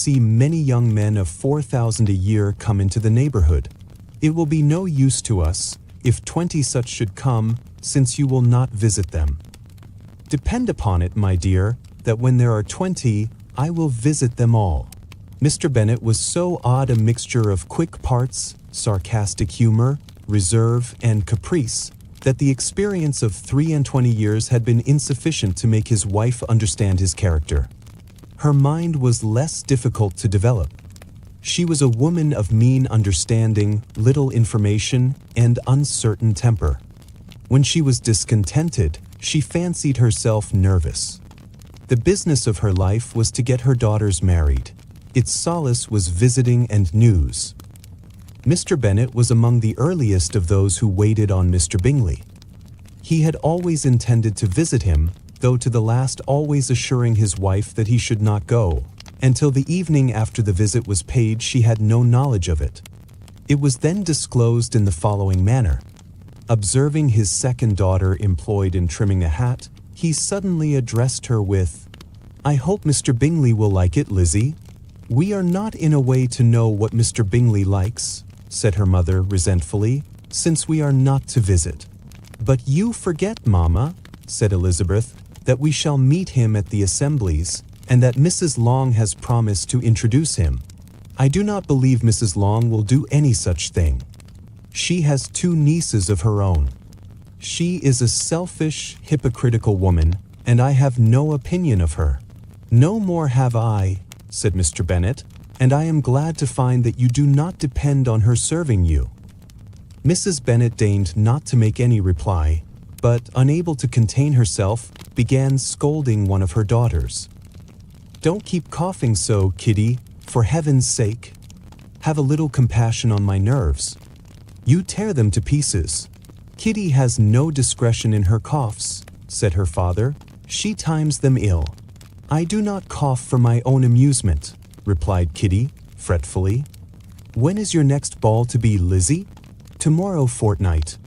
see many young men of 4,000 a year come into the neighborhood. It will be no use to us if 20 such should come, since you will not visit them. Depend upon it, my dear, that when there are 20, I will visit them all. Mr. Bennet was so odd a mixture of quick parts, sarcastic humor, reserve, and caprice, that the experience of 23 years had been insufficient to make his wife understand his character. Her mind was less difficult to develop. She was a woman of mean understanding, little information, and uncertain temper. When she was discontented, she fancied herself nervous. The business of her life was to get her daughters married. Its solace was visiting and news. Mr. Bennet was among the earliest of those who waited on Mr. Bingley. He had always intended to visit him, though to the last always assuring his wife that he should not go. Until the evening after the visit was paid, she had no knowledge of it. It was then disclosed in the following manner. Observing his second daughter employed in trimming a hat, he suddenly addressed her with, "I hope Mr. Bingley will like it, Lizzie." "We are not in a way to know what Mr. Bingley likes," said her mother resentfully, "since we are not to visit." "But you forget, Mamma," said Elizabeth, "that we shall meet him at the assemblies, and that Mrs. Long has promised to introduce him. I do not believe Mrs. Long will do any such thing. She has 2 nieces of her own. She is a selfish, hypocritical woman, and I have no opinion of her." "No more have I," said Mr. Bennet, "and I am glad to find that you do not depend on her serving you." Mrs. Bennet deigned not to make any reply, but, unable to contain herself, began scolding one of her daughters. "Don't keep coughing so, Kitty, for heaven's sake. Have a little compassion on my nerves. You tear them to pieces." "Kitty has no discretion in her coughs," said her father. "She times them ill." "I do not cough for my own amusement," replied Kitty, fretfully. "When is your next ball to be, Lizzie?" "Tomorrow fortnight."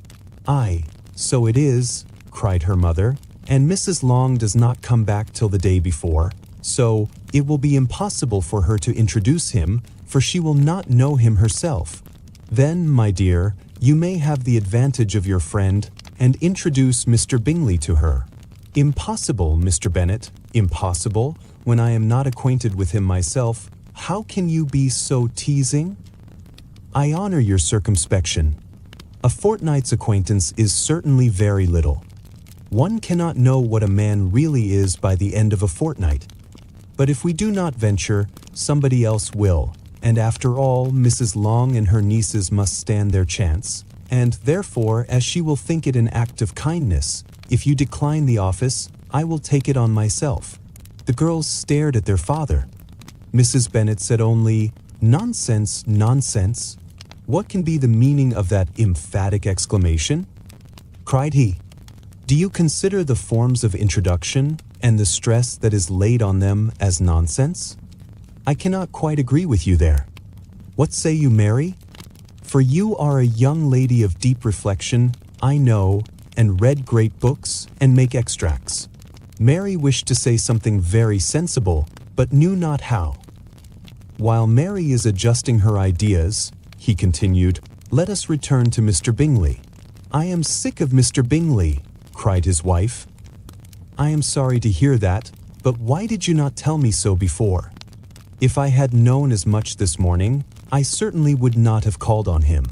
"Aye, so it is," cried her mother, "and Mrs. Long does not come back till the day before, so it will be impossible for her to introduce him, for she will not know him herself. Then, my dear, you may have the advantage of your friend, and introduce Mr. Bingley to her." "Impossible, Mr. Bennet, impossible, when I am not acquainted with him myself. How can you be so teasing?" "I honor your circumspection. A fortnight's acquaintance is certainly very little. One cannot know what a man really is by the end of a fortnight. But if we do not venture, somebody else will, and after all, Mrs. Long and her nieces must stand their chance, and therefore, as she will think it an act of kindness, if you decline the office, I will take it on myself." The girls stared at their father. Mrs. Bennet said only, "Nonsense, nonsense. What can be the meaning of that emphatic exclamation?" Cried he. "Do you consider the forms of introduction and the stress that is laid on them as nonsense? I cannot quite agree with you there. What say you, Mary? For you are a young lady of deep reflection, I know, and read great books and make extracts." Mary wished to say something very sensible, but knew not how. "While Mary is adjusting her ideas," he continued, "let us return to Mr. Bingley." "I am sick of Mr. Bingley," cried his wife. "I am sorry to hear that, but why did you not tell me so before? If I had known as much this morning, I certainly would not have called on him.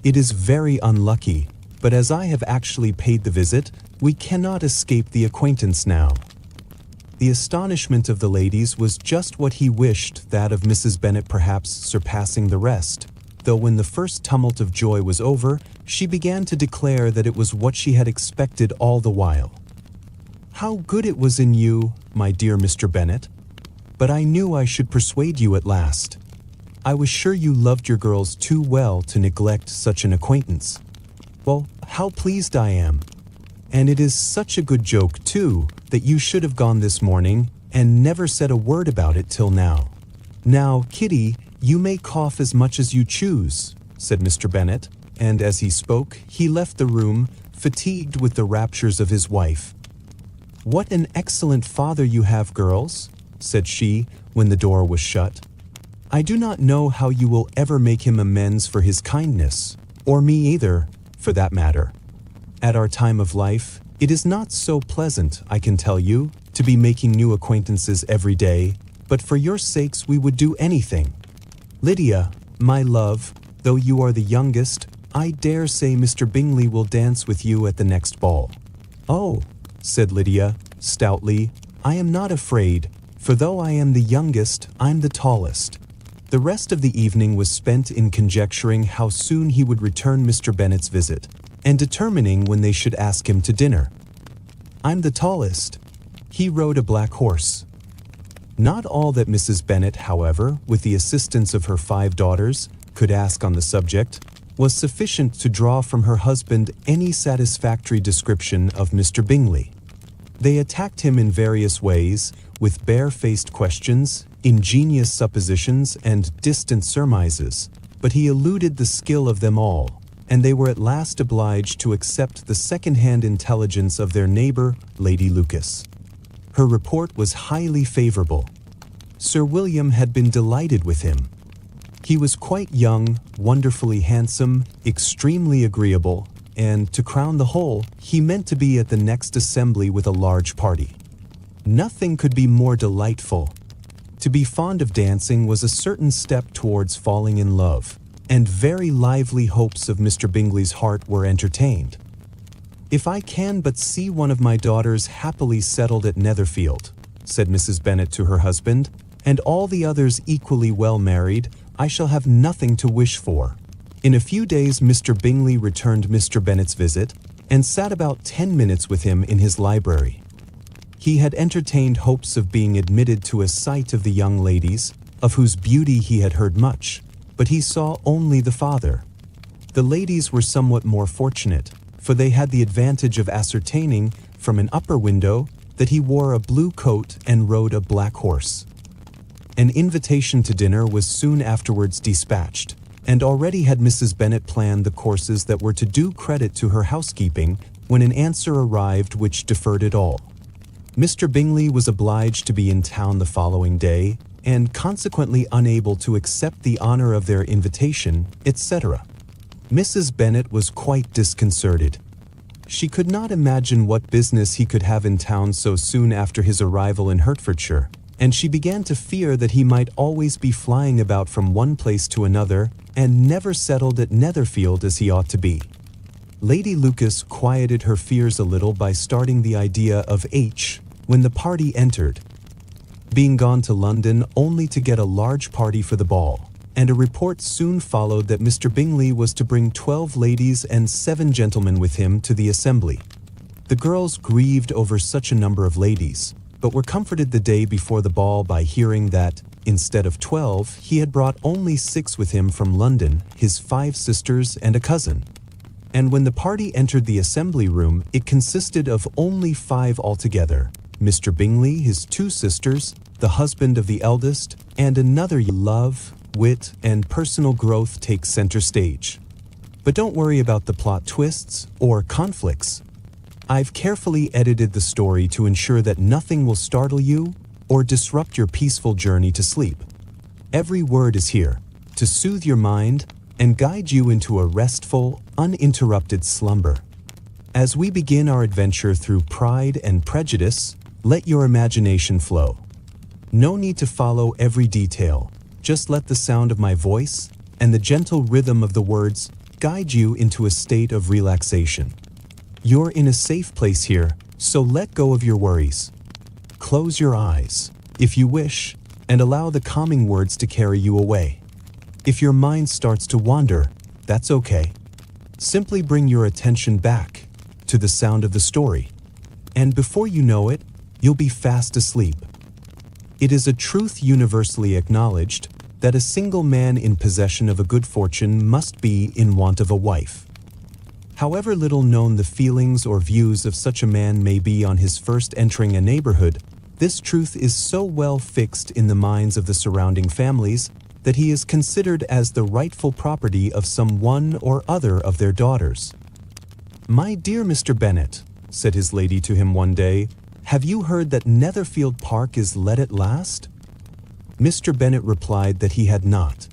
It is very unlucky, but as I have actually paid the visit, we cannot escape the acquaintance now." The astonishment of the ladies was just what he wished, that of Mrs. Bennet perhaps surpassing the rest, though when the first tumult of joy was over, she began to declare that it was what she had expected all the while. "How good it was in you, my dear Mr. Bennet! But I knew I should persuade you at last. I was sure you loved your girls too well to neglect such an acquaintance. Well, how pleased I am! And it is such a good joke, too, that you should have gone this morning and never said a word about it till now." "Now, Kitty, you may cough as much as you choose," said Mr. Bennet, and as he spoke, he left the room, fatigued with the raptures of his wife. "What an excellent father you have, girls," said she, when the door was shut. I do not know how you will ever make him amends for his kindness, or me either, for that matter. At our time of life, it is not so pleasant, I can tell you, to be making new acquaintances every day, but for your sakes we would do anything. Lydia, my love, though you are the youngest, I dare say Mr. Bingley will dance with you at the next ball. Oh, said Lydia, stoutly, I am not afraid, for though I am the youngest, I'm the tallest. The rest of the evening was spent in conjecturing how soon he would return Mr. Bennet's visit, and determining when they should ask him to dinner. I'm the tallest. He rode a black horse. Not all that Mrs. Bennet, however, with the assistance of her 5 daughters, could ask on the subject, was sufficient to draw from her husband any satisfactory description of Mr. Bingley. They attacked him in various ways, with bare-faced questions, ingenious suppositions, and distant surmises, but he eluded the skill of them all, and they were at last obliged to accept the second-hand intelligence of their neighbour, Lady Lucas. Her report was highly favourable. Sir William had been delighted with him. He was quite young, wonderfully handsome, extremely agreeable, and, to crown the whole, he meant to be at the next assembly with a large party. Nothing could be more delightful. To be fond of dancing was a certain step towards falling in love, and very lively hopes of Mr. Bingley's heart were entertained. If I can but see one of my daughters happily settled at Netherfield, said Mrs. Bennet to her husband, and all the others equally well married, I shall have nothing to wish for. In a few days Mr. Bingley returned Mr. Bennet's visit, and sat about 10 minutes with him in his library. He had entertained hopes of being admitted to a sight of the young ladies, of whose beauty he had heard much, but he saw only the father. The ladies were somewhat more fortunate, for they had the advantage of ascertaining, from an upper window, that he wore a blue coat and rode a black horse. An invitation to dinner was soon afterwards dispatched, and already had Mrs. Bennet planned the courses that were to do credit to her housekeeping, when an answer arrived which deferred it all. Mr. Bingley was obliged to be in town the following day, and consequently unable to accept the honour of their invitation, etc. Mrs. Bennet was quite disconcerted. She could not imagine what business he could have in town so soon after his arrival in Hertfordshire, and she began to fear that he might always be flying about from one place to another, and never settled at Netherfield as he ought to be. Lady Lucas quieted her fears a little by starting the idea of H. when the party entered, being gone to London only to get a large party for the ball, and a report soon followed that Mr. Bingley was to bring 12 ladies and 7 gentlemen with him to the assembly. The girls grieved over such a number of ladies, but were comforted the day before the ball by hearing that, instead of 12, he had brought only 6 with him from London, his 5 sisters and a cousin. And when the party entered the assembly room, it consisted of only 5 altogether: Mr. Bingley, his 2 sisters, the husband of the eldest, and another. Love, wit, and personal growth take center stage. But don't worry about the plot twists or conflicts. I've carefully edited the story to ensure that nothing will startle you or disrupt your peaceful journey to sleep. Every word is here to soothe your mind and guide you into a restful, uninterrupted slumber. As we begin our adventure through Pride and Prejudice, let your imagination flow. No need to follow every detail. Just let the sound of my voice and the gentle rhythm of the words guide you into a state of relaxation. You're in a safe place here, so let go of your worries. Close your eyes, if you wish, and allow the calming words to carry you away. If your mind starts to wander, that's okay. Simply bring your attention back to the sound of the story, and before you know it, you'll be fast asleep. It is a truth universally acknowledged that a single man in possession of a good fortune must be in want of a wife. However little known the feelings or views of such a man may be on his first entering a neighborhood, this truth is so well fixed in the minds of the surrounding families that he is considered as the rightful property of some one or other of their daughters. "My dear Mr. Bennet," said his lady to him one day, "have you heard that Netherfield Park is let at last?" Mr. Bennet replied that he had not.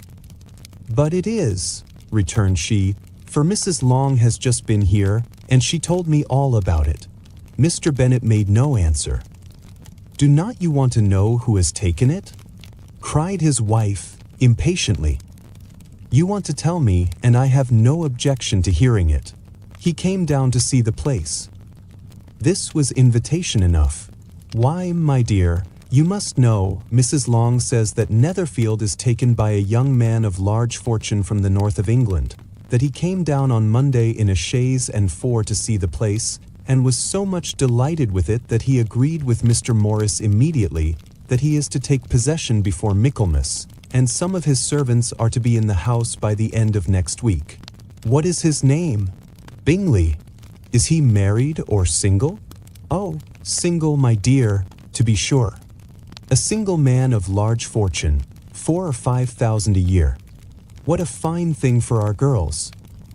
"But it is," returned she, "for Mrs. Long has just been here, and she told me all about it." Mr. Bennet made no answer. "Do not you want to know who has taken it?" cried his wife, impatiently. "You want to tell me, and I have no objection to hearing it. He came down to see the place." This was invitation enough. "Why, my dear, you must know, Mrs. Long says that Netherfield is taken by a young man of large fortune from the north of England, that he came down on Monday in a chaise and four to see the place, and was so much delighted with it that he agreed with Mr. Morris immediately that he is to take possession before Michaelmas, and some of his servants are to be in the house by the end of next week. What is his name? Bingley. Is he married or single? Oh, single, my dear, to be sure. A single man of large fortune, 4,000 or 5,000 a year. What a fine thing for our girls.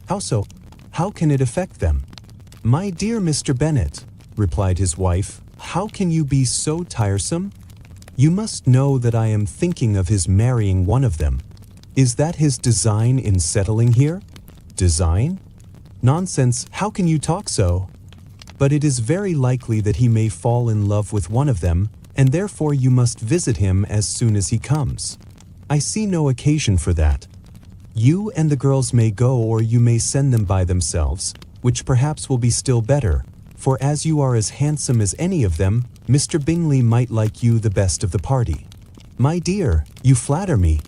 How so? How can it affect them? My dear Mr. Bennet, replied his wife, how can you be so tiresome? You must know that I am thinking of his marrying one of them. Is that his design in settling here? Design? Nonsense, how can you talk so? But it is very likely that he may fall in love with one of them, and therefore you must visit him as soon as he comes. I see no occasion for that. You and the girls may go, or you may send them by themselves, which perhaps will be still better, for as you are as handsome as any of them, Mr. Bingley might like you the best of the party. My dear, you flatter me.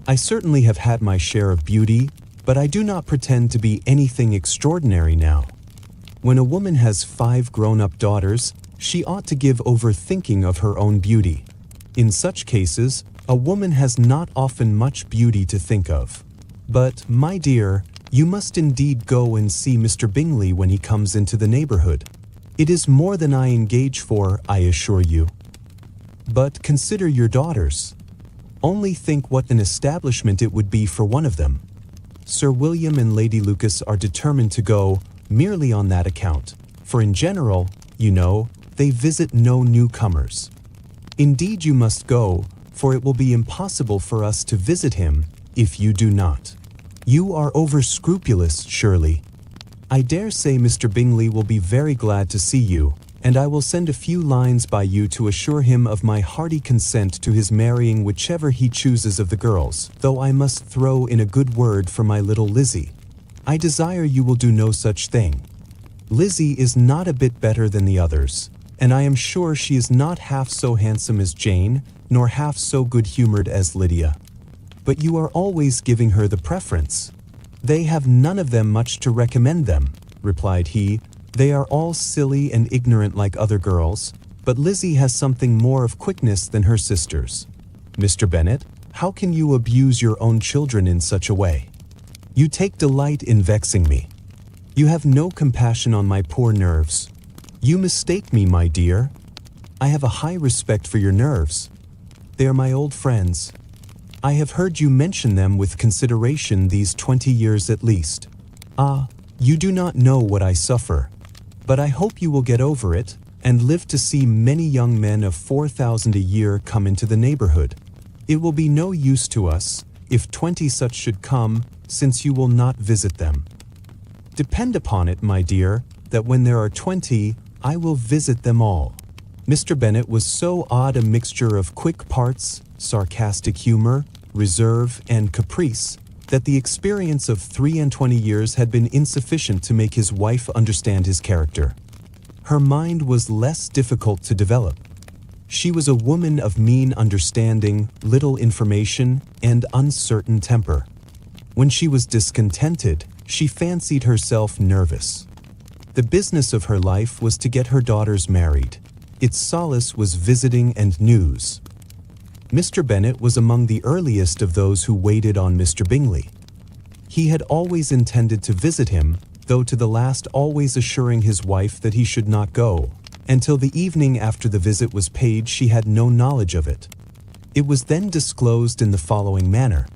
I certainly have had my share of beauty, but I do not pretend to be anything extraordinary now. When a woman has 5 grown-up daughters, she ought to give over thinking of her own beauty. In such cases, a woman has not often much beauty to think of. But, my dear, you must indeed go and see Mr. Bingley when he comes into the neighborhood. It is more than I engage for, I assure you. But consider your daughters. Only think what an establishment it would be for one of them. Sir William and Lady Lucas are determined to go merely on that account, for in general, you know, they visit no newcomers. Indeed you must go, for it will be impossible for us to visit him if you do not. You are over-scrupulous, surely. I dare say Mr. Bingley will be very glad to see you, and I will send a few lines by you to assure him of my hearty consent to his marrying whichever he chooses of the girls, though I must throw in a good word for my little Lizzie. I desire you will do no such thing. Lizzie is not a bit better than the others, and I am sure she is not half so handsome as Jane, nor half so good-humored as Lydia. But you are always giving her the preference. They have none of them much to recommend them, replied he. They are all silly and ignorant like other girls, but Lizzie has something more of quickness than her sisters. Mr. Bennet, how can you abuse your own children in such a way? You take delight in vexing me. You have no compassion on my poor nerves. You mistake me, my dear. I have a high respect for your nerves. They are my old friends. I have heard you mention them with consideration these 20 years at least. Ah, you do not know what I suffer. But I hope you will get over it, and live to see many young men of 4,000 a year come into the neighborhood. It will be no use to us, if 20 such should come, since you will not visit them. Depend upon it, my dear, that when there are 20, I will visit them all. Mr. Bennet was so odd a mixture of quick parts, sarcastic humor, reserve, and caprice, that the experience of 23 years had been insufficient to make his wife understand his character. Her mind was less difficult to develop. She was a woman of mean understanding, little information, and uncertain temper. When she was discontented, she fancied herself nervous. The business of her life was to get her daughters married. Its solace was visiting and news. Mr. Bennet was among the earliest of those who waited on Mr. Bingley. He had always intended to visit him, though to the last always assuring his wife that he should not go. Until the evening after the visit was paid, she had no knowledge of it. It was then disclosed in the following manner.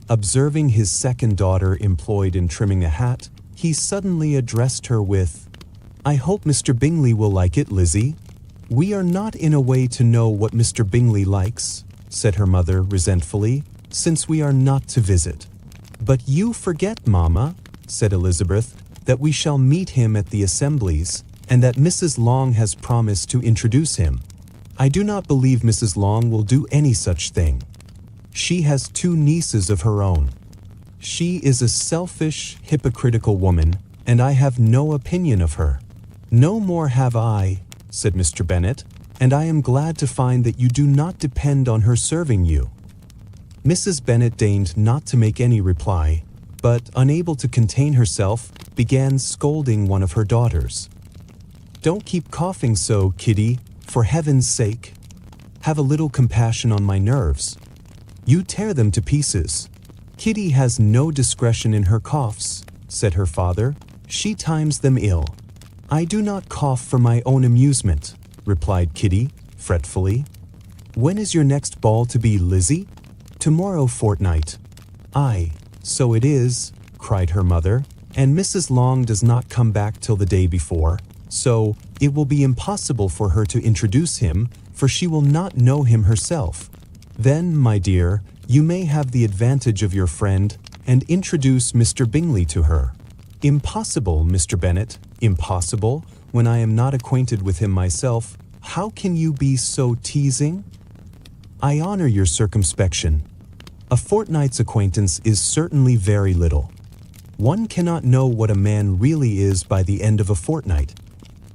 Observing his second daughter employed in trimming a hat, he suddenly addressed her with, "I hope Mr. Bingley will like it, Lizzie. We are not in a way to know what Mr. Bingley likes. said her mother resentfully, since we are not to visit. But you forget, Mamma, said Elizabeth, that we shall meet him at the assemblies, and that Mrs. Long has promised to introduce him. I do not believe Mrs. Long will do any such thing. She has 2 nieces of her own. She is a selfish, hypocritical woman, and I have no opinion of her. No more have I, said Mr. Bennet, and I am glad to find that you do not depend on her serving you. Mrs. Bennet deigned not to make any reply, but, unable to contain herself, began scolding one of her daughters. Don't keep coughing so, Kitty, for heaven's sake. Have a little compassion on my nerves. You tear them to pieces. Kitty has no discretion in her coughs, said her father. She times them ill. I do not cough for my own amusement, replied Kitty, fretfully. When is your next ball to be, Lizzie? Tomorrow fortnight. Aye, so it is, cried her mother, and Mrs. Long does not come back till the day before, so it will be impossible for her to introduce him, for she will not know him herself. Then, my dear, you may have the advantage of your friend, and introduce Mr. Bingley to her. Impossible, Mr. Bennet, impossible, when I am not acquainted with him myself. How can you be so teasing? I honor your circumspection. A fortnight's acquaintance is certainly very little. One cannot know what a man really is by the end of a fortnight.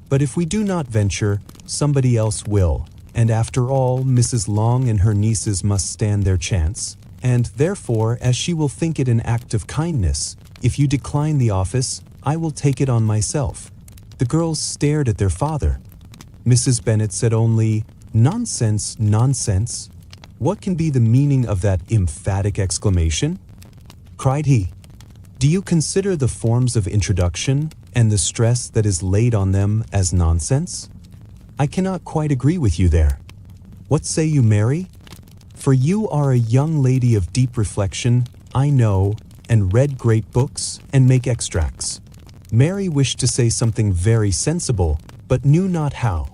But if we do not venture, somebody else will, and after all, Mrs. Long and her nieces must stand their chance, and therefore, as she will think it an act of kindness, if you decline the office, I will take it on myself. The girls stared at their father. Mrs. Bennet said only, "Nonsense, nonsense." What can be the meaning of that emphatic exclamation? Cried he. Do you consider the forms of introduction and the stress that is laid on them as nonsense? I cannot quite agree with you there. What say you, Mary? For you are a young lady of deep reflection, I know, and read great books and make extracts. Mary wished to say something very sensible, but knew not how.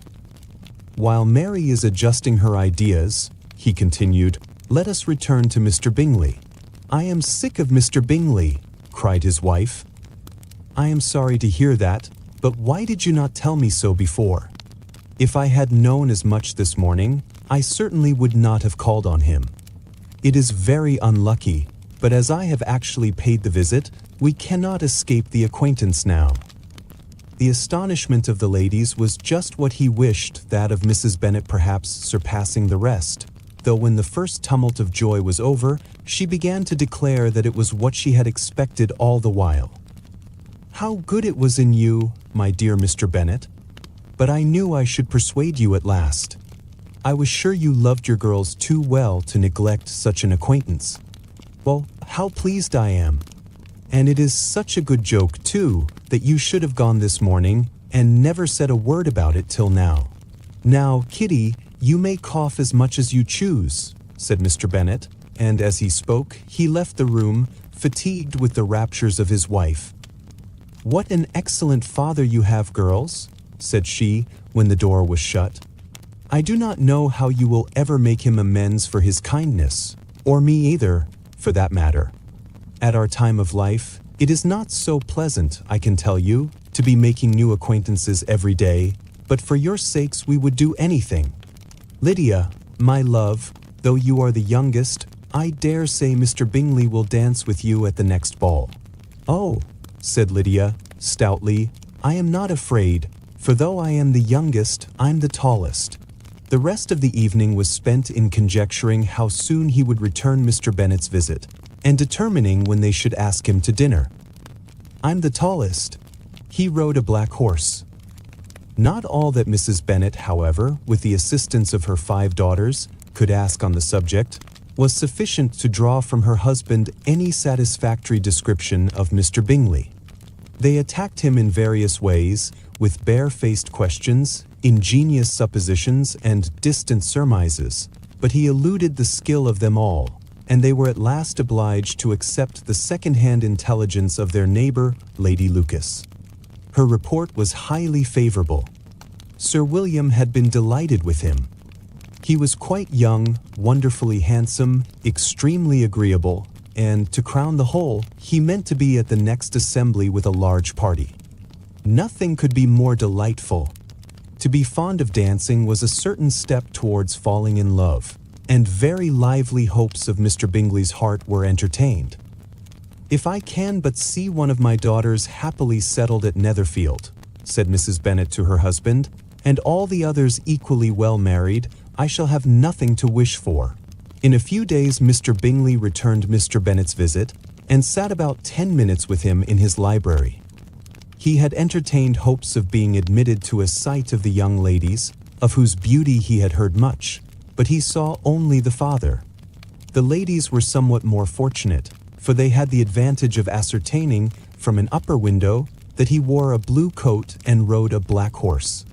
While Mary is adjusting her ideas, he continued, let us return to Mr. Bingley. I am sick of Mr. Bingley, cried his wife. I am sorry to hear that, but why did you not tell me so before? If I had known as much this morning, I certainly would not have called on him. It is very unlucky, but as I have actually paid the visit, we cannot escape the acquaintance now. The astonishment of the ladies was just what he wished, that of Mrs. Bennet perhaps surpassing the rest, though when the first tumult of joy was over, she began to declare that it was what she had expected all the while. How good it was in you, my dear Mr. Bennet! But I knew I should persuade you at last. I was sure you loved your girls too well to neglect such an acquaintance. Well, how pleased I am! And it is such a good joke, too, that you should have gone this morning and never said a word about it till now. Now, Kitty, you may cough as much as you choose, said Mr. Bennet, and as he spoke, he left the room, fatigued with the raptures of his wife. What an excellent father you have, girls, said she, when the door was shut. I do not know how you will ever make him amends for his kindness, or me either, for that matter. At our time of life, it is not so pleasant, I can tell you, to be making new acquaintances every day, but for your sakes we would do anything. Lydia, my love, though you are the youngest, I dare say Mr. Bingley will dance with you at the next ball. Oh, said Lydia, stoutly, I am not afraid, for though I am the youngest, I'm the tallest. The rest of the evening was spent in conjecturing how soon he would return Mr. Bennet's visit, and determining when they should ask him to dinner. I'm the tallest. He rode a black horse. Not all that Mrs. Bennet, however, with the assistance of her 5 daughters, could ask on the subject, was sufficient to draw from her husband any satisfactory description of Mr. Bingley. They attacked him in various ways, with bare-faced questions, ingenious suppositions, and distant surmises, but he eluded the skill of them all, and they were at last obliged to accept the second-hand intelligence of their neighbor, Lady Lucas. Her report was highly favorable. Sir William had been delighted with him. He was quite young, wonderfully handsome, extremely agreeable, and, to crown the whole, he meant to be at the next assembly with a large party. Nothing could be more delightful. To be fond of dancing was a certain step towards falling in love, and very lively hopes of Mr. Bingley's heart were entertained. "If I can but see one of my daughters happily settled at Netherfield," said Mrs. Bennet to her husband, "and all the others equally well married, I shall have nothing to wish for." In a few days Mr. Bingley returned Mr. Bennet's visit, and sat about 10 minutes with him in his library. He had entertained hopes of being admitted to a sight of the young ladies, of whose beauty he had heard much, but he saw only the father. The ladies were somewhat more fortunate, for they had the advantage of ascertaining, from an upper window, that he wore a blue coat and rode a black horse.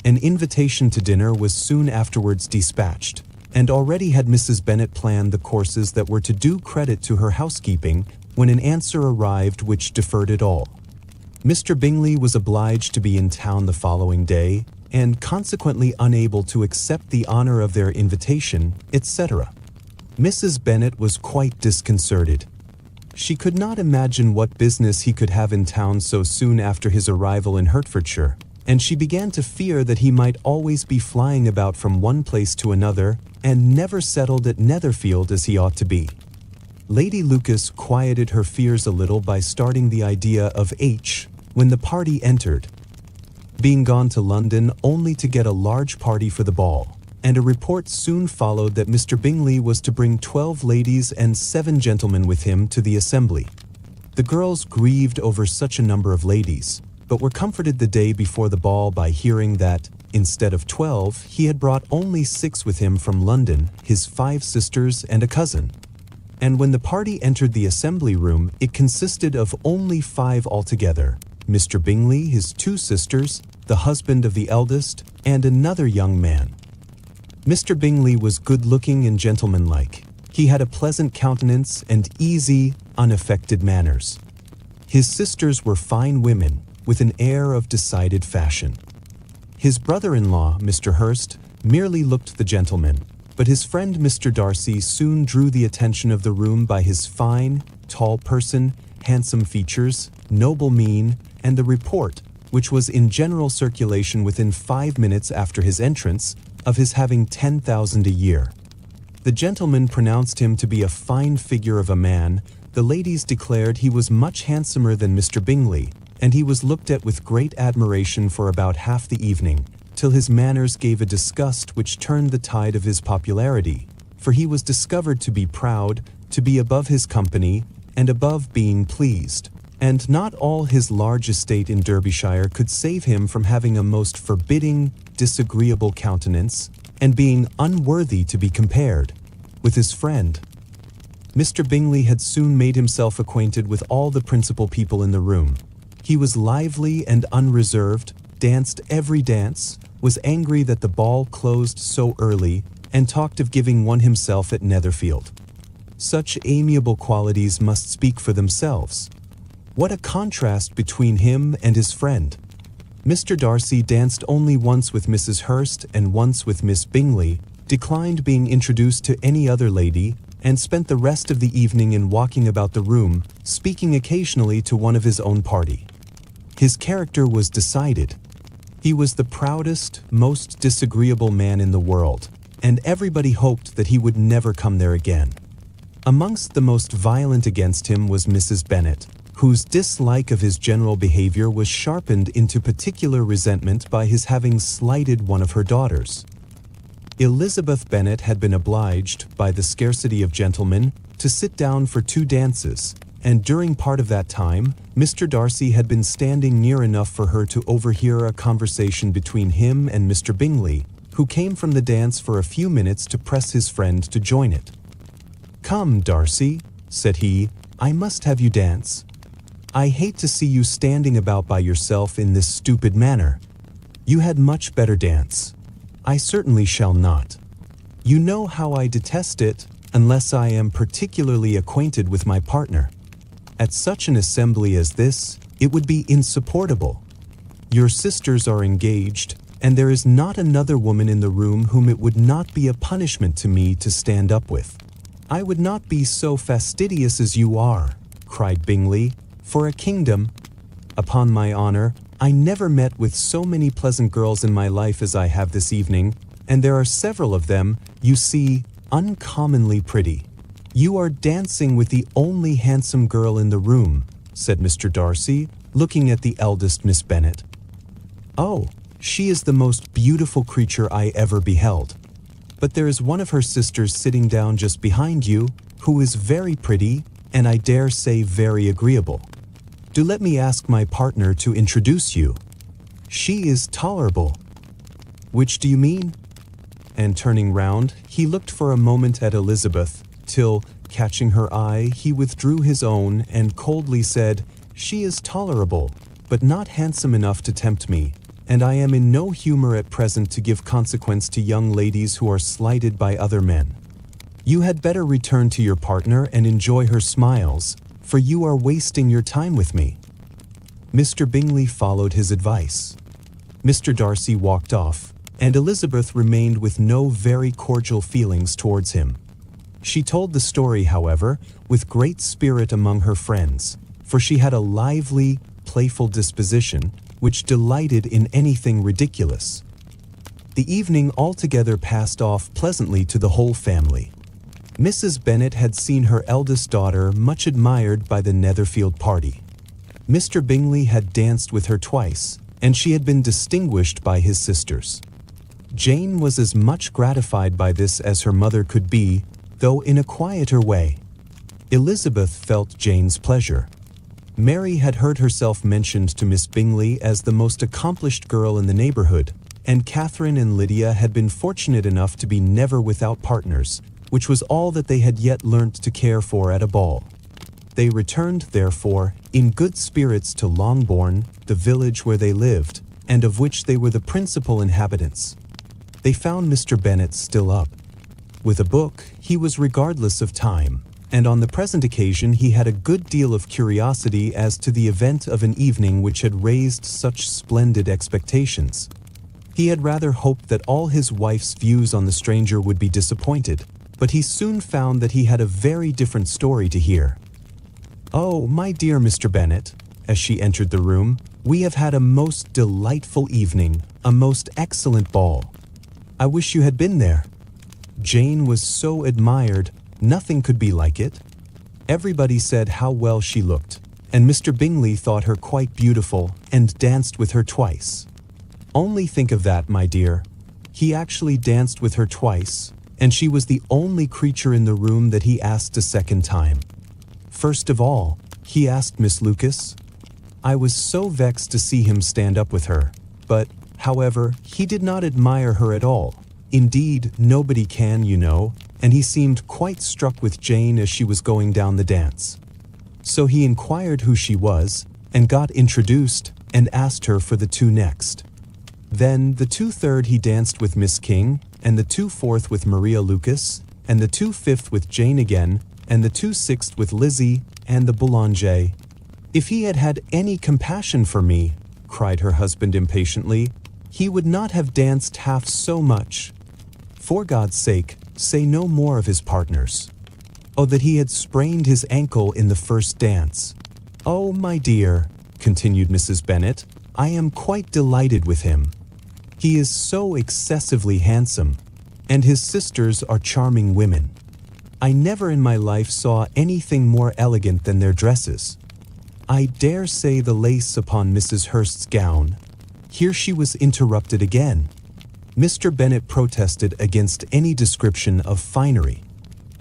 An invitation to dinner was soon afterwards dispatched, and already had Mrs. Bennet planned the courses that were to do credit to her housekeeping, when an answer arrived which deferred it all. Mr. Bingley was obliged to be in town the following day, and consequently unable to accept the honor of their invitation, etc. Mrs. Bennet was quite disconcerted. She could not imagine what business he could have in town so soon after his arrival in Hertfordshire, and she began to fear that he might always be flying about from one place to another, and never settled at Netherfield as he ought to be. Lady Lucas quieted her fears a little by starting the idea of H when the party entered, being gone to London only to get a large party for the ball, and a report soon followed that Mr. Bingley was to bring 12 ladies and 7 gentlemen with him to the assembly. The girls grieved over such a number of ladies, but were comforted the day before the ball by hearing that, instead of 12, he had brought only 6 with him from London, his 5 sisters and a cousin. And when the party entered the assembly room, it consisted of only 5 altogether: Mr. Bingley, his 2 sisters, the husband of the eldest, and another young man. Mr. Bingley was good-looking and gentlemanlike. He had a pleasant countenance and easy, unaffected manners. His sisters were fine women, with an air of decided fashion. His brother-in-law, Mr. Hurst, merely looked the gentleman, but his friend Mr. Darcy soon drew the attention of the room by his fine, tall person, handsome features, noble mien, and the report, which was in general circulation within 5 minutes after his entrance, of his having 10,000 a year. The gentlemen pronounced him to be a fine figure of a man, the ladies declared he was much handsomer than Mr. Bingley, and he was looked at with great admiration for about half the evening, till his manners gave a disgust which turned the tide of his popularity, for he was discovered to be proud, to be above his company, and above being pleased, and not all his large estate in Derbyshire could save him from having a most forbidding, disagreeable countenance, and being unworthy to be compared with his friend. Mr. Bingley had soon made himself acquainted with all the principal people in the room. He was lively and unreserved, danced every dance, was angry that the ball closed so early, and talked of giving one himself at Netherfield. Such amiable qualities must speak for themselves. What a contrast between him and his friend! Mr. Darcy danced only once with Mrs. Hurst and once with Miss Bingley, declined being introduced to any other lady, and spent the rest of the evening in walking about the room, speaking occasionally to one of his own party. His character was decided. He was the proudest, most disagreeable man in the world, and everybody hoped that he would never come there again. Amongst the most violent against him was Mrs. Bennet, whose dislike of his general behavior was sharpened into particular resentment by his having slighted one of her daughters. Elizabeth Bennet had been obliged, by the scarcity of gentlemen, to sit down for 2 dances, and during part of that time, Mr. Darcy had been standing near enough for her to overhear a conversation between him and Mr. Bingley, who came from the dance for a few minutes to press his friend to join it. "Come, Darcy," said he, "I must have you dance. I hate to see you standing about by yourself in this stupid manner. You had much better dance. I certainly shall not. You know how I detest it, unless I am particularly acquainted with my partner. At such an assembly as this, it would be insupportable. Your sisters are engaged, and there is not another woman in the room whom it would not be a punishment to me to stand up with. I would not be so fastidious as you are, cried Bingley, for a kingdom. Upon my honor, I never met with so many pleasant girls in my life as I have this evening, and there are several of them, you see, uncommonly pretty. You are dancing with the only handsome girl in the room, said Mr. Darcy, looking at the eldest Miss Bennet. Oh, she is the most beautiful creature I ever beheld. But there is one of her sisters sitting down just behind you, who is very pretty, and I dare say very agreeable. Do let me ask my partner to introduce you. She is tolerable. Which do you mean? And turning round, he looked for a moment at Elizabeth, till, catching her eye, he withdrew his own and coldly said, She is tolerable, but not handsome enough to tempt me, and I am in no humor at present to give consequence to young ladies who are slighted by other men. You had better return to your partner and enjoy her smiles, for you are wasting your time with me. Mr. Bingley followed his advice. Mr. Darcy walked off, and Elizabeth remained with no very cordial feelings towards him. She told the story, however, with great spirit among her friends, for she had a lively, playful disposition, which delighted in anything ridiculous. The evening altogether passed off pleasantly to the whole family. Mrs. Bennet had seen her eldest daughter much admired by the Netherfield party. Mr. Bingley had danced with her twice, and she had been distinguished by his sisters. Jane was as much gratified by this as her mother could be, though in a quieter way. Elizabeth felt Jane's pleasure. Mary had heard herself mentioned to Miss Bingley as the most accomplished girl in the neighborhood, and Catherine and Lydia had been fortunate enough to be never without partners, which was all that they had yet learnt to care for at a ball. They returned, therefore, in good spirits to Longbourn, the village where they lived, and of which they were the principal inhabitants. They found Mr. Bennet still up. With a book, he was regardless of time, and on the present occasion he had a good deal of curiosity as to the event of an evening which had raised such splendid expectations. He had rather hoped that all his wife's views on the stranger would be disappointed, but he soon found that he had a very different story to hear. "Oh, my dear Mr. Bennet," as she entered the room, "we have had a most delightful evening, a most excellent ball. I wish you had been there. Jane was so admired, nothing could be like it. Everybody said how well she looked, and Mr. Bingley thought her quite beautiful and danced with her twice. Only think of that, my dear. He actually danced with her twice, and she was the only creature in the room that he asked a second time. First of all, he asked Miss Lucas. I was so vexed to see him stand up with her, but, however, he did not admire her at all. Indeed, nobody can, you know, and he seemed quite struck with Jane as she was going down the dance. So he inquired who she was, and got introduced, and asked her for the two next. Then the 2/3 he danced with Miss King, and the 2/4 with Maria Lucas, and the 2/5 with Jane again, and the 2/6 with Lizzie, and the Boulanger. If he had had any compassion for me, cried her husband impatiently, he would not have danced half so much. For God's sake, say no more of his partners. Oh, that he had sprained his ankle in the first dance. Oh, my dear, continued Mrs. Bennet, I am quite delighted with him. He is so excessively handsome, and his sisters are charming women. I never in my life saw anything more elegant than their dresses. I dare say the lace upon Mrs. Hurst's gown. Here she was interrupted again. Mr. Bennet protested against any description of finery.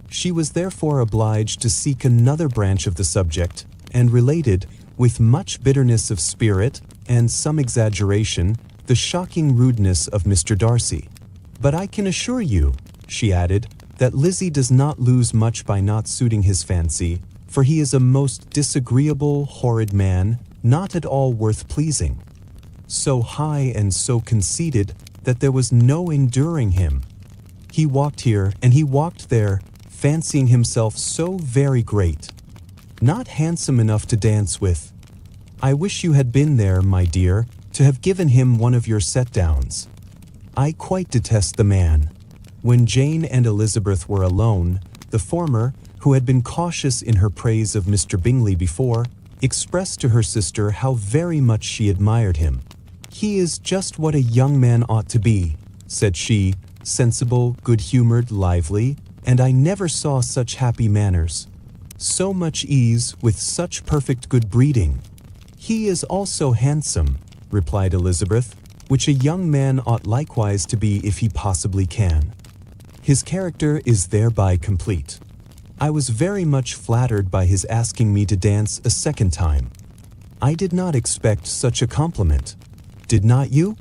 She was therefore obliged to seek another branch of the subject, and related, with much bitterness of spirit and some exaggeration, the shocking rudeness of Mr. Darcy. But I can assure you, she added, that Lizzie does not lose much by not suiting his fancy, for he is a most disagreeable, horrid man, not at all worth pleasing. So high and so conceited that there was no enduring him. He walked here and he walked there, fancying himself so very great. Not handsome enough to dance with. I wish you had been there, my dear, to have given him one of your set-downs. I quite detest the man." When Jane and Elizabeth were alone, the former, who had been cautious in her praise of Mr. Bingley before, expressed to her sister how very much she admired him. "He is just what a young man ought to be," said she, "sensible, good-humored, lively, and I never saw such happy manners. So much ease, with such perfect good breeding." "He is also handsome," replied Elizabeth, "which a young man ought likewise to be if he possibly can. His character is thereby complete. I was very much flattered by his asking me to dance a second time. I did not expect such a compliment. Did not you?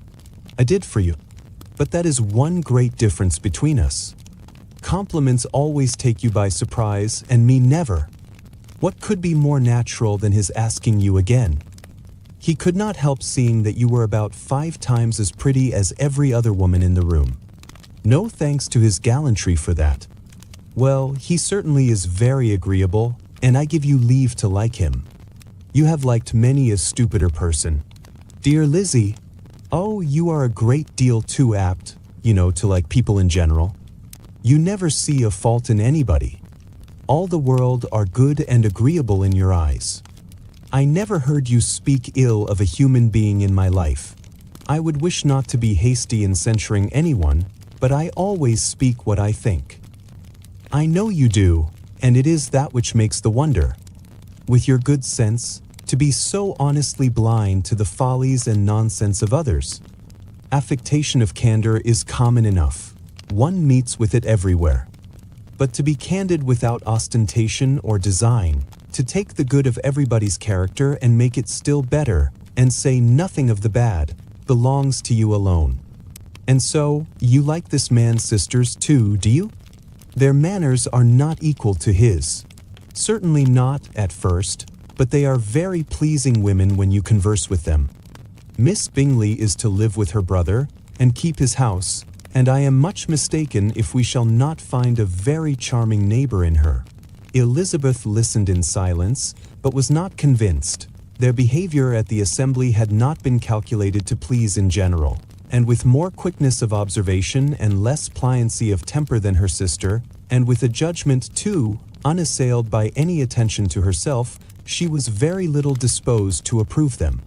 I did for you. But that is one great difference between us. Compliments always take you by surprise, and me never. What could be more natural than his asking you again? He could not help seeing that you were about 5 times as pretty as every other woman in the room. No thanks to his gallantry for that. Well, he certainly is very agreeable, and I give you leave to like him. You have liked many a stupider person. Dear Lizzie, oh, you are a great deal too apt, to like people in general. You never see a fault in anybody. All the world are good and agreeable in your eyes. I never heard you speak ill of a human being in my life. I would wish not to be hasty in censuring anyone, but I always speak what I think. I know you do, and it is that which makes the wonder. With your good sense, to be so honestly blind to the follies and nonsense of others. Affectation of candor is common enough. One meets with it everywhere. But to be candid without ostentation or design, to take the good of everybody's character and make it still better, and say nothing of the bad, belongs to you alone. And so, you like this man's sisters too, do you? Their manners are not equal to his. Certainly not at first, but they are very pleasing women when you converse with them. Miss Bingley is to live with her brother, and keep his house, and I am much mistaken if we shall not find a very charming neighbor in her." Elizabeth listened in silence, but was not convinced. Their behavior at the assembly had not been calculated to please in general, and with more quickness of observation and less pliancy of temper than her sister, and with a judgment, too, unassailed by any attention to herself, she was very little disposed to approve them.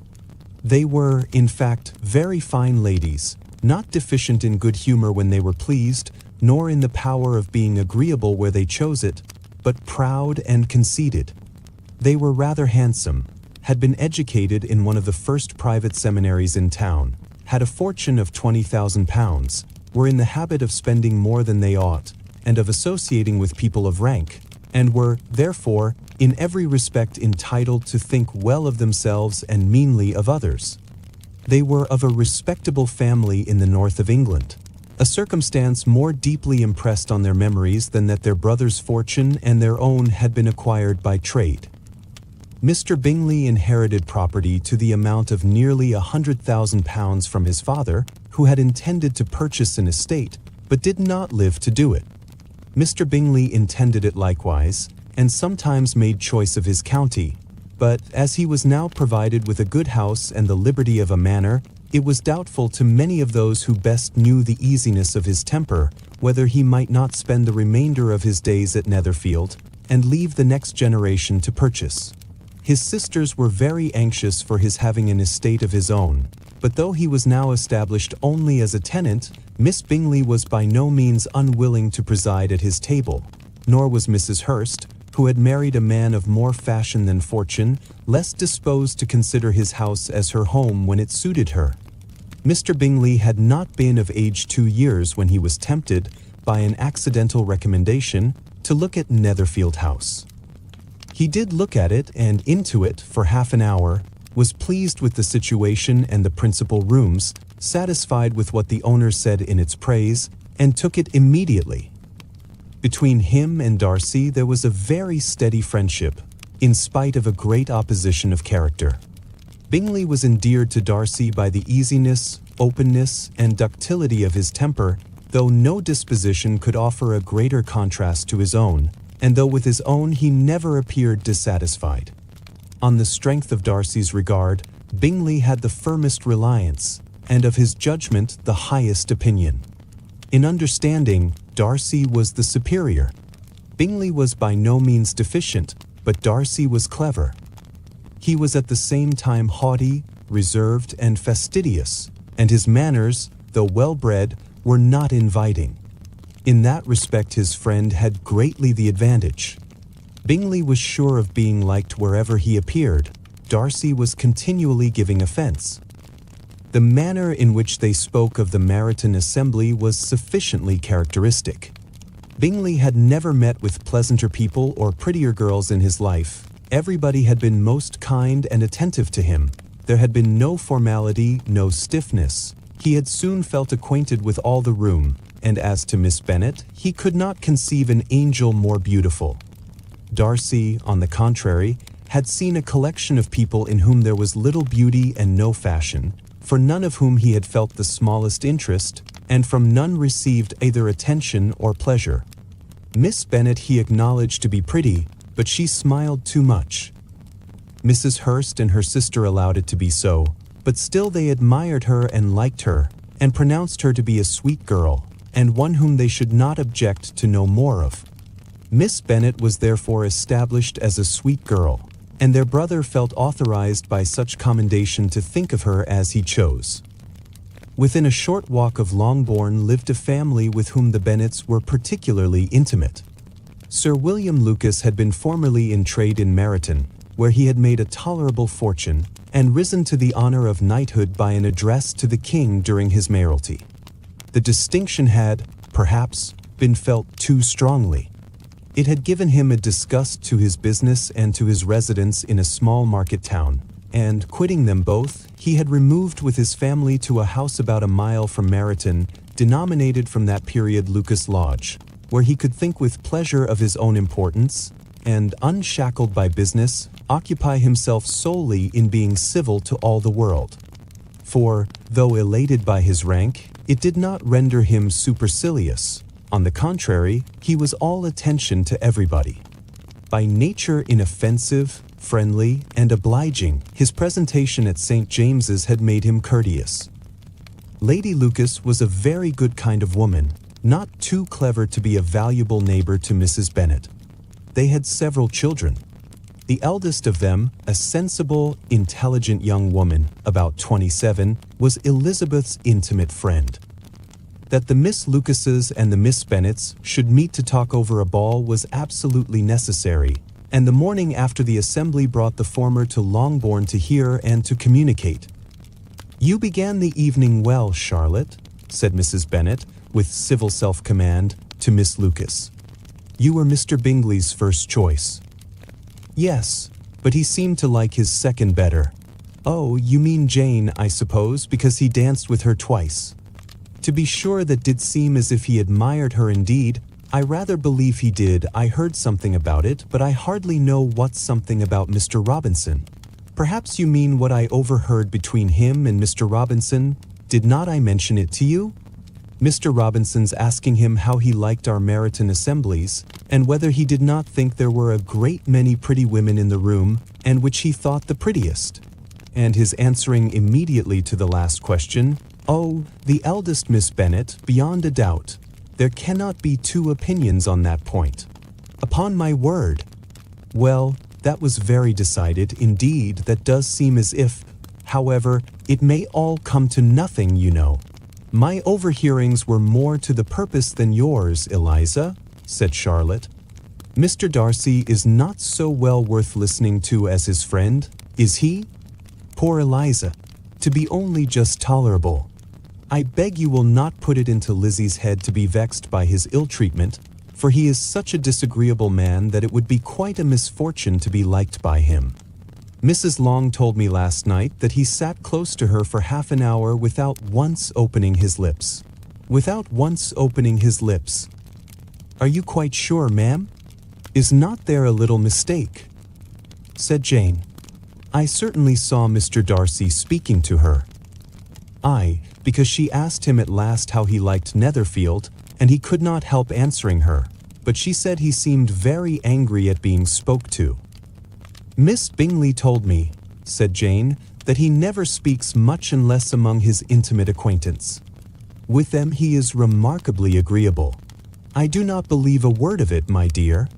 They were, in fact, very fine ladies, not deficient in good humor when they were pleased, nor in the power of being agreeable where they chose it, but proud and conceited. They were rather handsome, had been educated in one of the first private seminaries in town, had a fortune of £20,000, were in the habit of spending more than they ought, and of associating with people of rank, and were, therefore, in every respect entitled to think well of themselves and meanly of others. They were of a respectable family in the north of England, a circumstance more deeply impressed on their memories than that their brother's fortune and their own had been acquired by trade. Mr. Bingley inherited property to the amount of nearly £100,000 from his father, who had intended to purchase an estate, but did not live to do it. Mr. Bingley intended it likewise, and sometimes made choice of his county, but as he was now provided with a good house and the liberty of a manor, it was doubtful to many of those who best knew the easiness of his temper, whether he might not spend the remainder of his days at Netherfield, and leave the next generation to purchase. His sisters were very anxious for his having an estate of his own, but though he was now established only as a tenant, Miss Bingley was by no means unwilling to preside at his table, nor was Mrs. Hurst, who had married a man of more fashion than fortune, less disposed to consider his house as her home when it suited her. Mr. Bingley had not been of age 2 years when he was tempted, by an accidental recommendation, to look at Netherfield House. He did look at it and into it for half an hour, was pleased with the situation and the principal rooms, satisfied with what the owner said in its praise, and took it immediately. Between him and Darcy there was a very steady friendship, in spite of a great opposition of character. Bingley was endeared to Darcy by the easiness, openness, and ductility of his temper, though no disposition could offer a greater contrast to his own, and though with his own he never appeared dissatisfied. On the strength of Darcy's regard, Bingley had the firmest reliance, and of his judgment the highest opinion. In understanding, Darcy was the superior. Bingley was by no means deficient, but Darcy was clever. He was at the same time haughty, reserved, and fastidious, and his manners, though well-bred, were not inviting. In that respect his friend had greatly the advantage. Bingley was sure of being liked wherever he appeared. Darcy was continually giving offence. The manner in which they spoke of the Meryton assembly was sufficiently characteristic. Bingley had never met with pleasanter people or prettier girls in his life. Everybody had been most kind and attentive to him. There had been no formality, no stiffness. He had soon felt acquainted with all the room, and as to Miss Bennet, he could not conceive an angel more beautiful. Darcy, on the contrary, had seen a collection of people in whom there was little beauty and no fashion, for none of whom he had felt the smallest interest, and from none received either attention or pleasure. Miss Bennet he acknowledged to be pretty, but she smiled too much. Mrs. Hurst and her sister allowed it to be so, but still they admired her and liked her, and pronounced her to be a sweet girl, and one whom they should not object to know more of. Miss Bennet was therefore established as a sweet girl, and their brother felt authorized by such commendation to think of her as he chose. Within a short walk of Longbourn lived a family with whom the Bennets were particularly intimate. Sir William Lucas had been formerly in trade in Meryton, where he had made a tolerable fortune, and risen to the honor of knighthood by an address to the king during his mayoralty. The distinction had, perhaps, been felt too strongly. It had given him a disgust to his business and to his residence in a small market town, and, quitting them both, he had removed with his family to a house about a mile from Meryton, denominated from that period Lucas Lodge, where he could think with pleasure of his own importance, and, unshackled by business, occupy himself solely in being civil to all the world. For, though elated by his rank, it did not render him supercilious. On the contrary, he was all attention to everybody. By nature inoffensive, friendly, and obliging, his presentation at St. James's had made him courteous. Lady Lucas was a very good kind of woman, not too clever to be a valuable neighbor to Mrs. Bennet. They had several children. The eldest of them, a sensible, intelligent young woman, about 27, was Elizabeth's intimate friend. That the Miss Lucases and the Miss Bennets should meet to talk over a ball was absolutely necessary, and the morning after the assembly brought the former to Longbourn to hear and to communicate. "You began the evening well, Charlotte," said Mrs. Bennet, with civil self-command, to Miss Lucas. "You were Mr. Bingley's first choice." "Yes, but he seemed to like his second better." "Oh, you mean Jane, I suppose, because he danced with her twice." "To be sure, that did seem as if he admired her indeed. I rather believe he did. I heard something about it, but I hardly know what something about Mr. Robinson." "Perhaps you mean what I overheard between him and Mr. Robinson. Did not I mention it to you? Mr. Robinson's asking him how he liked our Meryton assemblies, and whether he did not think there were a great many pretty women in the room, and which he thought the prettiest. And his answering immediately to the last question, 'Oh, the eldest Miss Bennet, beyond a doubt. There cannot be two opinions on that point.' Upon my word." "Well, that was very decided. Indeed, that does seem as if, however, it may all come to nothing, you know." "My overhearings were more to the purpose than yours, Eliza," said Charlotte. "Mr. Darcy is not so well worth listening to as his friend, is he? Poor Eliza, to be only just tolerable. I beg you will not put it into Lizzie's head to be vexed by his ill-treatment, for he is such a disagreeable man that it would be quite a misfortune to be liked by him. Mrs. Long told me last night that he sat close to her for half an hour without once opening his lips. Without once opening his lips. Are you quite sure, ma'am? Is not there a little mistake?" said Jane. "I certainly saw Mr. Darcy speaking to her." "Aye, because she asked him at last how he liked Netherfield, and he could not help answering her, but she said he seemed very angry at being spoke to." "Miss Bingley told me," said Jane, that he never speaks much unless among his intimate acquaintance. With them he is remarkably agreeable. I do not believe a word of it, my dear.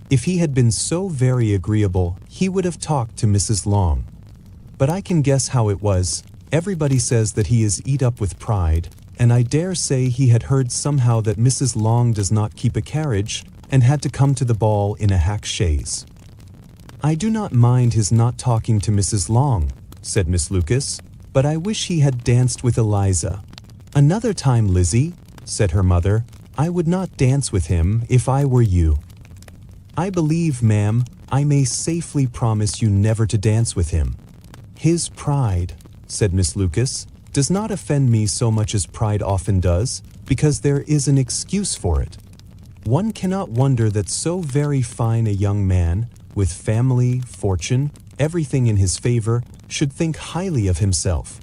If he had been so very agreeable, he would have talked to Mrs. Long. But I can guess how it was. Everybody says that he is eat up with pride, and I dare say he had heard somehow that Mrs. Long does not keep a carriage, and had to come to the ball in a hack chaise. I do not mind his not talking to Mrs. Long, said Miss Lucas, but I wish he had danced with Eliza. Another time, Lizzie, said her mother, I would not dance with him if I were you. I believe, ma'am, I may safely promise you never to dance with him. His pride, said Miss Lucas, does not offend me so much as pride often does, because there is an excuse for it. One cannot wonder that so very fine a young man, with family, fortune, everything in his favor, should think highly of himself.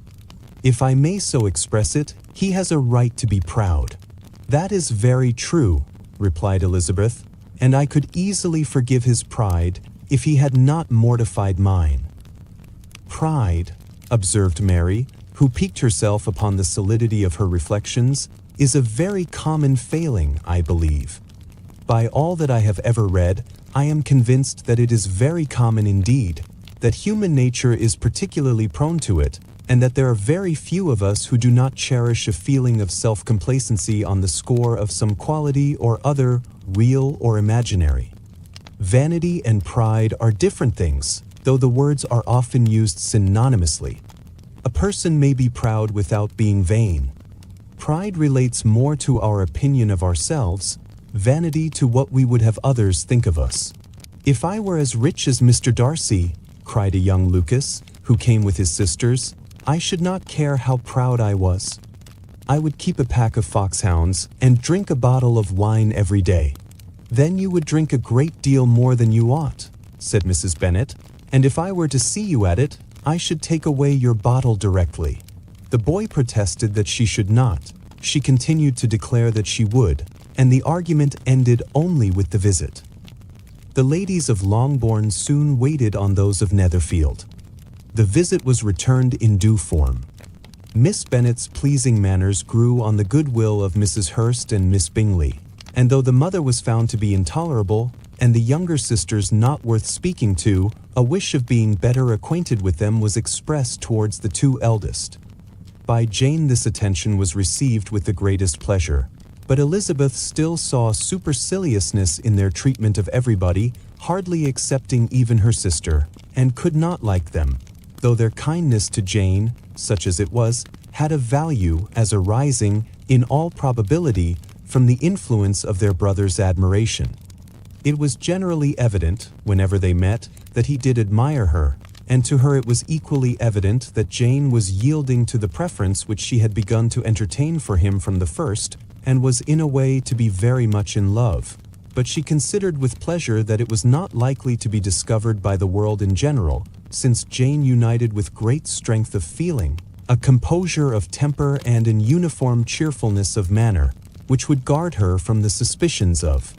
If I may so express it, he has a right to be proud. That is very true, replied Elizabeth, and I could easily forgive his pride if he had not mortified mine. Pride, observed Mary, who piqued herself upon the solidity of her reflections, is a very common failing, I believe. By all that I have ever read, I am convinced that it is very common indeed, that human nature is particularly prone to it, and that there are very few of us who do not cherish a feeling of self-complacency on the score of some quality or other, real or imaginary. Vanity and pride are different things, though the words are often used synonymously. A person may be proud without being vain. Pride relates more to our opinion of ourselves, vanity to what we would have others think of us. If I were as rich as Mr. Darcy, cried a young Lucas, who came with his sisters, I should not care how proud I was. I would keep a pack of foxhounds and drink a bottle of wine every day. Then you would drink a great deal more than you ought, said Mrs. Bennet, and if I were to see you at it, I should take away your bottle directly. The boy protested that she should not. She continued to declare that she would, and the argument ended only with the visit. The ladies of Longbourn soon waited on those of Netherfield. The visit was returned in due form. Miss Bennet's pleasing manners grew on the goodwill of Mrs. Hurst and Miss Bingley, and though the mother was found to be intolerable, and the younger sisters not worth speaking to, a wish of being better acquainted with them was expressed towards the two eldest. By Jane this attention was received with the greatest pleasure, but Elizabeth still saw superciliousness in their treatment of everybody, hardly excepting even her sister, and could not like them, though their kindness to Jane, such as it was, had a value as arising, in all probability, from the influence of their brother's admiration. It was generally evident, whenever they met, that he did admire her, and to her it was equally evident that Jane was yielding to the preference which she had begun to entertain for him from the first, and was in a way to be very much in love, but she considered with pleasure that it was not likely to be discovered by the world in general, since Jane united with great strength of feeling, a composure of temper and an uniform cheerfulness of manner, which would guard her from the suspicions of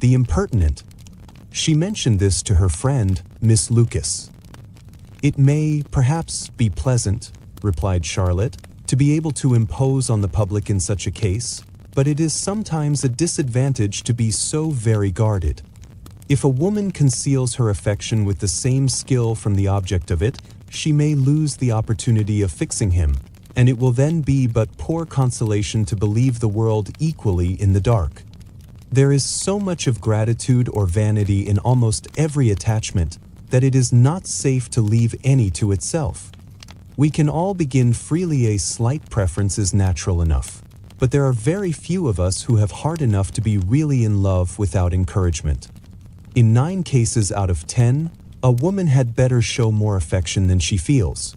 the impertinent. She mentioned this to her friend, Miss Lucas. It may, perhaps, be pleasant, replied Charlotte, to be able to impose on the public in such a case, but it is sometimes a disadvantage to be so very guarded. If a woman conceals her affection with the same skill from the object of it, she may lose the opportunity of fixing him, and it will then be but poor consolation to believe the world equally in the dark. There is so much of gratitude or vanity in almost every attachment that it is not safe to leave any to itself. We can all begin freely. A slight preference is natural enough, but there are very few of us who have heart enough to be really in love without encouragement. In 9 cases out of 10, a woman had better show more affection than she feels.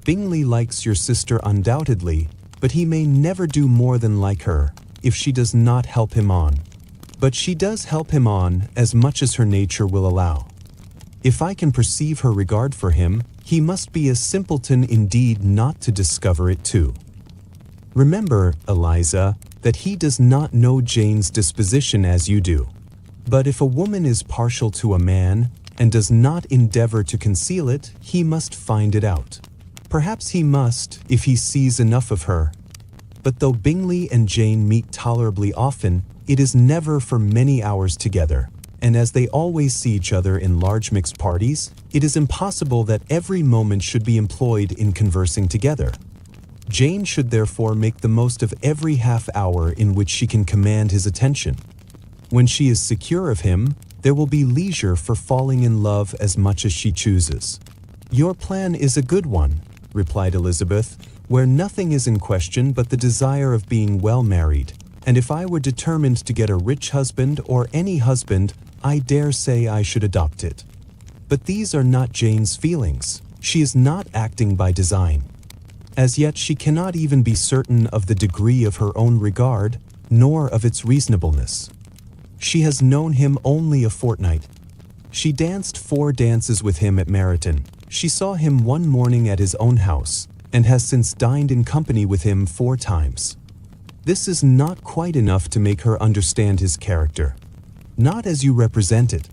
Bingley likes your sister undoubtedly, but he may never do more than like her, if she does not help him on. But she does help him on as much as her nature will allow. If I can perceive her regard for him, he must be a simpleton indeed not to discover it too. Remember, Eliza, that he does not know Jane's disposition as you do. But if a woman is partial to a man, and does not endeavor to conceal it, he must find it out. Perhaps he must, if he sees enough of her. But though Bingley and Jane meet tolerably often, it is never for many hours together, and as they always see each other in large mixed parties, it is impossible that every moment should be employed in conversing together. Jane should therefore make the most of every half hour in which she can command his attention. When she is secure of him, there will be leisure for falling in love as much as she chooses. "Your plan is a good one," replied Elizabeth, "where nothing is in question but the desire of being well married, and if I were determined to get a rich husband or any husband, I dare say I should adopt it. But these are not Jane's feelings. She is not acting by design. As yet she cannot even be certain of the degree of her own regard, nor of its reasonableness. She has known him only a fortnight. She danced 4 dances with him at Meryton. She saw him one morning at his own house, and has since dined in company with him 4 times. This is not quite enough to make her understand his character. Not as you represent it.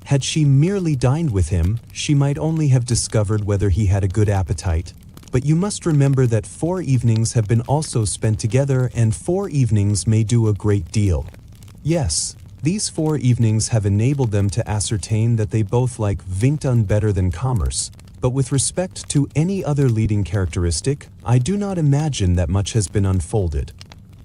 Had she merely dined with him, she might only have discovered whether he had a good appetite. But you must remember that 4 evenings have been also spent together, and 4 evenings may do a great deal. Yes, these 4 evenings have enabled them to ascertain that they both like Vingt better than commerce. But with respect to any other leading characteristic, I do not imagine that much has been unfolded.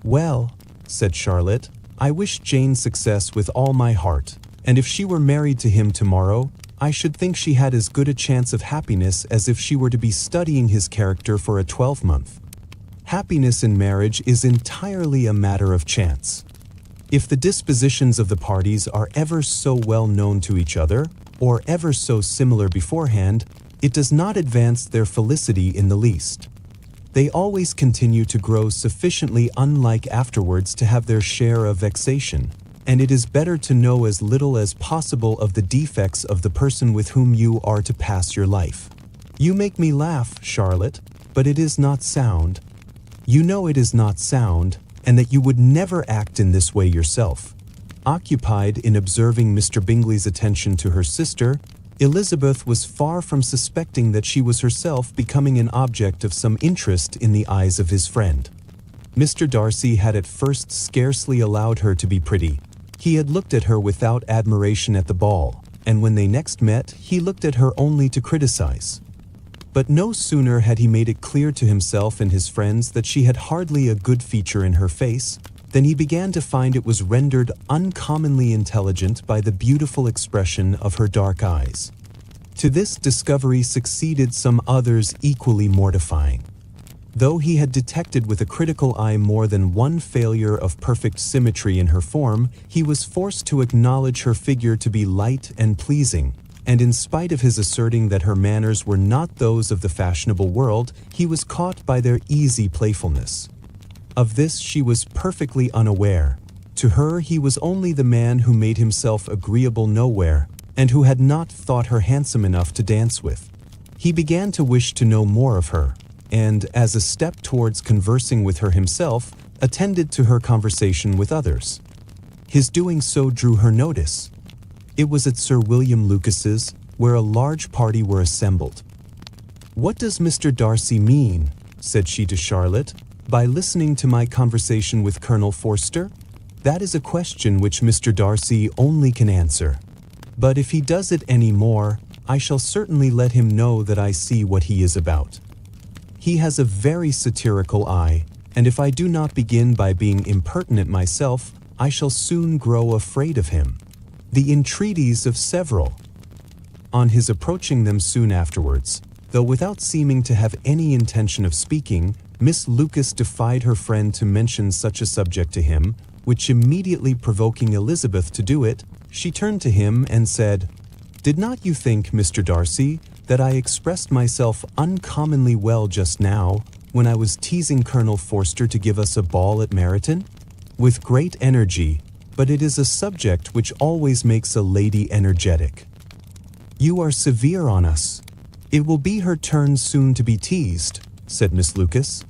"Well," said Charlotte, "I wish Jane success with all my heart, and if she were married to him tomorrow, I should think she had as good a chance of happiness as if she were to be studying his character for a 12-month. Happiness in marriage is entirely a matter of chance. If the dispositions of the parties are ever so well known to each other, or ever so similar beforehand, it does not advance their felicity in the least. They always continue to grow sufficiently unlike afterwards to have their share of vexation, and it is better to know as little as possible of the defects of the person with whom you are to pass your life. You make me laugh, Charlotte, but it is not sound. You know it is not sound, and that you would never act in this way yourself." Occupied in observing Mr. Bingley's attention to her sister, Elizabeth was far from suspecting that she was herself becoming an object of some interest in the eyes of his friend. Mr. Darcy had at first scarcely allowed her to be pretty. He had looked at her without admiration at the ball, and when they next met, he looked at her only to criticize. But no sooner had he made it clear to himself and his friends that she had hardly a good feature in her face, than he began to find it was rendered uncommonly intelligent by the beautiful expression of her dark eyes. To this discovery succeeded some others equally mortifying. Though he had detected with a critical eye more than one failure of perfect symmetry in her form, he was forced to acknowledge her figure to be light and pleasing, and in spite of his asserting that her manners were not those of the fashionable world, he was caught by their easy playfulness. Of this she was perfectly unaware. To her he was only the man who made himself agreeable nowhere, and who had not thought her handsome enough to dance with. He began to wish to know more of her, and, as a step towards conversing with her himself, attended to her conversation with others. His doing so drew her notice. It was at Sir William Lucas's, where a large party were assembled. "What does Mr. Darcy mean," said she to Charlotte, "by listening to my conversation with Colonel Forster? That is a question which Mr. Darcy only can answer. But if he does it any more, I shall certainly let him know that I see what he is about. He has a very satirical eye, and if I do not begin by being impertinent myself, I shall soon grow afraid of him." The entreaties of several. On his approaching them soon afterwards, though without seeming to have any intention of speaking, Miss Lucas defied her friend to mention such a subject to him, which immediately provoking Elizabeth to do it, she turned to him and said, "Did not you think, Mr. Darcy, that I expressed myself uncommonly well just now, when I was teasing Colonel Forster to give us a ball at Meryton? With great energy, but it is a subject which always makes a lady energetic. You are severe on us. It will be her turn soon to be teased," said Miss Lucas.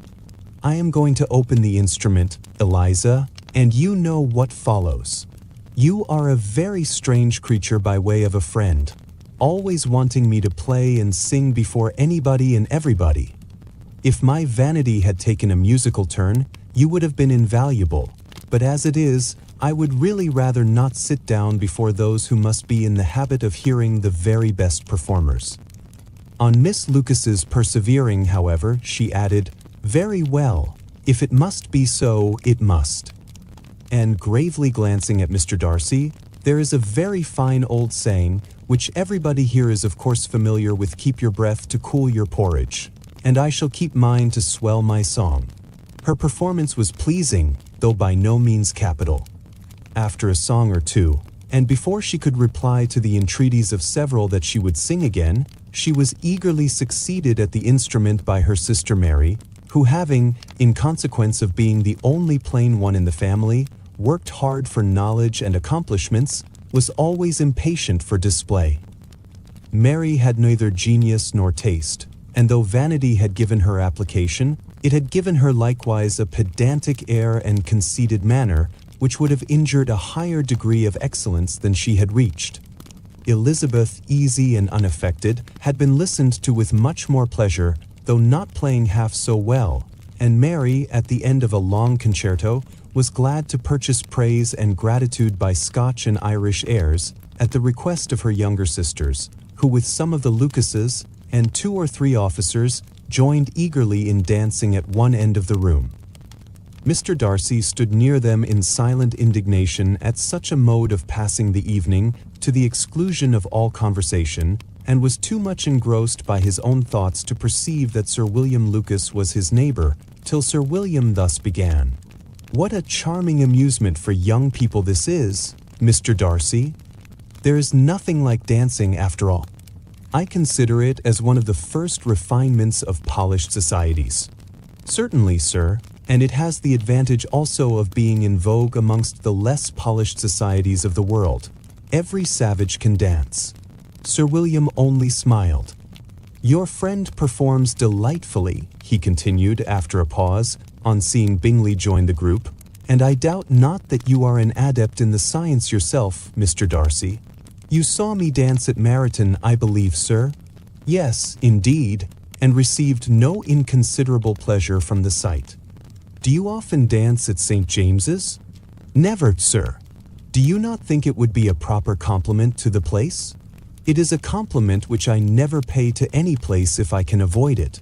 "I am going to open the instrument, Eliza, and you know what follows. You are a very strange creature by way of a friend, always wanting me to play and sing before anybody and everybody. If my vanity had taken a musical turn, you would have been invaluable, but as it is, I would really rather not sit down before those who must be in the habit of hearing the very best performers." On Miss Lucas's persevering, however, she added, "Very well, if it must be so, it must." And gravely glancing at Mr. Darcy, "There is a very fine old saying, which everybody here is of course familiar with, 'Keep your breath to cool your porridge,' and I shall keep mine to swell my song." Her performance was pleasing, though by no means capital. After a song or two, and before she could reply to the entreaties of several that she would sing again, she was eagerly succeeded at the instrument by her sister Mary, who having, in consequence of being the only plain one in the family, worked hard for knowledge and accomplishments, was always impatient for display. Mary had neither genius nor taste, and though vanity had given her application, it had given her likewise a pedantic air and conceited manner, which would have injured a higher degree of excellence than she had reached. Elizabeth, easy and unaffected, had been listened to with much more pleasure, though not playing half so well, and Mary, at the end of a long concerto, was glad to purchase praise and gratitude by Scotch and Irish airs, at the request of her younger sisters, who with some of the Lucases, and 2 or 3 officers, joined eagerly in dancing at one end of the room. Mr. Darcy stood near them in silent indignation at such a mode of passing the evening, to the exclusion of all conversation, and was too much engrossed by his own thoughts to perceive that Sir William Lucas was his neighbor, till Sir William thus began. "What a charming amusement for young people this is, Mr. Darcy! There is nothing like dancing after all. I consider it as one of the first refinements of polished societies." "Certainly, sir, and it has the advantage also of being in vogue amongst the less polished societies of the world. Every savage can dance." Sir William only smiled. "Your friend performs delightfully," he continued after a pause, on seeing Bingley join the group, "and I doubt not that you are an adept in the science yourself, Mr. Darcy. You saw me dance at Meryton, I believe, sir?" "Yes, indeed, and received no inconsiderable pleasure from the sight." "Do you often dance at St. James's?" "Never, sir." "Do you not think it would be a proper compliment to the place?" "It is a compliment which I never pay to any place if I can avoid it."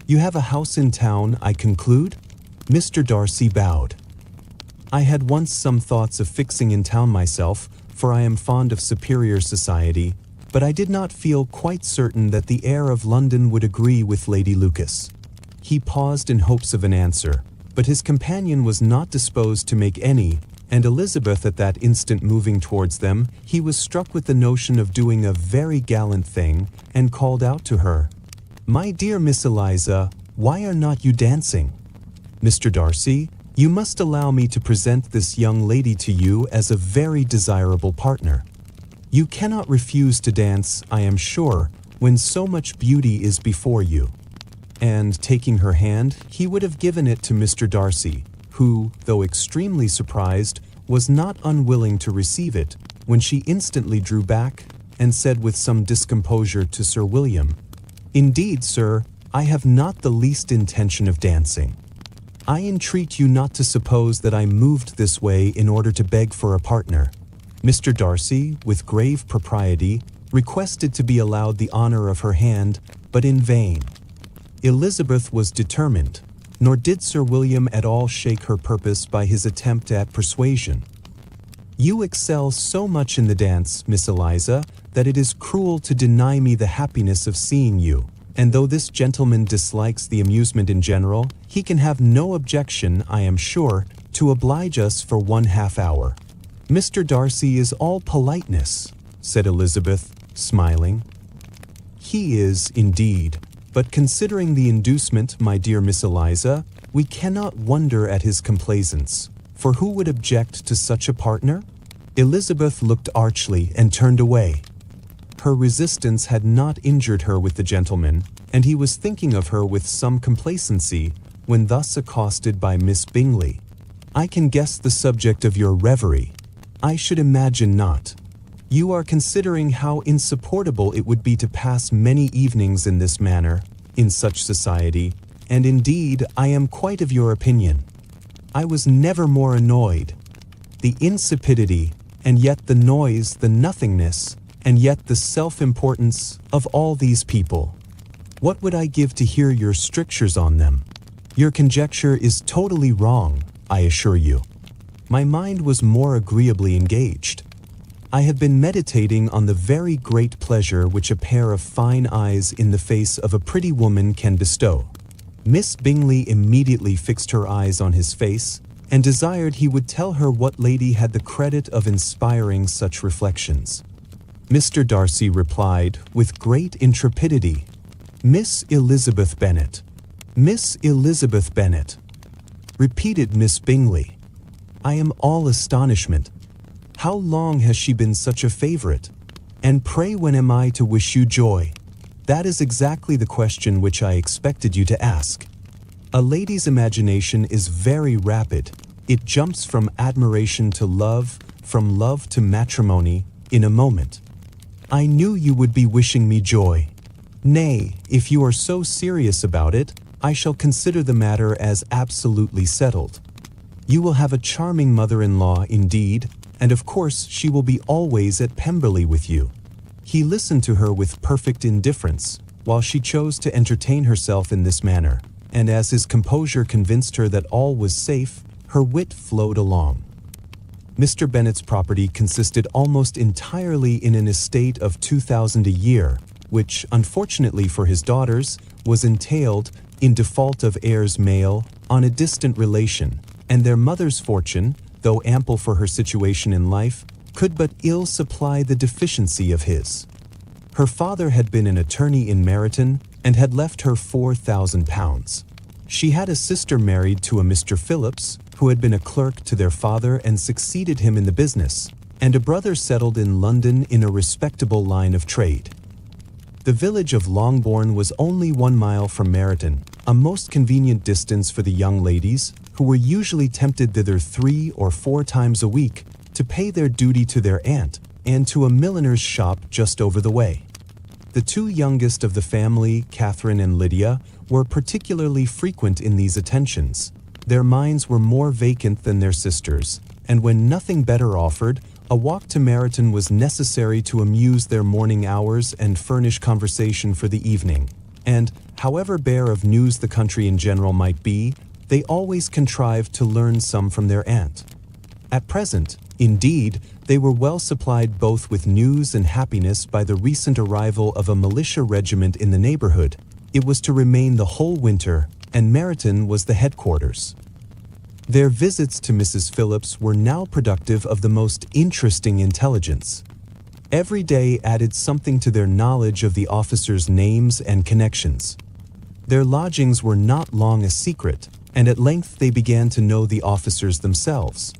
"You have a house in town, I conclude?" Mr. Darcy bowed. "I had once some thoughts of fixing in town myself, for I am fond of superior society, but I did not feel quite certain that the air of London would agree with Lady Lucas." He paused in hopes of an answer, but his companion was not disposed to make any, and Elizabeth at that instant moving towards them, he was struck with the notion of doing a very gallant thing, and called out to her, "My dear Miss Eliza, why are not you dancing? Mr. Darcy, you must allow me to present this young lady to you as a very desirable partner. You cannot refuse to dance, I am sure, when so much beauty is before you." And taking her hand, he would have given it to Mr. Darcy, who, though extremely surprised, was not unwilling to receive it, when she instantly drew back, and said with some discomposure to Sir William, "Indeed, sir, I have not the least intention of dancing. I entreat you not to suppose that I moved this way in order to beg for a partner." Mr. Darcy, with grave propriety, requested to be allowed the honor of her hand, but in vain. Elizabeth was determined, nor did Sir William at all shake her purpose by his attempt at persuasion. "You excel so much in the dance, Miss Eliza, that it is cruel to deny me the happiness of seeing you, and though this gentleman dislikes the amusement in general, he can have no objection, I am sure, to oblige us for 1/2 hour." "Mr. Darcy is all politeness," said Elizabeth, smiling. "He is, indeed, but considering the inducement, my dear Miss Eliza, we cannot wonder at his complaisance, for who would object to such a partner?" Elizabeth looked archly and turned away. Her resistance had not injured her with the gentleman, and he was thinking of her with some complacency, when thus accosted by Miss Bingley. "I can guess the subject of your reverie." "I should imagine not. You are considering how insupportable it would be to pass many evenings in this manner, in such society, and indeed I am quite of your opinion. I was never more annoyed. The insipidity, and yet the noise, the nothingness, and yet the self-importance of all these people. What would I give to hear your strictures on them? Your conjecture is totally wrong, I assure you. My mind was more agreeably engaged. I had been meditating on the very great pleasure which a pair of fine eyes in the face of a pretty woman can bestow. Miss Bingley immediately fixed her eyes on his face, and desired he would tell her what lady had the credit of inspiring such reflections. Mr. Darcy replied, with great intrepidity, "Miss Elizabeth Bennet." "Miss Elizabeth Bennet," repeated Miss Bingley. "I am all astonishment. How long has she been such a favorite? And pray when am I to wish you joy? That is exactly the question which I expected you to ask. A lady's imagination is very rapid. It jumps from admiration to love, from love to matrimony, in a moment. I knew you would be wishing me joy. Nay, if you are so serious about it, I shall consider the matter as absolutely settled. You will have a charming mother-in-law indeed, and of course she will be always at Pemberley with you." He listened to her with perfect indifference, while she chose to entertain herself in this manner, and as his composure convinced her that all was safe, her wit flowed along. Mr. Bennet's property consisted almost entirely in an estate of 2,000 a year, which, unfortunately for his daughters, was entailed, in default of heirs male, on a distant relation, and their mother's fortune, though ample for her situation in life, could but ill supply the deficiency of his. Her father had been an attorney in Meryton, and had left her £4,000. She had a sister married to a Mr. Phillips, who had been a clerk to their father and succeeded him in the business, and a brother settled in London in a respectable line of trade. The village of Longbourn was only 1 mile from Meryton, a most convenient distance for the young ladies, who were usually tempted thither 3 or 4 times a week to pay their duty to their aunt, and to a milliner's shop just over the way. The 2 youngest of the family, Catherine and Lydia, were particularly frequent in these attentions. Their minds were more vacant than their sisters', and when nothing better offered, a walk to Meryton was necessary to amuse their morning hours and furnish conversation for the evening. And, however bare of news the country in general might be, they always contrived to learn some from their aunt. At present, indeed, they were well supplied both with news and happiness by the recent arrival of a militia regiment in the neighborhood. It was to remain the whole winter, and Meryton was the headquarters. Their visits to Mrs. Phillips were now productive of the most interesting intelligence. Every day added something to their knowledge of the officers' names and connections. Their lodgings were not long a secret, and at length they began to know the officers themselves.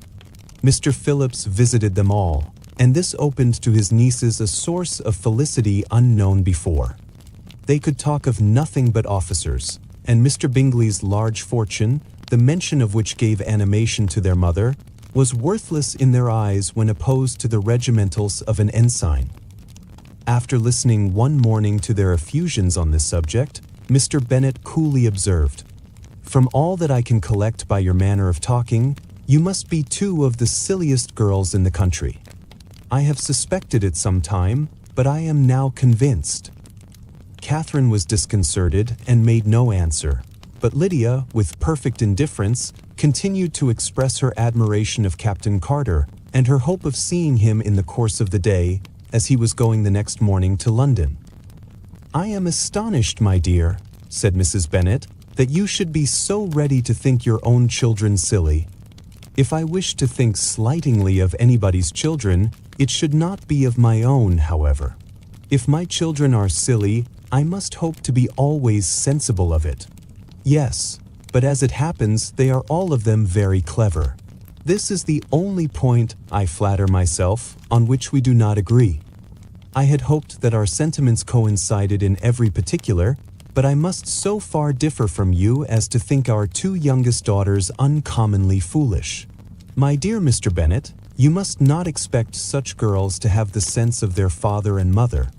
Mr. Phillips visited them all, and this opened to his nieces a source of felicity unknown before. They could talk of nothing but officers, and Mr. Bingley's large fortune, the mention of which gave animation to their mother, was worthless in their eyes when opposed to the regimentals of an ensign. After listening one morning to their effusions on this subject, Mr. Bennet coolly observed, "From all that I can collect by your manner of talking, you must be 2 of the silliest girls in the country. I have suspected it some time, but I am now convinced." Catherine was disconcerted and made no answer, but Lydia, with perfect indifference, continued to express her admiration of Captain Carter and her hope of seeing him in the course of the day, as he was going the next morning to London. "I am astonished, my dear," said Mrs. Bennet, "that you should be so ready to think your own children silly. If I wish to think slightingly of anybody's children, it should not be of my own, however. If my children are silly, I must hope to be always sensible of it. Yes, but as it happens, they are all of them very clever. This is the only point, I flatter myself, on which we do not agree. I had hoped that our sentiments coincided in every particular, but I must so far differ from you as to think our 2 youngest daughters uncommonly foolish. My dear Mr. Bennet, you must not expect such girls to have the sense of their father and mother.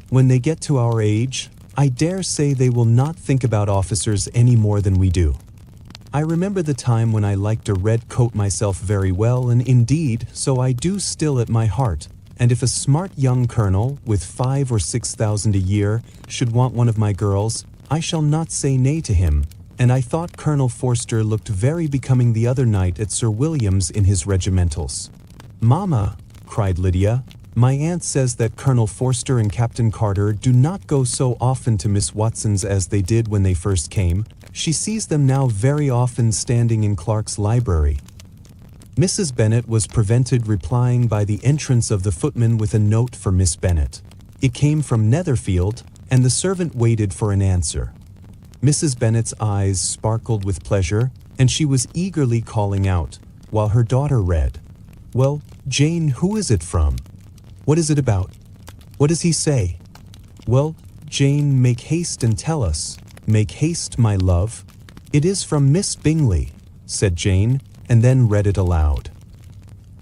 When they get to our age, I dare say they will not think about officers any more than we do. I remember the time when I liked a red coat myself very well, and indeed, so I do still at my heart, and if a smart young colonel, with 5,000 or 6,000 a year, should want one of my girls, I shall not say nay to him, and I thought Colonel Forster looked very becoming the other night at Sir William's in his regimentals. "Mamma," cried Lydia, "my aunt says that Colonel Forster and Captain Carter do not go so often to Miss Watson's as they did when they first came. She sees them now very often standing in Clark's library." Mrs. Bennet was prevented replying by the entrance of the footman with a note for Miss Bennet. It came from Netherfield, and the servant waited for an answer. Mrs. Bennet's eyes sparkled with pleasure, and she was eagerly calling out, while her daughter read, "Well, Jane, who is it from? What is it about? What does he say? Well, Jane, make haste and tell us. Make haste, my love." "It is from Miss Bingley," said Jane, and then read it aloud.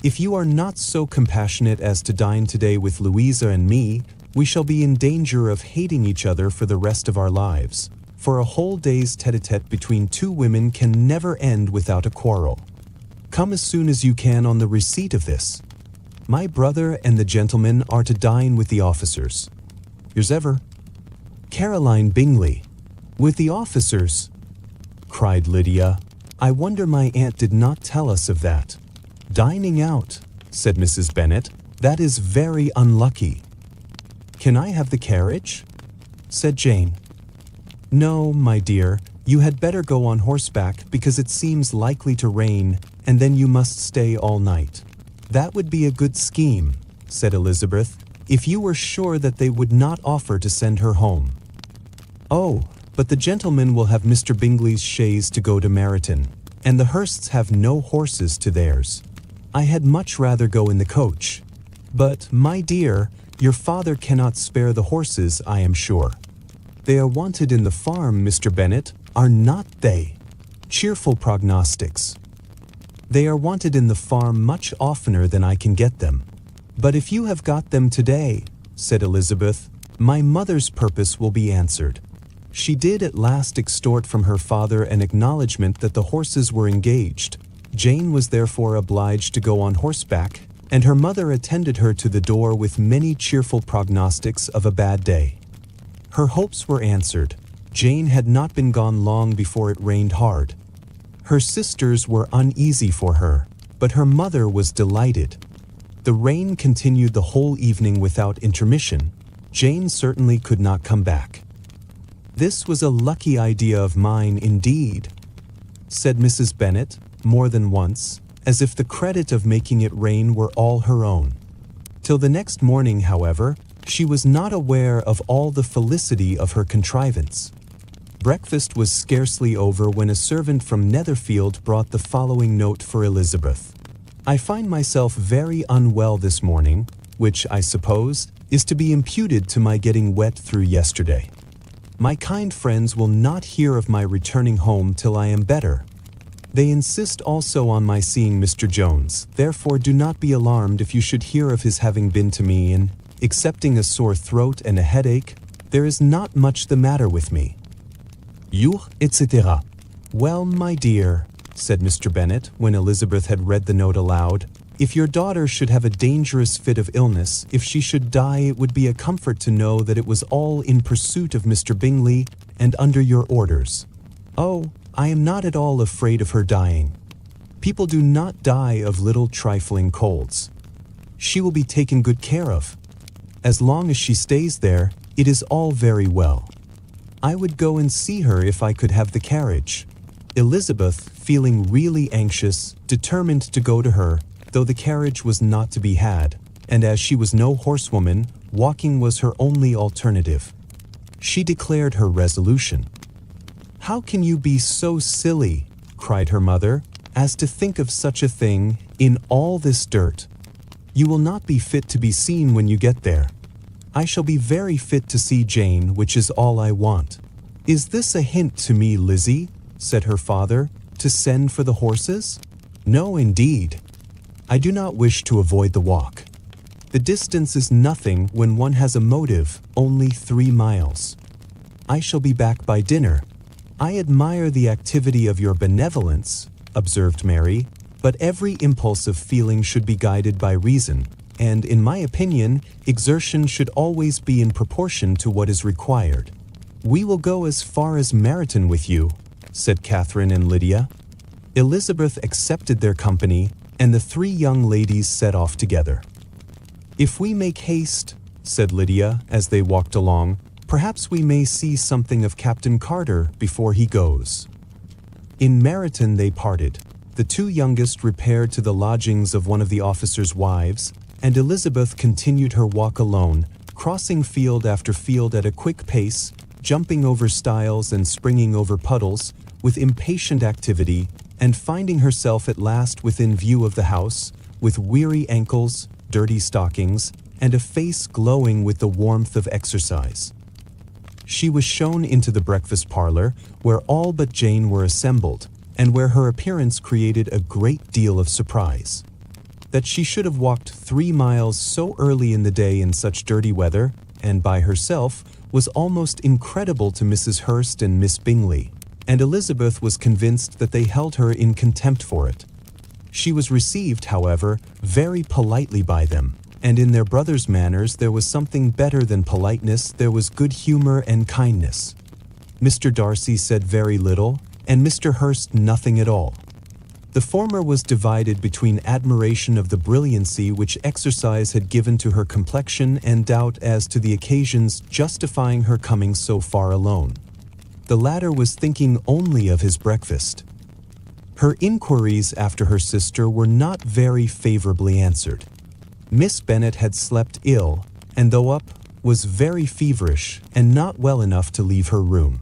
"If you are not so compassionate as to dine today with Louisa and me, we shall be in danger of hating each other for the rest of our lives, for a whole day's tete-a-tete between two women can never end without a quarrel. Come as soon as you can on the receipt of this. My brother and the gentlemen are to dine with the officers. Yours ever, Caroline Bingley." "With the officers?" cried Lydia. "I wonder my aunt did not tell us of that." "Dining out," said Mrs. Bennet. "That is very unlucky." "Can I have the carriage?" said Jane. "No, my dear, you had better go on horseback because it seems likely to rain, and then you must stay all night." "That would be a good scheme," said Elizabeth, "if you were sure that they would not offer to send her home." "Oh, but the gentlemen will have Mr. Bingley's chaise to go to Meryton, and the Hursts have no horses to theirs. I had much rather go in the coach. But, my dear, your father cannot spare the horses, I am sure. They are wanted in the farm, Mr. Bennet, are not they? Cheerful prognostics. They are wanted in the farm much oftener than I can get them. But if you have got them today," said Elizabeth, "my mother's purpose will be answered." She did at last extort from her father an acknowledgment that the horses were engaged. Jane was therefore obliged to go on horseback, and her mother attended her to the door with many cheerful prognostics of a bad day. Her hopes were answered. Jane had not been gone long before it rained hard. Her sisters were uneasy for her, but her mother was delighted. The rain continued the whole evening without intermission. Jane certainly could not come back. "This was a lucky idea of mine indeed," said Mrs. Bennet, more than once, as if the credit of making it rain were all her own. Till the next morning, however, she was not aware of all the felicity of her contrivance. Breakfast was scarcely over when a servant from Netherfield brought the following note for Elizabeth. "I find myself very unwell this morning, which, I suppose, is to be imputed to my getting wet through yesterday. My kind friends will not hear of my returning home till I am better. They insist also on my seeing Mr. Jones, therefore do not be alarmed if you should hear of his having been to me, and, excepting a sore throat and a headache, there is not much the matter with me. Yours, etc." "Well, my dear," said Mr. Bennet, when Elizabeth had read the note aloud, "if your daughter should have a dangerous fit of illness, if she should die, it would be a comfort to know that it was all in pursuit of Mr. Bingley and under your orders. Oh, I am not at all afraid of her dying. People do not die of little trifling colds. She will be taken good care of. As long as she stays there, it is all very well. I would go and see her if I could have the carriage." Elizabeth, feeling really anxious, determined to go to her, though the carriage was not to be had, and as she was no horsewoman, walking was her only alternative. She declared her resolution. "How can you be so silly," cried her mother, "as to think of such a thing, in all this dirt? You will not be fit to be seen when you get there. I shall be very fit to see Jane, which is all I want." "Is this a hint to me, Lizzie," said her father, "to send for the horses?" "No, indeed. I do not wish to avoid the walk. The distance is nothing when one has a motive, only 3 miles. I shall be back by dinner." "I admire the activity of your benevolence," observed Mary, "but every impulse of feeling should be guided by reason, and, in my opinion, exertion should always be in proportion to what is required." "We will go as far as Meryton with you," said Catherine and Lydia. Elizabeth accepted their company, and the three young ladies set off together. "If we make haste," said Lydia as they walked along, "perhaps we may see something of Captain Carter before he goes." In Meryton they parted. The two youngest repaired to the lodgings of one of the officers' wives, and Elizabeth continued her walk alone, crossing field after field at a quick pace, jumping over stiles and springing over puddles, with impatient activity, and finding herself at last within view of the house, with weary ankles, dirty stockings, and a face glowing with the warmth of exercise. She was shown into the breakfast parlor, where all but Jane were assembled, and where her appearance created a great deal of surprise. That she should have walked 3 miles so early in the day in such dirty weather, and by herself, was almost incredible to Mrs. Hurst and Miss Bingley, and Elizabeth was convinced that they held her in contempt for it. She was received, however, very politely by them, and in their brother's manners there was something better than politeness, there was good humor and kindness. Mr. Darcy said very little, and Mr. Hurst nothing at all. The former was divided between admiration of the brilliancy which exercise had given to her complexion and doubt as to the occasions justifying her coming so far alone. The latter was thinking only of his breakfast. Her inquiries after her sister were not very favorably answered. Miss Bennet had slept ill, and though up, was very feverish and not well enough to leave her room.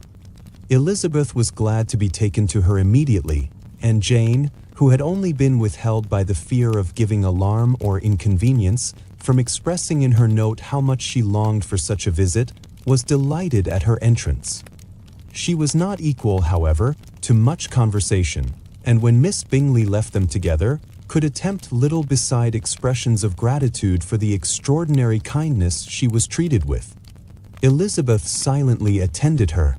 Elizabeth was glad to be taken to her immediately, and Jane, who had only been withheld by the fear of giving alarm or inconvenience from expressing in her note how much she longed for such a visit, was delighted at her entrance. She was not equal, however, to much conversation, and when Miss Bingley left them together, could attempt little beside expressions of gratitude for the extraordinary kindness she was treated with. Elizabeth silently attended her.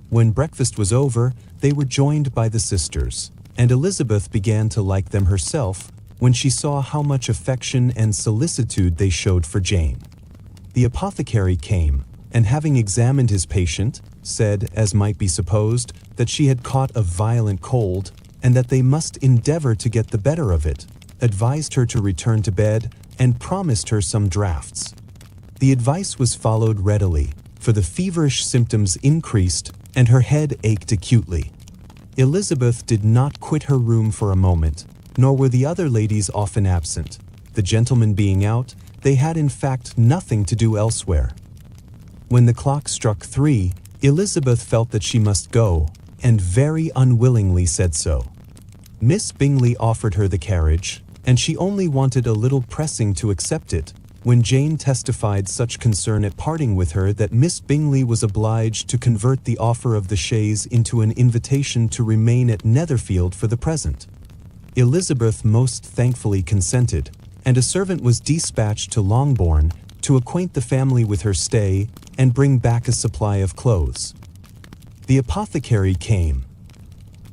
When breakfast was over, they were joined by the sisters, and Elizabeth began to like them herself when she saw how much affection and solicitude they showed for Jane. The apothecary came, and having examined his patient, said, as might be supposed, that she had caught a violent cold, and that they must endeavor to get the better of it, advised her to return to bed, and promised her some draughts. The advice was followed readily, for the feverish symptoms increased, and her head ached acutely. Elizabeth did not quit her room for a moment, nor were the other ladies often absent. The gentlemen being out, they had in fact nothing to do elsewhere. When the clock struck 3, Elizabeth felt that she must go, and very unwillingly said so. Miss Bingley offered her the carriage, and she only wanted a little pressing to accept it, when Jane testified such concern at parting with her that Miss Bingley was obliged to convert the offer of the chaise into an invitation to remain at Netherfield for the present. Elizabeth most thankfully consented, and a servant was dispatched to Longbourn to acquaint the family with her stay and bring back a supply of clothes. The apothecary came,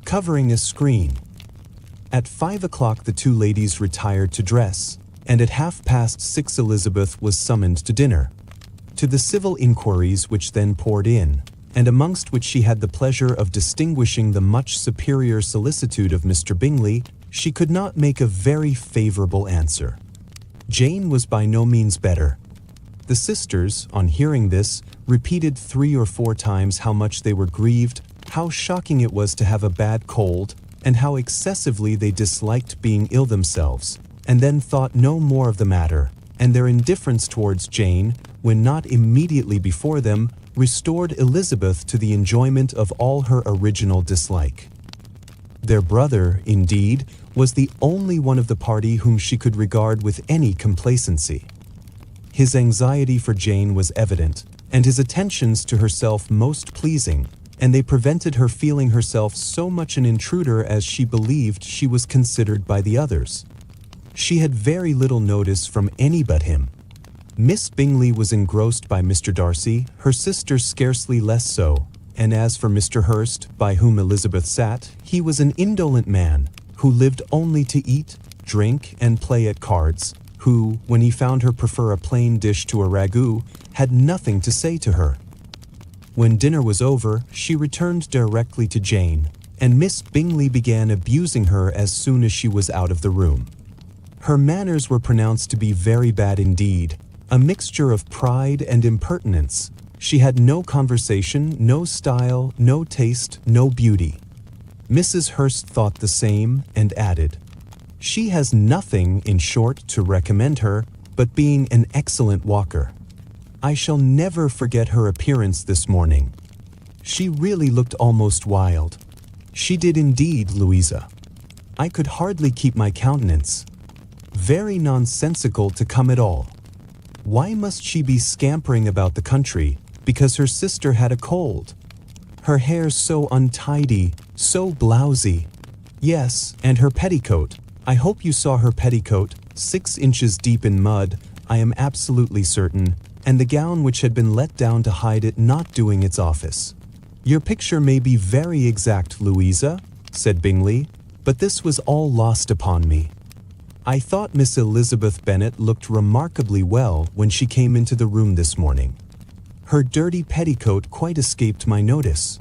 covering a screen. At 5 o'clock the two ladies retired to dress, and at 6:30 Elizabeth was summoned to dinner. To the civil inquiries which then poured in, and amongst which she had the pleasure of distinguishing the much superior solicitude of Mr. Bingley, she could not make a very favorable answer. Jane was by no means better. The sisters, on hearing this, repeated 3 or 4 times how much they were grieved, how shocking it was to have a bad cold, and how excessively they disliked being ill themselves, and then thought no more of the matter, and their indifference towards Jane, when not immediately before them, restored Elizabeth to the enjoyment of all her original dislike. Their brother, indeed, was the only one of the party whom she could regard with any complacency. His anxiety for Jane was evident, and his attentions to herself most pleasing, and they prevented her feeling herself so much an intruder as she believed she was considered by the others. She had very little notice from any but him. Miss Bingley was engrossed by Mr. Darcy, her sister scarcely less so, and as for Mr. Hurst, by whom Elizabeth sat, he was an indolent man, who lived only to eat, drink, and play at cards, who, when he found her prefer a plain dish to a ragout, had nothing to say to her. When dinner was over, she returned directly to Jane, and Miss Bingley began abusing her as soon as she was out of the room. Her manners were pronounced to be very bad indeed, a mixture of pride and impertinence. She had no conversation, no style, no taste, no beauty. Mrs. Hurst thought the same and added, "She has nothing, in short, to recommend her, but being an excellent walker. I shall never forget her appearance this morning. She really looked almost wild. She did indeed, Louisa. I could hardly keep my countenance. Very nonsensical to come at all. Why must she be scampering about the country, because her sister had a cold? Her hair so untidy, so blousy. Yes, and her petticoat. I hope you saw her petticoat, 6 inches deep in mud, I am absolutely certain, and the gown which had been let down to hide it not doing its office. Your picture may be very exact, Louisa, said Bingley, but this was all lost upon me. I thought Miss Elizabeth Bennet looked remarkably well when she came into the room this morning. Her dirty petticoat quite escaped my notice.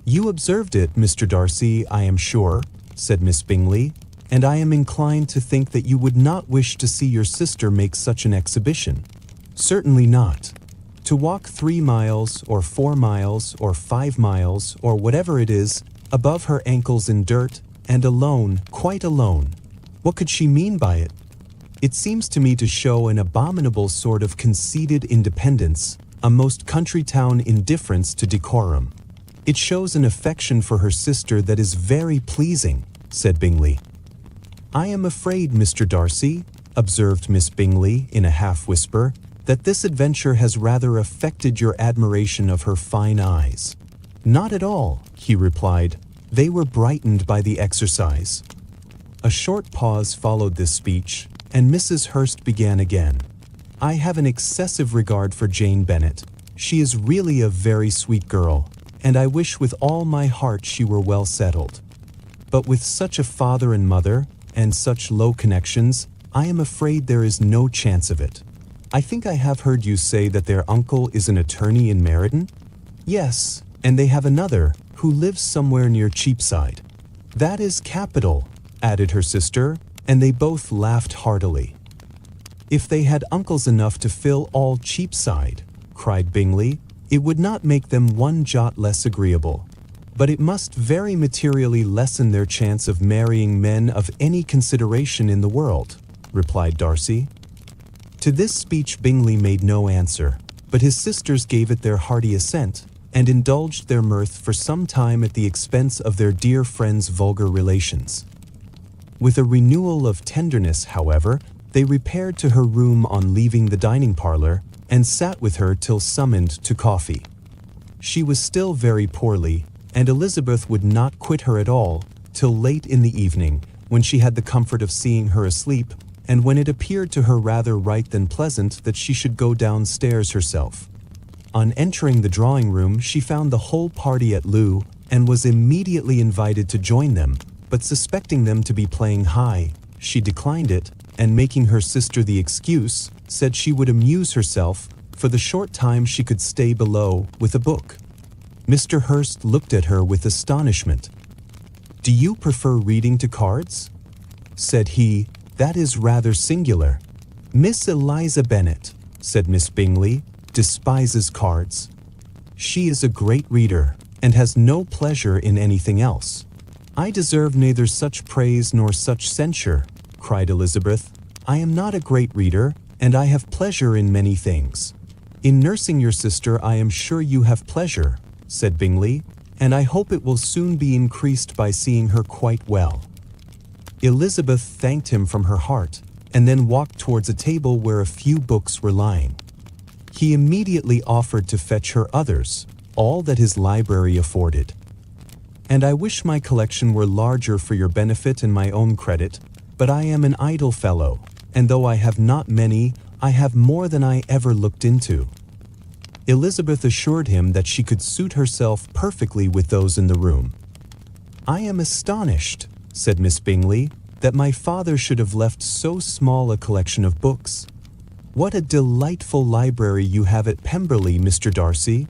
You observed it, Mr. Darcy, I am sure, said Miss Bingley, and I am inclined to think that you would not wish to see your sister make such an exhibition. Certainly not. To walk 3 miles, or 4 miles, or 5 miles, or whatever it is, above her ankles in dirt, and alone, quite alone. What could she mean by it? It seems to me to show an abominable sort of conceited independence, a most country town indifference to decorum. It shows an affection for her sister that is very pleasing, said Bingley. I am afraid, Mr. Darcy, observed Miss Bingley in a half-whisper, that this adventure has rather affected your admiration of her fine eyes. Not at all, he replied. They were brightened by the exercise. A short pause followed this speech, and Mrs. Hurst began again. I have an excessive regard for Jane Bennet. She is really a very sweet girl, and I wish with all my heart she were well settled. But with such a father and mother, and such low connections, I am afraid there is no chance of it. I think I have heard you say that their uncle is an attorney in Meriden? Yes, and they have another, who lives somewhere near Cheapside. That is capital, added her sister, and they both laughed heartily. If they had uncles enough to fill all Cheapside, cried Bingley, it would not make them one jot less agreeable. But it must very materially lessen their chance of marrying men of any consideration in the world, replied Darcy. To this speech Bingley made no answer, but his sisters gave it their hearty assent, and indulged their mirth for some time at the expense of their dear friend's vulgar relations. With a renewal of tenderness, however, they repaired to her room on leaving the dining parlor, and sat with her till summoned to coffee. She was still very poorly, and Elizabeth would not quit her at all till late in the evening, when she had the comfort of seeing her asleep, and when it appeared to her rather right than pleasant that she should go downstairs herself. On entering the drawing-room, she found the whole party at loo, and was immediately invited to join them, but suspecting them to be playing high, she declined it, and making her sister the excuse, said she would amuse herself, for the short time she could stay below, with a book. Mr. Hurst looked at her with astonishment. Do you prefer reading to cards? Said he, that is rather singular. Miss Eliza Bennet, said Miss Bingley, despises cards. She is a great reader, and has no pleasure in anything else. I deserve neither such praise nor such censure, cried Elizabeth. I am not a great reader, and I have pleasure in many things. In nursing your sister I am sure you have pleasure, said Bingley, and I hope it will soon be increased by seeing her quite well. Elizabeth thanked him from her heart, and then walked towards a table where a few books were lying. He immediately offered to fetch her others, all that his library afforded. And I wish my collection were larger for your benefit and my own credit, but I am an idle fellow, and though I have not many, I have more than I ever looked into." Elizabeth assured him that she could suit herself perfectly with those in the room. "I am astonished," said Miss Bingley, "that my father should have left so small a collection of books. What a delightful library you have at Pemberley, Mr. Darcy."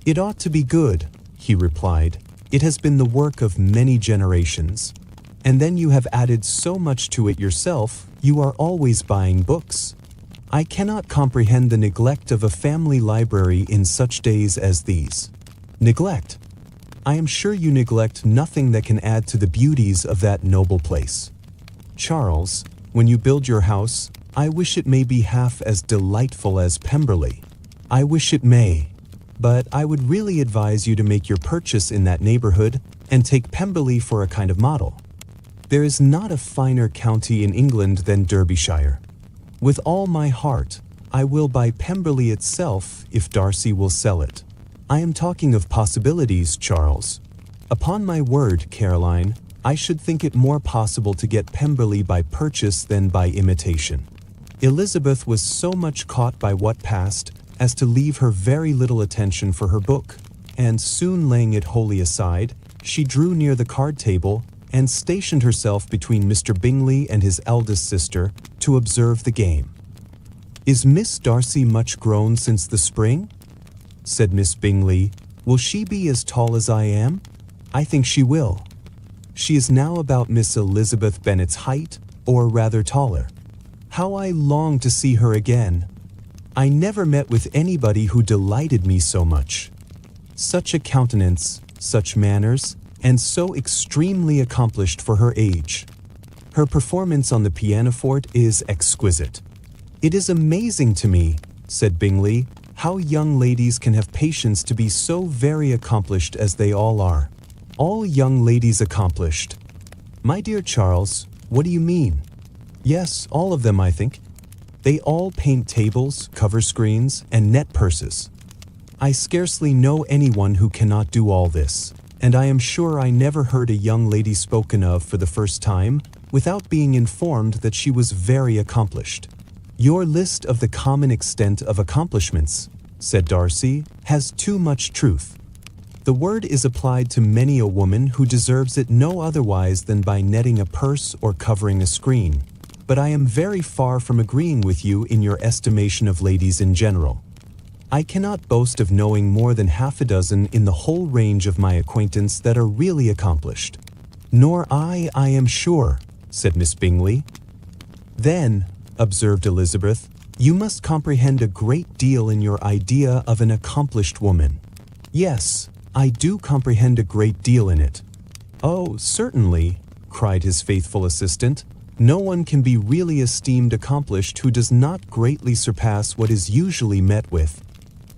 "It ought to be good," he replied. "It has been the work of many generations. And then you have added so much to it yourself, you are always buying books. I cannot comprehend the neglect of a family library in such days as these." "Neglect? I am sure you neglect nothing that can add to the beauties of that noble place. Charles, when you build your house, I wish it may be half as delightful as Pemberley. I wish it may. But I would really advise you to make your purchase in that neighborhood and take Pemberley for a kind of model. There is not a finer county in England than Derbyshire. With all my heart, I will buy Pemberley itself if Darcy will sell it. I am talking of possibilities, Charles. Upon my word, Caroline, I should think it more possible to get Pemberley by purchase than by imitation." Elizabeth was so much caught by what passed as to leave her very little attention for her book, and soon laying it wholly aside, she drew near the card table and stationed herself between Mr. Bingley and his eldest sister to observe the game. "Is Miss Darcy much grown since the spring?" said Miss Bingley. "Will she be as tall as I am? I think she will. She is now about Miss Elizabeth Bennet's height, or rather taller. How I long to see her again. I never met with anybody who delighted me so much. Such a countenance, such manners, and so extremely accomplished for her age. Her performance on the pianoforte is exquisite. It is amazing to me," said Bingley, "how young ladies can have patience to be so very accomplished as they all are. All young ladies accomplished. My dear Charles, what do you mean?" "Yes, all of them, I think. They all paint tables, cover screens, and net purses. I scarcely know anyone who cannot do all this, and I am sure I never heard a young lady spoken of for the first time without being informed that she was very accomplished." "Your list of the common extent of accomplishments," said Darcy, "has too much truth. The word is applied to many a woman who deserves it no otherwise than by netting a purse or covering a screen. But I am very far from agreeing with you in your estimation of ladies in general. I cannot boast of knowing more than half a dozen in the whole range of my acquaintance that are really accomplished." "Nor I am sure," said Miss Bingley. "Then," observed Elizabeth, "you must comprehend a great deal in your idea of an accomplished woman." "Yes, I do comprehend a great deal in it." "Oh, certainly," cried his faithful assistant. "No one can be really esteemed accomplished who does not greatly surpass what is usually met with.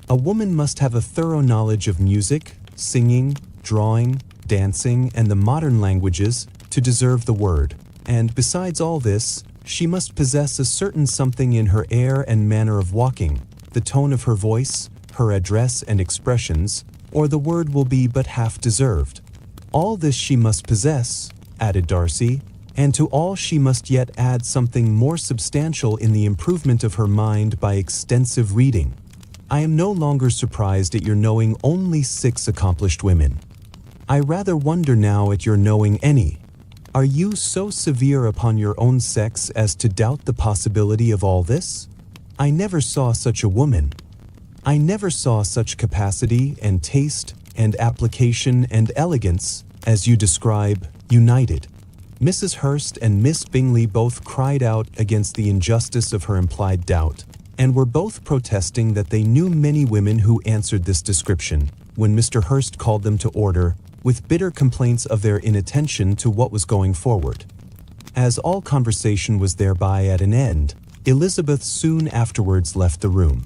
A woman must have a thorough knowledge of music, singing, drawing, dancing, and the modern languages to deserve the word, and besides all this, she must possess a certain something in her air and manner of walking, the tone of her voice, her address and expressions, or the word will be but half deserved. All this she must possess," added Darcy, "and to all she must yet add something more substantial in the improvement of her mind by extensive reading. I am no longer surprised at your knowing only 6 accomplished women. I rather wonder now at your knowing any. Are you so severe upon your own sex as to doubt the possibility of all this? I never saw such a woman. I never saw such capacity and taste and application and elegance as you describe, united." Mrs. Hurst and Miss Bingley both cried out against the injustice of her implied doubt, and were both protesting that they knew many women who answered this description, when Mr. Hurst called them to order, with bitter complaints of their inattention to what was going forward. As all conversation was thereby at an end, Elizabeth soon afterwards left the room.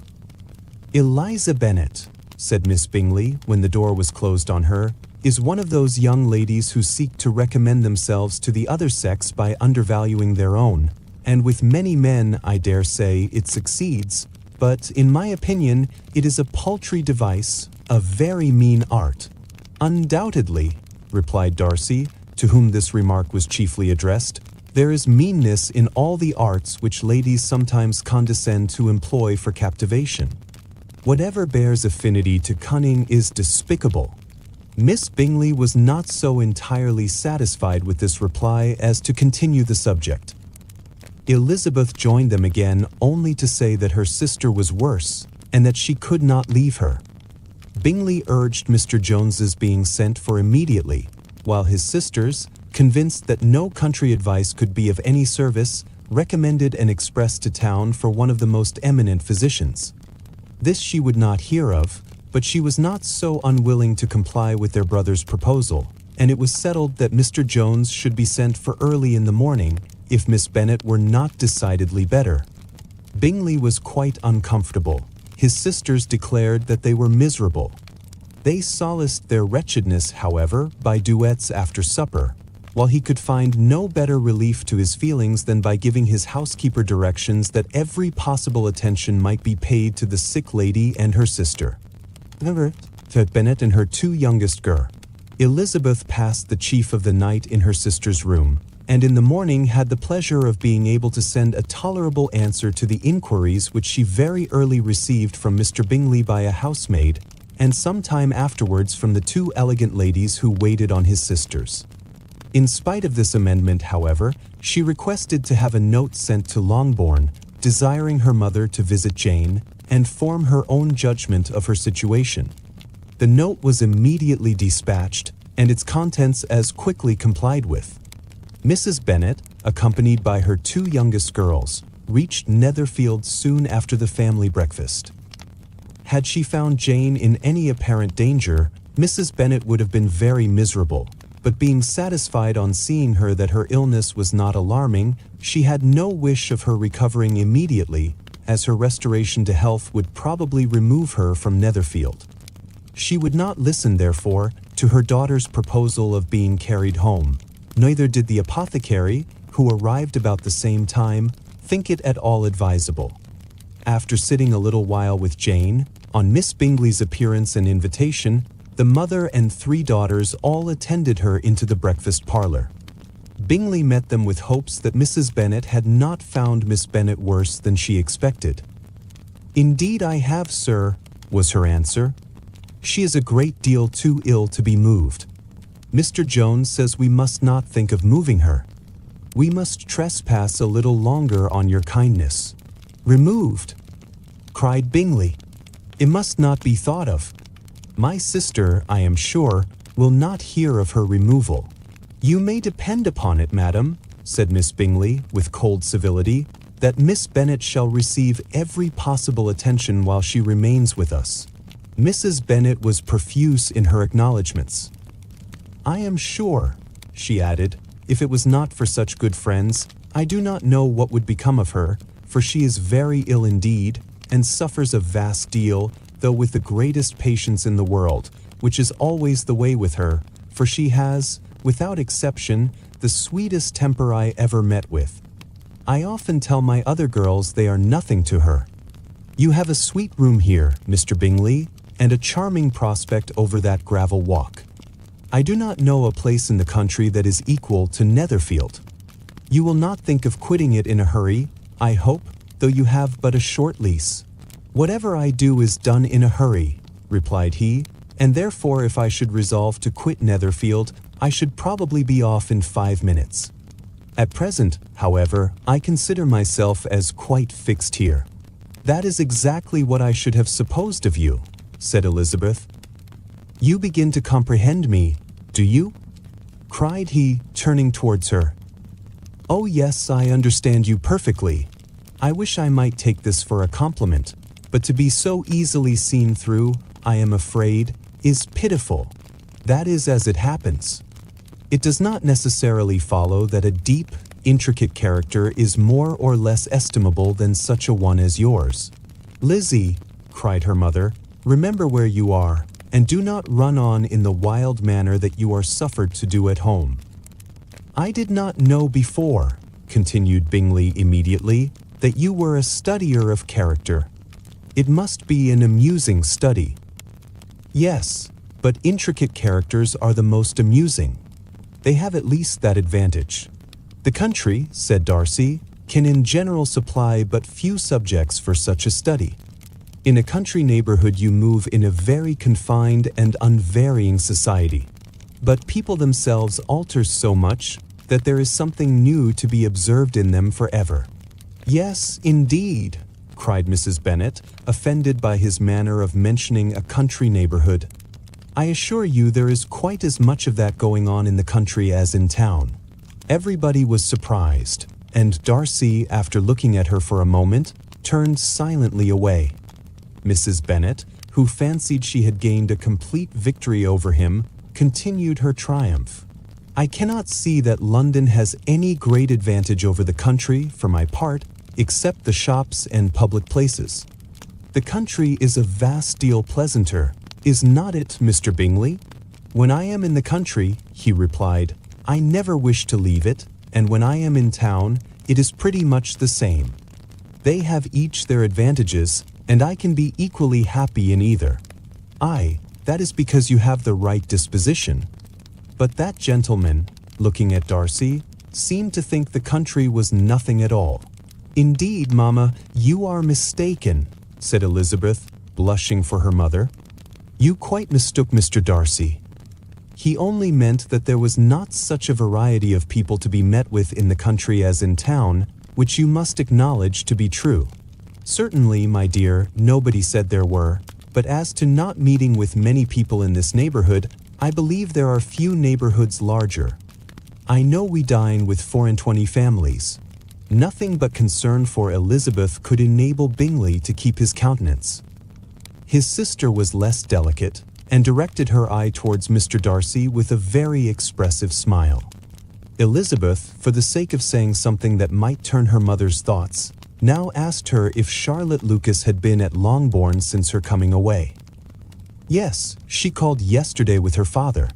"Eliza Bennet," said Miss Bingley when the door was closed on her, "is one of those young ladies who seek to recommend themselves to the other sex by undervaluing their own, and with many men, I dare say, it succeeds, but in my opinion it is a paltry device, a very mean art." "Undoubtedly," replied Darcy, to whom this remark was chiefly addressed, There is meanness in all the arts which ladies sometimes condescend to employ for captivation. Whatever bears affinity to cunning is despicable. Miss Bingley was not so entirely satisfied with this reply as to continue the subject. Elizabeth joined them again only to say that her sister was worse and that she could not leave her. Bingley urged Mr. Jones's being sent for immediately, while his sisters, convinced that no country advice could be of any service, recommended an express to town for one of the most eminent physicians. This she would not hear of, but she was not so unwilling to comply with their brother's proposal, and it was settled that Mr. Jones should be sent for early in the morning if Miss Bennet were not decidedly better. Bingley was quite uncomfortable. His sisters declared that they were miserable. They solaced their wretchedness, however, by duets after supper, while he could find no better relief to his feelings than by giving his housekeeper directions that every possible attention might be paid to the sick lady and her sister. Bennet and her two youngest girls. Elizabeth passed the chief of the night in her sister's room, and in the morning had the pleasure of being able to send a tolerable answer to the inquiries which she very early received from Mr. Bingley by a housemaid, and some time afterwards from the two elegant ladies who waited on his sisters. In spite of this amendment, however, she requested to have a note sent to Longbourn, desiring her mother to visit Jane and form her own judgment of her situation. The note was immediately dispatched, and its contents as quickly complied with. Mrs. Bennet, accompanied by her two youngest girls, reached Netherfield soon after the family breakfast. Had she found Jane in any apparent danger, Mrs. Bennet would have been very miserable, but being satisfied on seeing her that her illness was not alarming, she had no wish of her recovering immediately, as her restoration to health would probably remove her from Netherfield. She would not listen, therefore, to her daughter's proposal of being carried home. Neither did the apothecary, who arrived about the same time, think it at all advisable. After sitting a little while with Jane, on Miss Bingley's appearance and invitation, the mother and three daughters all attended her into the breakfast parlor. Bingley met them with hopes that Mrs. Bennet had not found Miss Bennet worse than she expected. "Indeed I have, sir," was her answer. "She is a great deal too ill to be moved. Mr. Jones says we must not think of moving her. We must trespass a little longer on your kindness." "Removed!" cried Bingley. "It must not be thought of. My sister, I am sure, will not hear of her removal." "You may depend upon it, madam," said Miss Bingley, with cold civility, "that Miss Bennet shall receive every possible attention while she remains with us." Mrs. Bennet was profuse in her acknowledgments. "I am sure," she added, "if it was not for such good friends, I do not know what would become of her, for she is very ill indeed, and suffers a vast deal, though with the greatest patience in the world, which is always the way with her, for she has, without exception, the sweetest temper I ever met with. I often tell my other girls they are nothing to her. You have a sweet room here, Mr. Bingley, and a charming prospect over that gravel walk. I do not know a place in the country that is equal to Netherfield. You will not think of quitting it in a hurry, I hope, though you have but a short lease." "Whatever I do is done in a hurry," replied he, "and therefore if I should resolve to quit Netherfield, I should probably be off in 5 minutes. At present, however, I consider myself as quite fixed here." "That is exactly what I should have supposed of you," said Elizabeth. "You begin to comprehend me, do you?" cried he, turning towards her. "Oh yes, I understand you perfectly. I wish I might take this for a compliment, but to be so easily seen through, I am afraid, is pitiful. That is as it happens. It does not necessarily follow that a deep, intricate character is more or less estimable than such a one as yours." "Lizzie," cried her mother, "remember where you are, and do not run on in the wild manner that you are suffered to do at home." "I did not know before," continued Bingley immediately, "that you were a studier of character. It must be an amusing study." "Yes, but intricate characters are the most amusing. They have at least that advantage. The country, said Darcy, can in general supply but few subjects for such a study. In a country neighborhood you move in a very confined and unvarying society. But people themselves alter so much that there is something new to be observed in them forever. Yes, indeed, cried Mrs. Bennet, offended by his manner of mentioning a country neighborhood. I assure you there is quite as much of that going on in the country as in town. Everybody was surprised, and Darcy, after looking at her for a moment, turned silently away. Mrs. Bennet, who fancied she had gained a complete victory over him, continued her triumph. I cannot see that London has any great advantage over the country, for my part, except the shops and public places. The country is a vast deal pleasanter, is not it, Mr. Bingley? When I am in the country, he replied, I never wish to leave it, and when I am in town, it is pretty much the same. They have each their advantages, and I can be equally happy in either. Aye, that is because you have the right disposition. But that gentleman, looking at Darcy, seemed to think the country was nothing at all. Indeed, mamma, you are mistaken, said Elizabeth, blushing for her mother. You quite mistook Mr. Darcy. He only meant that there was not such a variety of people to be met with in the country as in town, which you must acknowledge to be true. Certainly, my dear, nobody said there were, but as to not meeting with many people in this neighborhood, I believe there are few neighborhoods larger. I know we dine with 24 families. Nothing but concern for Elizabeth could enable Bingley to keep his countenance. His sister was less delicate, and directed her eye towards Mr. Darcy with a very expressive smile. Elizabeth, for the sake of saying something that might turn her mother's thoughts, now asked her if Charlotte Lucas had been at Longbourn since her coming away. Yes, she called yesterday with her father.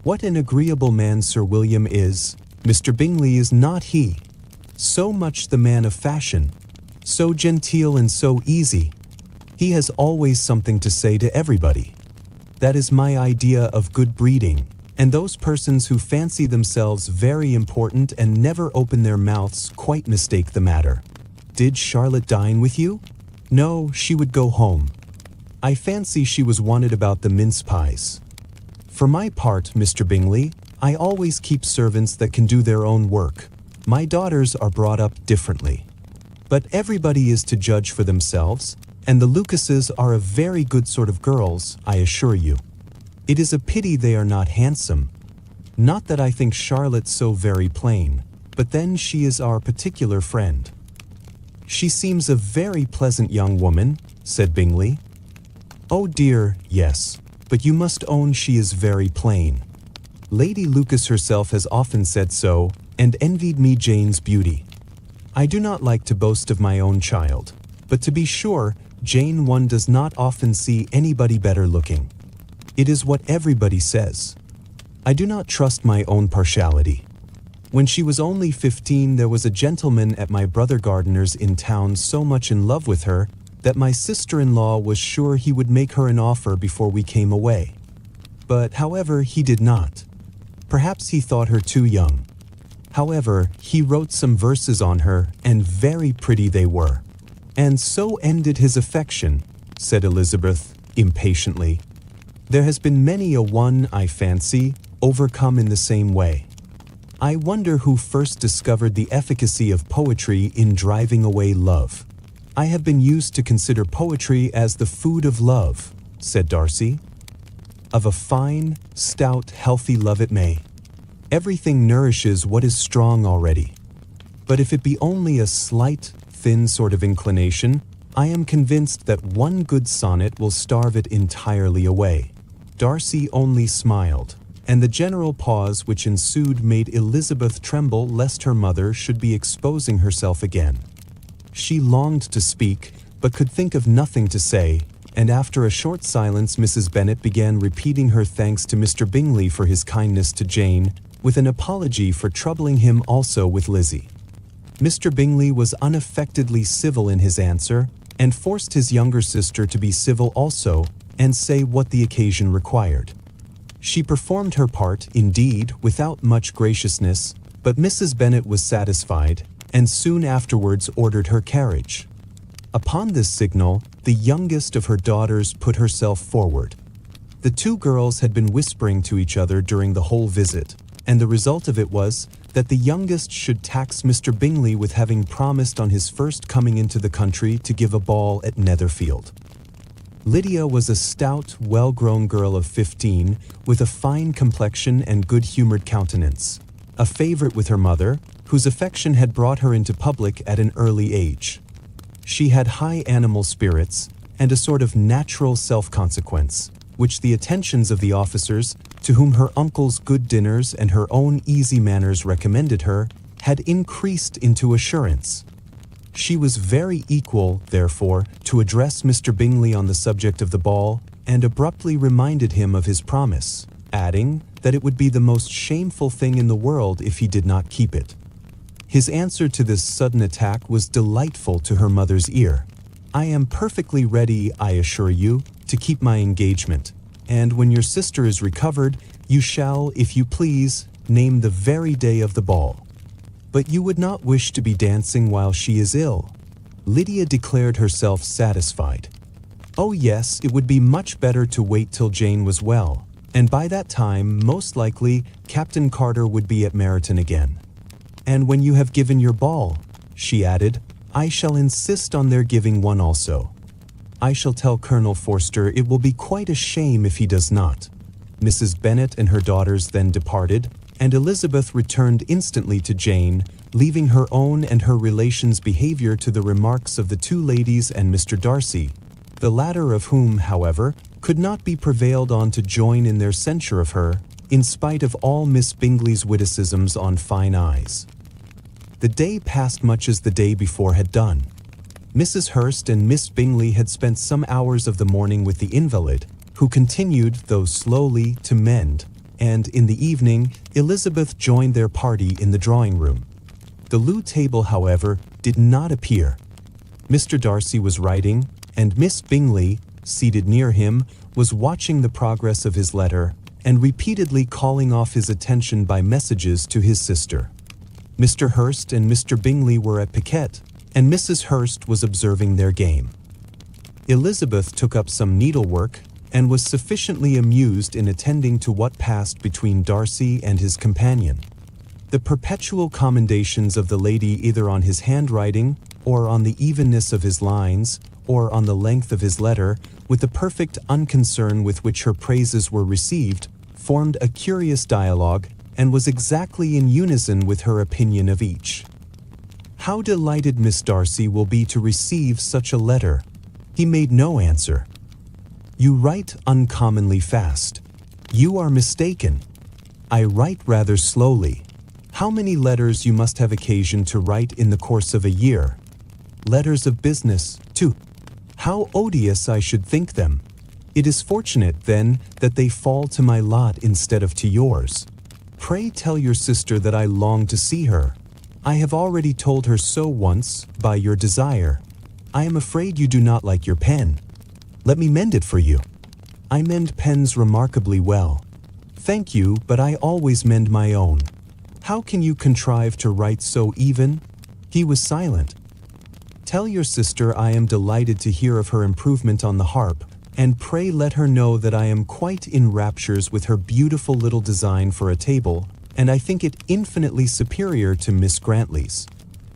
What an agreeable man Sir William is. Mr. Bingley is not he. So much the man of fashion, so genteel and so easy. He has always something to say to everybody. That is my idea of good breeding, and those persons who fancy themselves very important and never open their mouths quite mistake the matter. Did Charlotte dine with you? No, she would go home. I fancy she was wanted about the mince pies. For my part, Mr. Bingley, I always keep servants that can do their own work. My daughters are brought up differently. But everybody is to judge for themselves, and the Lucases are a very good sort of girls, I assure you. It is a pity they are not handsome. Not that I think Charlotte so very plain, but then she is our particular friend. She seems a very pleasant young woman, said Bingley. Oh dear, yes, but you must own she is very plain. Lady Lucas herself has often said so, and envied me Jane's beauty. I do not like to boast of my own child, but to be sure, Jane one does not often see anybody better looking. It is what everybody says. I do not trust my own partiality. When she was only 15, there was a gentleman at my brother Gardiner's in town so much in love with her that my sister-in-law was sure he would make her an offer before we came away. But, however, he did not. Perhaps he thought her too young. However, he wrote some verses on her, and very pretty they were. And so ended his affection, said Elizabeth, impatiently. There has been many a one, I fancy, overcome in the same way. I wonder who first discovered the efficacy of poetry in driving away love. I have been used to consider poetry as the food of love, said Darcy. Of a fine, stout, healthy love it may. Everything nourishes what is strong already. But if it be only a slight, thin sort of inclination, I am convinced that one good sonnet will starve it entirely away. Darcy only smiled, and the general pause which ensued made Elizabeth tremble lest her mother should be exposing herself again. She longed to speak, but could think of nothing to say, and after a short silence Mrs. Bennet began repeating her thanks to Mr. Bingley for his kindness to Jane, with an apology for troubling him also with Lizzie. Mr. Bingley was unaffectedly civil in his answer, and forced his younger sister to be civil also, and say what the occasion required. She performed her part, indeed, without much graciousness, But Mrs. Bennet was satisfied, and soon afterwards ordered her carriage. Upon this signal, the youngest of her daughters put herself forward. The two girls had been whispering to each other during the whole visit, and the result of it was that the youngest should tax Mr. Bingley with having promised on his first coming into the country to give a ball at Netherfield. Lydia was a stout, well-grown girl of 15, with a fine complexion and good-humored countenance, a favorite with her mother, whose affection had brought her into public at an early age. She had high animal spirits and a sort of natural self-consequence, which the attentions of the officers, to whom her uncle's good dinners and her own easy manners recommended her, had increased into assurance. She was very equal, therefore, to address Mr. Bingley on the subject of the ball, and abruptly reminded him of his promise, adding that it would be the most shameful thing in the world if he did not keep it. His answer to this sudden attack was delightful to her mother's ear. "I am perfectly ready, I assure you, to keep my engagement, and when your sister is recovered, you shall, if you please, name the very day of the ball. But you would not wish to be dancing while she is ill." Lydia declared herself satisfied. Oh yes, it would be much better to wait till Jane was well, and by that time, most likely, Captain Carter would be at Meryton again. "And when you have given your ball," she added, "I shall insist on their giving one also. I shall tell Colonel Forster it will be quite a shame if he does not." Mrs. Bennet and her daughters then departed, and Elizabeth returned instantly to Jane, leaving her own and her relations' behavior to the remarks of the two ladies and Mr. Darcy, the latter of whom, however, could not be prevailed on to join in their censure of her, in spite of all Miss Bingley's witticisms on fine eyes. The day passed much as the day before had done. Mrs. Hurst and Miss Bingley had spent some hours of the morning with the invalid, who continued, though slowly, to mend, and in the evening Elizabeth joined their party in the drawing-room. The loo table, however, did not appear. Mr. Darcy was writing, and Miss Bingley, seated near him, was watching the progress of his letter, and repeatedly calling off his attention by messages to his sister. Mr. Hurst and Mr. Bingley were at piquet, and Mrs. Hurst was observing their game. Elizabeth took up some needlework, and was sufficiently amused in attending to what passed between Darcy and his companion. The perpetual commendations of the lady either on his handwriting, or on the evenness of his lines, or on the length of his letter, with the perfect unconcern with which her praises were received, formed a curious dialogue, and was exactly in unison with her opinion of each. "How delighted Miss Darcy will be to receive such a letter." He made no answer. "You write uncommonly fast." "You are mistaken. I write rather slowly." "How many letters you must have occasion to write in the course of a year?" "Letters of business, too." "How odious I should think them." "It is fortunate, then, that they fall to my lot instead of to yours." "Pray tell your sister that I long to see her." "I have already told her so once, by your desire." "I am afraid you do not like your pen." "Let me mend it for you." "I mend pens remarkably well." "Thank you, but I always mend my own." "How can you contrive to write so even?" He was silent. "Tell your sister I am delighted to hear of her improvement on the harp, and pray let her know that I am quite in raptures with her beautiful little design for a table, and I think it infinitely superior to Miss Grantley's.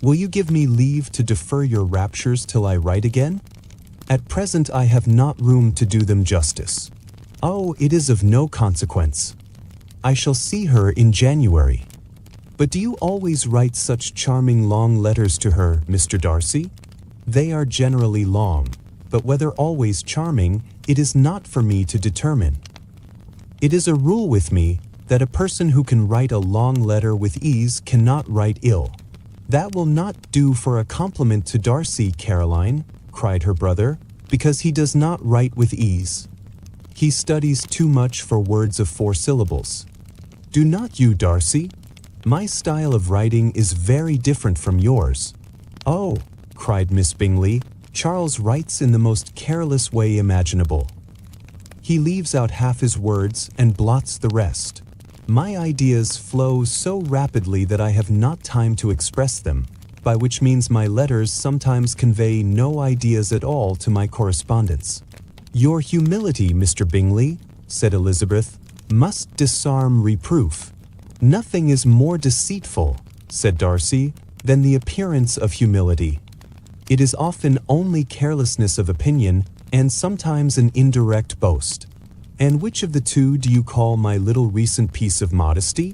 Will you give me leave to defer your raptures till I write again? At present I have not room to do them justice." "Oh, it is of no consequence. I shall see her in January." "But do you always write such charming long letters to her, Mr. Darcy?" "They are generally long, but whether always charming, it is not for me to determine. It is a rule with me that a person who can write a long letter with ease cannot write ill." "That will not do for a compliment to Darcy, Caroline," cried her brother, "because he does not write with ease. He studies too much for words of 4 syllables. Do not you, Darcy? My style of writing is very different from yours." "Oh," cried Miss Bingley, "Charles writes in the most careless way imaginable. He leaves out half his words and blots the rest." My ideas flow so rapidly that I have not time to express them, by which means my letters sometimes convey no ideas at all to my correspondents. Your humility, Mr. Bingley, said Elizabeth, must disarm reproof. Nothing is more deceitful, said Darcy, than the appearance of humility. It is often only carelessness of opinion, and sometimes an indirect boast. And which of the two do you call my little recent piece of modesty?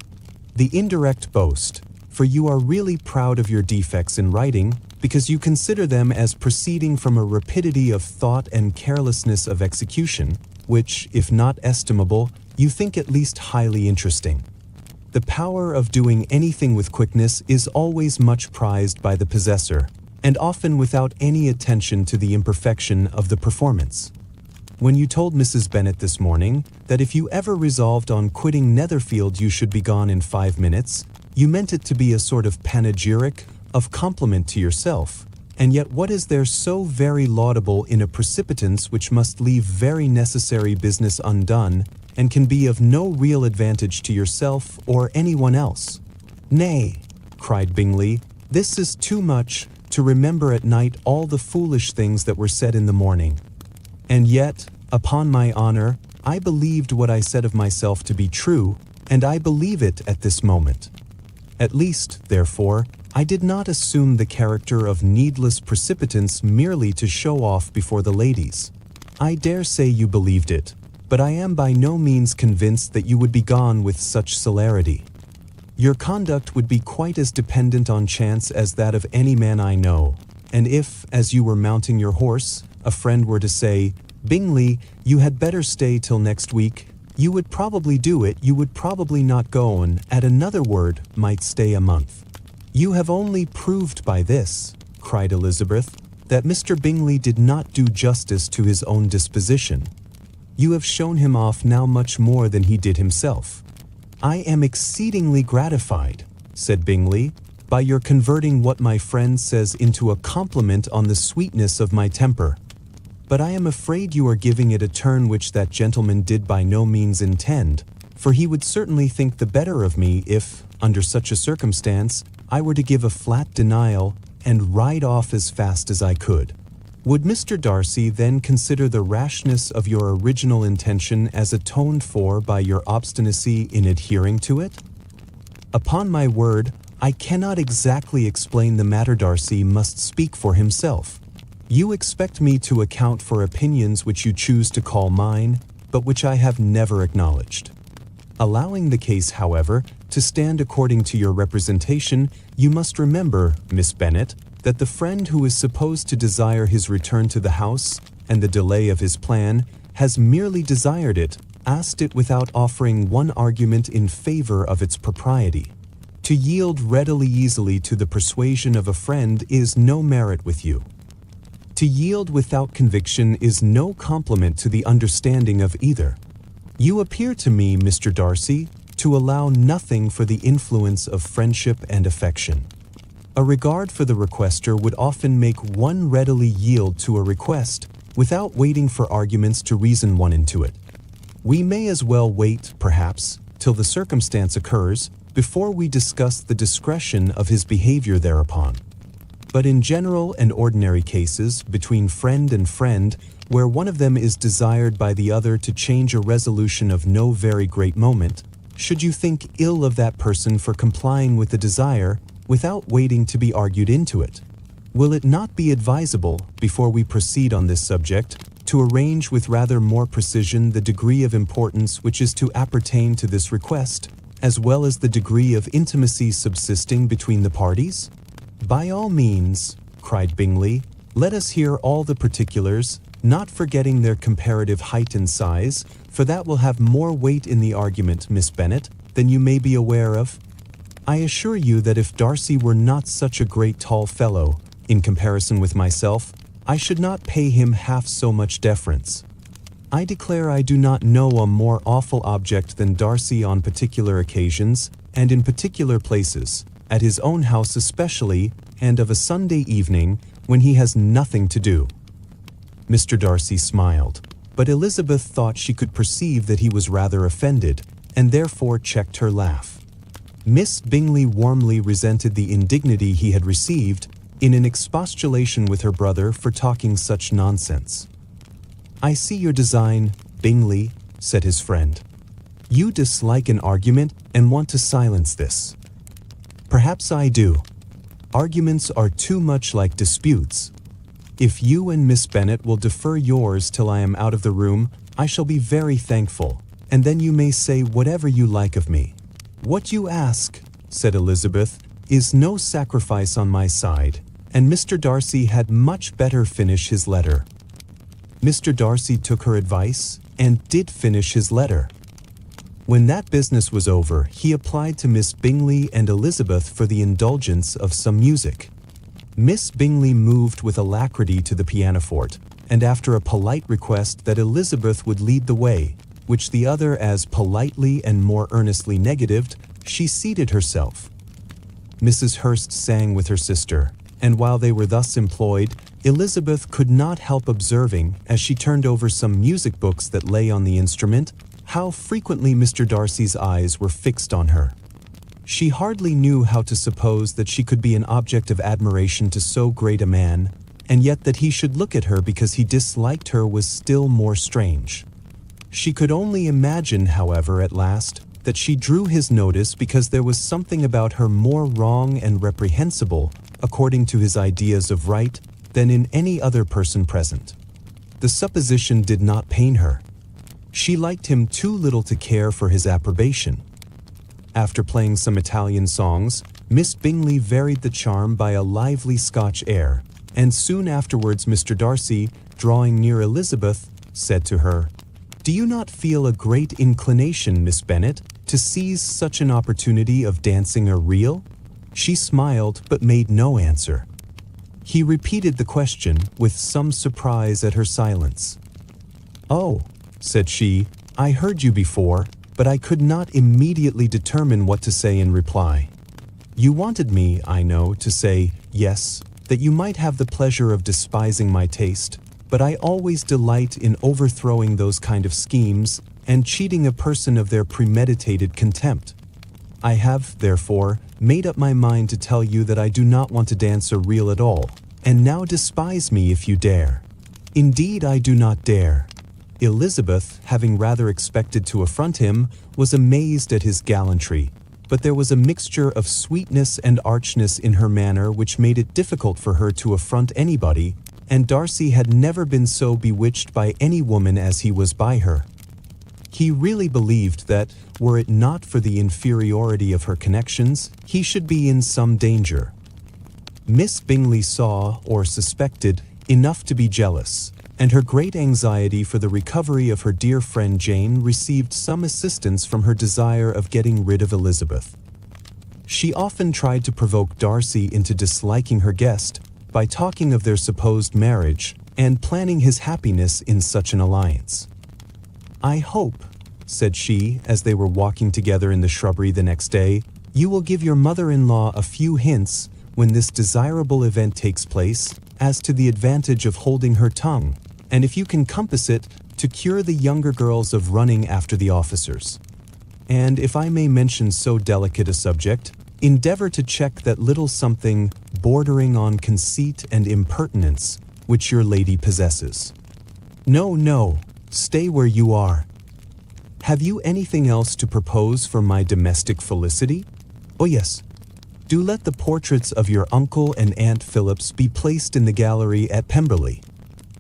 The indirect boast, for you are really proud of your defects in writing, because you consider them as proceeding from a rapidity of thought and carelessness of execution, which, if not estimable, you think at least highly interesting. The power of doing anything with quickness is always much prized by the possessor, and often without any attention to the imperfection of the performance. When you told Mrs. Bennet this morning that if you ever resolved on quitting Netherfield you should be gone in 5 minutes, you meant it to be a sort of panegyric, of compliment to yourself, and yet what is there so very laudable in a precipitance which must leave very necessary business undone, and can be of no real advantage to yourself or anyone else? Nay, cried Bingley, this is too much, to remember at night all the foolish things that were said in the morning. And yet, upon my honor, I believed what I said of myself to be true, and I believe it at this moment. At least, therefore, I did not assume the character of needless precipitance merely to show off before the ladies. I dare say you believed it, but I am by no means convinced that you would be gone with such celerity. Your conduct would be quite as dependent on chance as that of any man I know, and if, as you were mounting your horse, a friend were to say, Bingley, you had better stay till next week, you would probably do it, you would probably not go, and, at another word, might stay a month. You have only proved by this, cried Elizabeth, that Mr. Bingley did not do justice to his own disposition. You have shown him off now much more than he did himself. I am exceedingly gratified, said Bingley, by your converting what my friend says into a compliment on the sweetness of my temper. But I am afraid you are giving it a turn which that gentleman did by no means intend, for he would certainly think the better of me if, under such a circumstance, I were to give a flat denial and ride off as fast as I could. Would Mr. Darcy then consider the rashness of your original intention as atoned for by your obstinacy in adhering to it? Upon my word, I cannot exactly explain the matter. Darcy must speak for himself. You expect me to account for opinions which you choose to call mine, but which I have never acknowledged. Allowing the case, however, to stand according to your representation, you must remember, Miss Bennet, that the friend who is supposed to desire his return to the house and the delay of his plan has merely desired it, asked it without offering one argument in favor of its propriety. To yield readily easily to the persuasion of a friend is no merit with you. To yield without conviction is no compliment to the understanding of either. You appear to me, Mr. Darcy, to allow nothing for the influence of friendship and affection. A regard for the requester would often make one readily yield to a request without waiting for arguments to reason one into it. We may as well wait, perhaps, till the circumstance occurs before we discuss the discretion of his behavior thereupon. But in general and ordinary cases, between friend and friend, where one of them is desired by the other to change a resolution of no very great moment, should you think ill of that person for complying with the desire without waiting to be argued into it? Will it not be advisable, before we proceed on this subject, to arrange with rather more precision the degree of importance which is to appertain to this request, as well as the degree of intimacy subsisting between the parties? By all means, cried Bingley, let us hear all the particulars, not forgetting their comparative height and size, for that will have more weight in the argument, Miss Bennet, than you may be aware of. I assure you that if Darcy were not such a great tall fellow, in comparison with myself, I should not pay him half so much deference. I declare I do not know a more awful object than Darcy on particular occasions, and in particular places, at his own house especially, and of a Sunday evening, when he has nothing to do. Mr. Darcy smiled, but Elizabeth thought she could perceive that he was rather offended, and therefore checked her laugh. Miss Bingley warmly resented the indignity he had received in an expostulation with her brother for talking such nonsense. "I see your design, Bingley," said his friend. "You dislike an argument and want to silence this." "Perhaps I do. Arguments are too much like disputes. If you and Miss Bennet will defer yours till I am out of the room, I shall be very thankful, and then you may say whatever you like of me." "What you ask," said Elizabeth, "is no sacrifice on my side, and Mr. Darcy had much better finish his letter." Mr. Darcy took her advice and did finish his letter. When that business was over, he applied to Miss Bingley and Elizabeth for the indulgence of some music. Miss Bingley moved with alacrity to the pianoforte, and after a polite request that Elizabeth would lead the way, which the other as politely and more earnestly negatived, she seated herself. Mrs. Hurst sang with her sister, and while they were thus employed, Elizabeth could not help observing, as she turned over some music books that lay on the instrument, how frequently Mr. Darcy's eyes were fixed on her. She hardly knew how to suppose that she could be an object of admiration to so great a man, and yet that he should look at her because he disliked her was still more strange. She could only imagine, however, at last, that she drew his notice because there was something about her more wrong and reprehensible, according to his ideas of right, than in any other person present. The supposition did not pain her. She liked him too little to care for his approbation. After playing some Italian songs, Miss Bingley varied the charm by a lively Scotch air, and soon afterwards Mr. Darcy, drawing near Elizabeth, said to her, "Do you not feel a great inclination, Miss Bennet, to seize such an opportunity of dancing a reel?" She smiled but made no answer. He repeated the question with some surprise at her silence. "Oh," said she, "I heard you before, but I could not immediately determine what to say in reply. You wanted me, I know, to say, yes, that you might have the pleasure of despising my taste, but I always delight in overthrowing those kind of schemes and cheating a person of their premeditated contempt. I have, therefore, made up my mind to tell you that I do not want to dance a reel at all, and now despise me if you dare. Indeed, I do not dare." Elizabeth, having rather expected to affront him, was amazed at his gallantry, but there was a mixture of sweetness and archness in her manner which made it difficult for her to affront anybody, and Darcy had never been so bewitched by any woman as he was by her. He really believed that, were it not for the inferiority of her connections, he should be in some danger. Miss Bingley saw, or suspected, enough to be jealous, and her great anxiety for the recovery of her dear friend Jane received some assistance from her desire of getting rid of Elizabeth. She often tried to provoke Darcy into disliking her guest by talking of their supposed marriage and planning his happiness in such an alliance. "I hope," said she, as they were walking together in the shrubbery the next day, "you will give your mother-in-law a few hints, when this desirable event takes place, as to the advantage of holding her tongue, and if you can compass it, to cure the younger girls of running after the officers. And if I may mention so delicate a subject, endeavor to check that little something bordering on conceit and impertinence which your lady possesses. No, no, stay where you are. Have you anything else to propose for my domestic felicity? Oh yes, do let the portraits of your uncle and Aunt Phillips be placed in the gallery at Pemberley.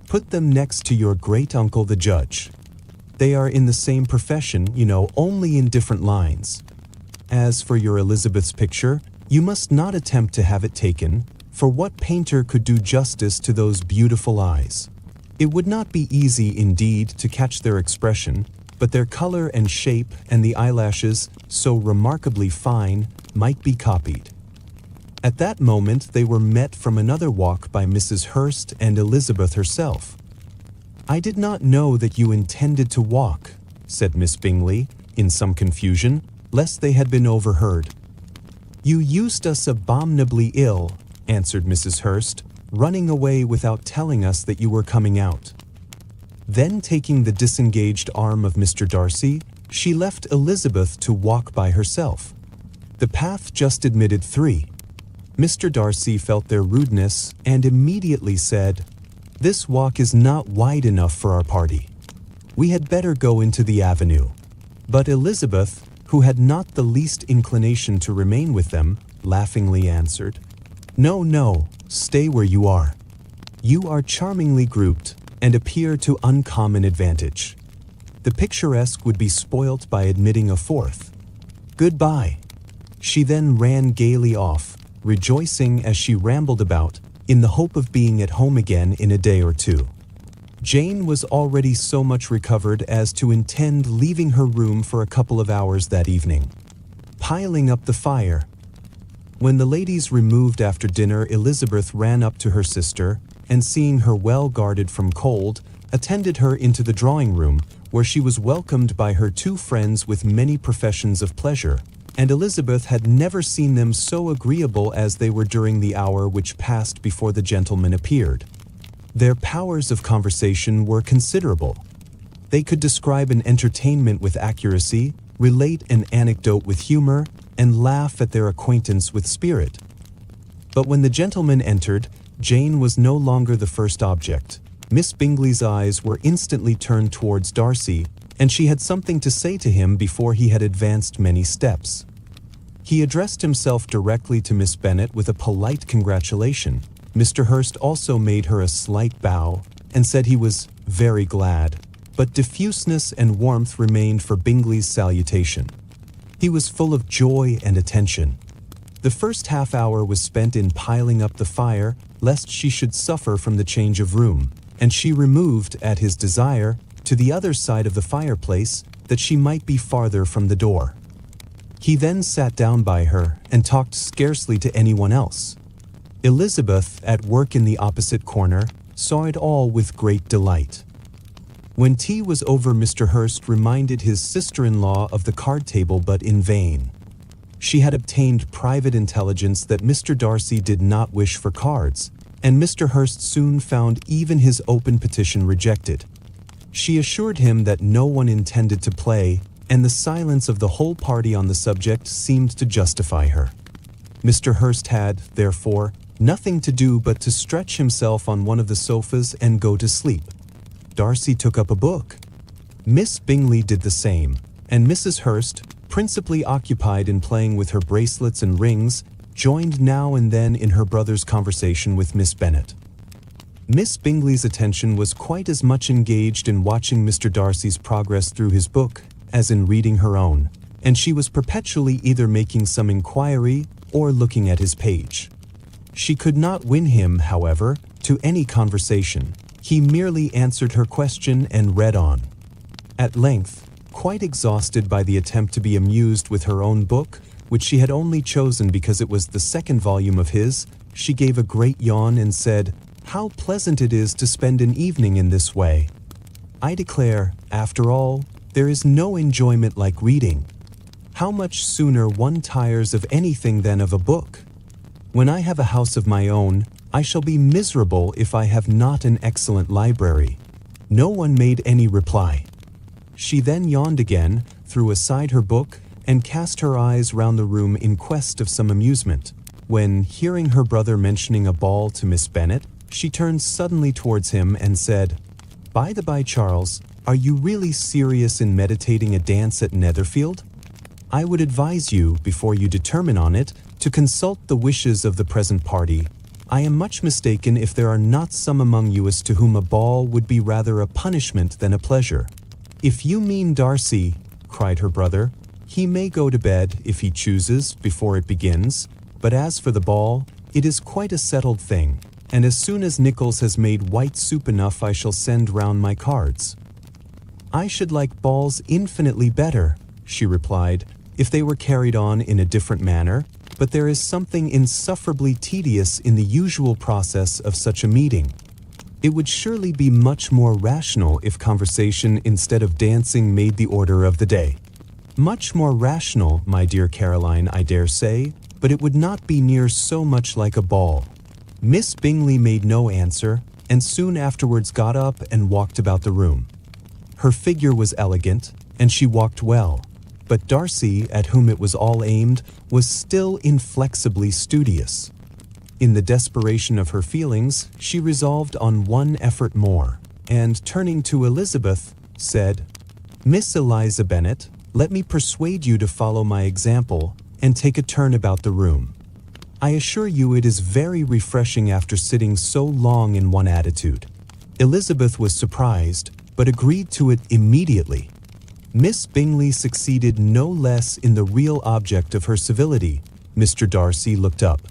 Put them next to your great-uncle the judge. They are in the same profession, you know, only in different lines. As for your Elizabeth's picture, you must not attempt to have it taken, for what painter could do justice to those beautiful eyes? It would not be easy, indeed, to catch their expression, but their color and shape and the eyelashes, so remarkably fine, might be copied." At that moment they were met from another walk by Mrs. Hurst and Elizabeth herself. "I did not know that you intended to walk," said Miss Bingley, in some confusion, lest they had been overheard. "You used us abominably ill," answered Mrs. Hurst, "running away without telling us that you were coming out." Then taking the disengaged arm of Mr. Darcy, She left Elizabeth to walk by herself. The path just admitted 3. Mr. Darcy felt their rudeness and immediately said, "This walk is not wide enough for our party. We had better go into the avenue." But Elizabeth, who had not the least inclination to remain with them, laughingly answered, "No, no, stay where you are. You are charmingly grouped and appear to uncommon advantage. The picturesque would be spoilt by admitting a 4th. Goodbye." She then ran gaily off, rejoicing as she rambled about, in the hope of being at home again in a day or 2. Jane was already so much recovered as to intend leaving her room for a couple of hours that evening, piling up the fire. When the ladies removed after dinner, Elizabeth ran up to her sister, and seeing her well guarded from cold, attended her into the drawing room, where she was welcomed by her 2 friends with many professions of pleasure, and Elizabeth had never seen them so agreeable as they were during the hour which passed before the gentlemen appeared. Their powers of conversation were considerable. They could describe an entertainment with accuracy, relate an anecdote with humor, and laugh at their acquaintance with spirit. But when the gentlemen entered, Jane was no longer the first object. Miss Bingley's eyes were instantly turned towards Darcy, and she had something to say to him before he had advanced many steps. He addressed himself directly to Miss Bennet with a polite congratulation. Mr. Hurst also made her a slight bow, and said he was very glad, but diffuseness and warmth remained for Bingley's salutation. He was full of joy and attention. The first half-hour was spent in piling up the fire, lest she should suffer from the change of room, and she removed, at his desire, to the other side of the fireplace, that she might be farther from the door. He then sat down by her, and talked scarcely to anyone else. Elizabeth, at work in the opposite corner, saw it all with great delight. When tea was over, Mr. Hurst reminded his sister-in-law of the card table, but in vain. She had obtained private intelligence that Mr. Darcy did not wish for cards, and Mr. Hurst soon found even his open petition rejected. She assured him that no one intended to play, and the silence of the whole party on the subject seemed to justify her. Mr. Hurst had, therefore, nothing to do but to stretch himself on one of the sofas and go to sleep. Darcy took up a book. Miss Bingley did the same, and Mrs. Hurst, principally occupied in playing with her bracelets and rings, joined now and then in her brother's conversation with Miss Bennet. Miss Bingley's attention was quite as much engaged in watching Mr. Darcy's progress through his book as in reading her own, and she was perpetually either making some inquiry or looking at his page. She could not win him, however, to any conversation. He merely answered her question and read on. At length, quite exhausted by the attempt to be amused with her own book, which she had only chosen because it was the 2nd volume of his, she gave a great yawn and said, "How pleasant it is to spend an evening in this way. I declare, after all, there is no enjoyment like reading. How much sooner one tires of anything than of a book. When I have a house of my own, I shall be miserable if I have not an excellent library." No one made any reply. She then yawned again, threw aside her book, and cast her eyes round the room in quest of some amusement, when, hearing her brother mentioning a ball to Miss Bennet, she turned suddenly towards him and said, "By the by, Charles, are you really serious in meditating a dance at Netherfield? I would advise you, before you determine on it, to consult the wishes of the present party. I am much mistaken if there are not some among you as to whom a ball would be rather a punishment than a pleasure." "If you mean Darcy," cried her brother, "he may go to bed, if he chooses, before it begins, but as for the ball, it is quite a settled thing, and as soon as Nichols has made white soup enough I shall send round my cards." "I should like balls infinitely better," she replied, "if they were carried on in a different manner, but there is something insufferably tedious in the usual process of such a meeting. It would surely be much more rational if conversation instead of dancing made the order of the day." "Much more rational, my dear Caroline, I dare say, but it would not be near so much like a ball." Miss Bingley made no answer, and soon afterwards got up and walked about the room. Her figure was elegant, and she walked well, but Darcy, at whom it was all aimed, was still inflexibly studious. In the desperation of her feelings, she resolved on one effort more, and turning to Elizabeth, said, "Miss Eliza Bennet, let me persuade you to follow my example and take a turn about the room. I assure you it is very refreshing after sitting so long in one attitude." Elizabeth was surprised, but agreed to it immediately. Miss Bingley succeeded no less in the real object of her civility. Mr. Darcy looked up.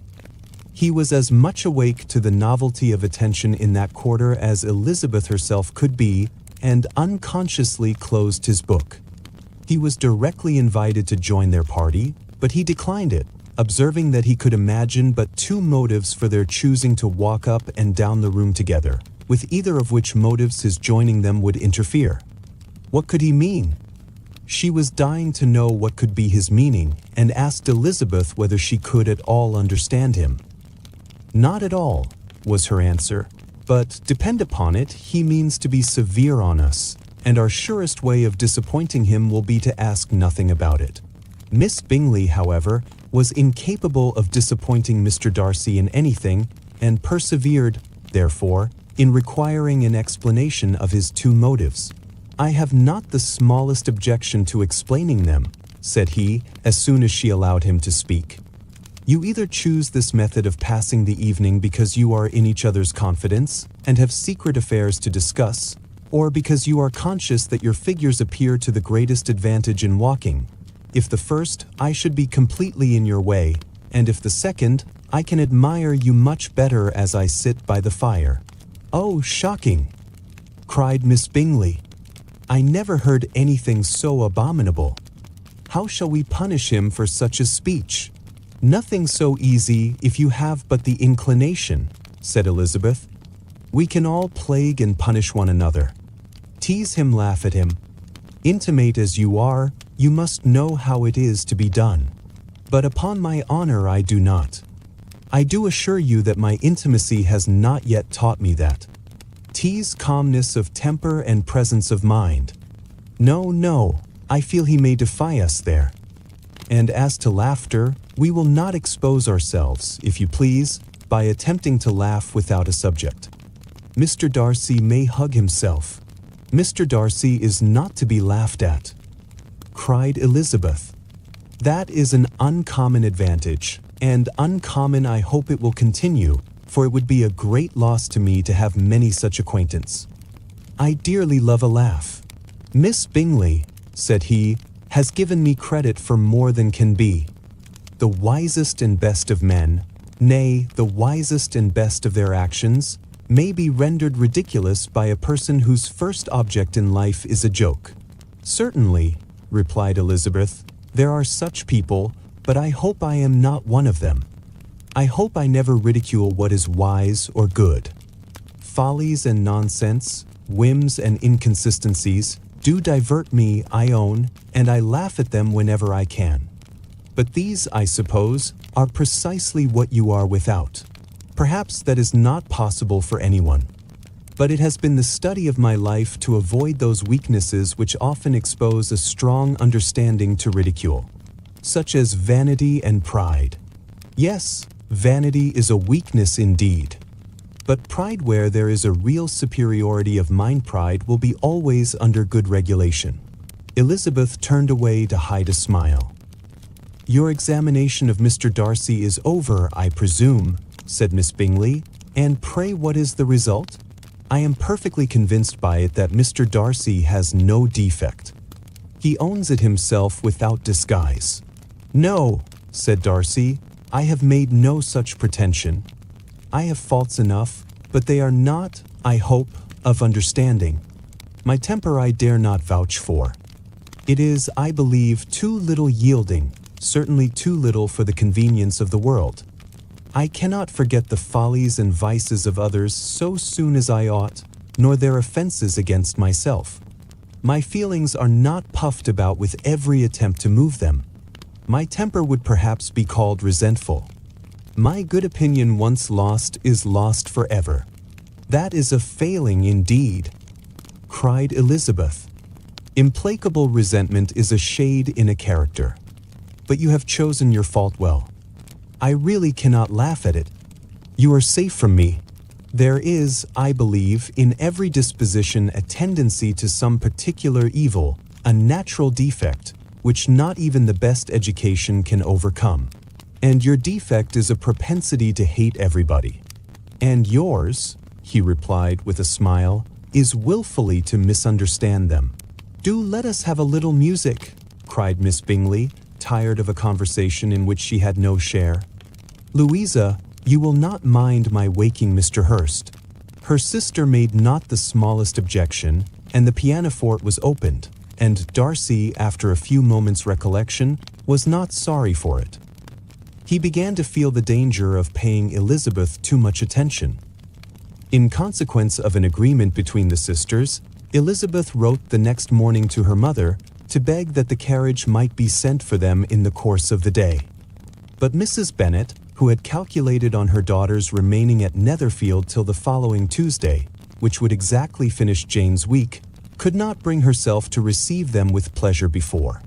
He was as much awake to the novelty of attention in that quarter as Elizabeth herself could be, and unconsciously closed his book. He was directly invited to join their party, but he declined it, observing that he could imagine but two motives for their choosing to walk up and down the room together, with either of which motives his joining them would interfere. What could he mean? She was dying to know what could be his meaning, and asked Elizabeth whether she could at all understand him. "Not at all," was her answer, "but depend upon it, he means to be severe on us, and our surest way of disappointing him will be to ask nothing about it." Miss Bingley, however, was incapable of disappointing Mr. Darcy in anything, and persevered, therefore, in requiring an explanation of his two motives. "I have not the smallest objection to explaining them," said he, as soon as she allowed him to speak. "You either choose this method of passing the evening because you are in each other's confidence, and have secret affairs to discuss, or because you are conscious that your figures appear to the greatest advantage in walking. If the first, I should be completely in your way, and if the second, I can admire you much better as I sit by the fire." "Oh, shocking!" cried Miss Bingley. "I never heard anything so abominable. How shall we punish him for such a speech?" "Nothing so easy if you have but the inclination," said Elizabeth. "We can all plague and punish one another. Tease him, laugh at him. Intimate as you are, you must know how it is to be done. But upon my honor I do not. I do assure you that my intimacy has not yet taught me that. Tease calmness of temper and presence of mind. No, no, I feel he may defy us there. And as to laughter, we will not expose ourselves, if you please, by attempting to laugh without a subject. Mr. Darcy may hug himself. Mr. Darcy is not to be laughed at," cried Elizabeth. "That is an uncommon advantage, and uncommon I hope it will continue, for it would be a great loss to me to have many such acquaintance. I dearly love a laugh. Miss Bingley," said he, "has given me credit for more than can be. The wisest and best of men, nay, the wisest and best of their actions, may be rendered ridiculous by a person whose first object in life is a joke." "Certainly," replied Elizabeth, "there are such people, but I hope I am not one of them. I hope I never ridicule what is wise or good. Follies and nonsense, whims and inconsistencies, do divert me, I own, and I laugh at them whenever I can. But these, I suppose, are precisely what you are without. Perhaps that is not possible for anyone. But it has been the study of my life to avoid those weaknesses which often expose a strong understanding to ridicule, such as vanity and pride. Yes, vanity is a weakness indeed. But pride, where there is a real superiority of mind, pride will be always under good regulation." Elizabeth turned away to hide a smile. "Your examination of Mr. Darcy is over, I presume," said Miss Bingley, "and pray what is the result? I am perfectly convinced by it that Mr. Darcy has no defect. He owns it himself without disguise." "No," said Darcy, "I have made no such pretension. I have faults enough, but they are not, I hope, of understanding. My temper I dare not vouch for. It is, I believe, too little yielding, certainly too little for the convenience of the world. I cannot forget the follies and vices of others so soon as I ought, nor their offenses against myself. My feelings are not puffed about with every attempt to move them. My temper would perhaps be called resentful. My good opinion once lost is lost forever. That is a failing indeed," cried Elizabeth. Implacable resentment is a shade in a character. But you have chosen your fault well. I really cannot laugh at it. You are safe from me. There is, I believe, in every disposition a tendency to some particular evil, a natural defect, which not even the best education can overcome. And your defect is a propensity to hate everybody. And yours, he replied with a smile, is willfully to misunderstand them. Do let us have a little music, cried Miss Bingley, tired of a conversation in which she had no share. Louisa, you will not mind my waking Mr. Hurst. Her sister made not the smallest objection, and the pianoforte was opened, and Darcy, after a few moments' recollection, was not sorry for it. He began to feel the danger of paying Elizabeth too much attention. In consequence of an agreement between the sisters, Elizabeth wrote the next morning to her mother to beg that the carriage might be sent for them in the course of the day. But Mrs. Bennet, who had calculated on her daughters remaining at Netherfield till the following Tuesday, which would exactly finish Jane's week, could not bring herself to receive them with pleasure before.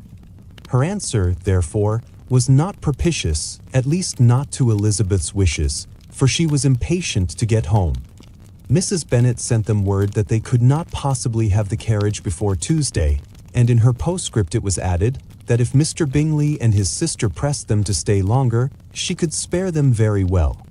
Her answer, therefore, was not propitious, at least not to Elizabeth's wishes, for she was impatient to get home. Mrs. Bennet sent them word that they could not possibly have the carriage before Tuesday, and in her postscript it was added that if Mr. Bingley and his sister pressed them to stay longer, she could spare them very well.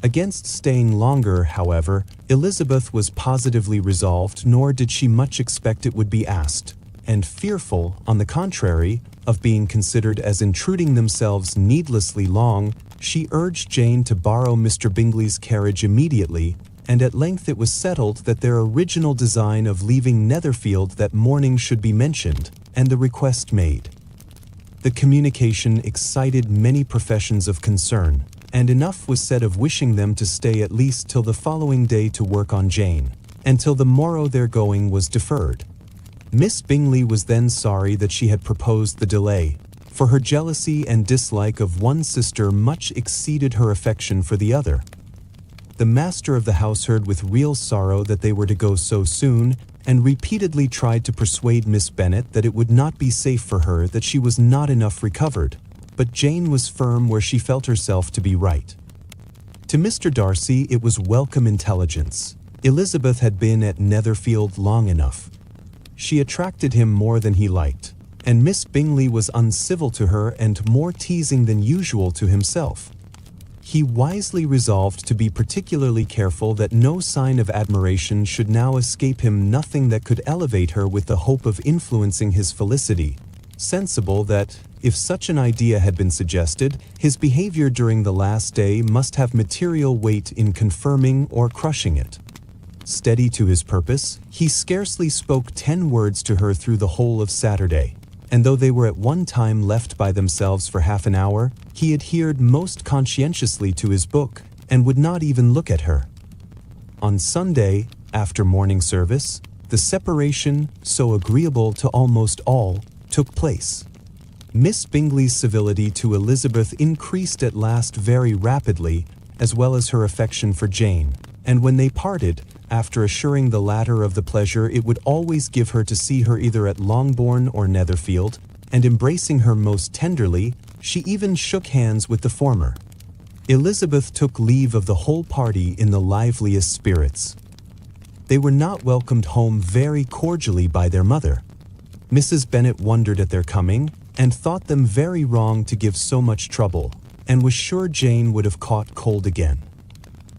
Against staying longer, however, Elizabeth was positively resolved, nor did she much expect it would be asked, and fearful, on the contrary, of being considered as intruding themselves needlessly long, she urged Jane to borrow Mr. Bingley's carriage immediately, and at length it was settled that their original design of leaving Netherfield that morning should be mentioned, and the request made. The communication excited many professions of concern, and enough was said of wishing them to stay at least till the following day to work on Jane, and till the morrow their going was deferred. Miss Bingley was then sorry that she had proposed the delay, for her jealousy and dislike of one sister much exceeded her affection for the other. The master of the house heard with real sorrow that they were to go so soon, and repeatedly tried to persuade Miss Bennet that it would not be safe for her, that she was not enough recovered, but Jane was firm where she felt herself to be right. To Mr. Darcy it was welcome intelligence. Elizabeth had been at Netherfield long enough. She attracted him more than he liked, and Miss Bingley was uncivil to her and more teasing than usual to himself. He wisely resolved to be particularly careful that no sign of admiration should now escape him, nothing that could elevate her with the hope of influencing his felicity, sensible that, if such an idea had been suggested, his behavior during the last day must have material weight in confirming or crushing it. Steady to his purpose, he scarcely spoke 10 words to her through the whole of Saturday, and though they were at one time left by themselves for half an hour, he adhered most conscientiously to his book, and would not even look at her. On Sunday, after morning service, the separation, so agreeable to almost all, took place. Miss Bingley's civility to Elizabeth increased at last very rapidly, as well as her affection for Jane, and when they parted, after assuring the latter of the pleasure it would always give her to see her either at Longbourn or Netherfield, and embracing her most tenderly, she even shook hands with the former. Elizabeth took leave of the whole party in the liveliest spirits. They were not welcomed home very cordially by their mother. Mrs. Bennet wondered at their coming, and thought them very wrong to give so much trouble, and was sure Jane would have caught cold again.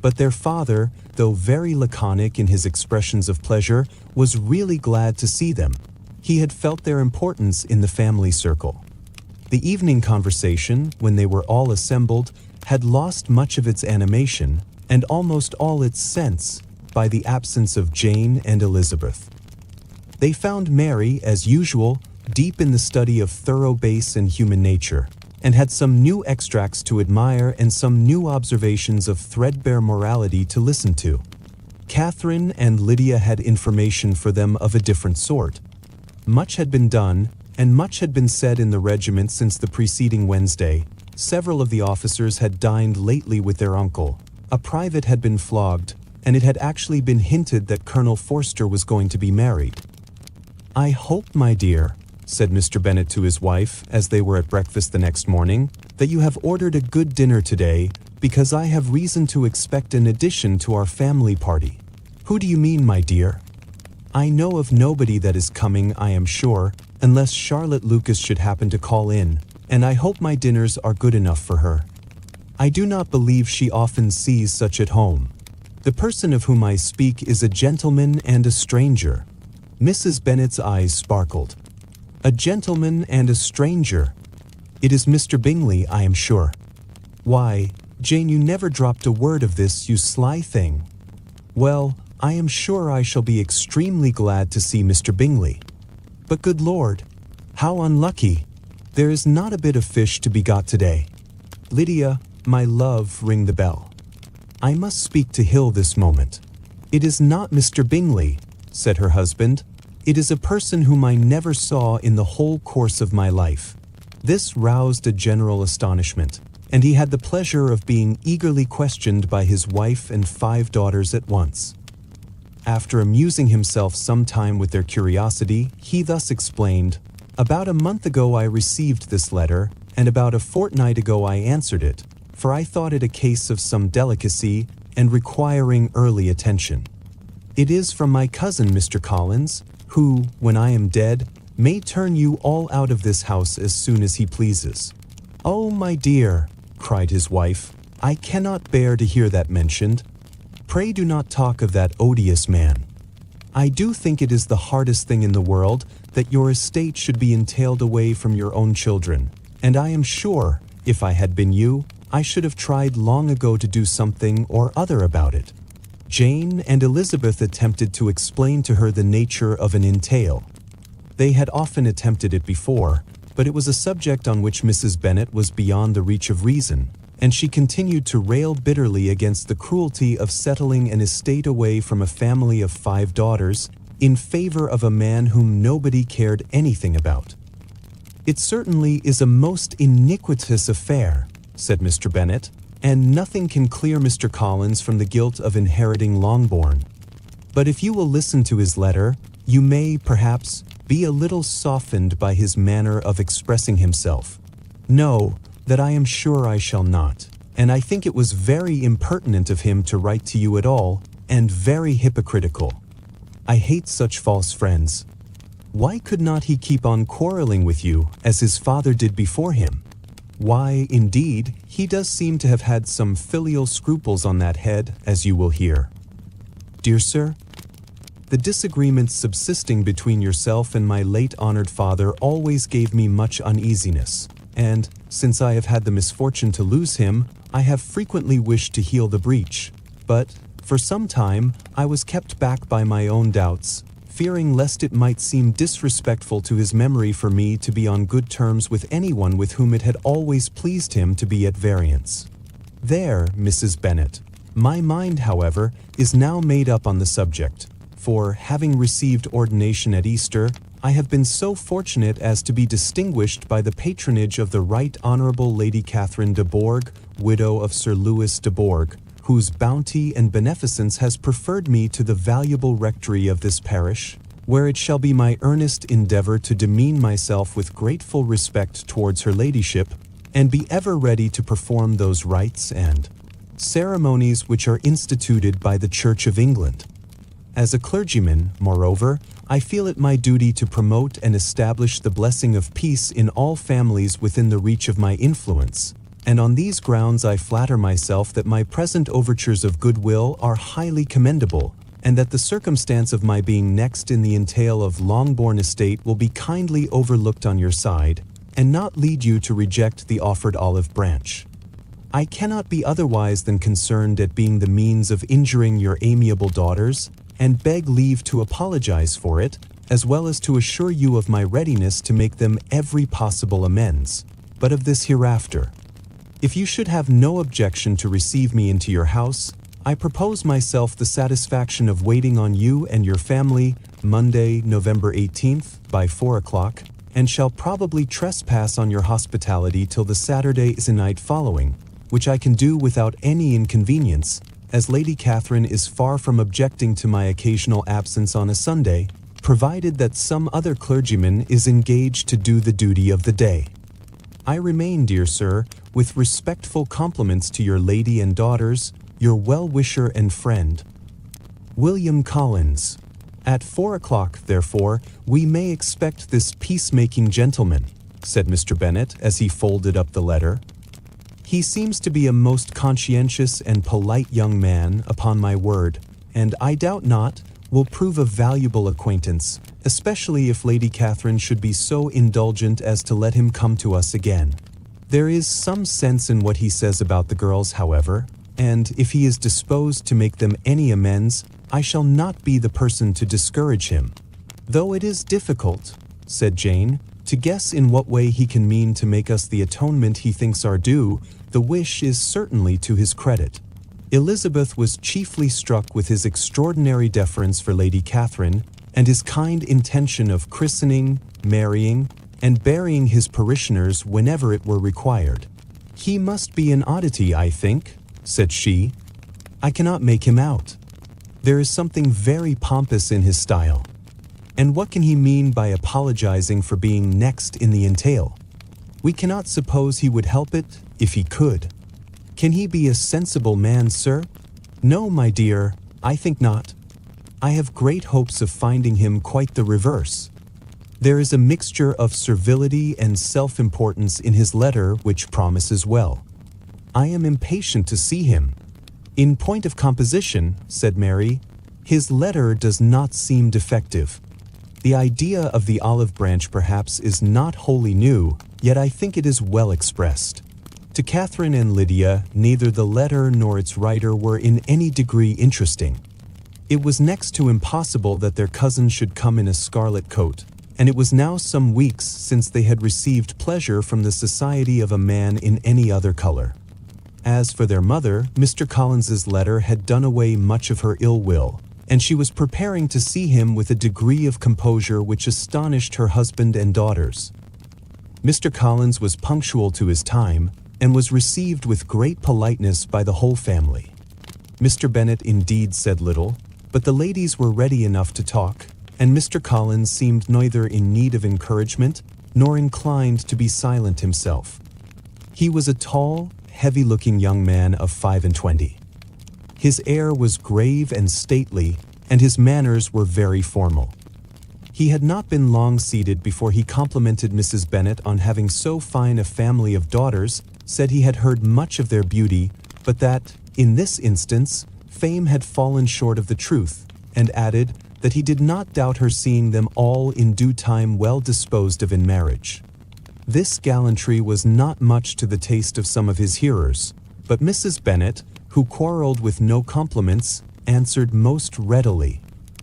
But their father, though very laconic in his expressions of pleasure, was really glad to see them. He had felt their importance in the family circle. The evening conversation, when they were all assembled, had lost much of its animation, and almost all its sense, by the absence of Jane and Elizabeth. They found Mary, as usual, deep in the study of thorough base and human nature, and had some new extracts to admire and some new observations of threadbare morality to listen to. Catherine and Lydia had information for them of a different sort. Much had been done, and much had been said in the regiment since the preceding Wednesday. Several of the officers had dined lately with their uncle. A private had been flogged, and it had actually been hinted that Colonel Forster was going to be married. "I hope, my dear," said Mr. Bennet to his wife as they were at breakfast the next morning, "that you have ordered a good dinner today, because I have reason to expect an addition to our family party." "Who do you mean, my dear?" "I know of nobody that is coming, I am sure, unless Charlotte Lucas should happen to call in, and I hope my dinners are good enough for her. I do not believe she often sees such at home. The person of whom I speak is a gentleman and a stranger." Mrs. Bennet's eyes sparkled. "A gentleman and a stranger? It is Mr. Bingley, I am sure." "Why, Jane, you never dropped a word of this, you sly thing." "Well, I am sure I shall be extremely glad to see Mr. Bingley. But good Lord, how unlucky! There is not a bit of fish to be got today. Lydia, my love, ring the bell. I must speak to Hill this moment." "It is not Mr. Bingley," said her husband. "It is a person whom I never saw in the whole course of my life." This roused a general astonishment, and he had the pleasure of being eagerly questioned by his wife and 5 daughters at once. After amusing himself some time with their curiosity, he thus explained, "About a month ago I received this letter, and about a fortnight ago I answered it, for I thought it a case of some delicacy and requiring early attention. It is from my cousin, Mr. Collins, who, when I am dead, may turn you all out of this house as soon as he pleases." "Oh, my dear," cried his wife, "I cannot bear to hear that mentioned. Pray do not talk of that odious man. I do think it is the hardest thing in the world that your estate should be entailed away from your own children, and I am sure, if I had been you, I should have tried long ago to do something or other about it." Jane and Elizabeth attempted to explain to her the nature of an entail. They had often attempted it before, but it was a subject on which Mrs. Bennet was beyond the reach of reason, and she continued to rail bitterly against the cruelty of settling an estate away from a family of 5 daughters in favor of a man whom nobody cared anything about. "It certainly is a most iniquitous affair," said Mr. Bennet, "and nothing can clear Mr. Collins from the guilt of inheriting Longbourn. But if you will listen to his letter, you may, perhaps, be a little softened by his manner of expressing himself." "No, that I am sure I shall not, and I think it was very impertinent of him to write to you at all, and very hypocritical. I hate such false friends. Why could not he keep on quarreling with you, as his father did before him? Why, indeed, he does seem to have had some filial scruples on that head, as you will hear. Dear sir, the disagreements subsisting between yourself and my late honored father always gave me much uneasiness, and, since I have had the misfortune to lose him, I have frequently wished to heal the breach, but, for some time, I was kept back by my own doubts, fearing lest it might seem disrespectful to his memory for me to be on good terms with anyone with whom it had always pleased him to be at variance. There, Mrs. Bennet. My mind, however, is now made up on the subject, for, having received ordination at Easter, I have been so fortunate as to be distinguished by the patronage of the Right Honourable Lady Catherine de Bourgh, widow of Sir Louis de Bourgh, whose bounty and beneficence has preferred me to the valuable rectory of this parish, where it shall be my earnest endeavour to demean myself with grateful respect towards her ladyship, and be ever ready to perform those rites and ceremonies which are instituted by the Church of England. As a clergyman, moreover, I feel it my duty to promote and establish the blessing of peace in all families within the reach of my influence, and on these grounds I flatter myself that my present overtures of goodwill are highly commendable, and that the circumstance of my being next in the entail of Longbourn estate will be kindly overlooked on your side, and not lead you to reject the offered olive branch. I cannot be otherwise than concerned at being the means of injuring your amiable daughters, and beg leave to apologize for it, as well as to assure you of my readiness to make them every possible amends, but of this hereafter. If you should have no objection to receive me into your house, I propose myself the satisfaction of waiting on you and your family Monday, November 18th, by 4 o'clock, and shall probably trespass on your hospitality till the Saturday night following, which I can do without any inconvenience, as Lady Catherine is far from objecting to my occasional absence on a Sunday, provided that some other clergyman is engaged to do the duty of the day. I remain, dear sir, with respectful compliments to your lady and daughters, your well-wisher and friend, William Collins. At 4 o'clock, therefore, we may expect this peacemaking gentleman, said Mr. Bennet as he folded up the letter. He seems to be a most conscientious and polite young man, upon my word, and I doubt not will prove a valuable acquaintance, especially if Lady Catherine should be so indulgent as to let him come to us again. There is some sense in what he says about the girls, however, and if he is disposed to make them any amends, I shall not be the person to discourage him. Though it is difficult, said Jane, to guess in what way he can mean to make us the atonement he thinks our due, the wish is certainly to his credit. Elizabeth was chiefly struck with his extraordinary deference for Lady Catherine, and his kind intention of christening, marrying, and burying his parishioners whenever it were required. He must be an oddity, I think, said she. I cannot make him out. There is something very pompous in his style. And what can he mean by apologizing for being next in the entail? We cannot suppose he would help it if he could. Can he be a sensible man, sir? No, my dear, I think not. I have great hopes of finding him quite the reverse. There is a mixture of servility and self-importance in his letter which promises well. I am impatient to see him. In point of composition, said Mary, his letter does not seem defective. The idea of the olive branch perhaps is not wholly new, yet I think it is well expressed. To Catherine and Lydia, neither the letter nor its writer were in any degree interesting. It was next to impossible that their cousin should come in a scarlet coat, and it was now some weeks since they had received pleasure from the society of a man in any other color. As for their mother, Mr. Collins's letter had done away much of her ill will, and she was preparing to see him with a degree of composure which astonished her husband and daughters. Mr. Collins was punctual to his time, and was received with great politeness by the whole family. Mr. Bennet indeed said little, but the ladies were ready enough to talk, and Mr. Collins seemed neither in need of encouragement nor inclined to be silent himself. He was a tall, heavy-looking young man of 25. His air was grave and stately, and his manners were very formal. He had not been long seated before he complimented Mrs. Bennet on having so fine a family of daughters, said he had heard much of their beauty, but that, in this instance, fame had fallen short of the truth, and added that he did not doubt her seeing them all in due time well disposed of in marriage. This gallantry was not much to the taste of some of his hearers, but Mrs. Bennet, who quarreled with no compliments, answered most readily,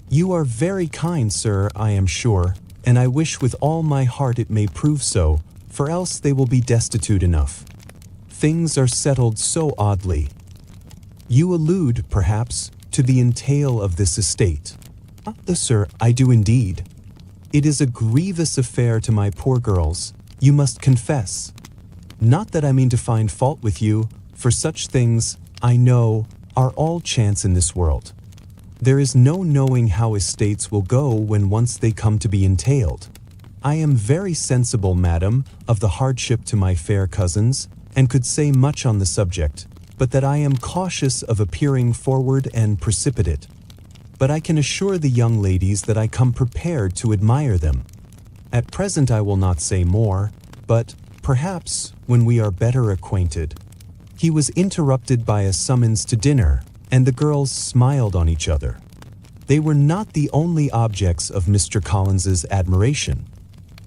"You are very kind, sir, I am sure, and I wish with all my heart it may prove so, for else they will be destitute enough. Things are settled so oddly. You allude, perhaps, to the entail of this estate." Sir, I do indeed. It is a grievous affair to my poor girls, you must confess. Not that I mean to find fault with you, for such things, I know, are all chance in this world. There is no knowing how estates will go when once they come to be entailed. I am very sensible, madam, of the hardship to my fair cousins, and could say much on the subject, but that I am cautious of appearing forward and precipitate. But I can assure the young ladies that I come prepared to admire them. At present I will not say more, but, perhaps, when we are better acquainted. He was interrupted by a summons to dinner, and the girls smiled on each other. They were not the only objects of Mr. Collins's admiration.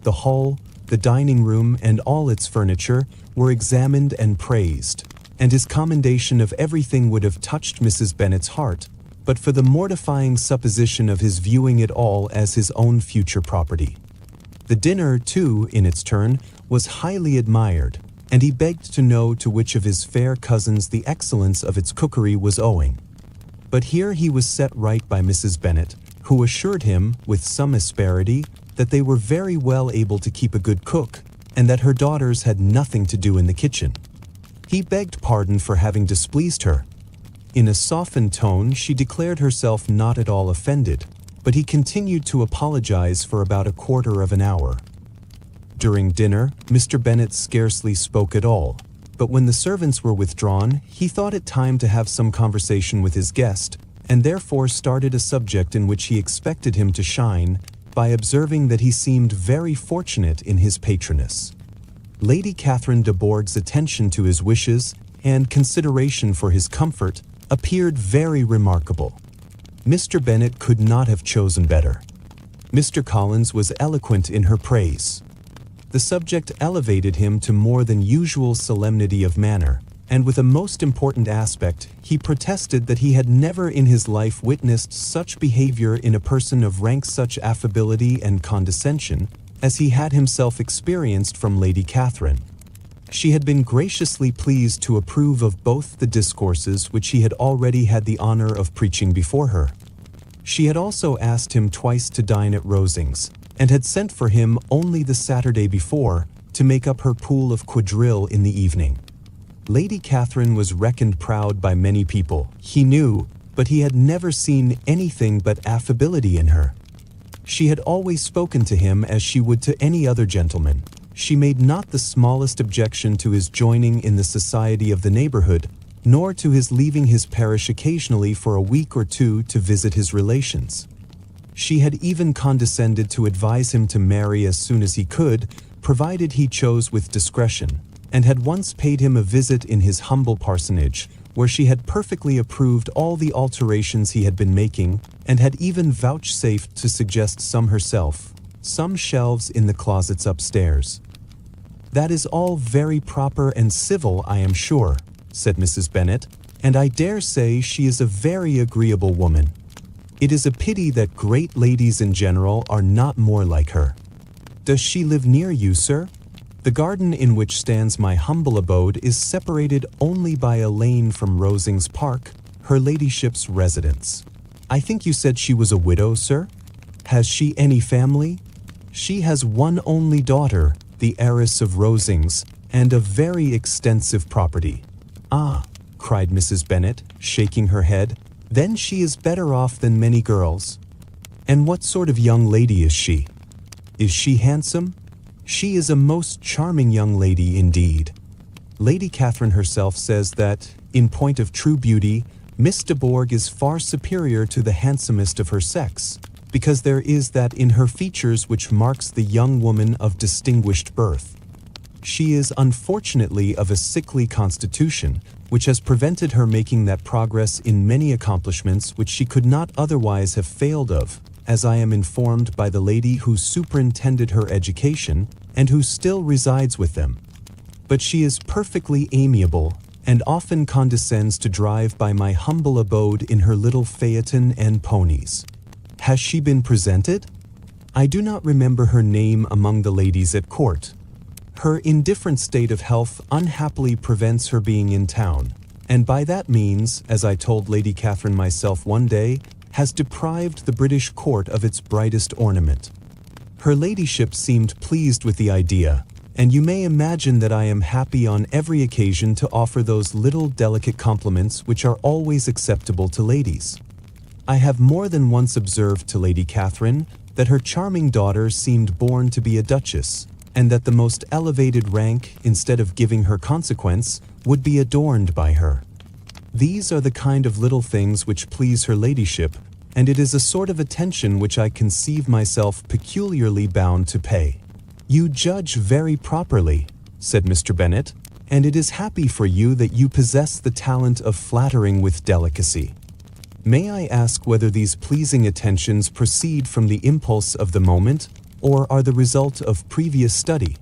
The hall, the dining room, and all its furniture were examined and praised, and his commendation of everything would have touched Mrs. Bennet's heart, but for the mortifying supposition of his viewing it all as his own future property. The dinner, too, in its turn, was highly admired, and he begged to know to which of his fair cousins the excellence of its cookery was owing. But here he was set right by Mrs. Bennet, who assured him, with some asperity, that they were very well able to keep a good cook, and that her daughters had nothing to do in the kitchen. He begged pardon for having displeased her. In a softened tone, she declared herself not at all offended, but he continued to apologize for about a quarter of an hour. During dinner, Mr. Bennet scarcely spoke at all, but when the servants were withdrawn, he thought it time to have some conversation with his guest, and therefore started a subject in which he expected him to shine by observing that he seemed very fortunate in his patroness. Lady Catherine de Bourgh's attention to his wishes and consideration for his comfort appeared very remarkable. Mr. Bennet could not have chosen better. Mr. Collins was eloquent in her praise. The subject elevated him to more than usual solemnity of manner, and with a most important aspect, he protested that he had never in his life witnessed such behavior in a person of rank, such affability and condescension, as he had himself experienced from Lady Catherine. She had been graciously pleased to approve of both the discourses which he had already had the honor of preaching before her. She had also asked him twice to dine at Rosings, and had sent for him only the Saturday before to make up her pool of quadrille in the evening. Lady Catherine was reckoned proud by many people, he knew, but he had never seen anything but affability in her. She had always spoken to him as she would to any other gentleman. She made not the smallest objection to his joining in the society of the neighborhood, nor to his leaving his parish occasionally for a week or two to visit his relations. She had even condescended to advise him to marry as soon as he could, provided he chose with discretion, and had once paid him a visit in his humble parsonage, where she had perfectly approved all the alterations he had been making, and had even vouchsafed to suggest some herself, some shelves in the closets upstairs. "That is all very proper and civil, I am sure," said Mrs. Bennet, "and I dare say she is a very agreeable woman. It is a pity that great ladies in general are not more like her. Does she live near you, sir? The garden in which stands my humble abode is separated only by a lane from Rosings Park, her ladyship's residence. I think you said she was a widow, sir? Has she any family?" "She has one only daughter, the heiress of Rosings, and a very extensive property." "Ah," cried Mrs. Bennet, shaking her head, "then she is better off than many girls. And what sort of young lady is she? Is she handsome?" "She is a most charming young lady indeed. Lady Catherine herself says that, in point of true beauty, Miss de Bourgh is far superior to the handsomest of her sex, because there is that in her features which marks the young woman of distinguished birth. She is unfortunately of a sickly constitution, which has prevented her making that progress in many accomplishments which she could not otherwise have failed of, as I am informed by the lady who superintended her education, and who still resides with them. But she is perfectly amiable, and often condescends to drive by my humble abode in her little phaeton and ponies. Has she been presented? I do not remember her name among the ladies at court. Her indifferent state of health unhappily prevents her being in town, and by that means, as I told Lady Catherine myself one day, has deprived the British court of its brightest ornament. Her ladyship seemed pleased with the idea, and you may imagine that I am happy on every occasion to offer those little delicate compliments which are always acceptable to ladies. I have more than once observed to Lady Catherine that her charming daughter seemed born to be a duchess, and that the most elevated rank, instead of giving her consequence, would be adorned by her. These are the kind of little things which please her ladyship, and it is a sort of attention which I conceive myself peculiarly bound to pay." "You judge very properly," said Mr. Bennet, "and it is happy for you that you possess the talent of flattering with delicacy. May I ask whether these pleasing attentions proceed from the impulse of the moment, or are the result of previous study?"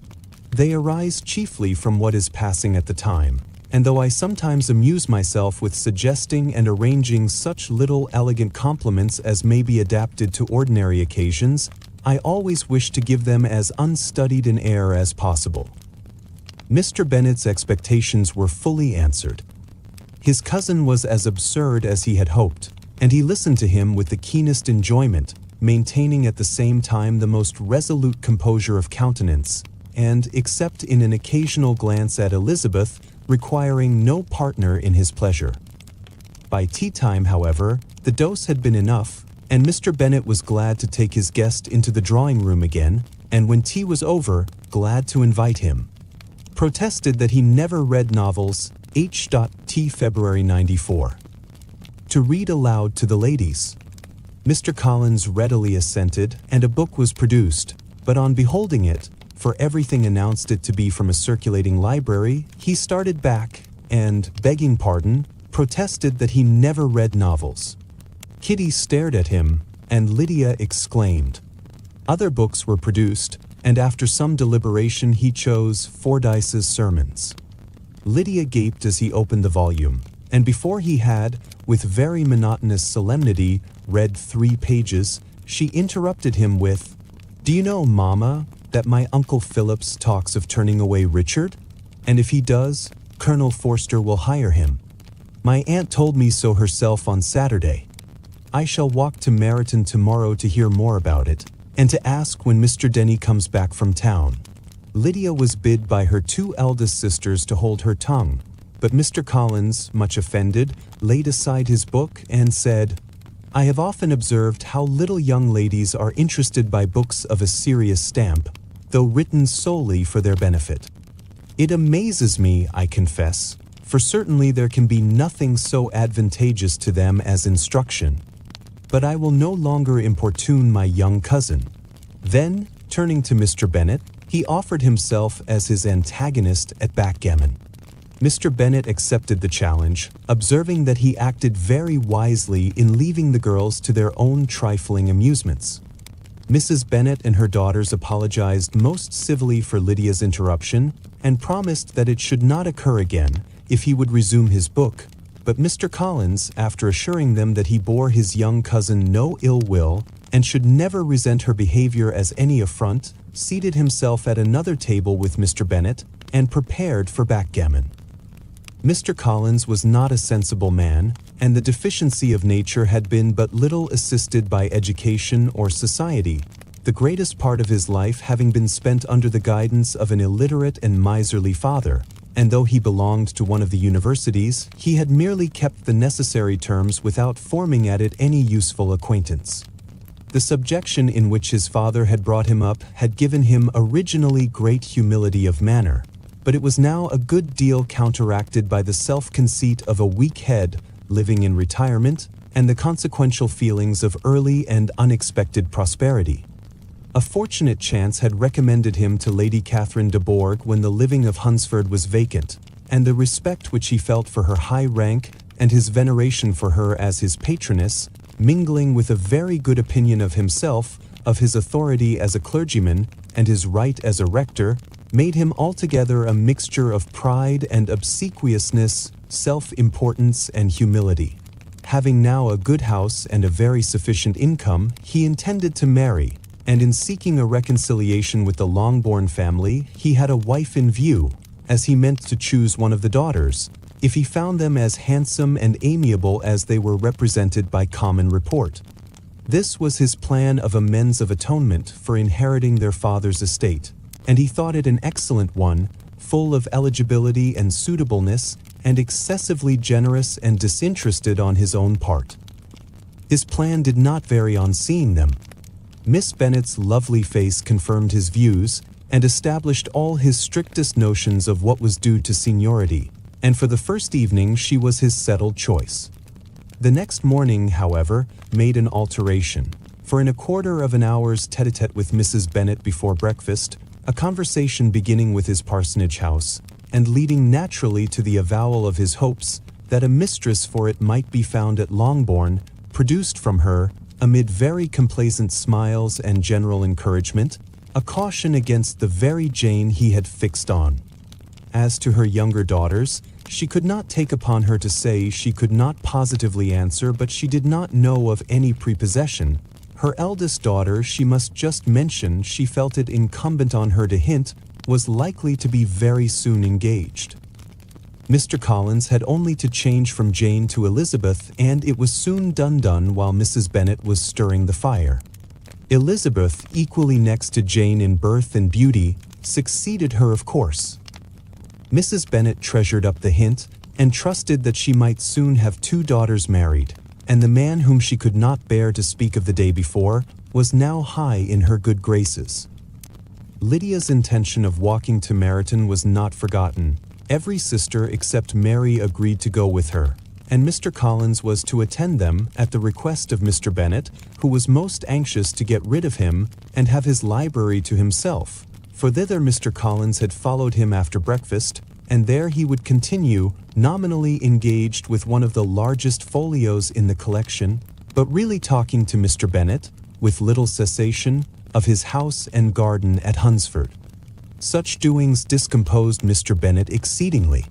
"They arise chiefly from what is passing at the time, and though I sometimes amuse myself with suggesting and arranging such little elegant compliments as may be adapted to ordinary occasions, I always wish to give them as unstudied an air as possible." Mr. Bennet's expectations were fully answered. His cousin was as absurd as he had hoped, and he listened to him with the keenest enjoyment, maintaining at the same time the most resolute composure of countenance, and, except in an occasional glance at Elizabeth, requiring no partner in his pleasure. By tea-time, however, the dose had been enough, and Mr. Bennet was glad to take his guest into the drawing room again, and when tea was over, glad to invite him. Protested that he never read novels. H.T. February 94. To read aloud to the ladies. Mr. Collins readily assented, and a book was produced, but on beholding it, for everything announced it to be from a circulating library, he started back and, begging pardon, protested that he never read novels. Kitty stared at him, and Lydia exclaimed. Other books were produced, and after some deliberation he chose Fordyce's Sermons. Lydia gaped as he opened the volume, and before he had, with very monotonous solemnity, read 3 pages, she interrupted him with, "Do you know, Mamma, that my Uncle Phillips talks of turning away Richard? And if he does, Colonel Forster will hire him. My aunt told me so herself on Saturday. I shall walk to Meryton tomorrow to hear more about it, and to ask when Mr. Denny comes back from town." Lydia was bid by her 2 eldest sisters to hold her tongue, but Mr. Collins, much offended, laid aside his book and said, "I have often observed how little young ladies are interested by books of a serious stamp, though written solely for their benefit. It amazes me, I confess, for certainly there can be nothing so advantageous to them as instruction. But I will no longer importune my young cousin." Then, turning to Mr. Bennet, he offered himself as his antagonist at backgammon. Mr. Bennet accepted the challenge, observing that he acted very wisely in leaving the girls to their own trifling amusements. Mrs. Bennet and her daughters apologized most civilly for Lydia's interruption, and promised that it should not occur again if he would resume his book, but Mr. Collins, after assuring them that he bore his young cousin no ill will, and should never resent her behavior as any affront, seated himself at another table with Mr. Bennet, and prepared for backgammon. Mr. Collins was not a sensible man, and the deficiency of nature had been but little assisted by education or society, the greatest part of his life having been spent under the guidance of an illiterate and miserly father, and though he belonged to one of the universities, he had merely kept the necessary terms without forming at it any useful acquaintance. The subjection in which his father had brought him up had given him originally great humility of manner, but it was now a good deal counteracted by the self-conceit of a weak head living in retirement and the consequential feelings of early and unexpected prosperity. A fortunate chance had recommended him to Lady Catherine de Bourgh when the living of Hunsford was vacant, and the respect which he felt for her high rank and his veneration for her as his patroness, mingling with a very good opinion of himself, of his authority as a clergyman, and his right as a rector, made him altogether a mixture of pride and obsequiousness, self-importance and humility. Having now a good house and a very sufficient income, he intended to marry, and in seeking a reconciliation with the Longbourn family, he had a wife in view, as he meant to choose one of the daughters, if he found them as handsome and amiable as they were represented by common report. This was his plan of amends of atonement for inheriting their father's estate, and he thought it an excellent one, full of eligibility and suitableness, and excessively generous and disinterested on his own part. His plan did not vary on seeing them. Miss Bennet's lovely face confirmed his views, and established all his strictest notions of what was due to seniority, and for the first evening she was his settled choice. The next morning, however, made an alteration, for in a quarter of an hour's tete-a-tete with Mrs. Bennet before breakfast, a conversation beginning with his parsonage house, and leading naturally to the avowal of his hopes that a mistress for it might be found at Longbourn, produced from her, amid very complacent smiles and general encouragement, a caution against the very Jane he had fixed on. As to her younger daughters, she could not take upon her to say she could not positively answer, but she did not know of any prepossession. Her eldest daughter, she must just mention, she felt it incumbent on her to hint, was likely to be very soon engaged. Mr. Collins had only to change from Jane to Elizabeth, and it was soon done while Mrs. Bennet was stirring the fire. Elizabeth, equally next to Jane in birth and beauty, succeeded her of course. Mrs. Bennet treasured up the hint, and trusted that she might soon have 2 daughters married, and the man whom she could not bear to speak of the day before was now high in her good graces. Lydia's intention of walking to Meryton was not forgotten. Every sister except Mary agreed to go with her, and Mr. Collins was to attend them at the request of Mr. Bennet, who was most anxious to get rid of him and have his library to himself, for thither Mr. Collins had followed him after breakfast, and there he would continue, nominally engaged with one of the largest folios in the collection, but really talking to Mr. Bennet, with little cessation, of his house and garden at Hunsford. Such doings discomposed Mr. Bennet exceedingly.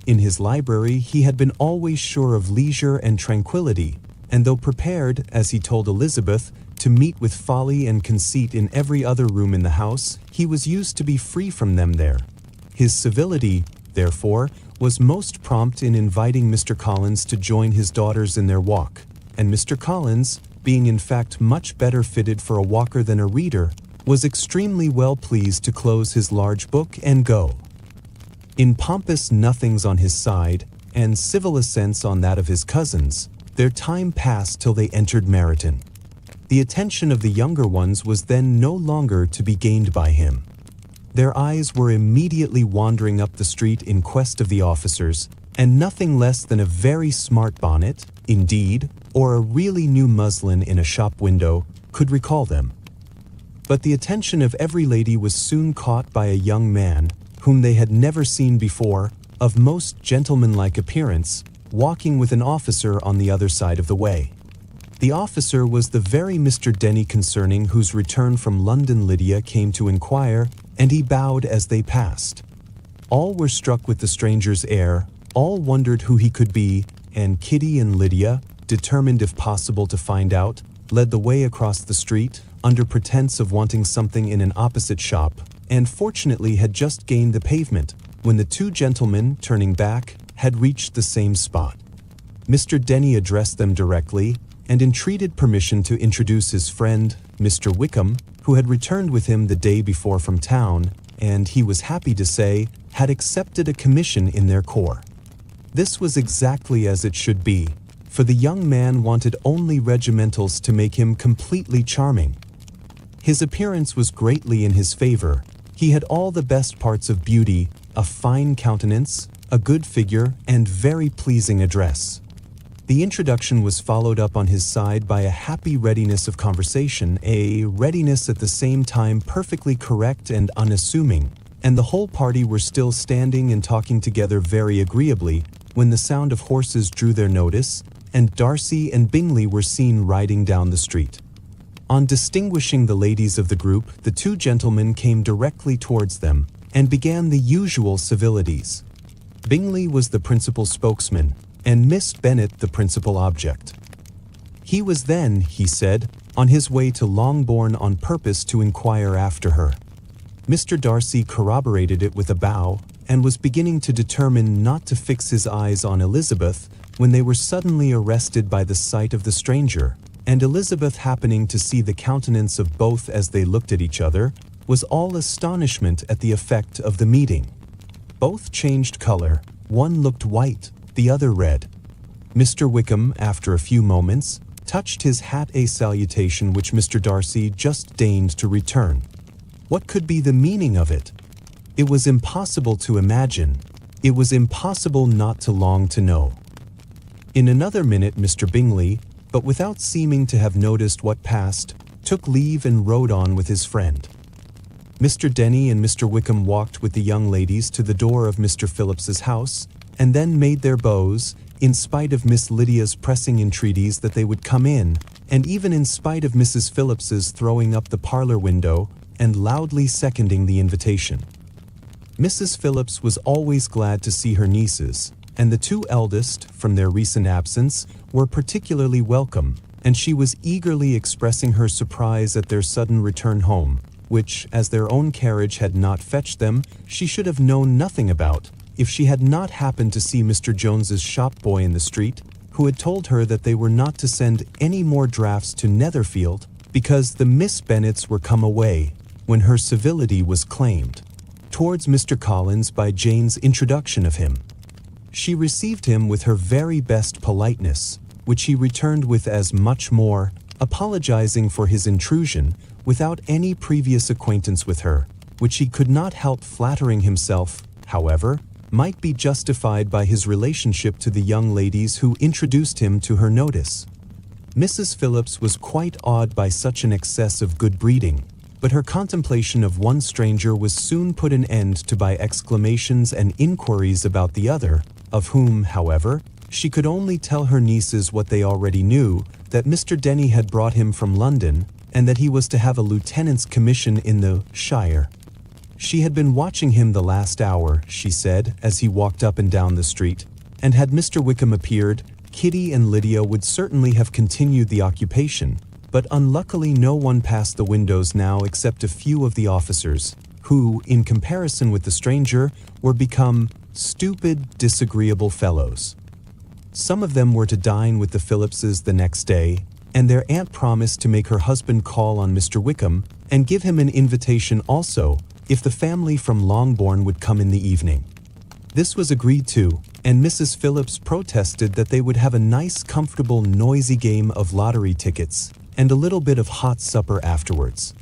In his library he had been always sure of leisure and tranquillity, and though prepared, as he told Elizabeth, to meet with folly and conceit in every other room in the house, he was used to be free from them there. His civility, therefore, was most prompt in inviting Mr. Collins to join his daughters in their walk, and Mr. Collins, being in fact much better fitted for a walker than a reader, was extremely well pleased to close his large book and go. In pompous nothings on his side, and civil assents on that of his cousins, their time passed till they entered Meryton. The attention of the younger ones was then no longer to be gained by him. Their eyes were immediately wandering up the street in quest of the officers, and nothing less than a very smart bonnet, indeed, or a really new muslin in a shop window, could recall them. But the attention of every lady was soon caught by a young man, whom they had never seen before, of most gentlemanlike appearance, walking with an officer on the other side of the way. The officer was the very Mr. Denny concerning whose return from London Lydia came to inquire, and he bowed as they passed. All were struck with the stranger's air, all wondered who he could be, and Kitty and Lydia, determined if possible to find out, led the way across the street, under pretense of wanting something in an opposite shop, and fortunately had just gained the pavement, when the two gentlemen, turning back, had reached the same spot. Mr. Denny addressed them directly, and entreated permission to introduce his friend, Mr. Wickham, who had returned with him the day before from town, and, he was happy to say, had accepted a commission in their corps. This was exactly as it should be, for the young man wanted only regimentals to make him completely charming. His appearance was greatly in his favor. He had all the best parts of beauty, a fine countenance, a good figure, and very pleasing address. The introduction was followed up on his side by a happy readiness of conversation, a readiness at the same time perfectly correct and unassuming, and the whole party were still standing and talking together very agreeably, when the sound of horses drew their notice, and Darcy and Bingley were seen riding down the street. On distinguishing the ladies of the group, the two gentlemen came directly towards them, and began the usual civilities. Bingley was the principal spokesman, and Miss Bennet the principal object. He was then, he said, on his way to Longbourn on purpose to inquire after her. Mr. Darcy corroborated it with a bow, and was beginning to determine not to fix his eyes on Elizabeth, when they were suddenly arrested by the sight of the stranger, and Elizabeth, happening to see the countenance of both as they looked at each other, was all astonishment at the effect of the meeting. Both changed color, one looked white, the other red. Mr. Wickham, after a few moments, touched his hat, a salutation which Mr. Darcy just deigned to return. What could be the meaning of it? It was impossible to imagine. It was impossible not to long to know. In another minute Mr. Bingley, but without seeming to have noticed what passed, took leave and rode on with his friend. Mr. Denny and Mr. Wickham walked with the young ladies to the door of Mr. Phillips's house, and then made their bows, in spite of Miss Lydia's pressing entreaties that they would come in, and even in spite of Mrs. Phillips's throwing up the parlor window and loudly seconding the invitation. Mrs. Phillips was always glad to see her nieces, and the two eldest, from their recent absence, were particularly welcome, and she was eagerly expressing her surprise at their sudden return home, which, as their own carriage had not fetched them, she should have known nothing about, if she had not happened to see Mr. Jones's shop boy in the street, who had told her that they were not to send any more drafts to Netherfield, because the Miss Bennets were come away, when her civility was claimed, towards Mr. Collins by Jane's introduction of him. She received him with her very best politeness, which he returned with as much more, apologizing for his intrusion, without any previous acquaintance with her, which he could not help flattering himself, however, might be justified by his relationship to the young ladies who introduced him to her notice. Mrs. Phillips was quite awed by such an excess of good breeding, but her contemplation of one stranger was soon put an end to by exclamations and inquiries about the other, of whom, however, she could only tell her nieces what they already knew, that Mr. Denny had brought him from London, and that he was to have a lieutenant's commission in the shire. She had been watching him the last hour, she said, as he walked up and down the street, and had Mr. Wickham appeared, Kitty and Lydia would certainly have continued the occupation, but unluckily no one passed the windows now except a few of the officers, who, in comparison with the stranger, were become stupid, disagreeable fellows. Some of them were to dine with the Phillipses the next day, and their aunt promised to make her husband call on Mr. Wickham and give him an invitation also, if the family from Longbourn would come in the evening. This was agreed to, and Mrs. Phillips protested that they would have a nice, comfortable, noisy game of lottery tickets, and a little bit of hot supper afterwards.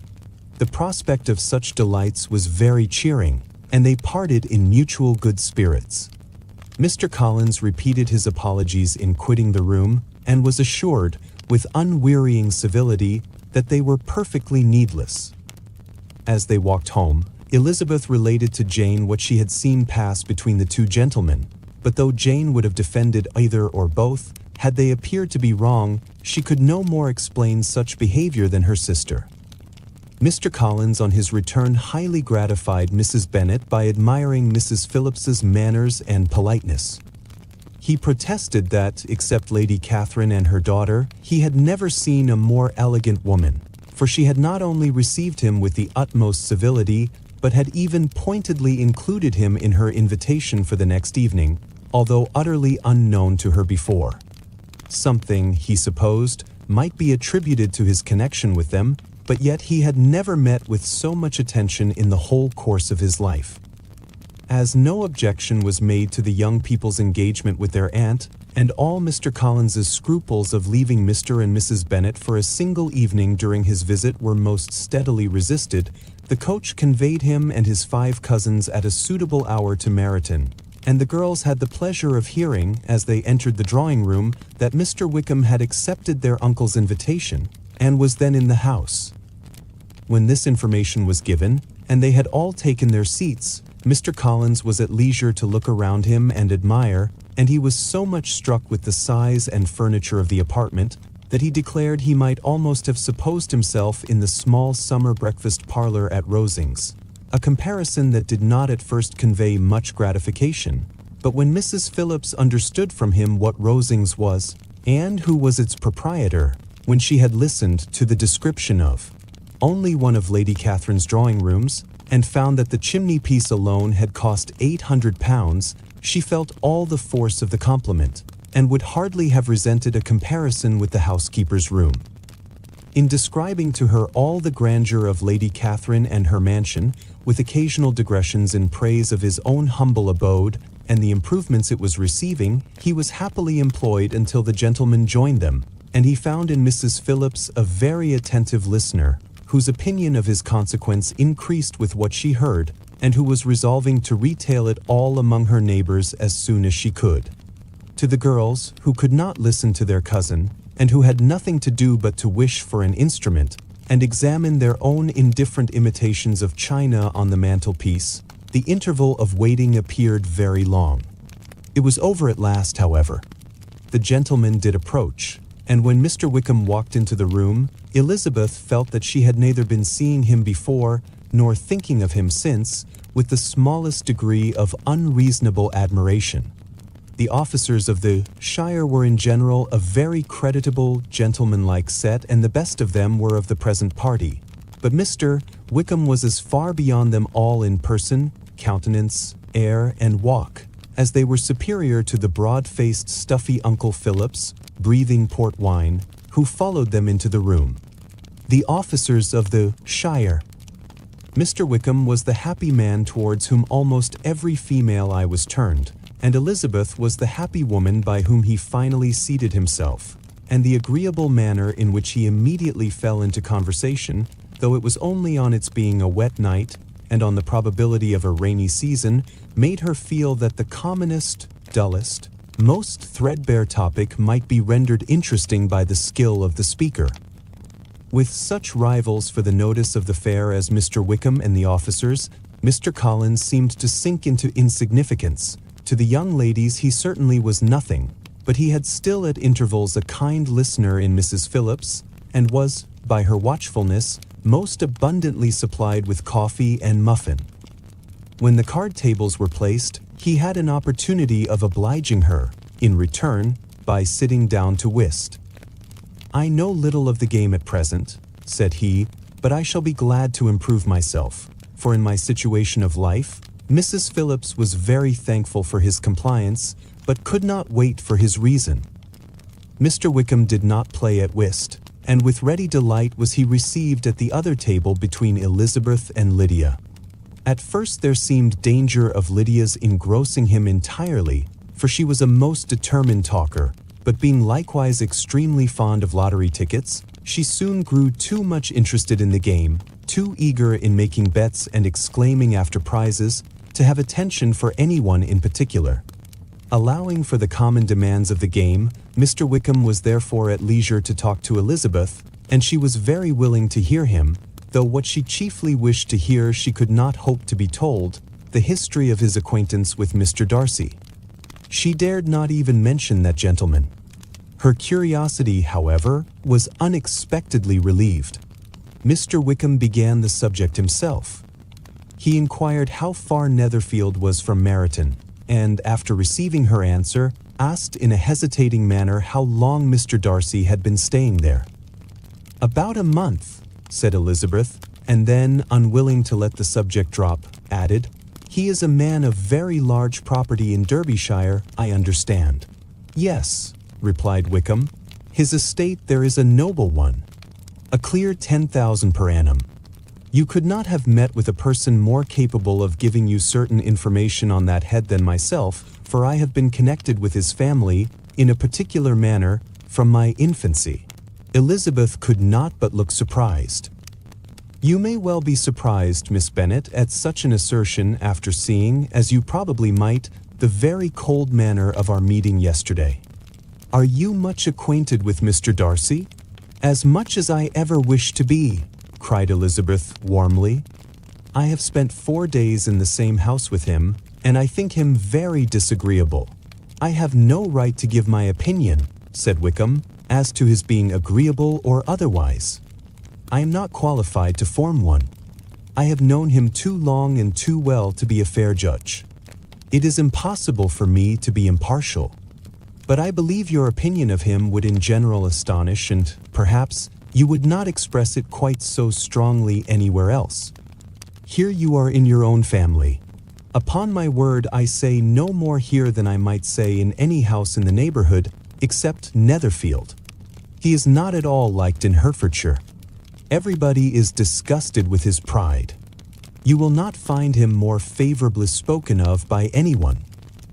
The prospect of such delights was very cheering, and they parted in mutual good spirits. Mr. Collins repeated his apologies in quitting the room, and was assured, with unwearying civility, that they were perfectly needless. As they walked home, Elizabeth related to Jane what she had seen pass between the two gentlemen, but though Jane would have defended either or both, had they appeared to be wrong, she could no more explain such behavior than her sister. Mr. Collins on his return highly gratified Mrs. Bennet by admiring Mrs. Phillips's manners and politeness. He protested that, except Lady Catherine and her daughter, he had never seen a more elegant woman, for she had not only received him with the utmost civility, but had even pointedly included him in her invitation for the next evening, although utterly unknown to her before. Something, he supposed, might be attributed to his connection with them, but yet he had never met with so much attention in the whole course of his life. As no objection was made to the young people's engagement with their aunt, and all Mr. Collins's scruples of leaving Mr. and Mrs. Bennet for a single evening during his visit were most steadily resisted, the coach conveyed him and his 5 cousins at a suitable hour to Meryton, and the girls had the pleasure of hearing, as they entered the drawing-room, that Mr. Wickham had accepted their uncle's invitation, and was then in the house. When this information was given, and they had all taken their seats, Mr. Collins was at leisure to look around him and admire, and he was so much struck with the size and furniture of the apartment, that he declared he might almost have supposed himself in the small summer breakfast parlor at Rosings, a comparison that did not at first convey much gratification, but when Mrs. Phillips understood from him what Rosings was, and who was its proprietor, when she had listened to the description of only one of Lady Catherine's drawing-rooms, and found that the chimney-piece alone had cost £800, she felt all the force of the compliment, and would hardly have resented a comparison with the housekeeper's room. In describing to her all the grandeur of Lady Catherine and her mansion, with occasional digressions in praise of his own humble abode and the improvements it was receiving, he was happily employed until the gentlemen joined them, and he found in Mrs. Phillips a very attentive listener, whose opinion of his consequence increased with what she heard, and who was resolving to retail it all among her neighbors as soon as she could. To the girls, who could not listen to their cousin, and who had nothing to do but to wish for an instrument, and examine their own indifferent imitations of china on the mantelpiece, the interval of waiting appeared very long. It was over at last, however. The gentlemen did approach, and when Mr. Wickham walked into the room, Elizabeth felt that she had neither been seeing him before, nor thinking of him since, with the smallest degree of unreasonable admiration. The officers of the shire were in general a very creditable, gentlemanlike set, and the best of them were of the present party. But Mr. Wickham was as far beyond them all in person, countenance, air, and walk, as they were superior to the broad-faced, stuffy Uncle Phillips, breathing port wine, who followed them into the room. The officers of the shire. Mr. Wickham was the happy man towards whom almost every female eye was turned, and Elizabeth was the happy woman by whom he finally seated himself, and the agreeable manner in which he immediately fell into conversation, though it was only on its being a wet night and on the probability of a rainy season, made her feel that the commonest, dullest, most threadbare topic might be rendered interesting by the skill of the speaker. With such rivals for the notice of the fair as Mr. Wickham and the officers, Mr. Collins seemed to sink into insignificance. To the young ladies he certainly was nothing, but he had still at intervals a kind listener in Mrs. Phillips, and was, by her watchfulness, most abundantly supplied with coffee and muffin. When the card tables were placed, he had an opportunity of obliging her, in return, by sitting down to whist. "I know little of the game at present," said he, "but I shall be glad to improve myself, for in my situation of life, Mrs. Phillips was very thankful for his compliance, but could not wait for his reason." Mr. Wickham did not play at whist, and with ready delight was he received at the other table between Elizabeth and Lydia. At first there seemed danger of Lydia's engrossing him entirely, for she was a most determined talker, but being likewise extremely fond of lottery tickets, she soon grew too much interested in the game, too eager in making bets and exclaiming after prizes, to have attention for anyone in particular. Allowing for the common demands of the game, Mr. Wickham was therefore at leisure to talk to Elizabeth, and she was very willing to hear him, though what she chiefly wished to hear she could not hope to be told, the history of his acquaintance with Mr. Darcy. She dared not even mention that gentleman. Her curiosity, however, was unexpectedly relieved. Mr. Wickham began the subject himself. He inquired how far Netherfield was from Meryton, and, after receiving her answer, asked in a hesitating manner how long Mr. Darcy had been staying there. "About a month," said Elizabeth, and then, unwilling to let the subject drop, added, "He is a man of very large property in Derbyshire, I understand." "Yes," replied Wickham, "his estate there is a noble one. A clear 10,000 per annum. You could not have met with a person more capable of giving you certain information on that head than myself, for I have been connected with his family, in a particular manner, from my infancy." Elizabeth could not but look surprised. "You may well be surprised, Miss Bennet, at such an assertion after seeing, as you probably might, the very cold manner of our meeting yesterday. Are you much acquainted with Mr. Darcy?" "As much as I ever wish to be," cried Elizabeth warmly. "I have spent 4 days in the same house with him, and I think him very disagreeable." "I have no right to give my opinion," said Wickham, "as to his being agreeable or otherwise. I am not qualified to form one. I have known him too long and too well to be a fair judge. It is impossible for me to be impartial. But I believe your opinion of him would in general astonish, and, perhaps, you would not express it quite so strongly anywhere else. Here you are in your own family. Upon my word, I say no more here than I might say in any house in the neighborhood, except Netherfield. He is not at all liked in Hertfordshire. Everybody is disgusted with his pride. You will not find him more favorably spoken of by anyone.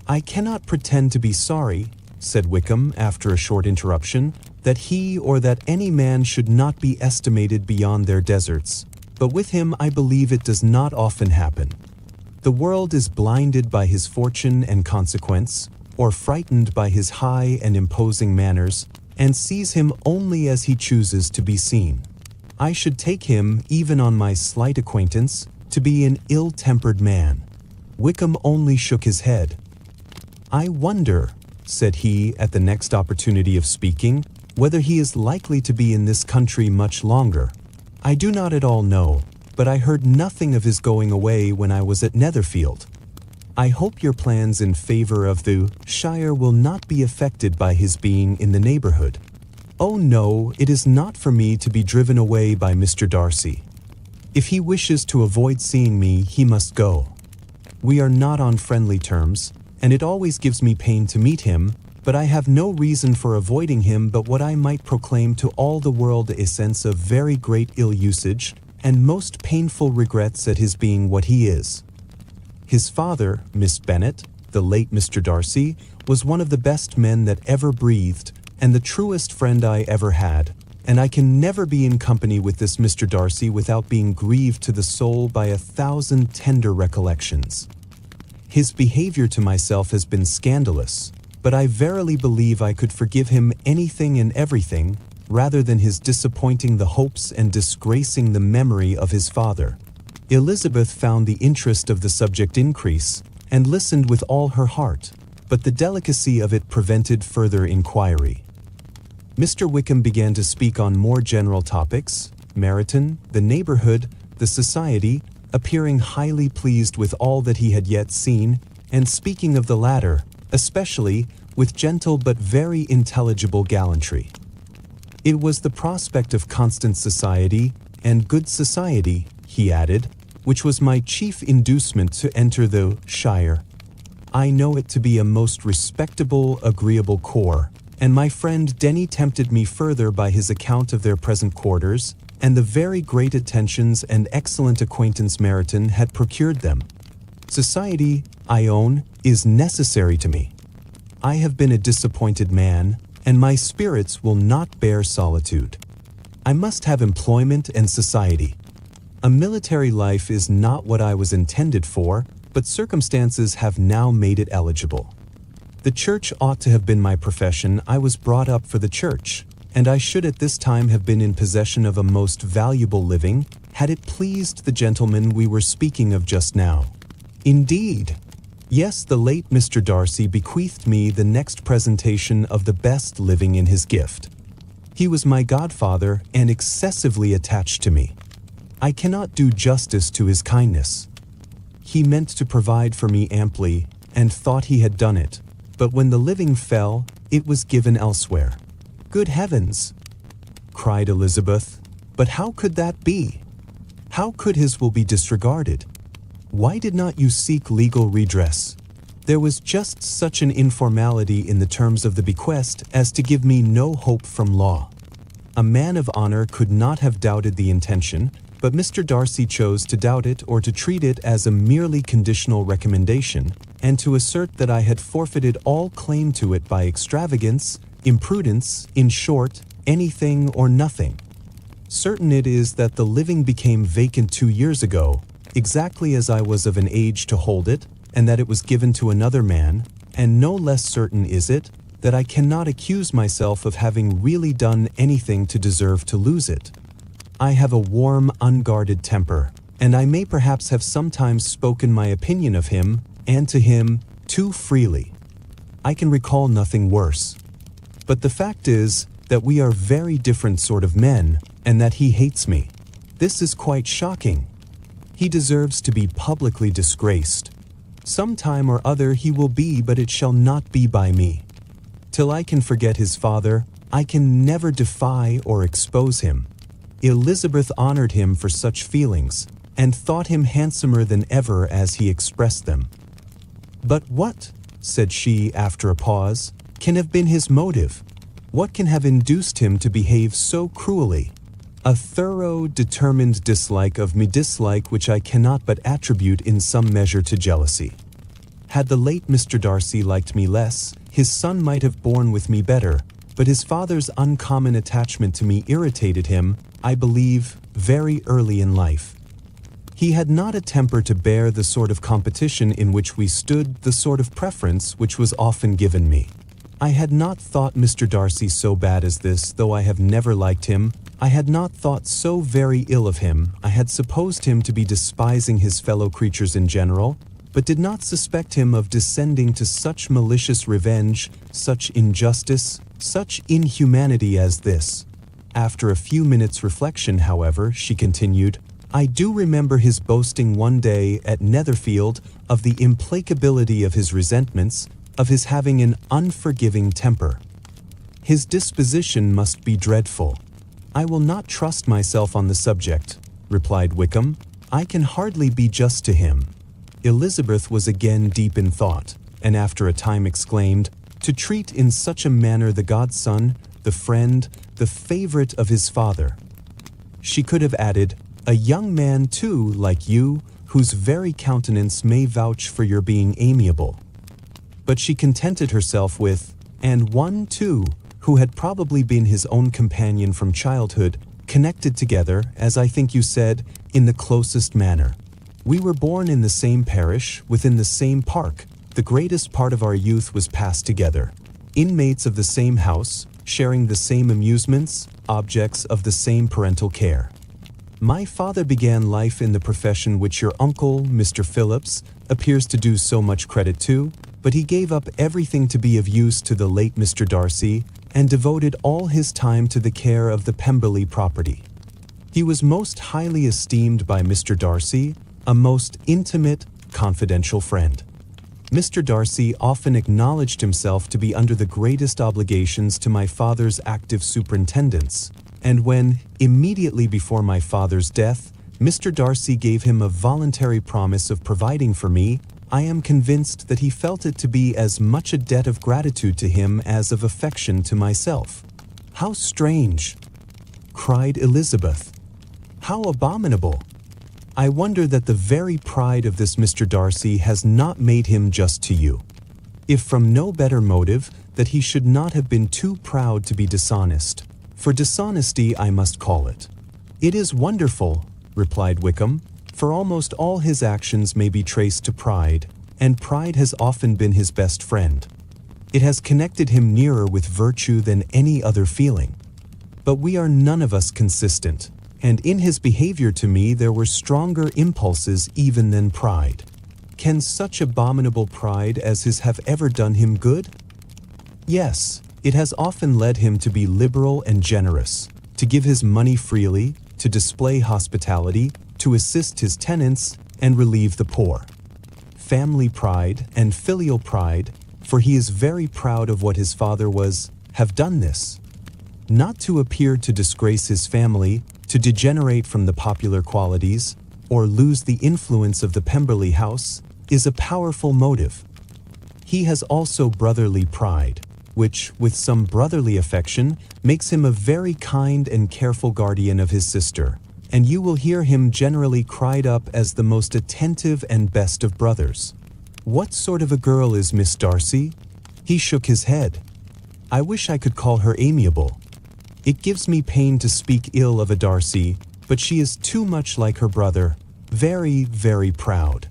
I cannot pretend to be sorry," said Wickham after a short interruption, "that he or that any man should not be estimated beyond their deserts, but with him I believe it does not often happen. The world is blinded by his fortune and consequence, or frightened by his high and imposing manners, and sees him only as he chooses to be seen. I should take him, even on my slight acquaintance, to be an ill-tempered man." Wickham only shook his head. "I wonder," said he at the next opportunity of speaking, "whether he is likely to be in this country much longer. I do not at all know, but I heard nothing of his going away when I was at Netherfield. I hope your plans in favor of the shire will not be affected by his being in the neighborhood." "Oh no, it is not for me to be driven away by Mr. Darcy. If he wishes to avoid seeing me, he must go. We are not on friendly terms, and it always gives me pain to meet him, but I have no reason for avoiding him but what I might proclaim to all the world a sense of very great ill-usage, and most painful regrets at his being what he is. His father, Miss Bennet, the late Mr. Darcy, was one of the best men that ever breathed, and the truest friend I ever had, and I can never be in company with this Mr. Darcy without being grieved to the soul by 1,000 tender recollections. His behavior to myself has been scandalous, but I verily believe I could forgive him anything and everything, rather than his disappointing the hopes and disgracing the memory of his father. Elizabeth found the interest of the subject increase, and listened with all her heart, but the delicacy of it prevented further inquiry. Mr. Wickham began to speak on more general topics, Meryton, the neighborhood, the society, appearing highly pleased with all that he had yet seen, and speaking of the latter, especially, with gentle but very intelligible gallantry. It was the prospect of constant society, and good society, he added, which was my chief inducement to enter the shire. I know it to be a most respectable, agreeable corps, and my friend Denny tempted me further by his account of their present quarters, and the very great attentions and excellent acquaintance Meryton had procured them. Society, I own, is necessary to me. I have been a disappointed man, and my spirits will not bear solitude. I must have employment and society. A military life is not what I was intended for, but circumstances have now made it eligible. The church ought to have been my profession. I was brought up for the church, and I should at this time have been in possession of a most valuable living, had it pleased the gentleman we were speaking of just now. Indeed, yes, the late Mr. Darcy bequeathed me the next presentation of the best living in his gift. He was my godfather and excessively attached to me. I cannot do justice to his kindness. He meant to provide for me amply, and thought he had done it, but when the living fell, it was given elsewhere. Good heavens! Cried Elizabeth, but how could that be? How could his will be disregarded? Why did not you seek legal redress? There was just such an informality in the terms of the bequest as to give me no hope from law. A man of honor could not have doubted the intention, but Mr. Darcy chose to doubt it or to treat it as a merely conditional recommendation, and to assert that I had forfeited all claim to it by extravagance, imprudence, in short, anything or nothing. Certain it is that the living became vacant 2 years ago, exactly as I was of an age to hold it, and that it was given to another man, and no less certain is it that I cannot accuse myself of having really done anything to deserve to lose it. I have a warm, unguarded temper, and I may perhaps have sometimes spoken my opinion of him, and to him, too freely. I can recall nothing worse. But the fact is that we are very different sort of men, and that he hates me. This is quite shocking. He deserves to be publicly disgraced. Some time or other he will be, but it shall not be by me. Till I can forget his father, I can never defy or expose him. Elizabeth honored him for such feelings, and thought him handsomer than ever as he expressed them. But what, said she after a pause, can have been his motive? What can have induced him to behave so cruelly? A thorough, determined dislike of me, dislike which I cannot but attribute in some measure to jealousy. Had the late Mr. Darcy liked me less, his son might have borne with me better, but his father's uncommon attachment to me irritated him, I believe, very early in life. He had not a temper to bear the sort of competition in which we stood, the sort of preference which was often given me. I had not thought Mr. Darcy so bad as this, though I have never liked him. I had not thought so very ill of him. I had supposed him to be despising his fellow creatures in general, but did not suspect him of descending to such malicious revenge, such injustice, such inhumanity as this. After a few minutes' reflection, however, she continued, I do remember his boasting one day at Netherfield of the implacability of his resentments, of his having an unforgiving temper. His disposition must be dreadful. I will not trust myself on the subject, replied Wickham. I can hardly be just to him. Elizabeth was again deep in thought, and after a time exclaimed, to treat in such a manner the godson, the friend, the favorite of his father. She could have added, a young man too, like you, whose very countenance may vouch for your being amiable. but she contented herself with, and one, too, who had probably been his own companion from childhood, connected together, as I think you said, in the closest manner. We were born in the same parish, within the same park. The greatest part of our youth was passed together. Inmates of the same house, sharing the same amusements, objects of the same parental care. My father began life in the profession which your uncle, Mr. Phillips, appears to do so much credit to, but he gave up everything to be of use to the late Mr. Darcy, and devoted all his time to the care of the Pemberley property. He was most highly esteemed by Mr. Darcy, a most intimate, confidential friend. Mr. Darcy often acknowledged himself to be under the greatest obligations to my father's active superintendence, and when, immediately before my father's death, Mr. Darcy gave him a voluntary promise of providing for me, I am convinced that he felt it to be as much a debt of gratitude to him as of affection to myself. How strange! Cried Elizabeth. How abominable! I wonder that the very pride of this Mr. Darcy has not made him just to you. If from no better motive, that he should not have been too proud to be dishonest. For dishonesty I must call it. It is wonderful, replied Wickham, for almost all his actions may be traced to pride, and pride has often been his best friend. It has connected him nearer with virtue than any other feeling. But we are none of us consistent, and in his behavior to me there were stronger impulses even than pride. Can such abominable pride as his have ever done him good? Yes, it has often led him to be liberal and generous, to give his money freely, to display hospitality, to assist his tenants, and relieve the poor. Family pride and filial pride, for he is very proud of what his father was, have done this. Not to appear to disgrace his family, to degenerate from the popular qualities, or lose the influence of the Pemberley house, is a powerful motive. He has also brotherly pride, which, with some brotherly affection, makes him a very kind and careful guardian of his sister, and you will hear him generally cried up as the most attentive and best of brothers. What sort of a girl is Miss Darcy? He shook his head. I wish I could call her amiable. It gives me pain to speak ill of a Darcy, but she is too much like her brother, very, very proud.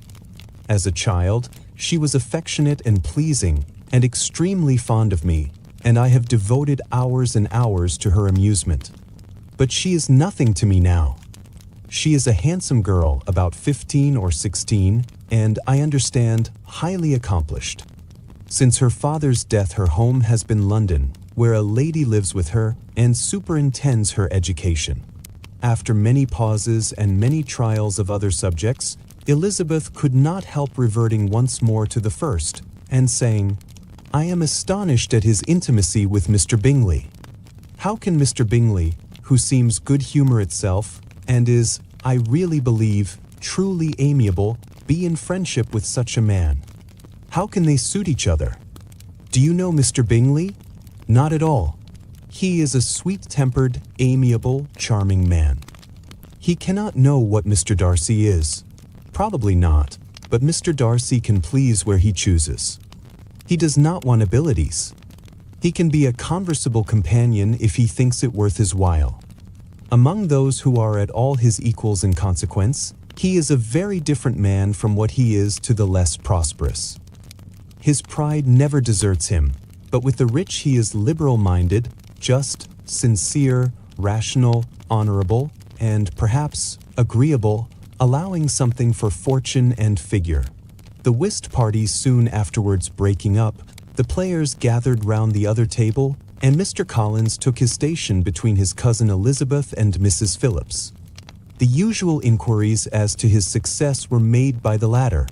As a child, she was affectionate and pleasing, and extremely fond of me, and I have devoted hours and hours to her amusement. But she is nothing to me now. She is a handsome girl, about 15 or 16, and, I understand, highly accomplished. Since her father's death her home has been London, where a lady lives with her and superintends her education. After many pauses and many trials of other subjects, Elizabeth could not help reverting once more to the first, and saying, I am astonished at his intimacy with Mr. Bingley. How can Mr. Bingley, who seems good humor itself, and is, I really believe, truly amiable, be in friendship with such a man? How can they suit each other? Do you know Mr. Bingley? Not at all. He is a sweet-tempered, amiable, charming man. He cannot know what Mr. Darcy is. Probably not, but Mr. Darcy can please where he chooses. He does not want abilities. He can be a conversable companion if he thinks it worth his while. Among those who are at all his equals in consequence, he is a very different man from what he is to the less prosperous. His pride never deserts him, but with the rich he is liberal-minded, just, sincere, rational, honorable, and, perhaps, agreeable, allowing something for fortune and figure. The whist party soon afterwards breaking up, the players gathered round the other table, and Mr. Collins took his station between his cousin Elizabeth and Mrs. Phillips. The usual inquiries as to his success were made by the latter.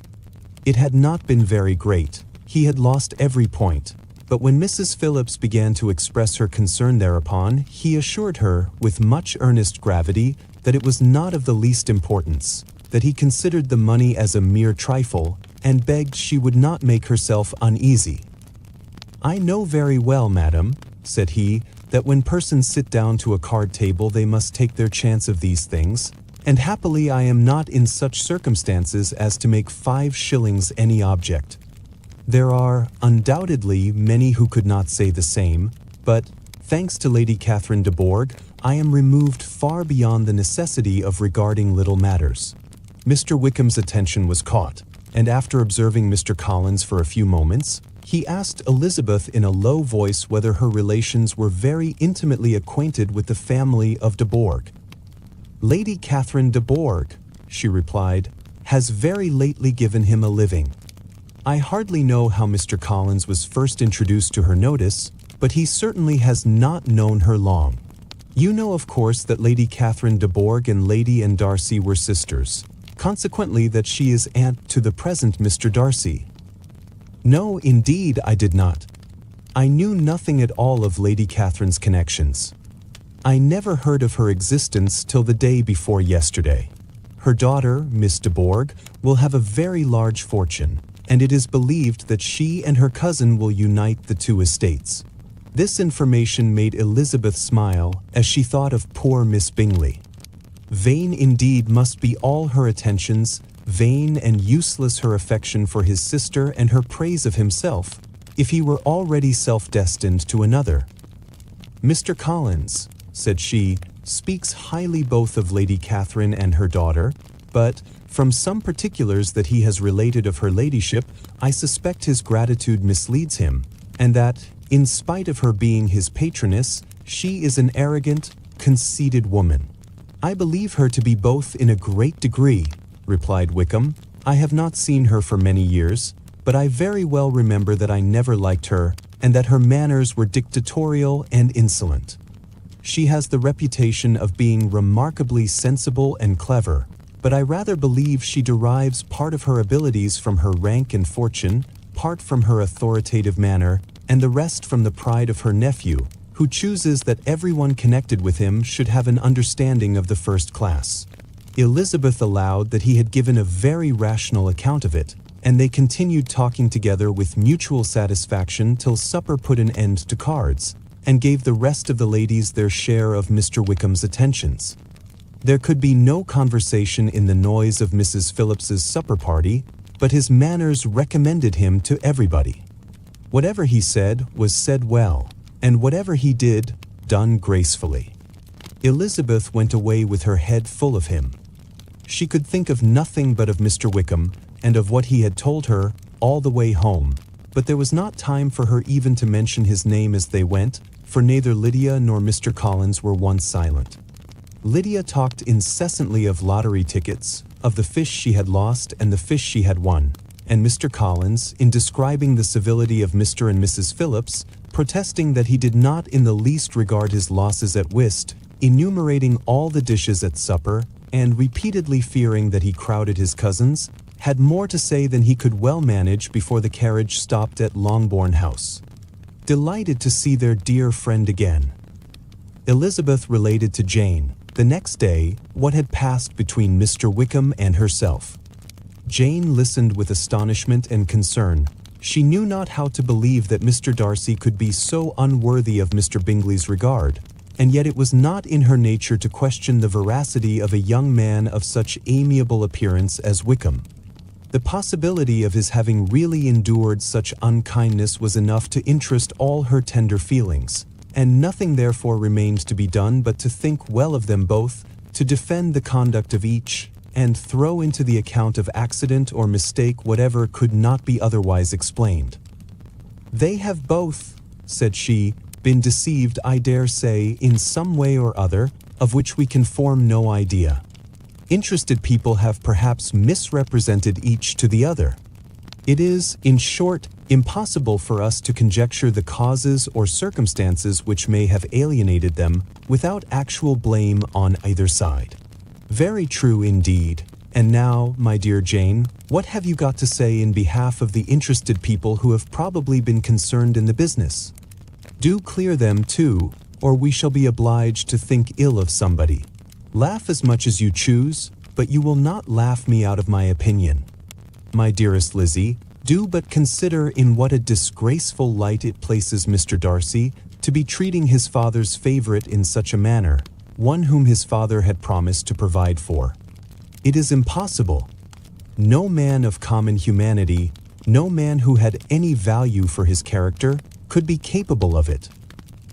It had not been very great. He had lost every point. But when Mrs. Phillips began to express her concern thereupon, he assured her, with much earnest gravity, that it was not of the least importance, that he considered the money as a mere trifle, and begged she would not make herself uneasy. I know very well, madam, said he, that when persons sit down to a card table they must take their chance of these things, and happily I am not in such circumstances as to make 5 shillings any object. There are, undoubtedly, many who could not say the same, but, thanks to Lady Catherine de Bourgh, I am removed far beyond the necessity of regarding little matters. Mr. Wickham's attention was caught, and after observing Mr. Collins for a few moments, he asked Elizabeth in a low voice whether her relations were very intimately acquainted with the family of de Bourgh. Lady Catherine de Bourgh, she replied, has very lately given him a living. I hardly know how Mr. Collins was first introduced to her notice, but he certainly has not known her long. You know, of course, that Lady Catherine de Bourgh and Lady Anne Darcy were sisters, consequently that she is aunt to the present Mr. Darcy. No, indeed, I did not. I knew nothing at all of Lady Catherine's connections. I never heard of her existence till the day before yesterday. Her daughter, Miss de Bourgh, will have a very large fortune, and it is believed that she and her cousin will unite the two estates. This information made Elizabeth smile as she thought of poor Miss Bingley. Vain indeed must be all her attentions, vain and useless her affection for his sister and her praise of himself, if he were already self-destined to another. Mr. Collins, said she, speaks highly both of Lady Catherine and her daughter, but, from some particulars that he has related of her ladyship, I suspect his gratitude misleads him, and that, in spite of her being his patroness, she is an arrogant, conceited woman. I believe her to be both in a great degree, replied Wickham. I have not seen her for many years, but I very well remember that I never liked her, and that her manners were dictatorial and insolent. She has the reputation of being remarkably sensible and clever, but I rather believe she derives part of her abilities from her rank and fortune, part from her authoritative manner, and the rest from the pride of her nephew, who chooses that everyone connected with him should have an understanding of the first class. Elizabeth allowed that he had given a very rational account of it, and they continued talking together with mutual satisfaction till supper put an end to cards, and gave the rest of the ladies their share of Mr. Wickham's attentions. There could be no conversation in the noise of Mrs. Phillips's supper party, but his manners recommended him to everybody. Whatever he said was said well, and whatever he did, done gracefully. Elizabeth went away with her head full of him. She could think of nothing but of Mr. Wickham, and of what he had told her, all the way home, but there was not time for her even to mention his name as they went, for neither Lydia nor Mr. Collins were once silent. Lydia talked incessantly of lottery tickets, of the fish she had lost and the fish she had won, and Mr. Collins, in describing the civility of Mr. and Mrs. Phillips, protesting that he did not in the least regard his losses at whist, enumerating all the dishes at supper, and repeatedly fearing that he crowded his cousins, had more to say than he could well manage before the carriage stopped at Longbourn House. Delighted to see their dear friend again, Elizabeth related to Jane, the next day, what had passed between Mr. Wickham and herself. Jane listened with astonishment and concern. She knew not how to believe that Mr. Darcy could be so unworthy of Mr. Bingley's regard, and yet it was not in her nature to question the veracity of a young man of such amiable appearance as Wickham. The possibility of his having really endured such unkindness was enough to interest all her tender feelings, and nothing therefore remained to be done but to think well of them both, to defend the conduct of each, and throw into the account of accident or mistake whatever could not be otherwise explained. They have both, said she, been deceived, I dare say, in some way or other, of which we can form no idea. Interested people have perhaps misrepresented each to the other. It is, in short, impossible for us to conjecture the causes or circumstances which may have alienated them without actual blame on either side. Very true indeed. And now, my dear Jane, what have you got to say in behalf of the interested people who have probably been concerned in the business? Do clear them too, or we shall be obliged to think ill of somebody. Laugh as much as you choose, but you will not laugh me out of my opinion. My dearest Lizzie, do but consider in what a disgraceful light it places Mr. Darcy to be treating his father's favorite in such a manner, one whom his father had promised to provide for. It is impossible. No man of common humanity, No man who had any value for his character could be capable of it.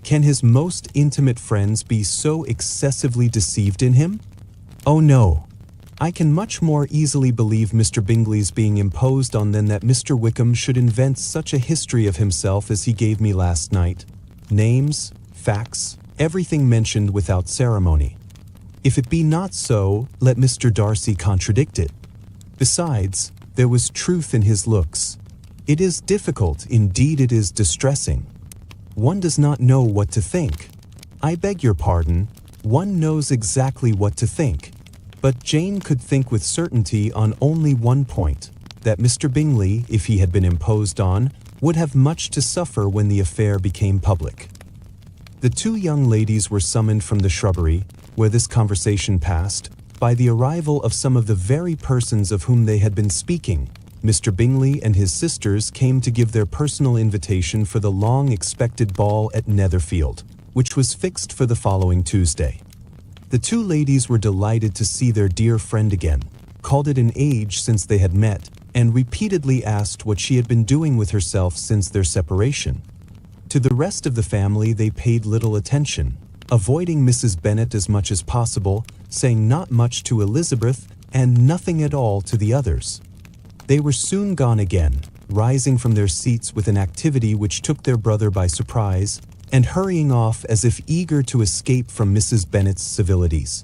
Can his most intimate friends be so excessively deceived in him? Oh no. I can much more easily believe Mr. Bingley's being imposed on than that Mr. Wickham should invent such a history of himself as he gave me last night. Names, facts, everything mentioned without ceremony. If it be not so, let Mr. Darcy contradict it. Besides, there was truth in his looks. It is difficult, indeed it is distressing. One does not know what to think. I beg your pardon, one knows exactly what to think. But Jane could think with certainty on only one point, that Mr. Bingley, if he had been imposed on, would have much to suffer when the affair became public. The two young ladies were summoned from the shrubbery, where this conversation passed, by the arrival of some of the very persons of whom they had been speaking. Mr. Bingley and his sisters came to give their personal invitation for the long-expected ball at Netherfield, which was fixed for the following Tuesday. The two ladies were delighted to see their dear friend again, called it an age since they had met, and repeatedly asked what she had been doing with herself since their separation. To the rest of the family they paid little attention, avoiding Mrs. Bennet as much as possible, saying not much to Elizabeth and nothing at all to the others. They were soon gone again, rising from their seats with an activity which took their brother by surprise, and hurrying off as if eager to escape from Mrs. Bennet's civilities.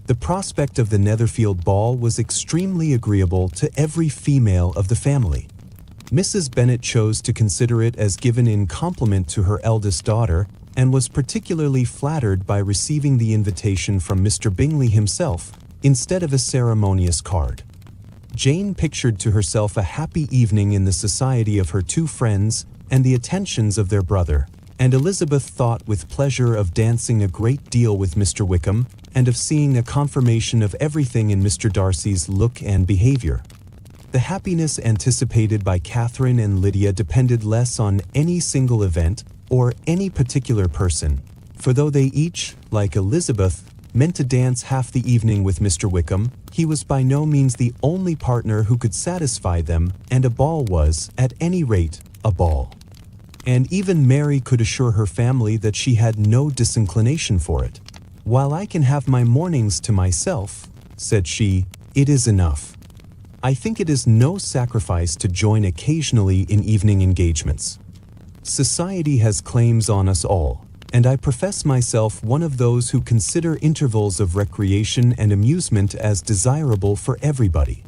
The prospect of the Netherfield ball was extremely agreeable to every female of the family. Mrs. Bennet chose to consider it as given in compliment to her eldest daughter, and was particularly flattered by receiving the invitation from Mr. Bingley himself, instead of a ceremonious card. Jane pictured to herself a happy evening in the society of her two friends and the attentions of their brother, and Elizabeth thought with pleasure of dancing a great deal with Mr. Wickham, and of seeing a confirmation of everything in Mr. Darcy's look and behavior. The happiness anticipated by Catherine and Lydia depended less on any single event or any particular person, for though they each, like Elizabeth, meant to dance half the evening with Mr. Wickham, he was by no means the only partner who could satisfy them, and a ball was, at any rate, a ball. And even Mary could assure her family that she had no disinclination for it. "While I can have my mornings to myself," said she, "it is enough. I think it is no sacrifice to join occasionally in evening engagements. Society has claims on us all, and I profess myself one of those who consider intervals of recreation and amusement as desirable for everybody."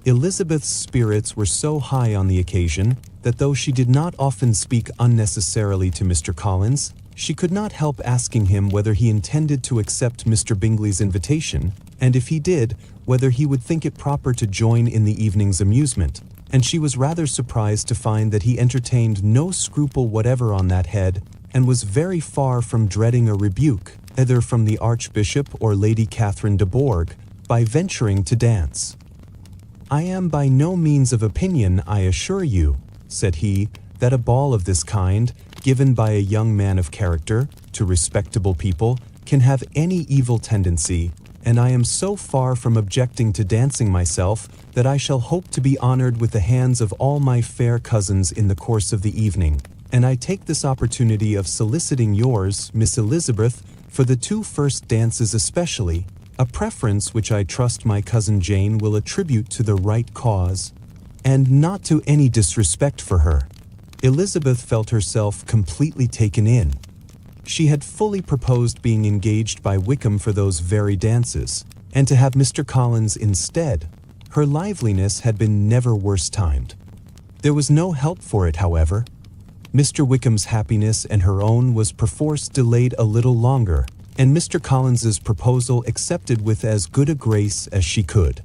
Elizabeth's spirits were so high on the occasion that though she did not often speak unnecessarily to Mr. Collins, she could not help asking him whether he intended to accept Mr. Bingley's invitation, and if he did, whether he would think it proper to join in the evening's amusement, and she was rather surprised to find that he entertained no scruple whatever on that head, and was very far from dreading a rebuke, either from the Archbishop or Lady Catherine de Bourgh, by venturing to dance. "I am by no means of opinion, I assure you," said he, "that a ball of this kind, given by a young man of character, to respectable people, can have any evil tendency, and I am so far from objecting to dancing myself, that I shall hope to be honored with the hands of all my fair cousins in the course of the evening, and I take this opportunity of soliciting yours, Miss Elizabeth, for the two first dances especially, a preference which I trust my cousin Jane will attribute to the right cause, and not to any disrespect for her." Elizabeth felt herself completely taken in. She had fully proposed being engaged by Wickham for those very dances, and to have Mr. Collins instead. Her liveliness had been never worse timed. There was no help for it, however. Mr. Wickham's happiness and her own was perforce delayed a little longer, and Mr. Collins's proposal accepted with as good a grace as she could.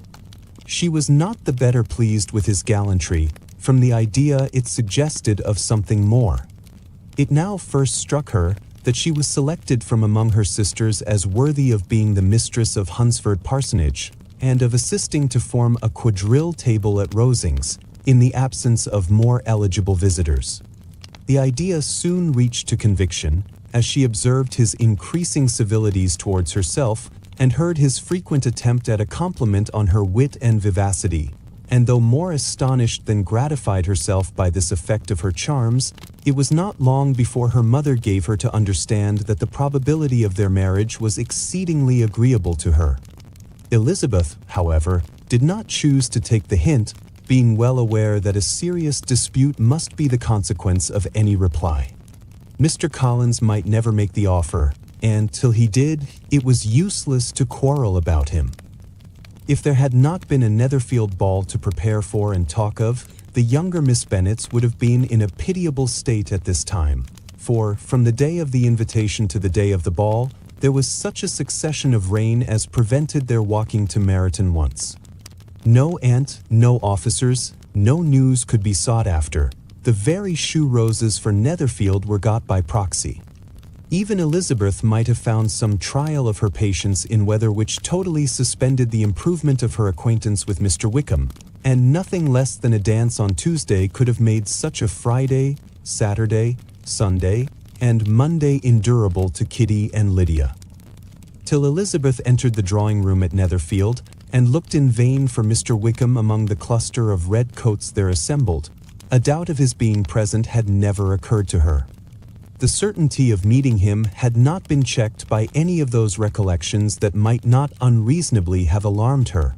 She was not the better pleased with his gallantry, from the idea it suggested of something more. It now first struck her that she was selected from among her sisters as worthy of being the mistress of Hunsford Parsonage, and of assisting to form a quadrille table at Rosings, in the absence of more eligible visitors. The idea soon reached to conviction, as she observed his increasing civilities towards herself, and heard his frequent attempt at a compliment on her wit and vivacity, and though more astonished than gratified herself by this effect of her charms, it was not long before her mother gave her to understand that the probability of their marriage was exceedingly agreeable to her. Elizabeth, however, did not choose to take the hint, being well aware that a serious dispute must be the consequence of any reply. Mr. Collins might never make the offer, and till he did, it was useless to quarrel about him. If there had not been a Netherfield ball to prepare for and talk of, the younger Miss Bennets would have been in a pitiable state at this time, for, from the day of the invitation to the day of the ball, there was such a succession of rain as prevented their walking to Meryton once. No aunt, no officers, no news could be sought after. The very shoe roses for Netherfield were got by proxy. Even Elizabeth might have found some trial of her patience in weather which totally suspended the improvement of her acquaintance with Mr. Wickham, and nothing less than a dance on Tuesday could have made such a Friday, Saturday, Sunday, and Monday endurable to Kitty and Lydia. Till Elizabeth entered the drawing-room at Netherfield, and looked in vain for Mr. Wickham among the cluster of red coats there assembled, a doubt of his being present had never occurred to her. The certainty of meeting him had not been checked by any of those recollections that might not unreasonably have alarmed her.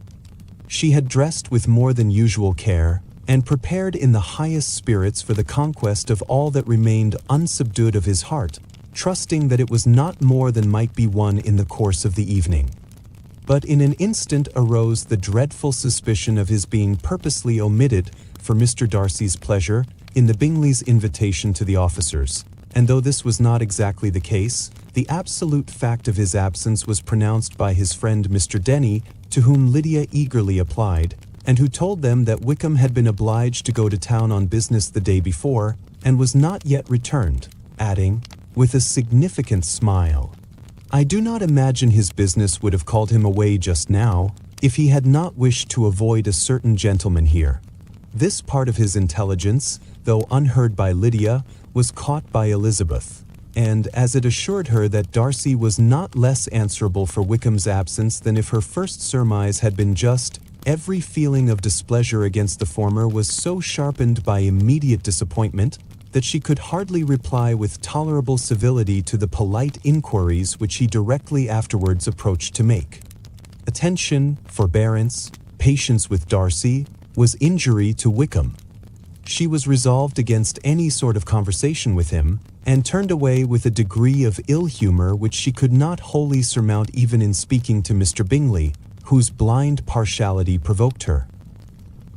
She had dressed with more than usual care, and prepared in the highest spirits for the conquest of all that remained unsubdued of his heart, trusting that it was not more than might be won in the course of the evening. But in an instant arose the dreadful suspicion of his being purposely omitted for Mr. Darcy's pleasure in the Bingleys' invitation to the officers, and though this was not exactly the case, the absolute fact of his absence was pronounced by his friend Mr. Denny, to whom Lydia eagerly applied, and who told them that Wickham had been obliged to go to town on business the day before, and was not yet returned, adding, with a significant smile, "I do not imagine his business would have called him away just now, if he had not wished to avoid a certain gentleman here." This part of his intelligence, though unheard by Lydia, was caught by Elizabeth, and as it assured her that Darcy was not less answerable for Wickham's absence than if her first surmise had been just, every feeling of displeasure against the former was so sharpened by immediate disappointment that she could hardly reply with tolerable civility to the polite inquiries which he directly afterwards approached to make. Attention, forbearance, patience with Darcy, was injury to Wickham. She was resolved against any sort of conversation with him, and turned away with a degree of ill-humor which she could not wholly surmount even in speaking to Mr. Bingley, whose blind partiality provoked her.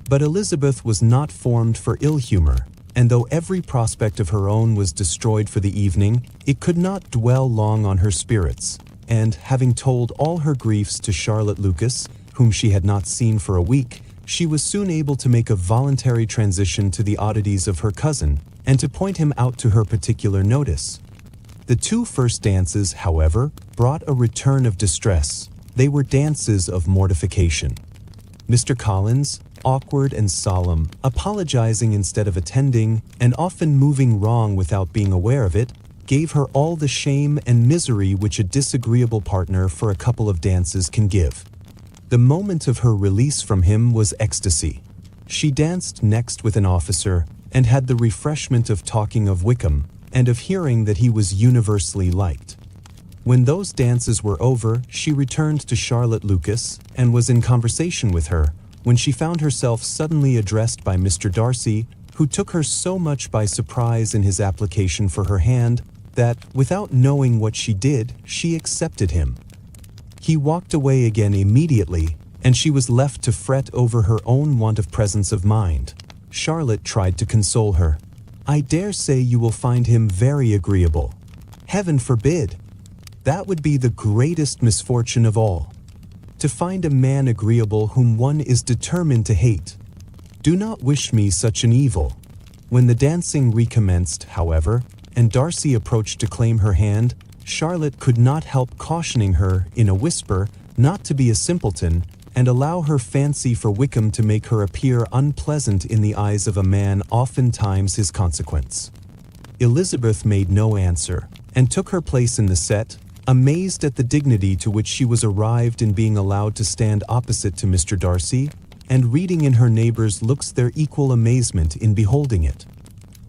But Elizabeth was not formed for ill-humor, and though every prospect of her own was destroyed for the evening, it could not dwell long on her spirits, and, having told all her griefs to Charlotte Lucas, whom she had not seen for a week, she was soon able to make a voluntary transition to the oddities of her cousin, and to point him out to her particular notice. The two first dances, however, brought a return of distress. They were dances of mortification. Mr. Collins, awkward and solemn, apologizing instead of attending, and often moving wrong without being aware of it, gave her all the shame and misery which a disagreeable partner for a couple of dances can give. The moment of her release from him was ecstasy. She danced next with an officer, and had the refreshment of talking of Wickham, and of hearing that he was universally liked. When those dances were over, she returned to Charlotte Lucas, and was in conversation with her, when she found herself suddenly addressed by Mr. Darcy, who took her so much by surprise in his application for her hand, that, without knowing what she did, she accepted him. He walked away again immediately, and she was left to fret over her own want of presence of mind. Charlotte tried to console her. "I dare say you will find him very agreeable." "Heaven forbid! That would be the greatest misfortune of all. To find a man agreeable whom one is determined to hate. Do not wish me such an evil." When the dancing recommenced, however, and Darcy approached to claim her hand, Charlotte could not help cautioning her, in a whisper, not to be a simpleton, and allow her fancy for Wickham to make her appear unpleasant in the eyes of a man oftentimes his consequence. Elizabeth made no answer, and took her place in the set, amazed at the dignity to which she was arrived in being allowed to stand opposite to Mr. Darcy, and reading in her neighbors' looks their equal amazement in beholding it.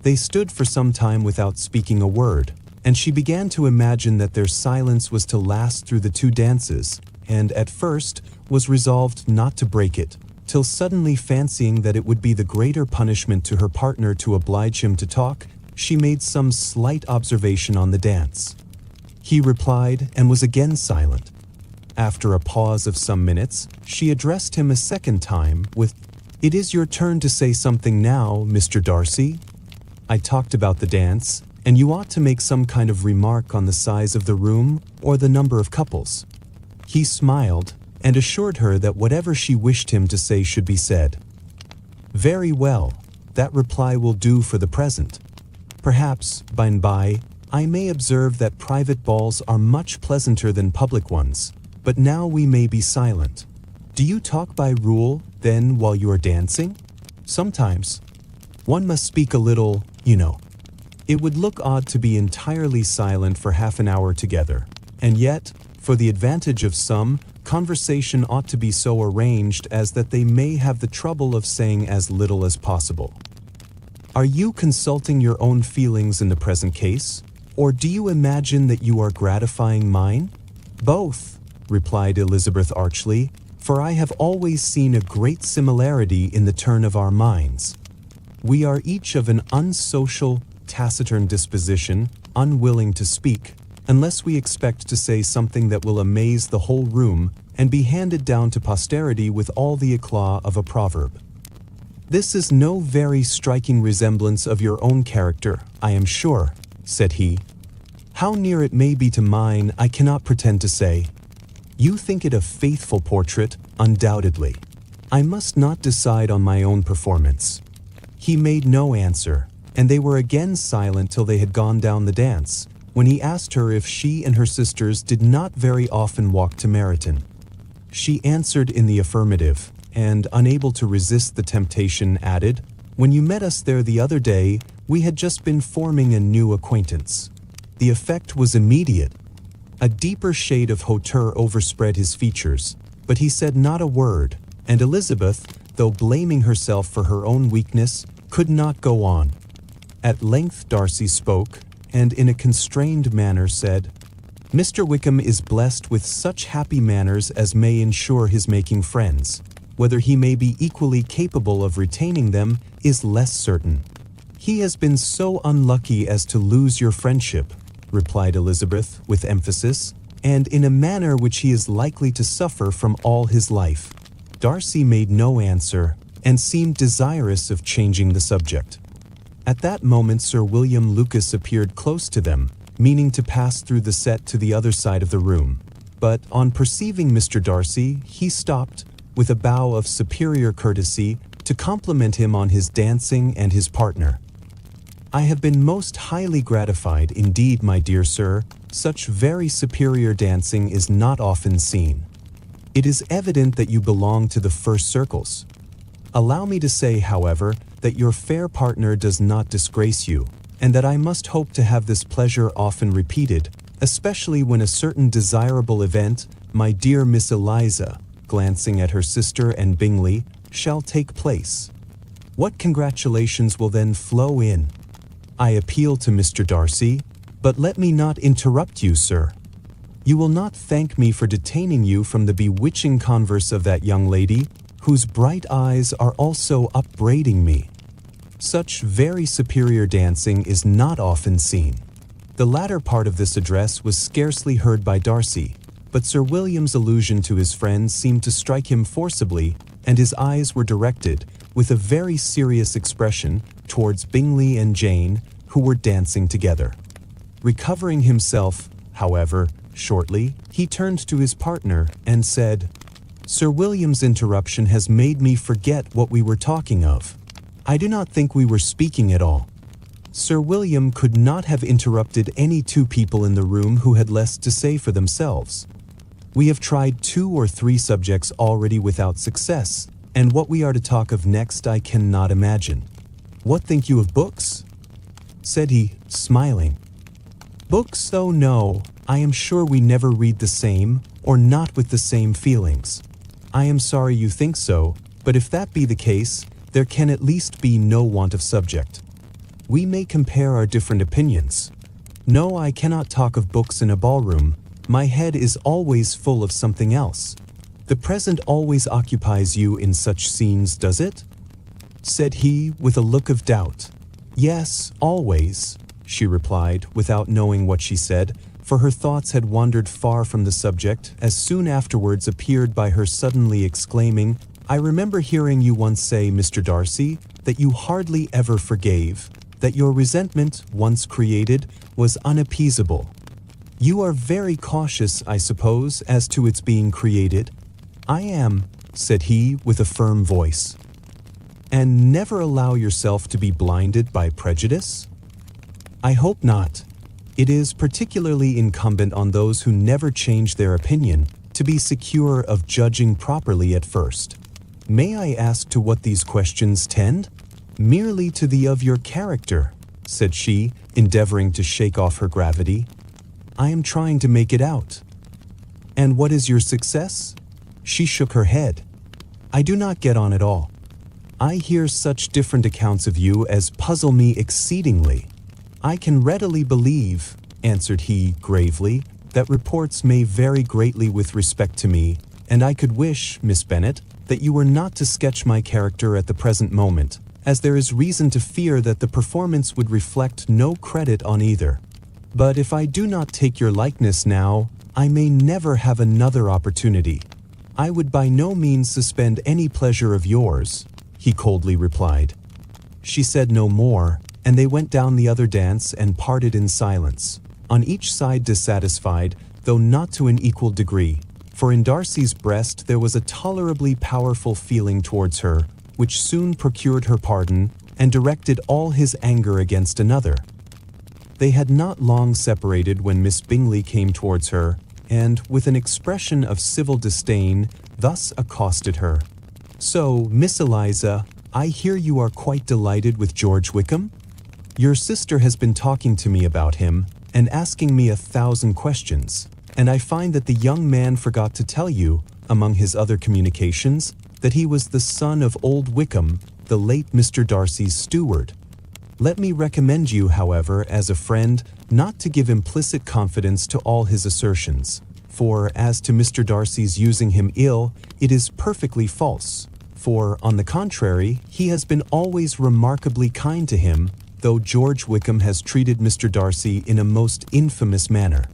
They stood for some time without speaking a word, and she began to imagine that their silence was to last through the 2 dances, and at first was resolved not to break it, till suddenly fancying that it would be the greater punishment to her partner to oblige him to talk, she made some slight observation on the dance. He replied and was again silent. After a pause of some minutes, she addressed him a second time with, "It is your turn to say something now, Mr. Darcy. I talked about the dance, and you ought to make some kind of remark on the size of the room or the number of couples." He smiled and assured her that whatever she wished him to say should be said. "Very well, that reply will do for the present. Perhaps, by and by, I may observe that private balls are much pleasanter than public ones, but now we may be silent. Do you talk by rule, then, while you are dancing? Sometimes. One must speak a little, you know. It would look odd to be entirely silent for half an hour together, and yet, for the advantage of some, conversation ought to be so arranged as that they may have the trouble of saying as little as possible. Are you consulting your own feelings in the present case, or do you imagine that you are gratifying mine?" "Both," replied Elizabeth archly, "for I have always seen a great similarity in the turn of our minds. We are each of an unsocial, taciturn disposition, unwilling to speak, unless we expect to say something that will amaze the whole room and be handed down to posterity with all the eclat of a proverb. This is no very striking resemblance of your own character, I am sure," said he. "How near it may be to mine, I cannot pretend to say. You think it a faithful portrait, undoubtedly. I must not decide on my own performance." He made no answer, and they were again silent till they had gone down the dance, when he asked her if she and her sisters did not very often walk to Meryton. She answered in the affirmative, and, unable to resist the temptation, added, "When you met us there the other day, we had just been forming a new acquaintance." The effect was immediate. A deeper shade of hauteur overspread his features, but he said not a word, and Elizabeth, though blaming herself for her own weakness, could not go on. At length Darcy spoke, and in a constrained manner said, "Mr. Wickham is blessed with such happy manners as may ensure his making friends. Whether he may be equally capable of retaining them is less certain." "He has been so unlucky as to lose your friendship," replied Elizabeth with emphasis, "and in a manner which he is likely to suffer from all his life." Darcy made no answer, and seemed desirous of changing the subject. At that moment Sir William Lucas appeared close to them, meaning to pass through the set to the other side of the room. But on perceiving Mr. Darcy, he stopped, with a bow of superior courtesy, to compliment him on his dancing and his partner. "I have been most highly gratified indeed, my dear sir. Such very superior dancing is not often seen. It is evident that you belong to the first circles. Allow me to say, however, that your fair partner does not disgrace you, and that I must hope to have this pleasure often repeated, especially when a certain desirable event, my dear Miss Eliza," glancing at her sister and Bingley, "shall take place. What congratulations will then flow in! I appeal to Mr. Darcy, but let me not interrupt you, sir. You will not thank me for detaining you from the bewitching converse of that young lady, whose bright eyes are also upbraiding me. Such very superior dancing is not often seen." The latter part of this address was scarcely heard by Darcy, but Sir William's allusion to his friend seemed to strike him forcibly, and his eyes were directed, with a very serious expression, towards Bingley and Jane, who were dancing together. Recovering himself, however, shortly, he turned to his partner and said, "Sir William's interruption has made me forget what we were talking of. I do not think we were speaking at all. Sir William could not have interrupted any two people in the room who had less to say for themselves. We have tried 2 or 3 subjects already without success, and what we are to talk of next I cannot imagine. What think you of books?" said he, smiling. "Books? Oh no, I am sure we never read the same, or not with the same feelings. I am sorry you think so, But if that be the case, there can at least be no want of subject. We may compare our different opinions. No, I cannot talk of books in a ballroom. My head is always full of something else. The present always occupies you in such scenes, does it? Said he, with a look of doubt. Yes, always, she replied, without knowing what she said, for her thoughts had wandered far from the subject, as soon afterwards appeared by her suddenly exclaiming, "I remember hearing you once say, Mr. Darcy, that you hardly ever forgave, that your resentment, once created, was unappeasable. You are very cautious, I suppose, as to its being created?" "I am," said he, with a firm voice. "And never allow yourself to be blinded by prejudice?" "I hope not. It is particularly incumbent on those who never change their opinion to be secure of judging properly at first. May I ask to what these questions tend?" "Merely to the of your character," said she, endeavoring to shake off her gravity. "I am trying to make it out." "And what is your success?" She shook her head. "I do not get on at all. I hear such different accounts of you as puzzle me exceedingly." "I can readily believe," answered he, gravely, "that reports may vary greatly with respect to me, and I could wish, Miss Bennet, that you were not to sketch my character at the present moment, as there is reason to fear that the performance would reflect no credit on either. But if I do not take your likeness now, I may never have another opportunity." "I would by no means suspend any pleasure of yours," he coldly replied. She said no more, and they went down the other dance and parted in silence, on each side dissatisfied, though not to an equal degree, for in Darcy's breast there was a tolerably powerful feeling towards her, which soon procured her pardon and directed all his anger against another. They had not long separated when Miss Bingley came towards her, and, with an expression of civil disdain, thus accosted her. "So, Miss Eliza, I hear you are quite delighted with George Wickham? Your sister has been talking to me about him, and asking me 1,000 questions, and I find that the young man forgot to tell you, among his other communications, that he was the son of old Wickham, the late Mr. Darcy's steward. Let me recommend you, however, as a friend, not to give implicit confidence to all his assertions, for as to Mr. Darcy's using him ill, it is perfectly false, for, on the contrary, he has been always remarkably kind to him, though George Wickham has treated Mr. Darcy in a most infamous manner.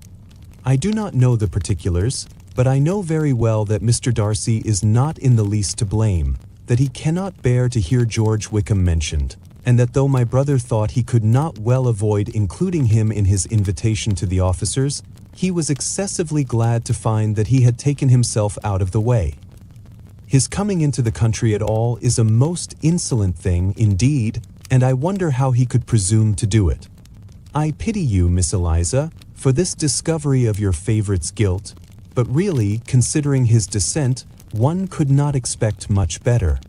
I do not know the particulars, but I know very well that Mr. Darcy is not in the least to blame, that he cannot bear to hear George Wickham mentioned, and that though my brother thought he could not well avoid including him in his invitation to the officers, he was excessively glad to find that he had taken himself out of the way. His coming into the country at all is a most insolent thing, indeed, and I wonder how he could presume to do it. I pity you, Miss Eliza, for this discovery of your favourite's guilt, but really, considering his descent, one could not expect much better.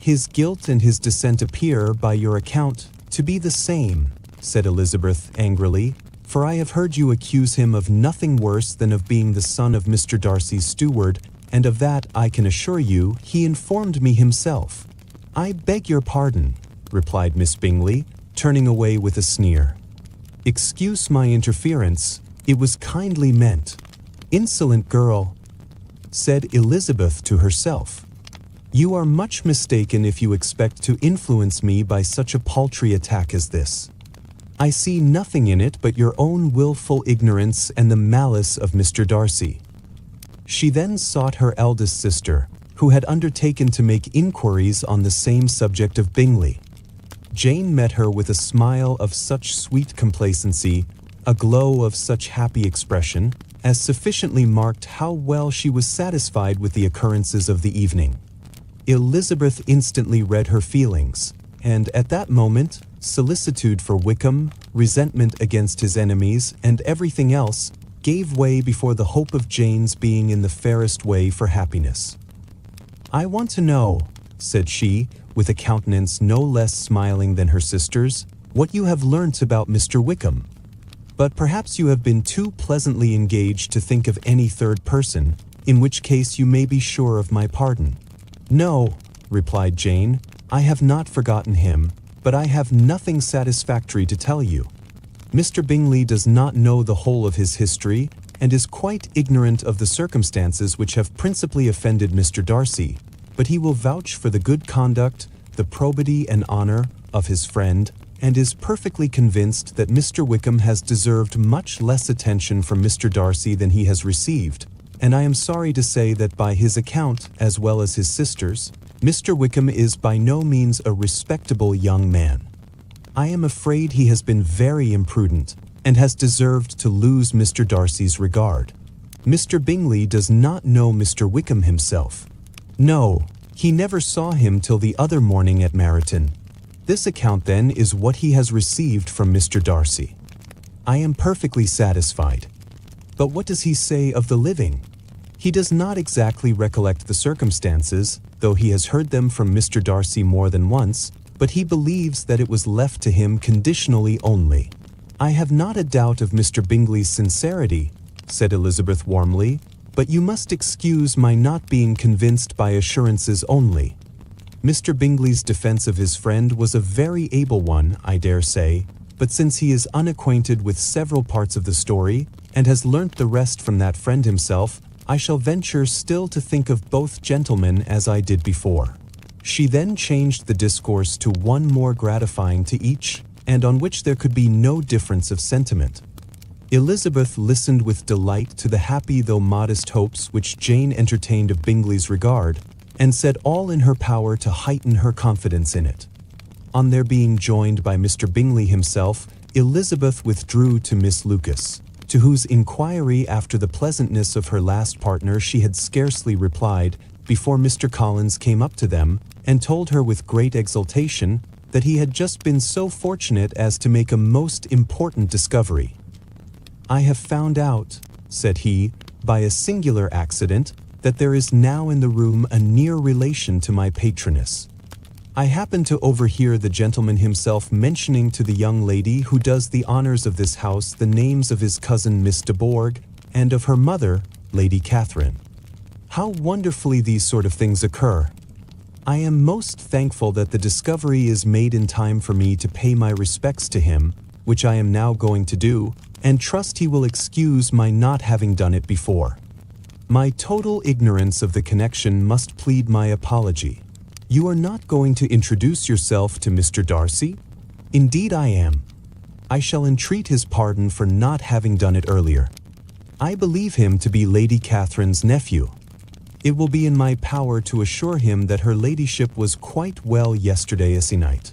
His guilt and his descent appear, by your account, to be the same," said Elizabeth angrily, "for I have heard you accuse him of nothing worse than of being the son of Mr. Darcy's steward, and of that, I can assure you, he informed me himself." "I beg your pardon," replied Miss Bingley, turning away with a sneer. "Excuse my interference, it was kindly meant." "Insolent girl," said Elizabeth to herself. "You are much mistaken if you expect to influence me by such a paltry attack as this. I see nothing in it but your own wilful ignorance and the malice of Mr. Darcy." She then sought her eldest sister, who had undertaken to make inquiries on the same subject of Bingley. Jane met her with a smile of such sweet complacency, a glow of such happy expression, as sufficiently marked how well she was satisfied with the occurrences of the evening. Elizabeth instantly read her feelings, and at that moment, solicitude for Wickham, resentment against his enemies, and everything else, gave way before the hope of Jane's being in the fairest way for happiness. "I want to know," said she, with a countenance no less smiling than her sister's, "what you have learnt about Mr. Wickham. But perhaps you have been too pleasantly engaged to think of any third person, in which case you may be sure of my pardon." "No," replied Jane. "I have not forgotten him, but I have nothing satisfactory to tell you. Mr. Bingley does not know the whole of his history, and is quite ignorant of the circumstances which have principally offended Mr. Darcy, but he will vouch for the good conduct, the probity and honor of his friend, and is perfectly convinced that Mr. Wickham has deserved much less attention from Mr. Darcy than he has received, and I am sorry to say that by his account, as well as his sister's, Mr. Wickham is by no means a respectable young man. I am afraid he has been very imprudent, and has deserved to lose Mr. Darcy's regard. Mr. Bingley does not know Mr. Wickham himself. No, he never saw him till the other morning at Meryton. This account, then, is what he has received from Mr. Darcy. I am perfectly satisfied. But what does he say of the living? He does not exactly recollect the circumstances, though he has heard them from Mr. Darcy more than once, but he believes that it was left to him conditionally only. I have not a doubt of Mr. Bingley's sincerity, said Elizabeth warmly, but you must excuse my not being convinced by assurances only. Mr. Bingley's defense of his friend was a very able one, I dare say, but since he is unacquainted with several parts of the story, and has learnt the rest from that friend himself, I shall venture still to think of both gentlemen as I did before. She then changed the discourse to one more gratifying to each, and on which there could be no difference of sentiment. Elizabeth listened with delight to the happy though modest hopes which Jane entertained of Bingley's regard, and said all in her power to heighten her confidence in it. On their being joined by Mr. Bingley himself, Elizabeth withdrew to Miss Lucas, to whose inquiry after the pleasantness of her last partner she had scarcely replied, before Mr. Collins came up to them, and told her with great exultation that he had just been so fortunate as to make a most important discovery. "I have found out," said he, "by a singular accident, that there is now in the room a near relation to my patroness. I happened to overhear the gentleman himself mentioning to the young lady who does the honors of this house the names of his cousin Miss de Bourgh, and of her mother, Lady Catherine. How wonderfully these sort of things occur! I am most thankful that the discovery is made in time for me to pay my respects to him, which I am now going to do, and trust he will excuse my not having done it before. My total ignorance of the connection must plead my apology. You are not going to introduce yourself to Mr. Darcy? Indeed I am. I shall entreat his pardon for not having done it earlier. I believe him to be Lady Catherine's nephew. It will be in my power to assure him that her ladyship was quite well yesterday se'night."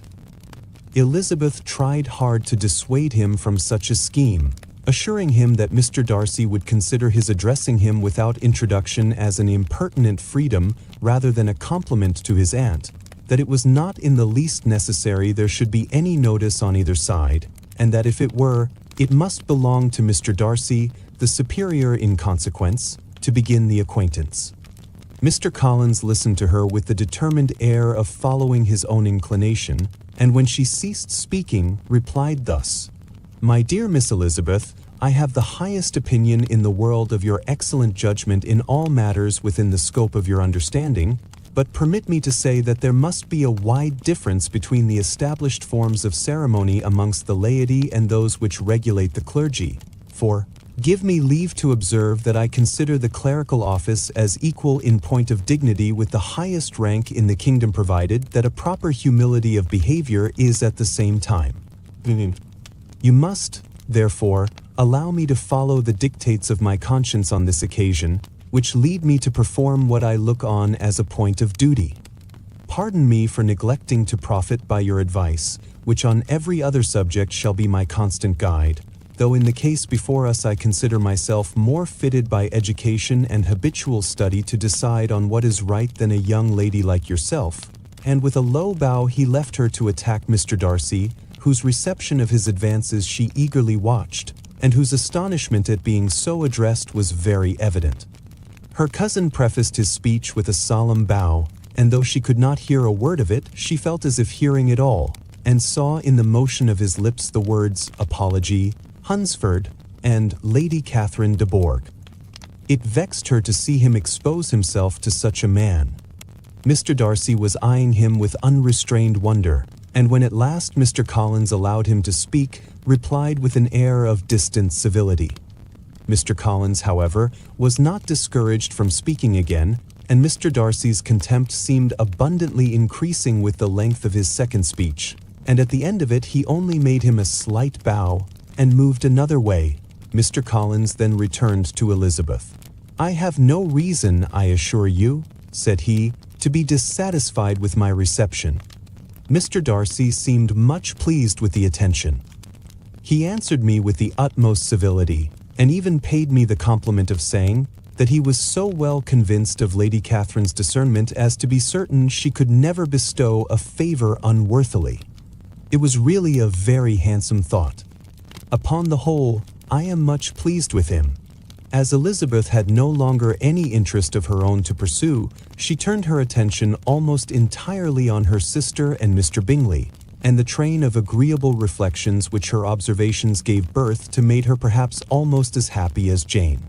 Elizabeth tried hard to dissuade him from such a scheme, assuring him that Mr. Darcy would consider his addressing him without introduction as an impertinent freedom rather than a compliment to his aunt, that it was not in the least necessary there should be any notice on either side, and that if it were, it must belong to Mr. Darcy, the superior in consequence, to begin the acquaintance. Mr. Collins listened to her with the determined air of following his own inclination, and when she ceased speaking, replied thus: "My dear Miss Elizabeth, I have the highest opinion in the world of your excellent judgment in all matters within the scope of your understanding, but permit me to say that there must be a wide difference between the established forms of ceremony amongst the laity and those which regulate the clergy, for give me leave to observe that I consider the clerical office as equal in point of dignity with the highest rank in the kingdom, provided that a proper humility of behavior is at the same time. You must, therefore, allow me to follow the dictates of my conscience on this occasion, which lead me to perform what I look on as a point of duty. Pardon me for neglecting to profit by your advice, which on every other subject shall be my constant guide, though in the case before us I consider myself more fitted by education and habitual study to decide on what is right than a young lady like yourself." And with a low bow he left her to attack Mr. Darcy, whose reception of his advances she eagerly watched, and whose astonishment at being so addressed was very evident. Her cousin prefaced his speech with a solemn bow, and though she could not hear a word of it, she felt as if hearing it all, and saw in the motion of his lips the words apology, Hunsford, and Lady Catherine de Bourgh. It vexed her to see him expose himself to such a man. Mr. Darcy was eyeing him with unrestrained wonder, and when at last Mr. Collins allowed him to speak, replied with an air of distant civility. Mr. Collins, however, was not discouraged from speaking again, and Mr. Darcy's contempt seemed abundantly increasing with the length of his second speech, and at the end of it he only made him a slight bow, and moved another way. Mr. Collins then returned to Elizabeth. "I have no reason, I assure you," said he, "to be dissatisfied with my reception." Mr. Darcy seemed much pleased with the attention. He answered me with the utmost civility, and even paid me the compliment of saying that he was so well convinced of Lady Catherine's discernment as to be certain she could never bestow a favor unworthily. It was really a very handsome thought. Upon the whole, I am much pleased with him. As Elizabeth had no longer any interest of her own to pursue, she turned her attention almost entirely on her sister and Mr. Bingley, and the train of agreeable reflections which her observations gave birth to made her perhaps almost as happy as Jane.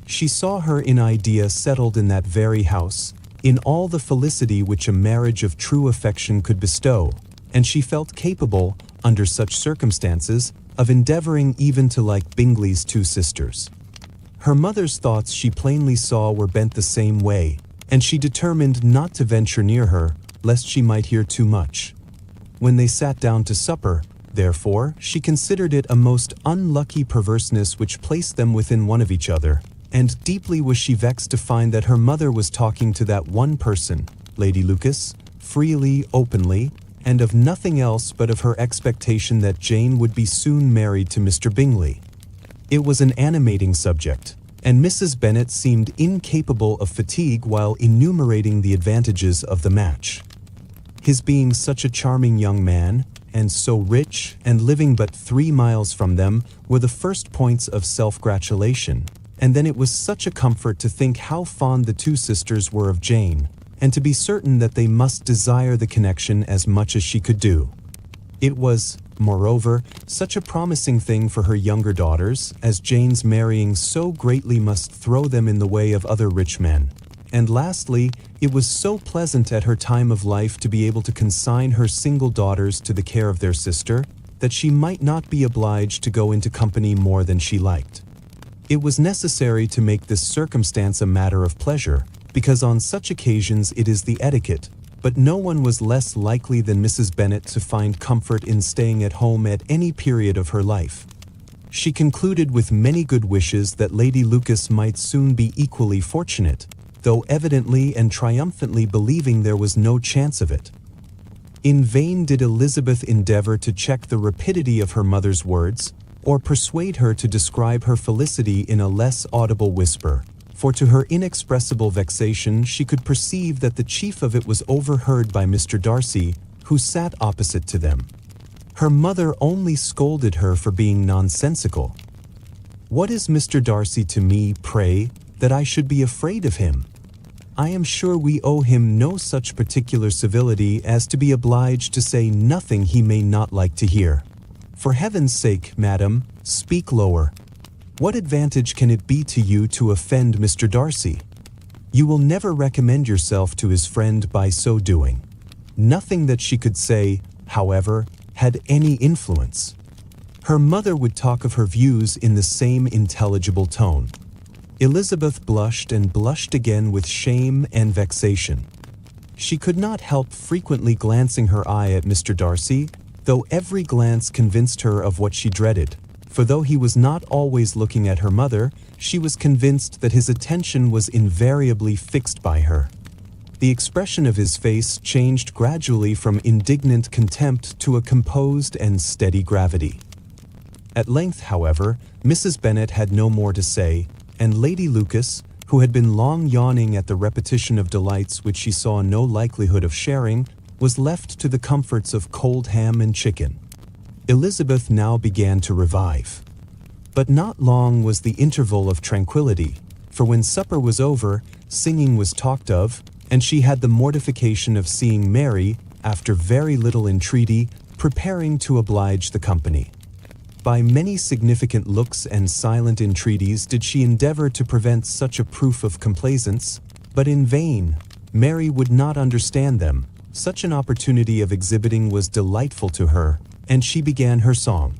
She saw her in idea settled in that very house, in all the felicity which a marriage of true affection could bestow, and she felt capable, under such circumstances, of endeavoring even to like Bingley's two sisters. Her mother's thoughts she plainly saw were bent the same way, and she determined not to venture near her, lest she might hear too much. When they sat down to supper, therefore, she considered it a most unlucky perverseness which placed them within one of each other, and deeply was she vexed to find that her mother was talking to that one person, Lady Lucas, freely, openly, and of nothing else but of her expectation that Jane would be soon married to Mr. Bingley. It was an animating subject, and Mrs. Bennet seemed incapable of fatigue while enumerating the advantages of the match. His being such a charming young man, and so rich, and living but 3 miles from them, were the first points of self-gratulation, and then it was such a comfort to think how fond the two sisters were of Jane, and to be certain that they must desire the connection as much as she could do. It was, moreover, such a promising thing for her younger daughters, as Jane's marrying so greatly must throw them in the way of other rich men. And lastly, it was so pleasant at her time of life to be able to consign her single daughters to the care of their sister, that she might not be obliged to go into company more than she liked. It was necessary to make this circumstance a matter of pleasure, because on such occasions it is the etiquette, but no one was less likely than Mrs. Bennet to find comfort in staying at home at any period of her life. She concluded with many good wishes that Lady Lucas might soon be equally fortunate, though evidently and triumphantly believing there was no chance of it. In vain did Elizabeth endeavour to check the rapidity of her mother's words, or persuade her to describe her felicity in a less audible whisper, for to her inexpressible vexation she could perceive that the chief of it was overheard by Mr. Darcy, who sat opposite to them. Her mother only scolded her for being nonsensical. "What is Mr. Darcy to me, pray, that I should be afraid of him? I am sure we owe him no such particular civility as to be obliged to say nothing he may not like to hear. For heaven's sake, madam, speak lower. What advantage can it be to you to offend Mr. Darcy? You will never recommend yourself to his friend by so doing." Nothing that she could say, however, had any influence. Her mother would talk of her views in the same intelligible tone. Elizabeth blushed and blushed again with shame and vexation. She could not help frequently glancing her eye at Mr. Darcy, though every glance convinced her of what she dreaded. For though he was not always looking at her mother, she was convinced that his attention was invariably fixed by her. The expression of his face changed gradually from indignant contempt to a composed and steady gravity. At length, however, Mrs. Bennet had no more to say, and Lady Lucas, who had been long yawning at the repetition of delights which she saw no likelihood of sharing, was left to the comforts of cold ham and chicken. Elizabeth now began to revive. But not long was the interval of tranquillity, for when supper was over, singing was talked of, and she had the mortification of seeing Mary, after very little entreaty, preparing to oblige the company. By many significant looks and silent entreaties did she endeavour to prevent such a proof of complaisance, but in vain, Mary would not understand them. Such an opportunity of exhibiting was delightful to her, and she began her song.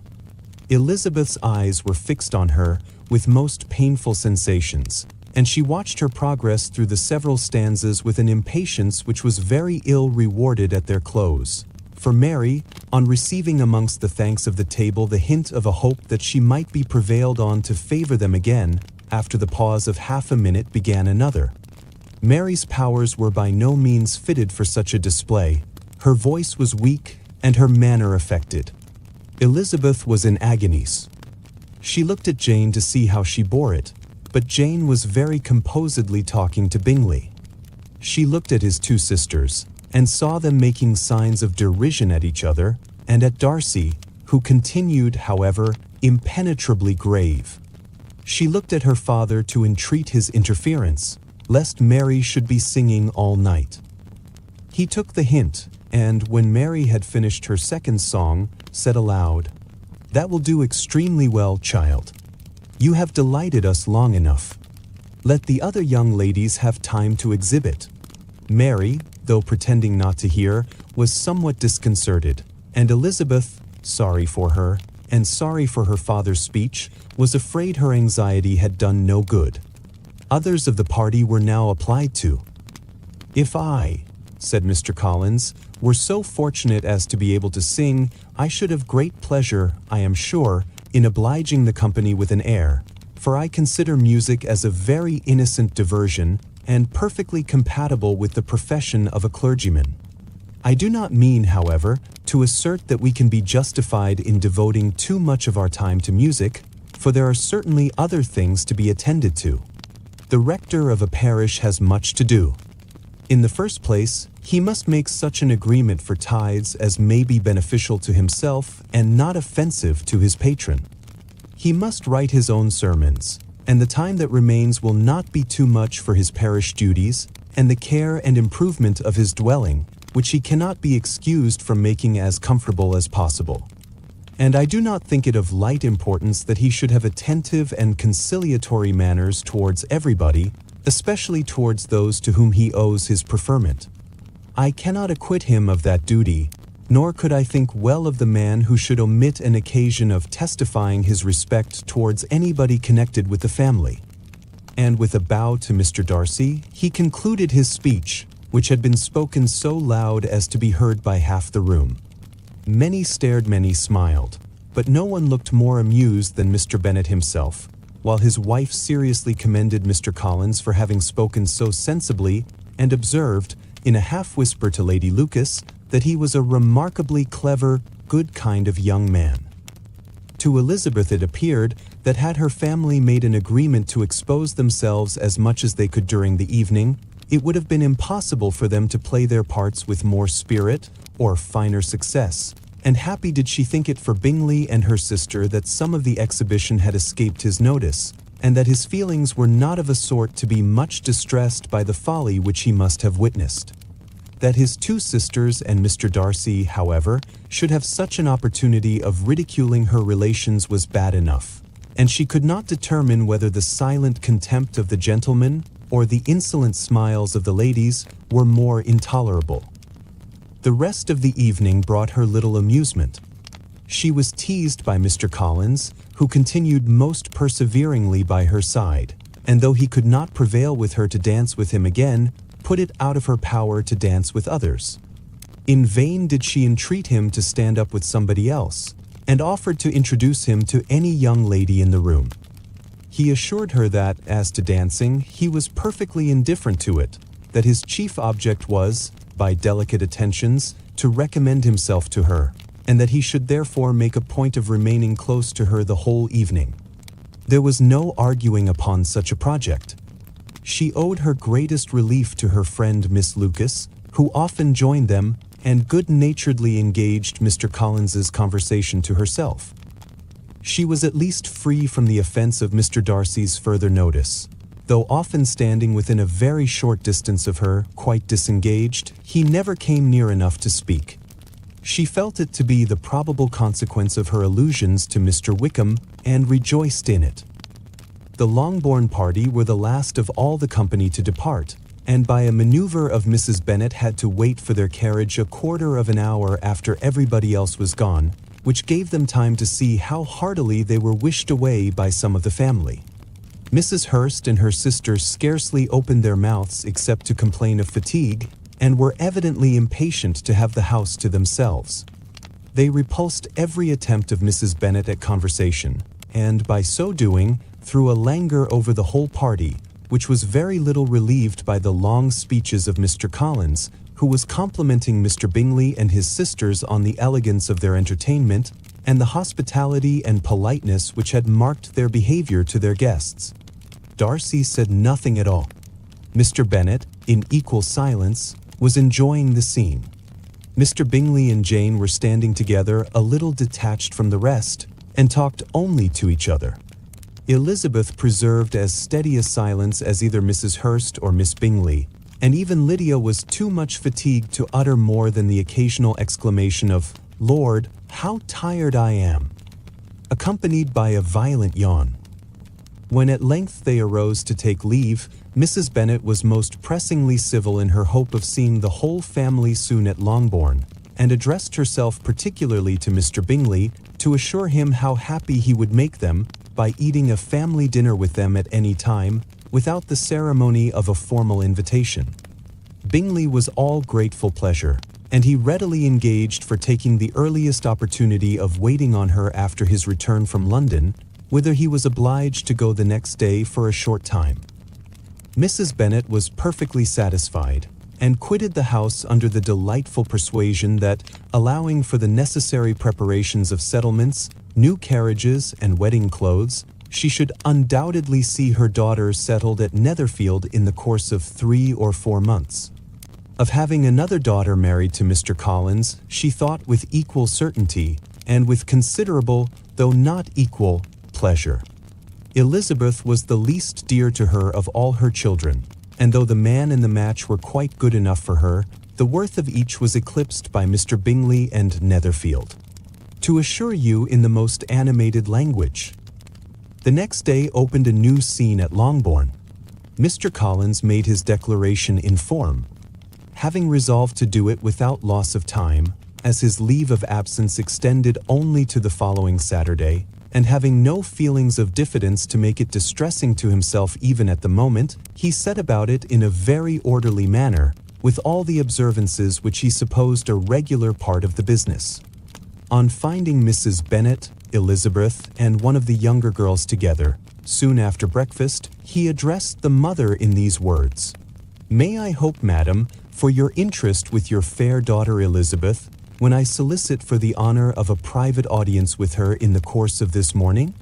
Elizabeth's eyes were fixed on her with most painful sensations, and she watched her progress through the several stanzas with an impatience which was very ill rewarded at their close. For Mary, on receiving amongst the thanks of the table the hint of a hope that she might be prevailed on to favor them again, after the pause of half a minute began another. Mary's powers were by no means fitted for such a display. Her voice was weak, and her manner affected. Elizabeth was in agonies. She looked at Jane to see how she bore it, but Jane was very composedly talking to Bingley. She looked at his two sisters, and saw them making signs of derision at each other, and at Darcy, who continued, however, impenetrably grave. She looked at her father to entreat his interference, lest Mary should be singing all night. He took the hint, and when Mary had finished her second song, said aloud, "That will do extremely well, child. You have delighted us long enough. Let the other young ladies have time to exhibit." Mary, though pretending not to hear, was somewhat disconcerted, and Elizabeth, sorry for her, and sorry for her father's speech, was afraid her anxiety had done no good. Others of the party were now applied to. "If I," said Mr. Collins, "were so fortunate as to be able to sing, I should have great pleasure, I am sure, in obliging the company with an air, for I consider music as a very innocent diversion, and perfectly compatible with the profession of a clergyman. I do not mean, however, to assert that we can be justified in devoting too much of our time to music, for there are certainly other things to be attended to. The rector of a parish has much to do. In the first place, he must make such an agreement for tithes as may be beneficial to himself and not offensive to his patron. He must write his own sermons, and the time that remains will not be too much for his parish duties and the care and improvement of his dwelling, which he cannot be excused from making as comfortable as possible. And I do not think it of light importance that he should have attentive and conciliatory manners towards everybody, especially towards those to whom he owes his preferment. I cannot acquit him of that duty, nor could I think well of the man who should omit an occasion of testifying his respect towards anybody connected with the family." And with a bow to Mr. Darcy, he concluded his speech, which had been spoken so loud as to be heard by half the room. Many stared, many smiled, but no one looked more amused than Mr. Bennet himself, while his wife seriously commended Mr. Collins for having spoken so sensibly, and observed, in a half-whisper to Lady Lucas, that he was a remarkably clever, good kind of young man. To Elizabeth it appeared that had her family made an agreement to expose themselves as much as they could during the evening, it would have been impossible for them to play their parts with more spirit or finer success, and happy did she think it for Bingley and her sister that some of the exhibition had escaped his notice, and that his feelings were not of a sort to be much distressed by the folly which he must have witnessed. That his two sisters and Mr. Darcy, however, should have such an opportunity of ridiculing her relations was bad enough, and she could not determine whether the silent contempt of the gentlemen or the insolent smiles of the ladies were more intolerable. The rest of the evening brought her little amusement. She was teased by Mr. Collins, who continued most perseveringly by her side, and though he could not prevail with her to dance with him again, put it out of her power to dance with others. In vain did she entreat him to stand up with somebody else, and offered to introduce him to any young lady in the room. He assured her that, as to dancing, he was perfectly indifferent to it, that his chief object was, by delicate attentions, to recommend himself to her, and that he should therefore make a point of remaining close to her the whole evening. There was no arguing upon such a project. She owed her greatest relief to her friend Miss Lucas, who often joined them, and good-naturedly engaged Mr. Collins's conversation to herself. She was at least free from the offence of Mr. Darcy's further notice. Though often standing within a very short distance of her, quite disengaged, he never came near enough to speak. She felt it to be the probable consequence of her allusions to Mr. Wickham, and rejoiced in it. The Longbourn party were the last of all the company to depart, and by a maneuver of Mrs. Bennet had to wait for their carriage a quarter of an hour after everybody else was gone, which gave them time to see how heartily they were wished away by some of the family. Mrs. Hurst and her sister scarcely opened their mouths except to complain of fatigue, and were evidently impatient to have the house to themselves. They repulsed every attempt of Mrs. Bennet at conversation, and by so doing, threw a languor over the whole party, which was very little relieved by the long speeches of Mr. Collins, who was complimenting Mr. Bingley and his sisters on the elegance of their entertainment and the hospitality and politeness which had marked their behavior to their guests. Darcy said nothing at all. Mr. Bennet, in equal silence, was enjoying the scene. Mr. Bingley and Jane were standing together a little detached from the rest, and talked only to each other. Elizabeth preserved as steady a silence as either Mrs. Hurst or Miss Bingley, and even Lydia was too much fatigued to utter more than the occasional exclamation of, "Lord, how tired I am!" accompanied by a violent yawn. When at length they arose to take leave, Mrs. Bennet was most pressingly civil in her hope of seeing the whole family soon at Longbourn, and addressed herself particularly to Mr. Bingley to assure him how happy he would make them by eating a family dinner with them at any time, without the ceremony of a formal invitation. Bingley was all grateful pleasure, and he readily engaged for taking the earliest opportunity of waiting on her after his return from London, whither he was obliged to go the next day for a short time. Mrs. Bennet was perfectly satisfied, and quitted the house under the delightful persuasion that, allowing for the necessary preparations of settlements, new carriages, and wedding clothes, she should undoubtedly see her daughter settled at Netherfield in the course of 3 or 4 months. Of having another daughter married to Mr. Collins, she thought with equal certainty, and with considerable, though not equal, pleasure. Elizabeth was the least dear to her of all her children, and though the man and the match were quite good enough for her, the worth of each was eclipsed by Mr. Bingley and Netherfield. To assure you in the most animated language. The next day opened a new scene at Longbourn. Mr. Collins made his declaration in form, having resolved to do it without loss of time, as his leave of absence extended only to the following Saturday, and having no feelings of diffidence to make it distressing to himself even at the moment, he set about it in a very orderly manner, with all the observances which he supposed a regular part of the business. On finding Mrs. Bennet, Elizabeth, and one of the younger girls together, soon after breakfast, he addressed the mother in these words: "May I hope, madam, for your interest with your fair daughter Elizabeth, when I solicit for the honor of a private audience with her in the course of this morning?"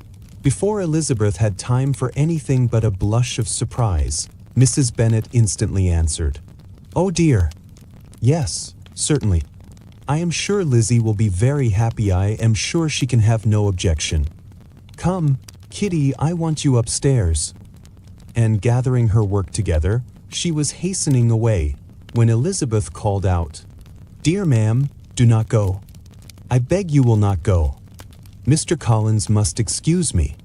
Before Elizabeth had time for anything but a blush of surprise, Mrs. Bennet instantly answered, "Oh dear! Yes, certainly. I am sure Lizzie will be very happy. I am sure she can have no objection. Come, Kitty, I want you upstairs." And gathering her work together, she was hastening away, when Elizabeth called out, "Dear ma'am, do not go. I beg you will not go. Mr. Collins must excuse me.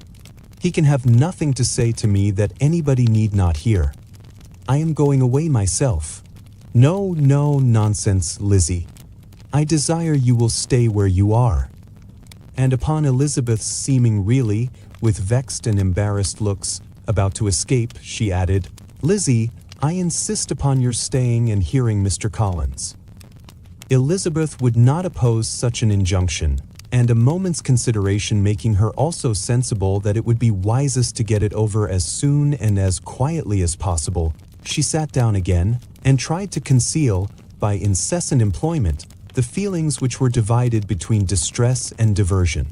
He can have nothing to say to me that anybody need not hear. I am going away myself." "No, no, nonsense, Lizzie. I desire you will stay where you are." And upon Elizabeth's seeming really, with vexed and embarrassed looks, about to escape, she added, "Lizzie, I insist upon your staying and hearing Mr. Collins." Elizabeth would not oppose such an injunction, and a moment's consideration making her also sensible that it would be wisest to get it over as soon and as quietly as possible, she sat down again, and tried to conceal, by incessant employment, the feelings which were divided between distress and diversion.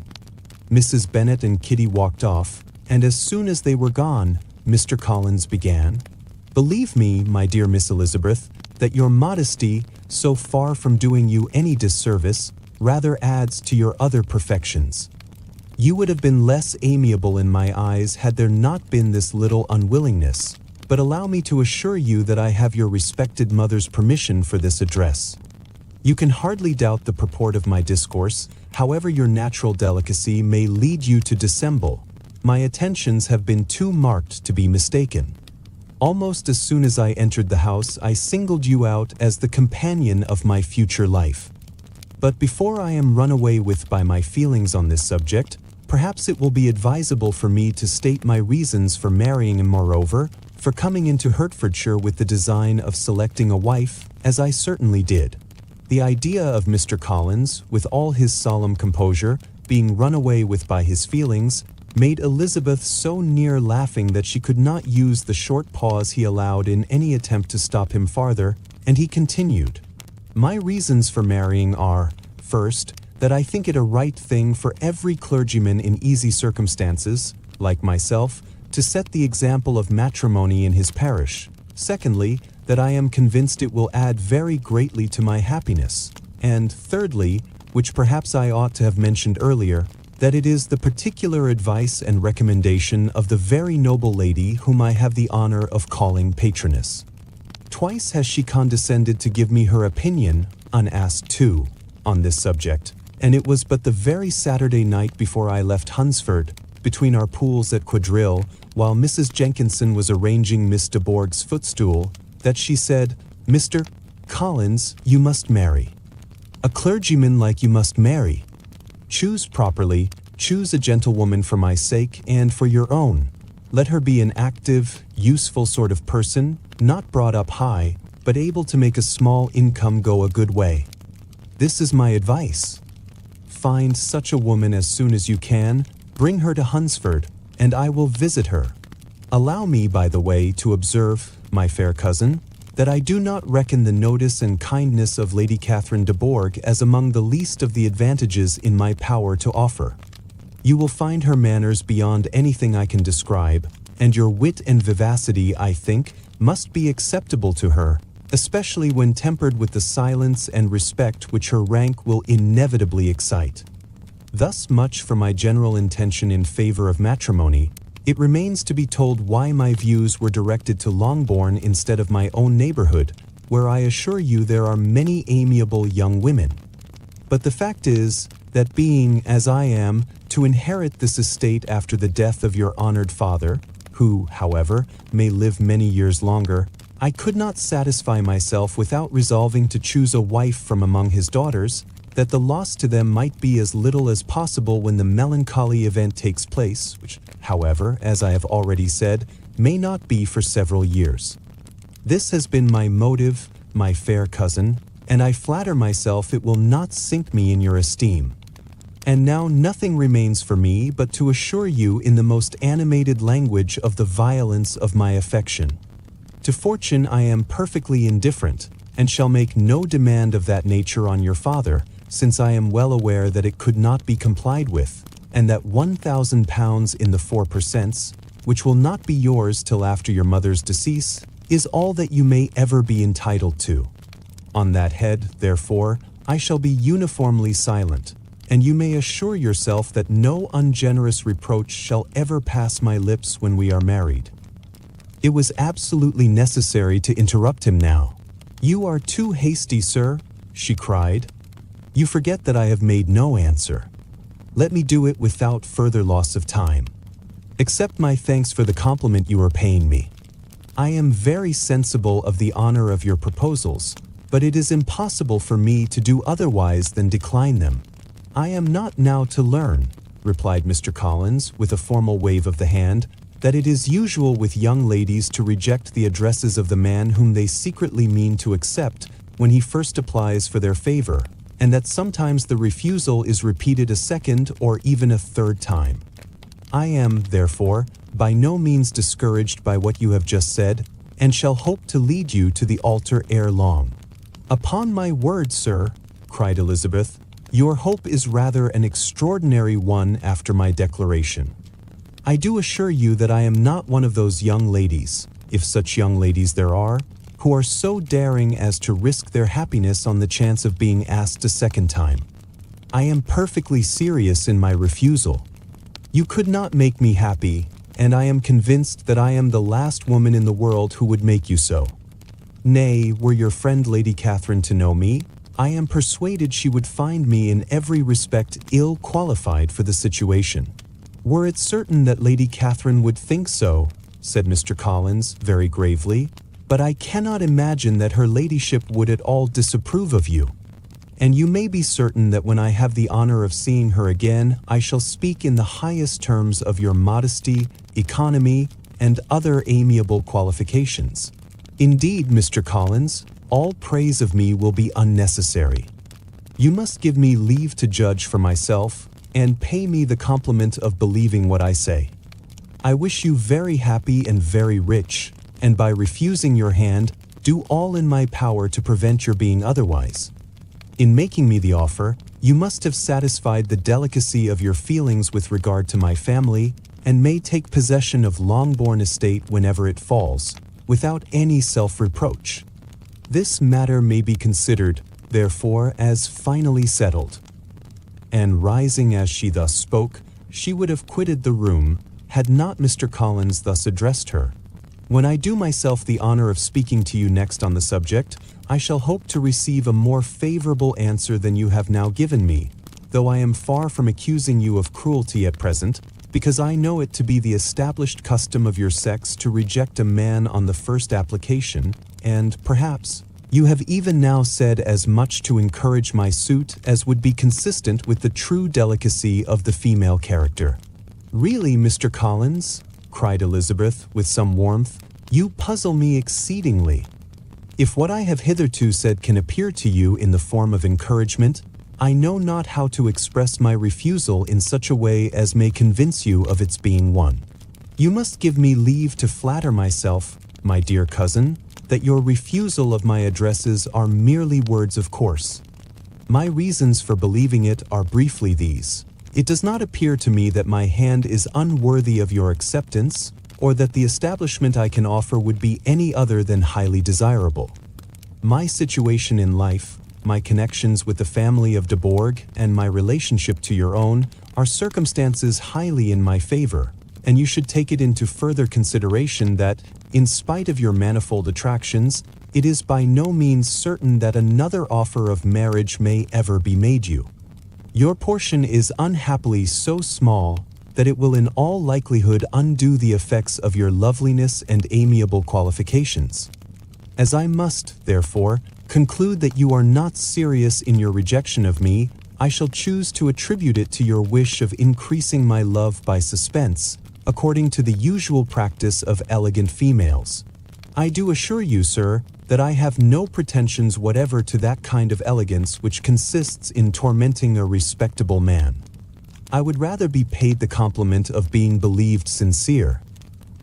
Mrs. Bennet and Kitty walked off, and as soon as they were gone, Mr. Collins began, "Believe me, my dear Miss Elizabeth, that your modesty, so far from doing you any disservice, rather adds to your other perfections. You would have been less amiable in my eyes had there not been this little unwillingness, but allow me to assure you that I have your respected mother's permission for this address. You can hardly doubt the purport of my discourse, however your natural delicacy may lead you to dissemble. My attentions have been too marked to be mistaken. Almost as soon as I entered the house, I singled you out as the companion of my future life. But before I am run away with by my feelings on this subject, perhaps it will be advisable for me to state my reasons for marrying and moreover, for coming into Hertfordshire with the design of selecting a wife, as I certainly did. The idea of Mr. Collins, with all his solemn composure, being run away with by his feelings, made Elizabeth so near laughing that she could not use the short pause he allowed in any attempt to stop him farther, and he continued, "My reasons for marrying are, first, that I think it a right thing for every clergyman in easy circumstances, like myself, to set the example of matrimony in his parish. Secondly, that I am convinced it will add very greatly to my happiness. And thirdly, which perhaps I ought to have mentioned earlier, that it is the particular advice and recommendation of the very noble lady whom I have the honor of calling patroness. Twice has she condescended to give me her opinion, unasked too, on this subject, and it was but the very Saturday night before I left Hunsford, between our pools at quadrille, while Mrs. Jenkinson was arranging Miss de Bourgh's footstool, that she said, 'Mr. Collins, you must marry. A clergyman like you must marry. Choose properly, choose a gentlewoman for my sake and for your own. Let her be an active, useful sort of person, not brought up high, but able to make a small income go a good way. This is my advice. Find such a woman as soon as you can, bring her to Hunsford, and I will visit her. Allow me, by the way, to observe, my fair cousin, that I do not reckon the notice and kindness of Lady Catherine de Bourgh as among the least of the advantages in my power to offer. You will find her manners beyond anything I can describe, and your wit and vivacity, I think, must be acceptable to her, especially when tempered with the silence and respect which her rank will inevitably excite. Thus much for my general intention in favor of matrimony. It remains to be told why my views were directed to Longbourn instead of my own neighborhood, where I assure you there are many amiable young women. But the fact is, that being, as I am, to inherit this estate after the death of your honored father, who, however, may live many years longer, I could not satisfy myself without resolving to choose a wife from among his daughters, that the loss to them might be as little as possible when the melancholy event takes place, which, however, as I have already said, may not be for several years. This has been my motive, my fair cousin, and I flatter myself it will not sink me in your esteem. And now nothing remains for me but to assure you in the most animated language of the violence of my affection. To fortune I am perfectly indifferent, and shall make no demand of that nature on your father, since I am well aware that it could not be complied with, and that £1,000 in the 4%, which will not be yours till after your mother's decease, is all that you may ever be entitled to. On that head, therefore, I shall be uniformly silent, and you may assure yourself that no ungenerous reproach shall ever pass my lips when we are married." It was absolutely necessary to interrupt him now. "You are too hasty, sir," she cried. "You forget that I have made no answer. Let me do it without further loss of time. Accept my thanks for the compliment you are paying me. I am very sensible of the honor of your proposals, but it is impossible for me to do otherwise than decline them." "I am not now to learn," replied Mr. Collins, with a formal wave of the hand, "that it is usual with young ladies to reject the addresses of the man whom they secretly mean to accept when he first applies for their favor, and that sometimes the refusal is repeated a second or even a third time. I am, therefore, by no means discouraged by what you have just said, and shall hope to lead you to the altar ere long." "Upon my word, sir," cried Elizabeth, "your hope is rather an extraordinary one after my declaration. I do assure you that I am not one of those young ladies, if such young ladies there are, who are so daring as to risk their happiness on the chance of being asked a second time. I am perfectly serious in my refusal. You could not make me happy, and I am convinced that I am the last woman in the world who would make you so. Nay, were your friend Lady Catherine to know me, I am persuaded she would find me in every respect ill qualified for the situation. Were it certain that Lady Catherine would think so, said Mr. Collins very gravely, "but I cannot imagine that her ladyship would at all disapprove of you. And you may be certain that when I have the honor of seeing her again, I shall speak in the highest terms of your modesty, economy, and other amiable qualifications. Indeed, Mr. Collins, all praise of me will be unnecessary. You must give me leave to judge for myself, and pay me the compliment of believing what I say. I wish you very happy and very rich, and by refusing your hand, do all in my power to prevent your being otherwise. In making me the offer, you must have satisfied the delicacy of your feelings with regard to my family, and may take possession of Longbourn estate whenever it falls, without any self-reproach. This matter may be considered, therefore, as finally settled." And rising as she thus spoke, she would have quitted the room, had not Mr. Collins thus addressed her. "When I do myself the honor of speaking to you next on the subject, I shall hope to receive a more favorable answer than you have now given me, though I am far from accusing you of cruelty at present, because I know it to be the established custom of your sex to reject a man on the first application, and, perhaps, you have even now said as much to encourage my suit as would be consistent with the true delicacy of the female character." "Really, Mr. Collins," cried Elizabeth with some warmth, "you puzzle me exceedingly. If what I have hitherto said can appear to you in the form of encouragement, I know not how to express my refusal in such a way as may convince you of its being one. You must give me leave to flatter myself, my dear cousin, that your refusal of my addresses are merely words of course. My reasons for believing it are briefly these. It does not appear to me that my hand is unworthy of your acceptance, or that the establishment I can offer would be any other than highly desirable. My situation in life, my connections with the family of de Bourgh, and my relationship to your own, are circumstances highly in my favor, and you should take it into further consideration that, in spite of your manifold attractions, it is by no means certain that another offer of marriage may ever be made you. Your portion is unhappily so small that it will in all likelihood undo the effects of your loveliness and amiable qualifications. As I must, therefore, conclude that you are not serious in your rejection of me, I shall choose to attribute it to your wish of increasing my love by suspense, according to the usual practice of elegant females. I do assure you, sir, that I have no pretensions whatever to that kind of elegance which consists in tormenting a respectable man. I would rather be paid the compliment of being believed sincere.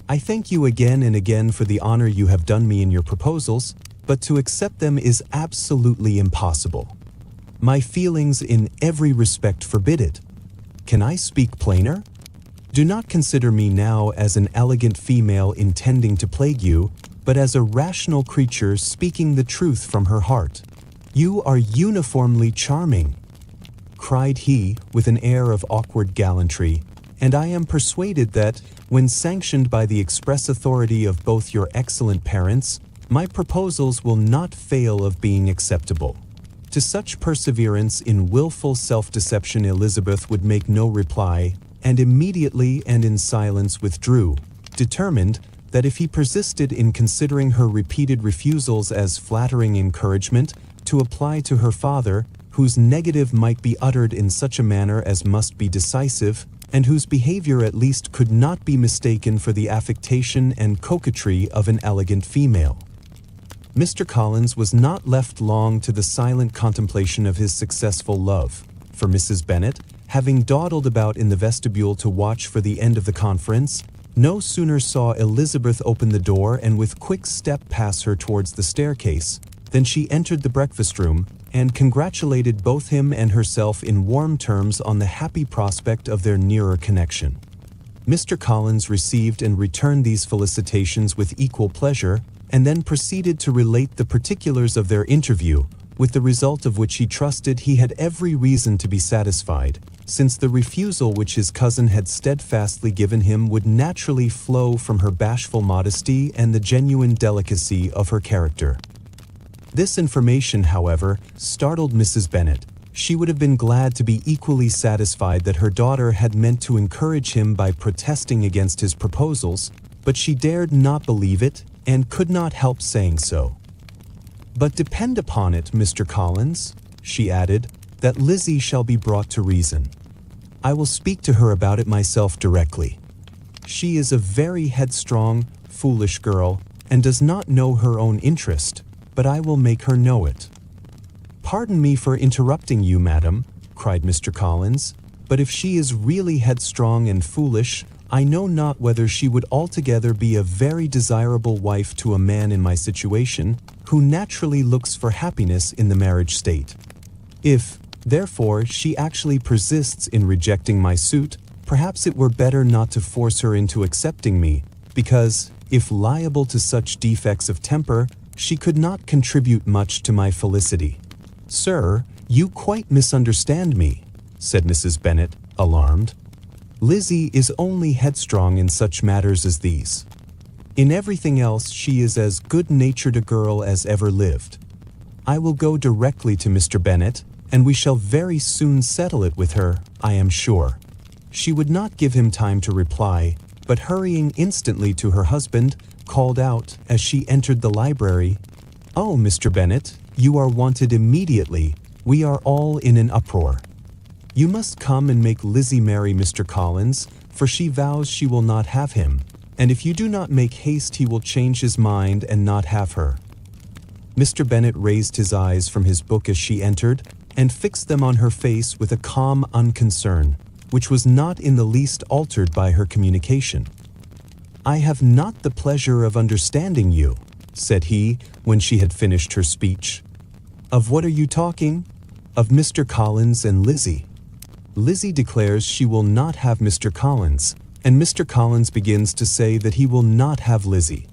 I thank you again and again for the honor you have done me in your proposals, but to accept them is absolutely impossible. My feelings in every respect forbid it. Can I speak plainer? Do not consider me now as an elegant female intending to plague you, but as a rational creature speaking the truth from her heart. You are uniformly charming," cried he with an air of awkward gallantry, "and I am persuaded that, when sanctioned by the express authority of both your excellent parents, my proposals will not fail of being acceptable." To such perseverance in wilful self-deception Elizabeth would make no reply, and immediately and in silence withdrew, determined that if he persisted in considering her repeated refusals as flattering encouragement, to apply to her father, whose negative might be uttered in such a manner as must be decisive, and whose behavior at least could not be mistaken for the affectation and coquetry of an elegant female. Mr. Collins was not left long to the silent contemplation of his successful love, for Mrs. Bennet, having dawdled about in the vestibule to watch for the end of the conference, no sooner saw Elizabeth open the door and with quick step pass her towards the staircase, than she entered the breakfast-room, and congratulated both him and herself in warm terms on the happy prospect of their nearer connection. Mr. Collins received and returned these felicitations with equal pleasure, and then proceeded to relate the particulars of their interview, with the result of which he trusted he had every reason to be satisfied, since the refusal which his cousin had steadfastly given him would naturally flow from her bashful modesty and the genuine delicacy of her character. This information, however, startled Mrs. Bennet. She would have been glad to be equally satisfied that her daughter had meant to encourage him by protesting against his proposals, but she dared not believe it and could not help saying so. "But depend upon it, Mr. Collins," she added, "that Lizzie shall be brought to reason. I will speak to her about it myself directly. She is a very headstrong, foolish girl, and does not know her own interest, but I will make her know it." "Pardon me for interrupting you, madam," cried Mr. Collins, "but if she is really headstrong and foolish, I know not whether she would altogether be a very desirable wife to a man in my situation, who naturally looks for happiness in the marriage state. If, therefore, she actually persists in rejecting my suit, perhaps it were better not to force her into accepting me, because, if liable to such defects of temper, she could not contribute much to my felicity." "Sir, you quite misunderstand me," said Mrs. Bennet, alarmed. "Lizzie is only headstrong in such matters as these. In everything else she is as good-natured a girl as ever lived. I will go directly to Mr. Bennet, and we shall very soon settle it with her, I am sure." She would not give him time to reply, but hurrying instantly to her husband, called out, as she entered the library, "Oh, Mr. Bennet, you are wanted immediately. We are all in an uproar. You must come and make Lizzie marry Mr. Collins, for she vows she will not have him, and if you do not make haste he will change his mind and not have her." Mr. Bennet raised his eyes from his book as she entered, and fixed them on her face with a calm unconcern, which was not in the least altered by her communication. "I have not the pleasure of understanding you," said he, when she had finished her speech. "Of what are you talking?" "Of Mr. Collins and Lizzie. Lizzie declares she will not have Mr. Collins, and Mr. Collins begins to say that he will not have Lizzie.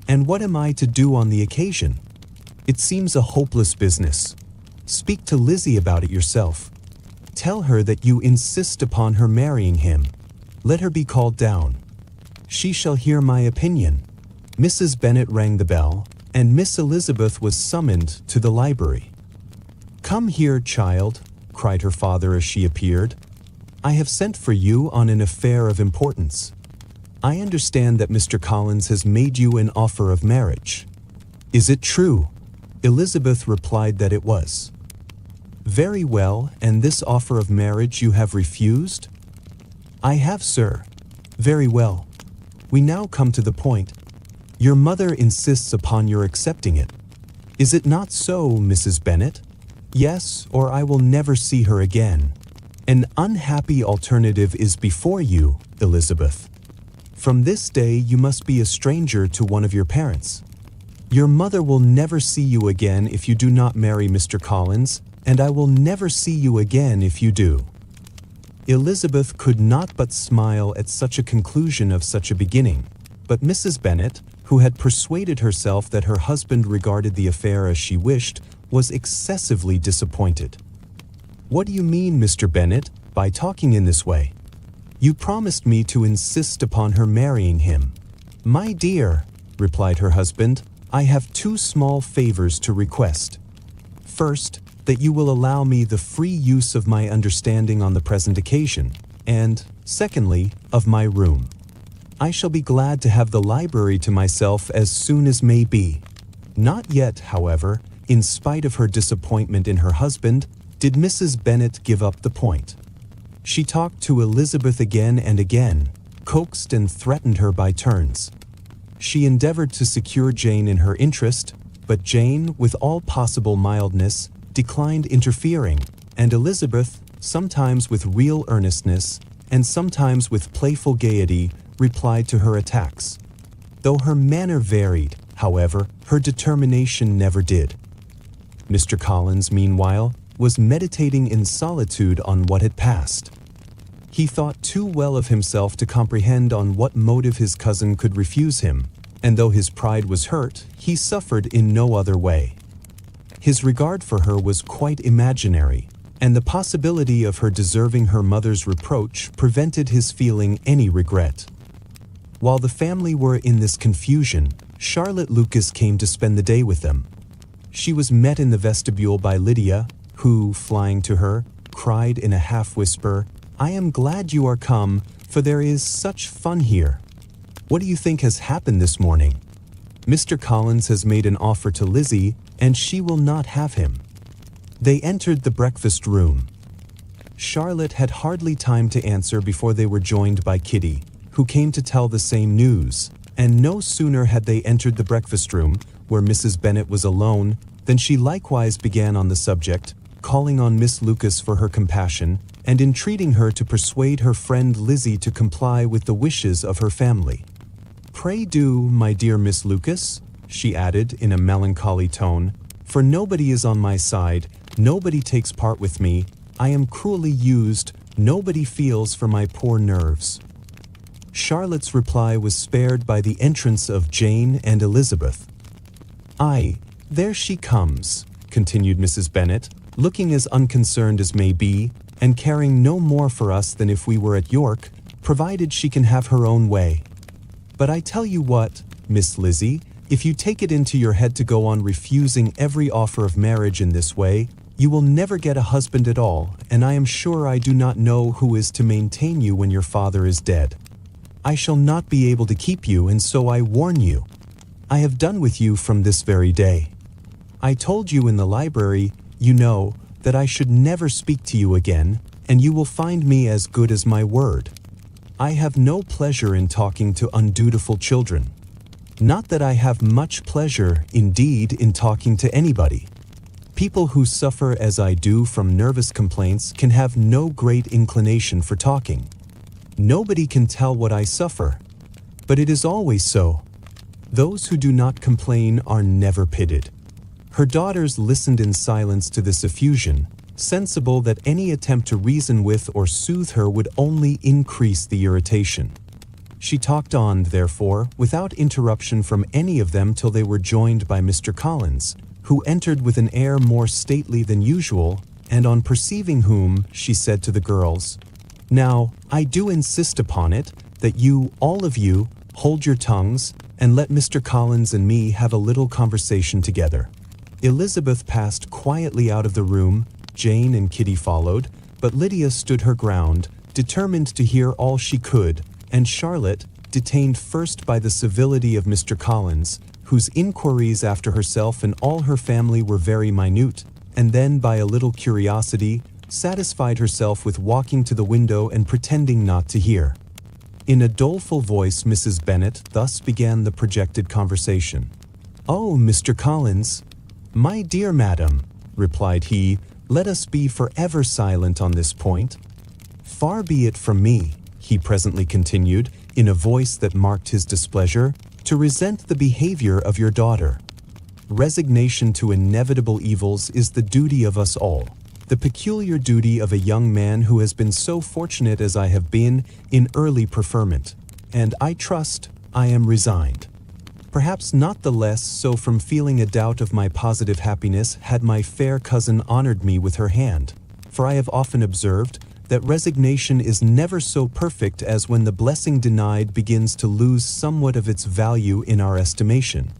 And what am I to do on the occasion? It seems a hopeless business. Speak to Lizzie about it yourself. Tell her that you insist upon her marrying him. Let her be called down. She shall hear my opinion." Mrs. Bennet rang the bell, and Miss Elizabeth was summoned to the library. "Come here, child," cried her father as she appeared. "I have sent for you on an affair of importance. I understand that Mr. Collins has made you an offer of marriage. Is it true?" Elizabeth replied that it was. "Very well, and this offer of marriage you have refused?" "I have, sir." "Very well. We now come to the point. Your mother insists upon your accepting it. Is it not so, Mrs. Bennet?" "Yes, or I will never see her again. An unhappy alternative is before you, Elizabeth. From this day you must be a stranger to one of your parents. Your mother will never see you again if you do not marry Mr. Collins, and I will never see you again if you do." Elizabeth could not but smile at such a conclusion of such a beginning, but Mrs. Bennet, who had persuaded herself that her husband regarded the affair as she wished, was excessively disappointed. "What do you mean, Mr. Bennet, by talking in this way? You promised me to insist upon her marrying him." "My dear," replied her husband, "I have two small favors to request. First, that you will allow me the free use of my understanding on the present occasion, and, secondly, of my room. I shall be glad to have the library to myself as soon as may be." Not yet, however, in spite of her disappointment in her husband, did Mrs. Bennet give up the point. She talked to Elizabeth again and again, coaxed and threatened her by turns. She endeavored to secure Jane in her interest, but Jane, with all possible mildness, declined interfering, and Elizabeth, sometimes with real earnestness, and sometimes with playful gaiety, replied to her attacks. Though her manner varied, however, her determination never did. Mr. Collins, meanwhile, was meditating in solitude on what had passed. He thought too well of himself to comprehend on what motive his cousin could refuse him, and though his pride was hurt, he suffered in no other way. His regard for her was quite imaginary, and the possibility of her deserving her mother's reproach prevented his feeling any regret. While the family were in this confusion, Charlotte Lucas came to spend the day with them. She was met in the vestibule by Lydia, who, flying to her, cried in a half-whisper, "I am glad you are come, for there is such fun here." What do you think has happened this morning? Mr. Collins has made an offer to Lizzie, and she will not have him." They entered the breakfast room. Charlotte had hardly time to answer before they were joined by Kitty, who came to tell the same news, and no sooner had they entered the breakfast room, where Mrs. Bennet was alone, than she likewise began on the subject, calling on Miss Lucas for her compassion, and entreating her to persuade her friend Lizzie to comply with the wishes of her family. "Pray do, my dear Miss Lucas," she added in a melancholy tone, "for nobody is on my side, nobody takes part with me, I am cruelly used, nobody feels for my poor nerves." Charlotte's reply was spared by the entrance of Jane and Elizabeth. "Aye, there she comes," continued Mrs. Bennet, looking as unconcerned as may be, and caring no more for us than if we were at York, provided she can have her own way. "But I tell you what, Miss Lizzie, if you take it into your head to go on refusing every offer of marriage in this way, you will never get a husband at all, and I am sure I do not know who is to maintain you when your father is dead. I shall not be able to keep you, and so I warn you. I have done with you from this very day. I told you in the library, you know, that I should never speak to you again, and you will find me as good as my word. I have no pleasure in talking to undutiful children. Not that I have much pleasure, indeed, in talking to anybody. People who suffer as I do from nervous complaints can have no great inclination for talking. Nobody can tell what I suffer, but it is always so. Those who do not complain are never pitied." Her daughters listened in silence to this effusion, sensible that any attempt to reason with or soothe her would only increase the irritation. She talked on, therefore, without interruption from any of them till they were joined by Mr. Collins, who entered with an air more stately than usual, and on perceiving whom, she said to the girls, "Now, I do insist upon it, that you, all of you, hold your tongues, and let Mr. Collins and me have a little conversation together." Elizabeth passed quietly out of the room, Jane and Kitty followed, but Lydia stood her ground, determined to hear all she could, and Charlotte, detained first by the civility of Mr. Collins, whose inquiries after herself and all her family were very minute, and then by a little curiosity, satisfied herself with walking to the window and pretending not to hear. In a doleful voice, Mrs. Bennet thus began the projected conversation. "Oh, Mr. Collins." "My dear madam," replied he, "let us be forever silent on this point. Far be it from me," he presently continued, in a voice that marked his displeasure, "to resent the behavior of your daughter. Resignation to inevitable evils is the duty of us all, the peculiar duty of a young man who has been so fortunate as I have been in early preferment, and I trust I am resigned. Perhaps not the less so from feeling a doubt of my positive happiness had my fair cousin honored me with her hand, for I have often observed that resignation is never so perfect as when the blessing denied begins to lose somewhat of its value in our estimation.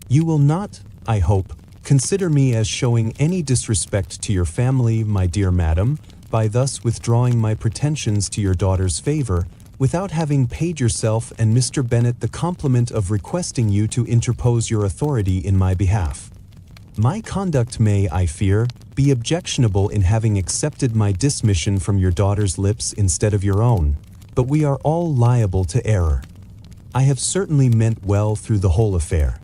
You will not, I hope, consider me as showing any disrespect to your family, my dear madam, by thus withdrawing my pretensions to your daughter's favor, without having paid yourself and Mr. Bennet the compliment of requesting you to interpose your authority in my behalf. My conduct may, I fear, be objectionable in having accepted my dismission from your daughter's lips instead of your own, but we are all liable to error. I have certainly meant well through the whole affair.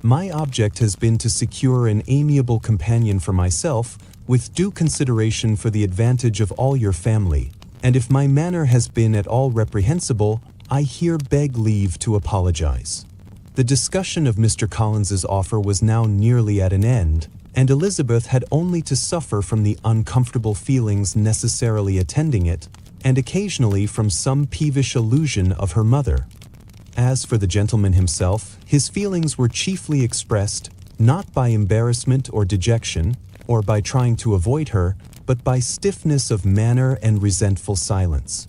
My object has been to secure an amiable companion for myself, with due consideration for the advantage of all your family, and if my manner has been at all reprehensible, I here beg leave to apologize." The discussion of Mr. Collins's offer was now nearly at an end, and Elizabeth had only to suffer from the uncomfortable feelings necessarily attending it, and occasionally from some peevish allusion of her mother. As for the gentleman himself, his feelings were chiefly expressed, not by embarrassment or dejection, or by trying to avoid her, but by stiffness of manner and resentful silence.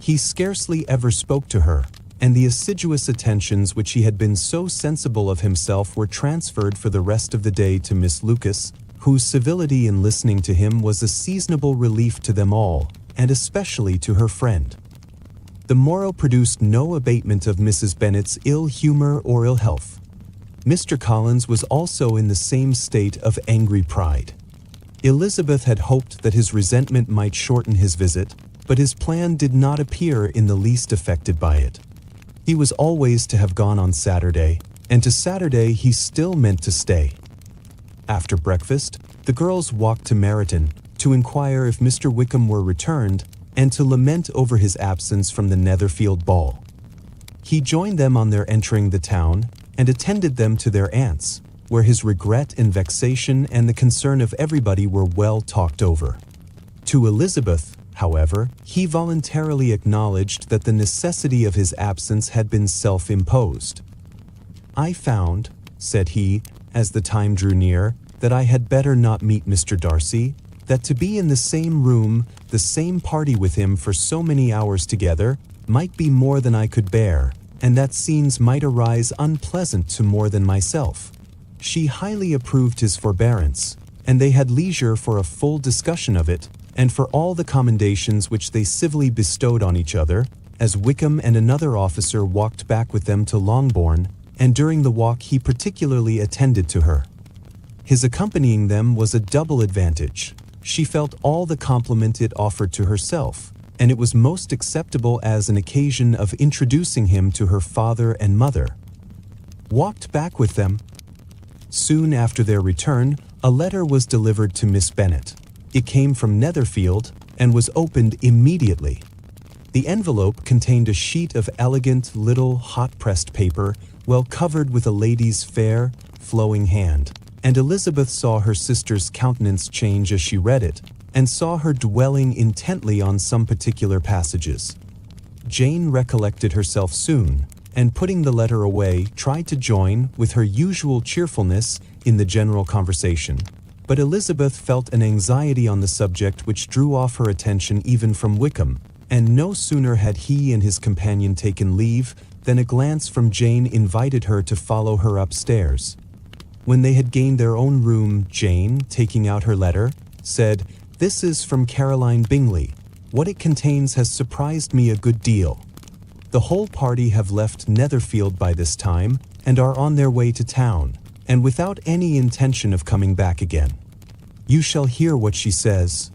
He scarcely ever spoke to her, and the assiduous attentions which he had been so sensible of himself were transferred for the rest of the day to Miss Lucas, whose civility in listening to him was a seasonable relief to them all, and especially to her friend. The morrow produced no abatement of Mrs. Bennet's ill humor or ill health. Mr. Collins was also in the same state of angry pride. Elizabeth had hoped that his resentment might shorten his visit, but his plan did not appear in the least affected by it. He was always to have gone on Saturday, and to Saturday he still meant to stay. After breakfast, the girls walked to Meryton to inquire if Mr. Wickham were returned and to lament over his absence from the Netherfield ball. He joined them on their entering the town and attended them to their aunt's, where his regret and vexation and the concern of everybody were well talked over. To Elizabeth, however, he voluntarily acknowledged that the necessity of his absence had been self-imposed. "I found," said he, as the time drew near, "that I had better not meet Mr. Darcy, that to be in the same room, the same party with him for so many hours together, might be more than I could bear, and that scenes might arise unpleasant to more than myself." She highly approved his forbearance, and they had leisure for a full discussion of it, and for all the commendations which they civilly bestowed on each other, as Wickham and another officer walked back with them to Longbourn, and during the walk he particularly attended to her. His accompanying them was a double advantage. She felt all the compliment it offered to herself, and it was most acceptable as an occasion of introducing him to her father and mother. Walked back with them. Soon after their return, a letter was delivered to Miss Bennet. It came from Netherfield, and was opened immediately. The envelope contained a sheet of elegant little hot-pressed paper, well covered with a lady's fair, flowing hand, and Elizabeth saw her sister's countenance change as she read it, and saw her dwelling intently on some particular passages. Jane recollected herself soon, and putting the letter away, tried to join, with her usual cheerfulness, in the general conversation. But Elizabeth felt an anxiety on the subject which drew off her attention even from Wickham, and no sooner had he and his companion taken leave than a glance from Jane invited her to follow her upstairs. When they had gained their own room, Jane, taking out her letter, said, "This is from Caroline Bingley. What it contains has surprised me a good deal. The whole party have left Netherfield by this time, and are on their way to town, and without any intention of coming back again. You shall hear what she says."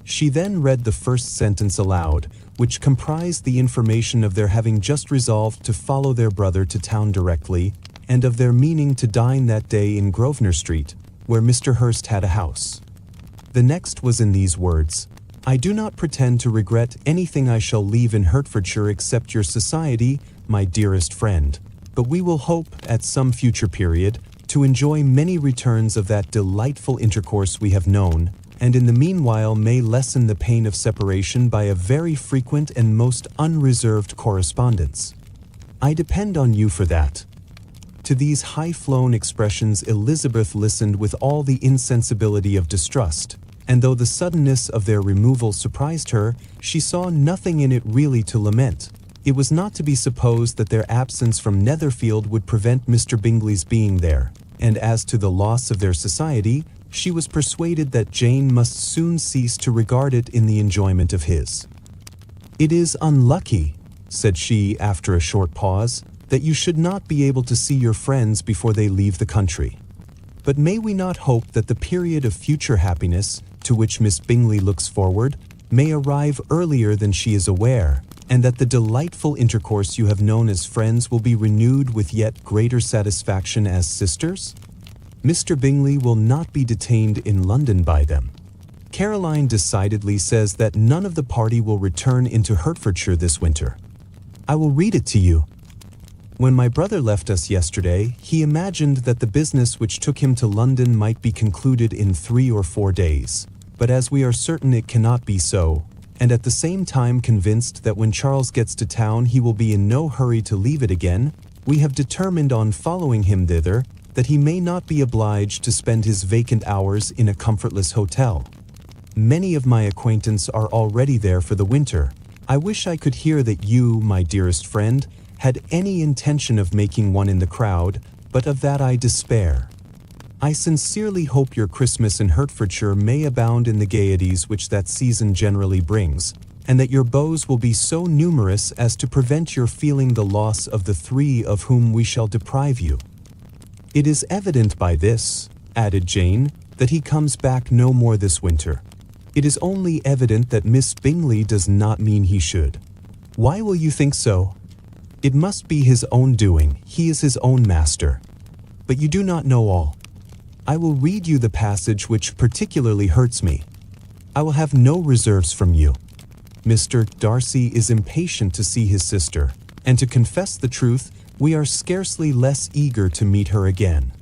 She then read the first sentence aloud, which comprised the information of their having just resolved to follow their brother to town directly, and of their meaning to dine that day in Grosvenor Street, where Mr. Hurst had a house. The next was in these words: "I do not pretend to regret anything I shall leave in Hertfordshire except your society, my dearest friend, but we will hope, at some future period, to enjoy many returns of that delightful intercourse we have known, and in the meanwhile may lessen the pain of separation by a very frequent and most unreserved correspondence. I depend on you for that." To these high-flown expressions Elizabeth listened with all the insensibility of distrust, and though the suddenness of their removal surprised her, she saw nothing in it really to lament. It was not to be supposed that their absence from Netherfield would prevent Mr. Bingley's being there, and as to the loss of their society, she was persuaded that Jane must soon cease to regard it in the enjoyment of his. "It is unlucky," said she after a short pause, "that you should not be able to see your friends before they leave the country. But may we not hope that the period of future happiness, to which Miss Bingley looks forward, may arrive earlier than she is aware, and that the delightful intercourse you have known as friends will be renewed with yet greater satisfaction as sisters? Mr. Bingley will not be detained in London by them. Caroline decidedly says that none of the party will return into Hertfordshire this winter. I will read it to you. When my brother left us yesterday, he imagined that the business which took him to London might be concluded in 3 or 4 days, but as we are certain it cannot be so, and at the same time convinced that when Charles gets to town he will be in no hurry to leave it again, we have determined on following him thither, that he may not be obliged to spend his vacant hours in a comfortless hotel. Many of my acquaintance are already there for the winter. I wish I could hear that you, my dearest friend, had any intention of making one in the crowd, but of that I despair. I sincerely hope your Christmas in Hertfordshire may abound in the gaieties which that season generally brings, and that your beaux will be so numerous as to prevent your feeling the loss of the 3 of whom we shall deprive you. It is evident by this, added Jane, that he comes back no more this winter. It is only evident that Miss Bingley does not mean he should. Why will you think so? It must be his own doing, he is his own master. But you do not know all. I will read you the passage which particularly hurts me. I will have no reserves from you. Mr. Darcy is impatient to see his sister, and to confess the truth, we are scarcely less eager to meet her again.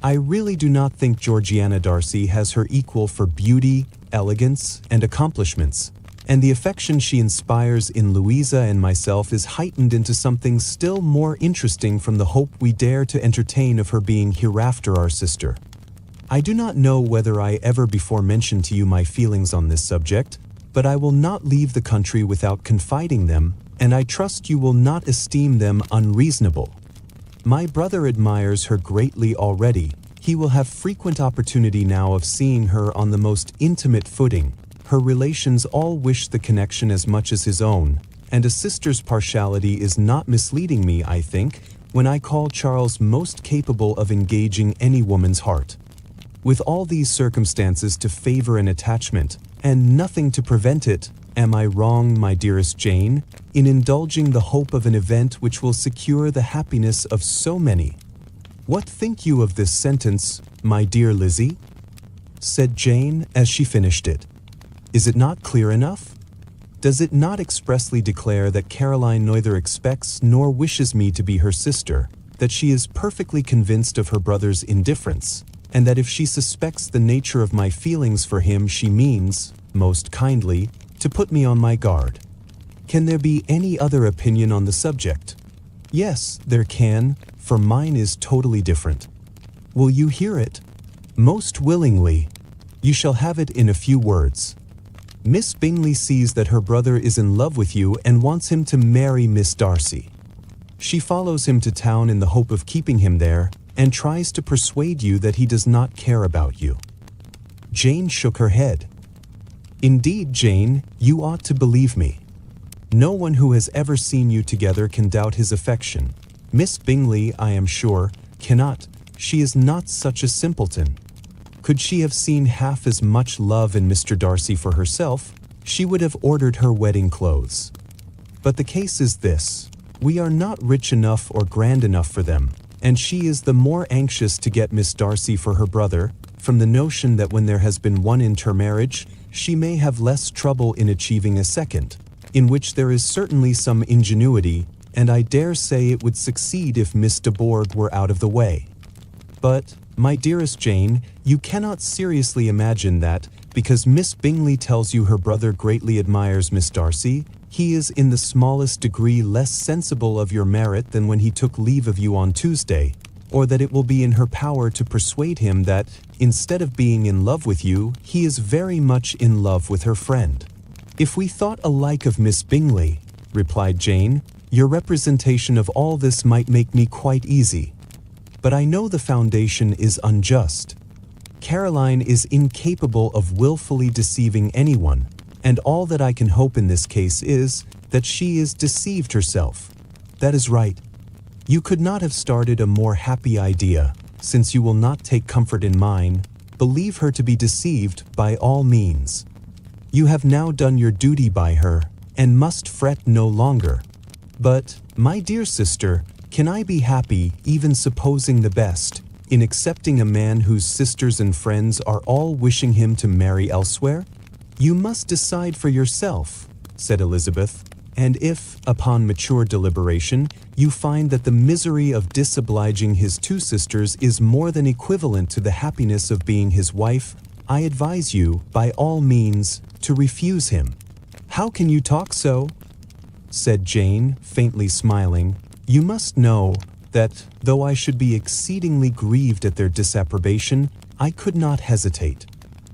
I really do not think Georgiana Darcy has her equal for beauty, elegance, and accomplishments, and the affection she inspires in Louisa and myself is heightened into something still more interesting from the hope we dare to entertain of her being hereafter our sister. I do not know whether I ever before mentioned to you my feelings on this subject, but I will not leave the country without confiding them, and I trust you will not esteem them unreasonable. My brother admires her greatly already. He will have frequent opportunity now of seeing her on the most intimate footing. Her relations all wish the connection as much as his own, and a sister's partiality is not misleading me, I think, when I call Charles most capable of engaging any woman's heart. With all these circumstances to favor an attachment, and nothing to prevent it, am I wrong, my dearest Jane, in indulging the hope of an event which will secure the happiness of so many? What think you of this sentence, my dear Lizzie? Said Jane as she finished it. Is it not clear enough? Does it not expressly declare that Caroline neither expects nor wishes me to be her sister, that she is perfectly convinced of her brother's indifference, and that if she suspects the nature of my feelings for him she means, most kindly, to put me on my guard? Can there be any other opinion on the subject? Yes, there can, for mine is totally different. Will you hear it? Most willingly. You shall have it in a few words. Miss Bingley sees that her brother is in love with you and wants him to marry Miss Darcy. She follows him to town in the hope of keeping him there, and tries to persuade you that he does not care about you. Jane shook her head. Indeed, Jane, you ought to believe me. No one who has ever seen you together can doubt his affection. Miss Bingley, I am sure, cannot. She is not such a simpleton. Could she have seen half as much love in Mr. Darcy for herself, she would have ordered her wedding clothes. But the case is this: we are not rich enough or grand enough for them, and she is the more anxious to get Miss Darcy for her brother, from the notion that when there has been one intermarriage, she may have less trouble in achieving a second, in which there is certainly some ingenuity, and I dare say it would succeed if Miss de Bourgh were out of the way. But, my dearest Jane, you cannot seriously imagine that, because Miss Bingley tells you her brother greatly admires Miss Darcy, he is in the smallest degree less sensible of your merit than when he took leave of you on Tuesday, or that it will be in her power to persuade him that, instead of being in love with you, he is very much in love with her friend. If we thought alike of Miss Bingley, replied Jane, your representation of all this might make me quite easy. But I know the foundation is unjust. Caroline is incapable of willfully deceiving anyone, and all that I can hope in this case is that she is deceived herself. That is right. You could not have started a more happy idea, since you will not take comfort in mine. Believe her to be deceived by all means. You have now done your duty by her, and must fret no longer. But, my dear sister, can I be happy, even supposing the best, in accepting a man whose sisters and friends are all wishing him to marry elsewhere? You must decide for yourself, said Elizabeth, and if, upon mature deliberation, you find that the misery of disobliging his 2 sisters is more than equivalent to the happiness of being his wife, I advise you, by all means, to refuse him. How can you talk so? Said Jane, faintly smiling. You must know that, though I should be exceedingly grieved at their disapprobation, I could not hesitate.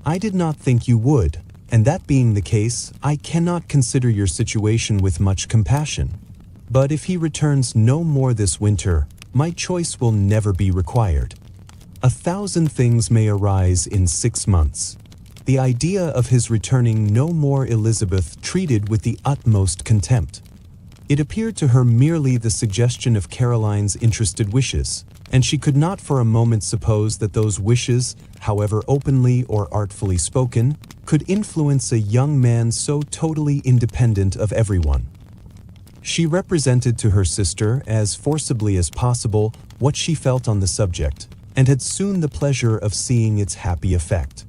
I did not think you would, and that being the case, I cannot consider your situation with much compassion. But if he returns no more this winter, my choice will never be required. 1,000 things may arise in 6 months. the idea of his returning no more Elizabeth treated with the utmost contempt. It appeared to her merely the suggestion of Caroline's interested wishes, and she could not for a moment suppose that those wishes, however openly or artfully spoken, could influence a young man so totally independent of everyone. She represented to her sister, as forcibly as possible, what she felt on the subject, and had soon the pleasure of seeing its happy effect.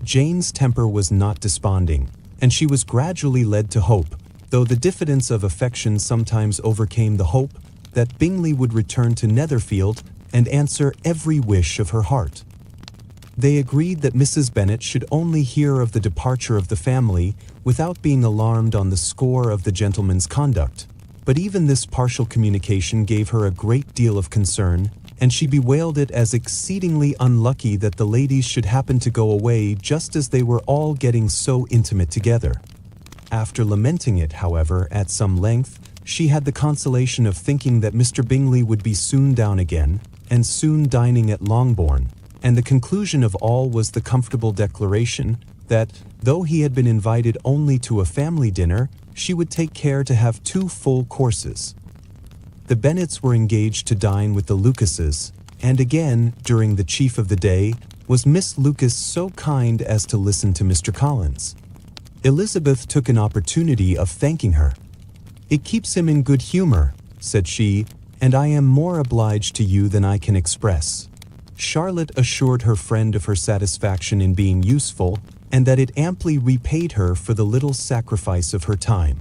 Jane's temper was not desponding, and she was gradually led to hope, though the diffidence of affection sometimes overcame the hope, that Bingley would return to Netherfield and answer every wish of her heart. They agreed that Mrs. Bennet should only hear of the departure of the family without being alarmed on the score of the gentleman's conduct, but even this partial communication gave her a great deal of concern, and she bewailed it as exceedingly unlucky that the ladies should happen to go away just as they were all getting so intimate together. After lamenting it, however, at some length, she had the consolation of thinking that Mr. Bingley would be soon down again, and soon dining at Longbourn, and the conclusion of all was the comfortable declaration that, though he had been invited only to a family dinner, she would take care to have 2 full courses. The Bennets were engaged to dine with the Lucases, and again, during the chief of the day, was Miss Lucas so kind as to listen to Mr. Collins. Elizabeth took an opportunity of thanking her. "It keeps him in good humor," said she, "and I am more obliged to you than I can express." Charlotte assured her friend of her satisfaction in being useful, and that it amply repaid her for the little sacrifice of her time.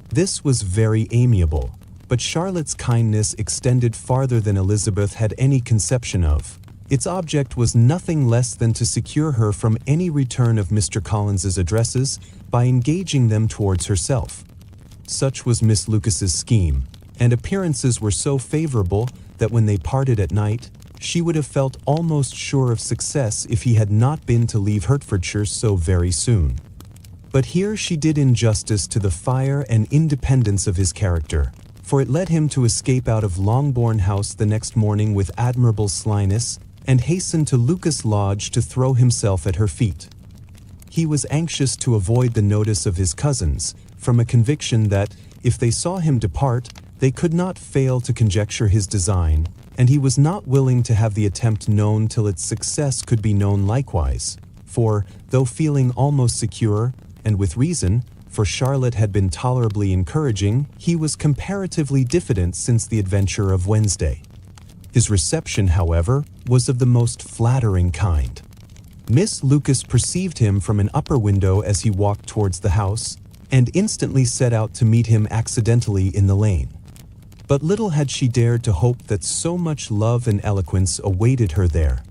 This was very amiable, but Charlotte's kindness extended farther than Elizabeth had any conception of. Its object was nothing less than to secure her from any return of Mr. Collins's addresses by engaging them towards herself. Such was Miss Lucas's scheme, and appearances were so favorable that when they parted at night, she would have felt almost sure of success if he had not been to leave Hertfordshire so very soon. But here she did injustice to the fire and independence of his character, for it led him to escape out of Longbourn House the next morning with admirable slyness, and hasten to Lucas Lodge to throw himself at her feet. He was anxious to avoid the notice of his cousins, from a conviction that, if they saw him depart, they could not fail to conjecture his design, and he was not willing to have the attempt known till its success could be known likewise, for, though feeling almost secure, and with reason, for Charlotte had been tolerably encouraging, he was comparatively diffident since the adventure of Wednesday. His reception, however, was of the most flattering kind. Miss Lucas perceived him from an upper window as he walked towards the house, and instantly set out to meet him accidentally in the lane. But little had she dared to hope that so much love and eloquence awaited her there.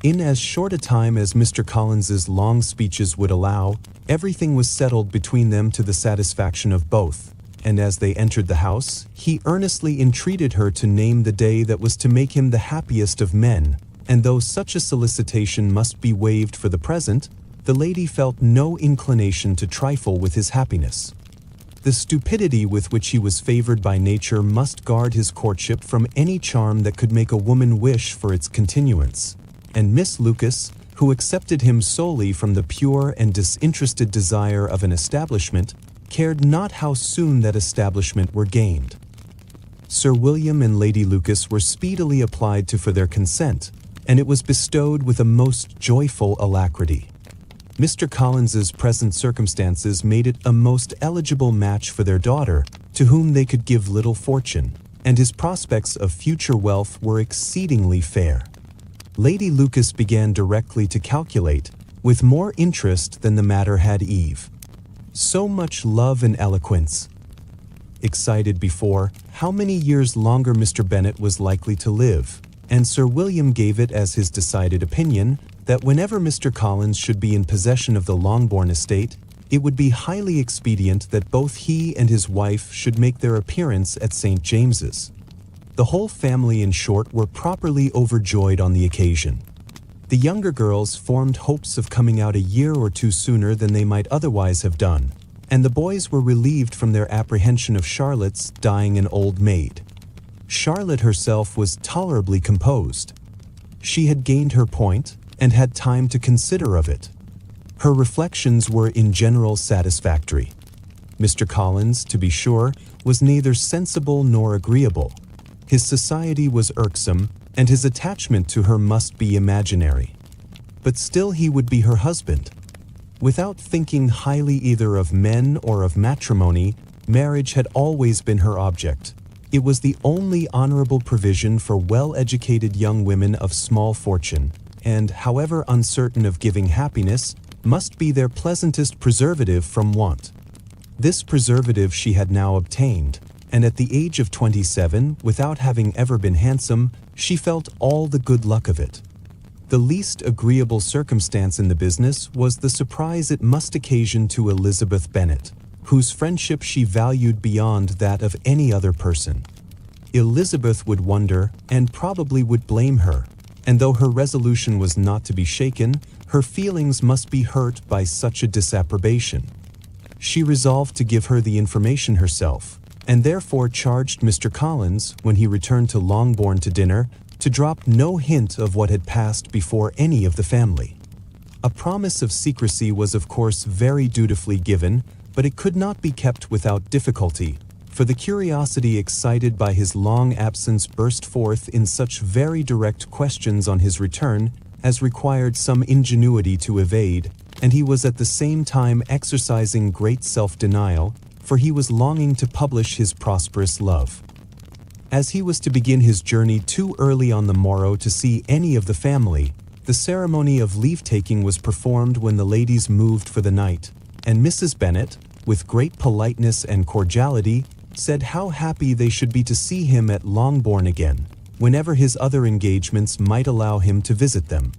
In as short a time as Mr. Collins's long speeches would allow, everything was settled between them to the satisfaction of both, and as they entered the house, he earnestly entreated her to name the day that was to make him the happiest of men, and though such a solicitation must be waived for the present, the lady felt no inclination to trifle with his happiness. The stupidity with which he was favored by nature must guard his courtship from any charm that could make a woman wish for its continuance, and Miss Lucas, who accepted him solely from the pure and disinterested desire of an establishment, cared not how soon that establishment were gained. Sir William and Lady Lucas were speedily applied to for their consent, and it was bestowed with a most joyful alacrity. Mr. Collins's present circumstances made it a most eligible match for their daughter, to whom they could give little fortune, and his prospects of future wealth were exceedingly fair. Lady Lucas began directly to calculate, with more interest than the matter had Eve. So much love and eloquence. Excited before, how many years longer Mr. Bennet was likely to live, and Sir William gave it as his decided opinion that whenever Mr. Collins should be in possession of the Longbourn estate, it would be highly expedient that both he and his wife should make their appearance at St. James's. The whole family, in short, were properly overjoyed on the occasion. The younger girls formed hopes of coming out a year or two sooner than they might otherwise have done, and the boys were relieved from their apprehension of Charlotte's dying an old maid. Charlotte herself was tolerably composed. She had gained her point, and had time to consider of it. Her reflections were in general satisfactory. Mr. Collins, to be sure, was neither sensible nor agreeable. His society was irksome, and his attachment to her must be imaginary. But still he would be her husband. Without thinking highly either of men or of matrimony, marriage had always been her object. It was the only honorable provision for well-educated young women of small fortune, and, however uncertain of giving happiness, must be their pleasantest preservative from want. This preservative she had now obtained, and at the age of 27, without having ever been handsome, she felt all the good luck of it. The least agreeable circumstance in the business was the surprise it must occasion to Elizabeth Bennet, whose friendship she valued beyond that of any other person. Elizabeth would wonder, and probably would blame her, and though her resolution was not to be shaken, her feelings must be hurt by such a disapprobation. She resolved to give her the information herself, and therefore charged Mr. Collins, when he returned to Longbourn to dinner, to drop no hint of what had passed before any of the family. A promise of secrecy was of course very dutifully given, but it could not be kept without difficulty, for the curiosity excited by his long absence burst forth in such very direct questions on his return as required some ingenuity to evade, and he was at the same time exercising great self-denial, for he was longing to publish his prosperous love. As he was to begin his journey too early on the morrow to see any of the family, the ceremony of leave-taking was performed when the ladies moved for the night, and Mrs. Bennet, with great politeness and cordiality, said how happy they should be to see him at Longbourn again, whenever his other engagements might allow him to visit them.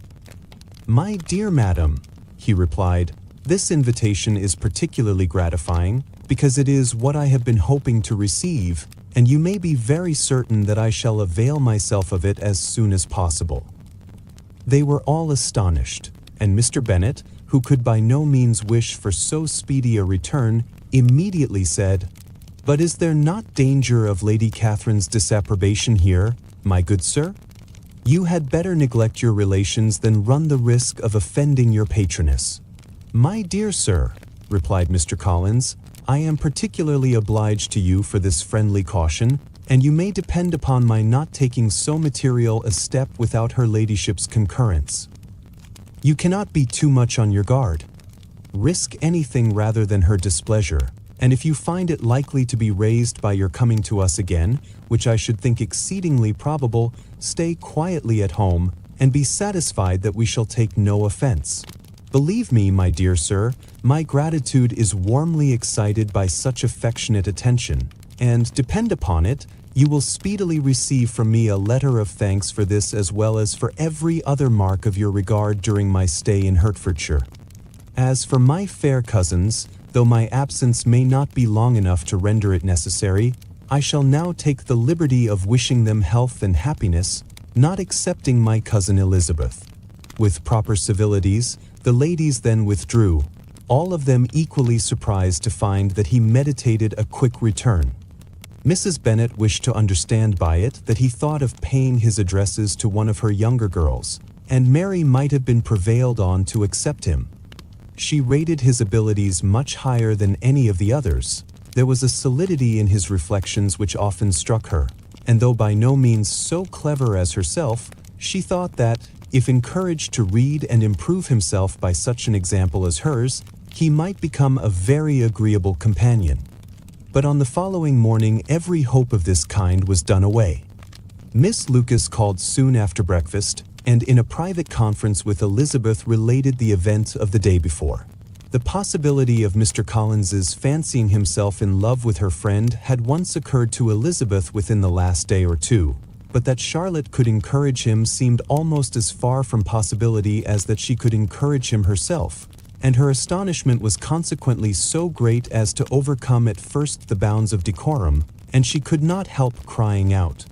"My dear madam," he replied, "this invitation is particularly gratifying, because it is what I have been hoping to receive, and you may be very certain that I shall avail myself of it as soon as possible." They were all astonished, and Mr. Bennet, who could by no means wish for so speedy a return, immediately said, "But is there not danger of Lady Catherine's disapprobation here, my good sir? You had better neglect your relations than run the risk of offending your patroness." "My dear sir," replied Mr. Collins, "I am particularly obliged to you for this friendly caution, and you may depend upon my not taking so material a step without her ladyship's concurrence. You cannot be too much on your guard. Risk anything rather than her displeasure, and if you find it likely to be raised by your coming to us again, which I should think exceedingly probable, stay quietly at home, and be satisfied that we shall take no offense. Believe me, my dear sir, my gratitude is warmly excited by such affectionate attention, and, depend upon it, you will speedily receive from me a letter of thanks for this as well as for every other mark of your regard during my stay in Hertfordshire. As for my fair cousins, though my absence may not be long enough to render it necessary, I shall now take the liberty of wishing them health and happiness, not excepting my cousin Elizabeth." With proper civilities, the ladies then withdrew, all of them equally surprised to find that he meditated a quick return. Mrs. Bennet wished to understand by it that he thought of paying his addresses to one of her younger girls, and Mary might have been prevailed on to accept him. She rated his abilities much higher than any of the others. There was a solidity in his reflections which often struck her, and though by no means so clever as herself, she thought that, if encouraged to read and improve himself by such an example as hers, he might become a very agreeable companion. But on the following morning every hope of this kind was done away. Miss Lucas called soon after breakfast, and in a private conference with Elizabeth related the event of the day before. The possibility of Mr. Collins's fancying himself in love with her friend had once occurred to Elizabeth within the last day or two, but that Charlotte could encourage him seemed almost as far from possibility as that she could encourage him herself, and her astonishment was consequently so great as to overcome at first the bounds of decorum, and she could not help crying out,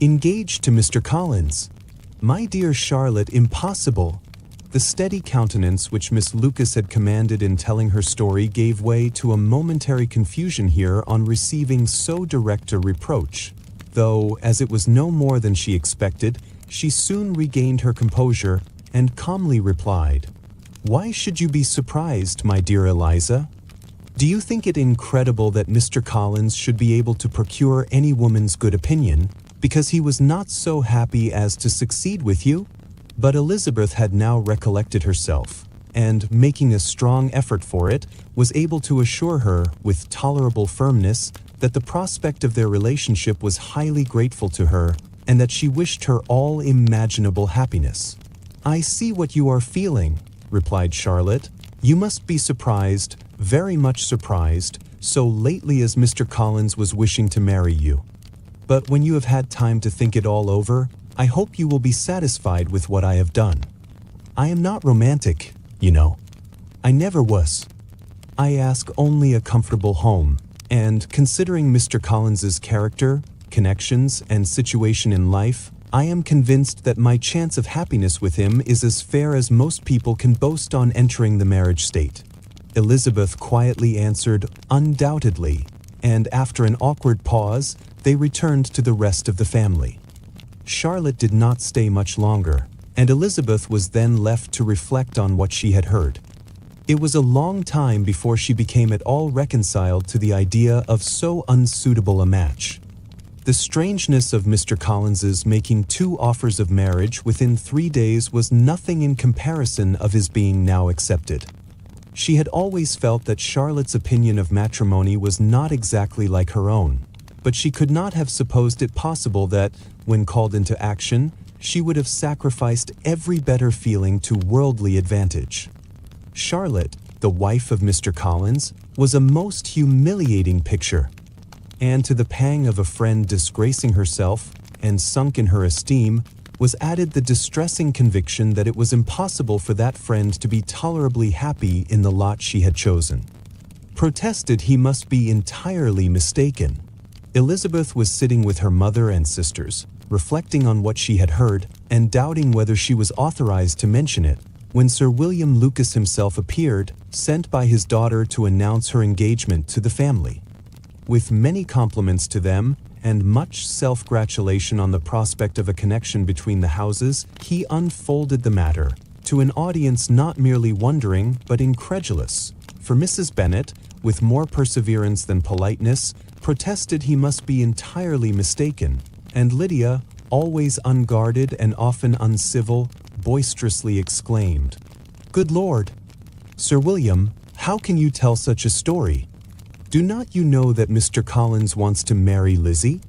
"Engaged to Mr. Collins! My dear Charlotte, impossible!" The steady countenance which Miss Lucas had commanded in telling her story gave way to a momentary confusion here on receiving so direct a reproach, though, as it was no more than she expected, she soon regained her composure and calmly replied, Why should you be surprised, my dear Eliza? Do you think it incredible that Mr. Collins should be able to procure any woman's good opinion because he was not so happy as to succeed with you? But Elizabeth had now recollected herself, and, making a strong effort for it, was able to assure her, with tolerable firmness, that the prospect of their relationship was highly grateful to her, and that she wished her all imaginable happiness. "I see what you are feeling," replied Charlotte. "You must be surprised, very much surprised, so lately as Mr. Collins was wishing to marry you. But when you have had time to think it all over, I hope you will be satisfied with what I have done. I am not romantic, you know. I never was. I ask only a comfortable home, and considering Mr. Collins's character, connections, and situation in life, I am convinced that my chance of happiness with him is as fair as most people can boast on entering the marriage state." Elizabeth quietly answered, "Undoubtedly," and after an awkward pause, they returned to the rest of the family. Charlotte did not stay much longer, and Elizabeth was then left to reflect on what she had heard. It was a long time before she became at all reconciled to the idea of so unsuitable a match. The strangeness of Mr. Collins's making 2 offers of marriage within 3 days was nothing in comparison of his being now accepted. She had always felt that Charlotte's opinion of matrimony was not exactly like her own, but she could not have supposed it possible that, when called into action, she would have sacrificed every better feeling to worldly advantage. Charlotte, the wife of Mr. Collins, was a most humiliating picture, and to the pang of a friend disgracing herself and sunk in her esteem was added the distressing conviction that it was impossible for that friend to be tolerably happy in the lot she had chosen. Protested he must be entirely mistaken. Elizabeth was sitting with her mother and sisters, reflecting on what she had heard and doubting whether she was authorized to mention it, when Sir William Lucas himself appeared, sent by his daughter to announce her engagement to the family. With many compliments to them, and much self-gratulation on the prospect of a connection between the houses, he unfolded the matter, to an audience not merely wondering, but incredulous, for Mrs. Bennet, with more perseverance than politeness, protested he must be entirely mistaken, and Lydia, always unguarded and often uncivil, boisterously exclaimed, "Good Lord! Sir William, how can you tell such a story? Do not you know that Mr. Collins wants to marry Lizzie?"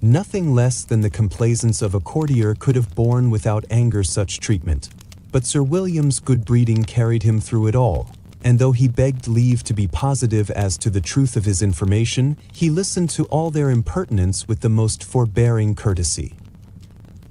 Nothing less than the complaisance of a courtier could have borne without anger such treatment, but Sir William's good breeding carried him through it all, and though he begged leave to be positive as to the truth of his information, he listened to all their impertinence with the most forbearing courtesy.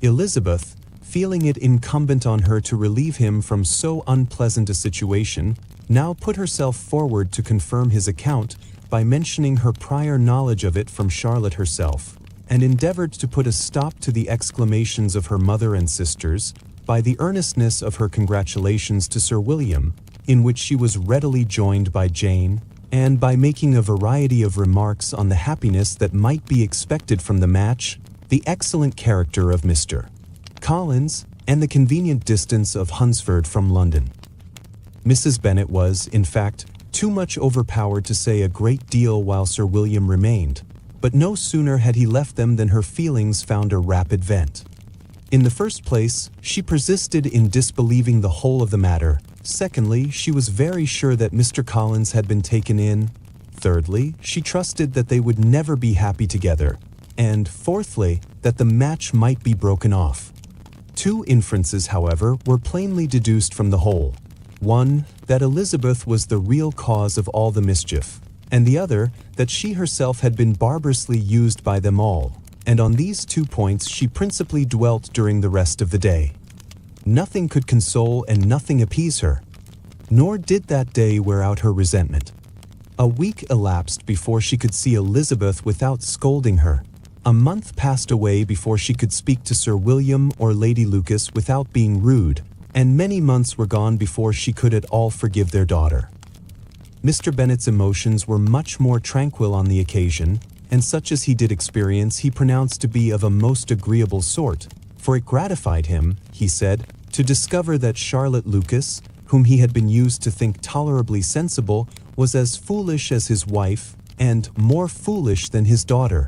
Elizabeth, feeling it incumbent on her to relieve him from so unpleasant a situation, now put herself forward to confirm his account by mentioning her prior knowledge of it from Charlotte herself, and endeavored to put a stop to the exclamations of her mother and sisters by the earnestness of her congratulations to Sir William, in which she was readily joined by Jane, and by making a variety of remarks on the happiness that might be expected from the match, the excellent character of Mr. Collins, and the convenient distance of Hunsford from London. Mrs. Bennet was, in fact, too much overpowered to say a great deal while Sir William remained, but no sooner had he left them than her feelings found a rapid vent. In the first place, she persisted in disbelieving the whole of the matter. Secondly, she was very sure that Mr. Collins had been taken in. Thirdly, she trusted that they would never be happy together. And fourthly, that the match might be broken off. 2 inferences, however, were plainly deduced from the whole. One, that Elizabeth was the real cause of all the mischief, and the other, that she herself had been barbarously used by them all, and on these 2 points she principally dwelt during the rest of the day. Nothing could console and nothing appease her, nor did that day wear out her resentment. A week elapsed before she could see Elizabeth without scolding her. A month passed away before she could speak to Sir William or Lady Lucas without being rude, and many months were gone before she could at all forgive their daughter. Mr. Bennet's emotions were much more tranquil on the occasion, and such as he did experience he pronounced to be of a most agreeable sort, for it gratified him, he said, to discover that Charlotte Lucas, whom he had been used to think tolerably sensible, was as foolish as his wife, and more foolish than his daughter.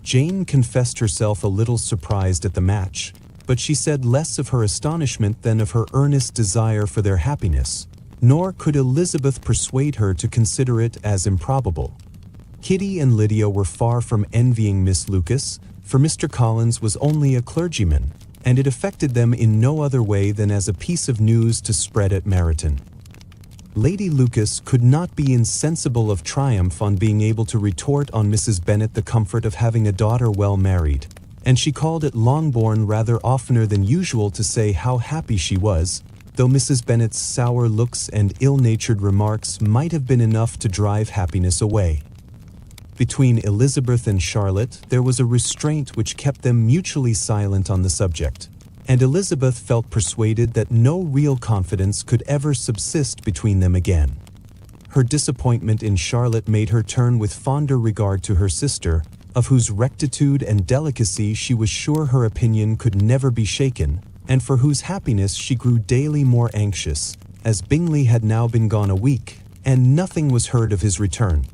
Jane confessed herself a little surprised at the match, but she said less of her astonishment than of her earnest desire for their happiness, nor could Elizabeth persuade her to consider it as improbable. Kitty and Lydia were far from envying Miss Lucas, for Mr. Collins was only a clergyman, and it affected them in no other way than as a piece of news to spread at Meryton. Lady Lucas could not be insensible of triumph on being able to retort on Mrs. Bennet the comfort of having a daughter well married, and she called at Longbourn rather oftener than usual to say how happy she was, though Mrs. Bennet's sour looks and ill-natured remarks might have been enough to drive happiness away. Between Elizabeth and Charlotte there was a restraint which kept them mutually silent on the subject, and Elizabeth felt persuaded that no real confidence could ever subsist between them again. Her disappointment in Charlotte made her turn with fonder regard to her sister, of whose rectitude and delicacy she was sure her opinion could never be shaken, and for whose happiness she grew daily more anxious, as Bingley had now been gone a week, and nothing was heard of his return.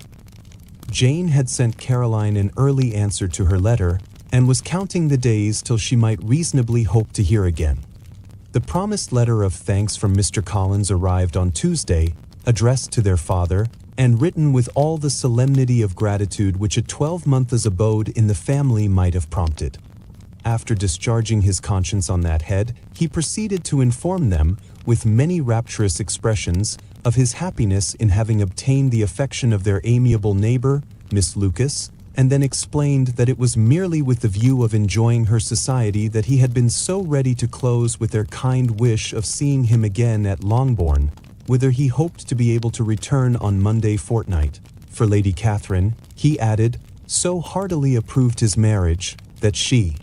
Jane had sent Caroline an early answer to her letter, and was counting the days till she might reasonably hope to hear again. The promised letter of thanks from Mr. Collins arrived on Tuesday, addressed to their father, and written with all the solemnity of gratitude which a 12-month's abode in the family might have prompted. After discharging his conscience on that head, he proceeded to inform them, with many rapturous expressions, of his happiness in having obtained the affection of their amiable neighbor, Miss Lucas, and then explained that it was merely with the view of enjoying her society that he had been so ready to close with their kind wish of seeing him again at Longbourn, whither he hoped to be able to return on Monday fortnight. For Lady Catherine, he added, so heartily approved his marriage, that she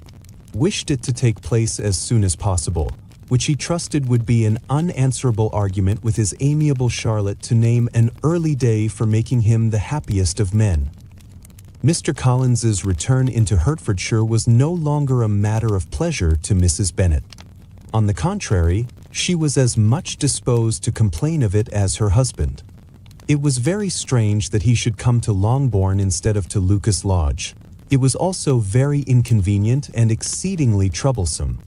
wished it to take place as soon as possible, which he trusted would be an unanswerable argument with his amiable Charlotte to name an early day for making him the happiest of men. Mr. Collins's return into Hertfordshire was no longer a matter of pleasure to Mrs. Bennet. On the contrary, she was as much disposed to complain of it as her husband. It was very strange that he should come to Longbourn instead of to Lucas Lodge. It was also very inconvenient and exceedingly troublesome.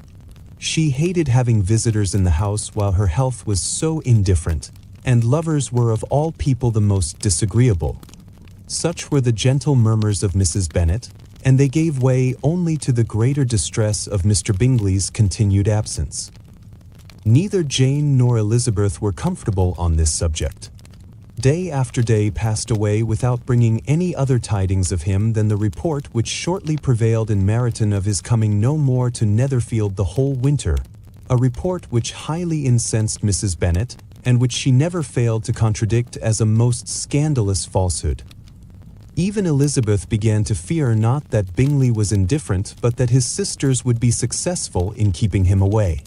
She hated having visitors in the house while her health was so indifferent, and lovers were of all people the most disagreeable. Such were the gentle murmurs of Mrs. Bennet, and they gave way only to the greater distress of Mr. Bingley's continued absence. Neither Jane nor Elizabeth were comfortable on this subject. Day after day passed away without bringing any other tidings of him than the report which shortly prevailed in Meryton of his coming no more to Netherfield the whole winter, a report which highly incensed Mrs. Bennet, and which she never failed to contradict as a most scandalous falsehood. Even Elizabeth began to fear not that Bingley was indifferent, but that his sisters would be successful in keeping him away.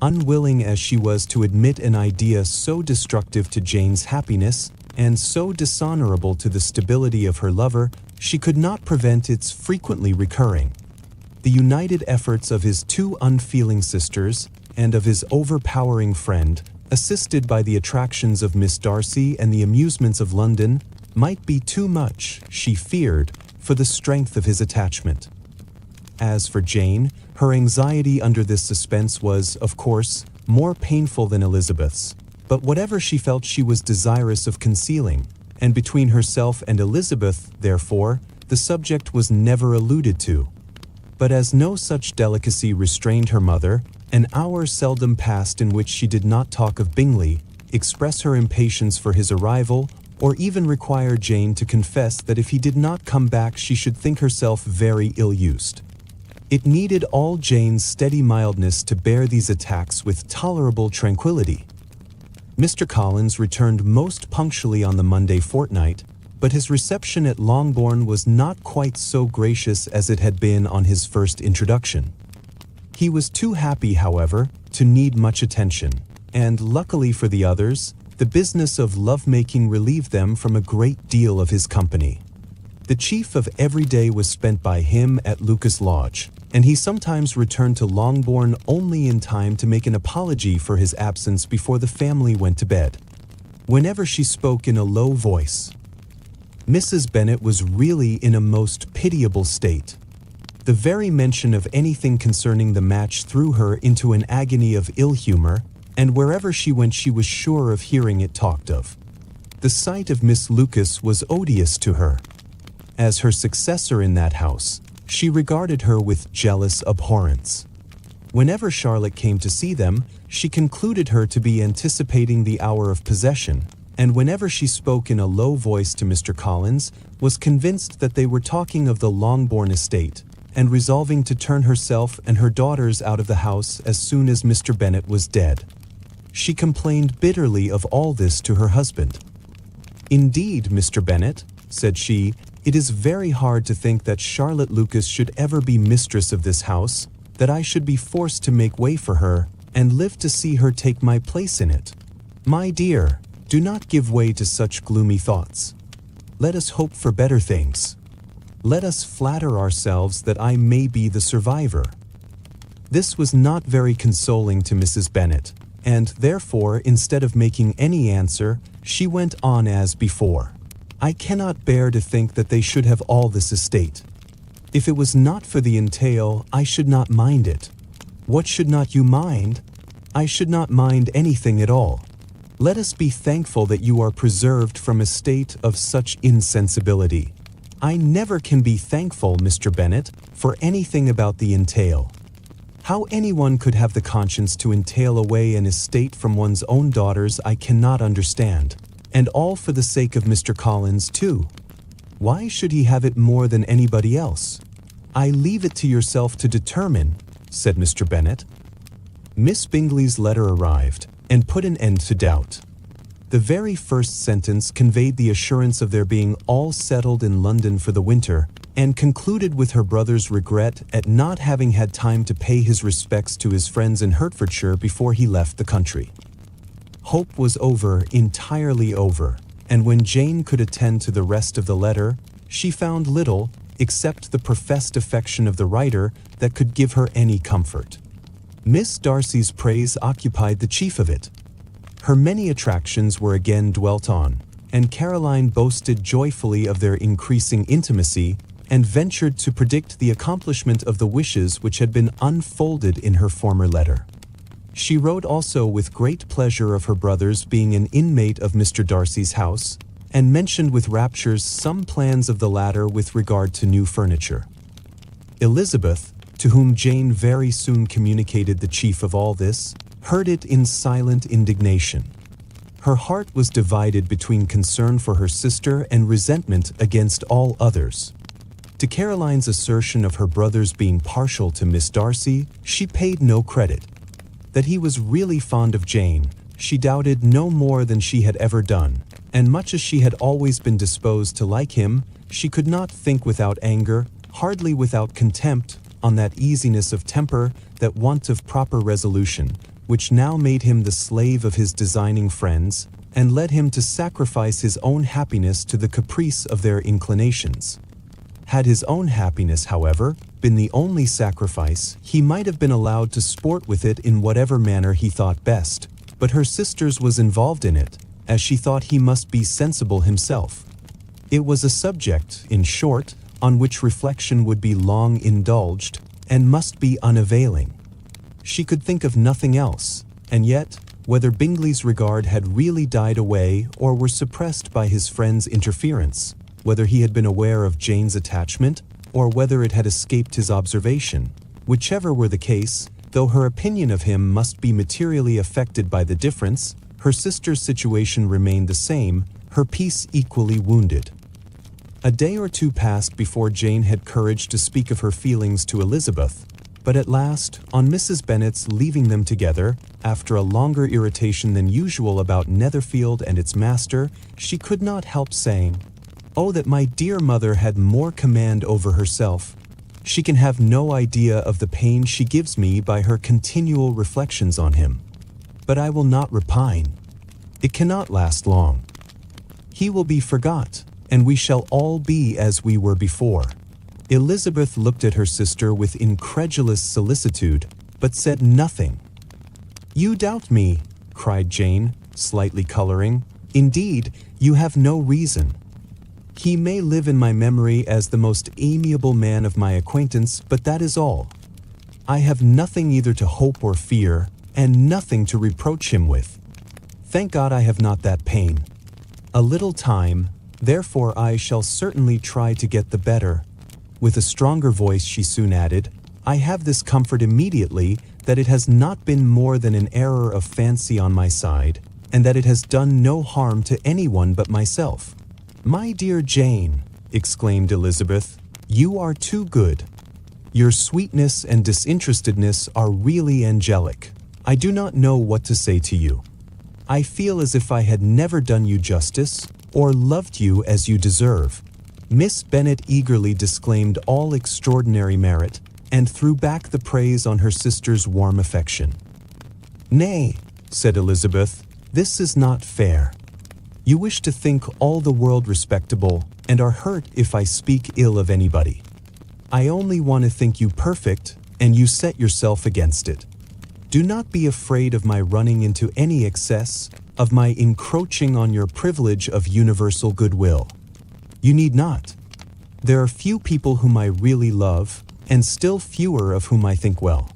Unwilling as she was to admit an idea so destructive to Jane's happiness, and so dishonorable to the stability of her lover, she could not prevent its frequently recurring. The united efforts of his two unfeeling sisters, and of his overpowering friend, assisted by the attractions of Miss Darcy and the amusements of London, might be too much, she feared, for the strength of his attachment. As for Jane, her anxiety under this suspense was, of course, more painful than Elizabeth's, but whatever she felt she was desirous of concealing, and between herself and Elizabeth, therefore, the subject was never alluded to. But as no such delicacy restrained her mother, an hour seldom passed in which she did not talk of Bingley, express her impatience for his arrival, or even require Jane to confess that if he did not come back she should think herself very ill-used. It needed all Jane's steady mildness to bear these attacks with tolerable tranquillity. Mr. Collins returned most punctually on the Monday fortnight, but his reception at Longbourn was not quite so gracious as it had been on his first introduction. He was too happy, however, to need much attention, and luckily for the others, the business of love-making relieved them from a great deal of his company. The chief of every day was spent by him at Lucas Lodge, and he sometimes returned to Longbourn only in time to make an apology for his absence before the family went to bed. Whenever she spoke in a low voice, Mrs. Bennet was really in a most pitiable state. The very mention of anything concerning the match threw her into an agony of ill humor, and wherever she went she was sure of hearing it talked of. The sight of Miss Lucas was odious to her. As her successor in that house, she regarded her with jealous abhorrence. Whenever Charlotte came to see them, she concluded her to be anticipating the hour of possession, and whenever she spoke in a low voice to Mr. Collins, was convinced that they were talking of the Longbourn estate, and resolving to turn herself and her daughters out of the house as soon as Mr. Bennet was dead. She complained bitterly of all this to her husband. "Indeed, Mr. Bennet," said she, "it is very hard to think that Charlotte Lucas should ever be mistress of this house, that I should be forced to make way for her, and live to see her take my place in it. My dear, do not give way to such gloomy thoughts. Let us hope for better things. Let us flatter ourselves that I may be the survivor." This was not very consoling to Mrs. Bennet, and therefore, instead of making any answer, she went on as before. "I cannot bear to think that they should have all this estate. If it was not for the entail, I should not mind it. What should not you mind? I should not mind anything at all. Let us be thankful that you are preserved from a state of such insensibility. I never can be thankful, Mr. Bennet, for anything about the entail. How anyone could have the conscience to entail away an estate from one's own daughters I cannot understand, and all for the sake of Mr. Collins too. Why should he have it more than anybody else? I leave it to yourself to determine," said Mr. Bennet. Miss Bingley's letter arrived, and put an end to doubt. The very first sentence conveyed the assurance of their being all settled in London for the winter, and concluded with her brother's regret at not having had time to pay his respects to his friends in Hertfordshire before he left the country. Hope was over, entirely over, and when Jane could attend to the rest of the letter, she found little, except the professed affection of the writer, that could give her any comfort. Miss Darcy's praise occupied the chief of it. Her many attractions were again dwelt on, and Caroline boasted joyfully of their increasing intimacy, and ventured to predict the accomplishment of the wishes which had been unfolded in her former letter. She wrote also with great pleasure of her brother's being an inmate of Mr. Darcy's house, and mentioned with raptures some plans of the latter with regard to new furniture. Elizabeth, to whom Jane very soon communicated the chief of all this, heard it in silent indignation. Her heart was divided between concern for her sister and resentment against all others. To Caroline's assertion of her brother's being partial to Miss Darcy, she paid no credit. That he was really fond of Jane, she doubted no more than she had ever done, and much as she had always been disposed to like him, she could not think without anger, hardly without contempt, on that easiness of temper, that want of proper resolution, which now made him the slave of his designing friends, and led him to sacrifice his own happiness to the caprice of their inclinations. Had his own happiness, however, been the only sacrifice, he might have been allowed to sport with it in whatever manner he thought best, but her sister's was involved in it, as she thought he must be sensible himself. It was a subject, in short, on which reflection would be long indulged, and must be unavailing. She could think of nothing else, and yet, whether Bingley's regard had really died away or were suppressed by his friend's interference, whether he had been aware of Jane's attachment, or whether it had escaped his observation, whichever were the case, though her opinion of him must be materially affected by the difference, her sister's situation remained the same, her peace equally wounded. A day or two passed before Jane had courage to speak of her feelings to Elizabeth, but at last, on Mrs. Bennet's leaving them together, after a longer irritation than usual about Netherfield and its master, she could not help saying, "Oh, that my dear mother had more command over herself. She can have no idea of the pain she gives me by her continual reflections on him. But I will not repine. It cannot last long. He will be forgot, and we shall all be as we were before." Elizabeth looked at her sister with incredulous solicitude, but said nothing. "You doubt me," cried Jane, slightly coloring. "Indeed, you have no reason. He may live in my memory as the most amiable man of my acquaintance, but that is all. I have nothing either to hope or fear, and nothing to reproach him with. Thank God I have not that pain. A little time, therefore I shall certainly try to get the better." With a stronger voice she soon added, "I have this comfort immediately, that it has not been more than an error of fancy on my side, and that it has done no harm to anyone but myself." "My dear Jane," exclaimed Elizabeth, "you are too good. Your sweetness and disinterestedness are really angelic. I do not know what to say to you. I feel as if I had never done you justice, or loved you as you deserve." Miss Bennet eagerly disclaimed all extraordinary merit, and threw back the praise on her sister's warm affection. "Nay," said Elizabeth, "this is not fair. You wish to think all the world respectable, and are hurt if I speak ill of anybody. I only want to think you perfect, and you set yourself against it. Do not be afraid of my running into any excess, of my encroaching on your privilege of universal goodwill. You need not. There are few people whom I really love, and still fewer of whom I think well.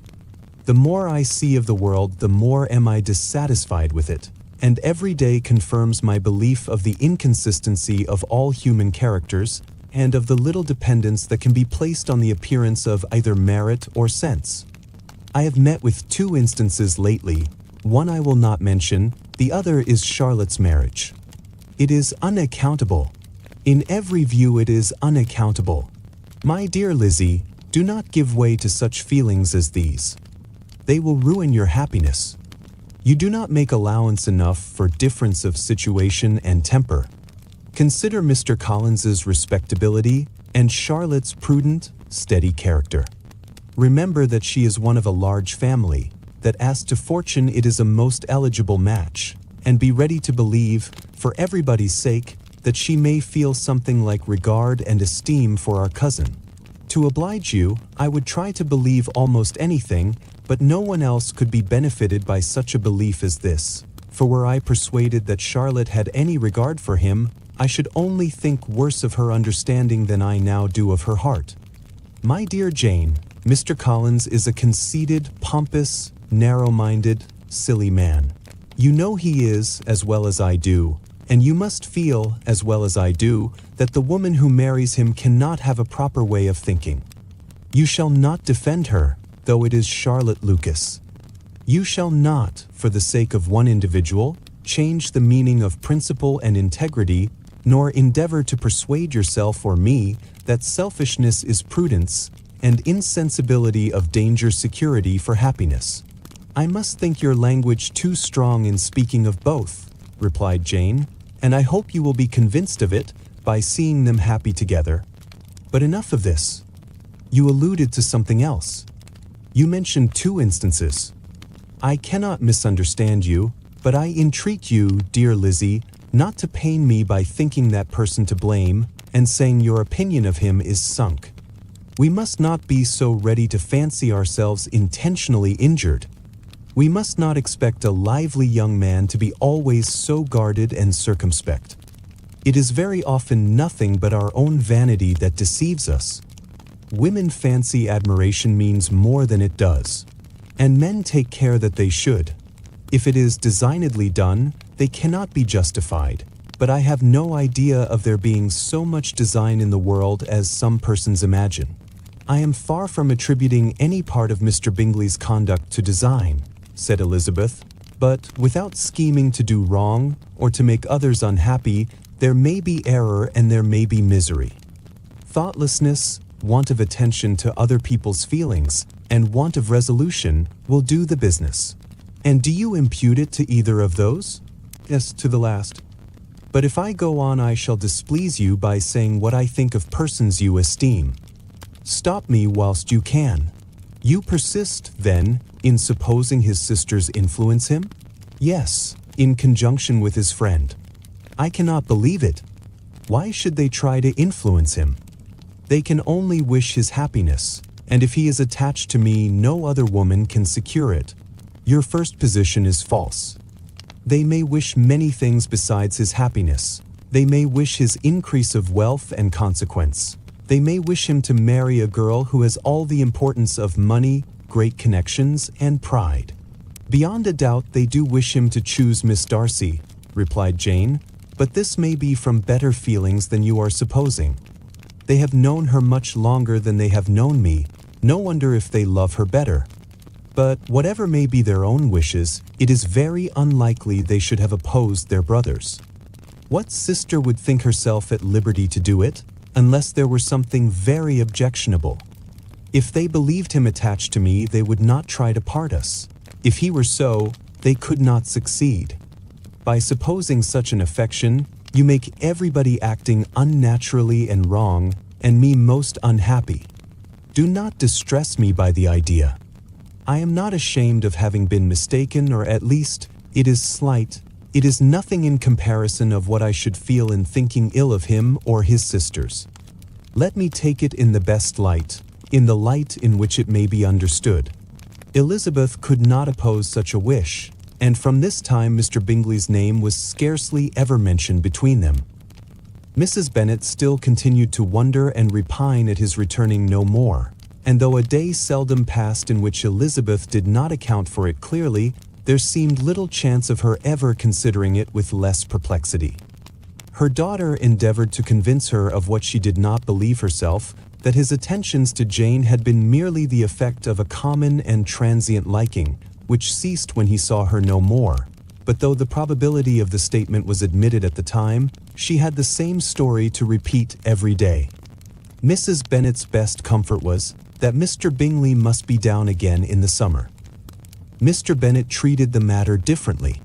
The more I see of the world, the more am I dissatisfied with it, and every day confirms my belief of the inconsistency of all human characters, and of the little dependence that can be placed on the appearance of either merit or sense. I have met with 2 instances lately. One I will not mention, the other is Charlotte's marriage. It is unaccountable. In every view it is unaccountable. My dear Lizzie, do not give way to such feelings as these. They will ruin your happiness. You do not make allowance enough for difference of situation and temper. Consider Mr. Collins's respectability and Charlotte's prudent, steady character. Remember that she is one of a large family, that as to fortune it is a most eligible match, and be ready to believe, for everybody's sake, that she may feel something like regard and esteem for our cousin. To oblige you, I would try to believe almost anything, but no one else could be benefited by such a belief as this, for were I persuaded that Charlotte had any regard for him, I should only think worse of her understanding than I now do of her heart. My dear Jane, Mr. Collins is a conceited, pompous, narrow-minded, silly man. You know he is, as well as I do, and you must feel, as well as I do, that the woman who marries him cannot have a proper way of thinking. You shall not defend her, though it is Charlotte Lucas. You shall not, for the sake of one individual, change the meaning of principle and integrity, nor endeavor to persuade yourself or me that selfishness is prudence, and insensibility of danger security for happiness. I must think your language too strong in speaking of both, replied Jane, and I hope you will be convinced of it by seeing them happy together. But enough of this. You alluded to something else. You mentioned 2 instances. I cannot misunderstand you, but I entreat you, dear Lizzie, not to pain me by thinking that person to blame and saying your opinion of him is sunk. We must not be so ready to fancy ourselves intentionally injured. We must not expect a lively young man to be always so guarded and circumspect. It is very often nothing but our own vanity that deceives us. Women fancy admiration means more than it does, and men take care that they should. If it is designedly done, they cannot be justified, but I have no idea of there being so much design in the world as some persons imagine. I am far from attributing any part of Mr. Bingley's conduct to design, said Elizabeth, but without scheming to do wrong or to make others unhappy, there may be error and there may be misery. Thoughtlessness, want of attention to other people's feelings, and want of resolution will do the business. And do you impute it to either of those? Yes, to the last. But if I go on, I shall displease you by saying what I think of persons you esteem. Stop me whilst you can. You persist, then, in supposing his sisters influence him? Yes, in conjunction with his friend. I cannot believe it. Why should they try to influence him? They can only wish his happiness, and if he is attached to me, no other woman can secure it. Your first position is false. They may wish many things besides his happiness. They may wish his increase of wealth and consequence. They may wish him to marry a girl who has all the importance of money, great connections, and pride. Beyond a doubt, they do wish him to choose Miss Darcy, replied Jane, but this may be from better feelings than you are supposing. They have known her much longer than they have known me. No wonder if they love her better. But whatever may be their own wishes, it is very unlikely they should have opposed their brothers. What sister would think herself at liberty to do it, unless there were something very objectionable? If they believed him attached to me, they would not try to part us. If he were so, they could not succeed. By supposing such an affection, you make everybody acting unnaturally and wrong, and me most unhappy. Do not distress me by the idea. I am not ashamed of having been mistaken, or at least, it is slight. It is nothing in comparison of what I should feel in thinking ill of him or his sisters. Let me take it in the best light, in the light in which it may be understood. Elizabeth could not oppose such a wish, and from this time Mr. Bingley's name was scarcely ever mentioned between them. Mrs. Bennet still continued to wonder and repine at his returning no more, and though a day seldom passed in which Elizabeth did not account for it clearly, there seemed little chance of her ever considering it with less perplexity. Her daughter endeavored to convince her of what she did not believe herself, that his attentions to Jane had been merely the effect of a common and transient liking, which ceased when he saw her no more. But though the probability of the statement was admitted at the time, she had the same story to repeat every day. Mrs. Bennet's best comfort was that Mr. Bingley must be down again in the summer. Mr. Bennet treated the matter differently.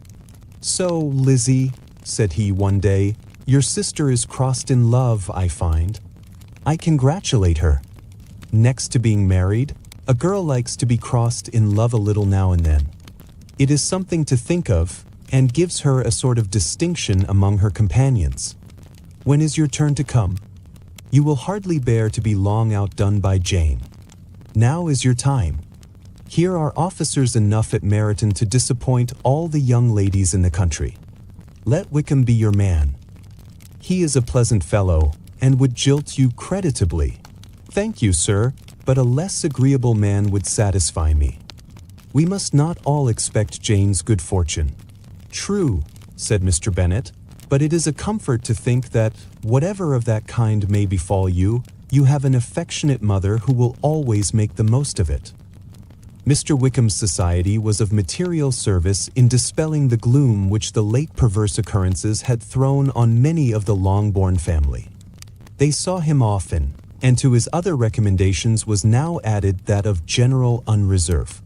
"So, Lizzie," said he one day, "your sister is crossed in love, I find. I congratulate her. Next to being married, a girl likes to be crossed in love a little now and then. It is something to think of, and gives her a sort of distinction among her companions. When is your turn to come? You will hardly bear to be long outdone by Jane. Now is your time. Here are officers enough at Meryton to disappoint all the young ladies in the country. Let Wickham be your man. He is a pleasant fellow, and would jilt you creditably. Thank you, sir, but a less agreeable man would satisfy me. We must not all expect Jane's good fortune." "True," said Mr. Bennet, "but it is a comfort to think that, whatever of that kind may befall you, you have an affectionate mother who will always make the most of it." Mr. Wickham's society was of material service in dispelling the gloom which the late perverse occurrences had thrown on many of the Longbourn family. They saw him often, and to his other recommendations was now added that of general unreserve.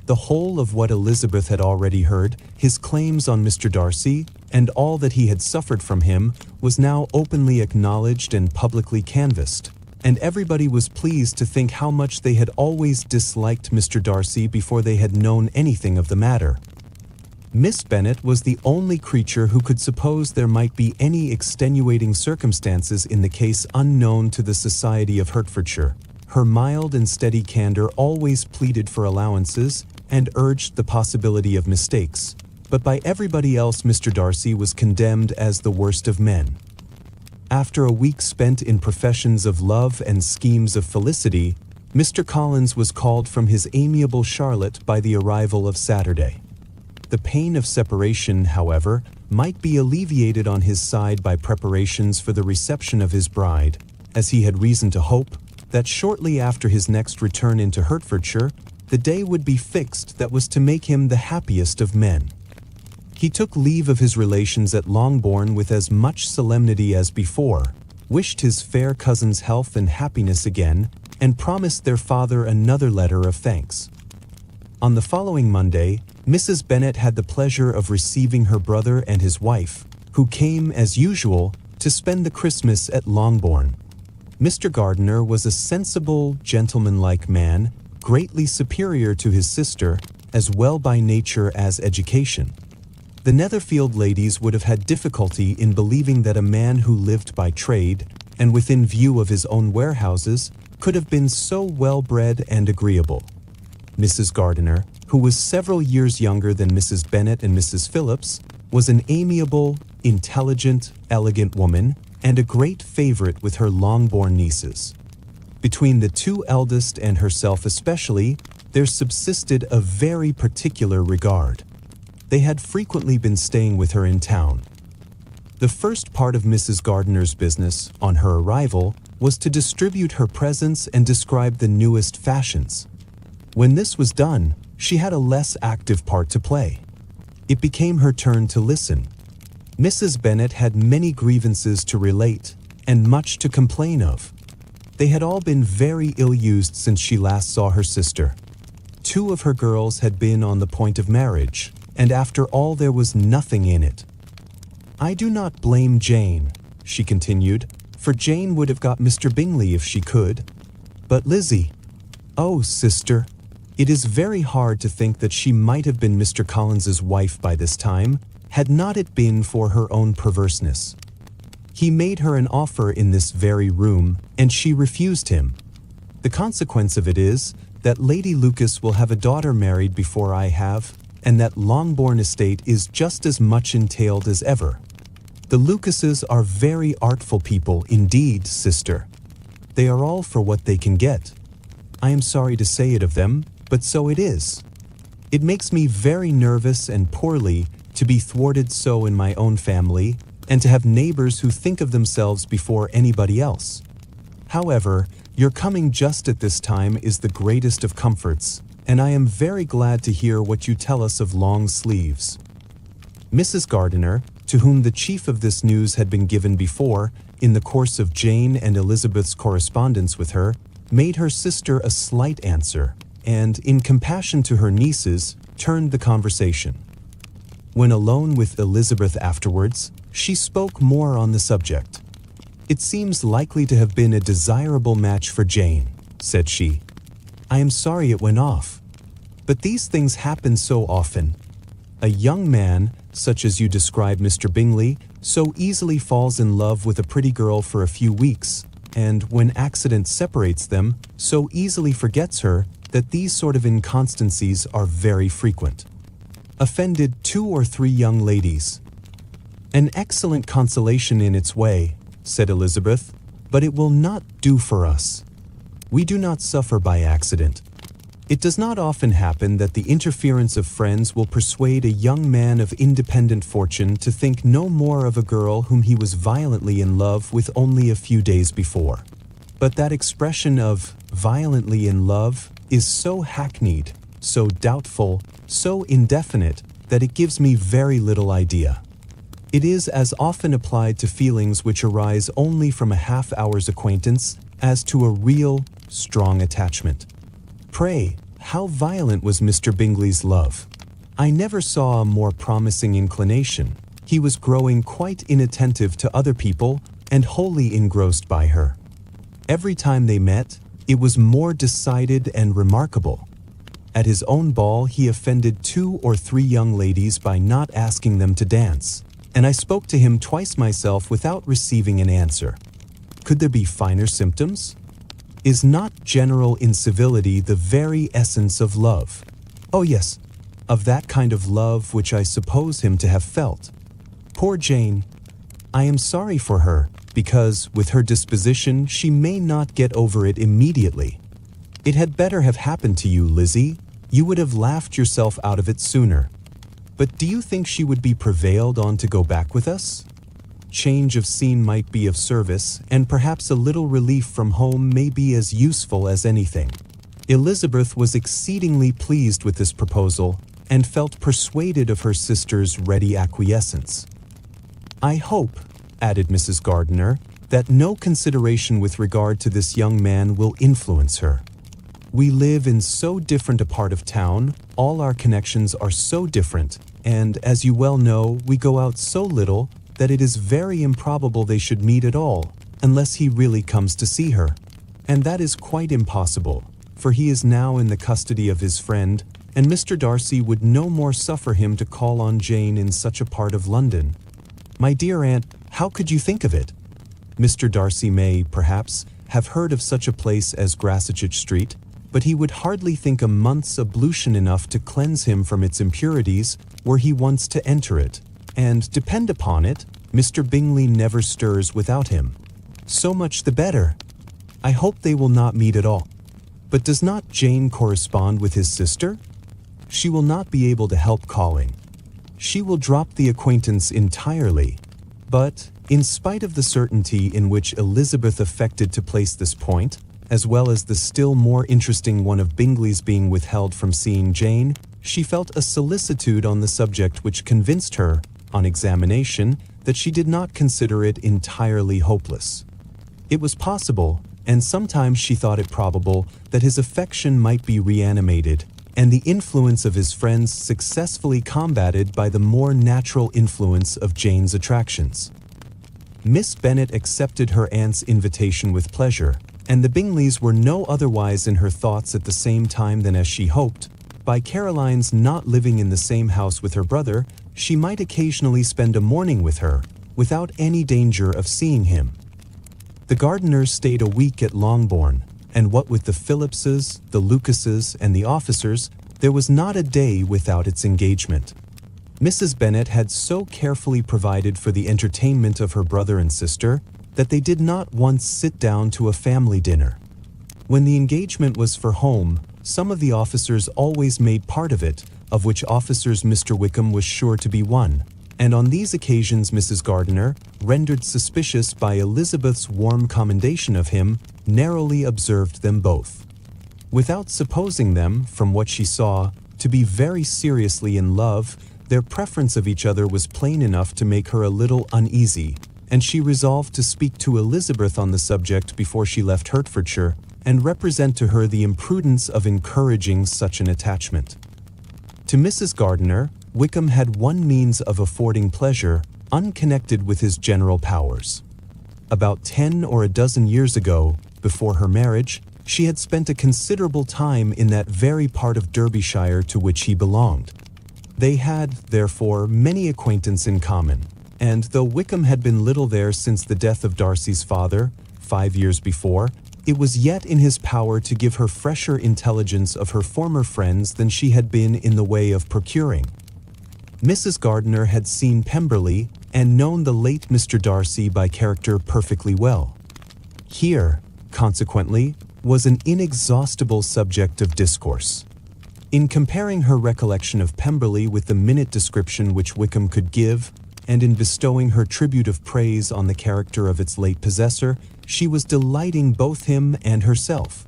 The whole of what Elizabeth had already heard, his claims on Mr. Darcy, and all that he had suffered from him, was now openly acknowledged and publicly canvassed, and everybody was pleased to think how much they had always disliked Mr. Darcy before they had known anything of the matter. Miss Bennet was the only creature who could suppose there might be any extenuating circumstances in the case unknown to the society of Hertfordshire. Her mild and steady candour always pleaded for allowances and urged the possibility of mistakes, but by everybody else Mr. Darcy was condemned as the worst of men. After a week spent in professions of love and schemes of felicity, Mr. Collins was called from his amiable Charlotte by the arrival of Saturday. The pain of separation, however, might be alleviated on his side by preparations for the reception of his bride, as he had reason to hope that shortly after his next return into Hertfordshire, the day would be fixed that was to make him the happiest of men. He took leave of his relations at Longbourn with as much solemnity as before, wished his fair cousin's health and happiness again, and promised their father another letter of thanks. On the following Monday, Mrs. Bennet had the pleasure of receiving her brother and his wife, who came, as usual, to spend the Christmas at Longbourn. Mr. Gardiner was a sensible, gentlemanlike man, greatly superior to his sister, as well by nature as education. The Netherfield ladies would have had difficulty in believing that a man who lived by trade, and within view of his own warehouses, could have been so well-bred and agreeable. Mrs. Gardiner, who was several years younger than Mrs. Bennet and Mrs. Phillips, was an amiable, intelligent, elegant woman, and a great favorite with her long-born nieces. Between the two eldest and herself especially, there subsisted a very particular regard. They had frequently been staying with her in town. The first part of Mrs. Gardiner's business, on her arrival, was to distribute her presents and describe the newest fashions. When this was done, she had a less active part to play. It became her turn to listen. Mrs. Bennet had many grievances to relate, and much to complain of. They had all been very ill-used since she last saw her sister. 2 of her girls had been on the point of marriage, and after all there was nothing in it. "I do not blame Jane," she continued, "for Jane would have got Mr. Bingley if she could. But Lizzie, oh, sister, it is very hard to think that she might have been Mr. Collins's wife by this time, had not it been for her own perverseness. He made her an offer in this very room, and she refused him. The consequence of it is that Lady Lucas will have a daughter married before I have, and that Longbourn estate is just as much entailed as ever. The Lucases are very artful people indeed, sister. They are all for what they can get. I am sorry to say it of them, but so it is. It makes me very nervous and poorly to be thwarted so in my own family, and to have neighbors who think of themselves before anybody else. However, your coming just at this time is the greatest of comforts, and I am very glad to hear what you tell us of long sleeves." Mrs. Gardiner, to whom the chief of this news had been given before, in the course of Jane and Elizabeth's correspondence with her, made her sister a slight answer, and, in compassion to her nieces, turned the conversation. When alone with Elizabeth afterwards, she spoke more on the subject. "It seems likely to have been a desirable match for Jane," said she. "I am sorry it went off. But these things happen so often. A young man, such as you describe Mr. Bingley, so easily falls in love with a pretty girl for a few weeks, and when accident separates them, so easily forgets her, that these sort of inconstancies are very frequent. Offended 2 or 3 young ladies." "An excellent consolation in its way," said Elizabeth, "but it will not do for us. We do not suffer by accident. It does not often happen that the interference of friends will persuade a young man of independent fortune to think no more of a girl whom he was violently in love with only a few days before. But that expression of violently in love is so hackneyed, so doubtful, so indefinite, that it gives me very little idea. It is as often applied to feelings which arise only from a half-hour's acquaintance as to a real, strong attachment. Pray, how violent was Mr. Bingley's love? I never saw a more promising inclination. He was growing quite inattentive to other people and wholly engrossed by her. Every time they met, it was more decided and remarkable. At his own ball he offended 2 or 3 young ladies by not asking them to dance, and I spoke to him twice myself without receiving an answer. Could there be finer symptoms? Is not general incivility the very essence of love? Oh yes, of that kind of love which I suppose him to have felt. Poor Jane! I am sorry for her, because, with her disposition, she may not get over it immediately. It had better have happened to you, Lizzie. You would have laughed yourself out of it sooner. But do you think she would be prevailed on to go back with us? Change of scene might be of service, and perhaps a little relief from home may be as useful as anything." Elizabeth was exceedingly pleased with this proposal, and felt persuaded of her sister's ready acquiescence. "I hope," added Mrs. Gardiner, "that no consideration with regard to this young man will influence her. We live in so different a part of town, all our connections are so different, and, as you well know, we go out so little that it is very improbable they should meet at all, unless he really comes to see her. And that is quite impossible, for he is now in the custody of his friend, and Mr. Darcy would no more suffer him to call on Jane in such a part of London. My dear aunt, how could you think of it? Mr. Darcy may, perhaps, have heard of such a place as Grassachich Street, but he would hardly think a month's ablution enough to cleanse him from its impurities were he once to enter it, and, depend upon it, Mr. Bingley never stirs without him. So much the better. I hope they will not meet at all. But does not Jane correspond with his sister? She will not be able to help calling. She will drop the acquaintance entirely. But, in spite of the certainty in which Elizabeth affected to place this point, as well as the still more interesting one of Bingley's being withheld from seeing Jane, she felt a solicitude on the subject which convinced her, on examination, that she did not consider it entirely hopeless. It was possible, and sometimes she thought it probable, that his affection might be reanimated, and the influence of his friends successfully combated by the more natural influence of Jane's attractions. Miss Bennet accepted her aunt's invitation with pleasure, and the Bingleys were no otherwise in her thoughts at the same time than as she hoped. By Caroline's not living in the same house with her brother, she might occasionally spend a morning with her, without any danger of seeing him. The Gardiners stayed a week at Longbourn, and what with the Phillipses, the Lucases, and the officers, there was not a day without its engagement. Mrs. Bennet had so carefully provided for the entertainment of her brother and sister that they did not once sit down to a family dinner. When the engagement was for home, some of the officers always made part of it, of which officers Mr. Wickham was sure to be one, and on these occasions Mrs. Gardiner, rendered suspicious by Elizabeth's warm commendation of him, narrowly observed them both. Without supposing them, from what she saw, to be very seriously in love, their preference of each other was plain enough to make her a little uneasy, and she resolved to speak to Elizabeth on the subject before she left Hertfordshire, and represent to her the imprudence of encouraging such an attachment. To Mrs. Gardiner, Wickham had one means of affording pleasure, unconnected with his general powers. About 10 or a dozen years ago, before her marriage, she had spent a considerable time in that very part of Derbyshire to which he belonged. They had, therefore, many acquaintance in common, and though Wickham had been little there since the death of Darcy's father, 5 years before, it was yet in his power to give her fresher intelligence of her former friends than she had been in the way of procuring. Mrs. Gardiner had seen Pemberley, and known the late Mr. Darcy by character perfectly well. Here, consequently, was an inexhaustible subject of discourse. In comparing her recollection of Pemberley with the minute description which Wickham could give, and in bestowing her tribute of praise on the character of its late possessor, she was delighting both him and herself.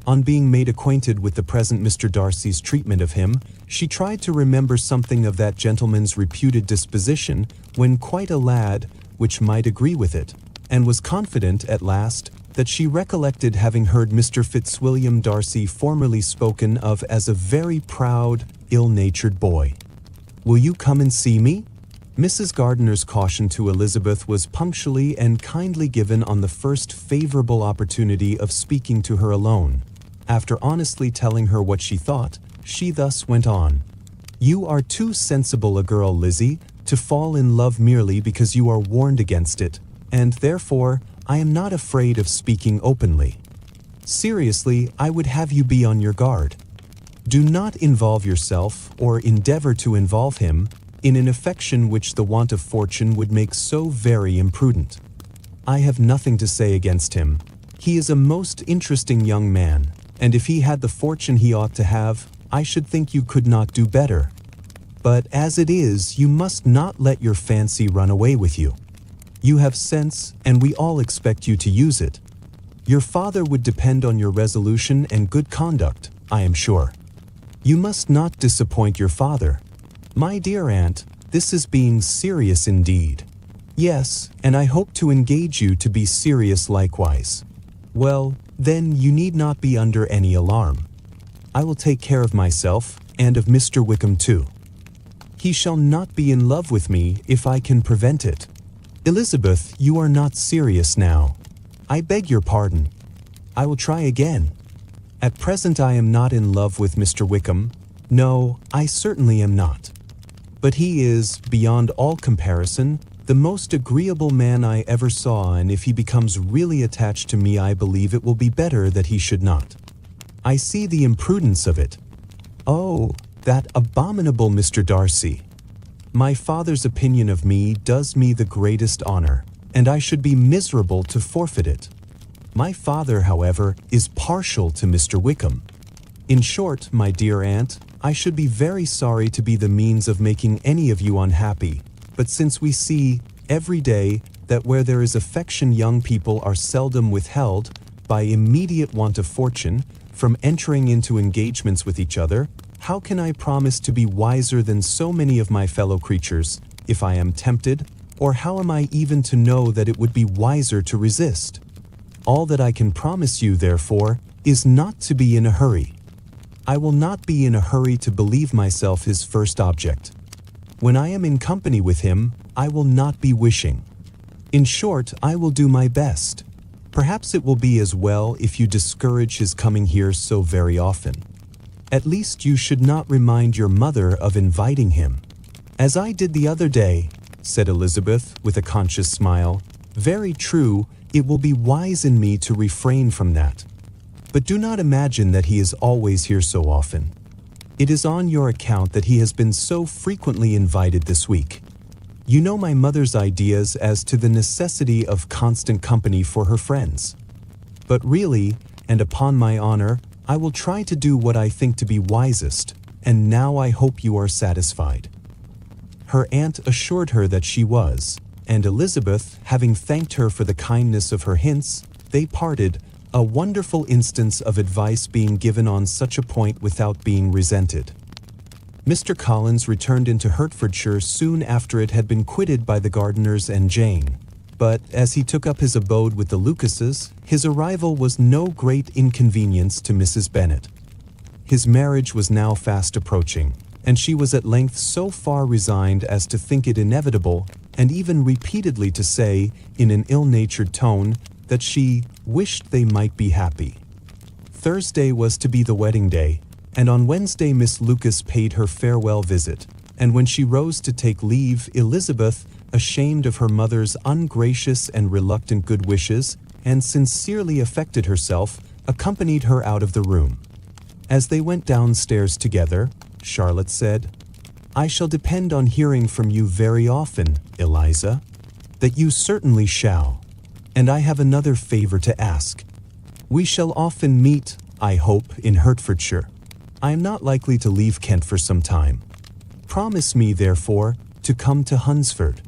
On being made acquainted with the present Mr. Darcy's treatment of him, she tried to remember something of that gentleman's reputed disposition when quite a lad, which might agree with it, and was confident, at last, that she recollected having heard Mr. Fitzwilliam Darcy formerly spoken of as a very proud, ill-natured boy. "Will you come and see me?" Mrs. Gardiner's caution to Elizabeth was punctually and kindly given on the first favorable opportunity of speaking to her alone. After honestly telling her what she thought, she thus went on. "You are too sensible a girl, Lizzie, to fall in love merely because you are warned against it, and therefore I am not afraid of speaking openly. Seriously, I would have you be on your guard. Do not involve yourself, or endeavor to involve him, in an affection which the want of fortune would make so very imprudent. I have nothing to say against him. He is a most interesting young man, and if he had the fortune he ought to have, I should think you could not do better. But as it is, you must not let your fancy run away with you. You have sense, and we all expect you to use it. Your father would depend on your resolution and good conduct, I am sure. You must not disappoint your father. My dear aunt, this is being serious indeed. Yes, and I hope to engage you to be serious likewise. Well, then you need not be under any alarm. I will take care of myself, and of Mr. Wickham too. He shall not be in love with me if I can prevent it. Elizabeth, you are not serious now. I beg your pardon. I will try again. At present I am not in love with Mr. Wickham, No, I certainly am not. But he is, beyond all comparison, the most agreeable man I ever saw, and if he becomes really attached to me, I believe it will be better that he should not. I see the imprudence of it. Oh, that abominable Mr. Darcy. My father's opinion of me does me the greatest honor, and I should be miserable to forfeit it. My father, however, is partial to Mr. Wickham. In short, my dear aunt, I should be very sorry to be the means of making any of you unhappy, but since we see, every day, that where there is affection young people are seldom withheld, by immediate want of fortune, from entering into engagements with each other, how can I promise to be wiser than so many of my fellow creatures, if I am tempted, or how am I even to know that it would be wiser to resist? All that I can promise you, therefore, is not to be in a hurry. I will not be in a hurry to believe myself his first object. When I am in company with him, I will not be wishing. In short, I will do my best. Perhaps it will be as well if you discourage his coming here so very often. At least you should not remind your mother of inviting him. As I did the other day, said Elizabeth with a conscious smile. Very true, it will be wise in me to refrain from that. But do not imagine that he is always here so often. It is on your account that he has been so frequently invited this week. You know my mother's ideas as to the necessity of constant company for her friends. But really, and upon my honor, I will try to do what I think to be wisest, and now I hope you are satisfied. Her aunt assured her that she was, and Elizabeth, having thanked her for the kindness of her hints, they parted, a wonderful instance of advice being given on such a point without being resented. Mr. Collins returned into Hertfordshire soon after it had been quitted by the Gardiners and Jane, but as he took up his abode with the Lucases, his arrival was no great inconvenience to Mrs. Bennet. His marriage was now fast approaching, and she was at length so far resigned as to think it inevitable, and even repeatedly to say, in an ill-natured tone, that she wished they might be happy. Thursday was to be the wedding day, and on Wednesday Miss Lucas paid her farewell visit, and when she rose to take leave, Elizabeth, ashamed of her mother's ungracious and reluctant good wishes, and sincerely affected herself, accompanied her out of the room. As they went downstairs together, Charlotte said, "I shall depend on hearing from you very often, Eliza." "That you certainly shall. And I have another favor to ask. We shall often meet, I hope, in Hertfordshire. I am not likely to leave Kent for some time. Promise me, therefore, to come to Hunsford."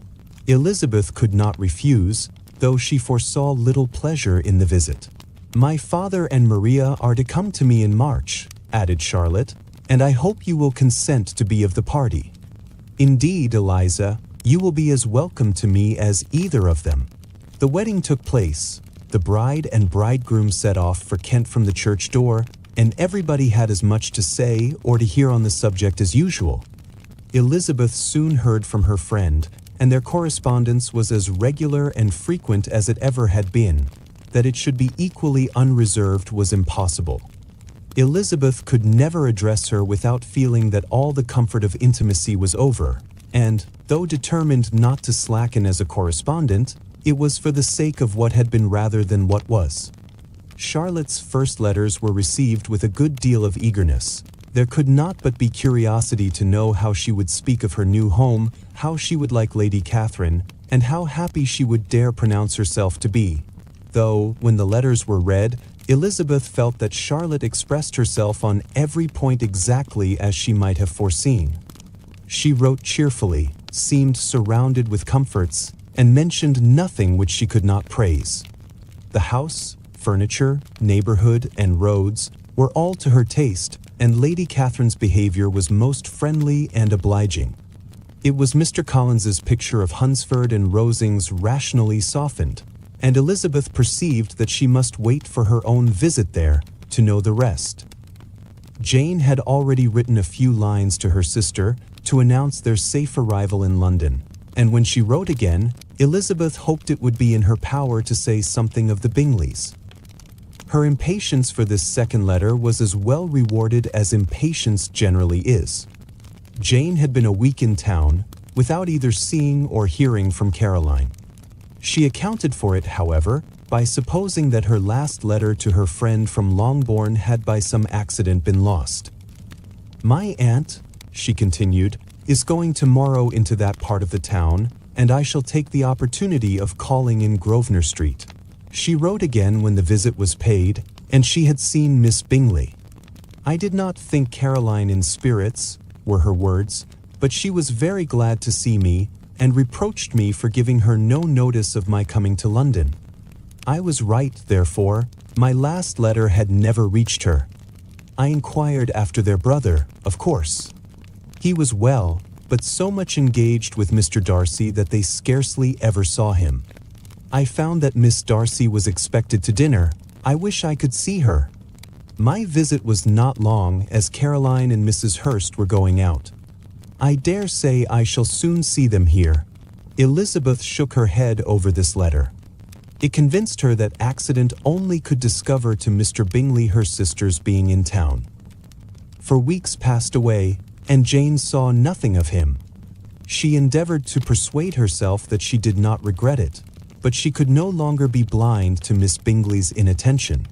Elizabeth could not refuse, though she foresaw little pleasure in the visit. "My father and Maria are to come to me in March," added Charlotte, "and I hope you will consent to be of the party. Indeed, Eliza, you will be as welcome to me as either of them." The wedding took place. The bride and bridegroom set off for Kent from the church door, and everybody had as much to say or to hear on the subject as usual. Elizabeth soon heard from her friend, and their correspondence was as regular and frequent as it ever had been. That it should be equally unreserved was impossible. Elizabeth could never address her without feeling that all the comfort of intimacy was over, and, though determined not to slacken as a correspondent, it was for the sake of what had been rather than what was. Charlotte's first letters were received with a good deal of eagerness. There could not but be curiosity to know how she would speak of her new home, how she would like Lady Catherine, and how happy she would dare pronounce herself to be. Though, when the letters were read, Elizabeth felt that Charlotte expressed herself on every point exactly as she might have foreseen. She wrote cheerfully, seemed surrounded with comforts, and mentioned nothing which she could not praise. The house, furniture, neighborhood, and roads were all to her taste, and Lady Catherine's behavior was most friendly and obliging. It was Mr. Collins's picture of Hunsford and Rosings rationally softened, and Elizabeth perceived that she must wait for her own visit there to know the rest. Jane had already written a few lines to her sister to announce their safe arrival in London, and when she wrote again, Elizabeth hoped it would be in her power to say something of the Bingleys. Her impatience for this second letter was as well rewarded as impatience generally is. Jane had been a week in town, without either seeing or hearing from Caroline. She accounted for it, however, by supposing that her last letter to her friend from Longbourn had by some accident been lost. "My aunt," she continued, "is going tomorrow into that part of the town, and I shall take the opportunity of calling in Grosvenor Street." She wrote again when the visit was paid, and she had seen Miss Bingley. "I did not think Caroline in spirits," were her words, "but she was very glad to see me, and reproached me for giving her no notice of my coming to London. I was right, therefore. My last letter had never reached her. I inquired after their brother, of course. He was well, but so much engaged with Mr. Darcy that they scarcely ever saw him. I found that Miss Darcy was expected to dinner. I wish I could see her. My visit was not long, as Caroline and Mrs. Hurst were going out. I dare say I shall soon see them here." Elizabeth shook her head over this letter. It convinced her that accident only could discover to Mr. Bingley her sister's being in town. For weeks passed away, and Jane saw nothing of him. She endeavored to persuade herself that she did not regret it, but she could no longer be blind to Miss Bingley's inattention.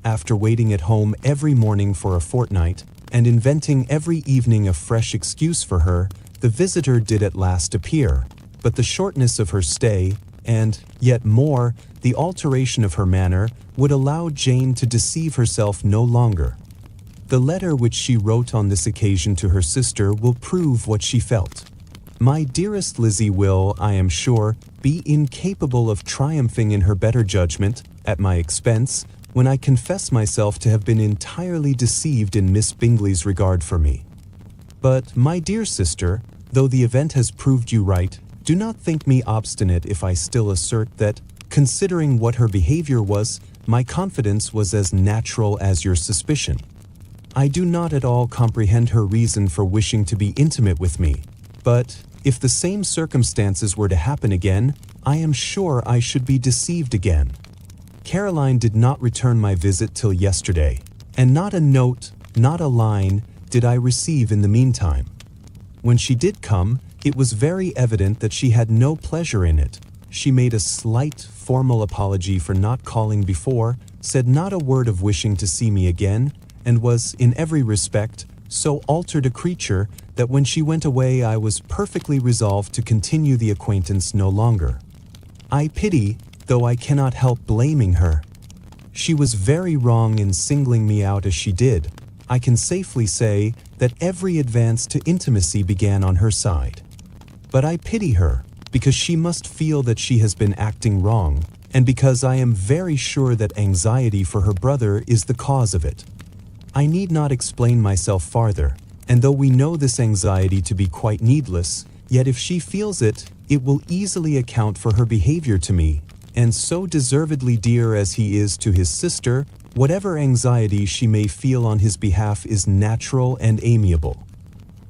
After waiting at home every morning for a fortnight, and inventing every evening a fresh excuse for her, the visitor did at last appear, but the shortness of her stay, and, yet more, the alteration of her manner, would allow Jane to deceive herself no longer. The letter which she wrote on this occasion to her sister will prove what she felt. "My dearest Lizzie will, I am sure, be incapable of triumphing in her better judgment, at my expense, when I confess myself to have been entirely deceived in Miss Bingley's regard for me. But, my dear sister, though the event has proved you right, do not think me obstinate if I still assert that, considering what her behavior was, my confidence was as natural as your suspicion. I do not at all comprehend her reason for wishing to be intimate with me, but, if the same circumstances were to happen again, I am sure I should be deceived again. Caroline did not return my visit till yesterday, and not a note, not a line, did I receive in the meantime. When she did come, it was very evident that she had no pleasure in it. She made a slight, formal apology for not calling before, said not a word of wishing to see me again, and was, in every respect, so altered a creature that when she went away I was perfectly resolved to continue the acquaintance no longer. I pity, though I cannot help blaming her. She was very wrong in singling me out as she did. I can safely say that every advance to intimacy began on her side. But I pity her, because she must feel that she has been acting wrong, and because I am very sure that anxiety for her brother is the cause of it. I need not explain myself farther, and though we know this anxiety to be quite needless, yet if she feels it, it will easily account for her behavior to me, and so deservedly dear as he is to his sister, whatever anxiety she may feel on his behalf is natural and amiable.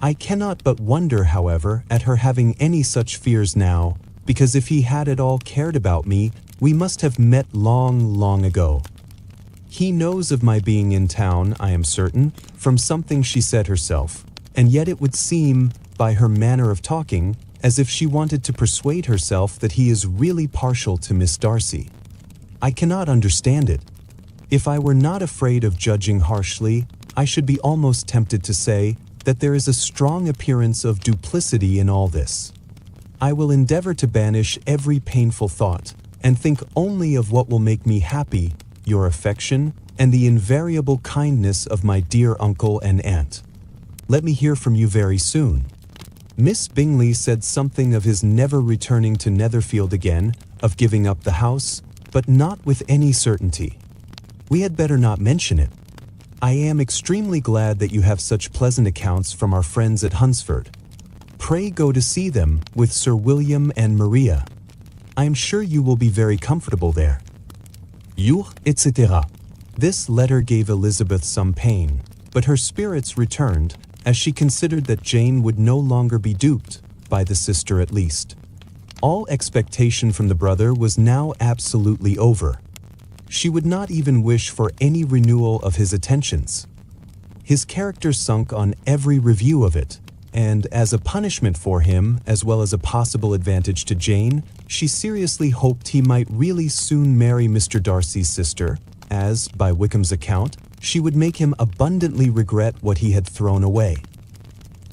I cannot but wonder, however, at her having any such fears now, because if he had at all cared about me, we must have met long, long ago. He knows of my being in town, I am certain, from something she said herself, and yet it would seem, by her manner of talking, as if she wanted to persuade herself that he is really partial to Miss Darcy. I cannot understand it. If I were not afraid of judging harshly, I should be almost tempted to say that there is a strong appearance of duplicity in all this. I will endeavor to banish every painful thought, and think only of what will make me happy, your affection, and the invariable kindness of my dear uncle and aunt. Let me hear from you very soon. Miss Bingley said something of his never returning to Netherfield again, of giving up the house, but not with any certainty. We had better not mention it. I am extremely glad that you have such pleasant accounts from our friends at Hunsford. Pray go to see them, with Sir William and Maria. I am sure you will be very comfortable there. Yours, etc. This letter gave Elizabeth some pain, but her spirits returned, as she considered that Jane would no longer be duped, by the sister at least. All expectation from the brother was now absolutely over. she would not even wish for any renewal of his attentions. His character sunk on every review of it, and as a punishment for him, as well as a possible advantage to Jane, she seriously hoped he might really soon marry Mr. Darcy's sister, as, by Wickham's account, she would make him abundantly regret what he had thrown away.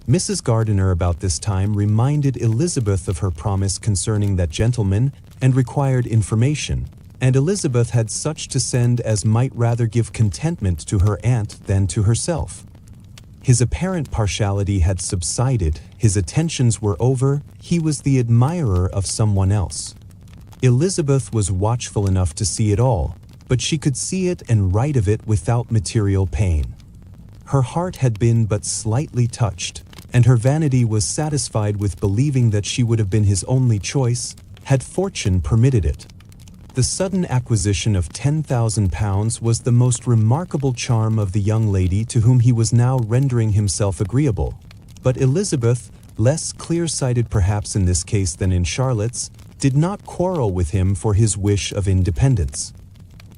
Mrs. Gardiner about this time reminded Elizabeth of her promise concerning that gentleman and required information, and Elizabeth had such to send as might rather give contentment to her aunt than to herself. His apparent partiality had subsided, his attentions were over, he was the admirer of someone else. Elizabeth was watchful enough to see it all, but she could see it and write of it without material pain. Her heart had been but slightly touched, and her vanity was satisfied with believing that she would have been his only choice, had fortune permitted it. The sudden acquisition of £10,000 was the most remarkable charm of the young lady to whom he was now rendering himself agreeable, but Elizabeth, less clear-sighted perhaps in this case than in Charlotte's, did not quarrel with him for his wish of independence.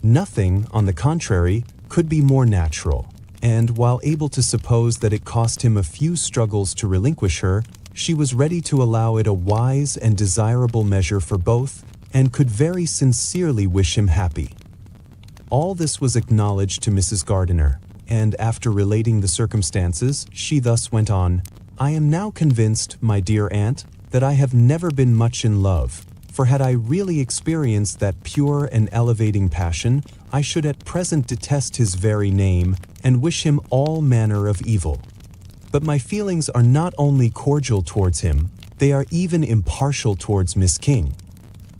Nothing, on the contrary, could be more natural, and while able to suppose that it cost him a few struggles to relinquish her, she was ready to allow it a wise and desirable measure for both, and could very sincerely wish him happy. All this was acknowledged to Mrs. Gardiner, and after relating the circumstances, she thus went on, "I am now convinced, my dear aunt, that I have never been much in love, for had I really experienced that pure and elevating passion, I should at present detest his very name, and wish him all manner of evil. But my feelings are not only cordial towards him, they are even impartial towards Miss King.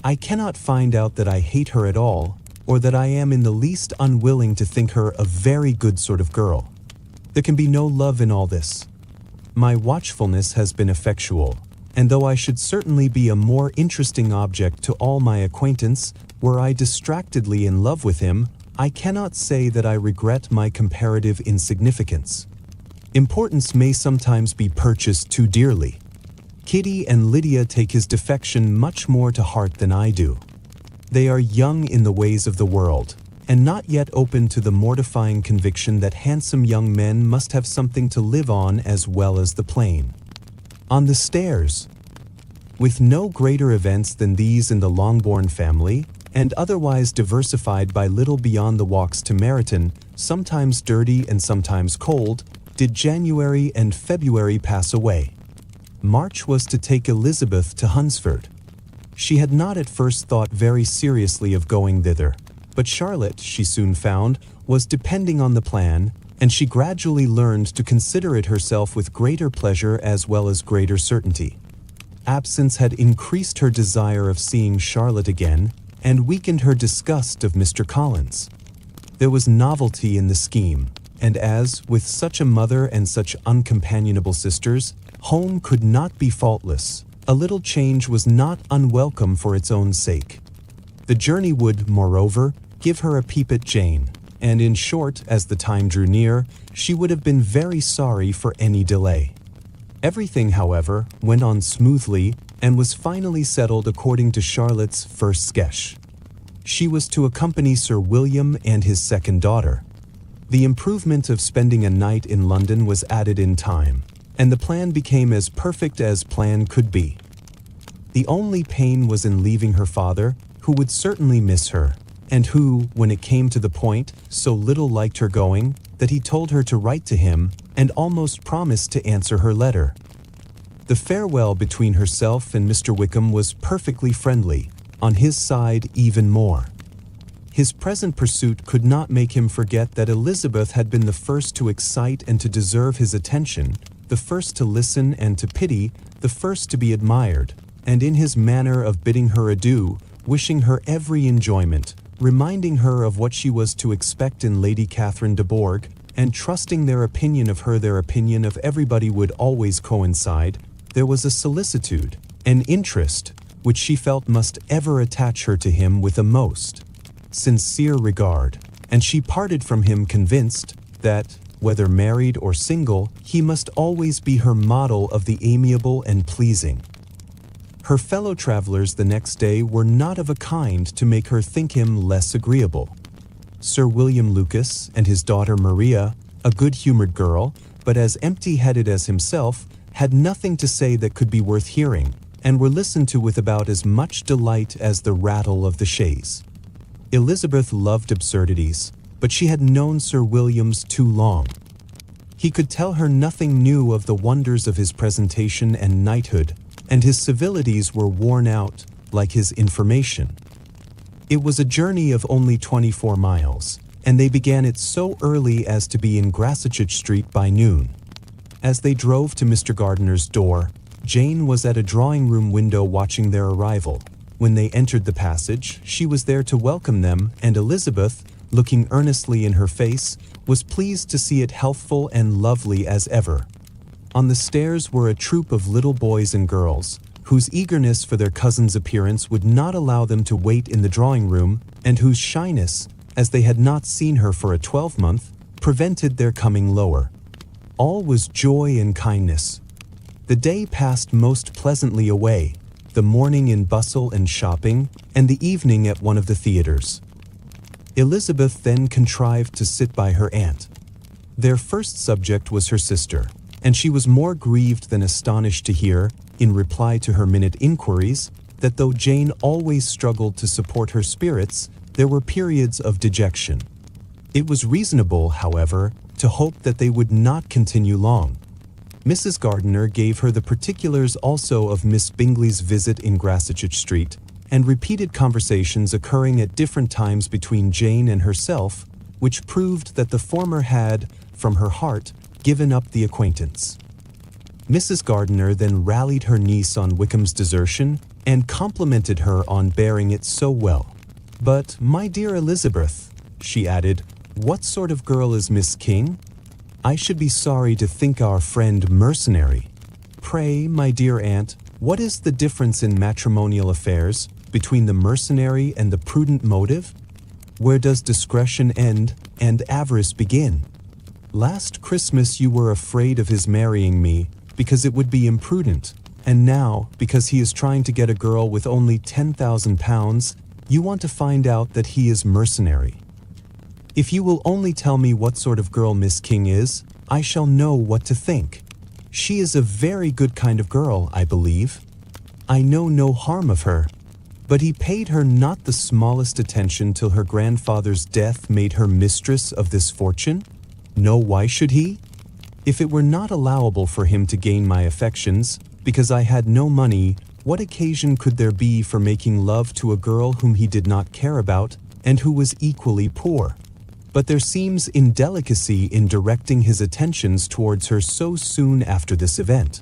I cannot find out that I hate her at all, or that I am in the least unwilling to think her a very good sort of girl. There can be no love in all this. My watchfulness has been effectual, and though I should certainly be a more interesting object to all my acquaintance, were I distractedly in love with him, I cannot say that I regret my comparative insignificance. Importance may sometimes be purchased too dearly. Kitty and Lydia take his defection much more to heart than I do. They are young in the ways of the world, and not yet open to the mortifying conviction that handsome young men must have something to live on as well as the plain. On the stairs, with no greater events than these in the Longbourn family, and otherwise diversified by little beyond the walks to Meryton, sometimes dirty and sometimes cold, did January and February pass away. March was to take Elizabeth to Hunsford. She had not at first thought very seriously of going thither, but Charlotte, she soon found, was depending on the plan, and she gradually learned to consider it herself with greater pleasure as well as greater certainty. Absence had increased her desire of seeing Charlotte again, and weakened her disgust of Mr. Collins. There was novelty in the scheme, and as, with such a mother and such uncompanionable sisters, home could not be faultless, a little change was not unwelcome for its own sake. The journey would, moreover, give her a peep at Jane, and in short, as the time drew near, she would have been very sorry for any delay. Everything, however, went on smoothly, and was finally settled according to Charlotte's first sketch. She was to accompany Sir William and his second daughter. The improvement of spending a night in London was added in time, and the plan became as perfect as plan could be. The only pain was in leaving her father, who would certainly miss her, and who, when it came to the point, so little liked her going, that he told her to write to him, and almost promised to answer her letter. The farewell between herself and Mr. Wickham was perfectly friendly, on his side even more. His present pursuit could not make him forget that Elizabeth had been the first to excite and to deserve his attention, the first to listen and to pity, the first to be admired, and in his manner of bidding her adieu, wishing her every enjoyment, reminding her of what she was to expect in Lady Catherine de Bourgh, and trusting their opinion of everybody would always coincide, there was a solicitude, an interest, which she felt must ever attach her to him with a most sincere regard, and she parted from him convinced that, whether married or single, he must always be her model of the amiable and pleasing. Her fellow travelers the next day were not of a kind to make her think him less agreeable. Sir William Lucas and his daughter Maria, a good-humored girl, but as empty-headed as himself, had nothing to say that could be worth hearing, and were listened to with about as much delight as the rattle of the chaise. Elizabeth loved absurdities, but she had known Sir William's too long. He could tell her nothing new of the wonders of his presentation and knighthood, and his civilities were worn out, like his information. It was a journey of only 24 miles, and they began it so early as to be in Grassachich Street by noon. As they drove to Mr. Gardiner's door, Jane was at a drawing-room window watching their arrival. When they entered the passage, she was there to welcome them, and Elizabeth, looking earnestly in her face, was pleased to see it healthful and lovely as ever. On the stairs were a troop of little boys and girls, whose eagerness for their cousin's appearance would not allow them to wait in the drawing-room, and whose shyness, as they had not seen her for a 12-month, prevented their coming lower. All was joy and kindness. The day passed most pleasantly away, the morning in bustle and shopping, and the evening at one of the theaters. Elizabeth then contrived to sit by her aunt. Their first subject was her sister, and she was more grieved than astonished to hear, in reply to her minute inquiries, that though Jane always struggled to support her spirits, there were periods of dejection. It was reasonable, however, to hope that they would not continue long. Mrs. Gardiner gave her the particulars also of Miss Bingley's visit in Grassachich Street, and repeated conversations occurring at different times between Jane and herself, which proved that the former had, from her heart, given up the acquaintance. Mrs. Gardiner then rallied her niece on Wickham's desertion, and complimented her on bearing it so well. "But, my dear Elizabeth," she added, "what sort of girl is Miss King? I should be sorry to think our friend mercenary. Pray, my dear aunt, what is the difference in matrimonial affairs between the mercenary and the prudent motive? Where does discretion end and avarice begin? Last Christmas you were afraid of his marrying me because it would be imprudent, and now, because he is trying to get a girl with only £10,000, you want to find out that he is mercenary. If you will only tell me what sort of girl Miss King is, I shall know what to think. She is a very good kind of girl, I believe. I know no harm of her. But he paid her not the smallest attention till her grandfather's death made her mistress of this fortune? No, why should he? If it were not allowable for him to gain my affections, because I had no money, what occasion could there be for making love to a girl whom he did not care about, and who was equally poor? But there seems indelicacy in directing his attentions towards her so soon after this event.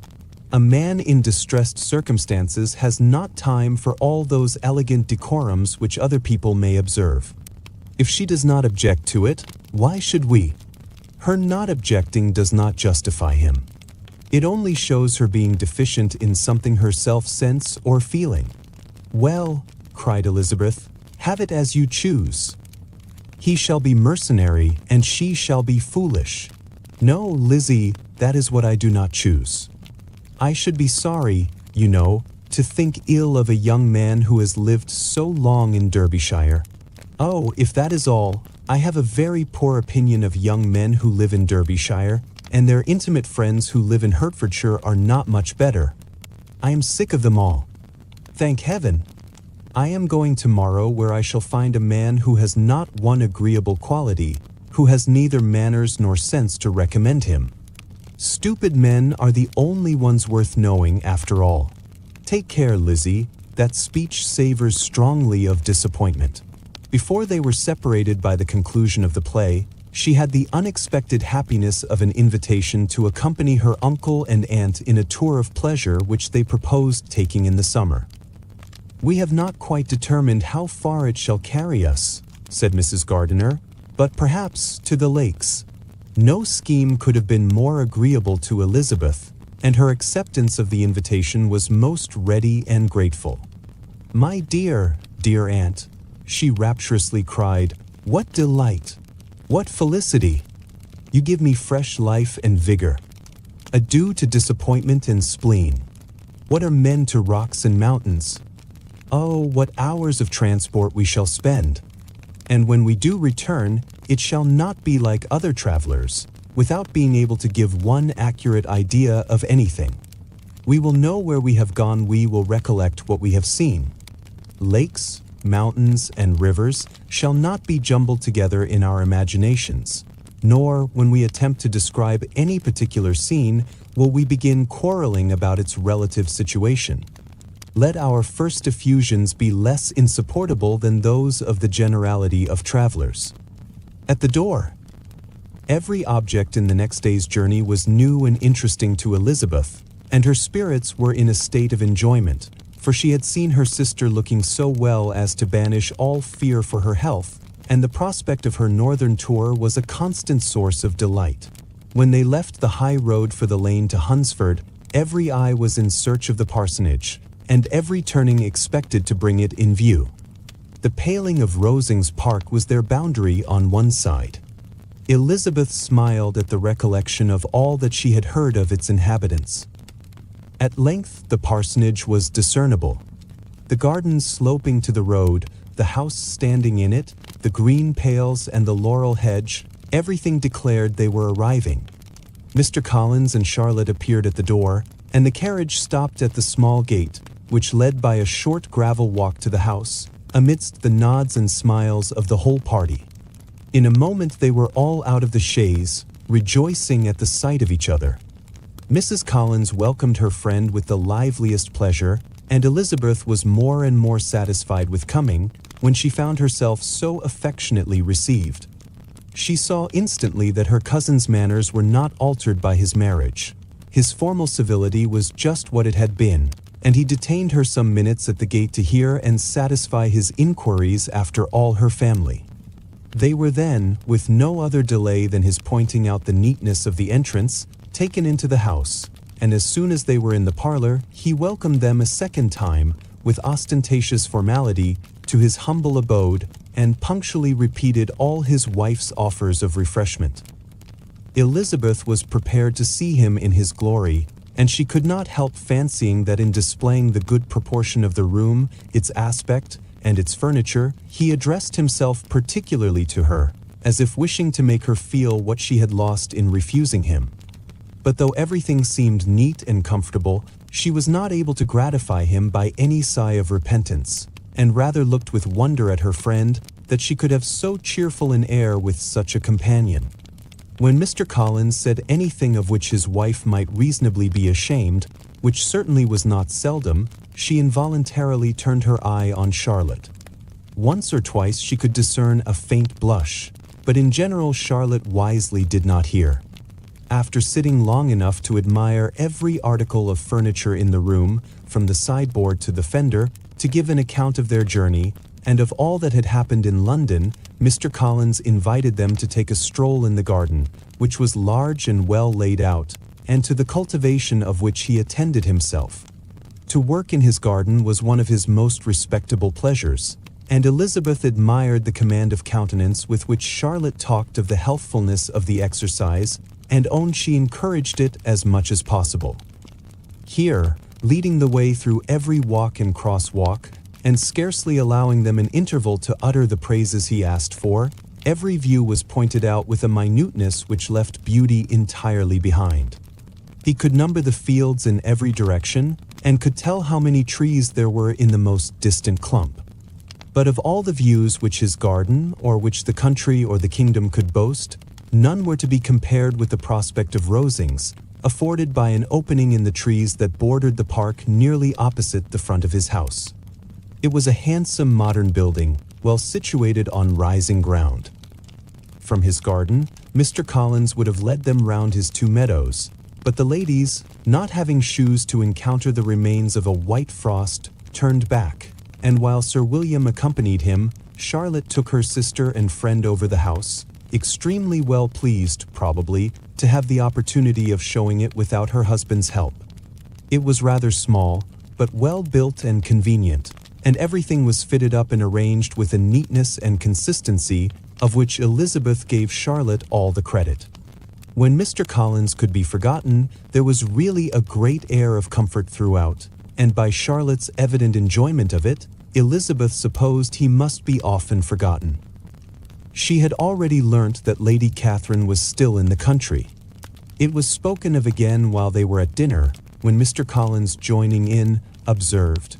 A man in distressed circumstances has not time for all those elegant decorums which other people may observe. If she does not object to it, why should we? Her not objecting does not justify him. It only shows her being deficient in something herself sense or feeling. Well, cried Elizabeth, have it as you choose. He shall be mercenary, and she shall be foolish. No, Lizzie, that is what I do not choose. I should be sorry, you know, to think ill of a young man who has lived so long in Derbyshire. Oh, if that is all, I have a very poor opinion of young men who live in Derbyshire, and their intimate friends who live in Hertfordshire are not much better. I am sick of them all. Thank heaven. I am going tomorrow where I shall find a man who has not one agreeable quality, who has neither manners nor sense to recommend him. Stupid men are the only ones worth knowing after all. Take care, Lizzie, that speech savors strongly of disappointment. Before they were separated by the conclusion of the play, she had the unexpected happiness of an invitation to accompany her uncle and aunt in a tour of pleasure which they proposed taking in the summer. "We have not quite determined how far it shall carry us," said Mrs. Gardiner, "but perhaps to the lakes." No scheme could have been more agreeable to Elizabeth, and her acceptance of the invitation was most ready and grateful. "My dear, dear aunt," she rapturously cried, "what delight! What felicity! You give me fresh life and vigor. Adieu to disappointment and spleen. What are men to rocks and mountains? Oh, what hours of transport we shall spend! and when we do return, it shall not be like other travelers, without being able to give one accurate idea of anything. We will know where we have gone, we will recollect what we have seen. Lakes, mountains, and rivers shall not be jumbled together in our imaginations, nor, when we attempt to describe any particular scene, will we begin quarreling about its relative situation. Let our first effusions be less insupportable than those of the generality of travelers. At the door. Every object in the next day's journey was new and interesting to Elizabeth, and her spirits were in a state of enjoyment, for she had seen her sister looking so well as to banish all fear for her health, and the prospect of her northern tour was a constant source of delight. When they left the high road for the lane to Hunsford, every eye was in search of the parsonage, and every turning expected to bring it in view. The paling of Rosings Park was their boundary on one side. Elizabeth smiled at the recollection of all that she had heard of its inhabitants. At length the parsonage was discernible. The garden sloping to the road, the house standing in it, the green pales and the laurel hedge, everything declared they were arriving. Mr. Collins and Charlotte appeared at the door, and the carriage stopped at the small gate, which led by a short gravel walk to the house, amidst the nods and smiles of the whole party. In a moment they were all out of the chaise, rejoicing at the sight of each other. Mrs. Collins welcomed her friend with the liveliest pleasure, and Elizabeth was more and more satisfied with coming, when she found herself so affectionately received. She saw instantly that her cousin's manners were not altered by his marriage. His formal civility was just what it had been, and he detained her some minutes at the gate to hear and satisfy his inquiries after all her family. They were then, with no other delay than his pointing out the neatness of the entrance, taken into the house, and as soon as they were in the parlor, he welcomed them a second time, with ostentatious formality, to his humble abode, and punctually repeated all his wife's offers of refreshment. Elizabeth was prepared to see him in his glory, and she could not help fancying that in displaying the good proportion of the room, its aspect, and its furniture, he addressed himself particularly to her, as if wishing to make her feel what she had lost in refusing him. But though everything seemed neat and comfortable, she was not able to gratify him by any sigh of repentance, and rather looked with wonder at her friend that she could have so cheerful an air with such a companion. When Mr. Collins said anything of which his wife might reasonably be ashamed, which certainly was not seldom, she involuntarily turned her eye on Charlotte. Once or twice she could discern a faint blush, but in general Charlotte wisely did not hear. After sitting long enough to admire every article of furniture in the room, from the sideboard to the fender, to give an account of their journey, and of all that had happened in London, Mr. Collins invited them to take a stroll in the garden, which was large and well laid out, and to the cultivation of which he attended himself. To work in his garden was one of his most respectable pleasures, and Elizabeth admired the command of countenance with which Charlotte talked of the healthfulness of the exercise, and owned she encouraged it as much as possible. Here, leading the way through every walk and crosswalk, and scarcely allowing them an interval to utter the praises he asked for, every view was pointed out with a minuteness which left beauty entirely behind. He could number the fields in every direction, and could tell how many trees there were in the most distant clump. But of all the views which his garden, or which the country or the kingdom could boast, none were to be compared with the prospect of Rosings, afforded by an opening in the trees that bordered the park nearly opposite the front of his house. It was a handsome modern building, well situated on rising ground. From his garden, Mr. Collins would have led them round his 2 meadows, but the ladies, not having shoes to encounter the remains of a white frost, turned back, and while Sir William accompanied him, Charlotte took her sister and friend over the house, extremely well pleased, probably, to have the opportunity of showing it without her husband's help. It was rather small, but well built and convenient, and everything was fitted up and arranged with a neatness and consistency of which Elizabeth gave Charlotte all the credit. When Mr. Collins could be forgotten, there was really a great air of comfort throughout, and by Charlotte's evident enjoyment of it, Elizabeth supposed he must be often forgotten. She had already learnt that Lady Catherine was still in the country. It was spoken of again while they were at dinner, when Mr. Collins, joining in, observed,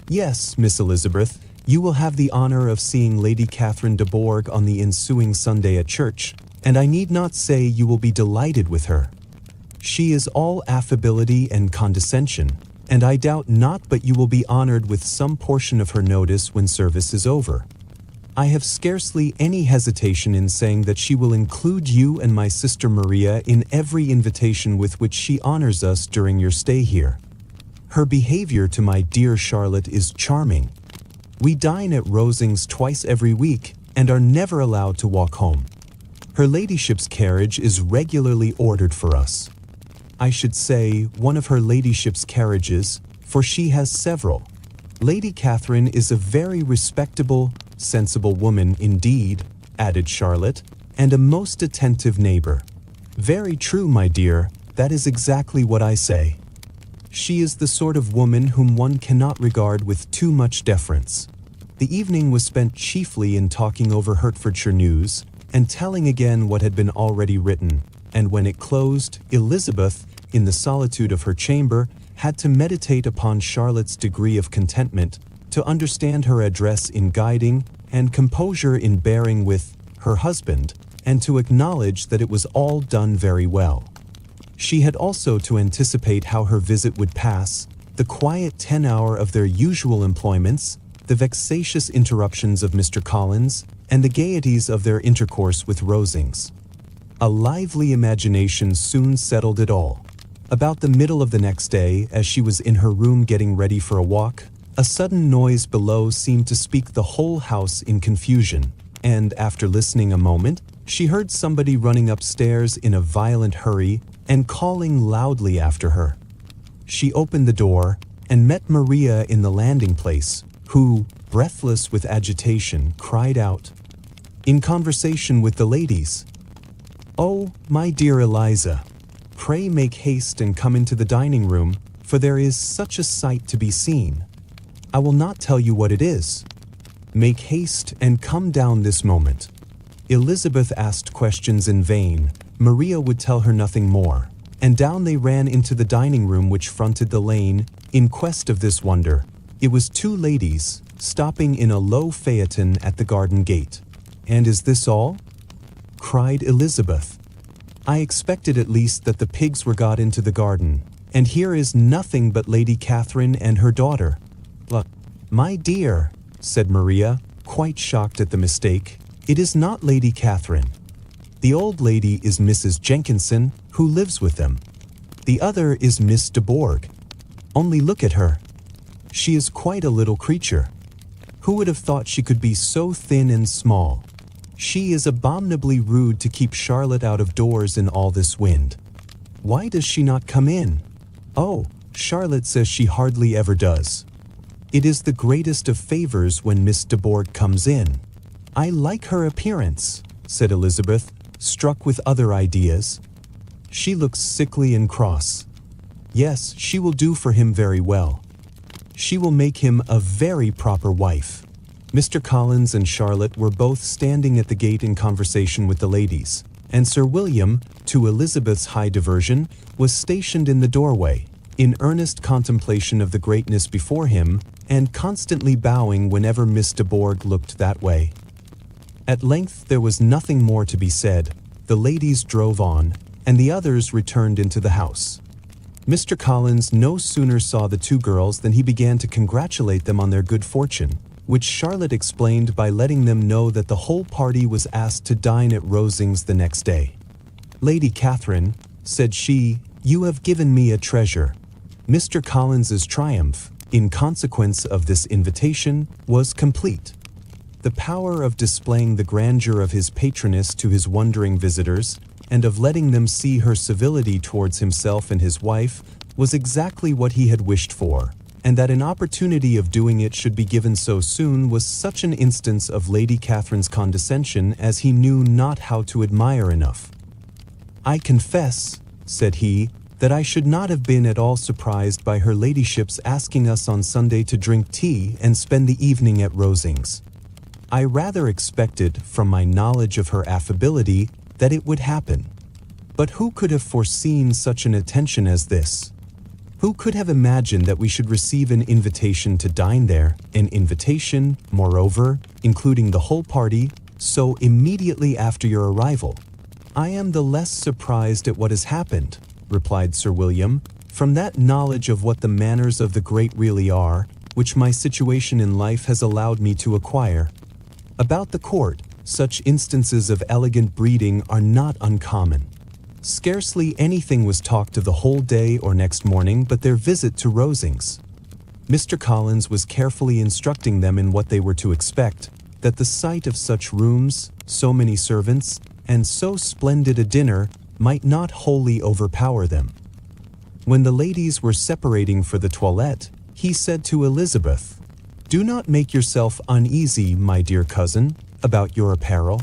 "Yes, Miss Elizabeth, you will have the honour of seeing Lady Catherine de Bourgh on the ensuing Sunday at church, and I need not say you will be delighted with her. She is all affability and condescension, and I doubt not but you will be honoured with some portion of her notice when service is over. I have scarcely any hesitation in saying that she will include you and my sister Maria in every invitation with which she honours us during your stay here. Her behaviour to my dear Charlotte is charming. We dine at Rosings twice every week, and are never allowed to walk home. Her ladyship's carriage is regularly ordered for us. I should say one of her ladyship's carriages, for she has several. Lady Catherine is a very respectable, sensible woman indeed," added Charlotte, "and a most attentive neighbour." "Very true, my dear, that is exactly what I say. She is the sort of woman whom one cannot regard with too much deference." The evening was spent chiefly in talking over Hertfordshire news, and telling again what had been already written, and when it closed, Elizabeth, in the solitude of her chamber, had to meditate upon Charlotte's degree of contentment, to understand her address in guiding, and composure in bearing with, her husband, and to acknowledge that it was all done very well. She had also to anticipate how her visit would pass, the quiet 10 hour of their usual employments, the vexatious interruptions of Mr. Collins, and the gaieties of their intercourse with Rosings. A lively imagination soon settled it all. About the middle of the next day, as she was in her room getting ready for a walk, a sudden noise below seemed to speak the whole house in confusion, and after listening a moment, she heard somebody running upstairs in a violent hurry and calling loudly after her. She opened the door and met Maria in the landing place, who, breathless with agitation, cried out, in conversation with the ladies, "Oh, my dear Eliza, pray make haste and come into the dining room, for there is such a sight to be seen. I will not tell you what it is. Make haste and come down this moment." Elizabeth asked questions in vain. Maria would tell her nothing more, and down they ran into the dining room which fronted the lane, in quest of this wonder. It was two ladies, stopping in a low phaeton at the garden gate. "And is this all?" cried Elizabeth. "I expected at least that the pigs were got into the garden, and here is nothing but Lady Catherine and her daughter." "My dear," said Maria, quite shocked at the mistake, "it is not Lady Catherine. The old lady is Mrs. Jenkinson, who lives with them. The other is Miss de Bourgh. Only look at her. She is quite a little creature. Who would have thought she could be so thin and small? She is abominably rude to keep Charlotte out of doors in all this wind. Why does she not come in? Oh, Charlotte says she hardly ever does. It is the greatest of favours when Miss de Bourgh comes in. I like her appearance," said Elizabeth, struck with other ideas. "She looks sickly and cross. Yes, she will do for him very well. She will make him a very proper wife." Mr. Collins and Charlotte were both standing at the gate in conversation with the ladies, and Sir William, to Elizabeth's high diversion, was stationed in the doorway, in earnest contemplation of the greatness before him, and constantly bowing whenever Miss de Bourgh looked that way. At length there was nothing more to be said. The ladies drove on, and the others returned into the house. Mr. Collins no sooner saw the two girls than he began to congratulate them on their good fortune, which Charlotte explained by letting them know that the whole party was asked to dine at Rosings the next day. "Lady Catherine," said she, "you have given me a treasure." Mr. Collins's triumph, in consequence of this invitation, was complete. The power of displaying the grandeur of his patroness to his wondering visitors, and of letting them see her civility towards himself and his wife, was exactly what he had wished for, and that an opportunity of doing it should be given so soon was such an instance of Lady Catherine's condescension as he knew not how to admire enough. "I confess," said he, "that I should not have been at all surprised by her ladyship's asking us on Sunday to drink tea and spend the evening at Rosings. I rather expected, from my knowledge of her affability, that it would happen. But who could have foreseen such an attention as this? Who could have imagined that we should receive an invitation to dine there, an invitation, moreover, including the whole party, so immediately after your arrival? I am the less surprised at what has happened, replied Sir William, from that knowledge of what the manners of the great really are, which my situation in life has allowed me to acquire. About the court, such instances of elegant breeding are not uncommon. Scarcely anything was talked of the whole day or next morning but their visit to Rosings. Mr. Collins was carefully instructing them in what they were to expect, that the sight of such rooms, so many servants, and so splendid a dinner might not wholly overpower them. When the ladies were separating for the toilette, he said to Elizabeth, "Do not make yourself uneasy, my dear cousin, about your apparel.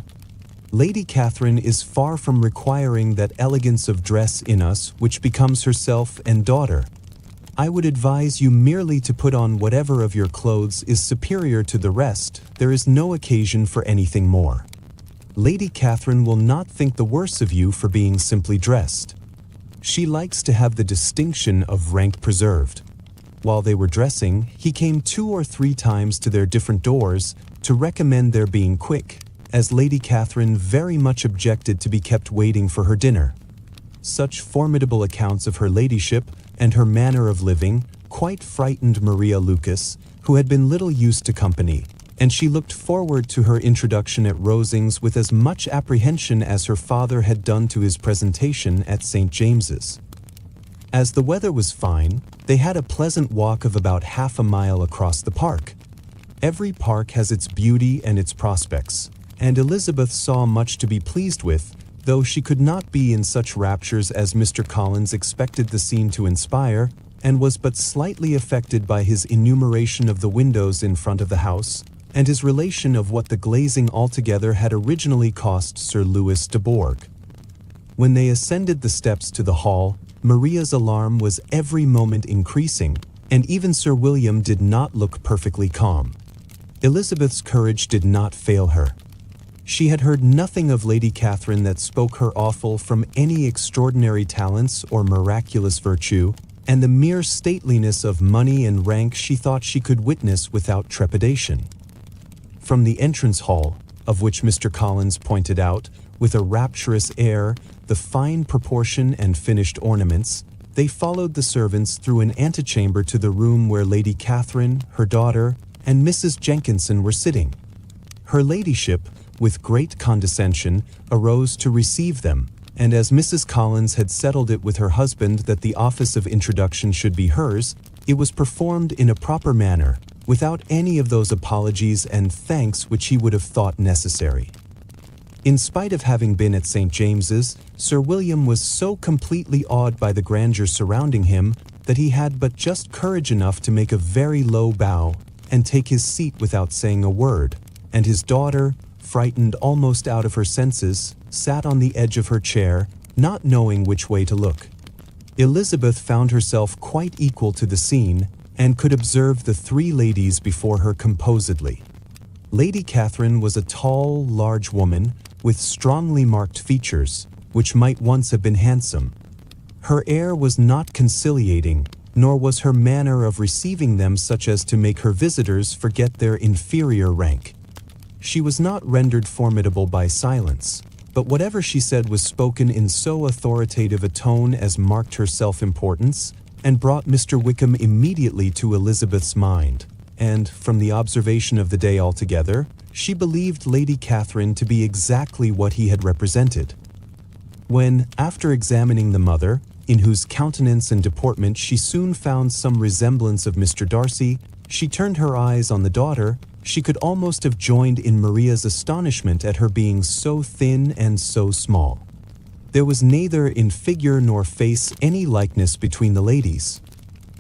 Lady Catherine is far from requiring that elegance of dress in us which becomes herself and daughter. I would advise you merely to put on whatever of your clothes is superior to the rest. There is no occasion for anything more. Lady Catherine will not think the worse of you for being simply dressed. She likes to have the distinction of rank preserved." While they were dressing, he came 2 or 3 times to their different doors to recommend their being quick, as Lady Catherine very much objected to be kept waiting for her dinner. Such formidable accounts of her ladyship and her manner of living quite frightened Maria Lucas, who had been little used to company, and she looked forward to her introduction at Rosings with as much apprehension as her father had done to his presentation at St. James's. As the weather was fine, they had a pleasant walk of about half a mile across the park. Every park has its beauty and its prospects, and Elizabeth saw much to be pleased with, though she could not be in such raptures as Mr. Collins expected the scene to inspire, and was but slightly affected by his enumeration of the windows in front of the house, and his relation of what the glazing altogether had originally cost Sir Louis de Bourgh. When they ascended the steps to the hall, Maria's alarm was every moment increasing, and even Sir William did not look perfectly calm. Elizabeth's courage did not fail her. She had heard nothing of Lady Catherine that spoke her awful from any extraordinary talents or miraculous virtue, and the mere stateliness of money and rank she thought she could witness without trepidation. From the entrance hall, of which Mr. Collins pointed out, with a rapturous air, the fine proportion and finished ornaments, they followed the servants through an antechamber to the room where Lady Catherine, her daughter, and Mrs. Jenkinson were sitting. Her ladyship, with great condescension, arose to receive them, and as Mrs. Collins had settled it with her husband that the office of introduction should be hers, it was performed in a proper manner, without any of those apologies and thanks which he would have thought necessary. In spite of having been at St. James's, Sir William was so completely awed by the grandeur surrounding him that he had but just courage enough to make a very low bow and take his seat without saying a word, and his daughter, frightened almost out of her senses, sat on the edge of her chair, not knowing which way to look. Elizabeth found herself quite equal to the scene, and could observe the 3 ladies before her composedly. Lady Catherine was a tall, large woman, with strongly marked features, which might once have been handsome. Her air was not conciliating, nor was her manner of receiving them such as to make her visitors forget their inferior rank. She was not rendered formidable by silence, but whatever she said was spoken in so authoritative a tone as marked her self-importance, and brought Mr. Wickham immediately to Elizabeth's mind, and, from the observation of the day altogether, she believed Lady Catherine to be exactly what he had represented. When, after examining the mother, in whose countenance and deportment she soon found some resemblance of Mr. Darcy, she turned her eyes on the daughter, she could almost have joined in Maria's astonishment at her being so thin and so small. There was neither in figure nor face any likeness between the ladies.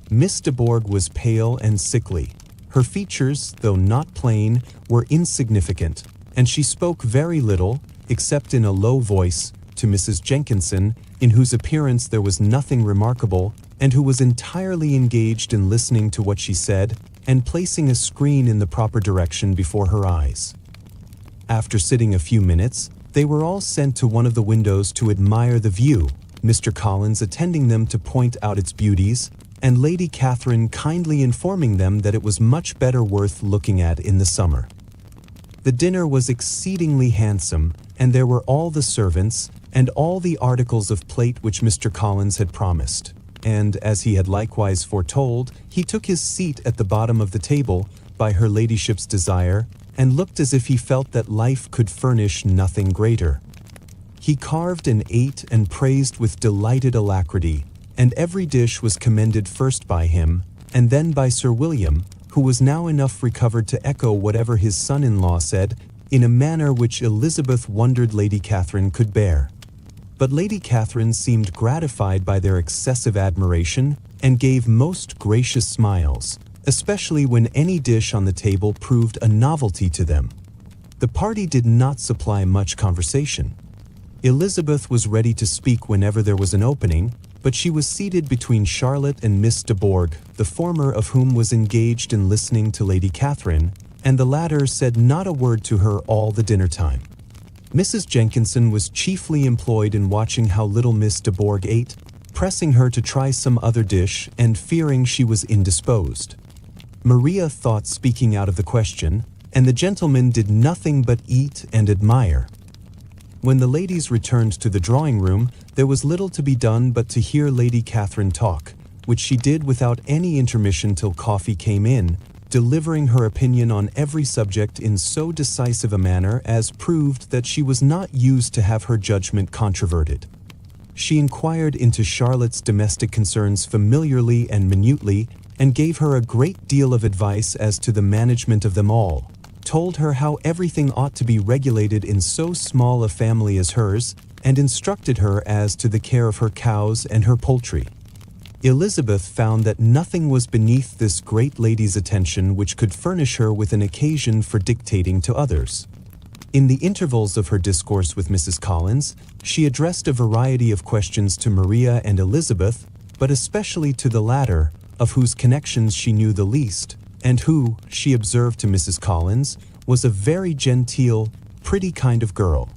Miss de Bourgh was pale and sickly. Her features, though not plain, were insignificant, and she spoke very little, except in a low voice, to Mrs. Jenkinson, in whose appearance there was nothing remarkable, and who was entirely engaged in listening to what she said, and placing a screen in the proper direction before her eyes. After sitting a few minutes, they were all sent to one of the windows to admire the view, Mr. Collins attending them to point out its beauties, and Lady Catherine kindly informing them that it was much better worth looking at in the summer. The dinner was exceedingly handsome, and there were all the servants, and all the articles of plate which Mr. Collins had promised, and, as he had likewise foretold, he took his seat at the bottom of the table, by her ladyship's desire, and looked as if he felt that life could furnish nothing greater. He carved and ate and praised with delighted alacrity, and every dish was commended first by him, and then by Sir William, who was now enough recovered to echo whatever his son-in-law said, in a manner which Elizabeth wondered Lady Catherine could bear. But Lady Catherine seemed gratified by their excessive admiration, and gave most gracious smiles, especially when any dish on the table proved a novelty to them. The party did not supply much conversation. Elizabeth was ready to speak whenever there was an opening, but she was seated between Charlotte and Miss de Bourgh, the former of whom was engaged in listening to Lady Catherine, and the latter said not a word to her all the dinner time. Mrs. Jenkinson was chiefly employed in watching how little Miss de Bourgh ate, pressing her to try some other dish and fearing she was indisposed. Maria thought speaking out of the question, and the gentlemen did nothing but eat and admire. When the ladies returned to the drawing-room, there was little to be done but to hear Lady Catherine talk, which she did without any intermission till coffee came in, delivering her opinion on every subject in so decisive a manner as proved that she was not used to have her judgment controverted. She inquired into Charlotte's domestic concerns familiarly and minutely, and gave her a great deal of advice as to the management of them all, told her how everything ought to be regulated in so small a family as hers, and instructed her as to the care of her cows and her poultry. Elizabeth found that nothing was beneath this great lady's attention which could furnish her with an occasion for dictating to others. In the intervals of her discourse with Mrs. Collins, she addressed a variety of questions to Maria and Elizabeth, but especially to the latter, of whose connections she knew the least, and who, she observed to Mrs. Collins, was a very genteel, pretty kind of girl.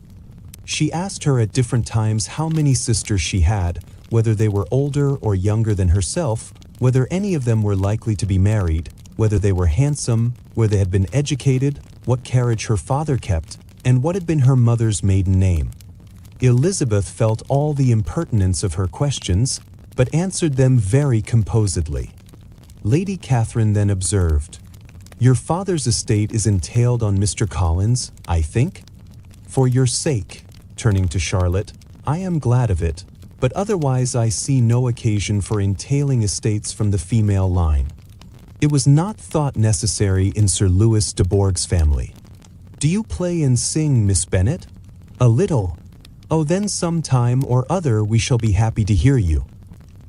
She asked her at different times how many sisters she had, whether they were older or younger than herself, whether any of them were likely to be married, whether they were handsome, where they had been educated, what carriage her father kept, and what had been her mother's maiden name. Elizabeth felt all the impertinence of her questions, but answered them very composedly. Lady Catherine then observed, "Your father's estate is entailed on Mr. Collins, I think? For your sake," turning to Charlotte, "I am glad of it, but otherwise I see no occasion for entailing estates from the female line. It was not thought necessary in Sir Louis de Bourgh's family. Do you play and sing, Miss Bennet? A little. Oh, then some time or other we shall be happy to hear you.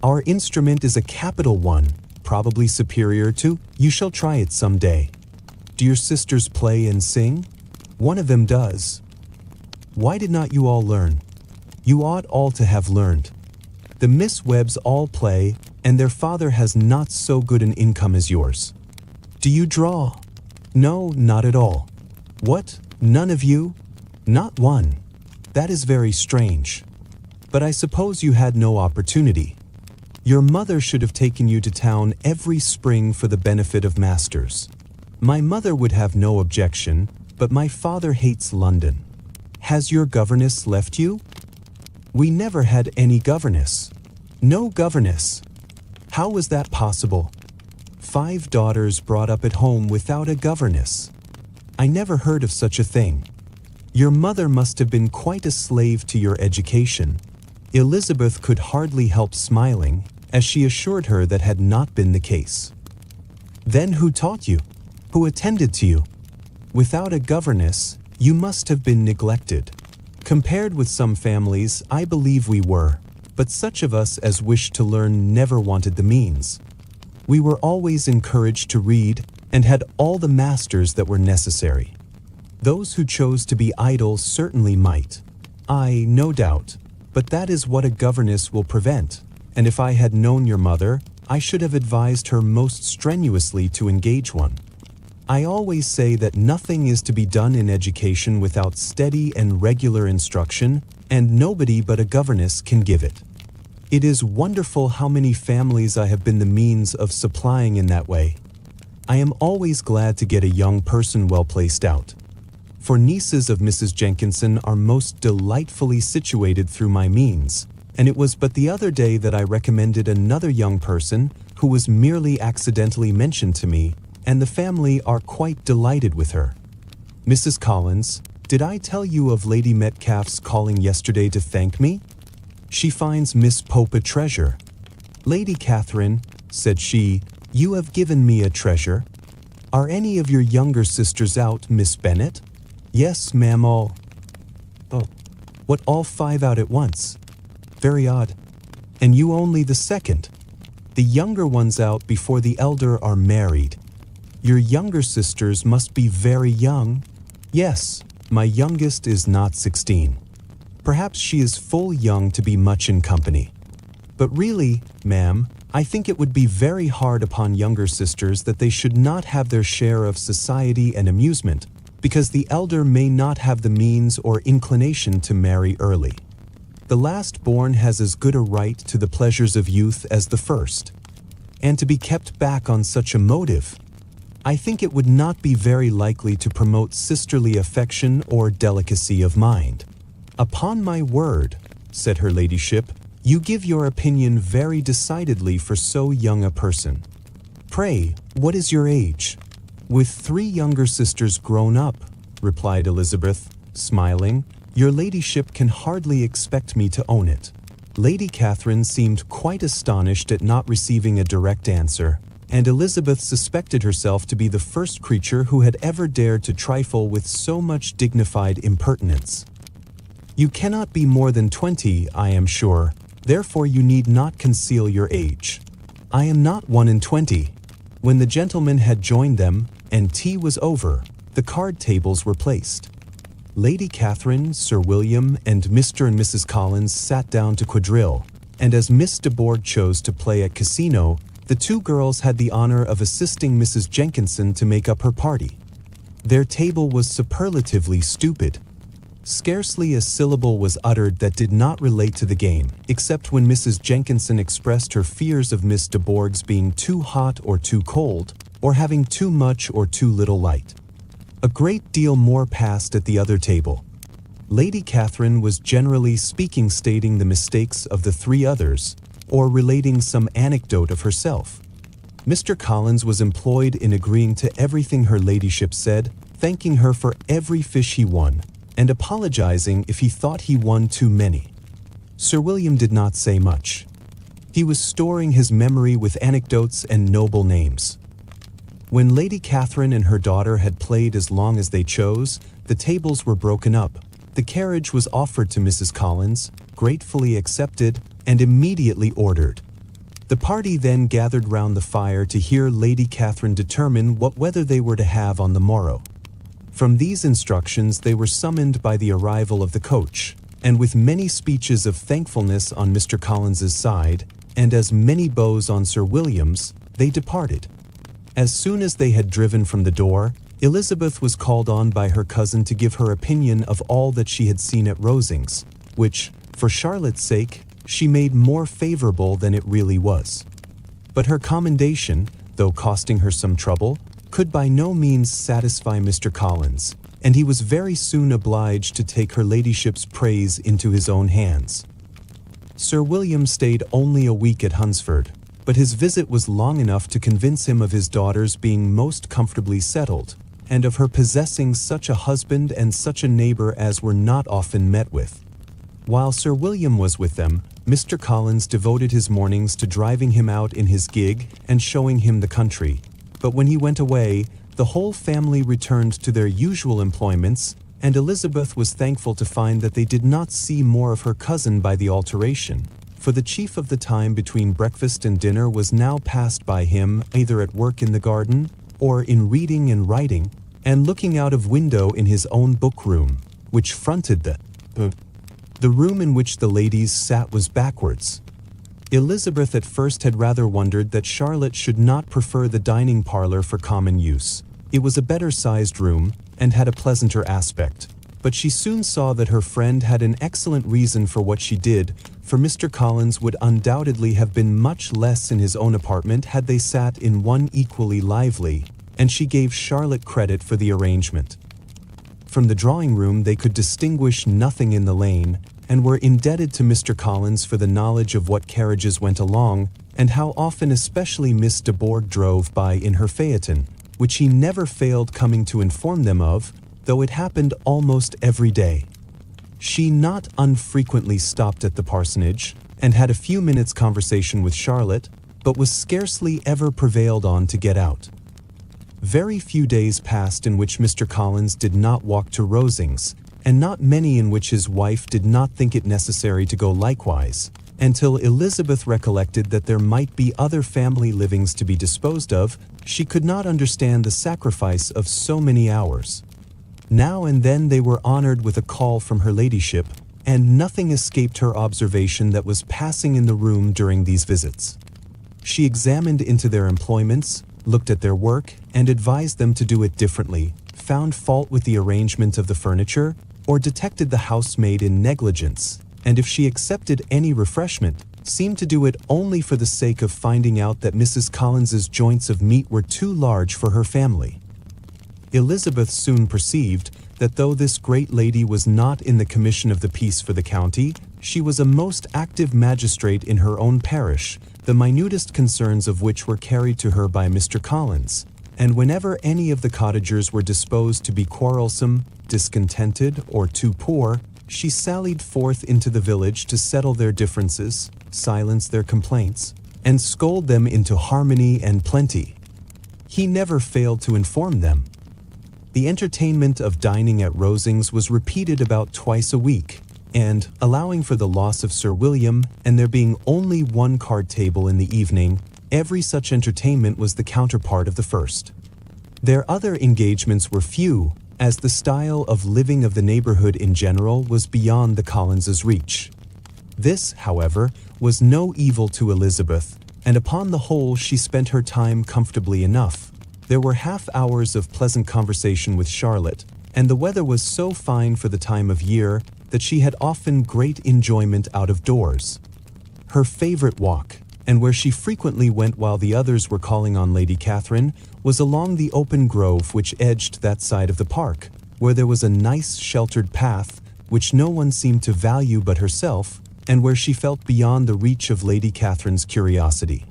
Our instrument is a capital one, probably superior to, you shall try it some day. Do your sisters play and sing? One of them does. Why did not you all learn? You ought all to have learned. The Miss Webbs all play, and their father has not so good an income as yours. Do you draw? No, not at all. What, none of you? Not one. That is very strange. But I suppose you had no opportunity. Your mother should have taken you to town every spring for the benefit of masters. My mother would have no objection, but my father hates London. Has your governess left you? We never had any governess. No governess. How was that possible? 5 daughters brought up at home without a governess. I never heard of such a thing. Your mother must have been quite a slave to your education. Elizabeth could hardly help smiling, as she assured her that had not been the case. Then who taught you? Who attended to you? Without a governess, you must have been neglected. Compared with some families, I believe we were, but such of us as wished to learn never wanted the means. We were always encouraged to read, and had all the masters that were necessary. Those who chose to be idle certainly might. I, no doubt, but that is what a governess will prevent, and if I had known your mother, I should have advised her most strenuously to engage one. I always say that nothing is to be done in education without steady and regular instruction, and nobody but a governess can give it. It is wonderful how many families I have been the means of supplying in that way. I am always glad to get a young person well placed out. For nieces of Mrs. Jenkinson are most delightfully situated through my means, and it was but the other day that I recommended another young person who was merely accidentally mentioned to me, and the family are quite delighted with her. Mrs. Collins, did I tell you of Lady Metcalfe's calling yesterday to thank me? She finds Miss Pope a treasure. Lady Catherine, said she, you have given me a treasure. Are any of your younger sisters out, Miss Bennet? Yes, ma'am, all. Oh, what, all 5 out at once? Very odd. And you only the second. The younger ones out before the elder are married. Your younger sisters must be very young. Yes, my youngest is not 16. Perhaps she is full young to be much in company. But really, ma'am, I think it would be very hard upon younger sisters that they should not have their share of society and amusement, because the elder may not have the means or inclination to marry early. The last born has as good a right to the pleasures of youth as the first. And to be kept back on such a motive, I think it would not be very likely to promote sisterly affection or delicacy of mind. Upon my word, said her ladyship, you give your opinion very decidedly for so young a person. Pray, what is your age? With 3 younger sisters grown up, replied Elizabeth, smiling, your ladyship can hardly expect me to own it. Lady Catherine seemed quite astonished at not receiving a direct answer, and Elizabeth suspected herself to be the first creature who had ever dared to trifle with so much dignified impertinence. You cannot be more than 20, I am sure, therefore you need not conceal your age. I am not 1 and 20. When the gentlemen had joined them, and tea was over, the card tables were placed. Lady Catherine, Sir William, and Mr. and Mrs. Collins sat down to quadrille, and as Miss de Bourgh chose to play at casino, the 2 girls had the honor of assisting Mrs. Jenkinson to make up her party. Their table was superlatively stupid. Scarcely a syllable was uttered that did not relate to the game, except when Mrs. Jenkinson expressed her fears of Miss de Bourgh's being too hot or too cold, or having too much or too little light. A great deal more passed at the other table. Lady Catherine was generally speaking stating the mistakes of the 3 others, or relating some anecdote of herself. Mr. Collins was employed in agreeing to everything her ladyship said, thanking her for every fish he won, and apologizing if he thought he won too many. Sir William did not say much. He was storing his memory with anecdotes and noble names. When Lady Catherine and her daughter had played as long as they chose, the tables were broken up. The carriage was offered to Mrs. Collins, gratefully accepted, and immediately ordered. The party then gathered round the fire to hear Lady Catherine determine what weather they were to have on the morrow. From these instructions they were summoned by the arrival of the coach, and with many speeches of thankfulness on Mr. Collins's side, and as many bows on Sir William's, they departed. As soon as they had driven from the door, Elizabeth was called on by her cousin to give her opinion of all that she had seen at Rosings, which, for Charlotte's sake, she made more favorable than it really was. But her commendation, though costing her some trouble, could by no means satisfy Mr. Collins, and he was very soon obliged to take her ladyship's praise into his own hands. Sir William stayed only a week at Hunsford, but his visit was long enough to convince him of his daughter's being most comfortably settled, and of her possessing such a husband and such a neighbor as were not often met with. While Sir William was with them, Mr. Collins devoted his mornings to driving him out in his gig and showing him the country. But when he went away, the whole family returned to their usual employments, and Elizabeth was thankful to find that they did not see more of her cousin by the alteration, for the chief of the time between breakfast and dinner was now passed by him either at work in the garden, or in reading and writing, and looking out of window in his own book-room, which fronted the room in which the ladies sat was backwards. Elizabeth at first had rather wondered that Charlotte should not prefer the dining parlor for common use, It was a better-sized room and had a pleasanter aspect, but she soon saw that her friend had an excellent reason for what she did, for Mr. Collins would undoubtedly have been much less in his own apartment had they sat in one equally lively, and she gave Charlotte credit for the arrangement. From the drawing-room they could distinguish nothing in the lane, and were indebted to Mr. Collins for the knowledge of what carriages went along, and how often especially Miss de Bourgh drove by in her phaeton, which he never failed coming to inform them of, though it happened almost every day. She not unfrequently stopped at the parsonage, and had a few minutes' conversation with Charlotte, but was scarcely ever prevailed on to get out. Very few days passed in which Mr. Collins did not walk to Rosings, and not many in which his wife did not think it necessary to go likewise, until Elizabeth recollected that there might be other family livings to be disposed of. She could not understand the sacrifice of so many hours. Now and then they were honored with a call from her ladyship, and nothing escaped her observation that was passing in the room during these visits. She examined into their employments, looked at their work, and advised them to do it differently, found fault with the arrangement of the furniture, or detected the housemaid in negligence, and if she accepted any refreshment, seemed to do it only for the sake of finding out that Mrs. Collins's joints of meat were too large for her family. Elizabeth soon perceived that though this great lady was not in the commission of the peace for the county, she was a most active magistrate in her own parish, the minutest concerns of which were carried to her by Mr. Collins, and whenever any of the cottagers were disposed to be quarrelsome, discontented, or too poor, she sallied forth into the village to settle their differences, silence their complaints, and scold them into harmony and plenty. He never failed to inform them. The entertainment of dining at Rosings was repeated about twice a week, and, allowing for the loss of Sir William, and there being only one card table in the evening, every such entertainment was the counterpart of the first. Their other engagements were few, as the style of living of the neighborhood in general was beyond the Collinses' reach. This, however, was no evil to Elizabeth, and upon the whole she spent her time comfortably enough. There were half-hours of pleasant conversation with Charlotte, and the weather was so fine for the time of year that she had often great enjoyment out of doors. Her favorite walk, and where she frequently went while the others were calling on Lady Catherine, was along the open grove which edged that side of the park, where there was a nice sheltered path, which no one seemed to value but herself, and where she felt beyond the reach of Lady Catherine's curiosity.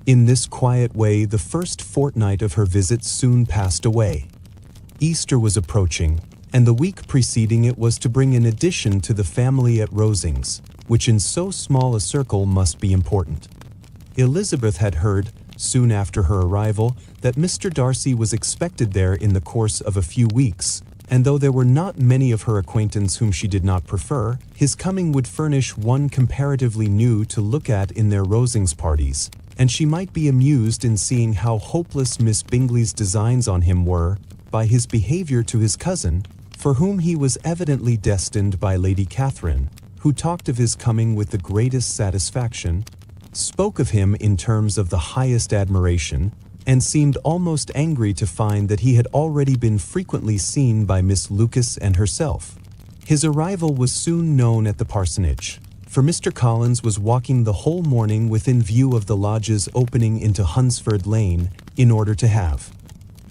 In this quiet way the first fortnight of her visit soon passed away. Easter was approaching, and the week preceding it was to bring an addition to the family at Rosings, which in so small a circle must be important. Elizabeth had heard, soon after her arrival, that Mr. Darcy was expected there in the course of a few weeks, and though there were not many of her acquaintance whom she did not prefer, his coming would furnish one comparatively new to look at in their Rosings parties, and she might be amused in seeing how hopeless Miss Bingley's designs on him were, by his behavior to his cousin, for whom he was evidently destined by Lady Catherine, who talked of his coming with the greatest satisfaction, spoke of him in terms of the highest admiration, and seemed almost angry to find that he had already been frequently seen by Miss Lucas and herself. His arrival was soon known at the parsonage, for Mr. Collins was walking the whole morning within view of the lodges opening into Hunsford Lane, in order to have.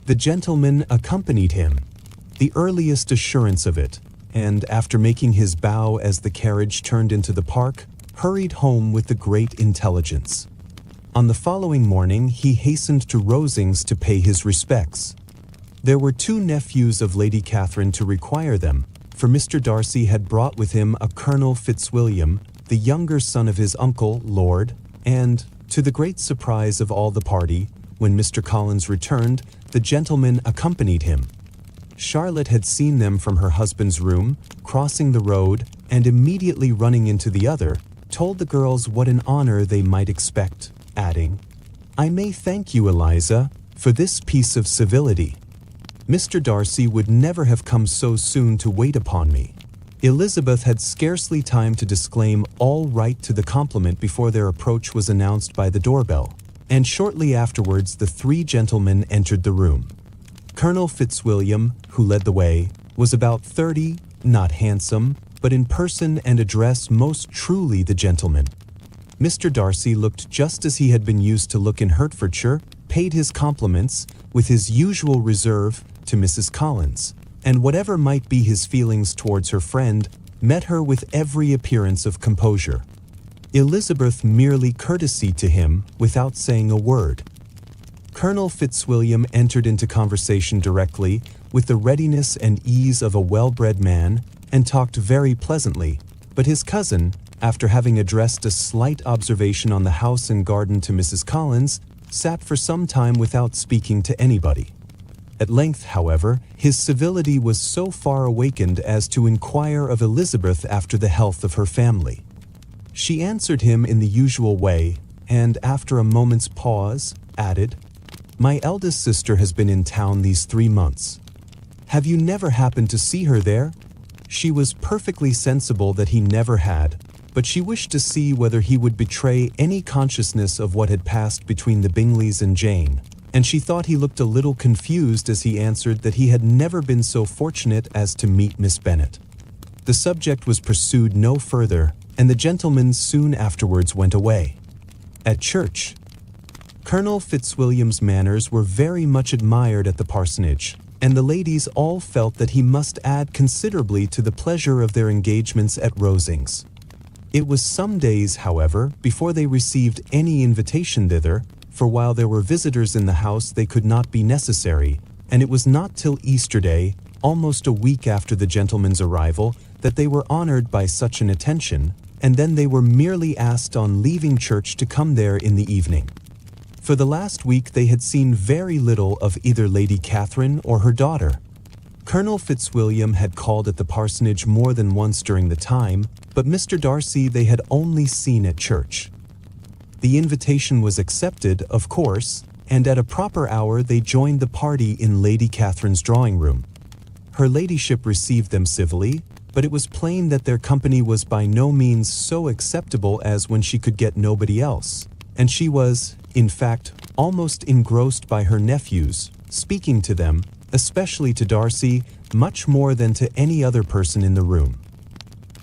The gentleman accompanied him, the earliest assurance of it, and after making his bow as the carriage turned into the park, hurried home with the great intelligence. On the following morning he hastened to Rosings to pay his respects. There were two nephews of Lady Catherine to require them, for Mr. Darcy had brought with him a Colonel Fitzwilliam, the younger son of his uncle, Lord, and, to the great surprise of all the party, when Mr. Collins returned, the gentleman accompanied him. Charlotte had seen them from her husband's room, crossing the road, and immediately running into the other, told the girls what an honor they might expect, adding, "I may thank you, Eliza, for this piece of civility. Mr. Darcy would never have come so soon to wait upon me." Elizabeth had scarcely time to disclaim all right to the compliment before their approach was announced by the doorbell, and shortly afterwards the three gentlemen entered the room. Colonel Fitzwilliam, who led the way, was about 30, not handsome, but in person and address most truly the gentleman. Mr. Darcy looked just as he had been used to look in Hertfordshire, paid his compliments, with his usual reserve, to Mrs. Collins, and whatever might be his feelings towards her friend, met her with every appearance of composure. Elizabeth merely courtesied to him without saying a word. Colonel Fitzwilliam entered into conversation directly, with the readiness and ease of a well-bred man, and talked very pleasantly, but his cousin, after having addressed a slight observation on the house and garden to Mrs. Collins, sat for some time without speaking to anybody. At length, however, his civility was so far awakened as to inquire of Elizabeth after the health of her family. She answered him in the usual way, and after a moment's pause, added, "My eldest sister has been in town these 3 months. Have you never happened to see her there?" She was perfectly sensible that he never had, but she wished to see whether he would betray any consciousness of what had passed between the Bingleys and Jane, and she thought he looked a little confused as he answered that he had never been so fortunate as to meet Miss Bennet. The subject was pursued no further, and the gentlemen soon afterwards went away. At church, Colonel Fitzwilliam's manners were very much admired at the parsonage, and the ladies all felt that he must add considerably to the pleasure of their engagements at Rosings. It was some days, however, before they received any invitation thither, for while there were visitors in the house they could not be necessary, and it was not till Easter Day, almost a week after the gentlemen's arrival, that they were honored by such an attention, and then they were merely asked on leaving church to come there in the evening. For the last week they had seen very little of either Lady Catherine or her daughter. Colonel Fitzwilliam had called at the parsonage more than once during the time, but Mr. Darcy they had only seen at church. The invitation was accepted, of course, and at a proper hour they joined the party in Lady Catherine's drawing room. Her ladyship received them civilly, but it was plain that their company was by no means so acceptable as when she could get nobody else, and she was, in fact, almost engrossed by her nephews, speaking to them, especially to Darcy, much more than to any other person in the room.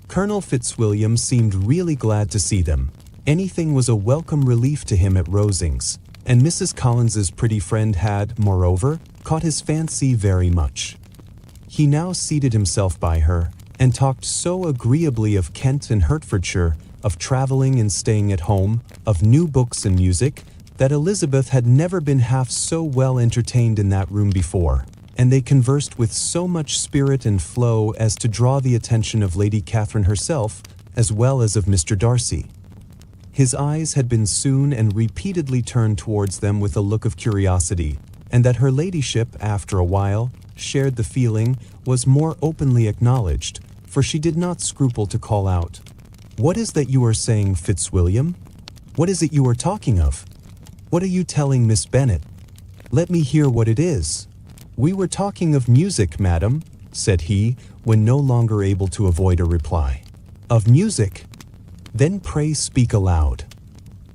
Colonel Fitzwilliam seemed really glad to see them. Anything was a welcome relief to him at Rosings, and Mrs. Collins's pretty friend had, moreover, caught his fancy very much. He now seated himself by her, and talked so agreeably of Kent and Hertfordshire, of travelling and staying at home, of new books and music, that Elizabeth had never been half so well entertained in that room before, and they conversed with so much spirit and flow as to draw the attention of Lady Catherine herself, as well as of Mr. Darcy. His eyes had been soon and repeatedly turned towards them with a look of curiosity, and that her ladyship, after a while, shared the feeling, was more openly acknowledged, for she did not scruple to call out, "What is that you are saying, Fitzwilliam? What is it you are talking of? What are you telling Miss Bennet? Let me hear what it is." "We were talking of music, madam," said he, when no longer able to avoid a reply. "Of music? Then pray speak aloud.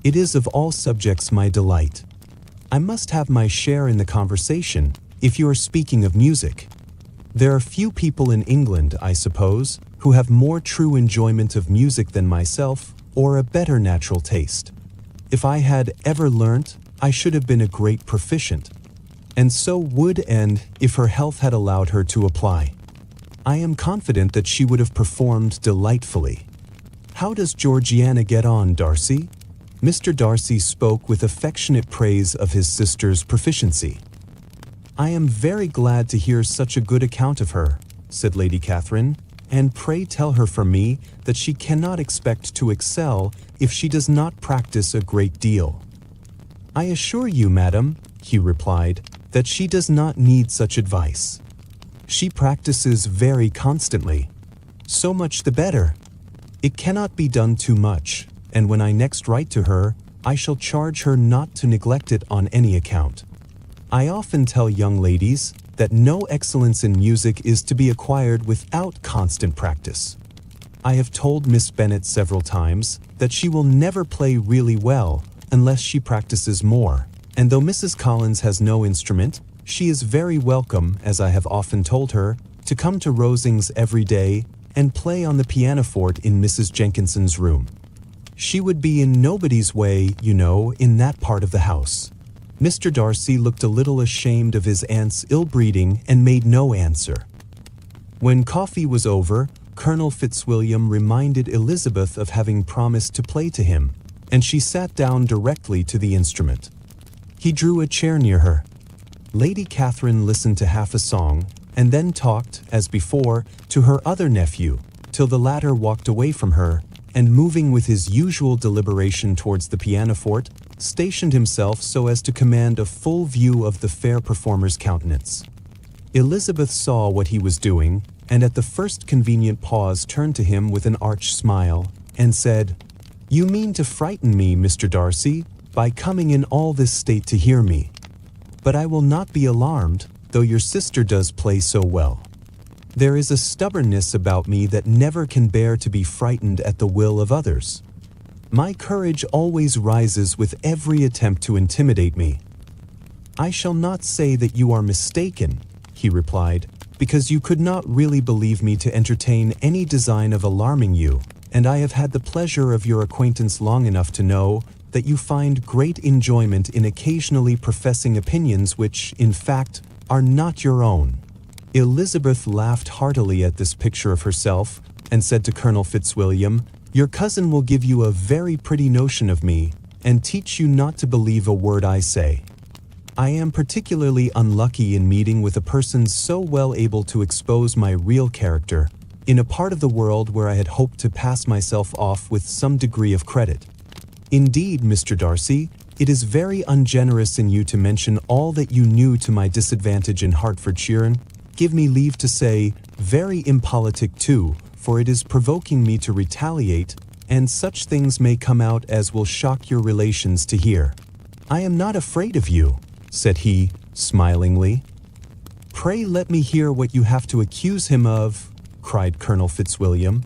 It is of all subjects my delight. I must have my share in the conversation, if you are speaking of music. There are few people in England, I suppose, who have more true enjoyment of music than myself, or a better natural taste. If I had ever learnt, I should have been a great proficient, and so would and if her health had allowed her to apply. I am confident that she would have performed delightfully. How does Georgiana get on, Darcy?" Mr. Darcy spoke with affectionate praise of his sister's proficiency. "I am very glad to hear such a good account of her," said Lady Catherine, "and pray tell her from me that she cannot expect to excel if she does not practice a great deal." "I assure you, madam," he replied, "that she does not need such advice. She practices very constantly. So much the better. It cannot be done too much, and when I next write to her, I shall charge her not to neglect it on any account. I often tell young ladies that no excellence in music is to be acquired without constant practice. I have told Miss Bennet several times that she will never play really well unless she practices more, and though Mrs. Collins has no instrument, She is very welcome, as I have often told her, to come to Rosings every day and play on the pianoforte in Mrs. Jenkinson's room. She would be in nobody's way, you know, in that part of the house." Mr. Darcy looked a little ashamed of his aunt's ill-breeding and made no answer. When coffee was over, Colonel Fitzwilliam reminded Elizabeth of having promised to play to him, and she sat down directly to the instrument. He drew a chair near her. Lady Catherine listened to half a song, and then talked, as before, to her other nephew, till the latter walked away from her, and moving with his usual deliberation towards the pianoforte, stationed himself so as to command a full view of the fair performer's countenance. Elizabeth saw what he was doing, and at the first convenient pause turned to him with an arch smile, and said, "You mean to frighten me, Mr. Darcy, by coming in all this state to hear me. But I will not be alarmed, though your sister does play so well. There is a stubbornness about me that never can bear to be frightened at the will of others. My courage always rises with every attempt to intimidate me." "I shall not say that you are mistaken," he replied, "because you could not really believe me to entertain any design of alarming you, and I have had the pleasure of your acquaintance long enough to know that you find great enjoyment in occasionally professing opinions which, in fact, are not your own." Elizabeth laughed heartily at this picture of herself, and said to Colonel Fitzwilliam, "Your cousin will give you a very pretty notion of me, and teach you not to believe a word I say. I am particularly unlucky in meeting with a person so well able to expose my real character, in a part of the world where I had hoped to pass myself off with some degree of credit. Indeed, Mr. Darcy, it is very ungenerous in you to mention all that you knew to my disadvantage in Hertfordshire. Give me leave to say, very impolitic too, for it is provoking me to retaliate, and such things may come out as will shock your relations to hear." "I am not afraid of you," said he, smilingly. "Pray let me hear what you have to accuse him of," cried Colonel Fitzwilliam.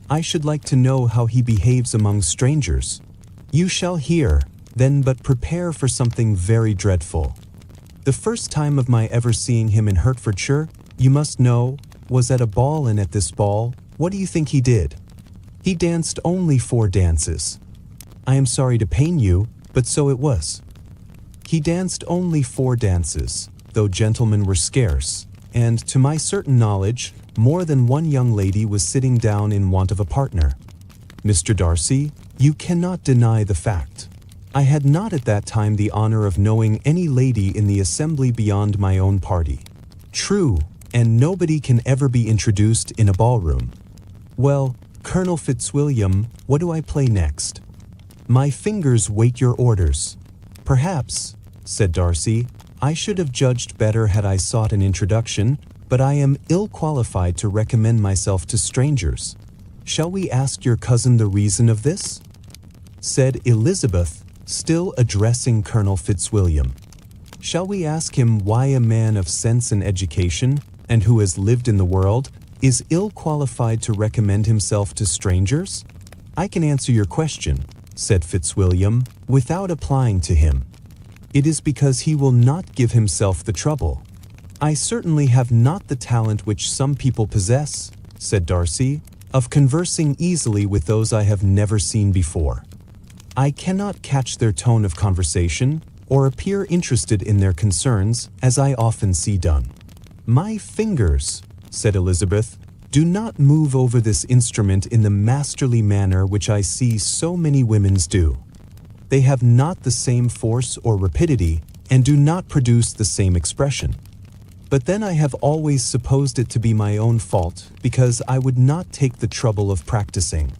"I should like to know how he behaves among strangers." "You shall hear, then, but prepare for something very dreadful. The first time of my ever seeing him in Hertfordshire, you must know, was at a ball, and at this ball, what do you think he did? He danced only 4 dances. I am sorry to pain you, but so it was. He danced only 4 dances, though gentlemen were scarce, and, to my certain knowledge, more than one young lady was sitting down in want of a partner. Mr. Darcy, you cannot deny the fact. I had not at that time the honor of knowing any lady in the assembly beyond my own party. True, and nobody can ever be introduced in a ballroom. Well, Colonel Fitzwilliam, what do I play next? My fingers wait your orders." "Perhaps," said Darcy, "I should have judged better had I sought an introduction, but I am ill qualified to recommend myself to strangers. Shall we ask your cousin the reason of this?" said Elizabeth, still addressing Colonel Fitzwilliam. "Shall we ask him why a man of sense and education, and who has lived in the world, is ill qualified to recommend himself to strangers?" "I can answer your question," said Fitzwilliam, without applying to him. "It is because he will not give himself the trouble." "I certainly have not the talent which some people possess," said Darcy, "of conversing easily with those I have never seen before. I cannot catch their tone of conversation, or appear interested in their concerns, as I often see done." "My fingers," said Elizabeth, "do not move over this instrument in the masterly manner which I see so many women's do. They have not the same force or rapidity, and do not produce the same expression. But then I have always supposed it to be my own fault, because I would not take the trouble of practicing.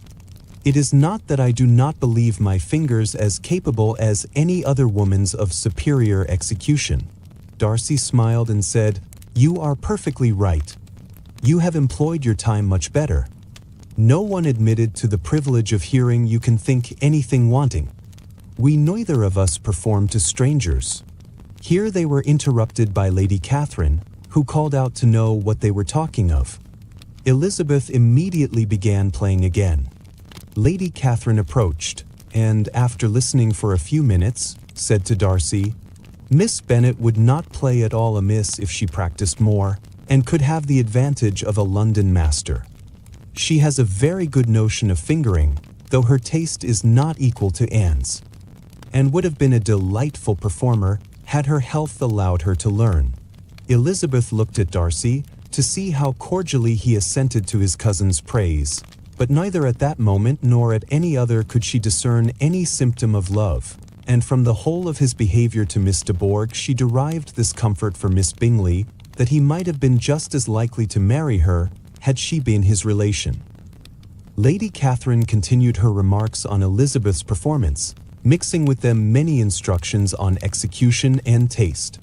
It is not that I do not believe my fingers as capable as any other woman's of superior execution." Darcy smiled and said, "You are perfectly right. You have employed your time much better. No one admitted to the privilege of hearing you can think anything wanting. We neither of us perform to strangers." Here they were interrupted by Lady Catherine, who called out to know what they were talking of. Elizabeth immediately began playing again. Lady Catherine approached, and after listening for a few minutes, said to Darcy, Miss Bennet would not play at all amiss if she practiced more, and could have the advantage of a London master. She has a very good notion of fingering, though her taste is not equal to Anne's, and would have been a delightful performer had her health allowed her to learn. Elizabeth looked at Darcy to see how cordially he assented to his cousin's praise, but neither at that moment nor at any other could she discern any symptom of love, and from the whole of his behavior to Miss de Bourgh she derived this comfort for Miss Bingley, that he might have been just as likely to marry her had she been his relation. Lady Catherine continued her remarks on Elizabeth's performance, mixing with them many instructions on execution and taste.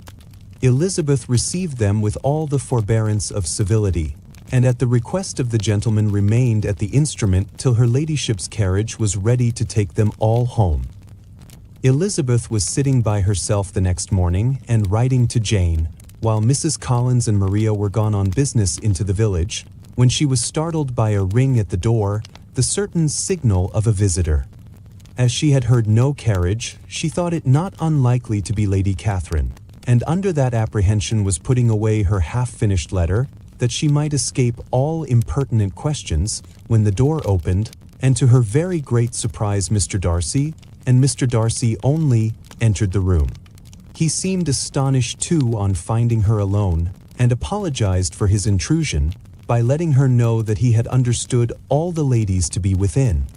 Elizabeth received them with all the forbearance of civility, and at the request of the gentleman remained at the instrument till her ladyship's carriage was ready to take them all home. Elizabeth was sitting by herself the next morning and writing to Jane, while Mrs. Collins and Maria were gone on business into the village, when she was startled by a ring at the door, the certain signal of a visitor. As she had heard no carriage, she thought it not unlikely to be Lady Catherine, and under that apprehension was putting away her half-finished letter, that she might escape all impertinent questions, when the door opened, and to her very great surprise Mr. Darcy, and Mr. Darcy only, entered the room. He seemed astonished too on finding her alone, and apologized for his intrusion by letting her know that he had understood all the ladies to be within.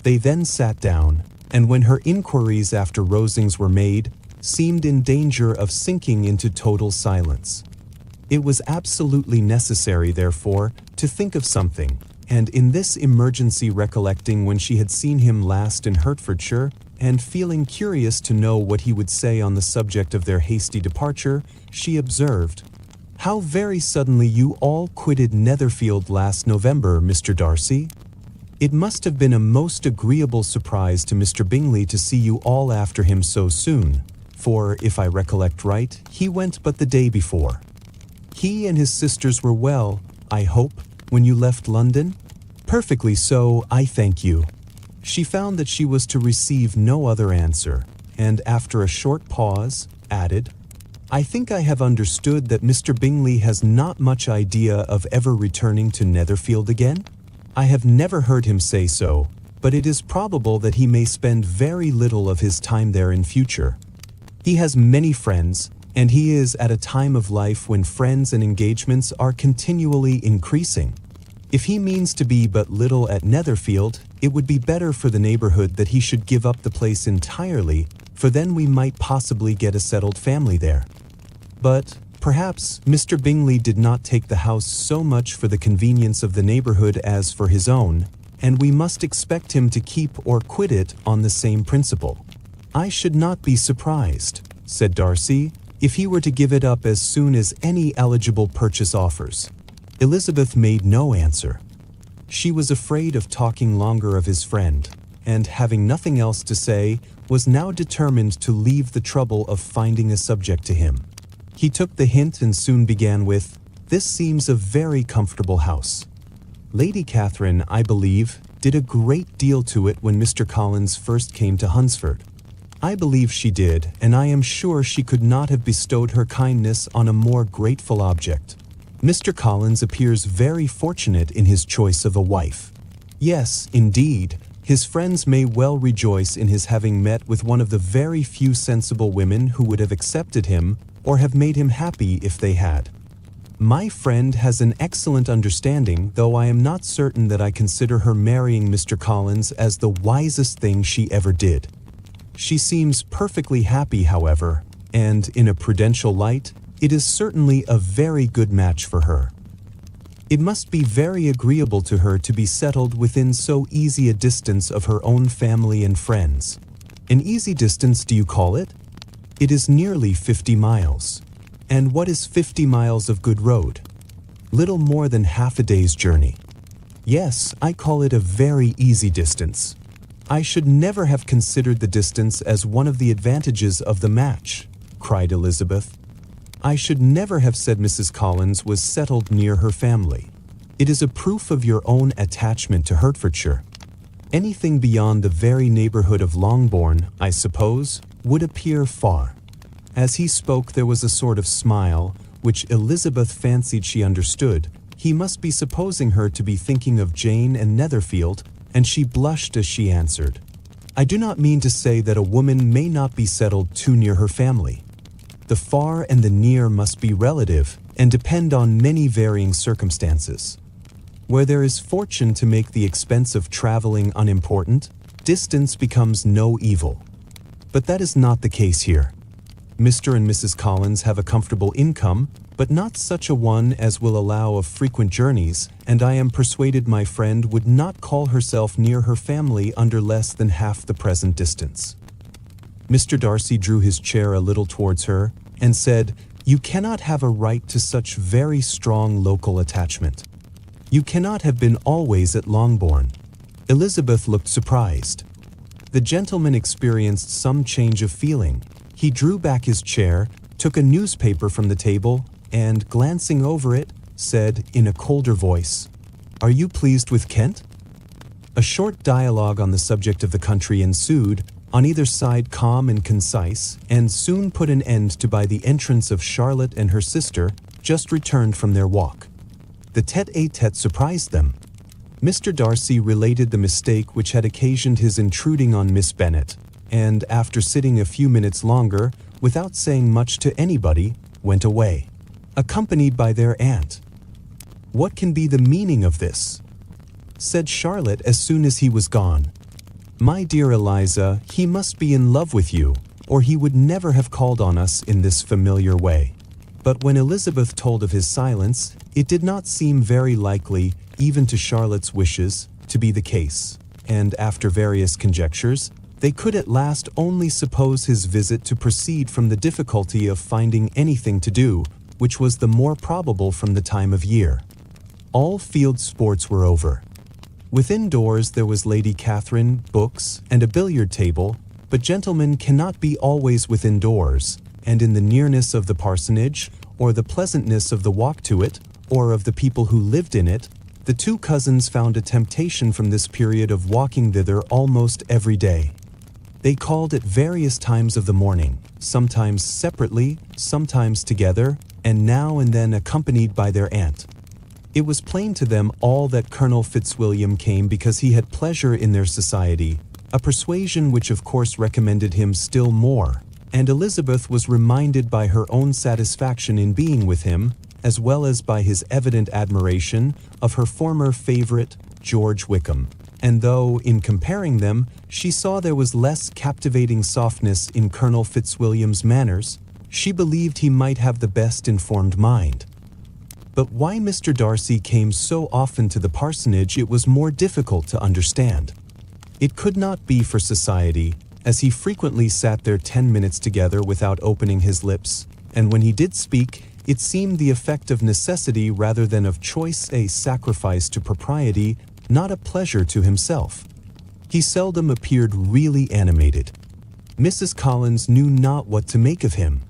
They then sat down, and when her inquiries after Rosings were made, seemed in danger of sinking into total silence. It was absolutely necessary, therefore, to think of something, and in this emergency recollecting when she had seen him last in Hertfordshire, and feeling curious to know what he would say on the subject of their hasty departure, she observed, "How very suddenly you all quitted Netherfield last November, Mr. Darcy. It must have been a most agreeable surprise to Mr. Bingley to see you all after him so soon, for, if I recollect right, he went but the day before. He and his sisters were well, I hope, when you left London?" "Perfectly so, I thank you." She found that she was to receive no other answer, and after a short pause, added, "I think I have understood that Mr. Bingley has not much idea of ever returning to Netherfield again? I have never heard him say so, but it is probable that he may spend very little of his time there in future. He has many friends, and he is at a time of life when friends and engagements are continually increasing. If he means to be but little at Netherfield, it would be better for the neighborhood that he should give up the place entirely, for then we might possibly get a settled family there. But perhaps Mr. Bingley did not take the house so much for the convenience of the neighborhood as for his own, and we must expect him to keep or quit it on the same principle." "I should not be surprised," said Darcy, "if he were to give it up as soon as any eligible purchase offers." Elizabeth made no answer. She was afraid of talking longer of his friend, and having nothing else to say, was now determined to leave the trouble of finding a subject to him. He took the hint and soon began with, "This seems a very comfortable house. Lady Catherine, I believe, did a great deal to it when Mr. Collins first came to Hunsford. I believe she did, and I am sure she could not have bestowed her kindness on a more grateful object. Mr. Collins appears very fortunate in his choice of a wife. Yes, indeed, his friends may well rejoice in his having met with one of the very few sensible women who would have accepted him or have made him happy if they had. My friend has an excellent understanding, though I am not certain that I consider her marrying Mr. Collins as the wisest thing she ever did. She seems perfectly happy, however, and, in a prudential light, it is certainly a very good match for her. It must be very agreeable to her to be settled within so easy a distance of her own family and friends. An easy distance, do you call it? It is nearly 50 miles. And what is 50 miles of good road? Little more than half a day's journey. Yes, I call it a very easy distance. I should never have considered the distance as one of the advantages of the match," cried Elizabeth. "I should never have said Mrs. Collins was settled near her family. It is a proof of your own attachment to Hertfordshire. Anything beyond the very neighborhood of Longbourn, I suppose, would appear far." As he spoke there was a sort of smile, which Elizabeth fancied she understood. He must be supposing her to be thinking of Jane and Netherfield, and she blushed as she answered, "I do not mean to say that a woman may not be settled too near her family. The far and the near must be relative and depend on many varying circumstances. Where there is fortune to make the expense of traveling unimportant, distance becomes no evil. But that is not the case here. Mr. and Mrs. Collins have a comfortable income, but not such a one as will allow of frequent journeys, and I am persuaded my friend would not call herself near her family under less than half the present distance." Mr. Darcy drew his chair a little towards her and said, "You cannot have a right to such very strong local attachment. You cannot have been always at Longbourn." Elizabeth looked surprised. The gentleman experienced some change of feeling. He drew back his chair, took a newspaper from the table, and, glancing over it, said in a colder voice, "Are you pleased with Kent?" A short dialogue on the subject of the country ensued, on either side calm and concise, and soon put an end to by the entrance of Charlotte and her sister, just returned from their walk. The tête-à-tête surprised them. Mr. Darcy related the mistake which had occasioned his intruding on Miss Bennet, and, after sitting a few minutes longer, without saying much to anybody, went away, accompanied by their aunt. "What can be the meaning of this?" said Charlotte as soon as he was gone. "My dear Eliza, he must be in love with you, or he would never have called on us in this familiar way." But when Elizabeth told of his silence, it did not seem very likely, even to Charlotte's wishes, to be the case, and after various conjectures, they could at last only suppose his visit to proceed from the difficulty of finding anything to do, which was the more probable from the time of year. All field sports were over. Within doors there was Lady Catherine, books, and a billiard table, but gentlemen cannot be always within doors, and in the nearness of the parsonage, or the pleasantness of the walk to it, or of the people who lived in it, the two cousins found a temptation from this period of walking thither almost every day. They called at various times of the morning, sometimes separately, sometimes together, and now and then accompanied by their aunt. It was plain to them all that Colonel Fitzwilliam came because he had pleasure in their society, a persuasion which of course recommended him still more, and Elizabeth was reminded by her own satisfaction in being with him, as well as by his evident admiration, of her former favorite, George Wickham. And though, in comparing them, she saw there was less captivating softness in Colonel Fitzwilliam's manners, she believed he might have the best informed mind. But why Mr. Darcy came so often to the parsonage it was more difficult to understand. It could not be for society, as he frequently sat there 10 minutes together without opening his lips, and when he did speak, it seemed the effect of necessity rather than of choice, a sacrifice to propriety, not a pleasure to himself. He seldom appeared really animated. Mrs. Collins knew not what to make of him.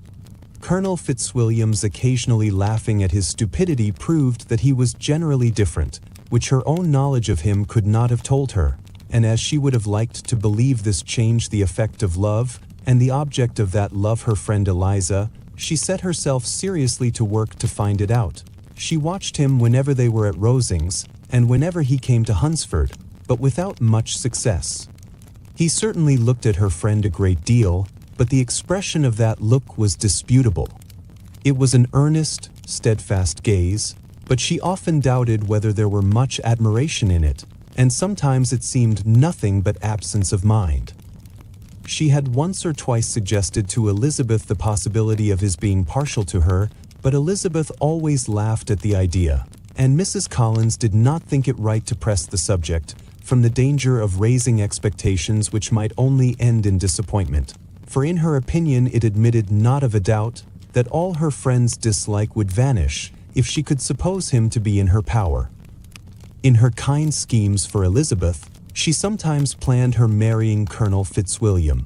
Colonel Fitzwilliam's occasionally laughing at his stupidity proved that he was generally different, which her own knowledge of him could not have told her, and as she would have liked to believe this changed the effect of love, and the object of that love her friend Eliza, she set herself seriously to work to find it out. She watched him whenever they were at Rosings, and whenever he came to Hunsford, but without much success. He certainly looked at her friend a great deal, but the expression of that look was disputable. It was an earnest, steadfast gaze, but she often doubted whether there were much admiration in it, and sometimes it seemed nothing but absence of mind. She had once or twice suggested to Elizabeth the possibility of his being partial to her, but Elizabeth always laughed at the idea, and Mrs. Collins did not think it right to press the subject, from the danger of raising expectations which might only end in disappointment, for in her opinion it admitted not of a doubt that all her friend's dislike would vanish if she could suppose him to be in her power. In her kind schemes for Elizabeth, she sometimes planned her marrying Colonel Fitzwilliam.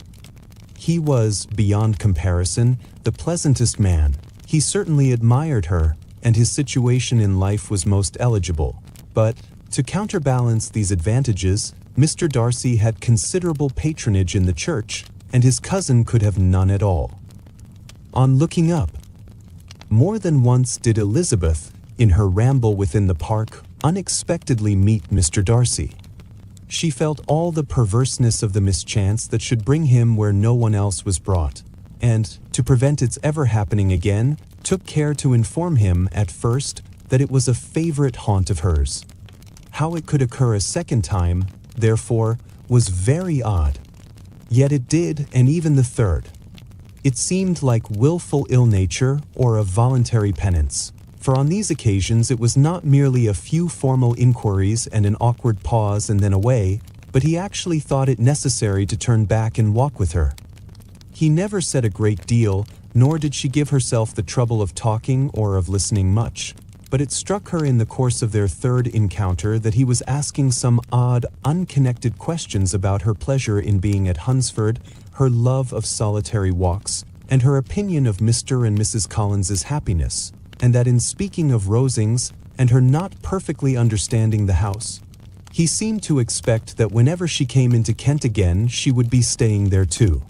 He was, beyond comparison, the pleasantest man. He certainly admired her, and his situation in life was most eligible. But, to counterbalance these advantages, Mr. Darcy had considerable patronage in the church, and his cousin could have none at all. on looking up. More than once did Elizabeth, in her ramble within the park, unexpectedly meet Mr. Darcy. She felt all the perverseness of the mischance that should bring him where no one else was brought, and, to prevent its ever happening again, took care to inform him at first that it was a favorite haunt of hers. How it could occur a second time, therefore, was very odd. Yet it did, and even the third. It seemed like willful ill nature or a voluntary penance, for on these occasions it was not merely a few formal inquiries and an awkward pause and then away, but he actually thought it necessary to turn back and walk with her. He never said a great deal, nor did she give herself the trouble of talking or of listening much, but it struck her in the course of their third encounter that he was asking some odd, unconnected questions about her pleasure in being at Hunsford, her love of solitary walks, and her opinion of Mr. and Mrs. Collins's happiness, and that in speaking of Rosings, and her not perfectly understanding the house, he seemed to expect that whenever she came into Kent again, she would be staying there too.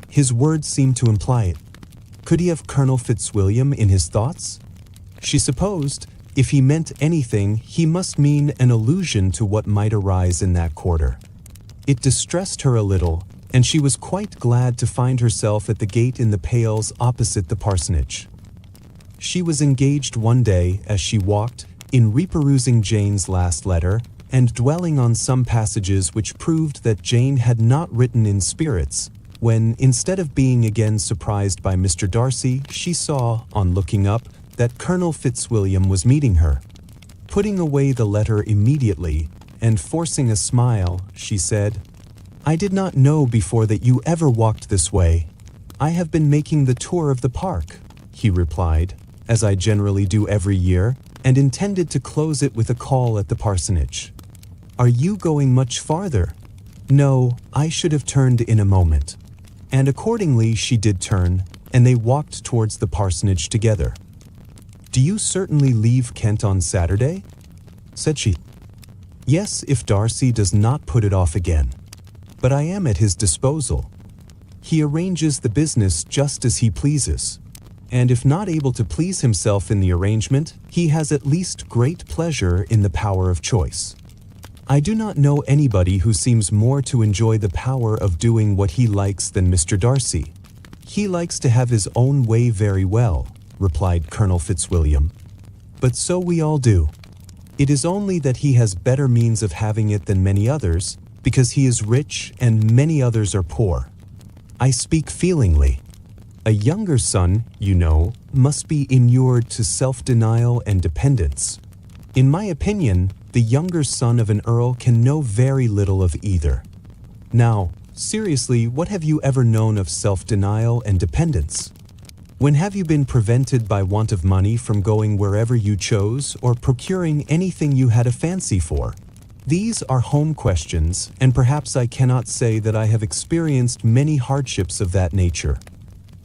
His words seemed to imply it. Could he have Colonel Fitzwilliam in his thoughts? She supposed, if he meant anything, he must mean an allusion to what might arise in that quarter. It distressed her a little, and she was quite glad to find herself at the gate in the Pales opposite the parsonage. She was engaged one day, as she walked, in reperusing Jane's last letter, and dwelling on some passages which proved that Jane had not written in spirits, when, instead of being again surprised by Mr. Darcy, she saw, on looking up, that Colonel Fitzwilliam was meeting her. Putting away the letter immediately, and forcing a smile, she said, "I did not know before that you ever walked this way. I have been making the tour of the park," he replied, "as I generally do every year, and intended to close it with a call at the parsonage." "Are you going much farther?" "No, I should have turned in a moment." And accordingly she did turn, and they walked towards the parsonage together. "Do you certainly leave Kent on Saturday?" said she. "Yes, if Darcy does not put it off again. But I am at his disposal. He arranges the business just as he pleases, and if not able to please himself in the arrangement, he has at least great pleasure in the power of choice. I do not know anybody who seems more to enjoy the power of doing what he likes than Mr. Darcy. He likes to have his own way very well," replied Colonel Fitzwilliam. "But so we all do. It is only that he has better means of having it than many others, because he is rich and many others are poor. I speak feelingly. A younger son, you know, must be inured to self-denial and dependence. In my opinion, the younger son of an earl can know very little of either. Now, seriously, what have you ever known of self-denial and dependence? When have you been prevented by want of money from going wherever you chose or procuring anything you had a fancy for? These are home questions, and perhaps I cannot say that I have experienced many hardships of that nature.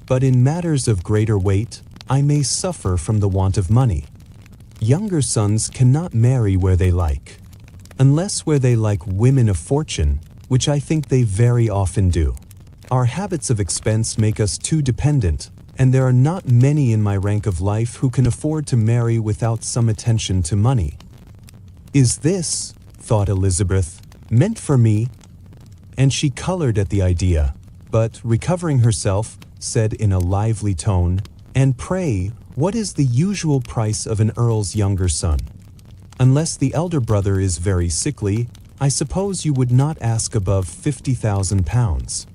But in matters of greater weight, I may suffer from the want of money. Younger sons cannot marry where they like, unless where they like women of fortune, which I think they very often do. Our habits of expense make us too dependent, and there are not many in my rank of life who can afford to marry without some attention to money. Is this, thought Elizabeth, meant for me? And she colored at the idea, but, recovering herself, said in a lively tone, "And pray, what is the usual price of an earl's younger son? Unless the elder brother is very sickly, I suppose you would not ask above £50,000.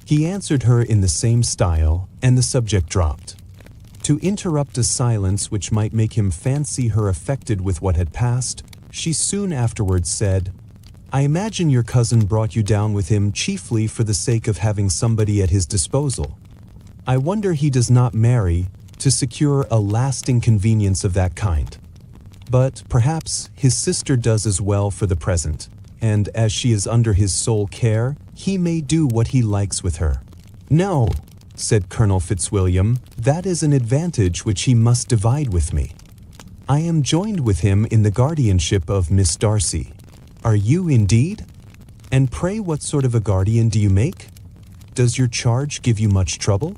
He answered her in the same style, and the subject dropped. To interrupt a silence which might make him fancy her affected with what had passed, she soon afterwards said, "I imagine your cousin brought you down with him chiefly for the sake of having somebody at his disposal. I wonder he does not marry to secure a lasting convenience of that kind. But perhaps his sister does as well for the present, and as she is under his sole care, he may do what he likes with her." "No," said Colonel Fitzwilliam, "that is an advantage which he must divide with me. I am joined with him in the guardianship of Miss Darcy." "Are you indeed? And pray what sort of a guardian do you make? Does your charge give you much trouble?"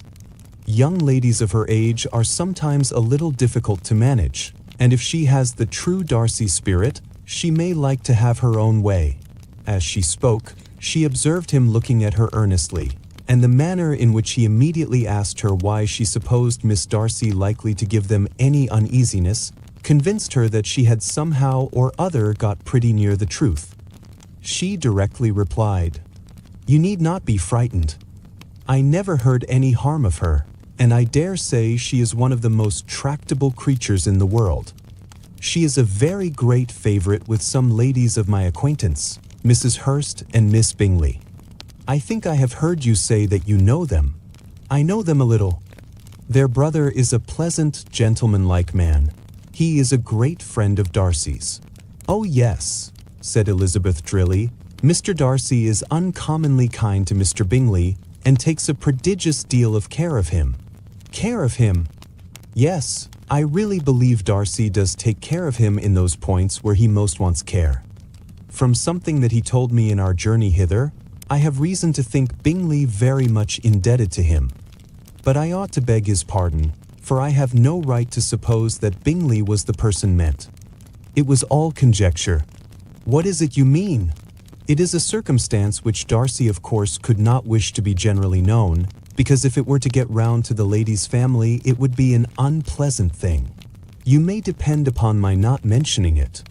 Young ladies of her age are sometimes a little difficult to manage, and if she has the true Darcy spirit, she may like to have her own way." As she spoke, she observed him looking at her earnestly, and the manner in which he immediately asked her why she supposed Miss Darcy likely to give them any uneasiness convinced her that she had somehow or other got pretty near the truth. She directly replied, "You need not be frightened. I never heard any harm of her, and I dare say she is one of the most tractable creatures in the world. She is a very great favorite with some ladies of my acquaintance, Mrs. Hurst and Miss Bingley. I think I have heard you say that you know them. I know them a little. Their brother is a pleasant, gentlemanlike man. He is a great friend of Darcy's." "Oh yes," said Elizabeth drily. "Mr. Darcy is uncommonly kind to Mr. Bingley and takes a prodigious deal of care of him." "Care of him?" "Yes, I really believe Darcy does take care of him in those points where he most wants care. From something that he told me in our journey hither, I have reason to think Bingley very much indebted to him. But I ought to beg his pardon, for I have no right to suppose that Bingley was the person meant. It was all conjecture." "What is it you mean?" "It is a circumstance which Darcy of course could not wish to be generally known, because if it were to get round to the lady's family it would be an unpleasant thing. You may depend upon my not mentioning it.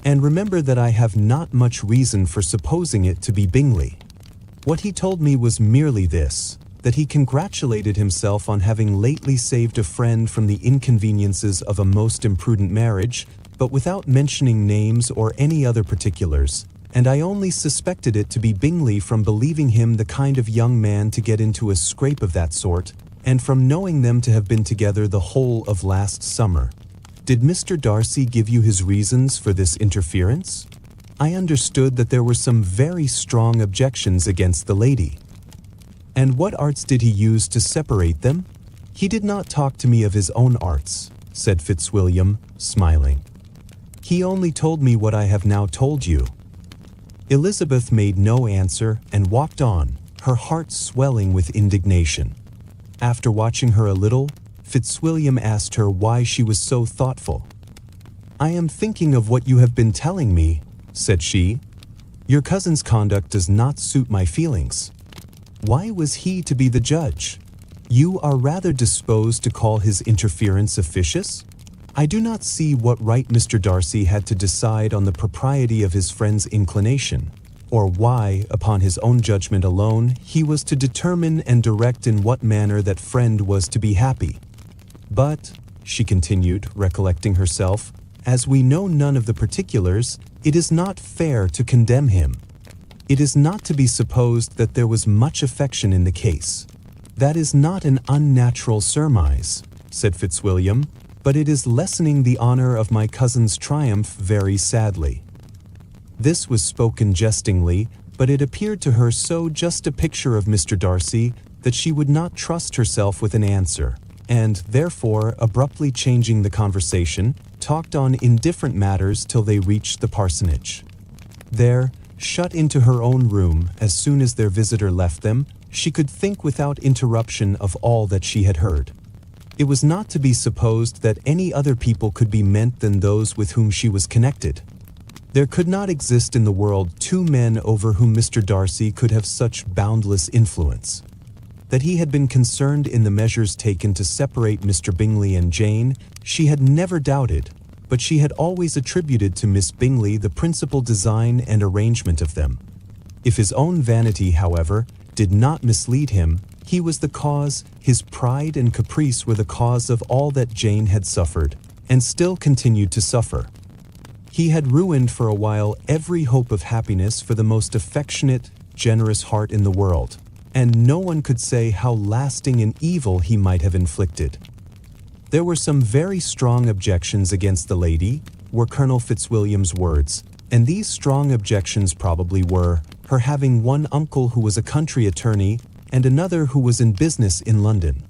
And remember that I have not much reason for supposing it to be Bingley. What he told me was merely this, that he congratulated himself on having lately saved a friend from the inconveniences of a most imprudent marriage, but without mentioning names or any other particulars, and I only suspected it to be Bingley from believing him the kind of young man to get into a scrape of that sort, and from knowing them to have been together the whole of last summer." "Did Mr. Darcy give you his reasons for this interference?" "I understood that there were some very strong objections against the lady." "And what arts did he use to separate them?" "He did not talk to me of his own arts," said Fitzwilliam, smiling. "He only told me what I have now told you." Elizabeth made no answer and walked on, her heart swelling with indignation. After watching her a little, Fitzwilliam asked her why she was so thoughtful. "I am thinking of what you have been telling me," said she. "Your cousin's conduct does not suit my feelings." "Why was he to be the judge? You are rather disposed to call his interference officious? I do not see what right Mr. Darcy had to decide on the propriety of his friend's inclination, or why, upon his own judgment alone, he was to determine and direct in what manner that friend was to be happy. But," she continued, recollecting herself, "as we know none of the particulars, it is not fair to condemn him. It is not to be supposed that there was much affection in the case." "That is not an unnatural surmise," said Fitzwilliam, "but it is lessening the honor of my cousin's triumph very sadly." This was spoken jestingly, but it appeared to her so just a picture of Mr. Darcy that she would not trust herself with an answer, and, therefore, abruptly changing the conversation, talked on indifferent matters till they reached the parsonage. There, shut into her own room as soon as their visitor left them, she could think without interruption of all that she had heard. It was not to be supposed that any other people could be meant than those with whom she was connected. There could not exist in the world two men over whom Mr. Darcy could have such boundless influence. That he had been concerned in the measures taken to separate Mr. Bingley and Jane, she had never doubted, but she had always attributed to Miss Bingley the principal design and arrangement of them. If his own vanity, however, did not mislead him, he was the cause, his pride and caprice were the cause of all that Jane had suffered, and still continued to suffer. He had ruined for a while every hope of happiness for the most affectionate, generous heart in the world, and no one could say how lasting an evil he might have inflicted. There were some very strong objections against the lady, were Colonel Fitzwilliam's words, and these strong objections probably were her having one uncle who was a country attorney and another who was in business in London.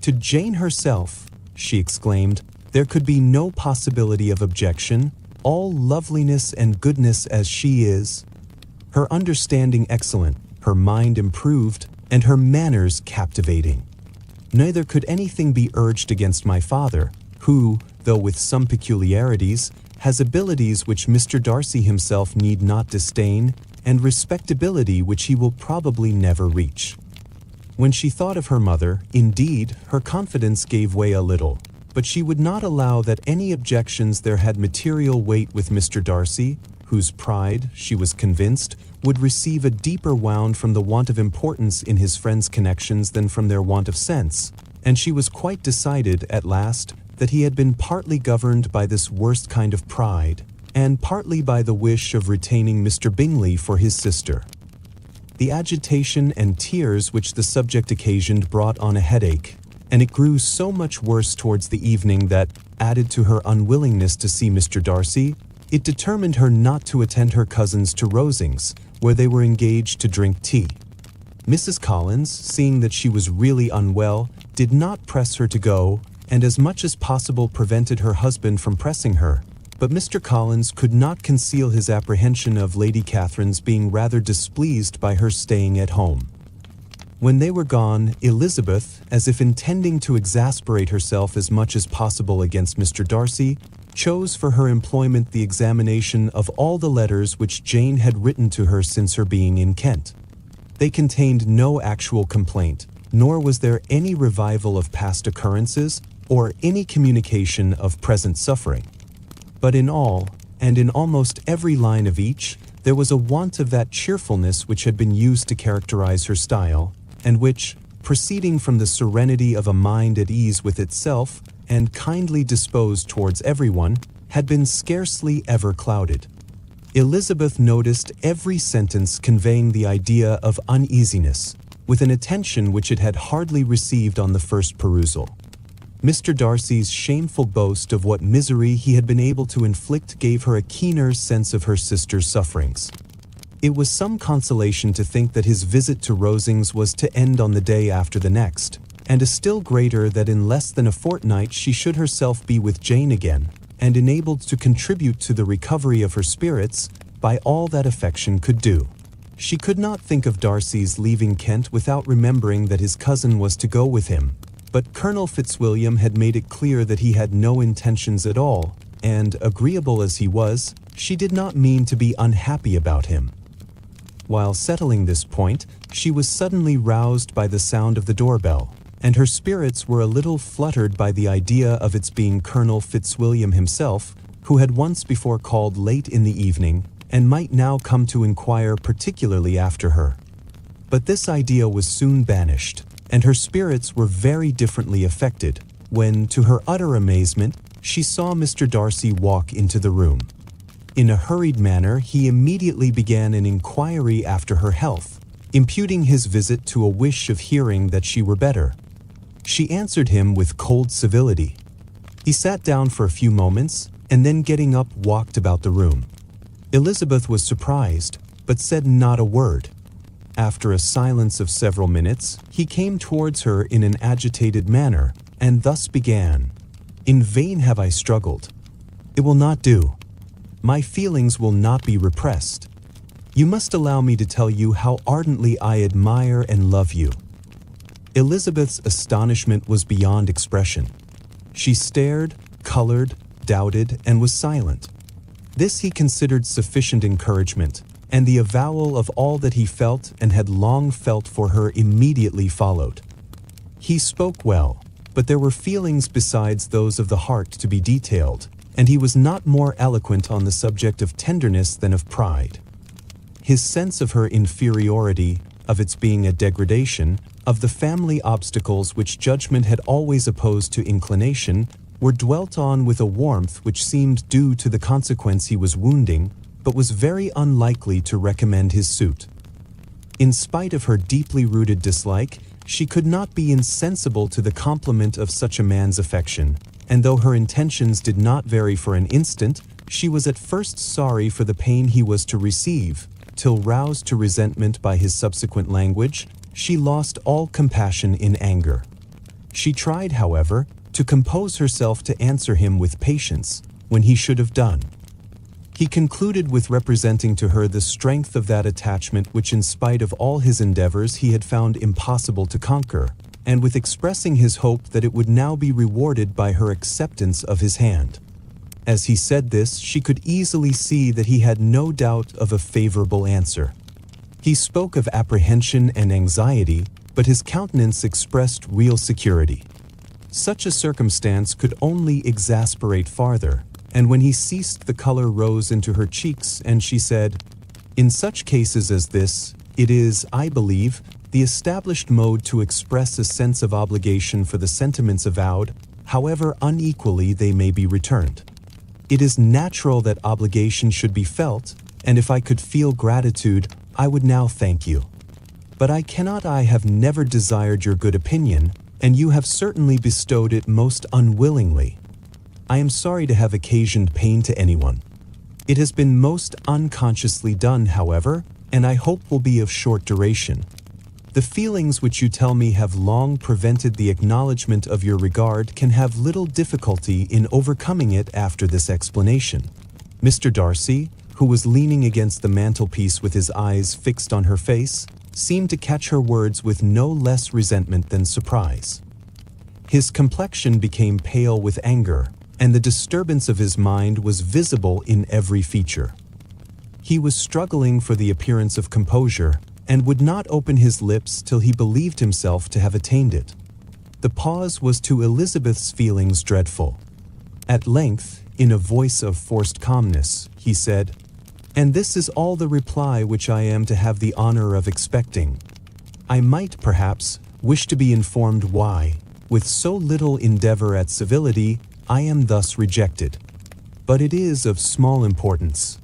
To Jane herself, she exclaimed, there could be no possibility of objection, all loveliness and goodness as she is, her understanding excellent, her mind improved, and her manners captivating. neither could anything be urged against my father, who, though with some peculiarities, has abilities which Mr. Darcy himself need not disdain, and respectability which he will probably never reach. When she thought of her mother, indeed, her confidence gave way a little, but she would not allow that any objections there had material weight with Mr. Darcy, whose pride, she was convinced, would receive a deeper wound from the want of importance in his friends' connections than from their want of sense, and she was quite decided, at last, that he had been partly governed by this worst kind of pride, and partly by the wish of retaining Mr. Bingley for his sister. The agitation and tears which the subject occasioned brought on a headache, and it grew so much worse towards the evening that, added to her unwillingness to see Mr. Darcy, it determined her not to attend her cousins to Rosings, where they were engaged to drink tea. Mrs. Collins, seeing that she was really unwell, did not press her to go, and as much as possible prevented her husband from pressing her. But Mr. Collins could not conceal his apprehension of Lady Catherine's being rather displeased by her staying at home. When they were gone, Elizabeth, as if intending to exasperate herself as much as possible against Mr. Darcy, chose for her employment the examination of all the letters which Jane had written to her since her being in Kent. They contained no actual complaint, nor was there any revival of past occurrences or any communication of present suffering. But in all, and in almost every line of each, there was a want of that cheerfulness which had been used to characterize her style, and which, proceeding from the serenity of a mind at ease with itself and kindly disposed towards everyone, had been scarcely ever clouded. Elizabeth noticed every sentence conveying the idea of uneasiness, with an attention which it had hardly received on the first perusal. Mr. Darcy's shameful boast of what misery he had been able to inflict gave her a keener sense of her sister's sufferings. It was some consolation to think that his visit to Rosings was to end on the day after the next, and a still greater that in less than a fortnight she should herself be with Jane again, and enabled to contribute to the recovery of her spirits by all that affection could do. She could not think of Darcy's leaving Kent without remembering that his cousin was to go with him, but Colonel Fitzwilliam had made it clear that he had no intentions at all, and, agreeable as he was, she did not mean to be unhappy about him. While settling this point, she was suddenly roused by the sound of the doorbell, and her spirits were a little fluttered by the idea of its being Colonel Fitzwilliam himself, who had once before called late in the evening, and might now come to inquire particularly after her. But this idea was soon banished, and her spirits were very differently affected, when, to her utter amazement, she saw Mr. Darcy walk into the room. In a hurried manner, he immediately began an inquiry after her health, imputing his visit to a wish of hearing that she were better. She answered him with cold civility. He sat down for a few moments, and then getting up walked about the room. Elizabeth was surprised, but said not a word. After a silence of several minutes, he came towards her in an agitated manner, and thus began. "In vain have I struggled. It will not do. My feelings will not be repressed. You must allow me to tell you how ardently I admire and love you." Elizabeth's astonishment was beyond expression. She stared, colored, doubted, and was silent. This he considered sufficient encouragement, and the avowal of all that he felt and had long felt for her immediately followed. He spoke well, but there were feelings besides those of the heart to be detailed, and he was not more eloquent on the subject of tenderness than of pride. His sense of her inferiority, of its being a degradation, of the family obstacles which judgment had always opposed to inclination, were dwelt on with a warmth which seemed due to the consequence he was wounding, but was very unlikely to recommend his suit. In spite of her deeply rooted dislike, she could not be insensible to the compliment of such a man's affection, and though her intentions did not vary for an instant, she was at first sorry for the pain he was to receive, till roused to resentment by his subsequent language, she lost all compassion in anger. She tried, however, to compose herself to answer him with patience, when he should have done. He concluded with representing to her the strength of that attachment which in spite of all his endeavors he had found impossible to conquer, and with expressing his hope that it would now be rewarded by her acceptance of his hand. As he said this, she could easily see that he had no doubt of a favorable answer. He spoke of apprehension and anxiety, but his countenance expressed real security. Such a circumstance could only exasperate farther, and when he ceased, the color rose into her cheeks, and she said, "In such cases as this, it is, I believe, the established mode to express a sense of obligation for the sentiments avowed, however unequally they may be returned. It is natural that obligation should be felt, and if I could feel gratitude, I would now thank you. But I have never desired your good opinion, and you have certainly bestowed it most unwillingly. I am sorry to have occasioned pain to anyone. It has been most unconsciously done, however, and I hope will be of short duration. The feelings which you tell me have long prevented the acknowledgement of your regard can have little difficulty in overcoming it after this explanation." Mr. Darcy, who was leaning against the mantelpiece with his eyes fixed on her face, seemed to catch her words with no less resentment than surprise. His complexion became pale with anger, and the disturbance of his mind was visible in every feature. He was struggling for the appearance of composure, and would not open his lips till he believed himself to have attained it. The pause was to Elizabeth's feelings dreadful. At length, in a voice of forced calmness, he said, "And this is all the reply which I am to have the honor of expecting. I might, perhaps, wish to be informed why, with so little endeavor at civility, I am thus rejected. But it is of small importance."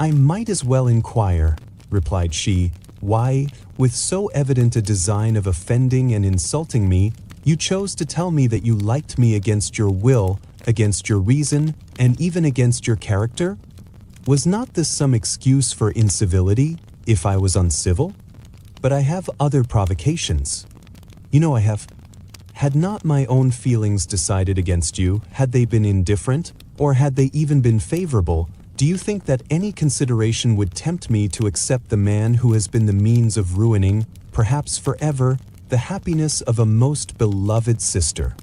"I might as well inquire," replied she, "why, with so evident a design of offending and insulting me, you chose to tell me that you liked me against your will, against your reason, and even against your character? Was not this some excuse for incivility, if I was uncivil? But I have other provocations. You know I have. Had not my own feelings decided against you, had they been indifferent, or had they even been favorable, do you think that any consideration would tempt me to accept the man who has been the means of ruining, perhaps forever, the happiness of a most beloved sister?"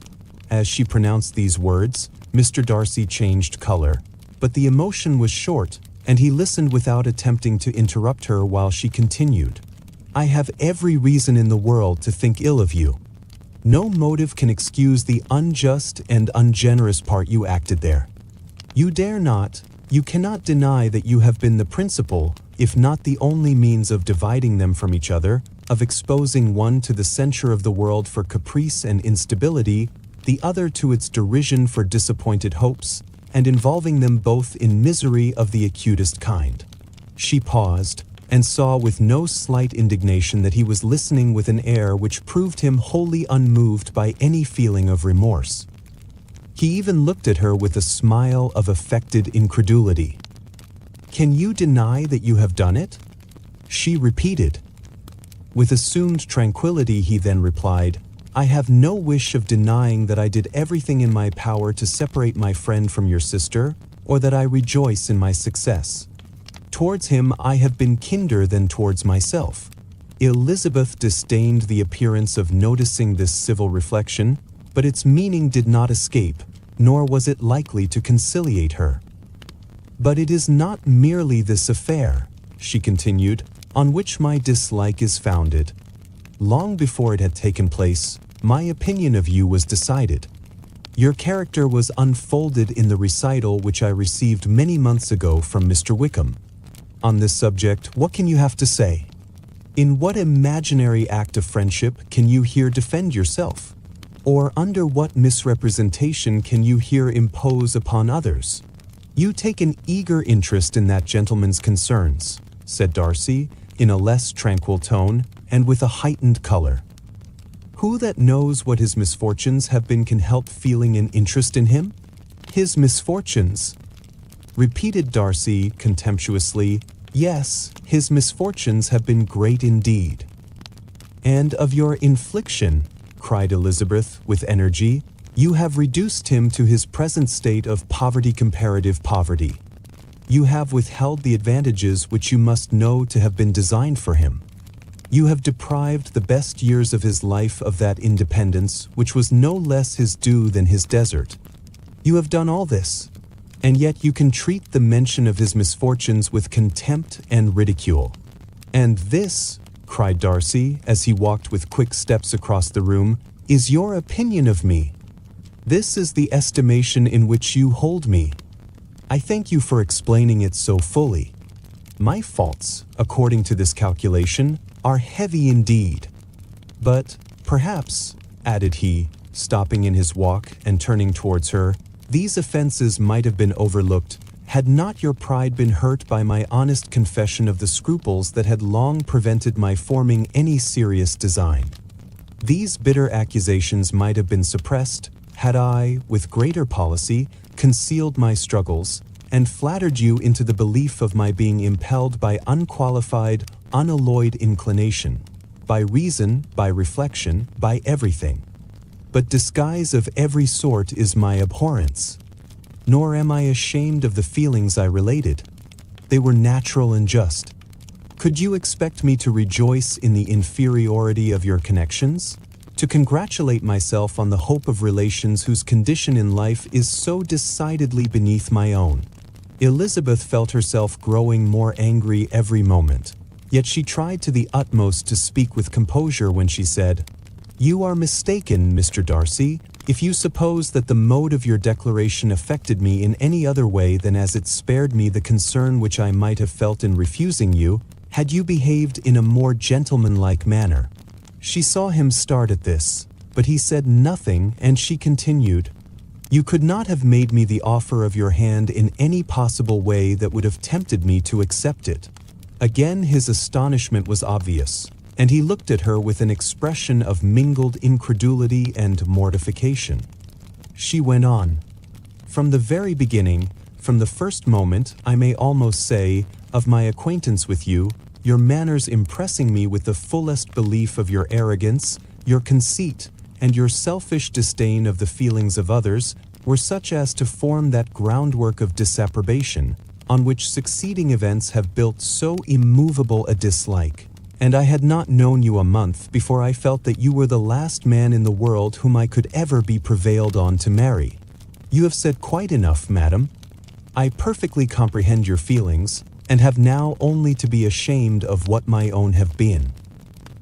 As she pronounced these words, Mr. Darcy changed color, but the emotion was short, and he listened without attempting to interrupt her while she continued, "I have every reason in the world to think ill of you. No motive can excuse the unjust and ungenerous part you acted there. You cannot deny that you have been the principal, if not the only means of dividing them from each other, of exposing one to the censure of the world for caprice and instability, the other to its derision for disappointed hopes, and involving them both in misery of the acutest kind." She paused, and saw with no slight indignation that he was listening with an air which proved him wholly unmoved by any feeling of remorse. He even looked at her with a smile of affected incredulity. "Can you deny that you have done it?" she repeated. With assumed tranquility he then replied, "I have no wish of denying that I did everything in my power to separate my friend from your sister, or that I rejoice in my success. Towards him I have been kinder than towards myself." Elizabeth disdained the appearance of noticing this civil reflection, but its meaning did not escape, nor was it likely to conciliate her. "But it is not merely this affair," she continued, "on which my dislike is founded. Long before it had taken place, my opinion of you was decided. Your character was unfolded in the recital which I received many months ago from Mr. Wickham. On this subject, what can you have to say? In what imaginary act of friendship can you here defend yourself? Or under what misrepresentation can you here impose upon others? You take an eager interest in that gentleman's concerns," said Darcy, in a less tranquil tone, and with a heightened color. "Who that knows what his misfortunes have been can help feeling an interest in him? His misfortunes?" repeated Darcy contemptuously. "Yes, his misfortunes have been great indeed." "And of your infliction," cried Elizabeth with energy, "you have reduced him to his present state of comparative poverty. You have withheld the advantages which you must know to have been designed for him. You have deprived the best years of his life of that independence which was no less his due than his desert. You have done all this, and yet you can treat the mention of his misfortunes with contempt and ridicule. And this, cried Darcy, as he walked with quick steps across the room, is your opinion of me. This is the estimation in which you hold me. I thank you for explaining it so fully. My faults, according to this calculation, are heavy indeed. But perhaps, added he, stopping in his walk and turning towards her, these offenses might have been overlooked had not your pride been hurt by my honest confession of the scruples that had long prevented my forming any serious design. These bitter accusations might have been suppressed had I, with greater policy, concealed my struggles, and flattered you into the belief of my being impelled by unqualified, unalloyed inclination, by reason, by reflection, by everything. But disguise of every sort is my abhorrence. Nor am I ashamed of the feelings I related. They were natural and just. Could you expect me to rejoice in the inferiority of your connections? To congratulate myself on the hope of relations whose condition in life is so decidedly beneath my own? Elizabeth felt herself growing more angry every moment, yet she tried to the utmost to speak with composure when she said, "You are mistaken, Mr. Darcy, if you suppose that the mode of your declaration affected me in any other way than as it spared me the concern which I might have felt in refusing you, had you behaved in a more gentlemanlike manner." She saw him start at this, but he said nothing, and she continued, "You could not have made me the offer of your hand in any possible way that would have tempted me to accept it." Again his astonishment was obvious, and he looked at her with an expression of mingled incredulity and mortification. She went on, "From the very beginning, from the first moment, I may almost say, of my acquaintance with you, your manners impressing me with the fullest belief of your arrogance, your conceit, and your selfish disdain of the feelings of others, were such as to form that groundwork of disapprobation, on which succeeding events have built so immovable a dislike. And I had not known you a month before I felt that you were the last man in the world whom I could ever be prevailed on to marry. You have said quite enough, madam. I perfectly comprehend your feelings, and have now only to be ashamed of what my own have been.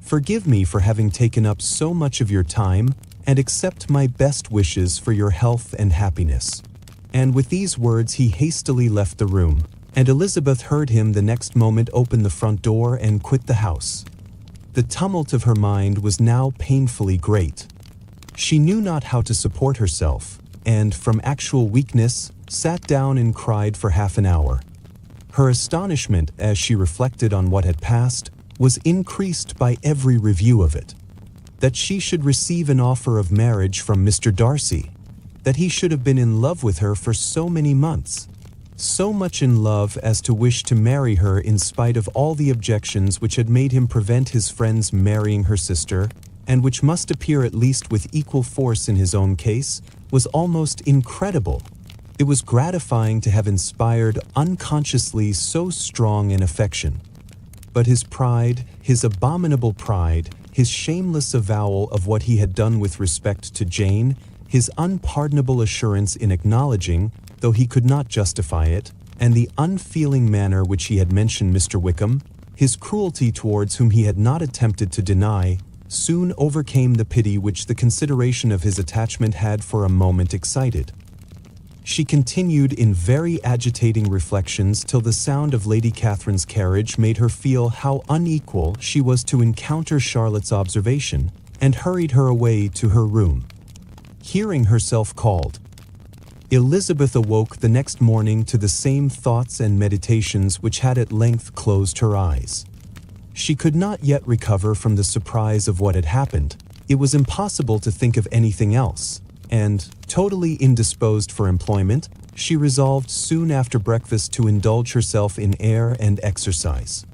Forgive me for having taken up so much of your time, and accept my best wishes for your health and happiness." And with these words he hastily left the room, and Elizabeth heard him the next moment open the front door and quit the house. The tumult of her mind was now painfully great. She knew not how to support herself, and, from actual weakness, sat down and cried for half an hour. Her astonishment, as she reflected on what had passed, was increased by every review of it. That she should receive an offer of marriage from Mr. Darcy, that he should have been in love with her for so many months, so much in love as to wish to marry her in spite of all the objections which had made him prevent his friends marrying her sister, and which must appear at least with equal force in his own case, was almost incredible. It was gratifying to have inspired unconsciously so strong an affection. But his pride, his abominable pride, his shameless avowal of what he had done with respect to Jane, his unpardonable assurance in acknowledging, though he could not justify it, and the unfeeling manner which he had mentioned Mr. Wickham, his cruelty towards whom he had not attempted to deny, soon overcame the pity which the consideration of his attachment had for a moment excited. She continued in very agitating reflections till the sound of Lady Catherine's carriage made her feel how unequal she was to encounter Charlotte's observation, and hurried her away to her room. Hearing herself called, Elizabeth awoke the next morning to the same thoughts and meditations which had at length closed her eyes. She could not yet recover from the surprise of what had happened. It was impossible to think of anything else, and, totally indisposed for employment, she resolved soon after breakfast to indulge herself in air and exercise.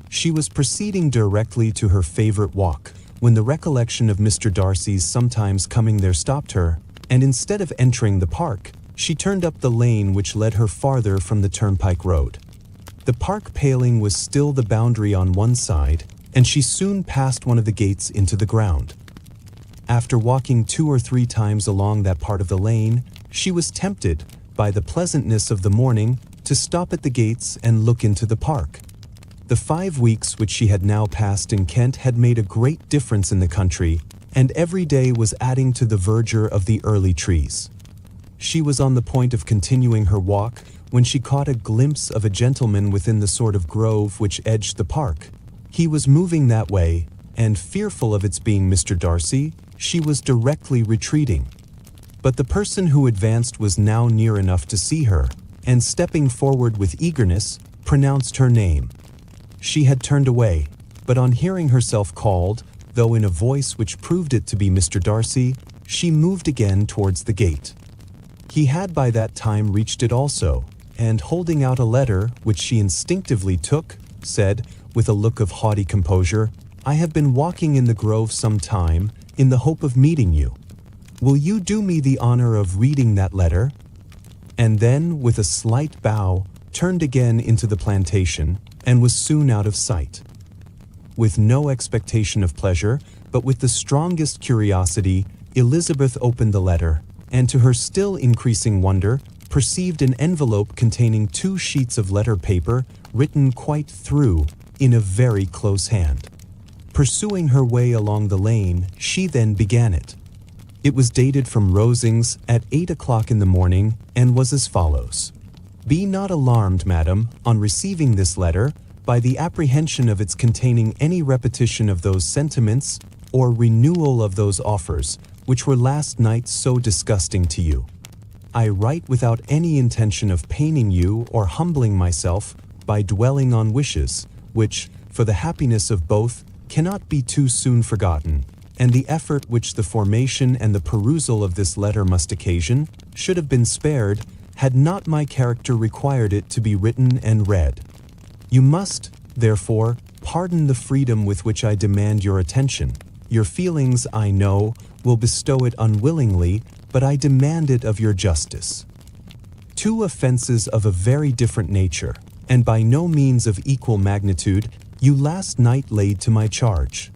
She was proceeding directly to her favorite walk, when the recollection of Mr. Darcy's sometimes coming there stopped her, and instead of entering the park, she turned up the lane which led her farther from the turnpike road. The park paling was still the boundary on one side, and she soon passed one of the gates into the ground. After walking 2 or 3 times along that part of the lane, she was tempted, by the pleasantness of the morning, to stop at the gates and look into the park. The 5 weeks which she had now passed in Kent had made a great difference in the country, and every day was adding to the verdure of the early trees. She was on the point of continuing her walk when she caught a glimpse of a gentleman within the sort of grove which edged the park. He was moving that way, and fearful of its being Mr. Darcy, she was directly retreating. But the person who advanced was now near enough to see her, and stepping forward with eagerness, pronounced her name. She had turned away, but on hearing herself called, though in a voice which proved it to be Mr. Darcy, she moved again towards the gate. He had by that time reached it also, and holding out a letter, which she instinctively took, said, with a look of haughty composure, "I have been walking in the grove some time, in the hope of meeting you. Will you do me the honor of reading that letter?" And then, with a slight bow, turned again into the plantation, and was soon out of sight. With no expectation of pleasure, but with the strongest curiosity, Elizabeth opened the letter, and to her still increasing wonder, perceived an envelope containing 2 sheets of letter paper, written quite through, in a very close hand. Pursuing her way along the lane, she then began it. It was dated from Rosings at 8 o'clock in the morning, and was as follows. "Be not alarmed, madam, on receiving this letter, by the apprehension of its containing any repetition of those sentiments, or renewal of those offers, which were last night so disgusting to you. I write without any intention of paining you or humbling myself by dwelling on wishes, which, for the happiness of both, cannot be too soon forgotten, and the effort which the formation and the perusal of this letter must occasion, should have been spared, had not my character required it to be written and read. You must, therefore, pardon the freedom with which I demand your attention. Your feelings, I know, will bestow it unwillingly, but I demand it of your justice. 2 offenses of a very different nature, and by no means of equal magnitude, you last night laid to my charge.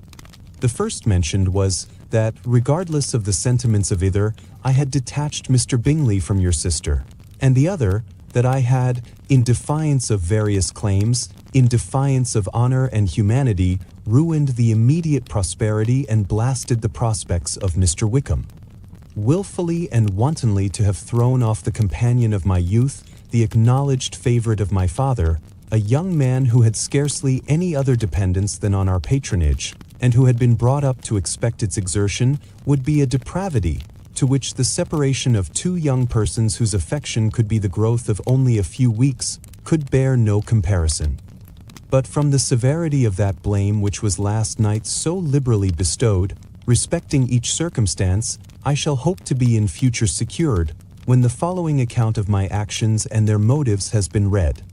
The first mentioned was that, regardless of the sentiments of either, I had detached Mr. Bingley from your sister, and the other, that I had, in defiance of various claims, in defiance of honor and humanity, ruined the immediate prosperity and blasted the prospects of Mr. Wickham. Willfully and wantonly to have thrown off the companion of my youth, the acknowledged favorite of my father, a young man who had scarcely any other dependence than on our patronage, and who had been brought up to expect its exertion, would be a depravity, to which the separation of 2 young persons whose affection could be the growth of only a few weeks, could bear no comparison. But from the severity of that blame which was last night so liberally bestowed, respecting each circumstance, I shall hope to be in future secured, when the following account of my actions and their motives has been read.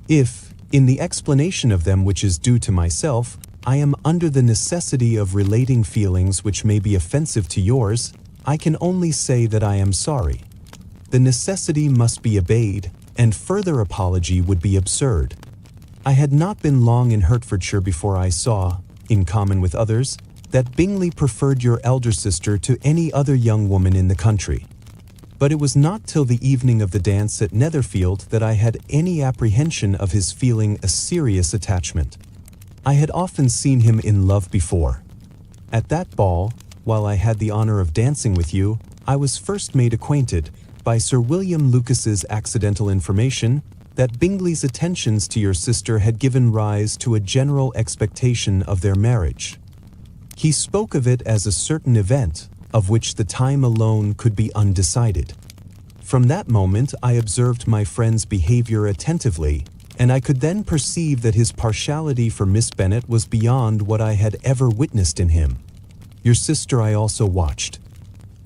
If, in the explanation of them which is due to myself, I am under the necessity of relating feelings which may be offensive to yours, I can only say that I am sorry. The necessity must be obeyed, and further apology would be absurd. I had not been long in Hertfordshire before I saw, in common with others, that Bingley preferred your elder sister to any other young woman in the country. But it was not till the evening of the dance at Netherfield that I had any apprehension of his feeling a serious attachment. I had often seen him in love before. At that ball, while I had the honor of dancing with you, I was first made acquainted, by Sir William Lucas's accidental information, that Bingley's attentions to your sister had given rise to a general expectation of their marriage. He spoke of it as a certain event, of which the time alone could be undecided. From that moment I observed my friend's behavior attentively, and I could then perceive that his partiality for Miss Bennet was beyond what I had ever witnessed in him. Your sister I also watched.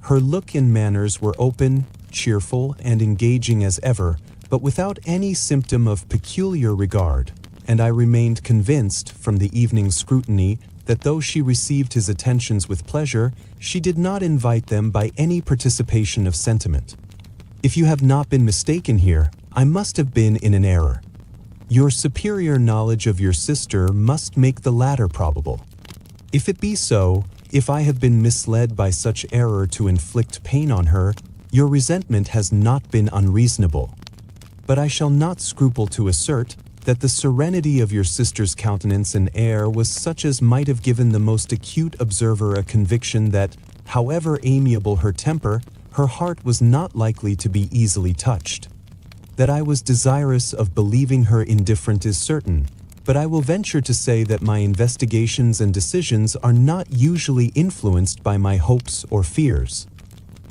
Her look and manners were open, cheerful, and engaging as ever, but without any symptom of peculiar regard, and I remained convinced, from the evening's scrutiny, that though she received his attentions with pleasure, she did not invite them by any participation of sentiment. If you have not been mistaken here, I must have been in an error. Your superior knowledge of your sister must make the latter probable. If it be so, if I have been misled by such error to inflict pain on her, your resentment has not been unreasonable. But I shall not scruple to assert that the serenity of your sister's countenance and air was such as might have given the most acute observer a conviction that, however amiable her temper, her heart was not likely to be easily touched. That I was desirous of believing her indifferent is certain, but I will venture to say that my investigations and decisions are not usually influenced by my hopes or fears.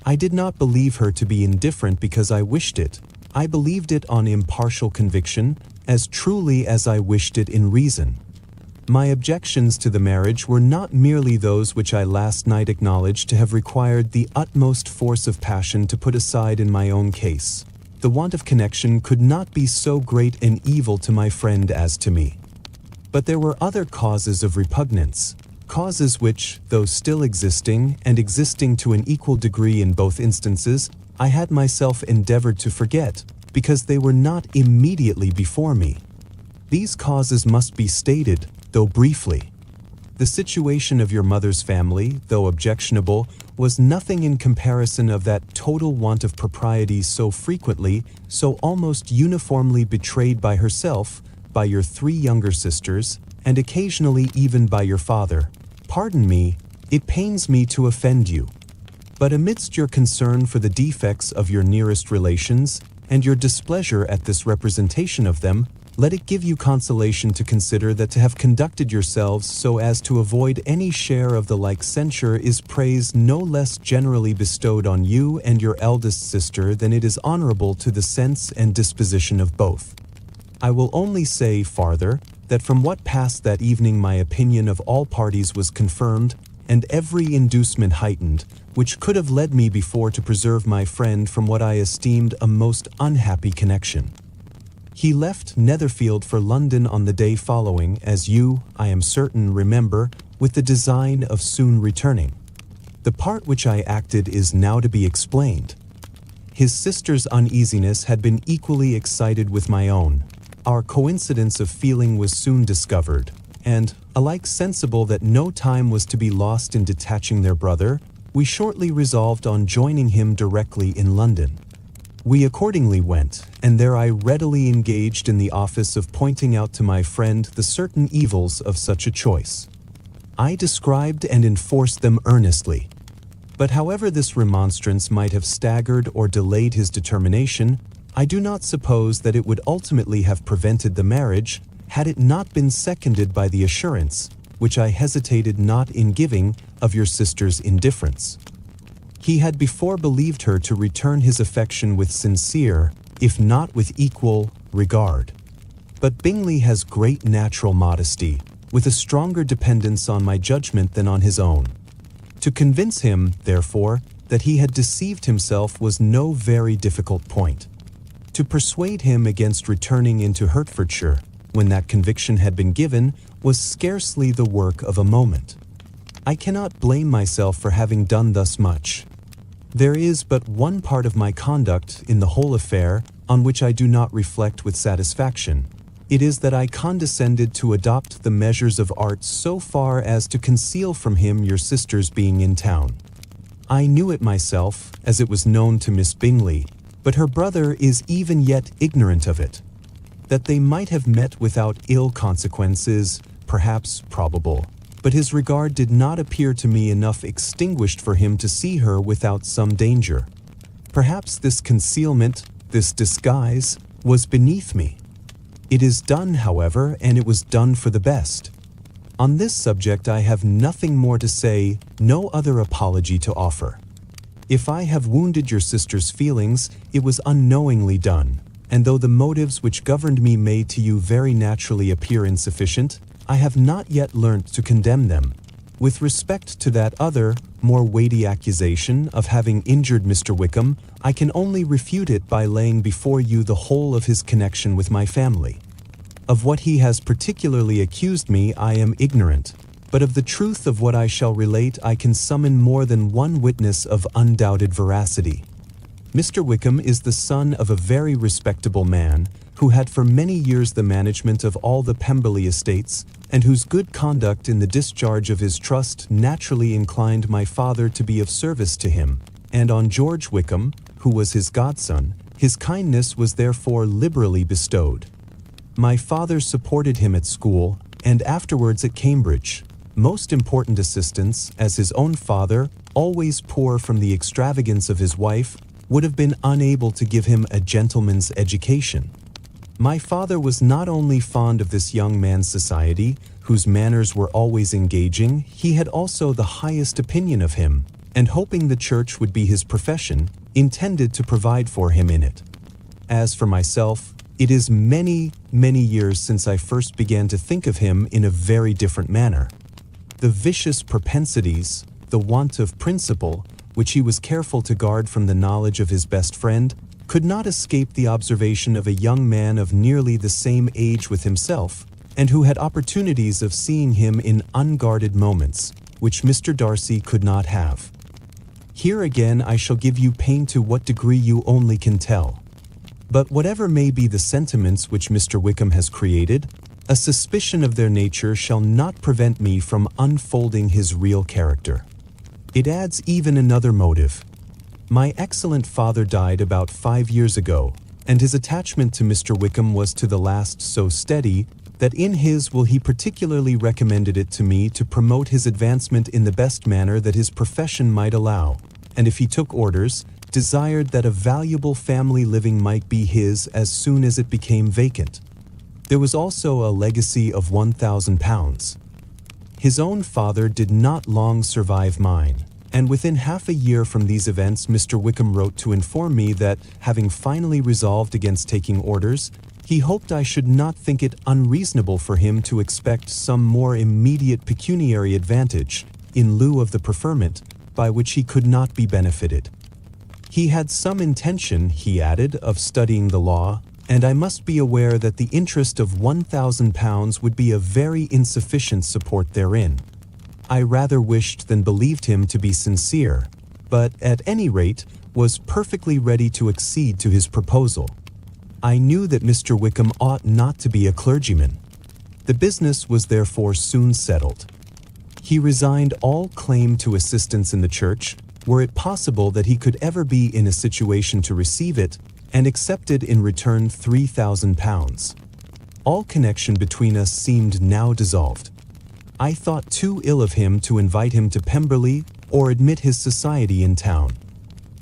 I did not believe her to be indifferent because I wished it. I believed it on impartial conviction, as truly as I wished it in reason. My objections to the marriage were not merely those which I last night acknowledged to have required the utmost force of passion to put aside in my own case. The want of connection could not be so great an evil to my friend as to me. But there were other causes of repugnance, causes which, though still existing, and existing to an equal degree in both instances, I had myself endeavored to forget, because they were not immediately before me. These causes must be stated, though briefly. The situation of your mother's family, though objectionable, was nothing in comparison of that total want of propriety so frequently, so almost uniformly betrayed by herself, by your 3 younger sisters, and occasionally even by your father. Pardon me, it pains me to offend you. But amidst your concern for the defects of your nearest relations, and your displeasure at this representation of them, let it give you consolation to consider that to have conducted yourselves so as to avoid any share of the like censure is praise no less generally bestowed on you and your eldest sister than it is honorable to the sense and disposition of both. I will only say, farther, that from what passed that evening my opinion of all parties was confirmed, and every inducement heightened, which could have led me before to preserve my friend from what I esteemed a most unhappy connection. He left Netherfield for London on the day following, as you, I am certain, remember, with the design of soon returning. The part which I acted is now to be explained. His sister's uneasiness had been equally excited with my own. Our coincidence of feeling was soon discovered, and, alike sensible that no time was to be lost in detaching their brother, we shortly resolved on joining him directly in London. We accordingly went, and there I readily engaged in the office of pointing out to my friend the certain evils of such a choice. I described and enforced them earnestly. But however this remonstrance might have staggered or delayed his determination, I do not suppose that it would ultimately have prevented the marriage, had it not been seconded by the assurance, which I hesitated not in giving, of your sister's indifference. He had before believed her to return his affection with sincere, if not with equal, regard. But Bingley has great natural modesty, with a stronger dependence on my judgment than on his own. To convince him, therefore, that he had deceived himself was no very difficult point. To persuade him against returning into Hertfordshire, when that conviction had been given, was scarcely the work of a moment. I cannot blame myself for having done thus much. There is but one part of my conduct in the whole affair on which I do not reflect with satisfaction. It is that I condescended to adopt the measures of art so far as to conceal from him your sister's being in town. I knew it myself, as it was known to Miss Bingley, but her brother is even yet ignorant of it. That they might have met without ill consequences, perhaps probable, but his regard did not appear to me enough extinguished for him to see her without some danger. Perhaps this concealment, this disguise, was beneath me. It is done, however, and it was done for the best. On this subject I have nothing more to say, no other apology to offer. If I have wounded your sister's feelings, it was unknowingly done, and though the motives which governed me may to you very naturally appear insufficient, I have not yet learnt to condemn them. With respect to that other, more weighty accusation of having injured Mr. Wickham, I can only refute it by laying before you the whole of his connection with my family. Of what he has particularly accused me I am ignorant, but of the truth of what I shall relate I can summon more than one witness of undoubted veracity. Mr. Wickham is the son of a very respectable man, who had for many years the management of all the Pemberley estates, and whose good conduct in the discharge of his trust naturally inclined my father to be of service to him, and on George Wickham, who was his godson, his kindness was therefore liberally bestowed. My father supported him at school, and afterwards at Cambridge, most important assistance, as his own father, always poor from the extravagance of his wife, would have been unable to give him a gentleman's education. My father was not only fond of this young man's society, whose manners were always engaging, he had also the highest opinion of him, and hoping the church would be his profession, intended to provide for him in it. As for myself, it is many, many years since I first began to think of him in a very different manner. The vicious propensities, the want of principle, which he was careful to guard from the knowledge of his best friend, could not escape the observation of a young man of nearly the same age with himself, and who had opportunities of seeing him in unguarded moments, which Mr. Darcy could not have. Here again I shall give you pain to what degree you only can tell. But whatever may be the sentiments which Mr. Wickham has created, a suspicion of their nature shall not prevent me from unfolding his real character. It adds even another motive. My excellent father died about 5 years ago, and his attachment to Mr. Wickham was to the last so steady that in his will he particularly recommended it to me to promote his advancement in the best manner that his profession might allow, and if he took orders, desired that a valuable family living might be his as soon as it became vacant. There was also a legacy of £1,000. His own father did not long survive mine, and within half a year from these events Mr. Wickham wrote to inform me that, having finally resolved against taking orders, he hoped I should not think it unreasonable for him to expect some more immediate pecuniary advantage, in lieu of the preferment, by which he could not be benefited. He had some intention, he added, of studying the law, and I must be aware that the interest of £1,000 would be a very insufficient support therein. I rather wished than believed him to be sincere, but at any rate was perfectly ready to accede to his proposal. I knew that Mr. Wickham ought not to be a clergyman. The business was therefore soon settled. He resigned all claim to assistance in the church, were it possible that he could ever be in a situation to receive it, and accepted in return £3,000. All connection between us seemed now dissolved. I thought too ill of him to invite him to Pemberley or admit his society in town.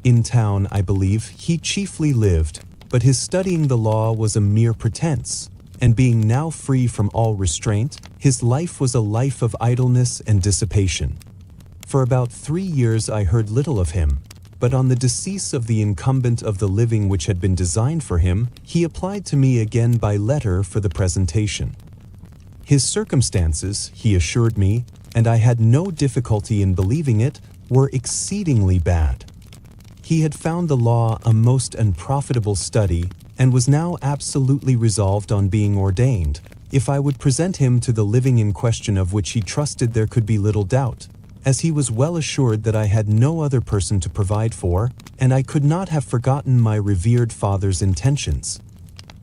In town, I believe, he chiefly lived, but his studying the law was a mere pretense, and being now free from all restraint, his life was a life of idleness and dissipation. For about 3 years I heard little of him, but on the decease of the incumbent of the living which had been designed for him, he applied to me again by letter for the presentation. His circumstances, he assured me, and I had no difficulty in believing it, were exceedingly bad. He had found the law a most unprofitable study, and was now absolutely resolved on being ordained, if I would present him to the living in question, of which he trusted there could be little doubt, as he was well assured that I had no other person to provide for, and I could not have forgotten my revered father's intentions.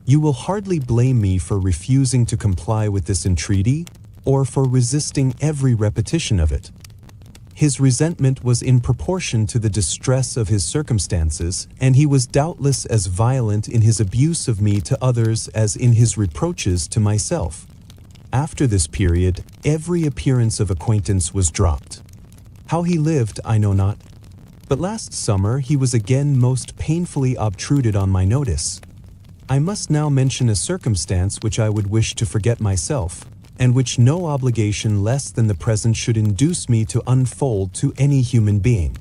You will hardly blame me for refusing to comply with this entreaty, or for resisting every repetition of it. His resentment was in proportion to the distress of his circumstances, and he was doubtless as violent in his abuse of me to others as in his reproaches to myself. After this period, every appearance of acquaintance was dropped. How he lived, I know not, but last summer he was again most painfully obtruded on my notice. I must now mention a circumstance which I would wish to forget myself, and which no obligation less than the present should induce me to unfold to any human being.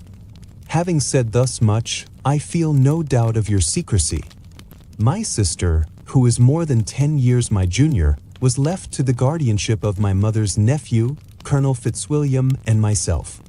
Having said thus much, I feel no doubt of your secrecy. My sister, who is more than 10 years my junior, was left to the guardianship of my mother's nephew, Colonel Fitzwilliam, and myself.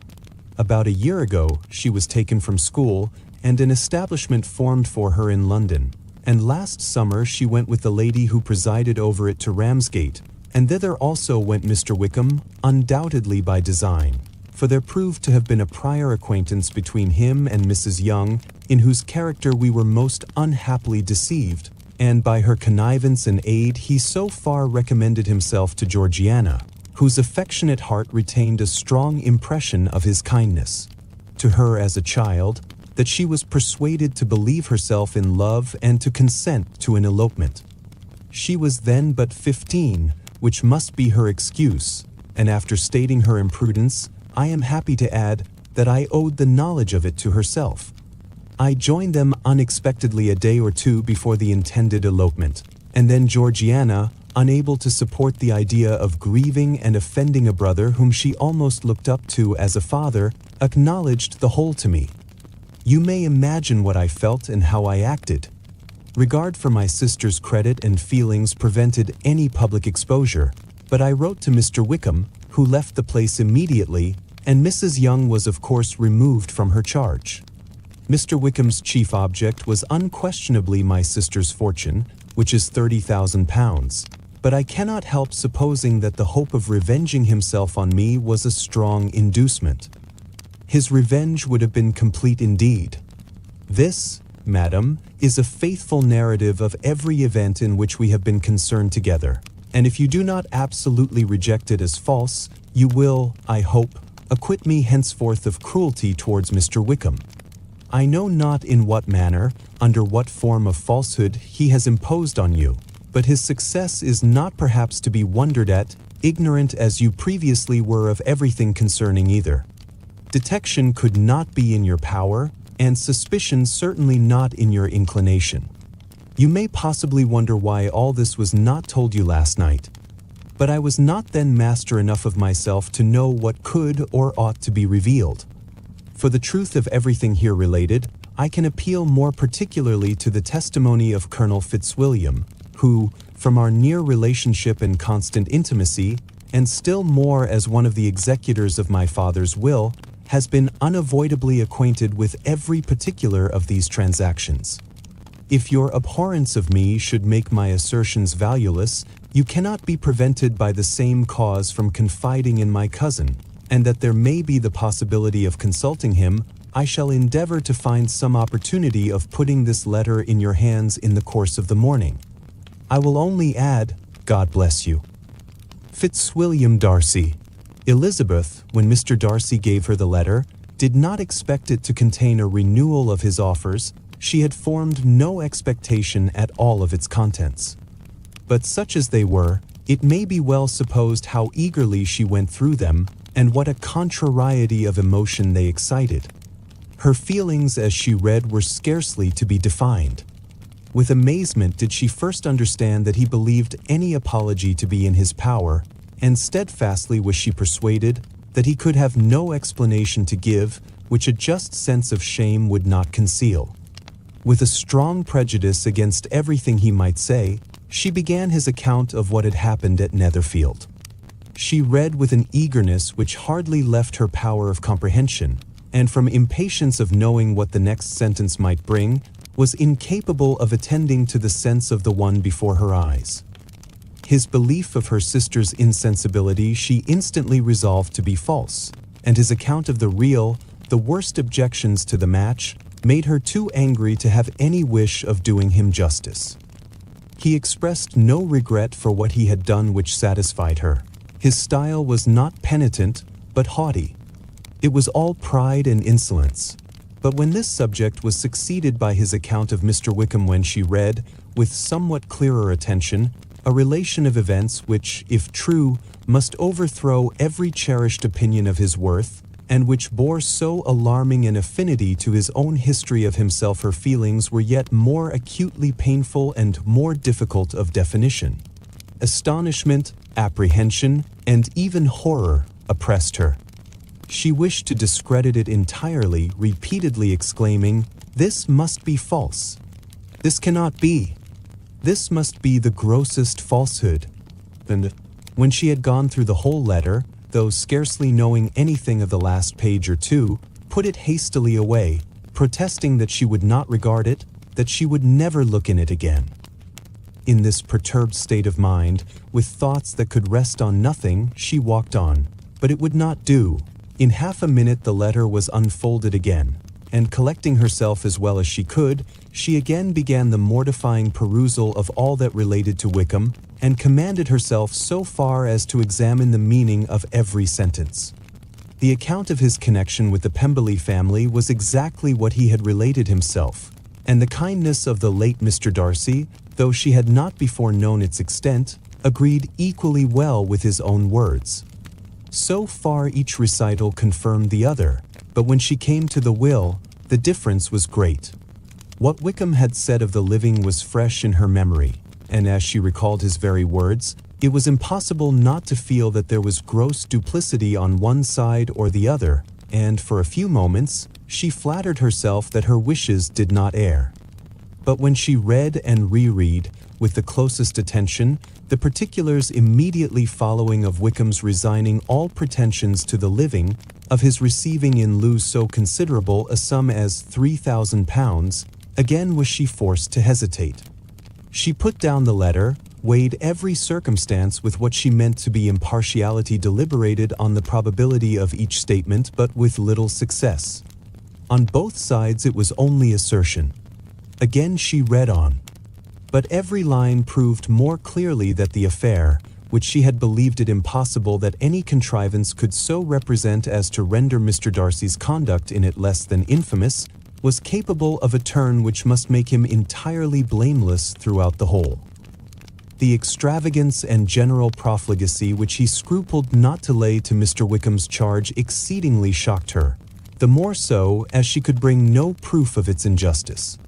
About a year ago, she was taken from school, and an establishment formed for her in London, and last summer she went with the lady who presided over it to Ramsgate, and thither also went Mr. Wickham, undoubtedly by design, for there proved to have been a prior acquaintance between him and Mrs. Young, in whose character we were most unhappily deceived, and by her connivance and aid he so far recommended himself to Georgiana, whose affectionate heart retained a strong impression of his kindness to her as a child, that she was persuaded to believe herself in love and to consent to an elopement. She was then but 15, which must be her excuse, and after stating her imprudence, I am happy to add that I owed the knowledge of it to herself. I joined them unexpectedly a day or two before the intended elopement, and then Georgiana, unable to support the idea of grieving and offending a brother whom she almost looked up to as a father, acknowledged the whole to me. You may imagine what I felt and how I acted. Regard for my sister's credit and feelings prevented any public exposure, but I wrote to Mr. Wickham, who left the place immediately, and Mrs. Young was of course removed from her charge. Mr. Wickham's chief object was unquestionably my sister's fortune, which is £30,000, but I cannot help supposing that the hope of revenging himself on me was a strong inducement. His revenge would have been complete indeed. This, madam, is a faithful narrative of every event in which we have been concerned together, and if you do not absolutely reject it as false, you will, I hope, acquit me henceforth of cruelty towards Mr. Wickham. I know not in what manner, under what form of falsehood he has imposed on you, but his success is not perhaps to be wondered at, ignorant as you previously were of everything concerning either. Detection could not be in your power, and suspicion certainly not in your inclination. You may possibly wonder why all this was not told you last night, but I was not then master enough of myself to know what could or ought to be revealed. For the truth of everything here related, I can appeal more particularly to the testimony of Colonel Fitzwilliam, who, from our near relationship and constant intimacy, and still more as one of the executors of my father's will, has been unavoidably acquainted with every particular of these transactions. If your abhorrence of me should make my assertions valueless, you cannot be prevented by the same cause from confiding in my cousin, and that there may be the possibility of consulting him, I shall endeavor to find some opportunity of putting this letter in your hands in the course of the morning. I will only add, God bless you. Fitzwilliam Darcy. Elizabeth, when Mr. Darcy gave her the letter, did not expect it to contain a renewal of his offers. She had formed no expectation at all of its contents. But such as they were, it may be well supposed how eagerly she went through them, and what a contrariety of emotion they excited. Her feelings as she read were scarcely to be defined. With amazement did she first understand that he believed any apology to be in his power, and steadfastly was she persuaded that he could have no explanation to give which a just sense of shame would not conceal. With a strong prejudice against everything he might say, she began his account of what had happened at Netherfield. She read with an eagerness which hardly left her power of comprehension, and from impatience of knowing what the next sentence might bring, was incapable of attending to the sense of the one before her eyes. His belief of her sister's insensibility she instantly resolved to be false, and his account of the real, the worst objections to the match, made her too angry to have any wish of doing him justice. He expressed no regret for what he had done which satisfied her. His style was not penitent, but haughty. It was all pride and insolence. But when this subject was succeeded by his account of Mr. Wickham, when she read, with somewhat clearer attention, a relation of events which, if true, must overthrow every cherished opinion of his worth, and which bore so alarming an affinity to his own history of himself, her feelings were yet more acutely painful and more difficult of definition. Astonishment, apprehension, and even horror oppressed her. She wished to discredit it entirely, repeatedly exclaiming, "This must be false. This cannot be. This must be the grossest falsehood." And when she had gone through the whole letter, though scarcely knowing anything of the last page or two, put it hastily away, protesting that she would not regard it, that she would never look in it again. In this perturbed state of mind, with thoughts that could rest on nothing, she walked on, but it would not do. In half a minute the letter was unfolded again, and collecting herself as well as she could, she again began the mortifying perusal of all that related to Wickham, and commanded herself so far as to examine the meaning of every sentence. The account of his connection with the Pemberley family was exactly what he had related himself, and the kindness of the late Mr. Darcy, though she had not before known its extent, agreed equally well with his own words. So far each recital confirmed the other, but when she came to the will, the difference was great. What Wickham had said of the living was fresh in her memory, and as she recalled his very words, it was impossible not to feel that there was gross duplicity on one side or the other, and for a few moments, she flattered herself that her wishes did not err. But when she read and reread, with the closest attention, the particulars immediately following of Wickham's resigning all pretensions to the living, of his receiving in lieu so considerable a sum as £3,000, again was she forced to hesitate. She put down the letter, weighed every circumstance with what she meant to be impartiality, deliberated on the probability of each statement, but with little success. On both sides it was only assertion. Again she read on. But every line proved more clearly that the affair, which she had believed it impossible that any contrivance could so represent as to render Mr. Darcy's conduct in it less than infamous, was capable of a turn which must make him entirely blameless throughout the whole. The extravagance and general profligacy which he scrupled not to lay to Mr. Wickham's charge exceedingly shocked her, the more so as she could bring no proof of its injustice.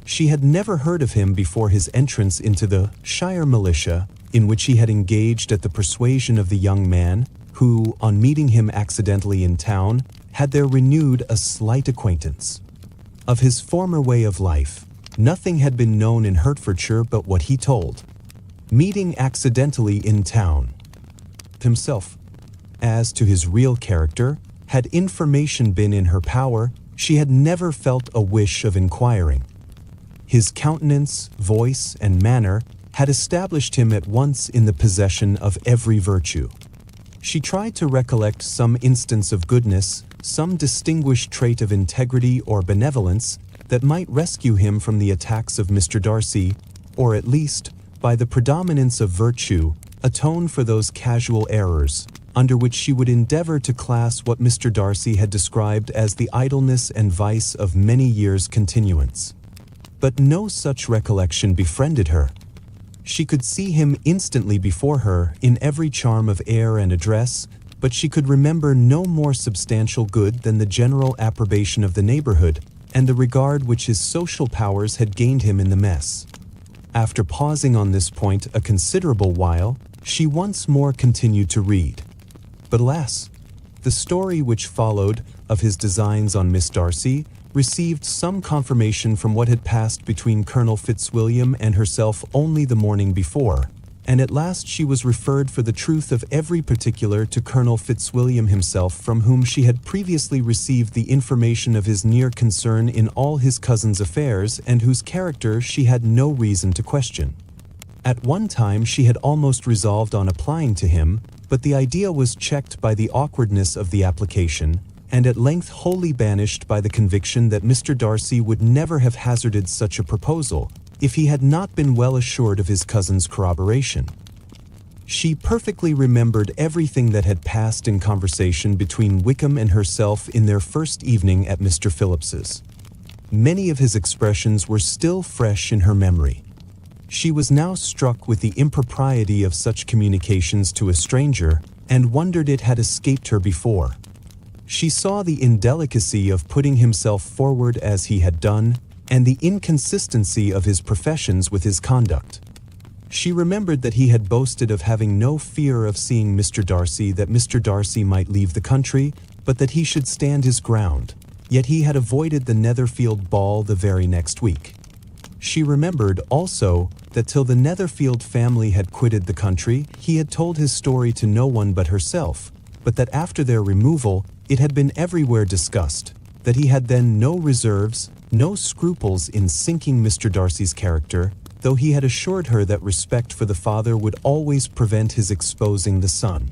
She had never heard of him before his entrance into the Shire militia, in which he had engaged at the persuasion of the young man, who, on meeting him accidentally in town, had there renewed a slight acquaintance. Of his former way of life, nothing had been known in Hertfordshire but what he told. Meeting accidentally in town. Himself. As to his real character, had information been in her power, she had never felt a wish of inquiring. His countenance, voice, and manner had established him at once in the possession of every virtue. She tried to recollect some instance of goodness, some distinguished trait of integrity or benevolence that might rescue him from the attacks of Mr. Darcy, or at least, by the predominance of virtue, atone for those casual errors, under which she would endeavor to class what Mr. Darcy had described as the idleness and vice of many years' continuance. But no such recollection befriended her. She could see him instantly before her in every charm of air and address, but she could remember no more substantial good than the general approbation of the neighborhood and the regard which his social powers had gained him in the mess. After pausing on this point a considerable while, she once more continued to read. But alas, the story which followed of his designs on Miss Darcy received some confirmation from what had passed between Colonel Fitzwilliam and herself only the morning before, and at last she was referred for the truth of every particular to Colonel Fitzwilliam himself, from whom she had previously received the information of his near concern in all his cousin's affairs, and whose character she had no reason to question. At one time she had almost resolved on applying to him, but the idea was checked by the awkwardness of the application, and at length wholly banished by the conviction that Mr. Darcy would never have hazarded such a proposal if he had not been well assured of his cousin's corroboration. She perfectly remembered everything that had passed in conversation between Wickham and herself in their first evening at Mr. Phillips's. Many of his expressions were still fresh in her memory. She was now struck with the impropriety of such communications to a stranger, and wondered it had escaped her before. She saw the indelicacy of putting himself forward as he had done, and the inconsistency of his professions with his conduct. She remembered that he had boasted of having no fear of seeing Mr. Darcy, that Mr. Darcy might leave the country, but that he should stand his ground, yet he had avoided the Netherfield ball the very next week. She remembered, also, that till the Netherfield family had quitted the country, he had told his story to no one but herself, but that after their removal, it had been everywhere discussed, that he had then no reserves, no scruples in sinking Mr. Darcy's character, though he had assured her that respect for the father would always prevent his exposing the son.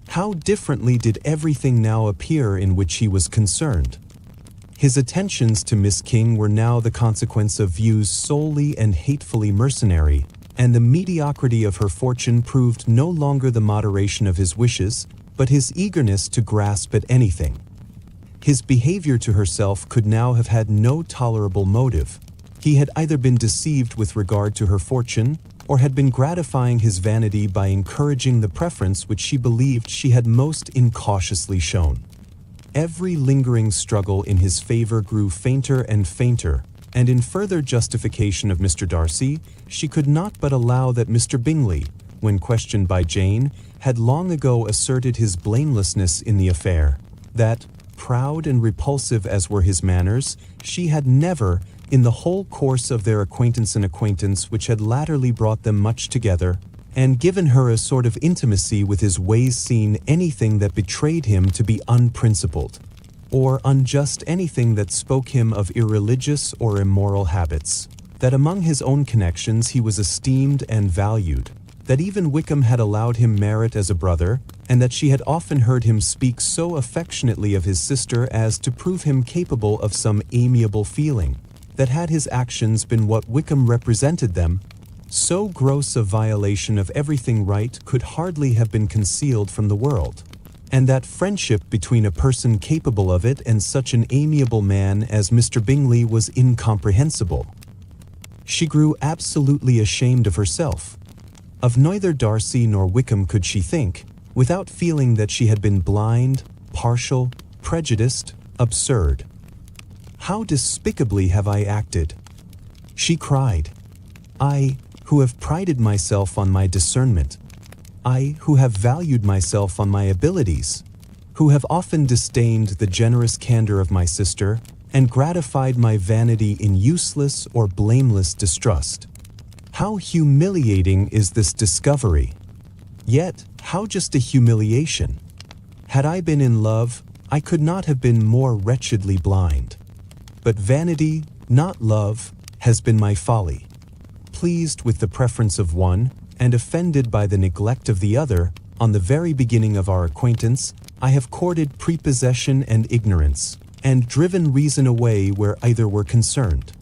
How differently did everything now appear in which he was concerned. His attentions to Miss King were now the consequence of views solely and hatefully mercenary, and the mediocrity of her fortune proved no longer the moderation of his wishes, but his eagerness to grasp at anything. His behavior to herself could now have had no tolerable motive. He had either been deceived with regard to her fortune, or had been gratifying his vanity by encouraging the preference which she believed she had most incautiously shown. Every lingering struggle in his favor grew fainter and fainter, and in further justification of Mr. Darcy, she could not but allow that Mr. Bingley, when questioned by Jane, had long ago asserted his blamelessness in the affair, that, proud and repulsive as were his manners, she had never, in the whole course of their acquaintance which had latterly brought them much together, and given her a sort of intimacy with his ways, seen anything that betrayed him to be unprincipled, or unjust, anything that spoke him of irreligious or immoral habits, that among his own connections he was esteemed and valued, that even Wickham had allowed him merit as a brother, and that she had often heard him speak so affectionately of his sister as to prove him capable of some amiable feeling, that had his actions been what Wickham represented them, so gross a violation of everything right could hardly have been concealed from the world, and that friendship between a person capable of it and such an amiable man as Mr. Bingley was incomprehensible. She grew absolutely ashamed of herself. Of neither Darcy nor Wickham could she think, without feeling that she had been blind, partial, prejudiced, absurd. "How despicably have I acted!" she cried. "I, who have prided myself on my discernment, I, who have valued myself on my abilities, who have often disdained the generous candor of my sister, and gratified my vanity in useless or blameless distrust. How humiliating is this discovery! Yet, how just a humiliation! Had I been in love, I could not have been more wretchedly blind. But vanity, not love, has been my folly. Pleased with the preference of one, and offended by the neglect of the other, on the very beginning of our acquaintance, I have courted prepossession and ignorance, and driven reason away where either were concerned.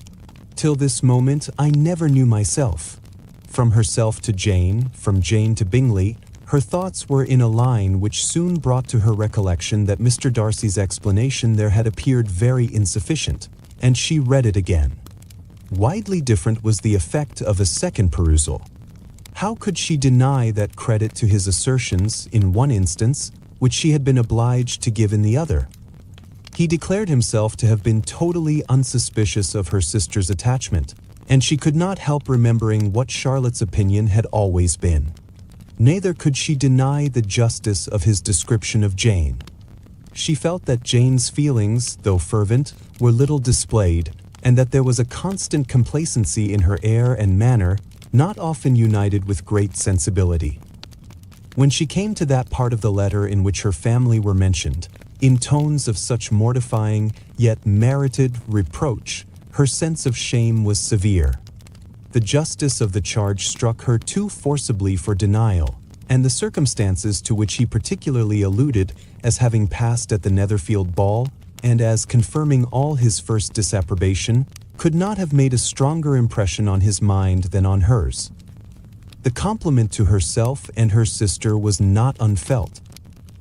Till this moment I never knew myself. From herself to Jane, from Jane to Bingley, her thoughts were in a line which soon brought to her recollection that Mr. Darcy's explanation there had appeared very insufficient, and she read it again. Widely different was the effect of a second perusal. How could she deny that credit to his assertions in one instance, which she had been obliged to give in the other? He declared himself to have been totally unsuspicious of her sister's attachment, and she could not help remembering what Charlotte's opinion had always been. Neither could she deny the justice of his description of Jane. She felt that Jane's feelings, though fervent, were little displayed, and that there was a constant complacency in her air and manner, not often united with great sensibility. When she came to that part of the letter in which her family were mentioned, in tones of such mortifying, yet merited, reproach, her sense of shame was severe. The justice of the charge struck her too forcibly for denial, and the circumstances to which he particularly alluded as having passed at the Netherfield ball, and as confirming all his first disapprobation, could not have made a stronger impression on his mind than on hers. The compliment to herself and her sister was not unfelt.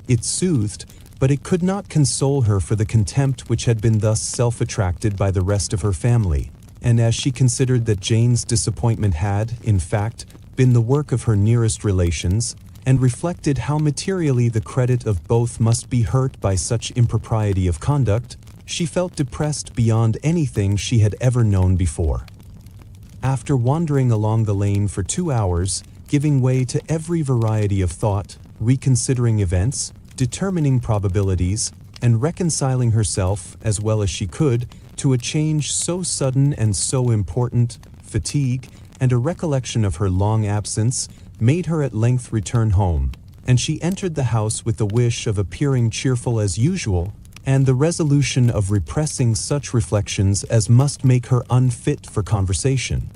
It soothed, but it could not console her for the contempt which had been thus self-attracted by the rest of her family, and as she considered that Jane's disappointment had, in fact, been the work of her nearest relations, and reflected how materially the credit of both must be hurt by such impropriety of conduct, she felt depressed beyond anything she had ever known before. After wandering along the lane for 2 hours, giving way to every variety of thought, reconsidering events, determining probabilities, and reconciling herself, as well as she could, to a change so sudden and so important, fatigue, and a recollection of her long absence, made her at length return home, and she entered the house with the wish of appearing cheerful as usual, and the resolution of repressing such reflections as must make her unfit for conversation.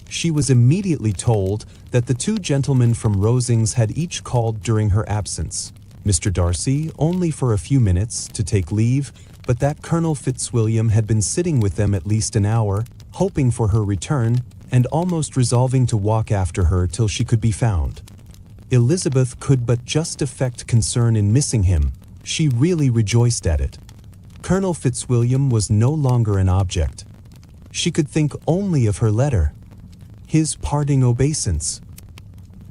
She was immediately told that the 2 gentlemen from Rosings had each called during her absence, Mr. Darcy only for a few minutes to take leave, but that Colonel Fitzwilliam had been sitting with them at least an hour, hoping for her return, and almost resolving to walk after her till she could be found. Elizabeth could but just affect concern in missing him. She really rejoiced at it. Colonel Fitzwilliam was no longer an object. She could think only of her letter. His parting obeisance.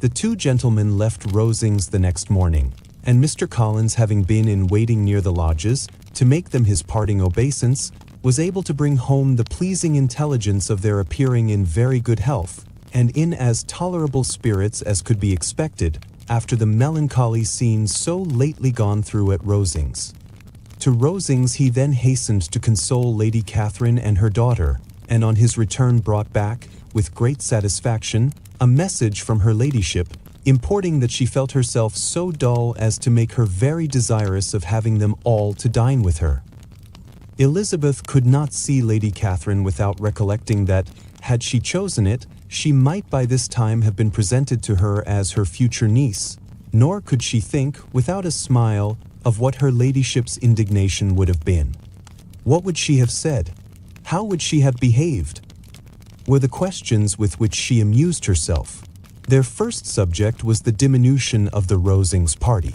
The two gentlemen left Rosings the next morning, and Mr. Collins, having been in waiting near the lodges, to make them his parting obeisance, was able to bring home the pleasing intelligence of their appearing in very good health, and in as tolerable spirits as could be expected, after the melancholy scene so lately gone through at Rosings. To Rosings he then hastened to console Lady Catherine and her daughter, and on his return brought back, with great satisfaction, a message from her ladyship, importing that she felt herself so dull as to make her very desirous of having them all to dine with her. Elizabeth could not see Lady Catherine without recollecting that, had she chosen it, she might by this time have been presented to her as her future niece, nor could she think, without a smile, of what her ladyship's indignation would have been. What would she have said? How would she have behaved? Were the questions with which she amused herself. Their first subject was the diminution of the Rosings party.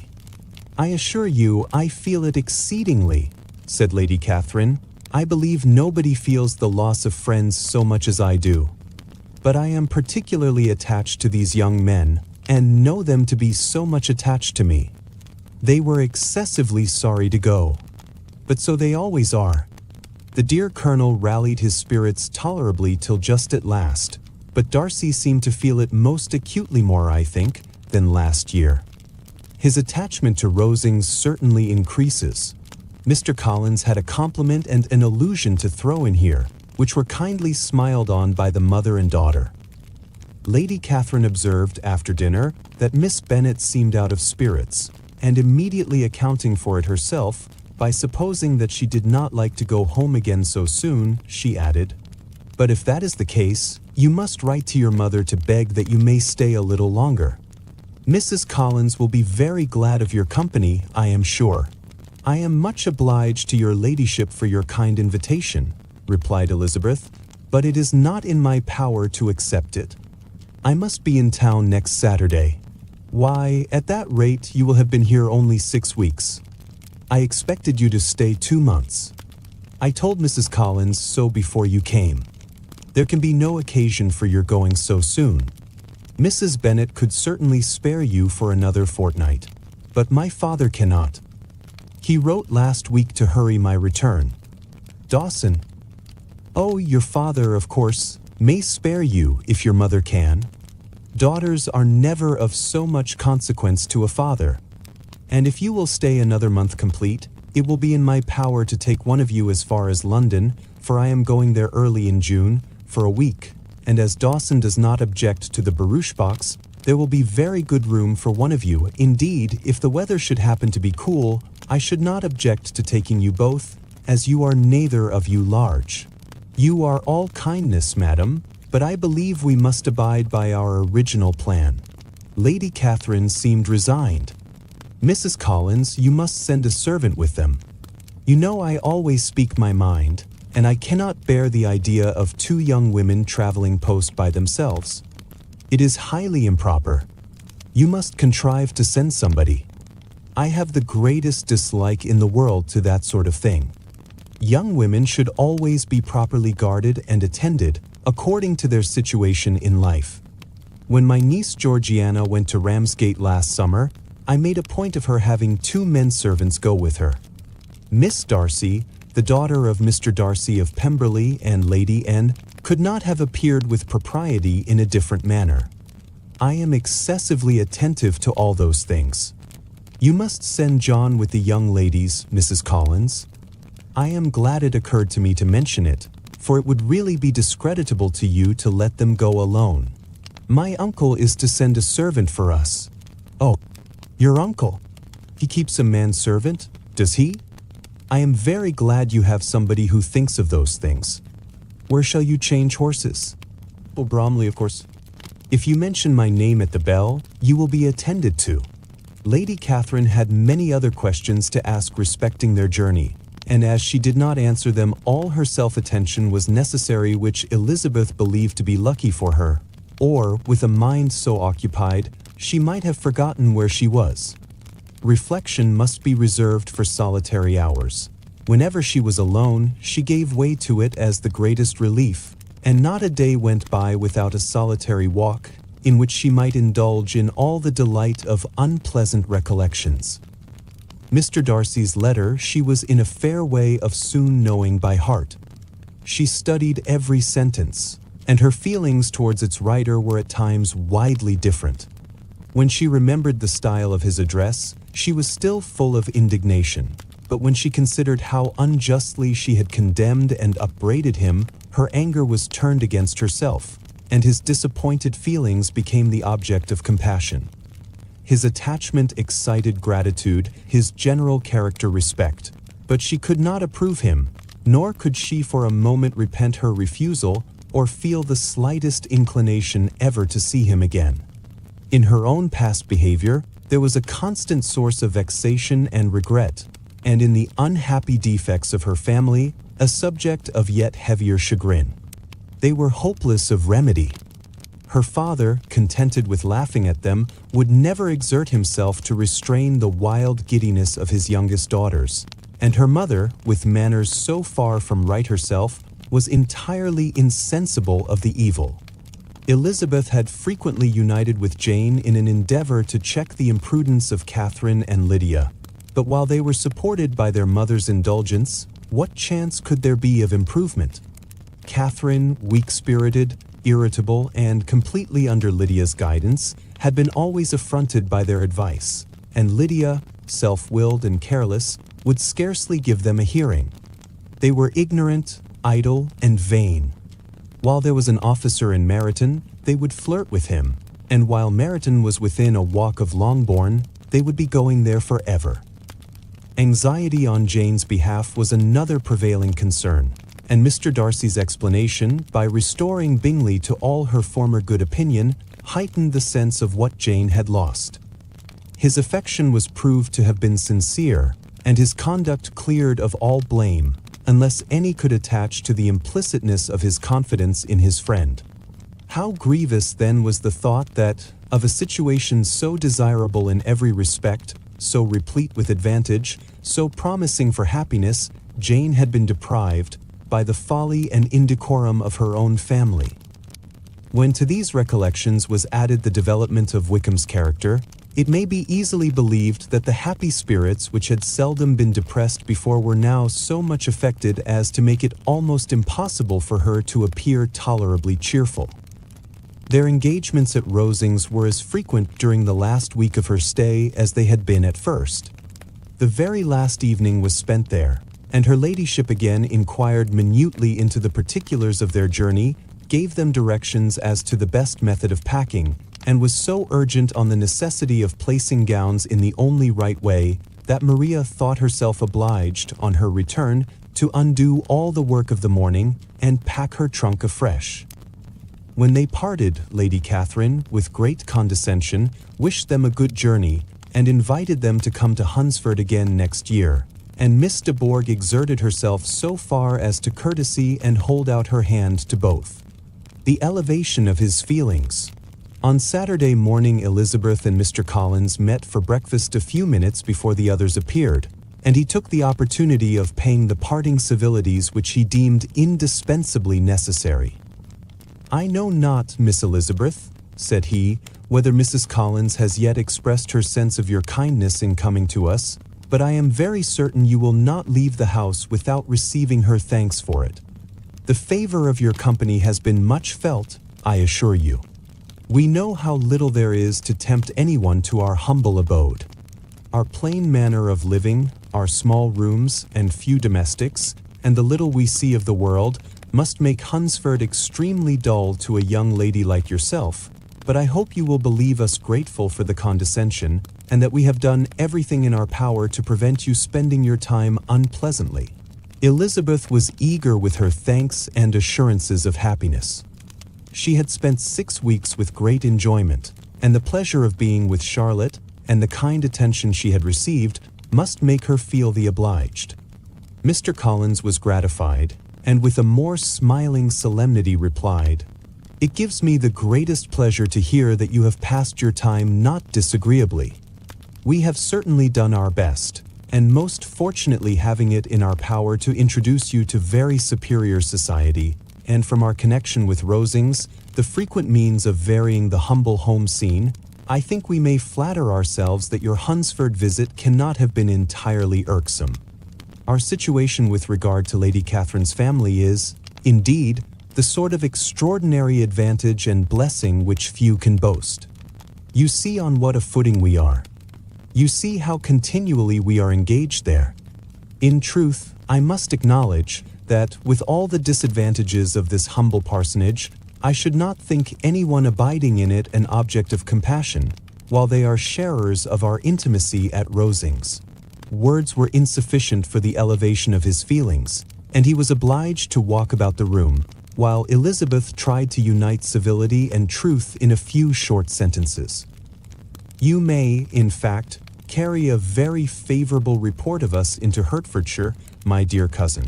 "I assure you I feel it exceedingly," said Lady Catherine. "I believe nobody feels the loss of friends so much as I do. But I am particularly attached to these young men, and know them to be so much attached to me. They were excessively sorry to go. But so they always are." The dear Colonel rallied his spirits tolerably till just at last, but Darcy seemed to feel it most acutely more, I think, than last year. His attachment to Rosings certainly increases. Mr. Collins had a compliment and an allusion to throw in here, which were kindly smiled on by the mother and daughter. Lady Catherine observed after dinner that Miss Bennet seemed out of spirits, and immediately accounting for it herself, by supposing that she did not like to go home again so soon, she added, "But if that is the case, you must write to your mother to beg that you may stay a little longer. Mrs. Collins will be very glad of your company, I am sure." "I am much obliged to your ladyship for your kind invitation," replied Elizabeth, "but it is not in my power to accept it. I must be in town next Saturday." "Why, at that rate you will have been here only 6 weeks. I expected you to stay 2 months. I told Mrs. Collins so before you came. There can be no occasion for your going so soon. Mrs. Bennet could certainly spare you for another fortnight, but my father cannot. He wrote last week to hurry my return. Dawson. Oh, your father, of course, may spare you if your mother can. Daughters are never of so much consequence to a father. And if you will stay another month complete, it will be in my power to take one of you as far as London, for I am going there early in June, for a week, and as Dawson does not object to the barouche box, there will be very good room for one of you. Indeed, if the weather should happen to be cool, I should not object to taking you both, as you are neither of you large. You are all kindness, madam, but I believe we must abide by our original plan." Lady Catherine seemed resigned. "Mrs. Collins, you must send a servant with them. You know I always speak my mind, and I cannot bear the idea of 2 young women traveling post by themselves. It is highly improper. You must contrive to send somebody. I have the greatest dislike in the world to that sort of thing. Young women should always be properly guarded and attended, according to their situation in life. When my niece Georgiana went to Ramsgate last summer, I made a point of her having 2 men servants go with her. Miss Darcy, the daughter of Mr. Darcy of Pemberley and Lady N, could not have appeared with propriety in a different manner. I am excessively attentive to all those things. You must send John with the young ladies, Mrs. Collins. I am glad it occurred to me to mention it, for it would really be discreditable to you to let them go alone. My uncle is to send a servant for us." "Oh, your uncle? He keeps a manservant, does he? I am very glad you have somebody who thinks of those things. Where shall you change horses?" "Oh, Bromley, of course." "If you mention my name at the bell, you will be attended to." Lady Catherine had many other questions to ask respecting their journey, and as she did not answer them, all her self-attention was necessary, which Elizabeth believed to be lucky for her, or, with a mind so occupied, she might have forgotten where she was. Reflection must be reserved for solitary hours. Whenever she was alone, she gave way to it as the greatest relief, and not a day went by without a solitary walk, in which she might indulge in all the delight of unpleasant recollections. Mr. Darcy's letter she was in a fair way of soon knowing by heart. She studied every sentence, and her feelings towards its writer were at times widely different. When she remembered the style of his address, she was still full of indignation, but when she considered how unjustly she had condemned and upbraided him, her anger was turned against herself, and his disappointed feelings became the object of compassion. His attachment excited gratitude, his general character respect, but she could not approve him, nor could she for a moment repent her refusal or feel the slightest inclination ever to see him again. In her own past behavior, there was a constant source of vexation and regret, and in the unhappy defects of her family, a subject of yet heavier chagrin. They were hopeless of remedy. Her father, contented with laughing at them, would never exert himself to restrain the wild giddiness of his youngest daughters, and her mother, with manners so far from right herself, was entirely insensible of the evil. Elizabeth had frequently united with Jane in an endeavor to check the imprudence of Catherine and Lydia, but while they were supported by their mother's indulgence, what chance could there be of improvement? Catherine, weak-spirited, irritable, and completely under Lydia's guidance, had been always affronted by their advice, and Lydia, self-willed and careless, would scarcely give them a hearing. They were ignorant, idle, and vain. While there was an officer in Meryton, they would flirt with him, and while Meryton was within a walk of Longbourn, they would be going there forever. Anxiety on Jane's behalf was another prevailing concern, and Mr. Darcy's explanation, by restoring Bingley to all her former good opinion, heightened the sense of what Jane had lost. His affection was proved to have been sincere, and his conduct cleared of all blame, unless any could attach to the implicitness of his confidence in his friend. How grievous then was the thought that, of a situation so desirable in every respect, so replete with advantage, so promising for happiness, Jane had been deprived, by the folly and indecorum of her own family. When to these recollections was added the development of Wickham's character, it may be easily believed that the happy spirits which had seldom been depressed before were now so much affected as to make it almost impossible for her to appear tolerably cheerful. Their engagements at Rosings were as frequent during the last week of her stay as they had been at first. The very last evening was spent there, and her ladyship again inquired minutely into the particulars of their journey, gave them directions as to the best method of packing, and was so urgent on the necessity of placing gowns in the only right way that Maria thought herself obliged, on her return, to undo all the work of the morning and pack her trunk afresh. When they parted, Lady Catherine, with great condescension, wished them a good journey, and invited them to come to Hunsford again next year, and Miss de Bourgh exerted herself so far as to courtesy and hold out her hand to both. The elevation of his feelings. On Saturday morning, Elizabeth and Mr. Collins met for breakfast a few minutes before the others appeared, and he took the opportunity of paying the parting civilities which he deemed indispensably necessary. "I know not, Miss Elizabeth," said he, "whether Mrs. Collins has yet expressed her sense of your kindness in coming to us, but I am very certain you will not leave the house without receiving her thanks for it. The favor of your company has been much felt, I assure you. We know how little there is to tempt anyone to our humble abode. Our plain manner of living, our small rooms and few domestics, and the little we see of the world, must make Hunsford extremely dull to a young lady like yourself, but I hope you will believe us grateful for the condescension, and that we have done everything in our power to prevent you spending your time unpleasantly." Elizabeth was eager with her thanks and assurances of happiness. She had spent 6 weeks with great enjoyment, and the pleasure of being with Charlotte, and the kind attention she had received, must make her feel the obliged. Mr. Collins was gratified, and with a more smiling solemnity replied, "It gives me the greatest pleasure to hear that you have passed your time not disagreeably. We have certainly done our best, and most fortunately having it in our power to introduce you to very superior society, and from our connection with Rosings, the frequent means of varying the humble home scene, I think we may flatter ourselves that your Hunsford visit cannot have been entirely irksome. Our situation with regard to Lady Catherine's family is, indeed, the sort of extraordinary advantage and blessing which few can boast. You see on what a footing we are. You see how continually we are engaged there. In truth, I must acknowledge that, with all the disadvantages of this humble parsonage, I should not think anyone abiding in it an object of compassion, while they are sharers of our intimacy at Rosings." Words were insufficient for the elevation of his feelings, and he was obliged to walk about the room, while Elizabeth tried to unite civility and truth in a few short sentences. "You may, in fact, carry a very favorable report of us into Hertfordshire, my dear cousin.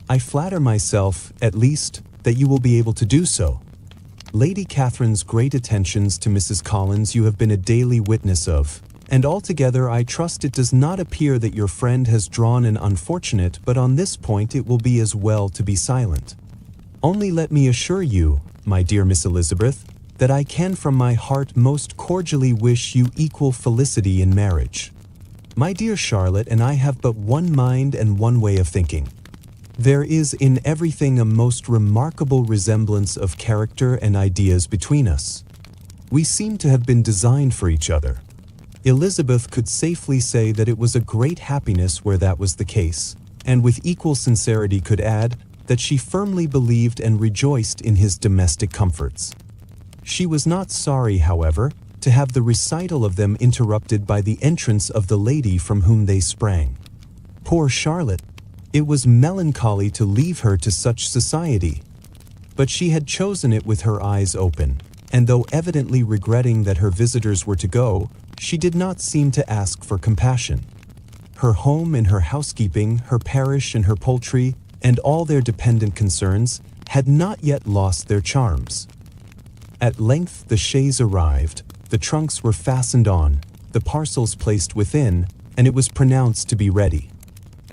I flatter myself, at least, that you will be able to do so. Lady Catherine's great attentions to Mrs. Collins you have been a daily witness of, and altogether I trust it does not appear that your friend has drawn an unfortunate, but on this point it will be as well to be silent. Only let me assure you, my dear Miss Elizabeth, that I can from my heart most cordially wish you equal felicity in marriage. My dear Charlotte and I have but one mind and one way of thinking. There is in everything a most remarkable resemblance of character and ideas between us. We seem to have been designed for each other. Elizabeth could safely say that it was a great happiness where that was the case, and with equal sincerity could add that she firmly believed and rejoiced in his domestic comforts. She was not sorry, however, to have the recital of them interrupted by the entrance of the lady from whom they sprang. Poor Charlotte! It was melancholy to leave her to such society. But she had chosen it with her eyes open, and though evidently regretting that her visitors were to go, she did not seem to ask for compassion. Her home and her housekeeping, her parish and her poultry, and all their dependent concerns, had not yet lost their charms. At length the chaise arrived, the trunks were fastened on, the parcels placed within, and it was pronounced to be ready.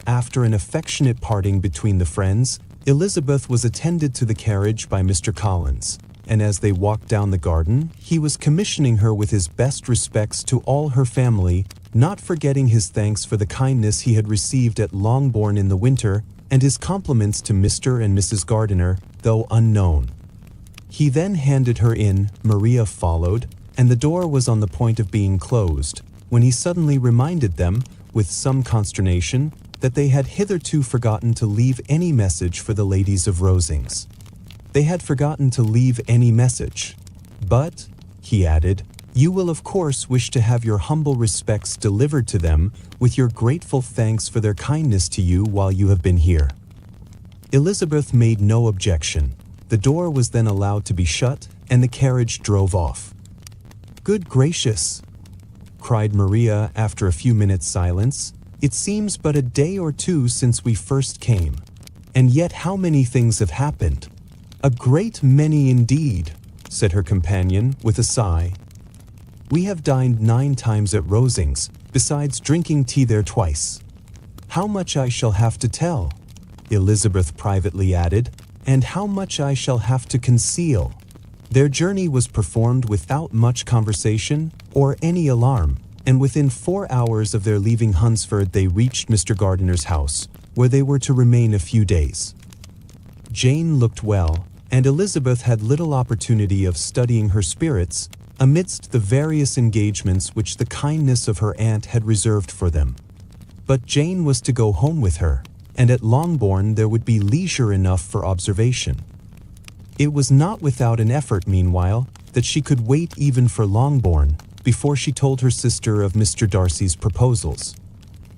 After an affectionate parting between the friends, Elizabeth was attended to the carriage by Mr. Collins, and as they walked down the garden, he was commissioning her with his best respects to all her family, not forgetting his thanks for the kindness he had received at Longbourn in the winter, and his compliments to Mr. and Mrs. Gardiner, though unknown. He then handed her in, Maria followed, and the door was on the point of being closed, when he suddenly reminded them, with some consternation, that they had hitherto forgotten to leave any message for the ladies of Rosings. They had forgotten to leave any message. But, he added, you will of course wish to have your humble respects delivered to them, with your grateful thanks for their kindness to you while you have been here. Elizabeth made no objection. The door was then allowed to be shut, and the carriage drove off. "Good gracious!" cried Maria after a few minutes' silence. "It seems but a day or two since we first came, and yet how many things have happened." "A great many indeed," said her companion with a sigh. "We have dined 9 times at Rosings, besides drinking tea there twice. How much I shall have to tell," Elizabeth privately added, "and how much I shall have to conceal." Their journey was performed without much conversation or any alarm, and within 4 hours of their leaving Hunsford they reached Mr. Gardiner's house, where they were to remain a few days. Jane looked well, and Elizabeth had little opportunity of studying her spirits amidst the various engagements which the kindness of her aunt had reserved for them. But Jane was to go home with her, and at Longbourn there would be leisure enough for observation. It was not without an effort, meanwhile, that she could wait even for Longbourn, before she told her sister of Mr. Darcy's proposals.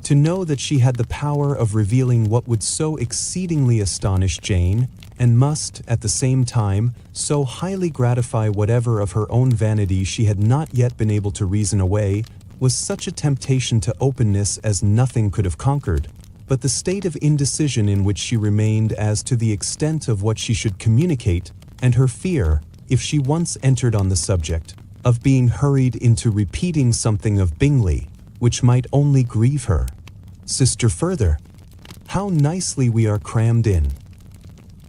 To know that she had the power of revealing what would so exceedingly astonish Jane, and must, at the same time, so highly gratify whatever of her own vanity she had not yet been able to reason away, was such a temptation to openness as nothing could have conquered, but the state of indecision in which she remained as to the extent of what she should communicate, and her fear, if she once entered on the subject, of being hurried into repeating something of Bingley, which might only grieve her. Sister further, how nicely we are crammed in.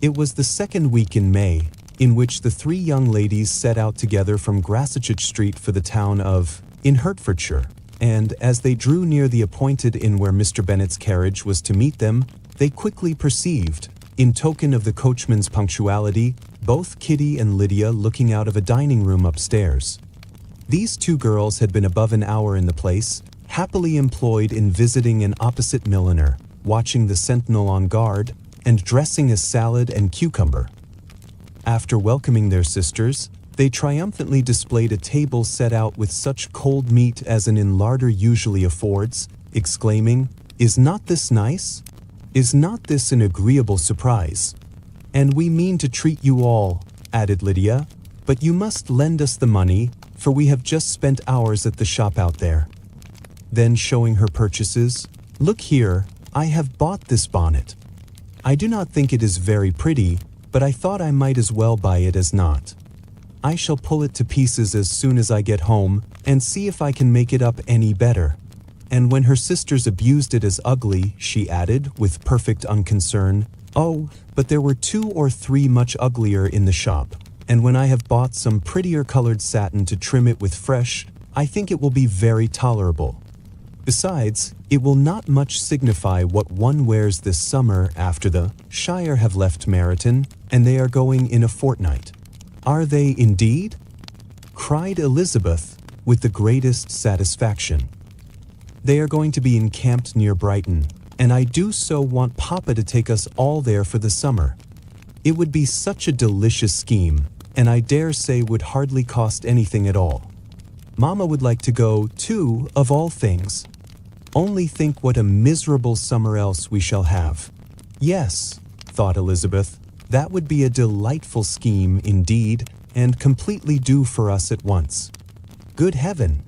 It was the second week in May, in which the three young ladies set out together from Gracechurch Street for the town of, in Hertfordshire, and as they drew near the appointed inn where Mr. Bennet's carriage was to meet them, they quickly perceived, in token of the coachman's punctuality, both Kitty and Lydia looking out of a dining room upstairs. These two girls had been above an hour in the place, happily employed in visiting an opposite milliner, watching the sentinel on guard, and dressing a salad and cucumber. After welcoming their sisters, they triumphantly displayed a table set out with such cold meat as an inn larder usually affords, exclaiming, "Is not this nice? Is not this an agreeable surprise? And we mean to treat you all," added Lydia, "but you must lend us the money, for we have just spent hours at the shop out there." Then showing her purchases, "Look here, I have bought this bonnet. I do not think it is very pretty, but I thought I might as well buy it as not. I shall pull it to pieces as soon as I get home, and see if I can make it up any better." And when her sisters abused it as ugly, she added, with perfect unconcern, "Oh, but there were 2 or 3 much uglier in the shop, and when I have bought some prettier colored satin to trim it with fresh, I think it will be very tolerable. Besides, it will not much signify what one wears this summer after the Shire have left Meryton, and they are going in a fortnight." "Are they indeed?" cried Elizabeth, with the greatest satisfaction. "They are going to be encamped near Brighton, and I do so want Papa to take us all there for the summer. It would be such a delicious scheme, and I dare say would hardly cost anything at all. Mamma would like to go, too, of all things. Only think what a miserable summer else we shall have." "Yes," thought Elizabeth, "that would be a delightful scheme, indeed, and completely due for us at once. Good heaven!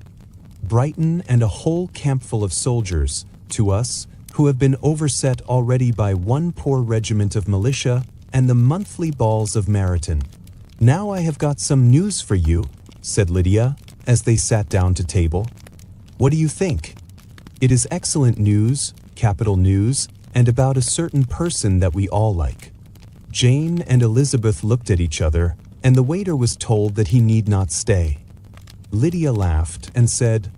Brighton and a whole campful of soldiers, to us, who have been overset already by one poor regiment of militia and the monthly balls of Meryton. Now I have got some news for you," said Lydia, as they sat down to table. "What do you think? It is excellent news, capital news, and about a certain person that we all like." Jane and Elizabeth looked at each other, and the waiter was told that he need not stay. Lydia laughed and said,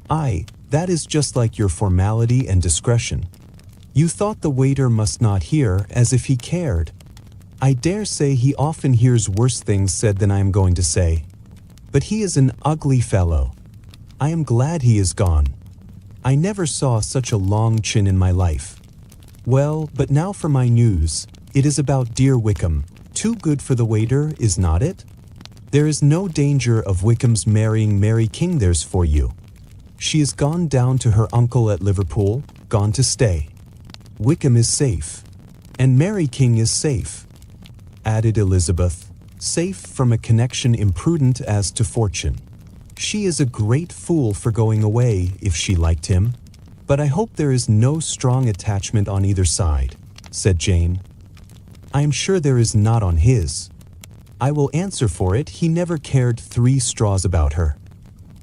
"Aye, that is just like your formality and discretion. You thought the waiter must not hear, as if he cared. I dare say he often hears worse things said than I am going to say. But he is an ugly fellow. I am glad he is gone. I never saw such a long chin in my life. Well, but now for my news. It is about dear Wickham. Too good for the waiter, is not it? There is no danger of Wickham's marrying Mary King, there's for you. She is gone down to her uncle at Liverpool, gone to stay. Wickham is safe. And Mary King is safe," added Elizabeth, "safe from a connection imprudent as to fortune. She is a great fool for going away, if she liked him. But I hope there is no strong attachment on either side," said Jane. "I am sure there is not on his. I will answer for it he never cared 3 straws about her.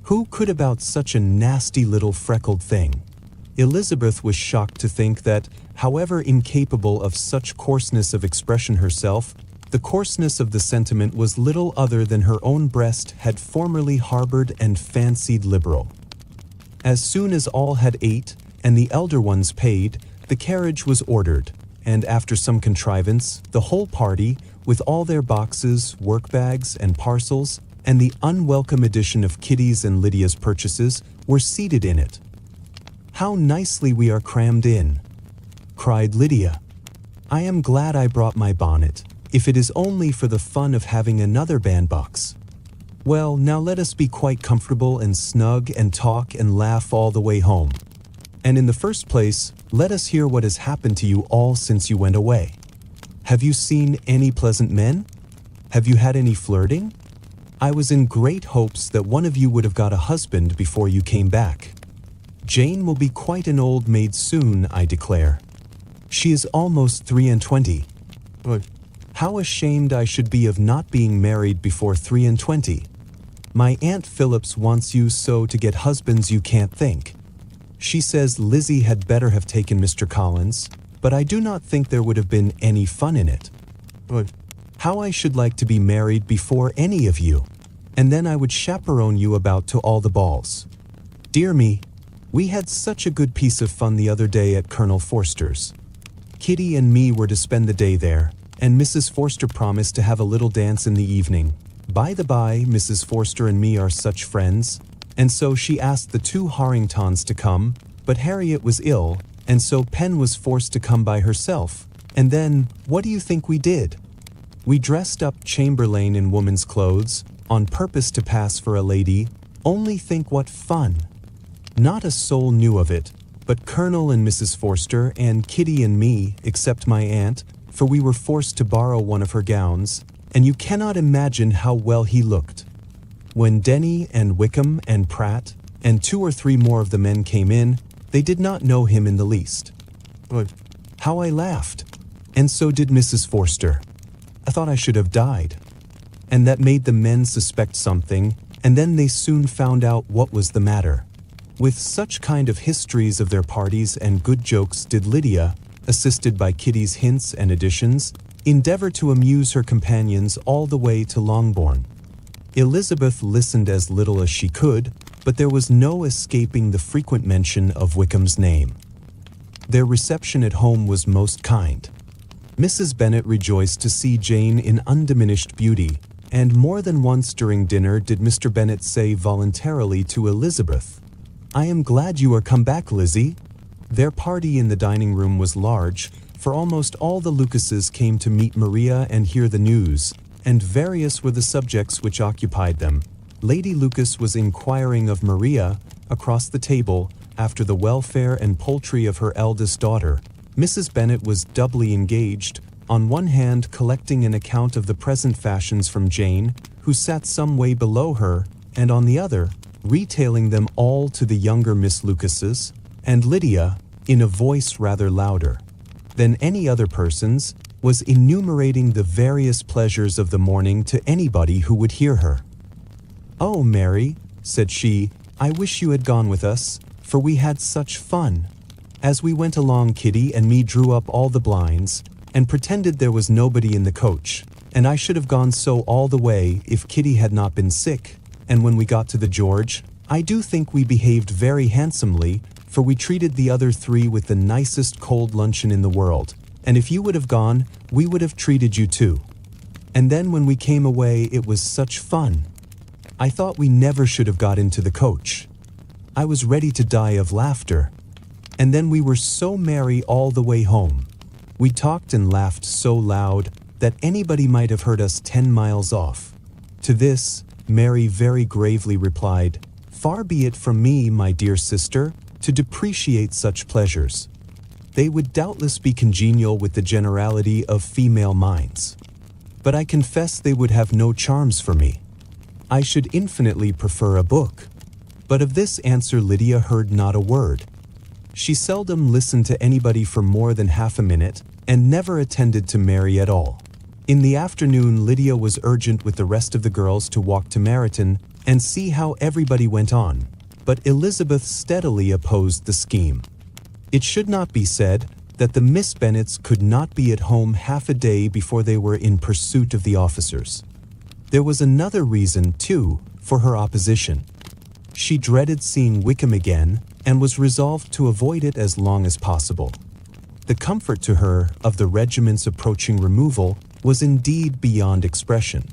Who could about such a nasty little freckled thing?" Elizabeth was shocked to think that, however incapable of such coarseness of expression herself, the coarseness of the sentiment was little other than her own breast had formerly harbored and fancied liberal. As soon as all had ate, and the elder ones paid, the carriage was ordered, and after some contrivance, the whole party, with all their boxes, work-bags, and parcels, and the unwelcome addition of Kitty's and Lydia's purchases, were seated in it. "How nicely we are crammed in!" cried Lydia. "I am glad I brought my bonnet, if it is only for the fun of having another bandbox. Well, now let us be quite comfortable and snug and talk and laugh all the way home. And in the first place, let us hear what has happened to you all since you went away. Have you seen any pleasant men? Have you had any flirting? I was in great hopes that one of you would have got a husband before you came back. Jane will be quite an old maid soon, I declare. She is almost 23. How ashamed I should be of not being married before 23. My Aunt Phillips wants you so to get husbands you can't think. She says Lizzie had better have taken Mr. Collins, but I do not think there would have been any fun in it. How I should like to be married before any of you, and then I would chaperone you about to all the balls. Dear me, we had such a good piece of fun the other day at Colonel Forster's. Kitty and me were to spend the day there, and Mrs. Forster promised to have a little dance in the evening. By the by, Mrs. Forster and me are such friends, and so she asked the two Harringtons to come, but Harriet was ill, and so Pen was forced to come by herself. And then, what do you think we did? We dressed up Chamberlain in woman's clothes, on purpose to pass for a lady. Only think what fun! Not a soul knew of it, but Colonel and Mrs. Forster and Kitty and me, except my aunt, for we were forced to borrow one of her gowns, and you cannot imagine how well he looked. When Denny and Wickham and Pratt and 2 or 3 more of the men came in, they did not know him in the least. How I laughed, and so did Mrs. Forster. I thought I should have died. And that made the men suspect something, and then they soon found out what was the matter. With such kind of histories of their parties and good jokes did Lydia, assisted by Kitty's hints and additions, endeavor to amuse her companions all the way to Longbourn. Elizabeth listened as little as she could, but there was no escaping the frequent mention of Wickham's name. Their reception at home was most kind. Mrs. Bennet rejoiced to see Jane in undiminished beauty, and more than once during dinner did Mr. Bennet say voluntarily to Elizabeth, "I am glad you are come back, Lizzie." Their party in the dining room was large, for almost all the Lucases came to meet Maria and hear the news, and various were the subjects which occupied them. Lady Lucas was inquiring of Maria, across the table, after the welfare and poultry of her eldest daughter. Mrs. Bennet was doubly engaged, on one hand collecting an account of the present fashions from Jane, who sat some way below her, and on the other, retailing them all to the younger Miss Lucases, and Lydia, in a voice rather louder than any other person's, was enumerating the various pleasures of the morning to anybody who would hear her. "Oh, Mary," said she, "I wish you had gone with us, for we had such fun. As we went along, Kitty and me drew up all the blinds, and pretended there was nobody in the coach, and I should have gone so all the way if Kitty had not been sick, and when we got to the George, I do think we behaved very handsomely, for we treated the other 3 with the nicest cold luncheon in the world, and if you would have gone, we would have treated you too. And then when we came away it was such fun. I thought we never should have got into the coach. I was ready to die of laughter. And then we were so merry all the way home. We talked and laughed so loud that anybody might have heard us 10 miles off." To this, Mary very gravely replied, "Far be it from me, my dear sister, to depreciate such pleasures. They would doubtless be congenial with the generality of female minds. But I confess they would have no charms for me. I should infinitely prefer a book." But of this answer Lydia heard not a word. She seldom listened to anybody for more than half a minute, and never attended to Mary at all. In the afternoon Lydia was urgent with the rest of the girls to walk to Meryton and see how everybody went on, but Elizabeth steadily opposed the scheme. It should not be said that the Miss Bennets could not be at home half a day before they were in pursuit of the officers. There was another reason, too, for her opposition. She dreaded seeing Wickham again, and was resolved to avoid it as long as possible. The comfort to her of the regiment's approaching removal was indeed beyond expression.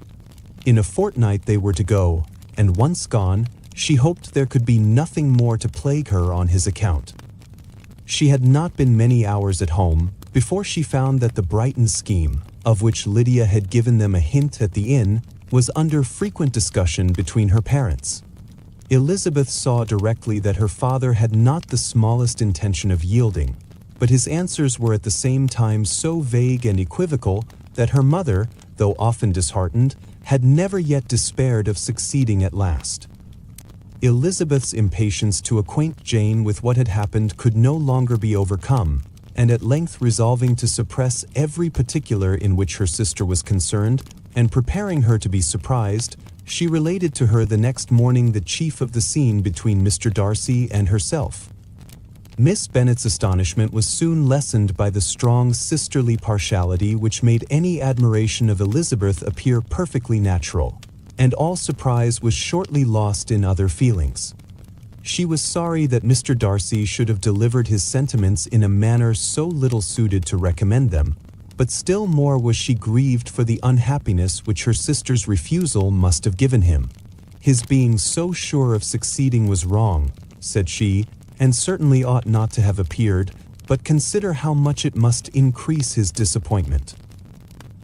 In a fortnight they were to go, and once gone, she hoped there could be nothing more to plague her on his account. She had not been many hours at home before she found that the Brighton scheme, of which Lydia had given them a hint at the inn, was under frequent discussion between her parents. Elizabeth saw directly that her father had not the smallest intention of yielding, but his answers were at the same time so vague and equivocal that her mother, though often disheartened, had never yet despaired of succeeding at last. Elizabeth's impatience to acquaint Jane with what had happened could no longer be overcome, and at length resolving to suppress every particular in which her sister was concerned, and preparing her to be surprised, she related to her the next morning the chief of the scene between Mr. Darcy and herself. Miss Bennet's astonishment was soon lessened by the strong sisterly partiality which made any admiration of Elizabeth appear perfectly natural, and all surprise was shortly lost in other feelings. She was sorry that Mr. Darcy should have delivered his sentiments in a manner so little suited to recommend them, but still more was she grieved for the unhappiness which her sister's refusal must have given him. His being so sure of succeeding was wrong, said she, and certainly ought not to have appeared, but consider how much it must increase his disappointment.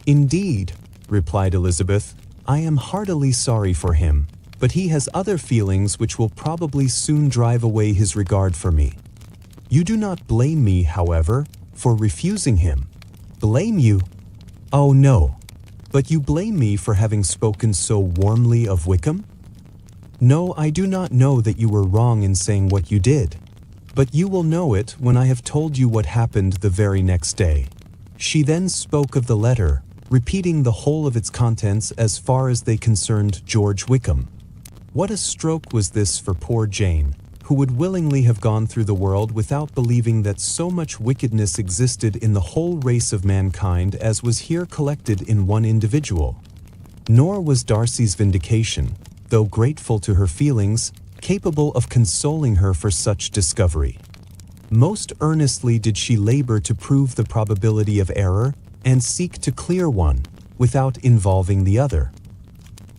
Indeed, replied Elizabeth, I am heartily sorry for him, but he has other feelings which will probably soon drive away his regard for me. You do not blame me, however, for refusing him. Blame you? Oh no, but you blame me for having spoken so warmly of Wickham? No, I do not know that you were wrong in saying what you did, but you will know it when I have told you what happened the very next day. She then spoke of the letter, repeating the whole of its contents as far as they concerned George Wickham. What a stroke was this for poor Jane, who would willingly have gone through the world without believing that so much wickedness existed in the whole race of mankind as was here collected in one individual. Nor was Darcy's vindication, though grateful to her feelings, capable of consoling her for such discovery. Most earnestly did she labor to prove the probability of error and seek to clear one, without involving the other.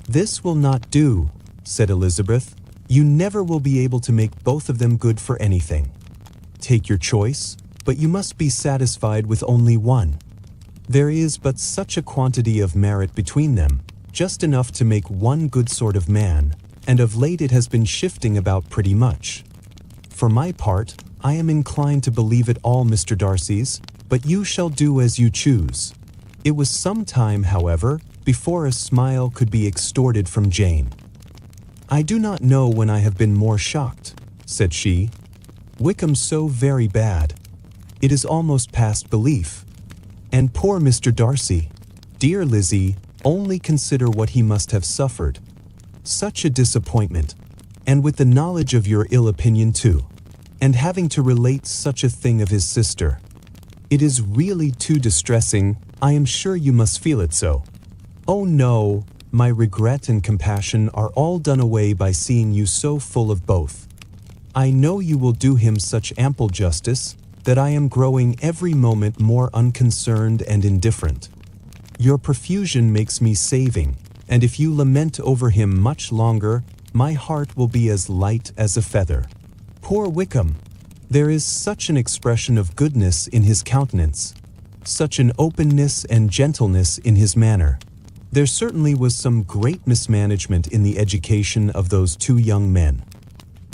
This will not do, said Elizabeth. You never will be able to make both of them good for anything. Take your choice, but you must be satisfied with only one. There is but such a quantity of merit between them, just enough to make one good sort of man, and of late it has been shifting about pretty much. For my part, I am inclined to believe it all Mr. Darcy's, but you shall do as you choose. It was some time, however, before a smile could be extorted from Jane. I do not know when I have been more shocked, said she. Wickham so very bad. It is almost past belief. And poor Mr. Darcy. Dear Lizzie, only consider what he must have suffered. Such a disappointment, and with the knowledge of your ill opinion too, and having to relate such a thing of his sister. It is really too distressing. I am sure you must feel it so. Oh no, my regret and compassion are all done away by seeing you so full of both. I know you will do him such ample justice, that I am growing every moment more unconcerned and indifferent. Your profusion makes me saving, and if you lament over him much longer, my heart will be as light as a feather. Poor Wickham! There is such an expression of goodness in his countenance, such an openness and gentleness in his manner. There certainly was some great mismanagement in the education of those two young men.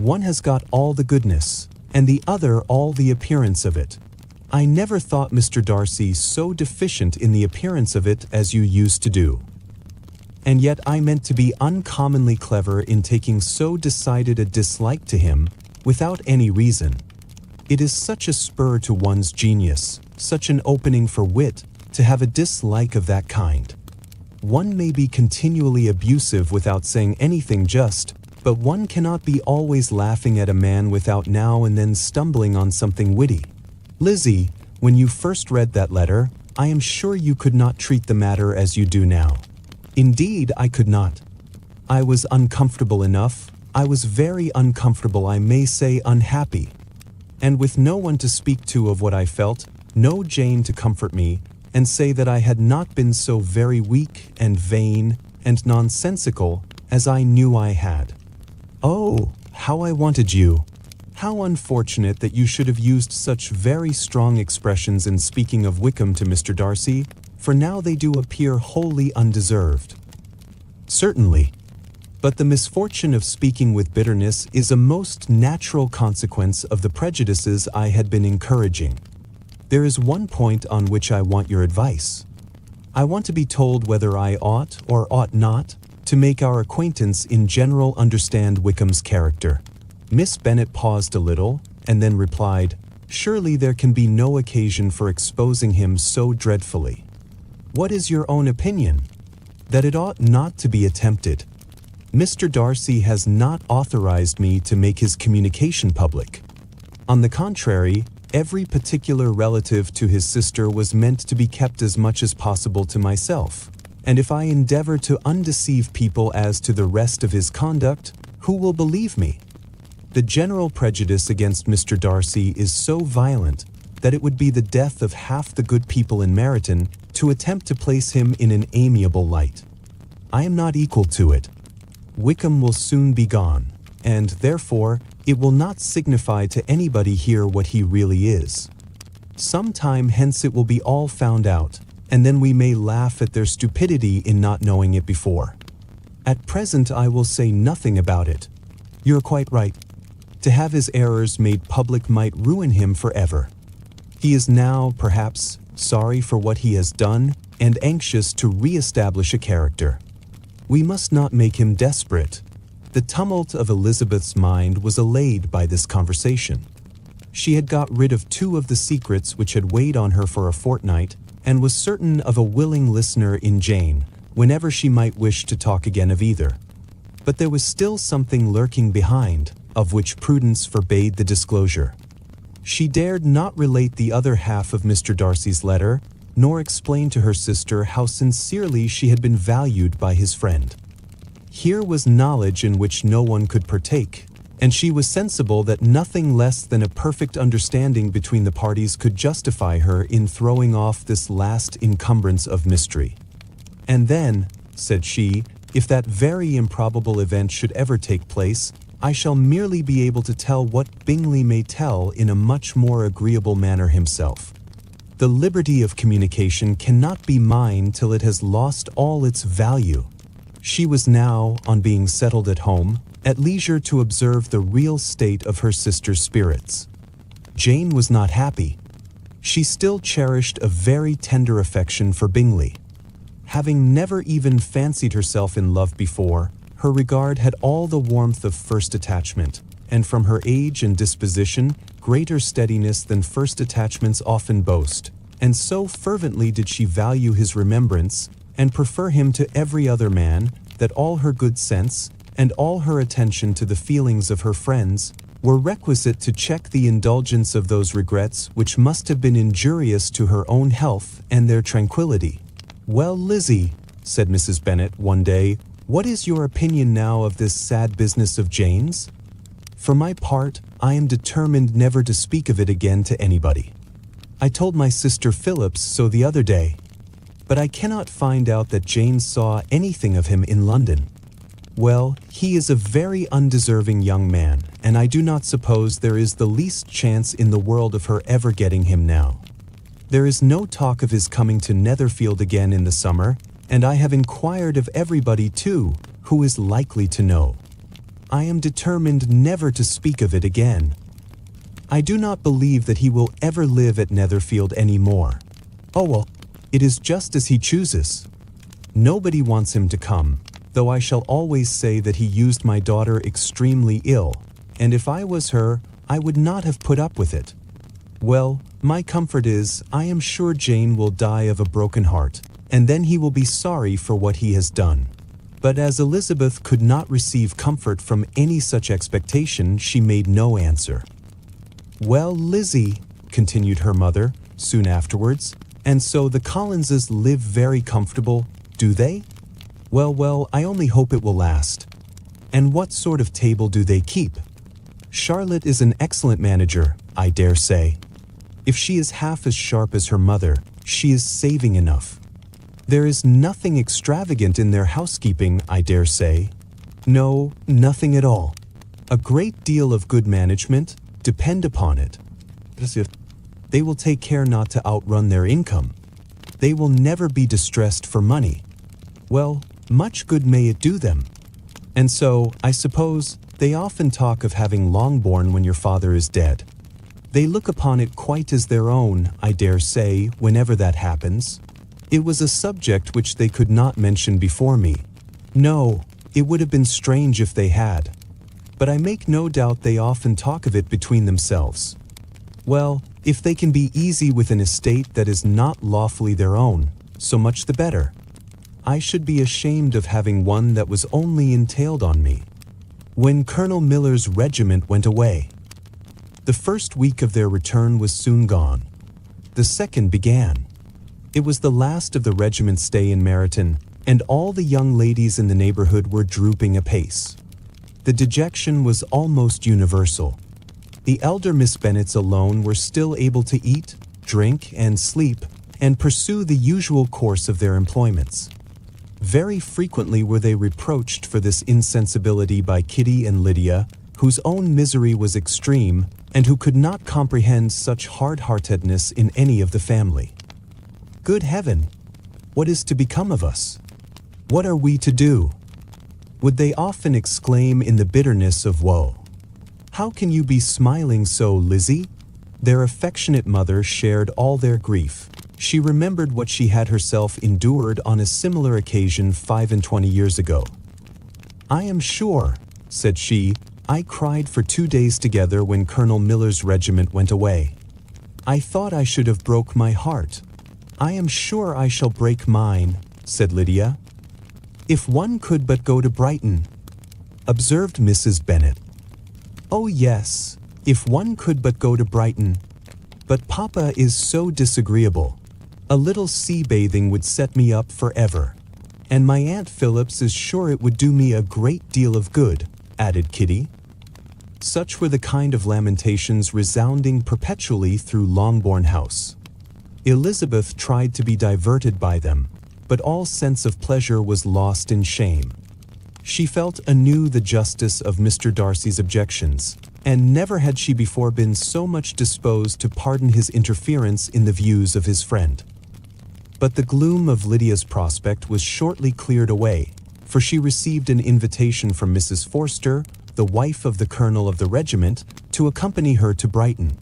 One has got all the goodness, and the other all the appearance of it. I never thought Mr. Darcy so deficient in the appearance of it as you used to do. And yet I meant to be uncommonly clever in taking so decided a dislike to him, without any reason. It is such a spur to one's genius, such an opening for wit, to have a dislike of that kind. One may be continually abusive without saying anything just, but one cannot be always laughing at a man without now and then stumbling on something witty. Lizzie, when you first read that letter, I am sure you could not treat the matter as you do now. Indeed, I could not. I was uncomfortable enough. I was very uncomfortable, I may say unhappy. And with no one to speak to of what I felt, no Jane to comfort me, and say that I had not been so very weak and vain and nonsensical as I knew I had. Oh, how I wanted you! How unfortunate that you should have used such very strong expressions in speaking of Wickham to Mr. Darcy, for now they do appear wholly undeserved. Certainly. But the misfortune of speaking with bitterness is a most natural consequence of the prejudices I had been encouraging. There is one point on which I want your advice. I want to be told whether I ought or ought not to make our acquaintance in general understand Wickham's character. Miss Bennet paused a little, and then replied, Surely there can be no occasion for exposing him so dreadfully. What is your own opinion? That it ought not to be attempted. Mr. Darcy has not authorized me to make his communication public. On the contrary, every particular relative to his sister was meant to be kept as much as possible to myself. And if I endeavor to undeceive people as to the rest of his conduct, who will believe me? The general prejudice against Mr. Darcy is so violent that it would be the death of half the good people in Meryton to attempt to place him in an amiable light. I am not equal to it. Wickham will soon be gone, and therefore it will not signify to anybody here what he really is. Some time hence it will be all found out, and then we may laugh at their stupidity in not knowing it before. At present I will say nothing about it. You're quite right. To have his errors made public might ruin him forever. He is now, perhaps, sorry for what he has done and anxious to re-establish a character. We must not make him desperate. The tumult of Elizabeth's mind was allayed by this conversation. She had got rid of 2 of the secrets which had weighed on her for a fortnight, and was certain of a willing listener in Jane, whenever she might wish to talk again of either. But there was still something lurking behind, of which prudence forbade the disclosure. She dared not relate the other half of Mr. Darcy's letter, nor explain to her sister how sincerely she had been valued by his friend. Here was knowledge in which no one could partake, and she was sensible that nothing less than a perfect understanding between the parties could justify her in throwing off this last encumbrance of mystery. And then, said she, if that very improbable event should ever take place, I shall merely be able to tell what Bingley may tell in a much more agreeable manner himself. The liberty of communication cannot be mine till it has lost all its value. She was now, on being settled at home, at leisure to observe the real state of her sister's spirits. Jane was not happy. She still cherished a very tender affection for Bingley. Having never even fancied herself in love before, her regard had all the warmth of first attachment, and from her age and disposition, greater steadiness than first attachments often boast, and so fervently did she value his remembrance, and prefer him to every other man, that all her good sense, and all her attention to the feelings of her friends, were requisite to check the indulgence of those regrets which must have been injurious to her own health and their tranquillity. "Well, Lizzie," said Mrs. Bennet one day, "what is your opinion now of this sad business of Jane's? For my part, I am determined never to speak of it again to anybody. I told my sister Phillips so the other day, but I cannot find out that Jane saw anything of him in London. Well, he is a very undeserving young man, and I do not suppose there is the least chance in the world of her ever getting him now. There is no talk of his coming to Netherfield again in the summer, and I have inquired of everybody, too, who is likely to know. I am determined never to speak of it again. I do not believe that he will ever live at Netherfield any more. Oh well, it is just as he chooses. Nobody wants him to come, though I shall always say that he used my daughter extremely ill, and if I was her, I would not have put up with it. Well, my comfort is, I am sure Jane will die of a broken heart, and then he will be sorry for what he has done." But as Elizabeth could not receive comfort from any such expectation, she made no answer. "Well, Lizzie," continued her mother, soon afterwards, "and so the Collinses live very comfortable, do they? Well, I only hope it will last. And what sort of table do they keep? Charlotte is an excellent manager, I dare say. If she is half as sharp as her mother, she is saving enough. There is nothing extravagant in their housekeeping, I dare say. No, nothing at all. A great deal of good management, depend upon it. They will take care not to outrun their income. They will never be distressed for money. Well, much good may it do them. And so, I suppose, they often talk of having Longbourn when your father is dead. They look upon it quite as their own, I dare say, whenever that happens. It was a subject which they could not mention before me. No, it would have been strange if they had. But I make no doubt they often talk of it between themselves. Well, if they can be easy with an estate that is not lawfully their own, so much the better. I should be ashamed of having one that was only entailed on me. When Colonel Miller's regiment went away, the first week of their return was soon gone. The second began. It was the last of the regiment's stay in Meryton, and all the young ladies in the neighborhood were drooping apace. The dejection was almost universal. The elder Miss Bennets alone were still able to eat, drink, and sleep, and pursue the usual course of their employments. Very frequently were they reproached for this insensibility by Kitty and Lydia, whose own misery was extreme, and who could not comprehend such hard-heartedness in any of the family. Good heaven! What is to become of us? What are we to do? Would they often exclaim in the bitterness of woe. How can you be smiling so, Lizzie? Their affectionate mother shared all their grief. She remembered what she had herself endured on a similar occasion 25 years ago. I am sure, said she, I cried for 2 days together when Colonel Miller's regiment went away. I thought I should have broke my heart. I am sure I shall break mine, said Lydia. If one could but go to Brighton, observed Mrs. Bennet. Oh yes, if one could but go to Brighton. But Papa is so disagreeable. A little sea bathing would set me up forever. And my Aunt Phillips is sure it would do me a great deal of good, added Kitty. Such were the kind of lamentations resounding perpetually through Longbourn House. Elizabeth tried to be diverted by them, but all sense of pleasure was lost in shame. She felt anew the justice of Mr. Darcy's objections, and never had she before been so much disposed to pardon his interference in the views of his friend. But the gloom of Lydia's prospect was shortly cleared away, for she received an invitation from Mrs. Forster, the wife of the colonel of the regiment, to accompany her to Brighton.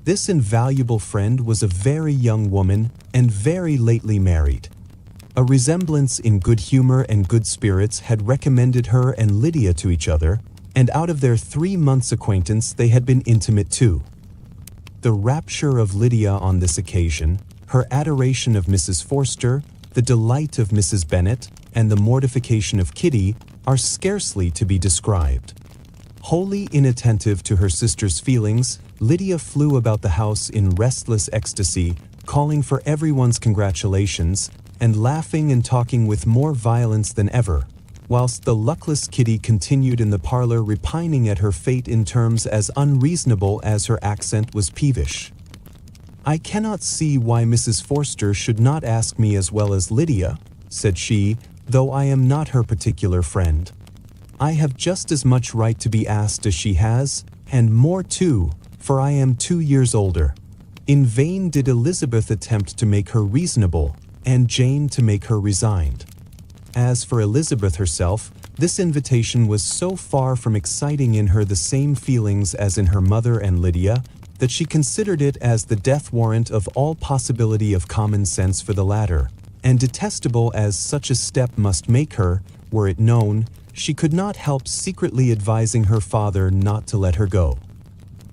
This invaluable friend was a very young woman and very lately married. A resemblance in good humor and good spirits had recommended her and Lydia to each other, and out of their 3 months' acquaintance they had been intimate too. The rapture of Lydia on this occasion, her adoration of Mrs. Forster, the delight of Mrs. Bennet, and the mortification of Kitty are scarcely to be described. Wholly inattentive to her sister's feelings, Lydia flew about the house in restless ecstasy, calling for everyone's congratulations, and laughing and talking with more violence than ever, whilst the luckless Kitty continued in the parlor repining at her fate in terms as unreasonable as her accent was peevish. I cannot see why Mrs. Forster should not ask me as well as Lydia, said she, though I am not her particular friend. I have just as much right to be asked as she has, and more too, for I am 2 years older. In vain did Elizabeth attempt to make her reasonable, and Jane to make her resigned. As for Elizabeth herself, this invitation was so far from exciting in her the same feelings as in her mother and Lydia, that she considered it as the death warrant of all possibility of common sense for the latter, and detestable as such a step must make her, were it known, she could not help secretly advising her father not to let her go.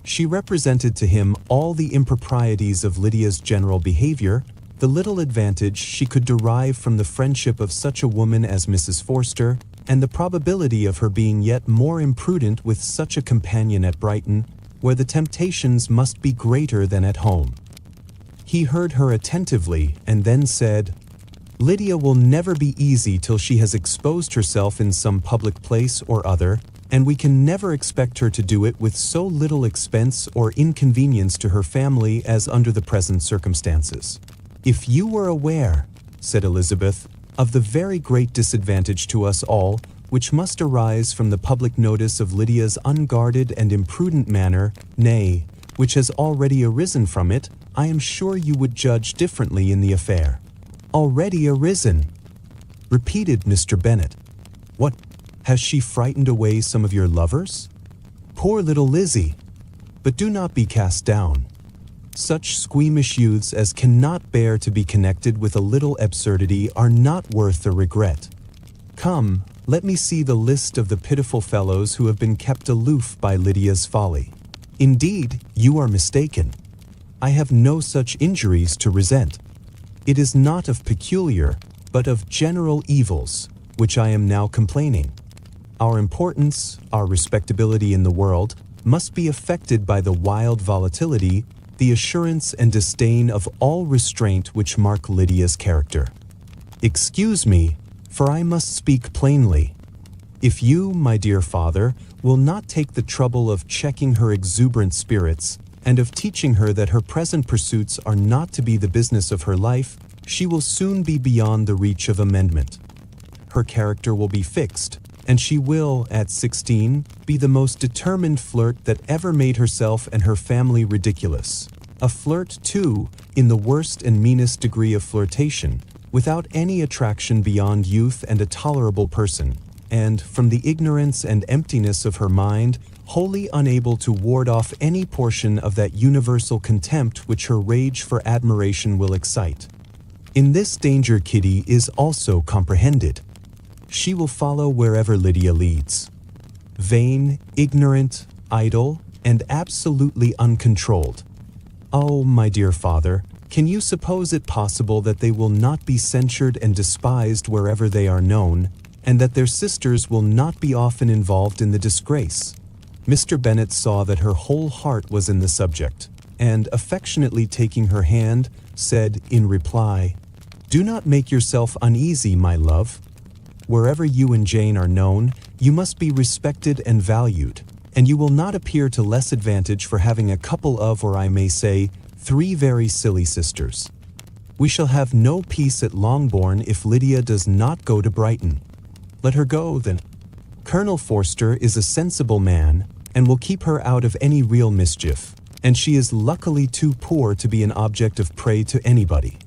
She represented to him all the improprieties of Lydia's general behavior, the little advantage she could derive from the friendship of such a woman as Mrs. Forster, and the probability of her being yet more imprudent with such a companion at Brighton, where the temptations must be greater than at home. He heard her attentively, and then said, Lydia will never be easy till she has exposed herself in some public place or other, and we can never expect her to do it with so little expense or inconvenience to her family as under the present circumstances. If you were aware, said Elizabeth, of the very great disadvantage to us all, which must arise from the public notice of Lydia's unguarded and imprudent manner, nay, which has already arisen from it, I am sure you would judge differently in the affair. Already arisen, repeated Mr. Bennet. What, has she frightened away some of your lovers? Poor little Lizzie! But do not be cast down. Such squeamish youths as cannot bear to be connected with a little absurdity are not worth the regret. Come, let me see the list of the pitiful fellows who have been kept aloof by Lydia's folly. Indeed, you are mistaken. I have no such injuries to resent. It is not of peculiar, but of general evils, which I am now complaining. Our importance, our respectability in the world, must be affected by the wild volatility, the assurance and disdain of all restraint which mark Lydia's character. Excuse me, for I must speak plainly. If you, my dear father, will not take the trouble of checking her exuberant spirits, and of teaching her that her present pursuits are not to be the business of her life, she will soon be beyond the reach of amendment. Her character will be fixed, and she will, at 16, be the most determined flirt that ever made herself and her family ridiculous. A flirt, too, in the worst and meanest degree of flirtation, without any attraction beyond youth and a tolerable person, and, from the ignorance and emptiness of her mind, wholly unable to ward off any portion of that universal contempt which her rage for admiration will excite. In this danger Kitty is also comprehended. She will follow wherever Lydia leads. Vain, ignorant, idle, and absolutely uncontrolled. Oh, my dear father, can you suppose it possible that they will not be censured and despised wherever they are known, and that their sisters will not be often involved in the disgrace? Mr. Bennet saw that her whole heart was in the subject, and, affectionately taking her hand, said in reply, "Do not make yourself uneasy, my love. Wherever you and Jane are known, you must be respected and valued, and you will not appear to less advantage for having a couple of, or I may say, 3 very silly sisters. We shall have no peace at Longbourn if Lydia does not go to Brighton. Let her go, then. Colonel Forster is a sensible man, and will keep her out of any real mischief, and she is luckily too poor to be an object of prey to anybody.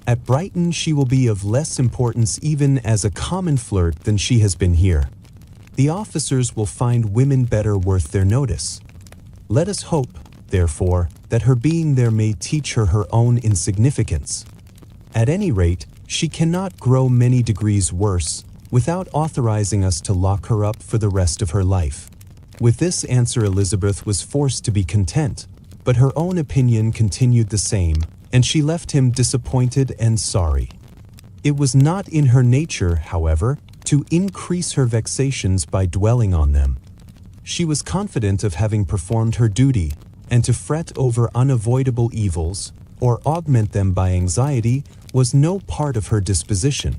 At Brighton she will be of less importance even as a common flirt than she has been here. The officers will find women better worth their notice. Let us hope, therefore, that her being there may teach her her own insignificance. At any rate, she cannot grow many degrees worse, without authorizing us to lock her up for the rest of her life." With this answer Elizabeth was forced to be content, but her own opinion continued the same, and she left him disappointed and sorry. It was not in her nature, however, to increase her vexations by dwelling on them. She was confident of having performed her duty, and to fret over unavoidable evils, or augment them by anxiety, was no part of her disposition.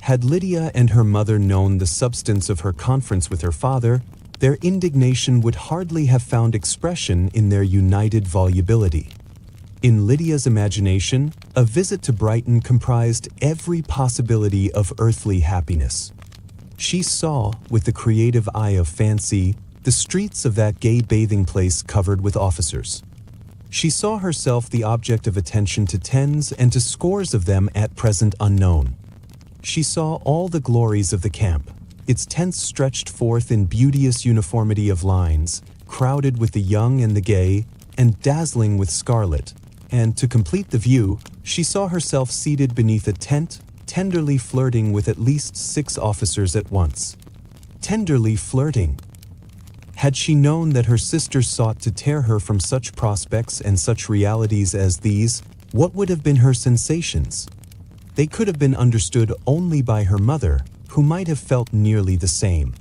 Had Lydia and her mother known the substance of her conference with her father, their indignation would hardly have found expression in their united volubility. In Lydia's imagination, a visit to Brighton comprised every possibility of earthly happiness. She saw, with the creative eye of fancy, the streets of that gay bathing place covered with officers. She saw herself the object of attention to tens and to scores of them at present unknown. She saw all the glories of the camp, its tents stretched forth in beauteous uniformity of lines, crowded with the young and the gay, and dazzling with scarlet, and, to complete the view, she saw herself seated beneath a tent, tenderly flirting with at least 6 officers at once. Tenderly flirting! Had she known that her sister sought to tear her from such prospects and such realities as these, what would have been her sensations? They could have been understood only by her mother, who might have felt nearly the same.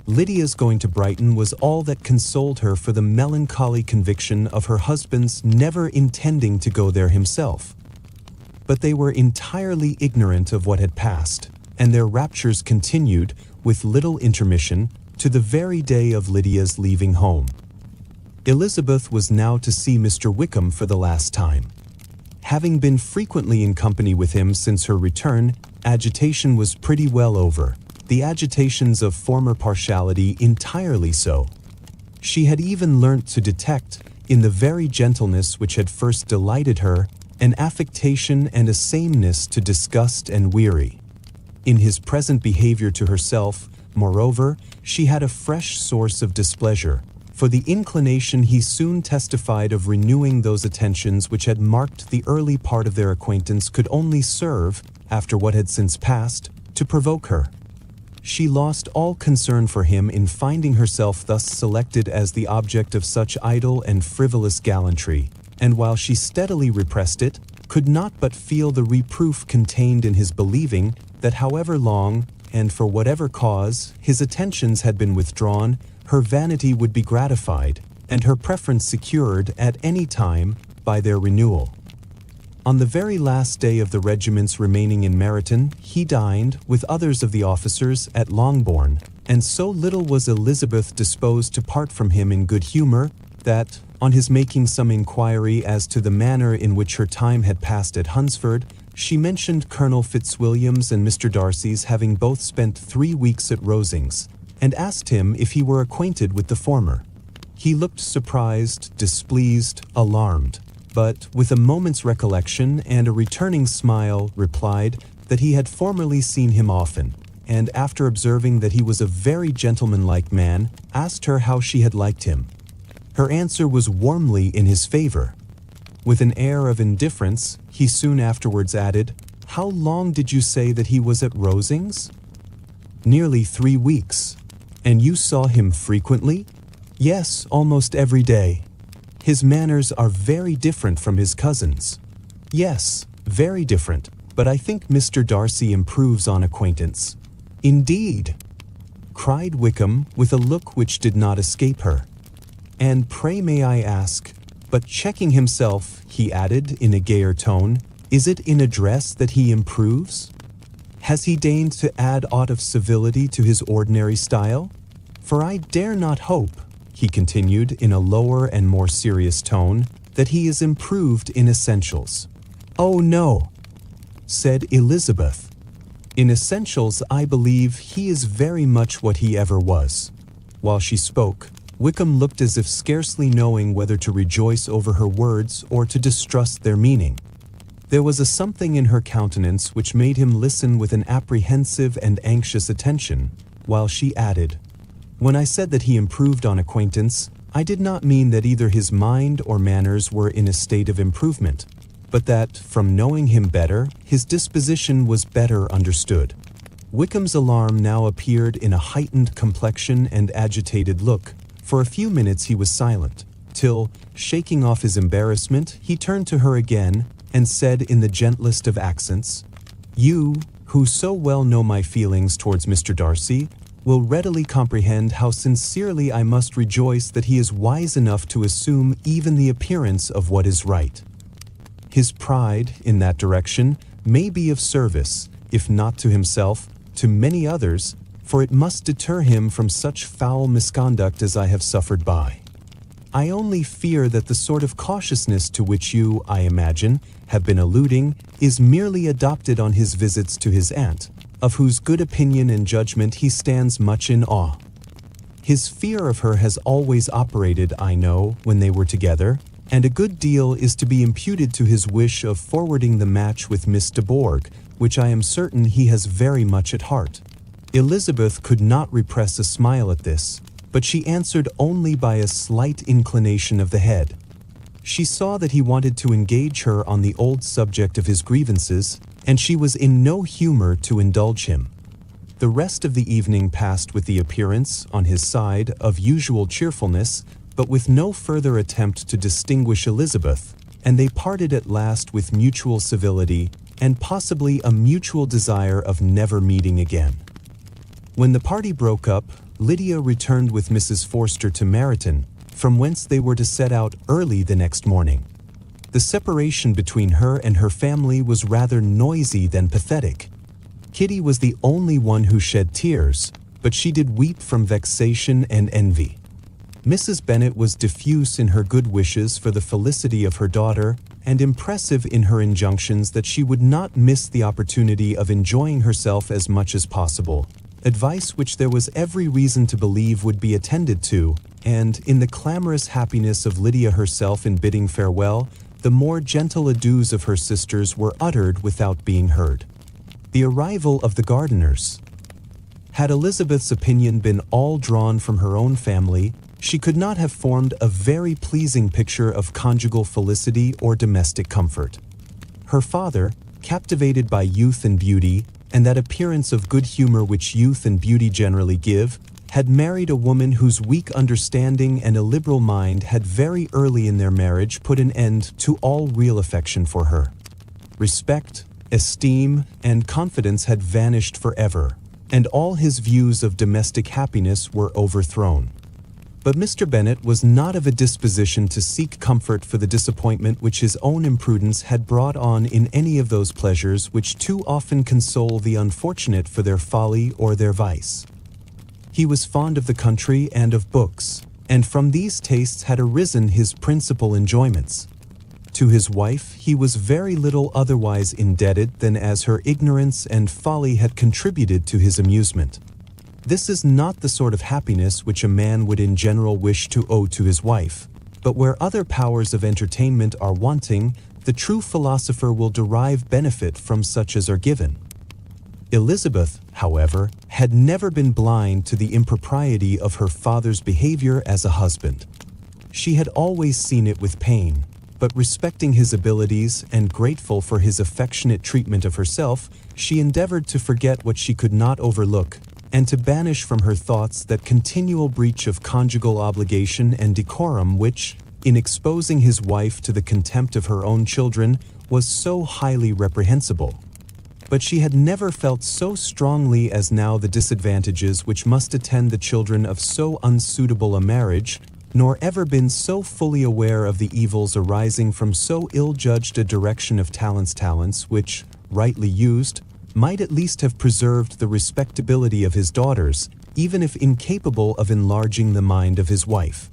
Lydia's going to Brighton was all that consoled her for the melancholy conviction of her husband's never intending to go there himself. But they were entirely ignorant of what had passed, and their raptures continued, with little intermission, to the very day of Lydia's leaving home. Elizabeth was now to see Mr. Wickham for the last time. Having been frequently in company with him since her return, agitation was pretty well over, the agitations of former partiality entirely so. She had even learnt to detect, in the very gentleness which had first delighted her, an affectation and a sameness to disgust and weary. In his present behavior to herself, moreover, she had a fresh source of displeasure, for the inclination he soon testified of renewing those attentions which had marked the early part of their acquaintance could only serve, after what had since passed, to provoke her. She lost all concern for him in finding herself thus selected as the object of such idle and frivolous gallantry, and while she steadily repressed it, could not but feel the reproof contained in his believing that however long, and for whatever cause, his attentions had been withdrawn, her vanity would be gratified, and her preference secured at any time by their renewal. On the very last day of the regiment's remaining in Meryton, he dined, with others of the officers, at Longbourn, and so little was Elizabeth disposed to part from him in good humour, that, on his making some inquiry as to the manner in which her time had passed at Hunsford, she mentioned Colonel Fitzwilliam's and Mr. Darcy's having both spent 3 weeks at Rosings, and asked him if he were acquainted with the former. He looked surprised, displeased, alarmed, but, with a moment's recollection and a returning smile, replied that he had formerly seen him often, and after observing that he was a very gentlemanlike man, asked her how she had liked him. Her answer was warmly in his favor. With an air of indifference, he soon afterwards added, "How long did you say that he was at Rosings?" "Nearly 3 weeks." "And you saw him frequently?" "Yes, almost every day." "His manners are very different from his cousin's." "Yes, very different, but I think Mr. Darcy improves on acquaintance." "Indeed!" cried Wickham, with a look which did not escape her. "And pray may I ask," but checking himself, he added in a gayer tone, "is it in address that he improves? Has he deigned to add aught of civility to his ordinary style? For I dare not hope," he continued in a lower and more serious tone, "that he is improved in essentials." "Oh no," said Elizabeth. "In essentials I believe he is very much what he ever was." While she spoke, Wickham looked as if scarcely knowing whether to rejoice over her words or to distrust their meaning. There was a something in her countenance which made him listen with an apprehensive and anxious attention, while she added, "When I said that he improved on acquaintance, I did not mean that either his mind or manners were in a state of improvement, but that, from knowing him better, his disposition was better understood." Wickham's alarm now appeared in a heightened complexion and agitated look. For a few minutes he was silent, till, shaking off his embarrassment, he turned to her again, and said in the gentlest of accents, "You, who so well know my feelings towards Mr. Darcy, will readily comprehend how sincerely I must rejoice that he is wise enough to assume even the appearance of what is right. His pride, in that direction, may be of service, if not to himself, to many others, for it must deter him from such foul misconduct as I have suffered by. I only fear that the sort of cautiousness to which you, I imagine, have been alluding, is merely adopted on his visits to his aunt, of whose good opinion and judgment he stands much in awe. His fear of her has always operated, I know, when they were together, and a good deal is to be imputed to his wish of forwarding the match with Miss de Bourgh, which I am certain he has very much at heart." Elizabeth could not repress a smile at this, but she answered only by a slight inclination of the head. She saw that he wanted to engage her on the old subject of his grievances, and she was in no humour to indulge him. The rest of the evening passed with the appearance, on his side, of usual cheerfulness, but with no further attempt to distinguish Elizabeth, and they parted at last with mutual civility, and possibly a mutual desire of never meeting again. When the party broke up, Lydia returned with Mrs. Forster to Meryton, from whence they were to set out early the next morning. The separation between her and her family was rather noisy than pathetic. Kitty was the only one who shed tears, but she did weep from vexation and envy. Mrs. Bennet was diffuse in her good wishes for the felicity of her daughter, and impressive in her injunctions that she would not miss the opportunity of enjoying herself as much as possible, advice which there was every reason to believe would be attended to, and, in the clamorous happiness of Lydia herself in bidding farewell, the more gentle adieus of her sisters were uttered without being heard. The arrival of the Gardiners. Had Elizabeth's opinion been all drawn from her own family, she could not have formed a very pleasing picture of conjugal felicity or domestic comfort. Her father, captivated by youth and beauty, and that appearance of good humour which youth and beauty generally give, had married a woman whose weak understanding and illiberal mind had very early in their marriage put an end to all real affection for her. Respect, esteem, and confidence had vanished forever, and all his views of domestic happiness were overthrown. But Mr. Bennet was not of a disposition to seek comfort for the disappointment which his own imprudence had brought on in any of those pleasures which too often console the unfortunate for their folly or their vice. He was fond of the country and of books, and from these tastes had arisen his principal enjoyments. To his wife he was very little otherwise indebted than as her ignorance and folly had contributed to his amusement. This is not the sort of happiness which a man would in general wish to owe to his wife, but where other powers of entertainment are wanting, the true philosopher will derive benefit from such as are given. Elizabeth, however, had never been blind to the impropriety of her father's behavior as a husband. She had always seen it with pain, but respecting his abilities and grateful for his affectionate treatment of herself, she endeavored to forget what she could not overlook, and to banish from her thoughts that continual breach of conjugal obligation and decorum which, in exposing his wife to the contempt of her own children, was so highly reprehensible. But she had never felt so strongly as now the disadvantages which must attend the children of so unsuitable a marriage, nor ever been so fully aware of the evils arising from so ill-judged a direction of talents which, rightly used, might at least have preserved the respectability of his daughters, even if incapable of enlarging the mind of his wife.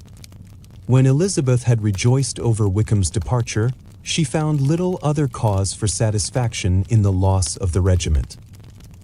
When Elizabeth had rejoiced over Wickham's departure, she found little other cause for satisfaction in the loss of the regiment.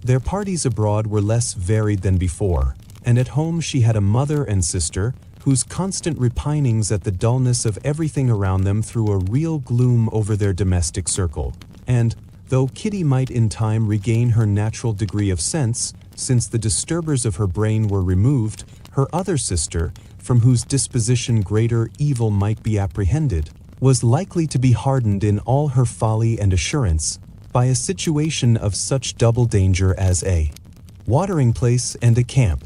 Their parties abroad were less varied than before, and at home she had a mother and sister, whose constant repinings at the dullness of everything around them threw a real gloom over their domestic circle, and, though Kitty might in time regain her natural degree of sense, since the disturbers of her brain were removed, her other sister, from whose disposition greater evil might be apprehended, was likely to be hardened in all her folly and assurance by a situation of such double danger as a watering place and a camp.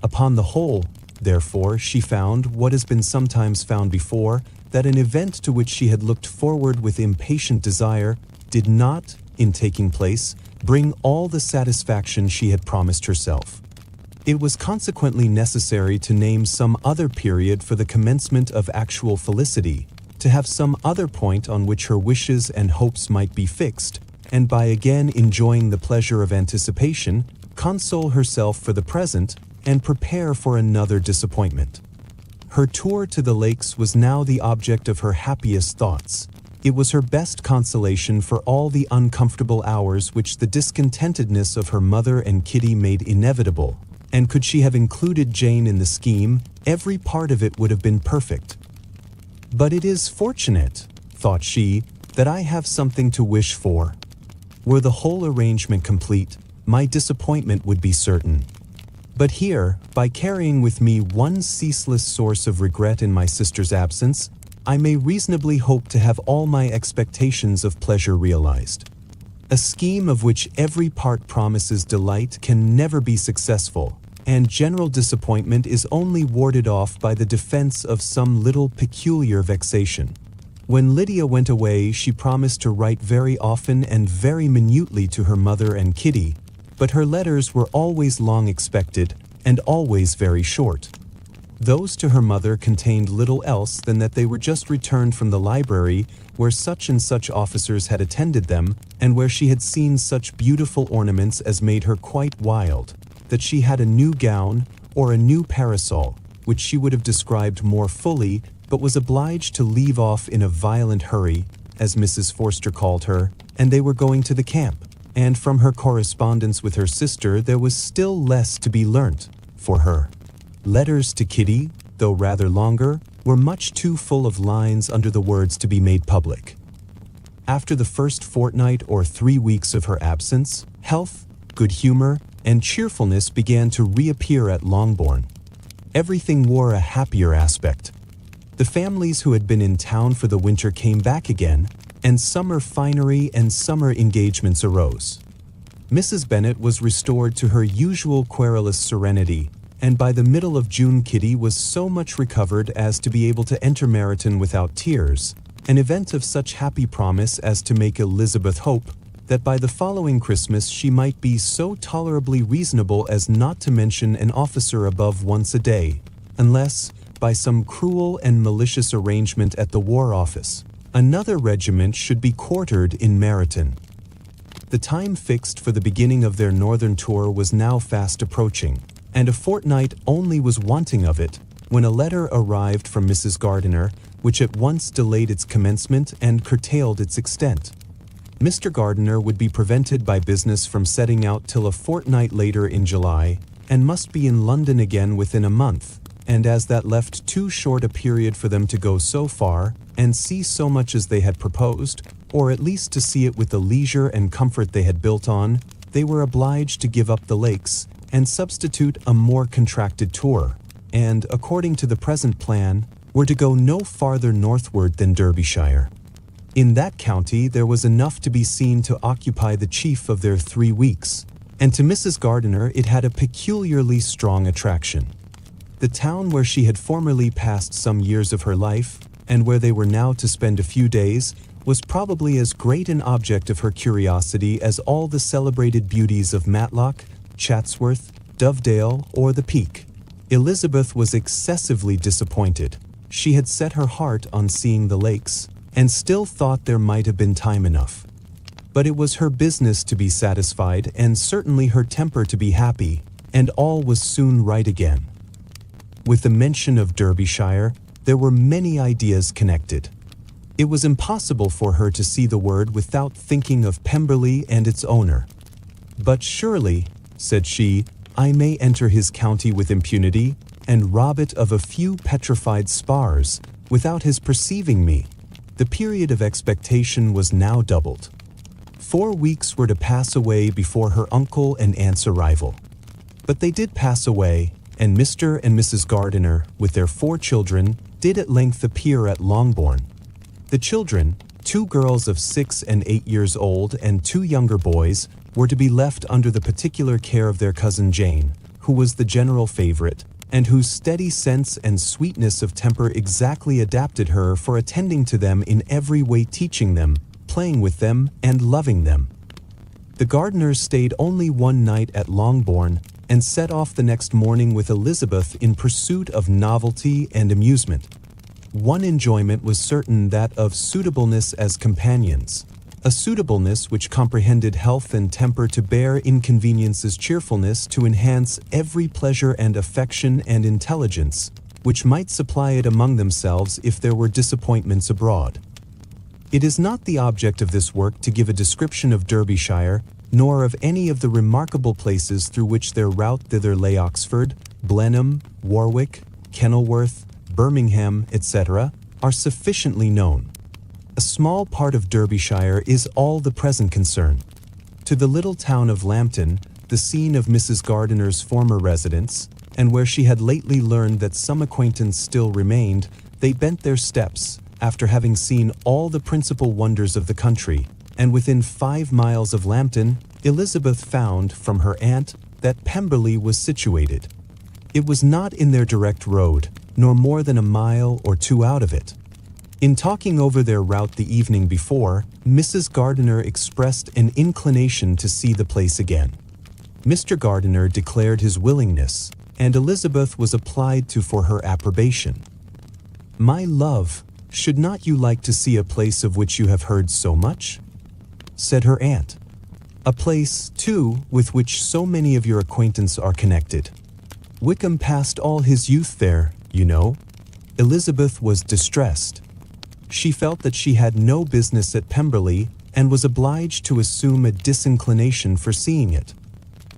Upon the whole, therefore, she found, what has been sometimes found before, that an event to which she had looked forward with impatient desire did not, in taking place, bring all the satisfaction she had promised herself. It was consequently necessary to name some other period for the commencement of actual felicity, to have some other point on which her wishes and hopes might be fixed, and by again enjoying the pleasure of anticipation, console herself for the present, and prepare for another disappointment. Her tour to the lakes was now the object of her happiest thoughts. It was her best consolation for all the uncomfortable hours which the discontentedness of her mother and Kitty made inevitable, and could she have included Jane in the scheme, every part of it would have been perfect. But it is fortunate, thought she, that I have something to wish for. Were the whole arrangement complete, my disappointment would be certain. But here, by carrying with me one ceaseless source of regret in my sister's absence, I may reasonably hope to have all my expectations of pleasure realized. A scheme of which every part promises delight can never be successful, and general disappointment is only warded off by the defense of some little peculiar vexation. When Lydia went away, she promised to write very often and very minutely to her mother and Kitty, but her letters were always long expected, and always very short. Those to her mother contained little else than that they were just returned from the library, where such and such officers had attended them, and where she had seen such beautiful ornaments as made her quite wild, that she had a new gown, or a new parasol, which she would have described more fully, but was obliged to leave off in a violent hurry, as Mrs. Forster called her, and they were going to the camp. And from her correspondence with her sister there was still less to be learnt for her. Letters to Kitty, though rather longer, were much too full of lines under the words to be made public. After the first fortnight or 3 weeks of her absence, health, good humor, and cheerfulness began to reappear at Longbourn. Everything wore a happier aspect. The families who had been in town for the winter came back again, and summer finery and summer engagements arose. Mrs. Bennet was restored to her usual querulous serenity, and by the middle of June Kitty was so much recovered as to be able to enter Meryton without tears, an event of such happy promise as to make Elizabeth hope that by the following Christmas she might be so tolerably reasonable as not to mention an officer above once a day, unless, by some cruel and malicious arrangement at the War Office, another regiment should be quartered in Meryton. The time fixed for the beginning of their northern tour was now fast approaching, and a fortnight only was wanting of it, when a letter arrived from Mrs. Gardiner, which at once delayed its commencement and curtailed its extent. Mr. Gardiner would be prevented by business from setting out till a fortnight later in July, and must be in London again within a month, and as that left too short a period for them to go so far, and see so much as they had proposed, or at least to see it with the leisure and comfort they had built on, they were obliged to give up the lakes, and substitute a more contracted tour, and, according to the present plan, were to go no farther northward than Derbyshire. In that county there was enough to be seen to occupy the chief of their 3 weeks, and to Mrs. Gardiner it had a peculiarly strong attraction. The town where she had formerly passed some years of her life, and where they were now to spend a few days, was probably as great an object of her curiosity as all the celebrated beauties of Matlock, Chatsworth, Dovedale, or the Peak. Elizabeth was excessively disappointed. She had set her heart on seeing the lakes, and still thought there might have been time enough. But it was her business to be satisfied, and certainly her temper to be happy, and all was soon right again. With the mention of Derbyshire, there were many ideas connected. It was impossible for her to see the word without thinking of Pemberley and its owner. "But surely," said she, "I may enter his county with impunity, and rob it of a few petrified spars, without his perceiving me." The period of expectation was now doubled. 4 weeks were to pass away before her uncle and aunt's arrival. But they did pass away, and Mr. and Mrs. Gardiner, with their 4 children, did at length appear at Longbourn. The children, 2 girls of 6 and 8 years old and 2 younger boys, were to be left under the particular care of their cousin Jane, who was the general favorite, and whose steady sense and sweetness of temper exactly adapted her for attending to them in every way, teaching them, playing with them, and loving them. The Gardiners stayed only one night at Longbourn, and set off the next morning with Elizabeth in pursuit of novelty and amusement. One enjoyment was certain, that of suitableness as companions, a suitableness which comprehended health and temper to bear inconveniences, cheerfulness to enhance every pleasure and affection and intelligence, which might supply it among themselves if there were disappointments abroad. It is not the object of this work to give a description of Derbyshire, nor of any of the remarkable places through which their route thither lay. Oxford, Blenheim, Warwick, Kenilworth, Birmingham, etc., are sufficiently known. A small part of Derbyshire is all the present concern. To the little town of Lambton, the scene of Mrs. Gardiner's former residence, and where she had lately learned that some acquaintance still remained, they bent their steps, after having seen all the principal wonders of the country, and within 5 miles of Lambton, Elizabeth found from her aunt that Pemberley was situated. It was not in their direct road, nor more than a mile or 2 out of it. In talking over their route the evening before, Mrs. Gardiner expressed an inclination to see the place again. Mr. Gardiner declared his willingness, and Elizabeth was applied to for her approbation. "My love, should not you like to see a place of which you have heard so much?" said her aunt. "A place, too, with which so many of your acquaintance are connected. Wickham passed all his youth there, you know." Elizabeth was distressed. She felt that she had no business at Pemberley, and was obliged to assume a disinclination for seeing it.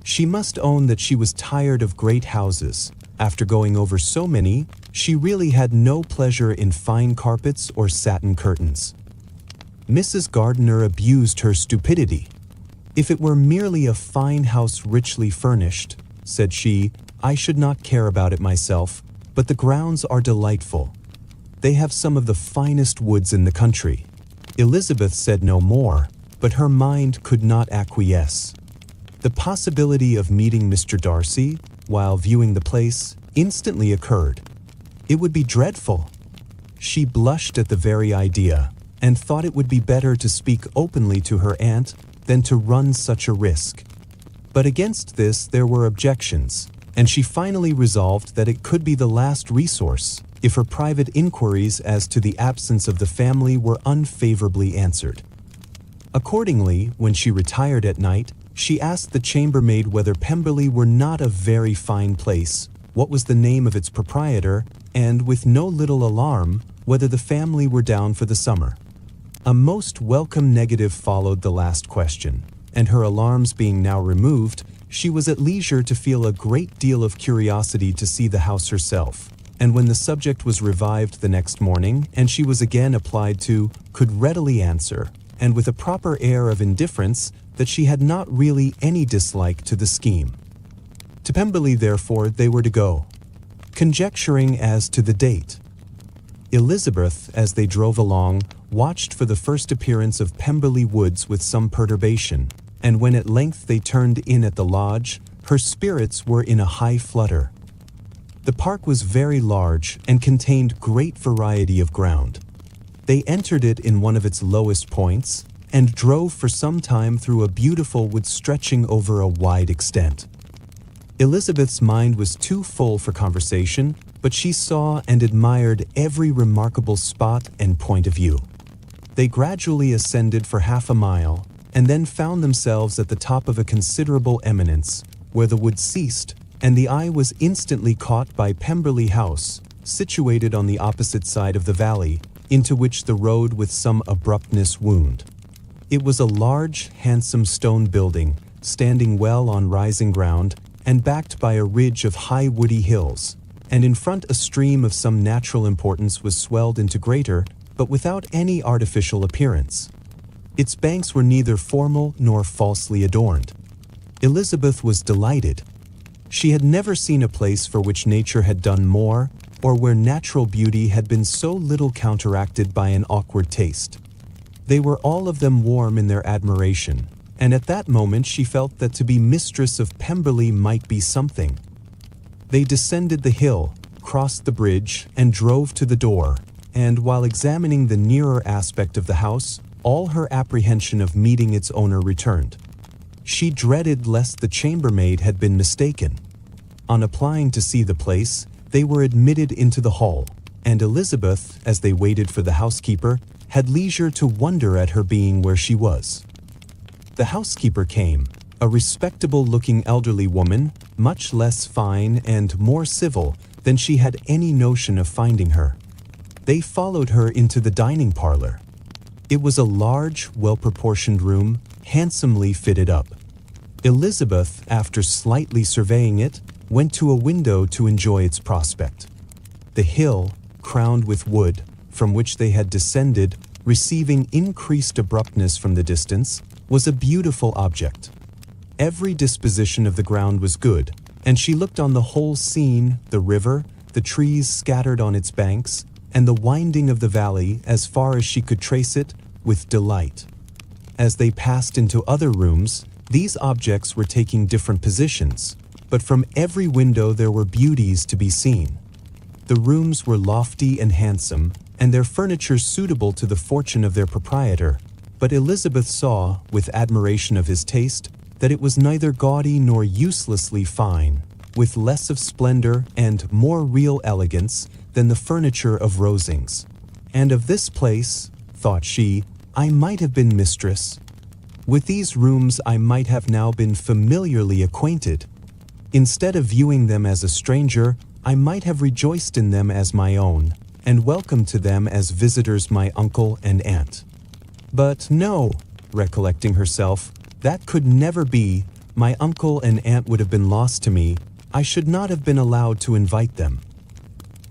She must own that she was tired of great houses. After going over so many, she really had no pleasure in fine carpets or satin curtains. Mrs. Gardiner abused her stupidity. "If it were merely a fine house richly furnished," said she, "I should not care about it myself, but the grounds are delightful. They have some of the finest woods in the country." Elizabeth said no more, but her mind could not acquiesce. The possibility of meeting Mr. Darcy, while viewing the place, instantly occurred. It would be dreadful. She blushed at the very idea, and thought it would be better to speak openly to her aunt than to run such a risk. But against this there were objections, and she finally resolved that it could be the last resource if her private inquiries as to the absence of the family were unfavorably answered. Accordingly, when she retired at night, she asked the chambermaid whether Pemberley were not a very fine place, what was the name of its proprietor, and, with no little alarm, whether the family were down for the summer. A most welcome negative followed the last question, and her alarms being now removed, she was at leisure to feel a great deal of curiosity to see the house herself, and when the subject was revived the next morning, and she was again applied to, could readily answer, and with a proper air of indifference, that she had not really any dislike to the scheme. To Pemberley, therefore, they were to go, conjecturing as to the date. Elizabeth, as they drove along, watched for the first appearance of Pemberley Woods with some perturbation, and when at length they turned in at the lodge, her spirits were in a high flutter. The park was very large and contained great variety of ground. They entered it in one of its lowest points, and drove for some time through a beautiful wood stretching over a wide extent. Elizabeth's mind was too full for conversation, but she saw and admired every remarkable spot and point of view. They gradually ascended for half a mile, and then found themselves at the top of a considerable eminence, where the wood ceased, and the eye was instantly caught by Pemberley House, situated on the opposite side of the valley, into which the road with some abruptness wound. It was a large, handsome stone building, standing well on rising ground, and backed by a ridge of high woody hills, and in front a stream of some natural importance was swelled into greater, but without any artificial appearance. Its banks were neither formal nor falsely adorned. Elizabeth was delighted. She had never seen a place for which nature had done more, or where natural beauty had been so little counteracted by an awkward taste. They were all of them warm in their admiration, and at that moment she felt that to be mistress of Pemberley might be something. They descended the hill, crossed the bridge, and drove to the door, and while examining the nearer aspect of the house, all her apprehension of meeting its owner returned. She dreaded lest the chambermaid had been mistaken. On applying to see the place, they were admitted into the hall, and Elizabeth, as they waited for the housekeeper, had leisure to wonder at her being where she was. The housekeeper came, a respectable-looking elderly woman, much less fine and more civil than she had any notion of finding her. They followed her into the dining parlor. It was a large, well-proportioned room, handsomely fitted up. Elizabeth, after slightly surveying it, went to a window to enjoy its prospect. The hill, crowned with wood, from which they had descended, receiving increased abruptness from the distance, was a beautiful object. Every disposition of the ground was good, and she looked on the whole scene, the river, the trees scattered on its banks, and the winding of the valley as far as she could trace it, with delight. As they passed into other rooms, these objects were taking different positions, but from every window there were beauties to be seen. The rooms were lofty and handsome, and their furniture suitable to the fortune of their proprietor, but Elizabeth saw, with admiration of his taste, that it was neither gaudy nor uselessly fine, with less of splendor and more real elegance than the furniture of Rosings. And of this place, thought she, I might have been mistress. With these rooms I might have now been familiarly acquainted. Instead of viewing them as a stranger, I might have rejoiced in them as my own, and welcomed to them as visitors my uncle and aunt. But no, recollecting herself, that could never be. My uncle and aunt would have been lost to me. I should not have been allowed to invite them.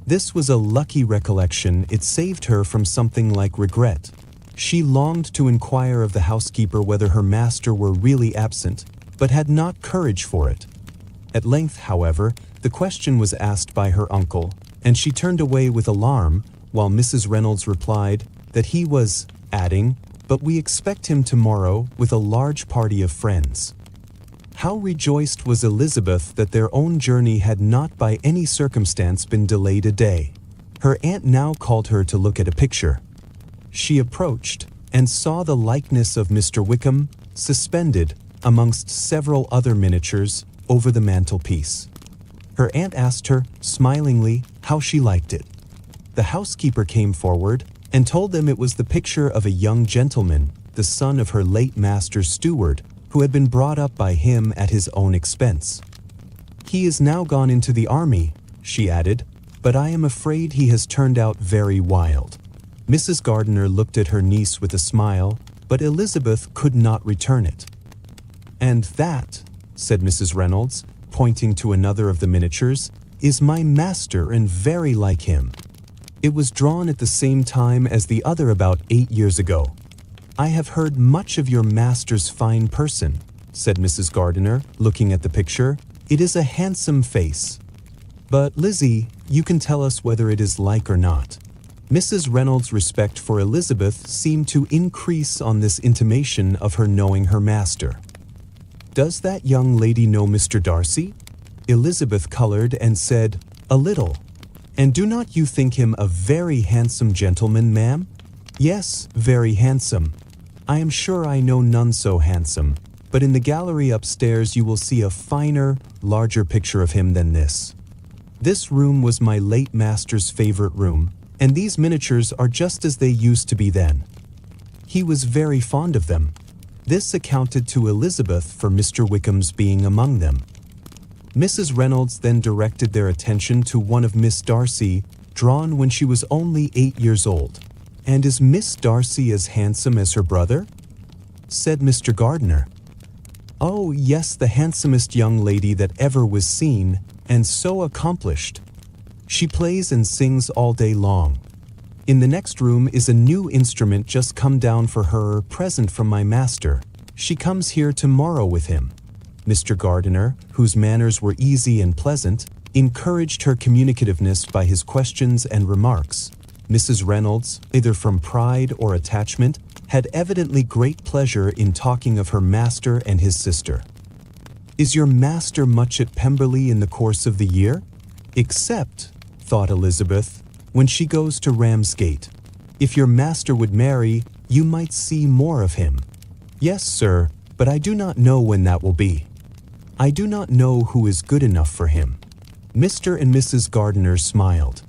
This was a lucky recollection. It saved her from something like regret. She longed to inquire of the housekeeper whether her master were really absent, but had not courage for it. At length, however, the question was asked by her uncle, and she turned away with alarm, while Mrs. Reynolds replied that he was, adding, "But we expect him tomorrow with a large party of friends." How rejoiced was Elizabeth that their own journey had not by any circumstance been delayed a day. Her aunt now called her to look at a picture. She approached, and saw the likeness of Mr. Wickham, suspended, amongst several other miniatures, over the mantelpiece. Her aunt asked her, smilingly, how she liked it. The housekeeper came forward, and told them it was the picture of a young gentleman, the son of her late master's steward, who had been brought up by him at his own expense. He is now gone into the army, she added, but I am afraid he has turned out very wild. Mrs. Gardiner looked at her niece with a smile, but Elizabeth could not return it. And that, said Mrs. Reynolds, pointing to another of the miniatures, is my master and very like him. It was drawn at the same time as the other about 8 years ago. I have heard much of your master's fine person, said Mrs. Gardiner, looking at the picture. It is a handsome face. But, Lizzie, you can tell us whether it is like or not. Mrs. Reynolds' respect for Elizabeth seemed to increase on this intimation of her knowing her master. Does that young lady know Mr. Darcy? Elizabeth colored and said, a little. And do not you think him a very handsome gentleman, ma'am? Yes, very handsome. I am sure I know none so handsome, but in the gallery upstairs you will see a finer, larger picture of him than this. This room was my late master's favorite room, and these miniatures are just as they used to be then. He was very fond of them. This accounted to Elizabeth for Mr. Wickham's being among them. Mrs. Reynolds then directed their attention to one of Miss Darcy, drawn when she was only 8 years old. And is Miss Darcy as handsome as her brother? Said Mr. Gardiner. Oh, yes, the handsomest young lady that ever was seen, and so accomplished. She plays and sings all day long. In the next room is a new instrument just come down for her, present from my master. She comes here tomorrow with him. Mr. Gardiner, whose manners were easy and pleasant, encouraged her communicativeness by his questions and remarks. Mrs. Reynolds, either from pride or attachment, had evidently great pleasure in talking of her master and his sister. Is your master much at Pemberley in the course of the year? Except, thought Elizabeth, when she goes to Ramsgate. If your master would marry, you might see more of him. Yes, sir, but I do not know when that will be. I do not know who is good enough for him. Mr. and Mrs. Gardiner smiled.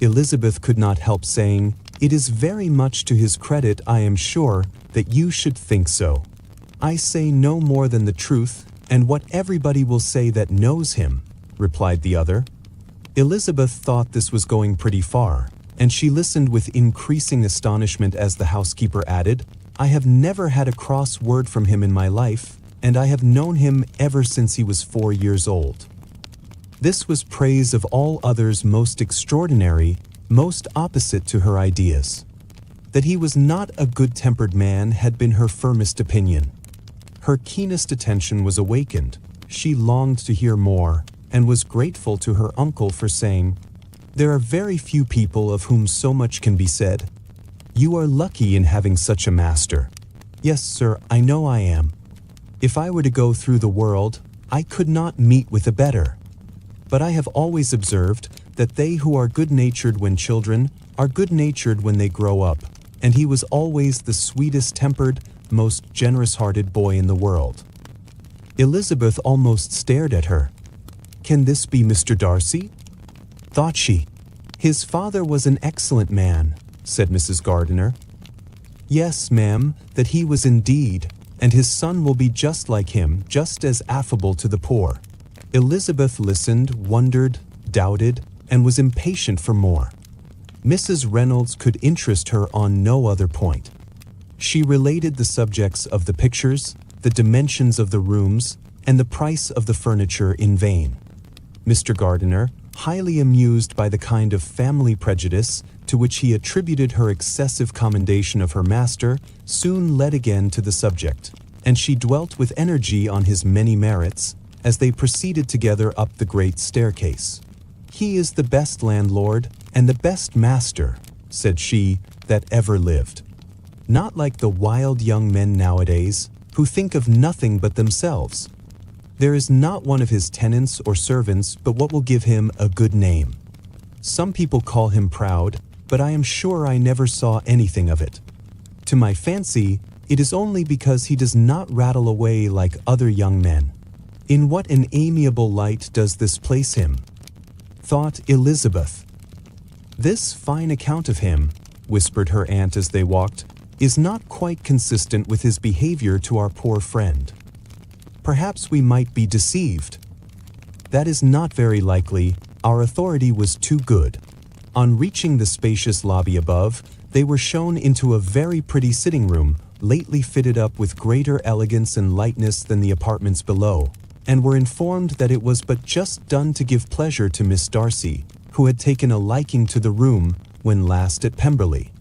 Elizabeth could not help saying, it is very much to his credit, I am sure, that you should think so. I say no more than the truth, and what everybody will say that knows him, replied the other. Elizabeth thought this was going pretty far, and she listened with increasing astonishment as the housekeeper added, I have never had a cross word from him in my life, and I have known him ever since he was 4 years old. This was praise of all others most extraordinary, most opposite to her ideas. That he was not a good-tempered man had been her firmest opinion. Her keenest attention was awakened. She longed to hear more, and was grateful to her uncle for saying, there are very few people of whom so much can be said. You are lucky in having such a master. Yes, sir, I know I am. If I were to go through the world, I could not meet with a better. But I have always observed that they who are good-natured when children are good-natured when they grow up, and he was always the sweetest-tempered, most generous-hearted boy in the world. Elizabeth almost stared at her. Can this be Mr. Darcy? Thought she. His father was an excellent man, said Mrs. Gardiner. Yes, ma'am, that he was indeed, and his son will be just like him, just as affable to the poor. Elizabeth listened, wondered, doubted, and was impatient for more. Mrs. Reynolds could interest her on no other point. She related the subjects of the pictures, the dimensions of the rooms, and the price of the furniture in vain. Mr. Gardiner, highly amused by the kind of family prejudice to which he attributed her excessive commendation of her master, soon led again to the subject, and she dwelt with energy on his many merits, as they proceeded together up the great staircase. He is the best landlord and the best master, said she, that ever lived. Not like the wild young men nowadays, who think of nothing but themselves. There is not one of his tenants or servants but what will give him a good name. Some people call him proud, but I am sure I never saw anything of it. To my fancy, it is only because he does not rattle away like other young men. In what an amiable light does this place him? Thought Elizabeth. This fine account of him, whispered her aunt as they walked, is not quite consistent with his behavior to our poor friend. Perhaps we might be deceived. That is not very likely. Our authority was too good. On reaching the spacious lobby above, they were shown into a very pretty sitting room, lately fitted up with greater elegance and lightness than the apartments below, and were informed that it was but just done to give pleasure to Miss Darcy, who had taken a liking to the room when last at Pemberley.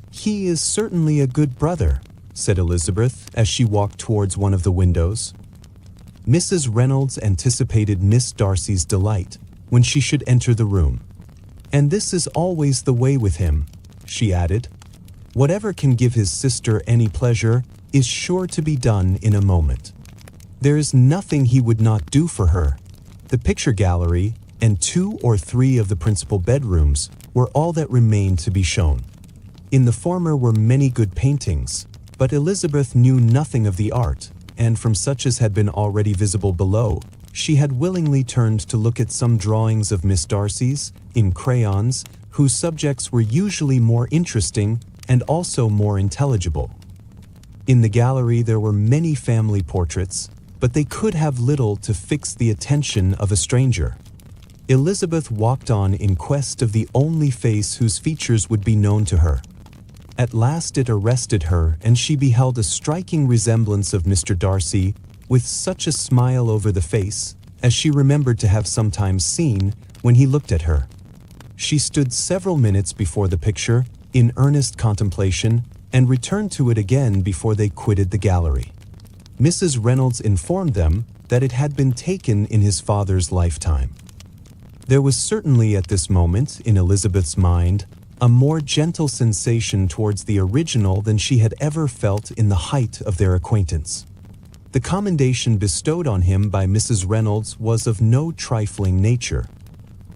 "He is certainly a good brother," said Elizabeth as she walked towards one of the windows. Mrs. Reynolds anticipated Miss Darcy's delight when she should enter the room. "And this is always the way with him," she added. "Whatever can give his sister any pleasure is sure to be done in a moment. There is nothing he would not do for her." The picture gallery and 2 or 3 of the principal bedrooms were all that remained to be shown. In the former were many good paintings, but Elizabeth knew nothing of the art, and from such as had been already visible below, she had willingly turned to look at some drawings of Miss Darcy's, in crayons, whose subjects were usually more interesting and also more intelligible. In the gallery there were many family portraits, but they could have little to fix the attention of a stranger. Elizabeth walked on in quest of the only face whose features would be known to her. At last it arrested her, and she beheld a striking resemblance of Mr. Darcy, with such a smile over the face, as she remembered to have sometimes seen when he looked at her. She stood several minutes before the picture, in earnest contemplation, and returned to it again before they quitted the gallery. Mrs. Reynolds informed them that it had been taken in his father's lifetime. There was certainly at this moment, in Elizabeth's mind, a more gentle sensation towards the original than she had ever felt in the height of their acquaintance. The commendation bestowed on him by Mrs. Reynolds was of no trifling nature.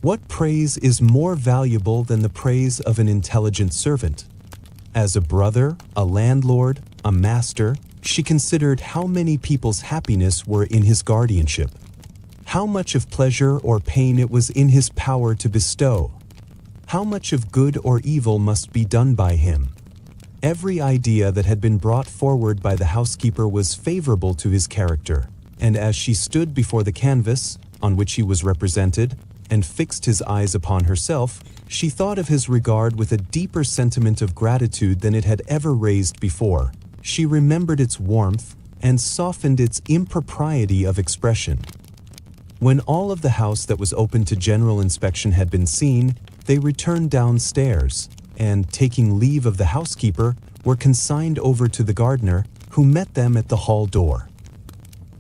What praise is more valuable than the praise of an intelligent servant? As a brother, a landlord, a master, she considered how many people's happiness were in his guardianship, how much of pleasure or pain it was in his power to bestow, how much of good or evil must be done by him. Every idea that had been brought forward by the housekeeper was favorable to his character, and as she stood before the canvas, on which he was represented, and fixed his eyes upon herself, she thought of his regard with a deeper sentiment of gratitude than it had ever raised before. She remembered its warmth, and softened its impropriety of expression. When all of the house that was open to general inspection had been seen, they returned downstairs, and, taking leave of the housekeeper, were consigned over to the gardener, who met them at the hall door.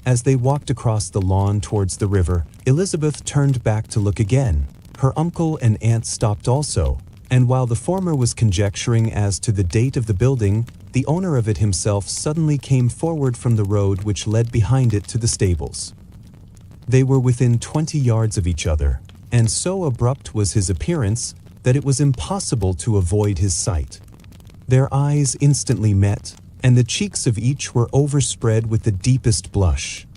As they walked across the lawn towards the river, Elizabeth turned back to look again. Her uncle and aunt stopped also, and while the former was conjecturing as to the date of the building, the owner of it himself suddenly came forward from the road which led behind it to the stables. They were within 20 yards of each other, and so abrupt was his appearance that it was impossible to avoid his sight. Their eyes instantly met, and the cheeks of each were overspread with the deepest blush.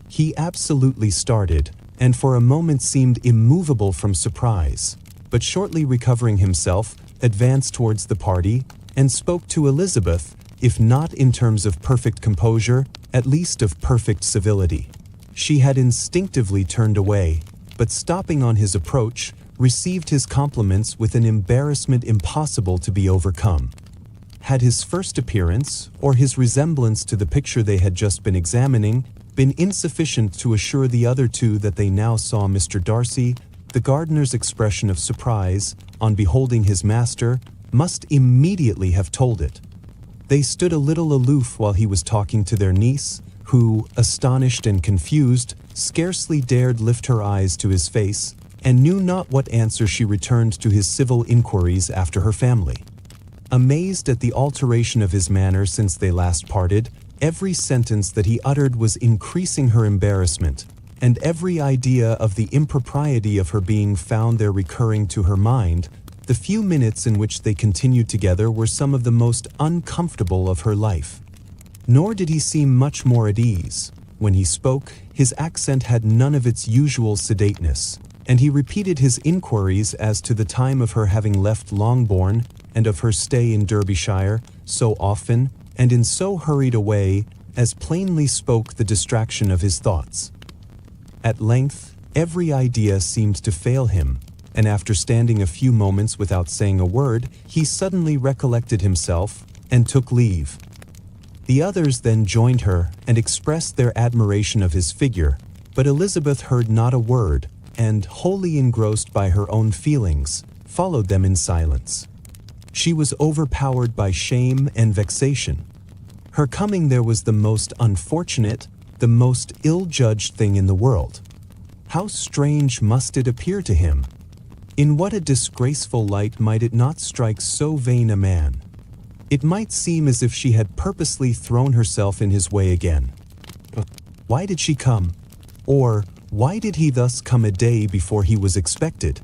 He absolutely started, and for a moment seemed immovable from surprise, but shortly recovering himself, advanced towards the party, and spoke to Elizabeth, if not in terms of perfect composure, at least of perfect civility. She had instinctively turned away, but stopping on his approach, received his compliments with an embarrassment impossible to be overcome. Had his first appearance, or his resemblance to the picture they had just been examining, been insufficient to assure the other two that they now saw Mr. Darcy, the gardener's expression of surprise, on beholding his master, must immediately have told it. They stood a little aloof while he was talking to their niece, who, astonished and confused, scarcely dared lift her eyes to his face, and knew not what answer she returned to his civil inquiries after her family. Amazed at the alteration of his manner since they last parted, Every sentence that he uttered was increasing her embarrassment, and every idea of the impropriety of her being found there recurring to her mind. The few minutes in which they continued together were some of the most uncomfortable of her life. Nor did he seem much more at ease. When he spoke, his accent had none of its usual sedateness, and he repeated his inquiries as to the time of her having left Longbourn and of her stay in Derbyshire so often and in so hurried a way as plainly spoke the distraction of his thoughts. At length, every idea seemed to fail him, and after standing a few moments without saying a word, he suddenly recollected himself and took leave. The others then joined her and expressed their admiration of his figure, but Elizabeth heard not a word, and, wholly engrossed by her own feelings, followed them in silence. She was overpowered by shame and vexation. Her coming there was the most unfortunate, the most ill-judged thing in the world. How strange must it appear to him! In what a disgraceful light might it not strike so vain a man! It might seem as if she had purposely thrown herself in his way again. Why did she come? Or, why did he thus come a day before he was expected?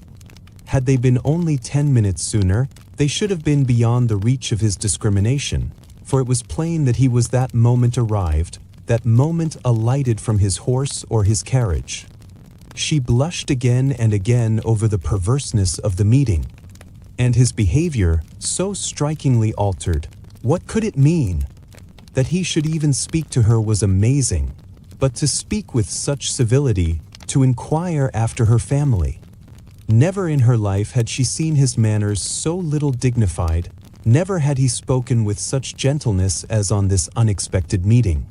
Had they been only 10 minutes sooner, they should have been beyond the reach of his discrimination, for it was plain that he was that moment arrived, that moment alighted from his horse or his carriage. She blushed again and again over the perverseness of the meeting. And his behavior, so strikingly altered, what could it mean? That he should even speak to her was amazing, but to speak with such civility, to inquire after her family. Never in her life had she seen his manners so little dignified, never had he spoken with such gentleness as on this unexpected meeting.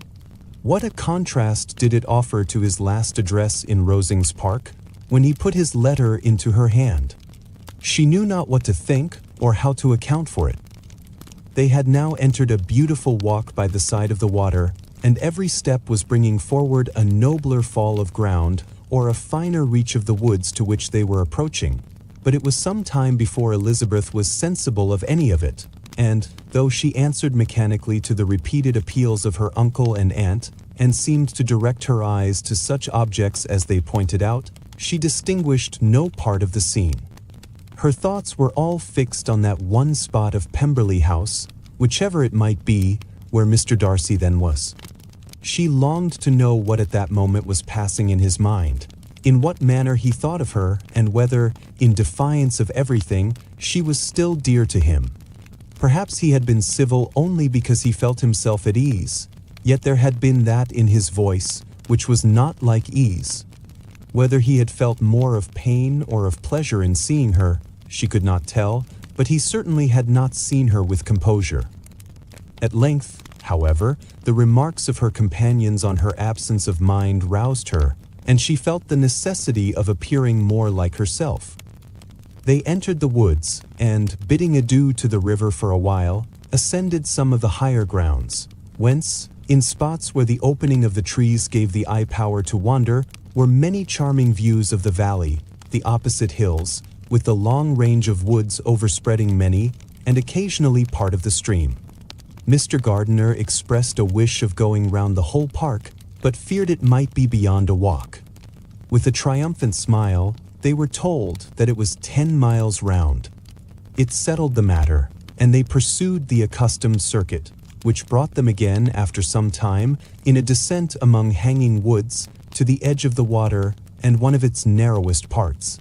What a contrast did it offer to his last address in Rosings Park, when he put his letter into her hand. She knew not what to think or how to account for it. They had now entered a beautiful walk by the side of the water, and every step was bringing forward a nobler fall of ground or a finer reach of the woods to which they were approaching. But it was some time before Elizabeth was sensible of any of it, and, though she answered mechanically to the repeated appeals of her uncle and aunt, and seemed to direct her eyes to such objects as they pointed out, she distinguished no part of the scene. Her thoughts were all fixed on that one spot of Pemberley House, whichever it might be, where Mr. Darcy then was. She longed to know what at that moment was passing in his mind, in what manner he thought of her, and whether, in defiance of everything, she was still dear to him. Perhaps he had been civil only because he felt himself at ease, yet there had been that in his voice which was not like ease. Whether he had felt more of pain or of pleasure in seeing her, she could not tell, but he certainly had not seen her with composure. At length, however, the remarks of her companions on her absence of mind roused her, and she felt the necessity of appearing more like herself. They entered the woods, and, bidding adieu to the river for a while, ascended some of the higher grounds, whence, in spots where the opening of the trees gave the eye power to wander, were many charming views of the valley, the opposite hills, with the long range of woods overspreading many, and occasionally part of the stream. Mr. Gardiner expressed a wish of going round the whole park, but feared it might be beyond a walk. With a triumphant smile, they were told that it was 10 miles round. It settled the matter, and they pursued the accustomed circuit, which brought them again, after some time, in a descent among hanging woods, to the edge of the water and one of its narrowest parts.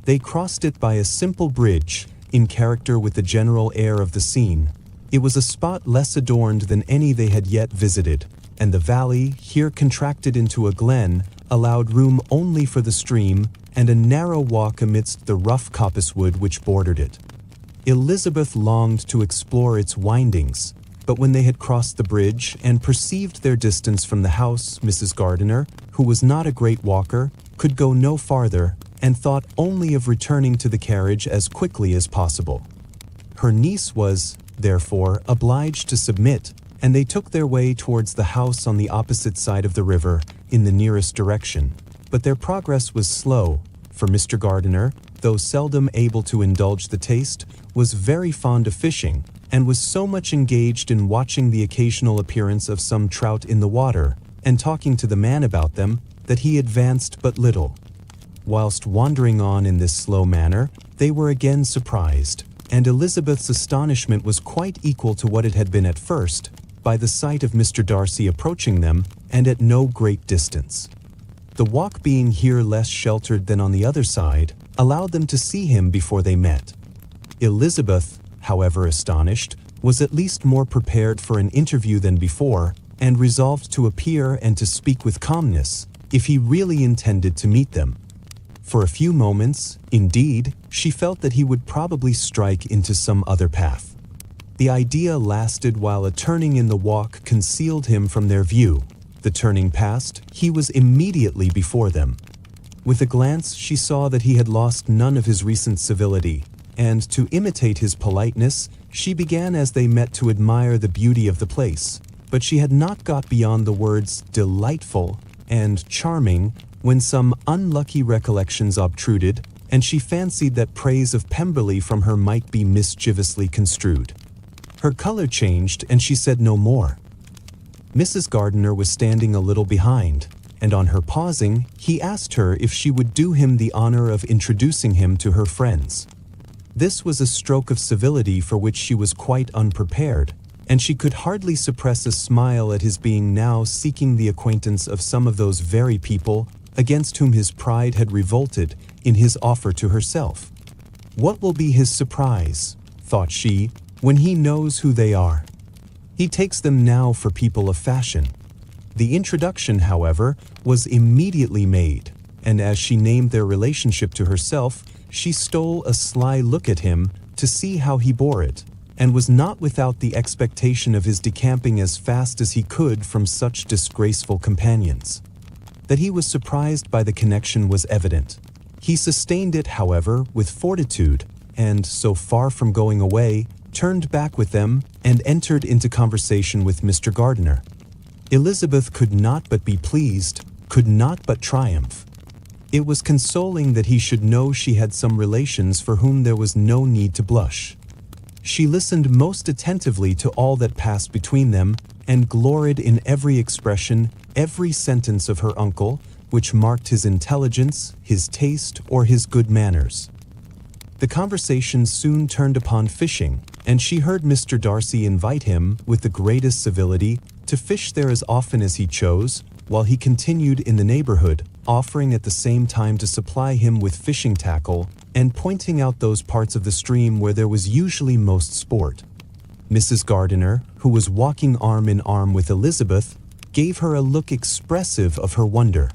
They crossed it by a simple bridge, in character with the general air of the scene. It was a spot less adorned than any they had yet visited, and the valley, here contracted into a glen, allowed room only for the stream and a narrow walk amidst the rough coppicewood which bordered it. Elizabeth longed to explore its windings, but when they had crossed the bridge and perceived their distance from the house, Mrs. Gardiner, who was not a great walker, could go no farther, and thought only of returning to the carriage as quickly as possible. Her niece was, therefore, obliged to submit, and they took their way towards the house on the opposite side of the river, in the nearest direction. But their progress was slow, for Mr. Gardiner, though seldom able to indulge the taste, was very fond of fishing, and was so much engaged in watching the occasional appearance of some trout in the water and talking to the man about them that he advanced but little. Whilst wandering on in this slow manner, they were again surprised, and Elizabeth's astonishment was quite equal to what it had been at first, by the sight of Mr. Darcy approaching them and at no great distance. The walk being here less sheltered than on the other side, allowed them to see him before they met. Elizabeth, however astonished, was at least more prepared for an interview than before, and resolved to appear and to speak with calmness, if he really intended to meet them. For a few moments, indeed, she felt that he would probably strike into some other path. The idea lasted while a turning in the walk concealed him from their view. The turning past, he was immediately before them. With a glance, she saw that he had lost none of his recent civility, and to imitate his politeness, she began as they met to admire the beauty of the place. But she had not got beyond the words delightful and charming when some unlucky recollections obtruded, and she fancied that praise of Pemberley from her might be mischievously construed. Her color changed, and she said no more. Mrs. Gardiner was standing a little behind, and on her pausing, he asked her if she would do him the honor of introducing him to her friends. This was a stroke of civility for which she was quite unprepared, and she could hardly suppress a smile at his being now seeking the acquaintance of some of those very people against whom his pride had revolted in his offer to herself. What will be his surprise, thought she, when he knows who they are? He takes them now for people of fashion. The introduction, however, was immediately made, and as she named their relationship to herself, she stole a sly look at him to see how he bore it, and was not without the expectation of his decamping as fast as he could from such disgraceful companions. That he was surprised by the connection was evident. He sustained it, however, with fortitude, and, so far from going away, turned back with them and entered into conversation with Mr. Gardiner. Elizabeth could not but be pleased, could not but triumph. It was consoling that he should know she had some relations for whom there was no need to blush. She listened most attentively to all that passed between them, and gloried in every expression, every sentence of her uncle, which marked his intelligence, his taste, or his good manners. The conversation soon turned upon fishing, and she heard Mr. Darcy invite him, with the greatest civility, to fish there as often as he chose, while he continued in the neighborhood, offering at the same time to supply him with fishing tackle, and pointing out those parts of the stream where there was usually most sport. Mrs. Gardiner, who was walking arm in arm with Elizabeth, gave her a look expressive of her wonder.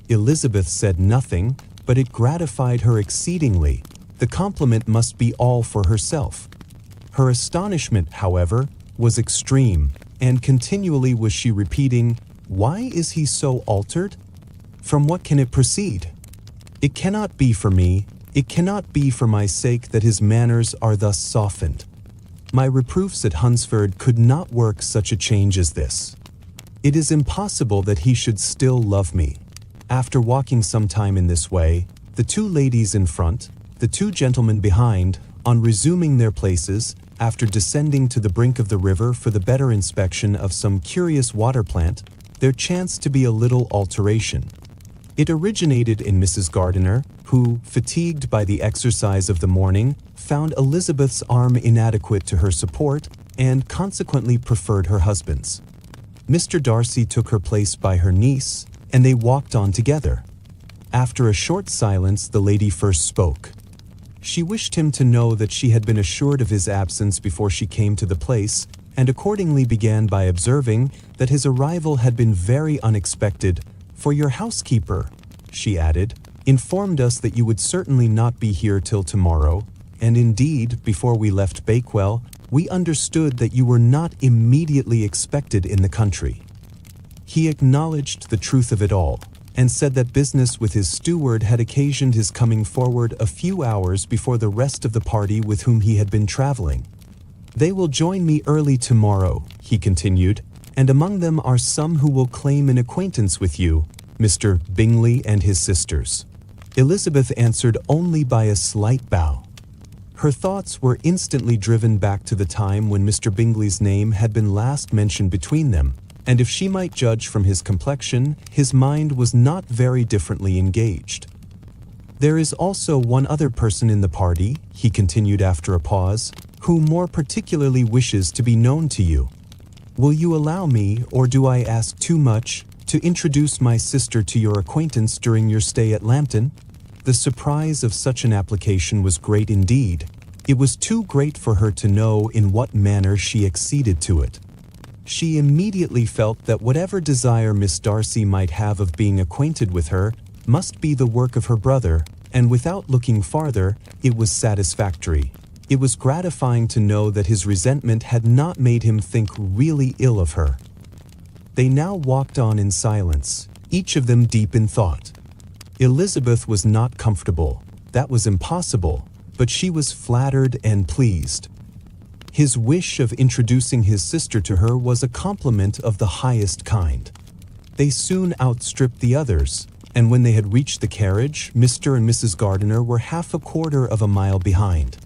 Elizabeth said nothing, but it gratified her exceedingly. The compliment must be all for herself. Her astonishment, however, was extreme, and continually was she repeating, "Why is he so altered? From what can it proceed? It cannot be for me, it cannot be for my sake that his manners are thus softened. My reproofs at Hunsford could not work such a change as this. It is impossible that he should still love me." After walking some time in this way, the two ladies in front, the two gentlemen behind, on resuming their places, after descending to the brink of the river for the better inspection of some curious water plant, there chanced to be a little alteration. It originated in Mrs. Gardiner, who, fatigued by the exercise of the morning, found Elizabeth's arm inadequate to her support, and consequently preferred her husband's. Mr. Darcy took her place by her niece, and they walked on together. After a short silence, the lady first spoke. She wished him to know that she had been assured of his absence before she came to the place, and accordingly began by observing that his arrival had been very unexpected, "for your housekeeper," she added, "informed us that you would certainly not be here till tomorrow, and indeed, before we left Bakewell, we understood that you were not immediately expected in the country." He acknowledged the truth of it all, and said that business with his steward had occasioned his coming forward a few hours before the rest of the party with whom he had been traveling. "They will join me early tomorrow," he continued, "and among them are some who will claim an acquaintance with you, Mr. Bingley and his sisters." Elizabeth answered only by a slight bow. Her thoughts were instantly driven back to the time when Mr. Bingley's name had been last mentioned between them, and if she might judge from his complexion, his mind was not very differently engaged. "There is also one other person in the party," he continued after a pause, "who more particularly wishes to be known to you. Will you allow me, or do I ask too much, to introduce my sister to your acquaintance during your stay at Lambton?" The surprise of such an application was great indeed. It was too great for her to know in what manner she acceded to it. She immediately felt that whatever desire Miss Darcy might have of being acquainted with her must be the work of her brother, and without looking farther, it was satisfactory. It was gratifying to know that his resentment had not made him think really ill of her. They now walked on in silence, each of them deep in thought. Elizabeth was not comfortable, that was impossible, but she was flattered and pleased. His wish of introducing his sister to her was a compliment of the highest kind. They soon outstripped the others, and when they had reached the carriage, Mr. and Mrs. Gardiner were half a quarter of a mile behind.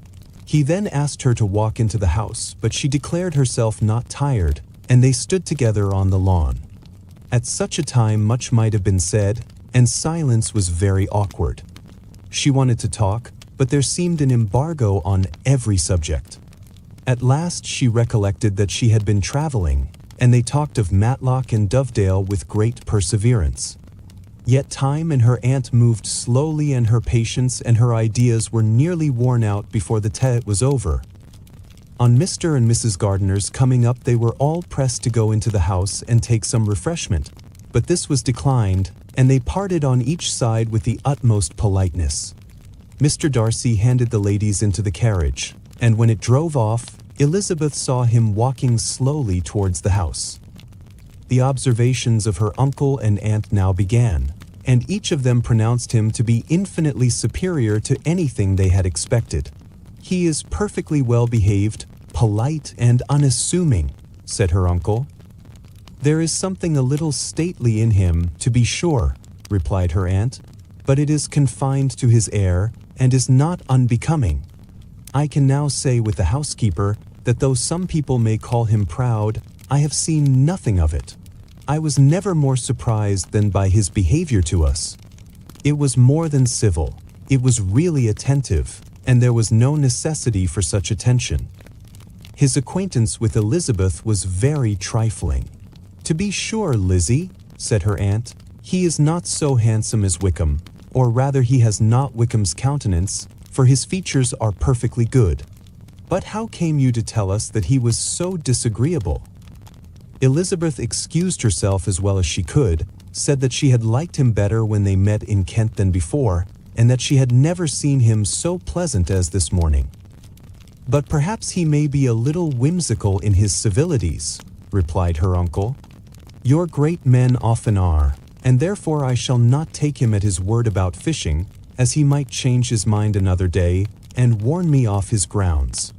He then asked her to walk into the house, but she declared herself not tired, and they stood together on the lawn. At such a time much might have been said, and silence was very awkward. She wanted to talk, but there seemed an embargo on every subject. At last she recollected that she had been traveling, and they talked of Matlock and Dovedale with great perseverance. Yet time and her aunt moved slowly, and her patience and her ideas were nearly worn out before the tete was over. On Mr. and Mrs. Gardiner's coming up, they were all pressed to go into the house and take some refreshment, but this was declined, and they parted on each side with the utmost politeness. Mr. Darcy handed the ladies into the carriage, and when it drove off, Elizabeth saw him walking slowly towards the house. The observations of her uncle and aunt now began, and each of them pronounced him to be infinitely superior to anything they had expected. "He is perfectly well behaved, polite and unassuming," said her uncle. "There is something a little stately in him, to be sure," replied her aunt, "but it is confined to his air, and is not unbecoming. I can now say with the housekeeper that though some people may call him proud, I have seen nothing of it. I was never more surprised than by his behavior to us. It was more than civil, it was really attentive, and there was no necessity for such attention. His acquaintance with Elizabeth was very trifling." "To be sure, Lizzie," said her aunt, "he is not so handsome as Wickham, or rather he has not Wickham's countenance, for his features are perfectly good. But how came you to tell us that he was so disagreeable?" Elizabeth excused herself as well as she could, said that she had liked him better when they met in Kent than before, and that she had never seen him so pleasant as this morning. "But perhaps he may be a little whimsical in his civilities," replied her uncle. "Your great men often are, and therefore I shall not take him at his word about fishing, as he might change his mind another day, and warn me off his grounds."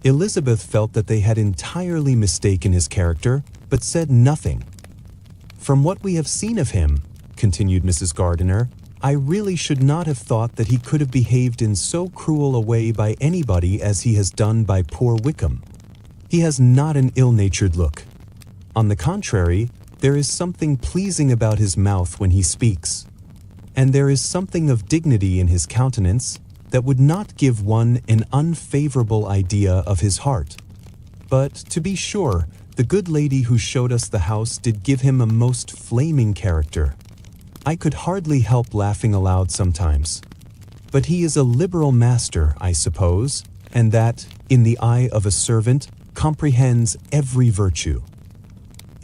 Elizabeth felt that they had entirely mistaken his character, but said nothing. "From what we have seen of him," continued Mrs. Gardiner, "I really should not have thought that he could have behaved in so cruel a way by anybody as he has done by poor Wickham. He has not an ill-natured look. On the contrary, there is something pleasing about his mouth when he speaks, and there is something of dignity in his countenance that would not give one an unfavorable idea of his heart. But, to be sure, the good lady who showed us the house did give him a most flaming character. I could hardly help laughing aloud sometimes. But he is a liberal master, I suppose, and that, in the eye of a servant, comprehends every virtue."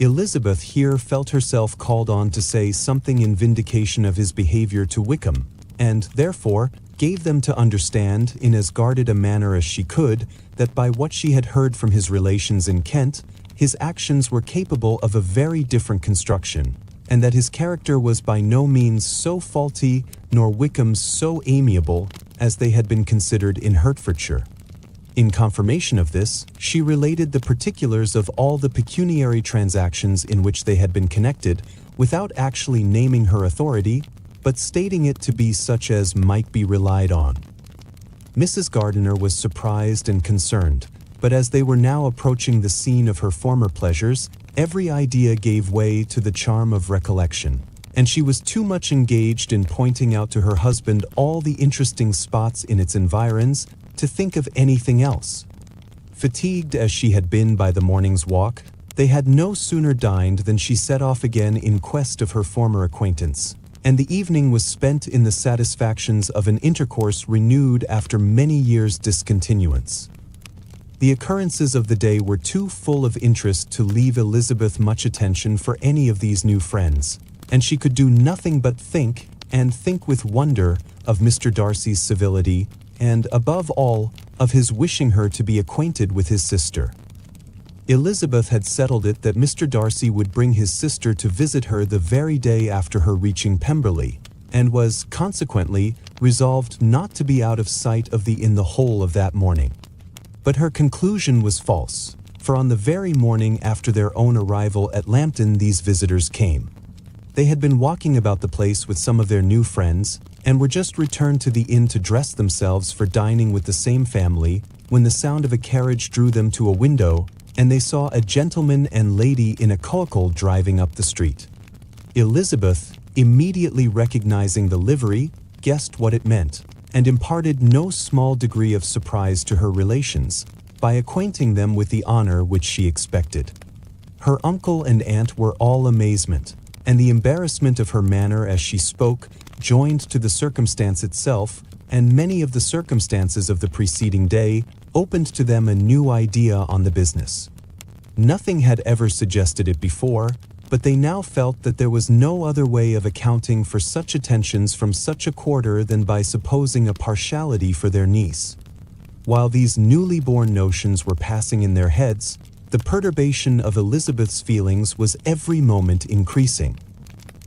Elizabeth here felt herself called on to say something in vindication of his behavior to Wickham, and, therefore, gave them to understand, in as guarded a manner as she could, that by what she had heard from his relations in Kent, his actions were capable of a very different construction, and that his character was by no means so faulty, nor Wickham's so amiable, as they had been considered in Hertfordshire. In confirmation of this, she related the particulars of all the pecuniary transactions in which they had been connected, without actually naming her authority, but stating it to be such as might be relied on. Mrs. Gardiner was surprised and concerned, but as they were now approaching the scene of her former pleasures, every idea gave way to the charm of recollection, and she was too much engaged in pointing out to her husband all the interesting spots in its environs to think of anything else. Fatigued as she had been by the morning's walk, they had no sooner dined than she set off again in quest of her former acquaintance, and the evening was spent in the satisfactions of an intercourse renewed after many years' discontinuance. The occurrences of the day were too full of interest to leave Elizabeth much attention for any of these new friends, and she could do nothing but think, and think with wonder, of Mr. Darcy's civility, and, above all, of his wishing her to be acquainted with his sister. Elizabeth had settled it that Mr. Darcy would bring his sister to visit her the very day after her reaching Pemberley, and was, consequently, resolved not to be out of sight of the inn the whole of that morning. But her conclusion was false, for on the very morning after their own arrival at Lambton these visitors came. They had been walking about the place with some of their new friends, and were just returned to the inn to dress themselves for dining with the same family, when the sound of a carriage drew them to a window, and they saw a gentleman and lady in a coracle driving up the street. Elizabeth, immediately recognizing the livery, guessed what it meant, and imparted no small degree of surprise to her relations, by acquainting them with the honor which she expected. Her uncle and aunt were all amazement, and the embarrassment of her manner as she spoke, joined to the circumstance itself, and many of the circumstances of the preceding day, opened to them a new idea on the business. Nothing had ever suggested it before, but they now felt that there was no other way of accounting for such attentions from such a quarter than by supposing a partiality for their niece. While these newly born notions were passing in their heads, the perturbation of Elizabeth's feelings was every moment increasing.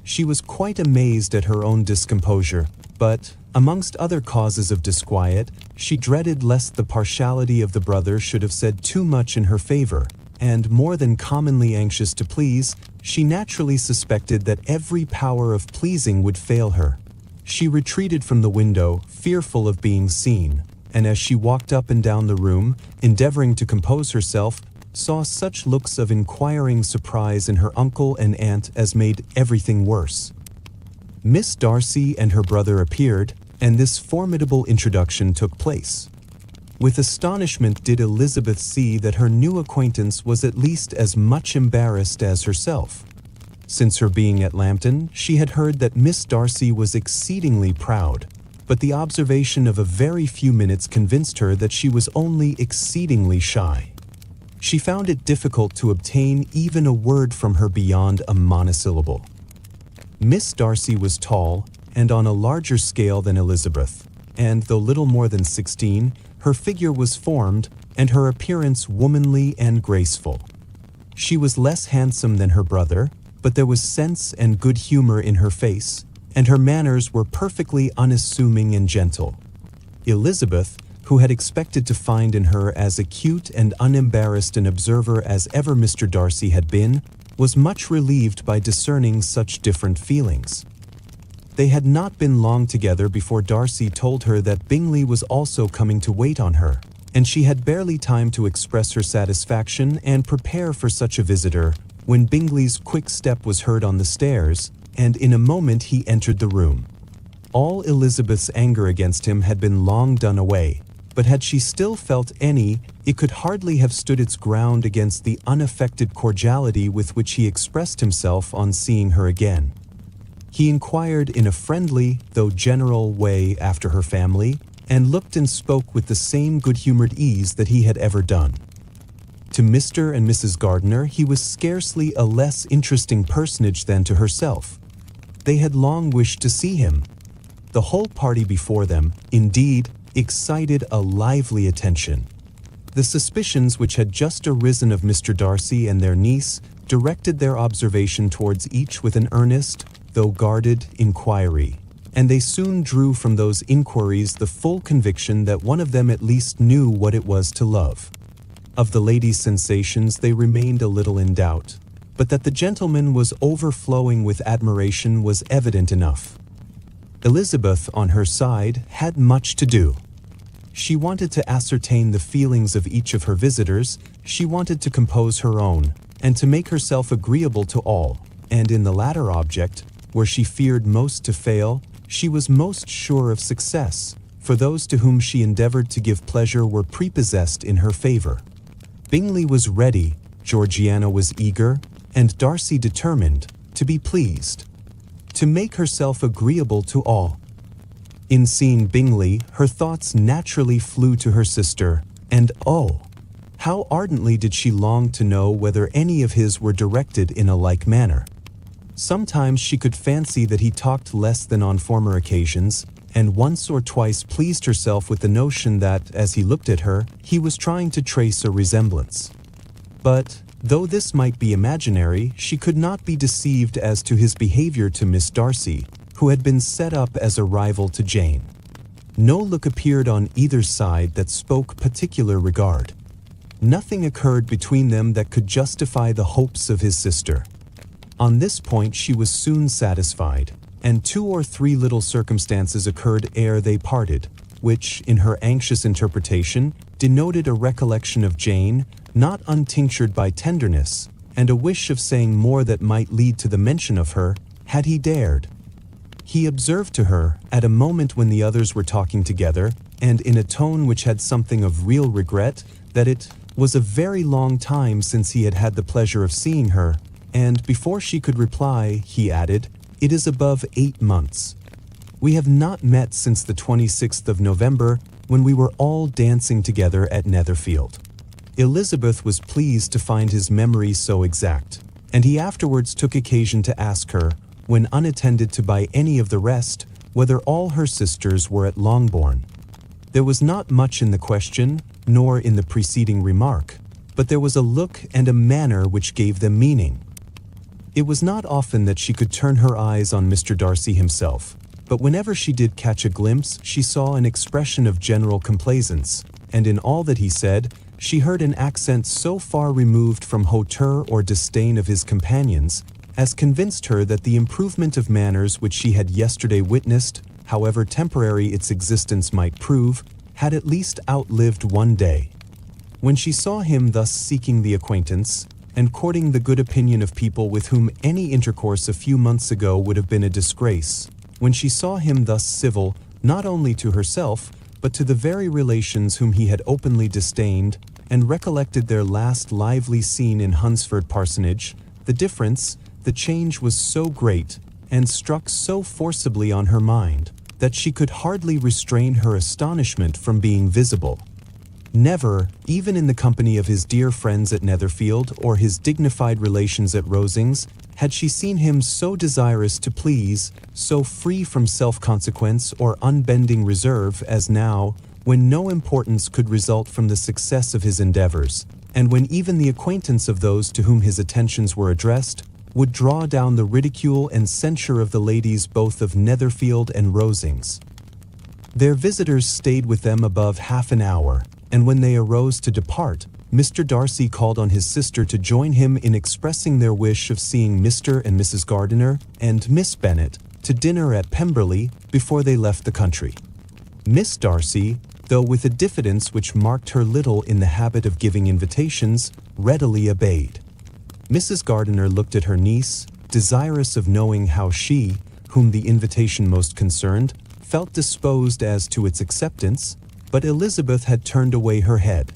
She was quite amazed at her own discomposure, but, amongst other causes of disquiet, she dreaded lest the partiality of the brother should have said too much in her favor, and, more than commonly anxious to please, she naturally suspected that every power of pleasing would fail her. She retreated from the window, fearful of being seen, and as she walked up and down the room, endeavoring to compose herself, saw such looks of inquiring surprise in her uncle and aunt as made everything worse. Miss Darcy and her brother appeared, and this formidable introduction took place. With astonishment did Elizabeth see that her new acquaintance was at least as much embarrassed as herself. Since her being at Lambton, she had heard that Miss Darcy was exceedingly proud, but the observation of a very few minutes convinced her that she was only exceedingly shy. She found it difficult to obtain even a word from her beyond a monosyllable. Miss Darcy was tall, and on a larger scale than Elizabeth, and though little more than 16, her figure was formed, and her appearance womanly and graceful. She was less handsome than her brother, but there was sense and good humor in her face, and her manners were perfectly unassuming and gentle. Elizabeth, who had expected to find in her as acute and unembarrassed an observer as ever Mr. Darcy had been, was much relieved by discerning such different feelings. They had not been long together before Darcy told her that Bingley was also coming to wait on her, and she had barely time to express her satisfaction and prepare for such a visitor, when Bingley's quick step was heard on the stairs, and in a moment he entered the room. All Elizabeth's anger against him had been long done away, but had she still felt any, it could hardly have stood its ground against the unaffected cordiality with which he expressed himself on seeing her again. He inquired in a friendly, though general, way after her family, and looked and spoke with the same good-humored ease that he had ever done. To Mr. and Mrs. Gardiner he was scarcely a less interesting personage than to herself. They had long wished to see him. The whole party before them, indeed, excited a lively attention. The suspicions which had just arisen of Mr. Darcy and their niece directed their observation towards each with an earnest, though guarded, inquiry, and they soon drew from those inquiries the full conviction that one of them at least knew what it was to love. Of the lady's sensations they remained a little in doubt, but that the gentleman was overflowing with admiration was evident enough. Elizabeth, on her side, had much to do. She wanted to ascertain the feelings of each of her visitors, she wanted to compose her own, and to make herself agreeable to all, and in the latter object, where she feared most to fail, she was most sure of success, for those to whom she endeavored to give pleasure were prepossessed in her favor. Bingley was ready, Georgiana was eager, and Darcy determined, to be pleased, to make herself agreeable to all. In seeing Bingley, her thoughts naturally flew to her sister, and oh, how ardently did she long to know whether any of his were directed in a like manner. Sometimes she could fancy that he talked less than on former occasions, and once or twice pleased herself with the notion that, as he looked at her, he was trying to trace a resemblance. But, though this might be imaginary, she could not be deceived as to his behavior to Miss Darcy, who had been set up as a rival to Jane. No look appeared on either side that spoke particular regard. Nothing occurred between them that could justify the hopes of his sister. On this point she was soon satisfied, and 2 or 3 little circumstances occurred ere they parted, which, in her anxious interpretation, denoted a recollection of Jane, not untinctured by tenderness, and a wish of saying more that might lead to the mention of her, had he dared. He observed to her, at a moment when the others were talking together, and in a tone which had something of real regret, that it was a very long time since he had had the pleasure of seeing her, and before she could reply, he added, "It is above 8 months. We have not met since the 26th of November, when we were all dancing together at Netherfield." Elizabeth was pleased to find his memory so exact, and he afterwards took occasion to ask her, when unattended to by any of the rest, whether all her sisters were at Longbourn. There was not much in the question, nor in the preceding remark, but there was a look and a manner which gave them meaning. It was not often that she could turn her eyes on Mr. Darcy himself, but whenever she did catch a glimpse, she saw an expression of general complaisance, and in all that he said, she heard an accent so far removed from hauteur or disdain of his companions, as convinced her that the improvement of manners which she had yesterday witnessed, however temporary its existence might prove, had at least outlived one day. When she saw him thus seeking the acquaintance, and courting the good opinion of people with whom any intercourse a few months ago would have been a disgrace, when she saw him thus civil, not only to herself, but to the very relations whom he had openly disdained, and recollected their last lively scene in Hunsford Parsonage, the difference, the change was so great, and struck so forcibly on her mind, that she could hardly restrain her astonishment from being visible. Never, even in the company of his dear friends at Netherfield or his dignified relations at Rosings, had she seen him so desirous to please, so free from self-consequence or unbending reserve as now, when no importance could result from the success of his endeavors, and when even the acquaintance of those to whom his attentions were addressed would draw down the ridicule and censure of the ladies both of Netherfield and Rosings. Their visitors stayed with them above half an hour, and when they arose to depart, Mr. Darcy called on his sister to join him in expressing their wish of seeing Mr. and Mrs. Gardiner and Miss Bennet to dinner at Pemberley before they left the country. Miss Darcy, though with a diffidence which marked her little in the habit of giving invitations, readily obeyed. Mrs. Gardiner looked at her niece, desirous of knowing how she, whom the invitation most concerned, felt disposed as to its acceptance, but Elizabeth had turned away her head.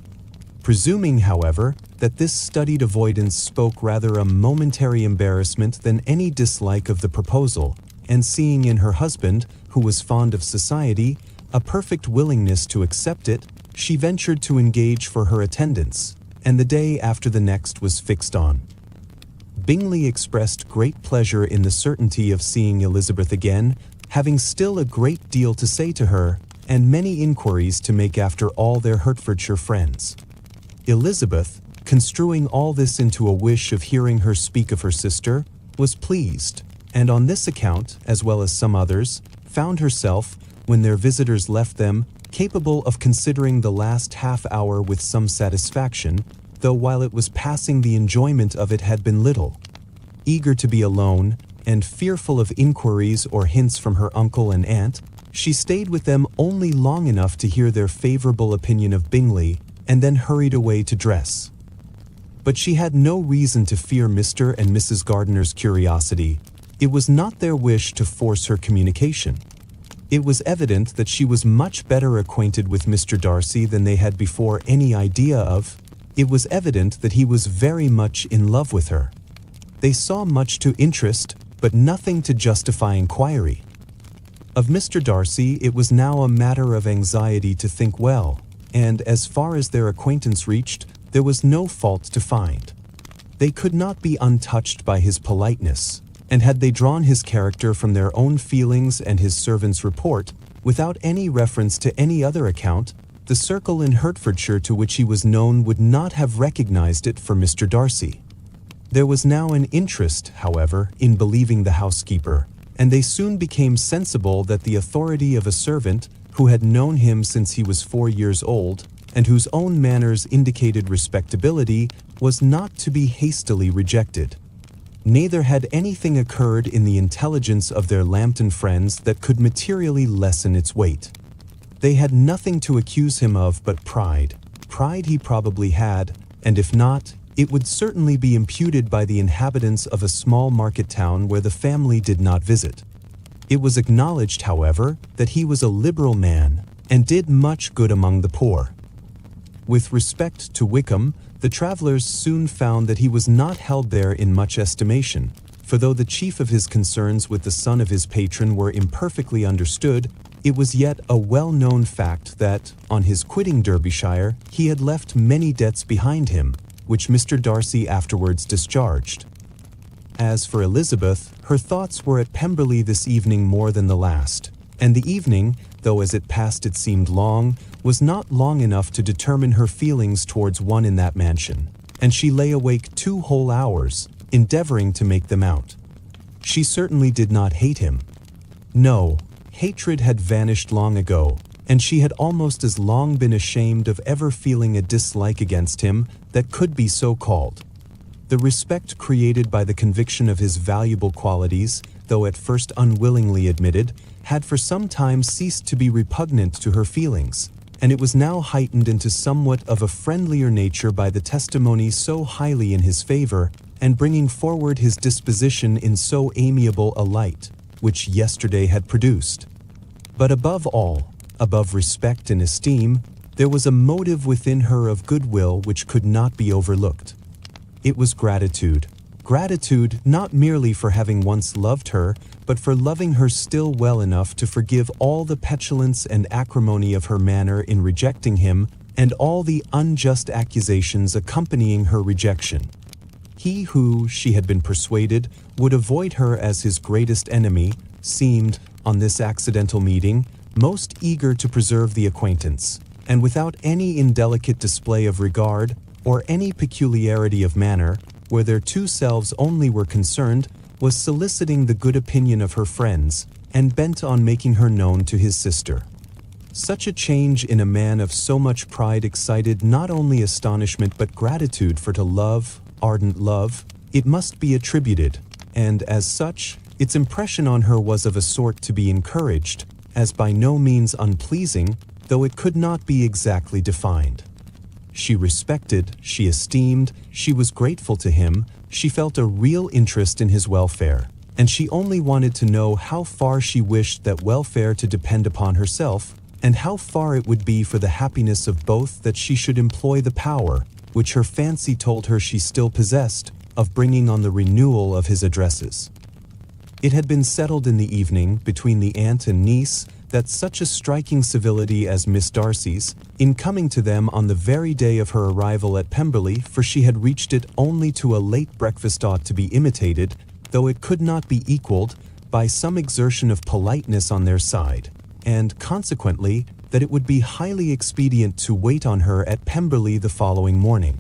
Presuming, however, that this studied avoidance spoke rather a momentary embarrassment than any dislike of the proposal, and seeing in her husband, who was fond of society, a perfect willingness to accept it, she ventured to engage for her attendance, and the day after the next was fixed on. Bingley expressed great pleasure in the certainty of seeing Elizabeth again, having still a great deal to say to her, and many inquiries to make after all their Hertfordshire friends. Elizabeth, construing all this into a wish of hearing her speak of her sister, was pleased, and on this account, as well as some others, found herself, when their visitors left them, capable of considering the last half-hour with some satisfaction, though while it was passing the enjoyment of it had been little. Eager to be alone, and fearful of inquiries or hints from her uncle and aunt, She stayed with them only long enough to hear their favorable opinion of Bingley and then hurried away to dress. But she had no reason to fear Mr. and Mrs. Gardiner's curiosity. It was not their wish to force her communication. It was evident that she was much better acquainted with Mr. Darcy than they had before any idea of. It was evident that he was very much in love with her. They saw much to interest, but nothing to justify inquiry. Of Mr. Darcy, it was now a matter of anxiety to think well, and as far as their acquaintance reached, there was no fault to find. They could not be untouched by his politeness, and had they drawn his character from their own feelings and his servant's report, without any reference to any other account, the circle in Hertfordshire to which he was known would not have recognized it for Mr. Darcy. There was now an interest, however, in believing the housekeeper, and they soon became sensible that the authority of a servant, who had known him since he was 4 years old, and whose own manners indicated respectability, was not to be hastily rejected. Neither had anything occurred in the intelligence of their Lambton friends that could materially lessen its weight. They had nothing to accuse him of but pride. Pride he probably had, and if not, it would certainly be imputed by the inhabitants of a small market town where the family did not visit. It was acknowledged, however, that he was a liberal man, and did much good among the poor. With respect to Wickham, the travellers soon found that he was not held there in much estimation, for though the chief of his concerns with the son of his patron were imperfectly understood, it was yet a well-known fact that, on his quitting Derbyshire, he had left many debts behind him, which Mr. Darcy afterwards discharged. As for Elizabeth, her thoughts were at Pemberley this evening more than the last, and the evening, though as it passed it seemed long, was not long enough to determine her feelings towards one in that mansion, and she lay awake 2 whole hours, endeavoring to make them out. She certainly did not hate him. No, hatred had vanished long ago, and she had almost as long been ashamed of ever feeling a dislike against him that could be so called. The respect created by the conviction of his valuable qualities, though at first unwillingly admitted, had for some time ceased to be repugnant to her feelings, and it was now heightened into somewhat of a friendlier nature by the testimony so highly in his favor, and bringing forward his disposition in so amiable a light, which yesterday had produced. But above all, above respect and esteem, there was a motive within her of goodwill which could not be overlooked. It was gratitude. Gratitude not merely for having once loved her, but for loving her still well enough to forgive all the petulance and acrimony of her manner in rejecting him, and all the unjust accusations accompanying her rejection. He who, she had been persuaded, would avoid her as his greatest enemy, seemed, on this accidental meeting, most eager to preserve the acquaintance, and without any indelicate display of regard, or any peculiarity of manner, where their two selves only were concerned, was soliciting the good opinion of her friends, and bent on making her known to his sister. Such a change in a man of so much pride excited not only astonishment but gratitude, for to love, ardent love, it must be attributed, and as such, its impression on her was of a sort to be encouraged, as by no means unpleasing, though it could not be exactly defined. She respected, she esteemed, she was grateful to him, she felt a real interest in his welfare, and she only wanted to know how far she wished that welfare to depend upon herself, and how far it would be for the happiness of both that she should employ the power, which her fancy told her she still possessed, of bringing on the renewal of his addresses. It had been settled in the evening, between the aunt and niece, that such a striking civility as Miss Darcy's, in coming to them on the very day of her arrival at Pemberley, for she had reached it only to a late breakfast, ought to be imitated, though it could not be equaled, by some exertion of politeness on their side, and, consequently, that it would be highly expedient to wait on her at Pemberley the following morning.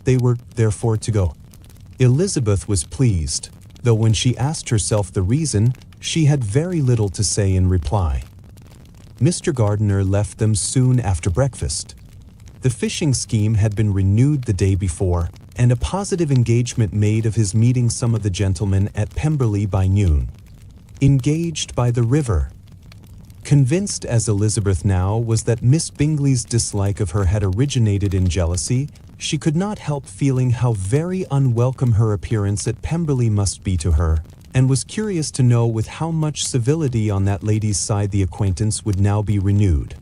They were, therefore, to go. Elizabeth was pleased, though when she asked herself the reason, she had very little to say in reply. Mr. Gardiner left them soon after breakfast. The fishing scheme had been renewed the day before, and a positive engagement made of his meeting some of the gentlemen at Pemberley by noon. Engaged by the river. Convinced as Elizabeth now was that Miss Bingley's dislike of her had originated in jealousy, she could not help feeling how very unwelcome her appearance at Pemberley must be to her, and was curious to know with how much civility on that lady's side the acquaintance would now be renewed.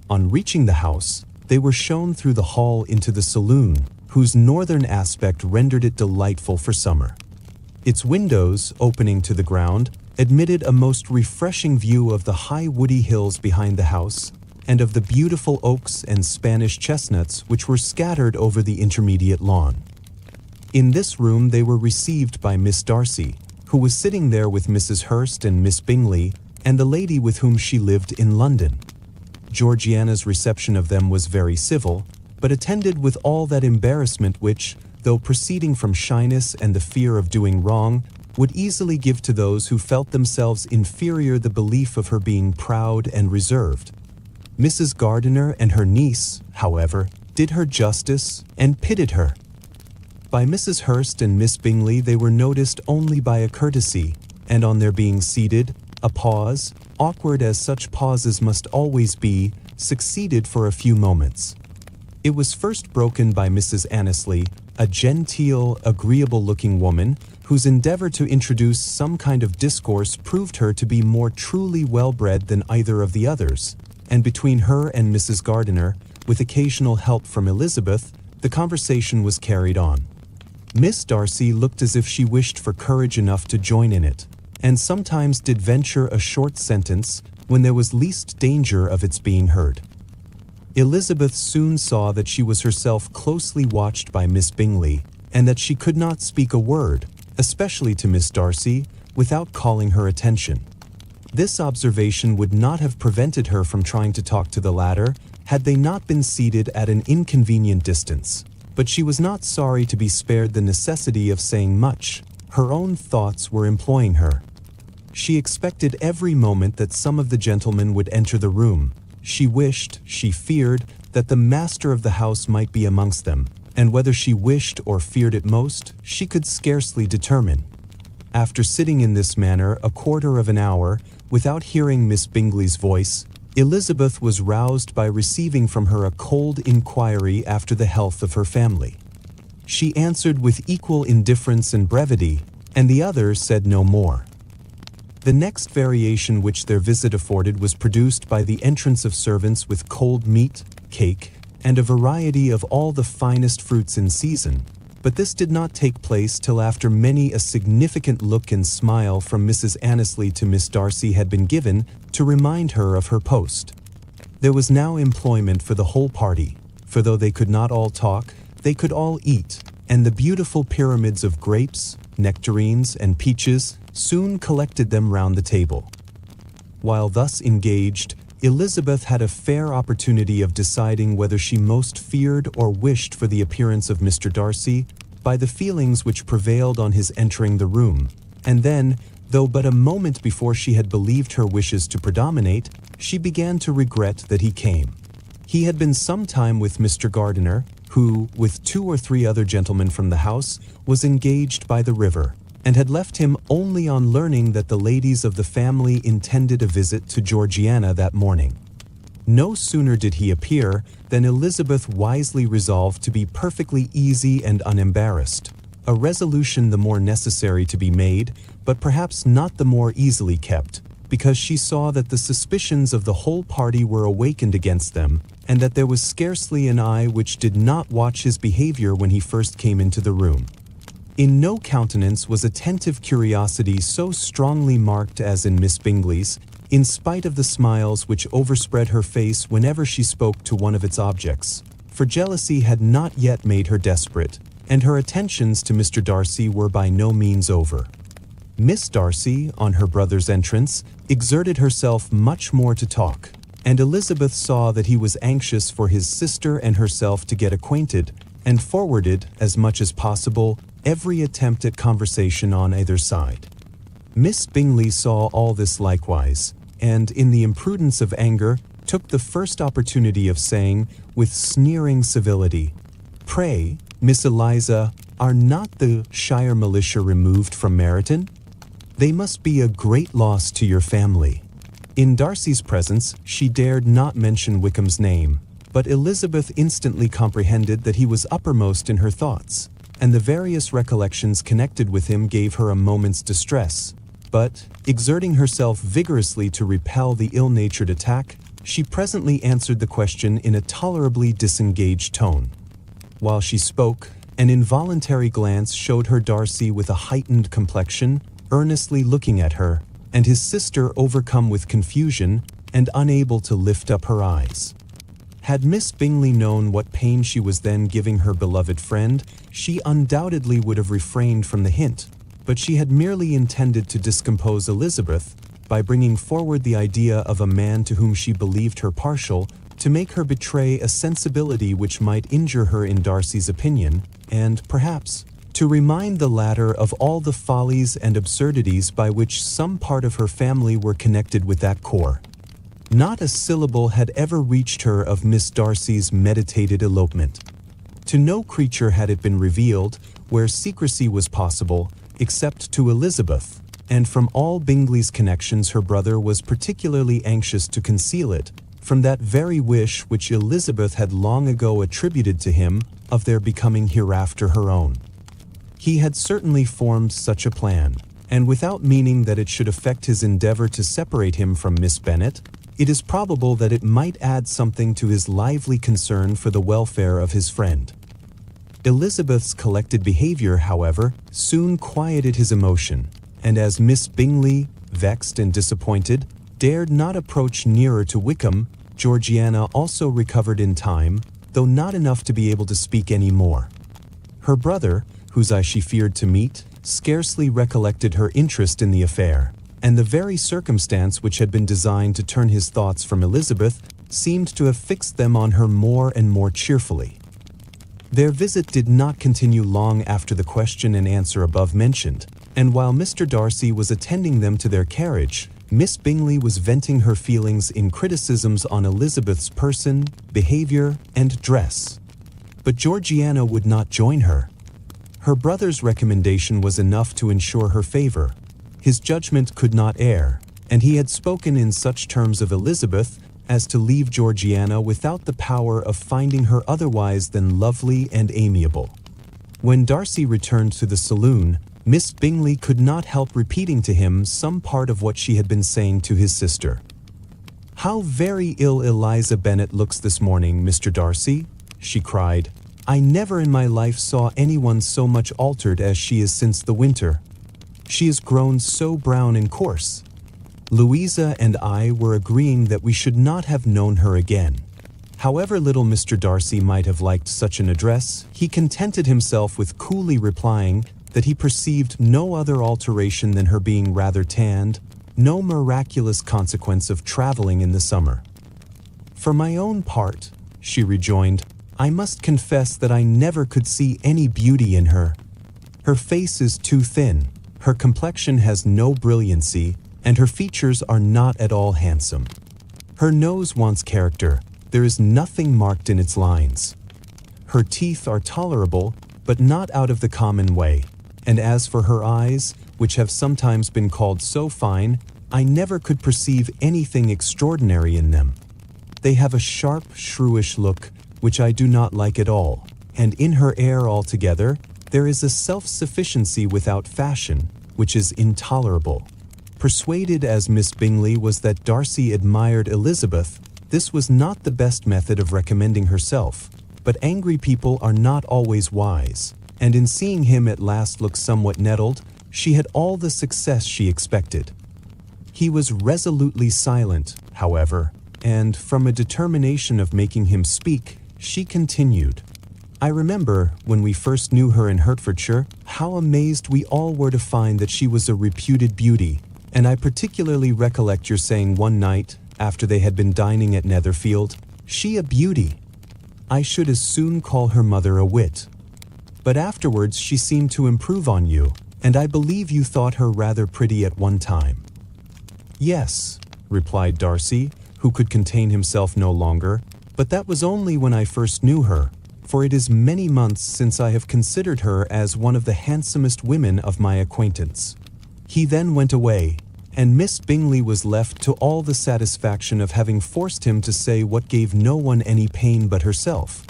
On reaching the house, they were shown through the hall into the saloon, whose northern aspect rendered it delightful for summer. Its windows, opening to the ground, admitted a most refreshing view of the high woody hills behind the house, and of the beautiful oaks and Spanish chestnuts which were scattered over the intermediate lawn. In this room they were received by Miss Darcy, who was sitting there with Mrs. Hurst and Miss Bingley, and the lady with whom she lived in London. Georgiana's reception of them was very civil, but attended with all that embarrassment which, though proceeding from shyness and the fear of doing wrong, would easily give to those who felt themselves inferior the belief of her being proud and reserved. Mrs. Gardiner and her niece, however, did her justice and pitied her. By Mrs. Hurst and Miss Bingley they were noticed only by a courtesy, and on their being seated, a pause, awkward as such pauses must always be, succeeded for a few moments. It was first broken by Mrs. Annesley, a genteel, agreeable-looking woman, whose endeavor to introduce some kind of discourse proved her to be more truly well-bred than either of the others, and between her and Mrs. Gardiner, with occasional help from Elizabeth, the conversation was carried on. Miss Darcy looked as if she wished for courage enough to join in it, and sometimes did venture a short sentence when there was least danger of its being heard. Elizabeth soon saw that she was herself closely watched by Miss Bingley, and that she could not speak a word, especially to Miss Darcy, without calling her attention. This observation would not have prevented her from trying to talk to the latter, had they not been seated at an inconvenient distance, but she was not sorry to be spared the necessity of saying much. Her own thoughts were employing her. She expected every moment that some of the gentlemen would enter the room. She wished, she feared, that the master of the house might be amongst them, and whether she wished or feared it most, she could scarcely determine. After sitting in this manner a quarter of an hour, without hearing Miss Bingley's voice, Elizabeth was roused by receiving from her a cold inquiry after the health of her family. She answered with equal indifference and brevity, and the other said no more. The next variation which their visit afforded was produced by the entrance of servants with cold meat, cake, and a variety of all the finest fruits in season, but this did not take place till after many a significant look and smile from Mrs. Annesley to Miss Darcy had been given to remind her of her post. There was now employment for the whole party, for though they could not all talk, they could all eat, and the beautiful pyramids of grapes, nectarines, and peaches soon collected them round the table. While thus engaged, Elizabeth had a fair opportunity of deciding whether she most feared or wished for the appearance of Mr. Darcy by the feelings which prevailed on his entering the room, and then, though but a moment before she had believed her wishes to predominate, she began to regret that he came. He had been some time with Mr. Gardiner, who, with 2 or 3 other gentlemen from the house, was engaged by the river, and had left him only on learning that the ladies of the family intended a visit to Georgiana that morning. No sooner did he appear than Elizabeth wisely resolved to be perfectly easy and unembarrassed, a resolution the more necessary to be made, but perhaps not the more easily kept, because she saw that the suspicions of the whole party were awakened against them, and that there was scarcely an eye which did not watch his behavior when he first came into the room. In no countenance was attentive curiosity so strongly marked as in Miss Bingley's, in spite of the smiles which overspread her face whenever she spoke to one of its objects, for jealousy had not yet made her desperate, and her attentions to Mr. Darcy were by no means over. Miss Darcy, on her brother's entrance, exerted herself much more to talk, and Elizabeth saw that he was anxious for his sister and herself to get acquainted, and forwarded, as much as possible, every attempt at conversation on either side. Miss Bingley saw all this likewise, and, in the imprudence of anger, took the first opportunity of saying, with sneering civility, "Pray, Miss Eliza, are not the shire militia removed from Meryton? They must be a great loss to your family." In Darcy's presence, she dared not mention Wickham's name, but Elizabeth instantly comprehended that he was uppermost in her thoughts, and the various recollections connected with him gave her a moment's distress. But, exerting herself vigorously to repel the ill-natured attack, she presently answered the question in a tolerably disengaged tone. While she spoke, an involuntary glance showed her Darcy with a heightened complexion, earnestly looking at her, and his sister overcome with confusion and unable to lift up her eyes. Had Miss Bingley known what pain she was then giving her beloved friend, she undoubtedly would have refrained from the hint, but she had merely intended to discompose Elizabeth by bringing forward the idea of a man to whom she believed her partial, to make her betray a sensibility which might injure her in Darcy's opinion, and, perhaps, to remind the latter of all the follies and absurdities by which some part of her family were connected with that corps. Not a syllable had ever reached her of Miss Darcy's meditated elopement. To no creature had it been revealed, where secrecy was possible, except to Elizabeth, and from all Bingley's connections her brother was particularly anxious to conceal it, from that very wish which Elizabeth had long ago attributed to him of their becoming hereafter her own. He had certainly formed such a plan, and without meaning that it should affect his endeavor to separate him from Miss Bennet, it is probable that it might add something to his lively concern for the welfare of his friend. Elizabeth's collected behavior, however, soon quieted his emotion, and as Miss Bingley, vexed and disappointed, dared not approach nearer to Wickham, Georgiana also recovered in time, though not enough to be able to speak any more. Her brother, whose eye she feared to meet, scarcely recollected her interest in the affair, and the very circumstance which had been designed to turn his thoughts from Elizabeth seemed to have fixed them on her more and more cheerfully. Their visit did not continue long after the question and answer above mentioned, and while Mr. Darcy was attending them to their carriage, Miss Bingley was venting her feelings in criticisms on Elizabeth's person, behavior, and dress. But Georgiana would not join her. Her brother's recommendation was enough to ensure her favor. His judgment could not err, and he had spoken in such terms of Elizabeth as to leave Georgiana without the power of finding her otherwise than lovely and amiable. When Darcy returned to the saloon, Miss Bingley could not help repeating to him some part of what she had been saying to his sister. "How very ill Eliza Bennet looks this morning, Mr. Darcy," she cried. "I never in my life saw anyone so much altered as she is since the winter. She is grown so brown and coarse. Louisa and I were agreeing that we should not have known her again." However little Mr. Darcy might have liked such an address, he contented himself with coolly replying that he perceived no other alteration than her being rather tanned, no miraculous consequence of traveling in the summer. "For my own part," she rejoined, "I must confess that I never could see any beauty in her. Her face is too thin, her complexion has no brilliancy, and her features are not at all handsome. Her nose wants character, there is nothing marked in its lines. Her teeth are tolerable, but not out of the common way, and as for her eyes, which have sometimes been called so fine, I never could perceive anything extraordinary in them. They have a sharp, shrewish look, which I do not like at all, and in her air altogether, there is a self-sufficiency without fashion, which is intolerable." Persuaded as Miss Bingley was that Darcy admired Elizabeth, this was not the best method of recommending herself, but angry people are not always wise, and in seeing him at last look somewhat nettled, she had all the success she expected. He was resolutely silent, however, and, from a determination of making him speak, she continued, "I remember, when we first knew her in Hertfordshire, how amazed we all were to find that she was a reputed beauty, and I particularly recollect your saying one night, after they had been dining at Netherfield, 'She a beauty! I should as soon call her mother a wit.' But afterwards she seemed to improve on you, and I believe you thought her rather pretty at one time." "Yes," replied Darcy, who could contain himself no longer, "but that was only when I first knew her, for it is many months since I have considered her as one of the handsomest women of my acquaintance." He then went away, and Miss Bingley was left to all the satisfaction of having forced him to say what gave no one any pain but herself.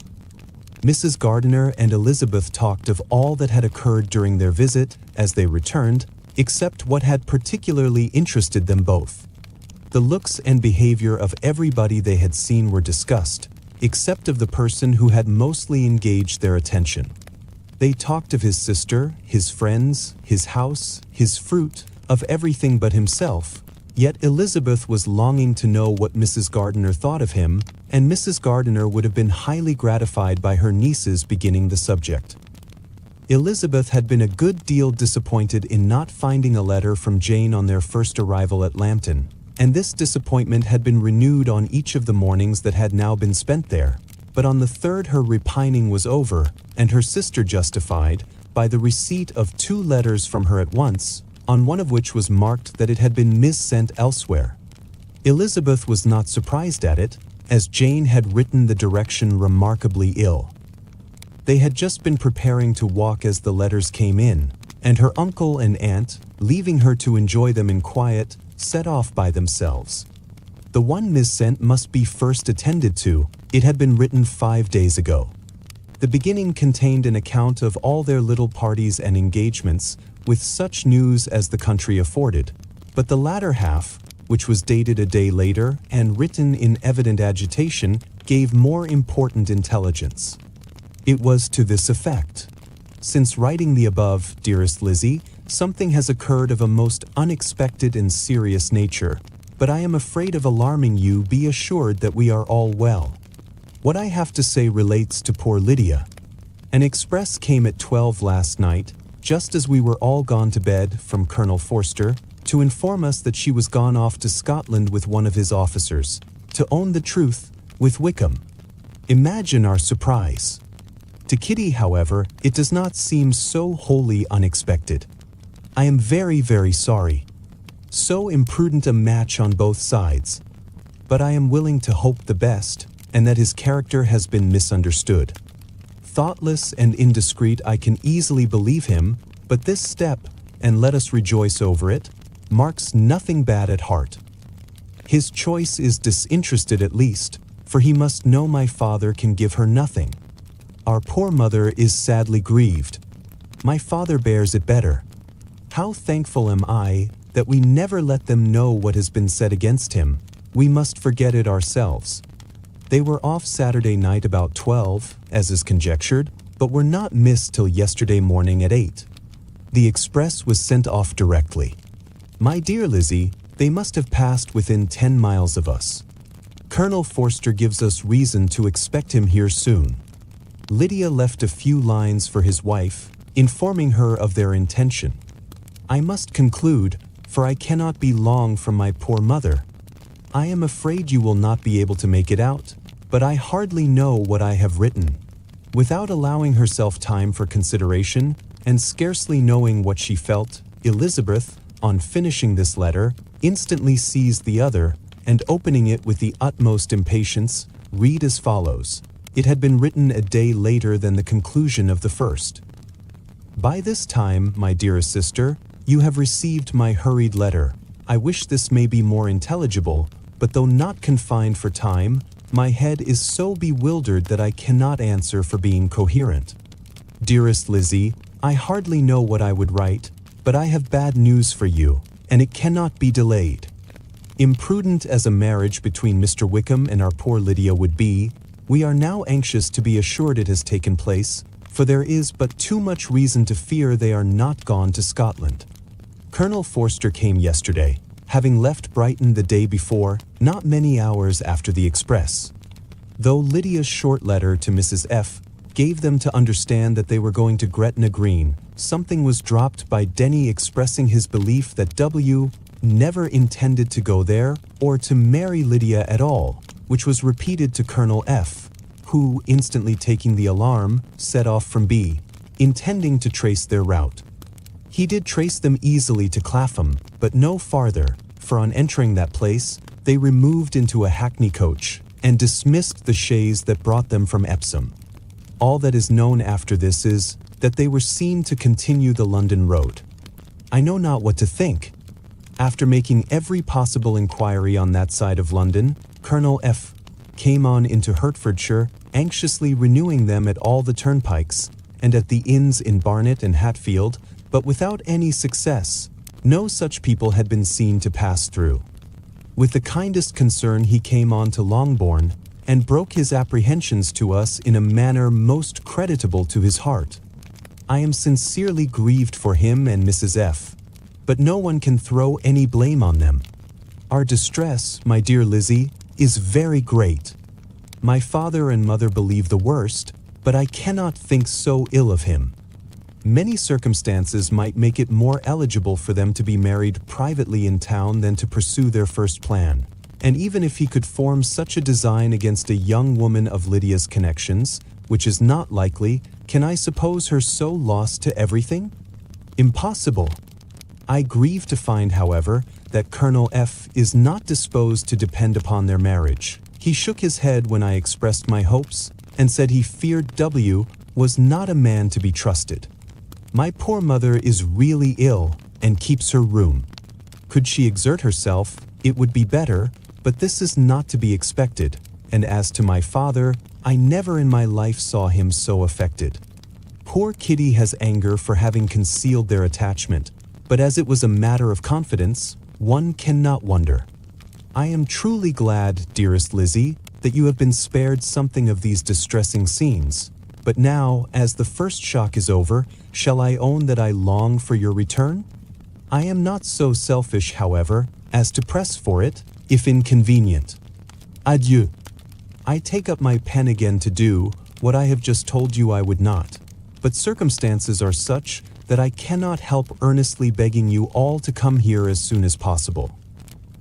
Mrs. Gardiner and Elizabeth talked of all that had occurred during their visit as they returned, except what had particularly interested them both. The looks and behavior of everybody they had seen were discussed, except of the person who had mostly engaged their attention. They talked of his sister, his friends, his house, his fruit, of everything but himself, yet Elizabeth was longing to know what Mrs. Gardiner thought of him, and Mrs. Gardiner would have been highly gratified by her niece's beginning the subject. Elizabeth had been a good deal disappointed in not finding a letter from Jane on their first arrival at Lambton, and this disappointment had been renewed on each of the mornings that had now been spent there, but on the third her repining was over, and her sister justified, by the receipt of 2 letters from her at once, on one of which was marked that it had been missent elsewhere. Elizabeth was not surprised at it, as Jane had written the direction remarkably ill. They had just been preparing to walk as the letters came in, and her uncle and aunt, leaving her to enjoy them in quiet, set off by themselves. The one missent must be first attended to. It had been written 5 days ago. The beginning contained an account of all their little parties and engagements, with such news as the country afforded, but the latter half, which was dated a day later and written in evident agitation, gave more important intelligence. It was to this effect: "Since writing the above, dearest Lizzie, something has occurred of a most unexpected and serious nature, but I am afraid of alarming you. Be assured that we are all well. What I have to say relates to poor Lydia. An express came at 12 last night, just as we were all gone to bed, from Colonel Forster, to inform us that she was gone off to Scotland with one of his officers, to own the truth, with Wickham. Imagine our surprise. To Kitty, however, it does not seem so wholly unexpected. I am very, very sorry. So imprudent a match on both sides. But I am willing to hope the best, and that his character has been misunderstood. Thoughtless and indiscreet, I can easily believe him, but this step, and let us rejoice over it, marks nothing bad at heart. His choice is disinterested at least, for he must know my father can give her nothing. Our poor mother is sadly grieved. My father bears it better. How thankful am I that we never let them know what has been said against him. We must forget it ourselves. They were off Saturday night about 12, as is conjectured, but were not missed till yesterday morning at 8. The express was sent off directly. My dear Lizzie, they must have passed within 10 miles of us. Colonel Forster gives us reason to expect him here soon. Lydia left a few lines for his wife, informing her of their intention. I must conclude, for I cannot be long from my poor mother. I am afraid you will not be able to make it out, but I hardly know what I have written. Without allowing herself time for consideration, and scarcely knowing what she felt, Elizabeth, on finishing this letter, instantly seized the other, and opening it with the utmost impatience, read as follows. It had been written a day later than the conclusion of the first. By this time, my dearest sister, you have received my hurried letter. I wish this may be more intelligible, but though not confined for time, my head is so bewildered that I cannot answer for being coherent. Dearest Lizzie, I hardly know what I would write, but I have bad news for you, and it cannot be delayed. Imprudent as a marriage between Mr. Wickham and our poor Lydia would be, we are now anxious to be assured it has taken place, for there is but too much reason to fear they are not gone to Scotland. Colonel Forster came yesterday, having left Brighton the day before, not many hours after the express. Though Lydia's short letter to Mrs. F. gave them to understand that they were going to Gretna Green, something was dropped by Denny expressing his belief that W. never intended to go there or to marry Lydia at all, which was repeated to Colonel F., who, instantly taking the alarm, set off from B., intending to trace their route. He did trace them easily to Clapham, but no farther, for on entering that place, they removed into a hackney coach and dismissed the chaise that brought them from Epsom. All that is known after this is that they were seen to continue the London road. I know not what to think. After making every possible inquiry on that side of London, Colonel F. came on into Hertfordshire, anxiously renewing them at all the turnpikes, and at the inns in Barnet and Hatfield, but without any success. No such people had been seen to pass through. With the kindest concern he came on to Longbourn, and broke his apprehensions to us in a manner most creditable to his heart. I am sincerely grieved for him and Mrs. F., but no one can throw any blame on them. Our distress, my dear Lizzie, is very great. My father and mother believe the worst, but I cannot think so ill of him. Many circumstances might make it more eligible for them to be married privately in town than to pursue their first plan. And even if he could form such a design against a young woman of Lydia's connections, which is not likely, can I suppose her so lost to everything? Impossible. I grieve to find, however, that Colonel F. is not disposed to depend upon their marriage. He shook his head when I expressed my hopes, and said he feared W. was not a man to be trusted. My poor mother is really ill, and keeps her room. Could she exert herself, it would be better, but this is not to be expected, and as to my father, I never in my life saw him so affected. Poor Kitty has anger for having concealed their attachment, but as it was a matter of confidence, one cannot wonder. I am truly glad, dearest Lizzie, that you have been spared something of these distressing scenes. But now, as the first shock is over, shall I own that I long for your return? I am not so selfish, however, as to press for it, if inconvenient. Adieu. I take up my pen again to do what I have just told you I would not, but circumstances are such that I cannot help earnestly begging you all to come here as soon as possible.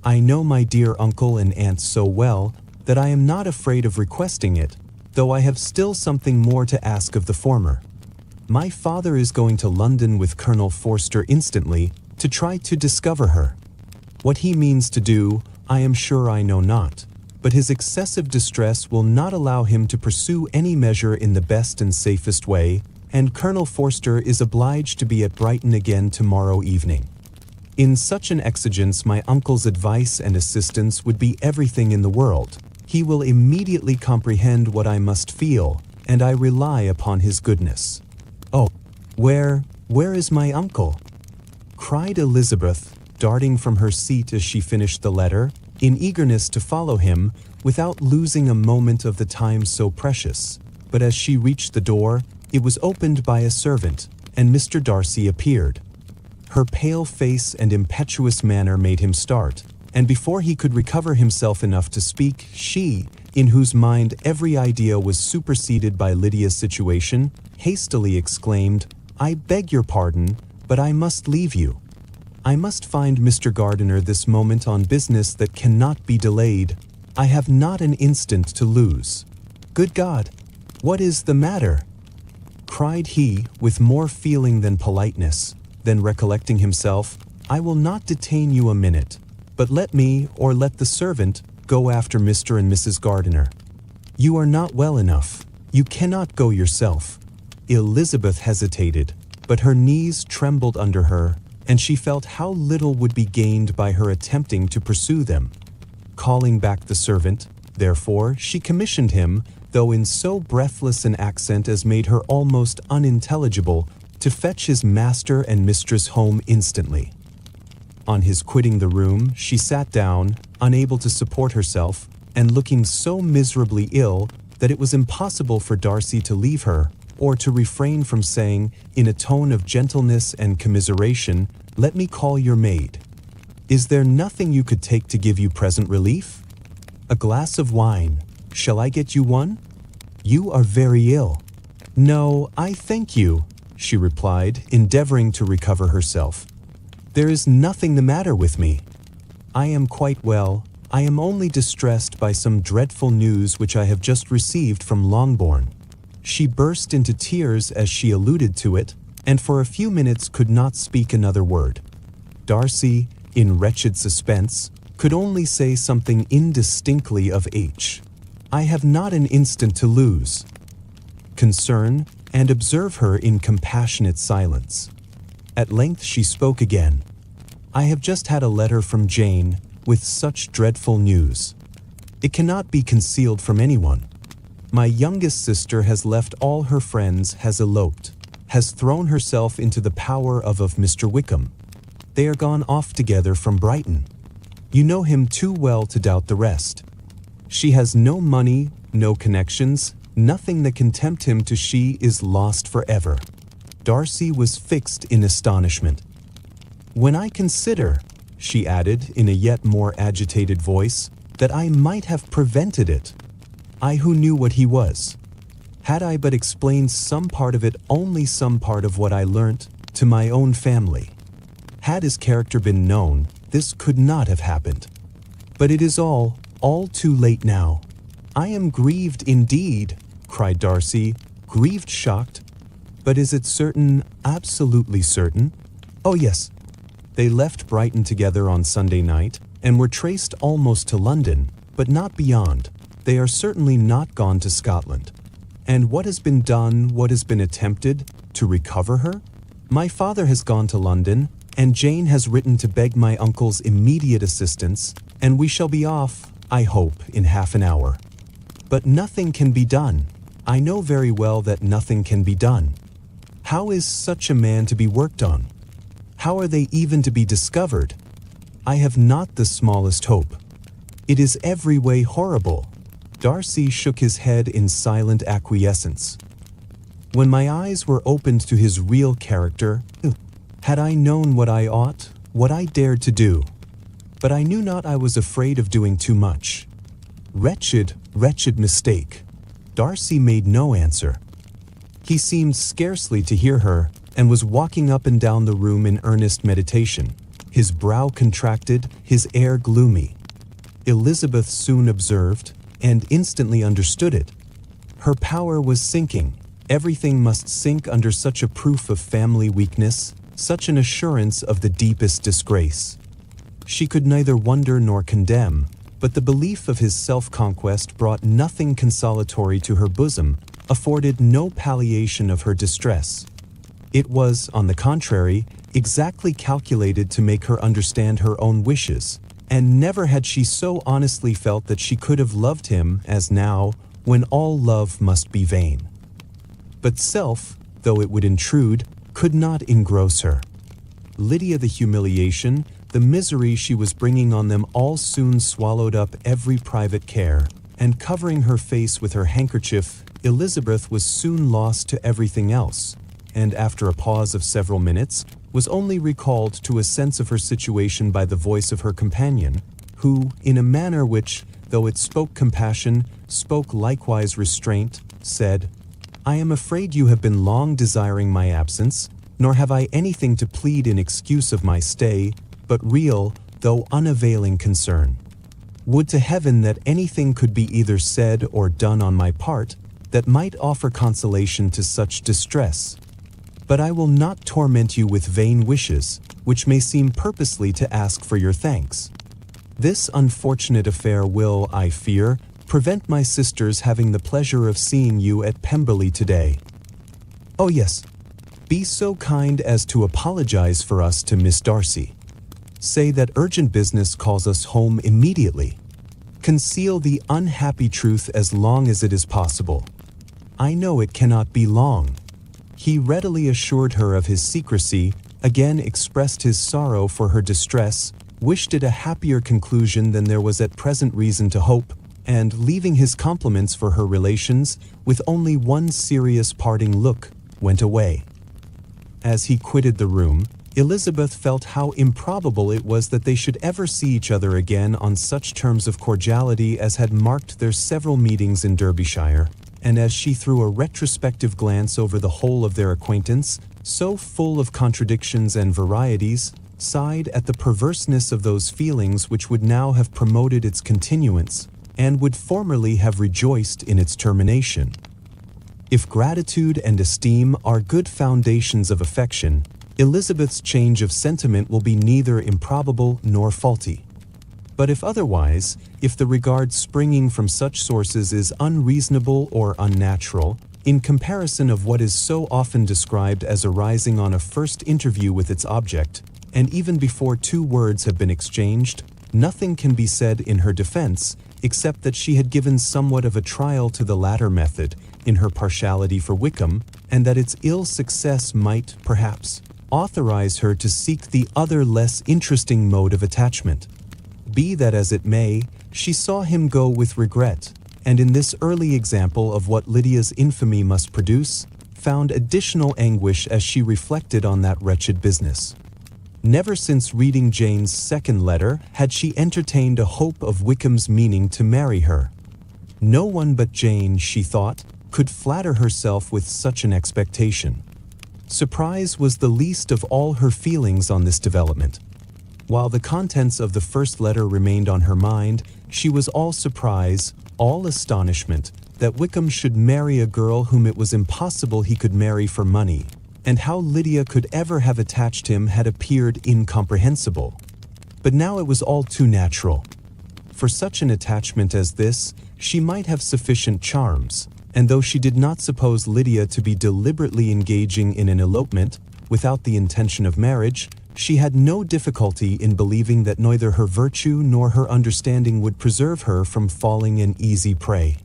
I know my dear uncle and aunt so well that I am not afraid of requesting it, though I have still something more to ask of the former. My father is going to London with Colonel Forster instantly to try to discover her. What he means to do, I am sure I know not, but his excessive distress will not allow him to pursue any measure in the best and safest way, and Colonel Forster is obliged to be at Brighton again tomorrow evening. In such an exigence, my uncle's advice and assistance would be everything in the world. He will immediately comprehend what I must feel, and I rely upon his goodness. Oh, where is my uncle? Cried Elizabeth, darting from her seat as she finished the letter, in eagerness to follow him, without losing a moment of the time so precious. But as she reached the door, it was opened by a servant, and Mr. Darcy appeared. Her pale face and impetuous manner made him start, and before he could recover himself enough to speak, she, in whose mind every idea was superseded by Lydia's situation, hastily exclaimed, "I beg your pardon, but I must leave you. I must find Mr. Gardiner this moment on business that cannot be delayed. I have not an instant to lose. Good God, what is the matter?" cried he, with more feeling than politeness. Then recollecting himself, "I will not detain you a minute, but let me, or let the servant, go after Mr. and Mrs. Gardiner. You are not well enough. You cannot go yourself." Elizabeth hesitated, but her knees trembled under her, and she felt how little would be gained by her attempting to pursue them. Calling back the servant, therefore, she commissioned him, though in so breathless an accent as made her almost unintelligible, to fetch his master and mistress home instantly. On his quitting the room, she sat down, unable to support herself, and looking so miserably ill that it was impossible for Darcy to leave her, or to refrain from saying, in a tone of gentleness and commiseration, "Let me call your maid. Is there nothing you could take to give you present relief? A glass of wine. Shall I get you one? You are very ill." "No, I thank you," she replied, endeavoring to recover herself. "There is nothing the matter with me. I am quite well. I am only distressed by some dreadful news which I have just received from Longbourn." She burst into tears as she alluded to it, and for a few minutes could not speak another word. Darcy, in wretched suspense, could only say something indistinctly of H. "I have not an instant to lose." Concern, and observe her in compassionate silence. At length she spoke again. I have just had a letter from Jane with such dreadful news. It cannot be concealed from anyone. My youngest sister has left all her friends, has eloped, has thrown herself into the power of Mr. Wickham. They are gone off together from Brighton. You know him too well to doubt the rest. She has no money, no connections, nothing that can tempt him to. She is lost forever. Darcy was fixed in astonishment. When I consider, she added in a yet more agitated voice, that I might have prevented it. I who knew what he was. Had I but explained some part of it, only some part of what I learnt, to my own family. Had his character been known, this could not have happened. But it is all too late now. I am grieved indeed, cried Darcy, grieved, shocked. But is it certain, absolutely certain? Oh yes. They left Brighton together on Sunday night, and were traced almost to London, but not beyond. They are certainly not gone to Scotland. And what has been done, what has been attempted, to recover her? My father has gone to London, and Jane has written to beg my uncle's immediate assistance, and we shall be off, I hope, in half an hour. But nothing can be done. I know very well that nothing can be done. How is such a man to be worked on? How are they even to be discovered? I have not the smallest hope. It is every way horrible. Darcy shook his head in silent acquiescence. When my eyes were opened to his real character, had I known what I ought, what I dared to do. But I knew not I was afraid of doing too much. Wretched, wretched mistake. Darcy made no answer. He seemed scarcely to hear her, and was walking up and down the room in earnest meditation, his brow contracted, his air gloomy. Elizabeth soon observed, and instantly understood it. Her power was sinking. Everything must sink under such a proof of family weakness, such an assurance of the deepest disgrace. She could neither wonder nor condemn, but the belief of his self-conquest brought nothing consolatory to her bosom, afforded no palliation of her distress. It was, on the contrary, exactly calculated to make her understand her own wishes, and never had she so honestly felt that she could have loved him as now, when all love must be vain. But self, though it would intrude, could not engross her. Lydia, the humiliation, the misery she was bringing on them all soon swallowed up every private care, and covering her face with her handkerchief, Elizabeth was soon lost to everything else, and after a pause of several minutes, was only recalled to a sense of her situation by the voice of her companion, who, in a manner which, though it spoke compassion, spoke likewise restraint, said, "I am afraid you have been long desiring my absence, nor have I anything to plead in excuse of my stay, but real, though unavailing concern. Would to heaven that anything could be either said or done on my part, that might offer consolation to such distress. But I will not torment you with vain wishes, which may seem purposely to ask for your thanks. This unfortunate affair will, I fear, prevent my sisters having the pleasure of seeing you at Pemberley today. Oh yes, be so kind as to apologize for us to Miss Darcy. Say that urgent business calls us home immediately. Conceal the unhappy truth as long as it is possible. I know it cannot be long." He readily assured her of his secrecy, again expressed his sorrow for her distress, wished it a happier conclusion than there was at present reason to hope, and, leaving his compliments for her relations, with only one serious parting look, went away. As he quitted the room, Elizabeth felt how improbable it was that they should ever see each other again on such terms of cordiality as had marked their several meetings in Derbyshire, and as she threw a retrospective glance over the whole of their acquaintance, so full of contradictions and varieties, sighed at the perverseness of those feelings which would now have promoted its continuance, and would formerly have rejoiced in its termination. If gratitude and esteem are good foundations of affection, Elizabeth's change of sentiment will be neither improbable nor faulty. But if otherwise, if the regard springing from such sources is unreasonable or unnatural, in comparison of what is so often described as arising on a first interview with its object, and even before 2 words have been exchanged, nothing can be said in her defense except that she had given somewhat of a trial to the latter method in her partiality for Wickham, and that its ill success might, perhaps, authorize her to seek the other less interesting mode of attachment. Be that as it may, she saw him go with regret, and in this early example of what Lydia's infamy must produce, found additional anguish as she reflected on that wretched business. Never since reading Jane's second letter had she entertained a hope of Wickham's meaning to marry her. No one but Jane, she thought, could flatter herself with such an expectation. Surprise was the least of all her feelings on this development. While the contents of the first letter remained on her mind, she was all surprise, all astonishment, that Wickham should marry a girl whom it was impossible he could marry for money, and how Lydia could ever have attached him had appeared incomprehensible. But now it was all too natural. For such an attachment as this, she might have sufficient charms, and though she did not suppose Lydia to be deliberately engaging in an elopement, without the intention of marriage, she had no difficulty in believing that neither her virtue nor her understanding would preserve her from falling an easy prey.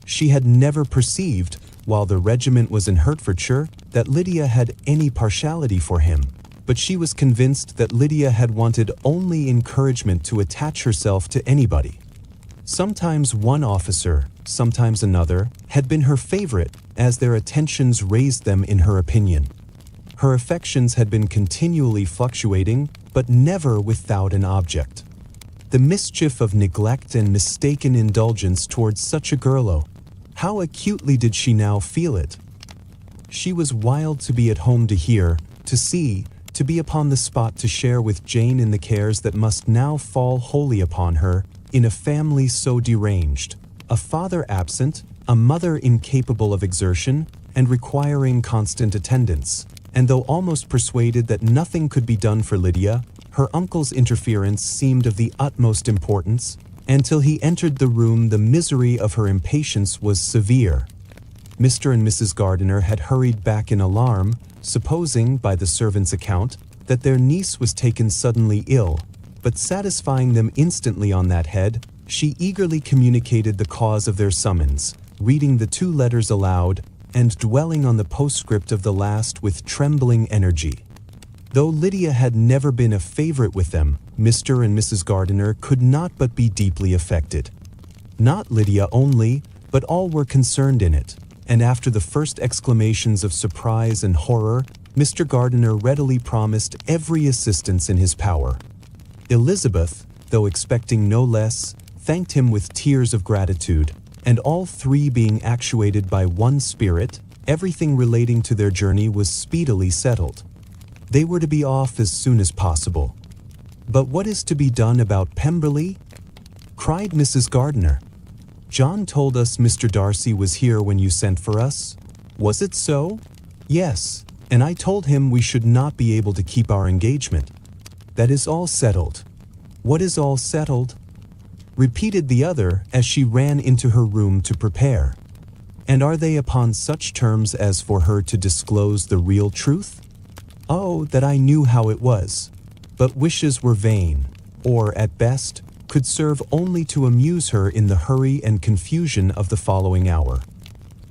She had never perceived, while the regiment was in Hertfordshire, that Lydia had any partiality for him, but she was convinced that Lydia had wanted only encouragement to attach herself to anybody. Sometimes one officer, sometimes another, had been her favorite, as their attentions raised them in her opinion. Her affections had been continually fluctuating, but never without an object. The mischief of neglect and mistaken indulgence towards such a girl, how acutely did she now feel it? She was wild to be at home to hear, to see, to be upon the spot to share with Jane in the cares that must now fall wholly upon her, in a family so deranged, a father absent, a mother incapable of exertion, and requiring constant attendance. And though almost persuaded that nothing could be done for Lydia, her uncle's interference seemed of the utmost importance, and till he entered the room the misery of her impatience was severe. Mr. and Mrs. Gardiner had hurried back in alarm, supposing, by the servant's account, that their niece was taken suddenly ill, but satisfying them instantly on that head, she eagerly communicated the cause of their summons, reading the 2 letters aloud, and dwelling on the postscript of the last with trembling energy. Though Lydia had never been a favorite with them, Mr. and Mrs. Gardiner could not but be deeply affected. Not Lydia only, but all were concerned in it, and after the first exclamations of surprise and horror, Mr. Gardiner readily promised every assistance in his power. Elizabeth, though expecting no less, thanked him with tears of gratitude, and all 3 being actuated by one spirit, everything relating to their journey was speedily settled. They were to be off as soon as possible. "But what is to be done about Pemberley?" cried Mrs. Gardiner. "John told us Mr. Darcy was here when you sent for us. Was it so?" "Yes, and I told him we should not be able to keep our engagement." "That is all settled." "What is all settled?" repeated the other as she ran into her room to prepare. "And are they upon such terms as for her to disclose the real truth?" "Oh, that I knew how it was." But wishes were vain, or, at best, could serve only to amuse her in the hurry and confusion of the following hour.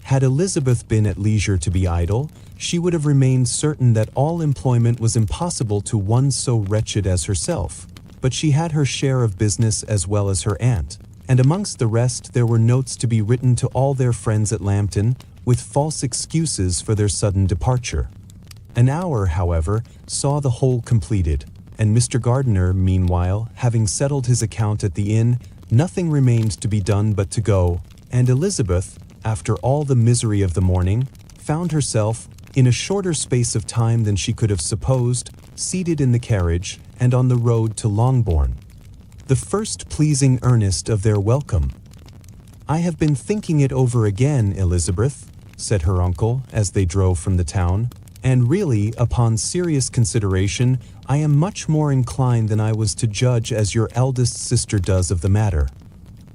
Had Elizabeth been at leisure to be idle, she would have remained certain that all employment was impossible to one so wretched as herself. But she had her share of business as well as her aunt, and amongst the rest there were notes to be written to all their friends at Lambton, with false excuses for their sudden departure. An hour, however, saw the whole completed, and Mr. Gardiner, meanwhile, having settled his account at the inn, nothing remained to be done but to go, and Elizabeth, after all the misery of the morning, found herself, in a shorter space of time than she could have supposed, seated in the carriage, and on the road to Longbourn. The first pleasing earnest of their welcome. "I have been thinking it over again, Elizabeth," said her uncle, as they drove from the town, "and really, upon serious consideration, I am much more inclined than I was to judge as your eldest sister does of the matter.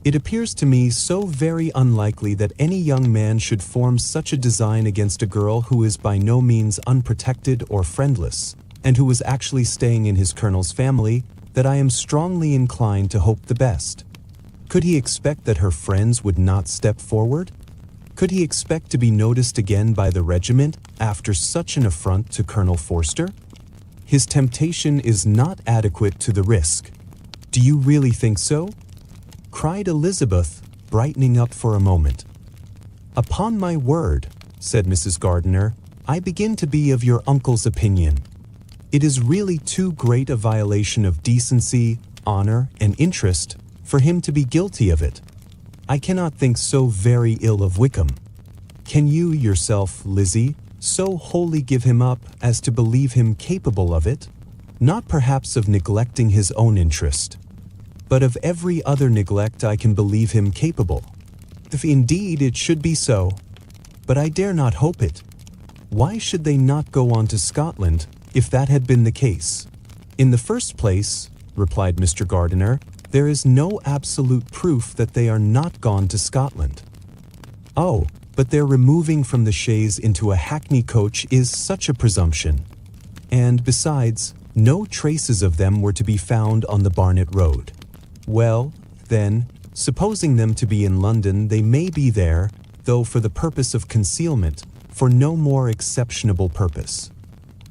It appears to me so very unlikely that any young man should form such a design against a girl who is by no means unprotected or friendless, and who was actually staying in his colonel's family, that I am strongly inclined to hope the best. Could he expect that her friends would not step forward? Could he expect to be noticed again by the regiment after such an affront to Colonel Forster? His temptation is not adequate to the risk. Do you really think so? Cried Elizabeth, brightening up for a moment. Upon my word, said Mrs. Gardiner, I begin to be of your uncle's opinion. It is really too great a violation of decency, honor, and interest for him to be guilty of it. I cannot think so very ill of Wickham. Can you yourself, Lizzie, so wholly give him up as to believe him capable of it? Not perhaps of neglecting his own interest, but of every other neglect I can believe him capable. If indeed it should be so, but I dare not hope it. Why should they not go on to Scotland if that had been the case? In the first place, replied Mr. Gardiner, there is no absolute proof that they are not gone to Scotland. Oh, but their removing from the chaise into a hackney coach is such a presumption. And besides, no traces of them were to be found on the Barnet Road. Well, then, supposing them to be in London, they may be there, though for the purpose of concealment, for no more exceptionable purpose.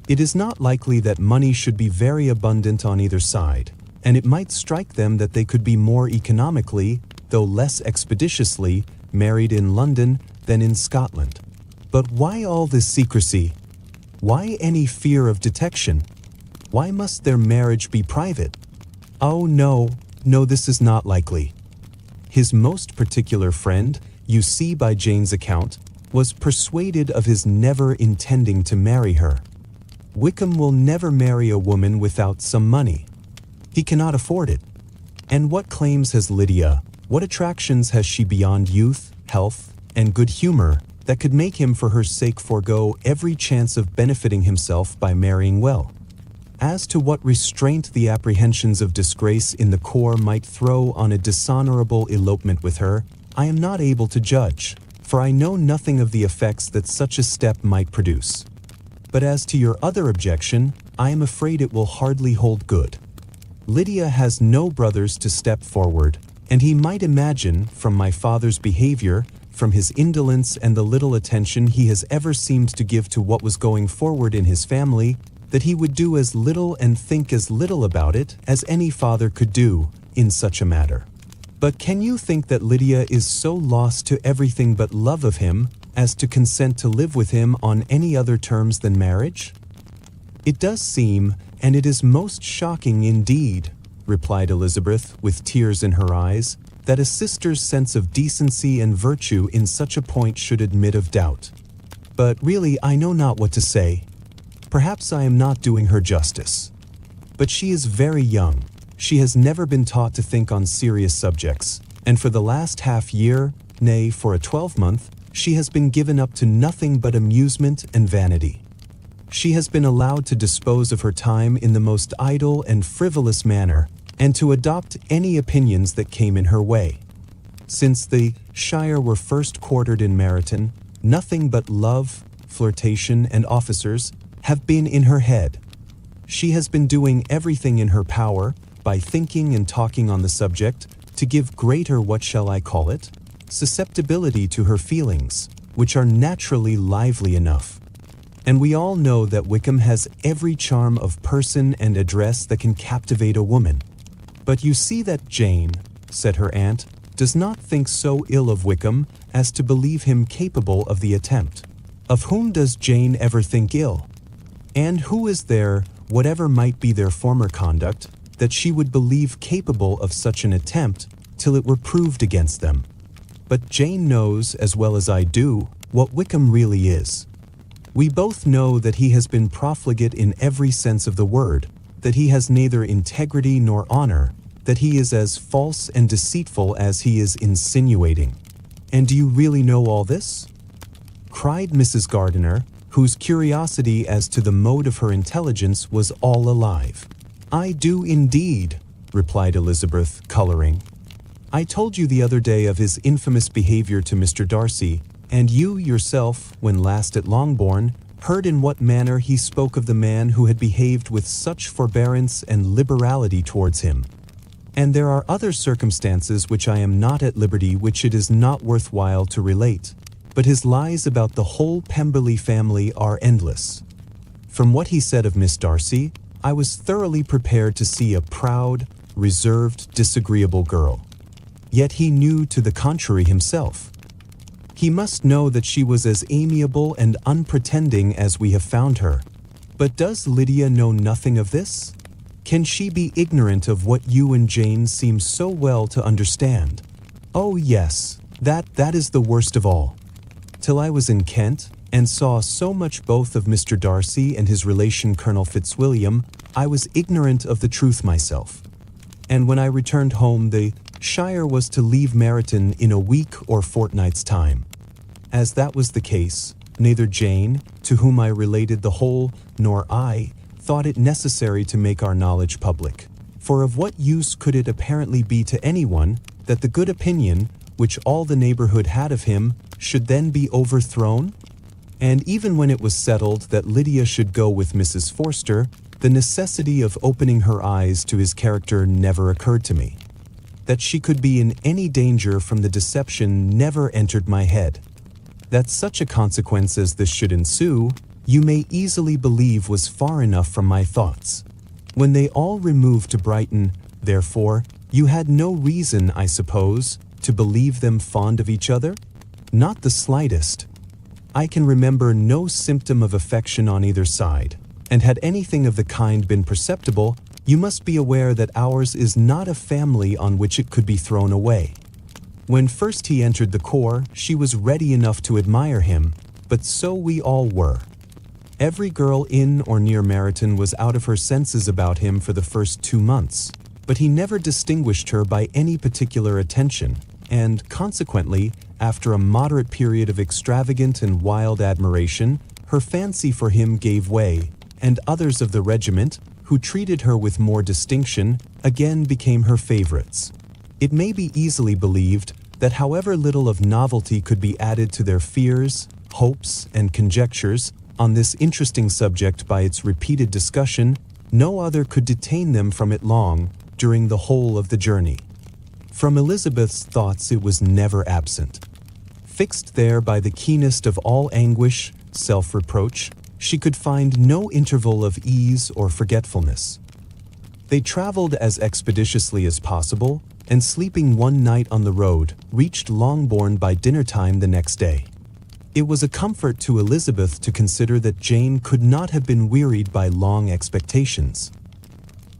It is not likely that money should be very abundant on either side, and it might strike them that they could be more economically, though less expeditiously, married in London than in Scotland. But why all this secrecy? Why any fear of detection? Why must their marriage be private? Oh no, this is not likely. His most particular friend, you see by Jane's account, was persuaded of his never intending to marry her. Wickham will never marry a woman without some money. He cannot afford it. And what claims has Lydia, what attractions has she beyond youth, health, and good humor that could make him for her sake forego every chance of benefiting himself by marrying well? As to what restraint the apprehensions of disgrace in the corps might throw on a dishonorable elopement with her, I am not able to judge, for I know nothing of the effects that such a step might produce. But as to your other objection, I am afraid it will hardly hold good. Lydia has no brothers to step forward, and he might imagine, from my father's behavior, from his indolence and the little attention he has ever seemed to give to what was going forward in his family, that he would do as little and think as little about it as any father could do in such a matter. But can you think that Lydia is so lost to everything but love of him as to consent to live with him on any other terms than marriage? It does seem, and it is most shocking indeed, replied Elizabeth with tears in her eyes, that a sister's sense of decency and virtue in such a point should admit of doubt. But really I know not what to say. Perhaps I am not doing her justice. But she is very young. She has never been taught to think on serious subjects, and for the last half year, nay, for a 12-month, she has been given up to nothing but amusement and vanity. She has been allowed to dispose of her time in the most idle and frivolous manner, and to adopt any opinions that came in her way. Since the Shire were first quartered in Meryton, nothing but love, flirtation, and officers have been in her head. She has been doing everything in her power, by thinking and talking on the subject, to give greater, what shall I call it, susceptibility to her feelings, which are naturally lively enough. And we all know that Wickham has every charm of person and address that can captivate a woman. But you see that Jane, said her aunt, does not think so ill of Wickham as to believe him capable of the attempt. Of whom does Jane ever think ill? And who is there, whatever might be their former conduct, that she would believe capable of such an attempt till it were proved against them? But Jane knows, as well as I do, what Wickham really is. We both know that he has been profligate in every sense of the word, that he has neither integrity nor honor, that he is as false and deceitful as he is insinuating. And do you really know all this? Cried Mrs. Gardiner, whose curiosity as to the mode of her intelligence was all alive. I do indeed, replied Elizabeth, coloring. I told you the other day of his infamous behavior to Mr. Darcy, and you yourself, when last at Longbourn, heard in what manner he spoke of the man who had behaved with such forbearance and liberality towards him. And there are other circumstances which I am not at liberty which it is not worthwhile to relate, but his lies about the whole Pemberley family are endless. From what he said of Miss Darcy, I was thoroughly prepared to see a proud, reserved, disagreeable girl. Yet he knew to the contrary himself. He must know that she was as amiable and unpretending as we have found her. But does Lydia know nothing of this? Can she be ignorant of what you and Jane seem so well to understand? Oh yes, that is the worst of all. Till I was in Kent, and saw so much both of Mr. Darcy and his relation Colonel Fitzwilliam, I was ignorant of the truth myself. And when I returned home, the Shire was to leave Meryton in a week or fortnight's time. As that was the case, neither Jane, to whom I related the whole, nor I, thought it necessary to make our knowledge public. For of what use could it apparently be to anyone that the good opinion, which all the neighborhood had of him, should then be overthrown? And even when it was settled that Lydia should go with Mrs. Forster, the necessity of opening her eyes to his character never occurred to me. That she could be in any danger from the deception never entered my head. That such a consequence as this should ensue, you may easily believe was far enough from my thoughts. When they all removed to Brighton, therefore, you had no reason, I suppose, to believe them fond of each other? Not the slightest. I can remember no symptom of affection on either side, and had anything of the kind been perceptible, you must be aware that ours is not a family on which it could be thrown away. When first he entered the corps, she was ready enough to admire him, but so we all were. Every girl in or near Meryton was out of her senses about him for the first 2 months, but he never distinguished her by any particular attention, and, consequently, after a moderate period of extravagant and wild admiration, her fancy for him gave way, and others of the regiment, who treated her with more distinction, again became her favorites. It may be easily believed that however little of novelty could be added to their fears, hopes, and conjectures on this interesting subject by its repeated discussion, no other could detain them from it long during the whole of the journey. From Elizabeth's thoughts it was never absent. Fixed there by the keenest of all anguish, self-reproach, she could find no interval of ease or forgetfulness. They traveled as expeditiously as possible, and sleeping one night on the road, reached Longbourn by dinner-time the next day. It was a comfort to Elizabeth to consider that Jane could not have been wearied by long expectations.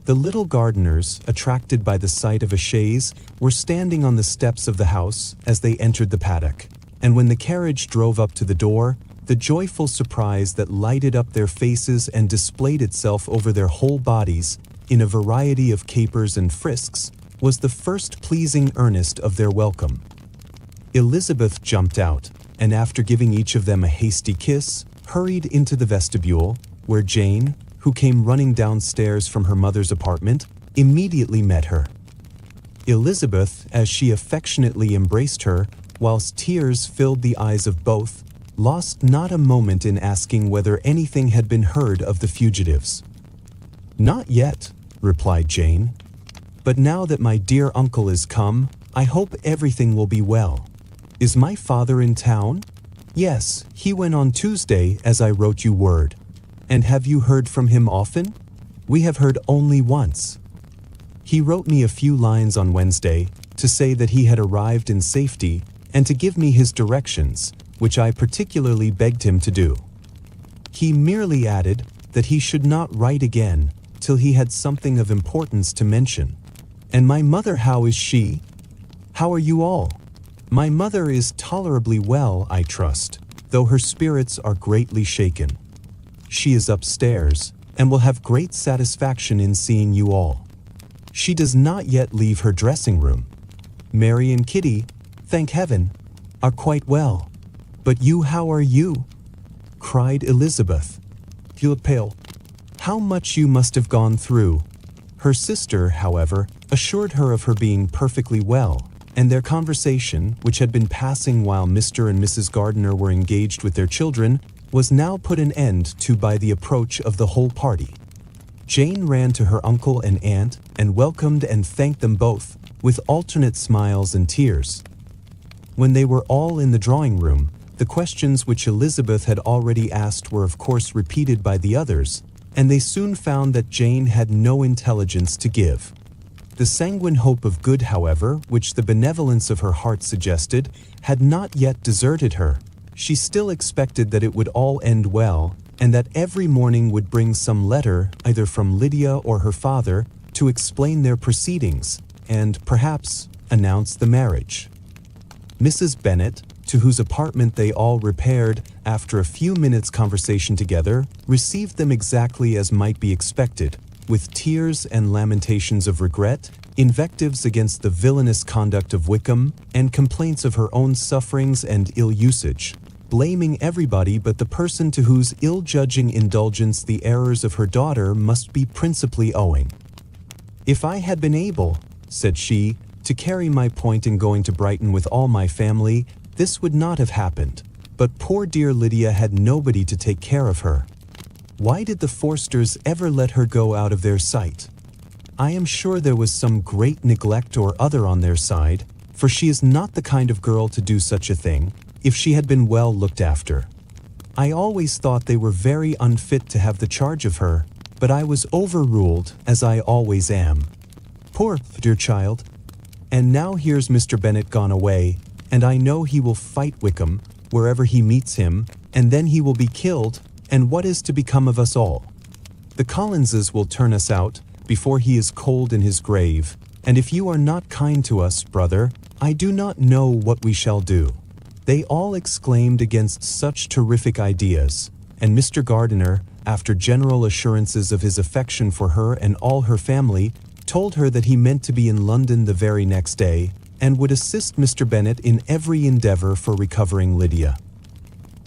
The little gardeners, attracted by the sight of a chaise, were standing on the steps of the house as they entered the paddock, and when the carriage drove up to the door, the joyful surprise that lighted up their faces and displayed itself over their whole bodies in a variety of capers and frisks was the first pleasing earnest of their welcome. Elizabeth jumped out, and after giving each of them a hasty kiss, hurried into the vestibule, where Jane, who came running downstairs from her mother's apartment, immediately met her. Elizabeth, as she affectionately embraced her, whilst tears filled the eyes of both, lost not a moment in asking whether anything had been heard of the fugitives. "Not yet," replied Jane. "But now that my dear uncle is come, I hope everything will be well. Is my father in town?" "Yes, he went on Tuesday, as I wrote you word." "And have you heard from him often?" "We have heard only once. He wrote me a few lines on Wednesday to say that he had arrived in safety and to give me his directions, which I particularly begged him to do. He merely added that he should not write again till he had something of importance to mention. And my mother, how is she? How are you all? My mother is tolerably well, I trust, though her spirits are greatly shaken. She is upstairs, and will have great satisfaction in seeing you all. She does not yet leave her dressing room. Mary and Kitty, thank heaven, are quite well. But you, how are you?" cried Elizabeth. "You look pale. How much you must have gone through." Her sister, however, assured her of her being perfectly well, and their conversation, which had been passing while Mr. and Mrs. Gardiner were engaged with their children, was now put an end to by the approach of the whole party. Jane ran to her uncle and aunt and welcomed and thanked them both, with alternate smiles and tears. When they were all in the drawing room, the questions which Elizabeth had already asked were of course repeated by the others, and they soon found that Jane had no intelligence to give. The sanguine hope of good, however, which the benevolence of her heart suggested, had not yet deserted her. She still expected that it would all end well, and that every morning would bring some letter, either from Lydia or her father, to explain their proceedings, and, perhaps, announce the marriage. Mrs. Bennet, to whose apartment they all repaired after a few minutes' conversation together, received them exactly as might be expected, with tears and lamentations of regret, invectives against the villainous conduct of Wickham, and complaints of her own sufferings and ill usage, blaming everybody but the person to whose ill-judging indulgence the errors of her daughter must be principally owing. "If I had been able," said she, "to carry my point in going to Brighton with all my family, this would not have happened, but poor dear Lydia had nobody to take care of her. Why did the Forsters ever let her go out of their sight? I am sure there was some great neglect or other on their side, for she is not the kind of girl to do such a thing, if she had been well looked after. I always thought they were very unfit to have the charge of her, but I was overruled, as I always am. Poor dear child. And now here's Mr. Bennet gone away, and I know he will fight Wickham, wherever he meets him, and then he will be killed, and what is to become of us all? The Collinses will turn us out, before he is cold in his grave, and if you are not kind to us, brother, I do not know what we shall do." They all exclaimed against such terrific ideas, and Mr. Gardiner, after general assurances of his affection for her and all her family, told her that he meant to be in London the very next day, and would assist Mr. Bennet in every endeavour for recovering Lydia.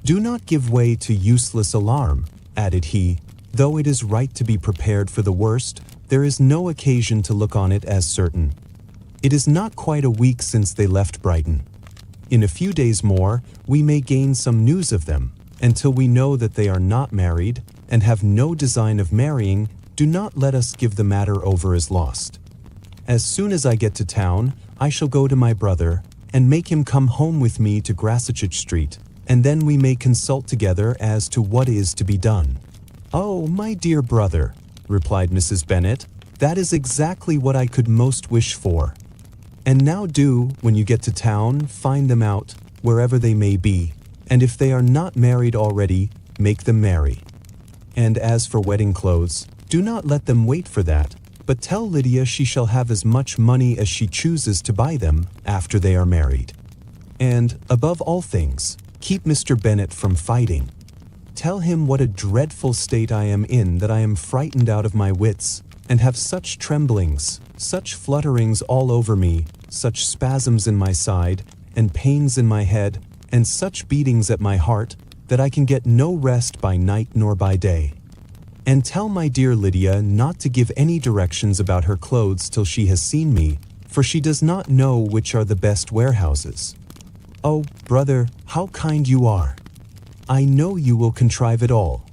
"Do not give way to useless alarm," added he. "Though it is right to be prepared for the worst, there is no occasion to look on it as certain. It is not quite a week since they left Brighton. In a few days more, we may gain some news of them. Until we know that they are not married, and have no design of marrying, do not let us give the matter over as lost. As soon as I get to town, I shall go to my brother, and make him come home with me to Grassetchett Street, and then we may consult together as to what is to be done." "Oh, my dear brother," replied Mrs. Bennet, "that is exactly what I could most wish for. And now do, when you get to town, find them out, wherever they may be, and if they are not married already, make them marry. And as for wedding clothes, do not let them wait for that, but tell Lydia she shall have as much money as she chooses to buy them after they are married. And, above all things, keep Mr. Bennet from fighting. Tell him what a dreadful state I am in, that I am frightened out of my wits, and have such tremblings, such flutterings all over me, such spasms in my side, and pains in my head, and such beatings at my heart, that I can get no rest by night nor by day. And tell my dear Lydia not to give any directions about her clothes till she has seen me, for she does not know which are the best warehouses. Oh, brother, how kind you are! I know you will contrive it all."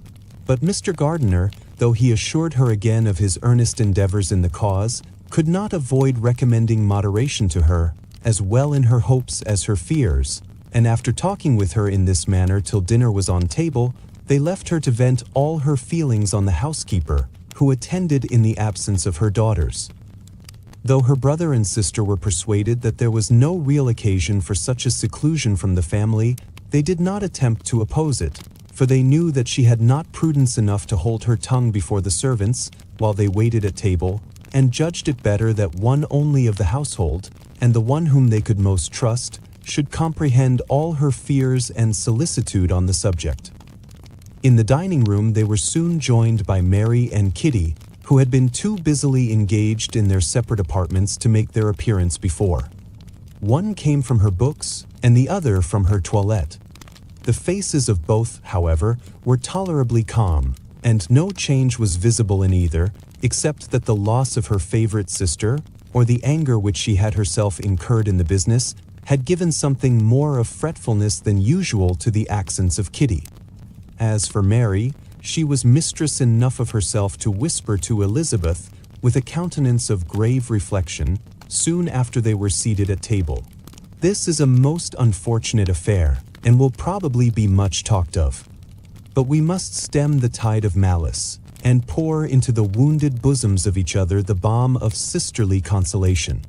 But Mr. Gardiner, though he assured her again of his earnest endeavours in the cause, could not avoid recommending moderation to her, as well in her hopes as her fears, and after talking with her in this manner till dinner was on table, they left her to vent all her feelings on the housekeeper, who attended in the absence of her daughters. Though her brother and sister were persuaded that there was no real occasion for such a seclusion from the family, they did not attempt to oppose it, for they knew that she had not prudence enough to hold her tongue before the servants, while they waited at table, and judged it better that one only of the household, and the one whom they could most trust, should comprehend all her fears and solicitude on the subject. In the dining-room they were soon joined by Mary and Kitty, who had been too busily engaged in their separate apartments to make their appearance before. One came from her books, and the other from her toilette. The faces of both, however, were tolerably calm, and no change was visible in either, except that the loss of her favorite sister, or the anger which she had herself incurred in the business, had given something more of fretfulness than usual to the accents of Kitty. As for Mary, she was mistress enough of herself to whisper to Elizabeth, with a countenance of grave reflection, soon after they were seated at table. "This is a most unfortunate affair, and will probably be much talked of. But we must stem the tide of malice, and pour into the wounded bosoms of each other the balm of sisterly consolation."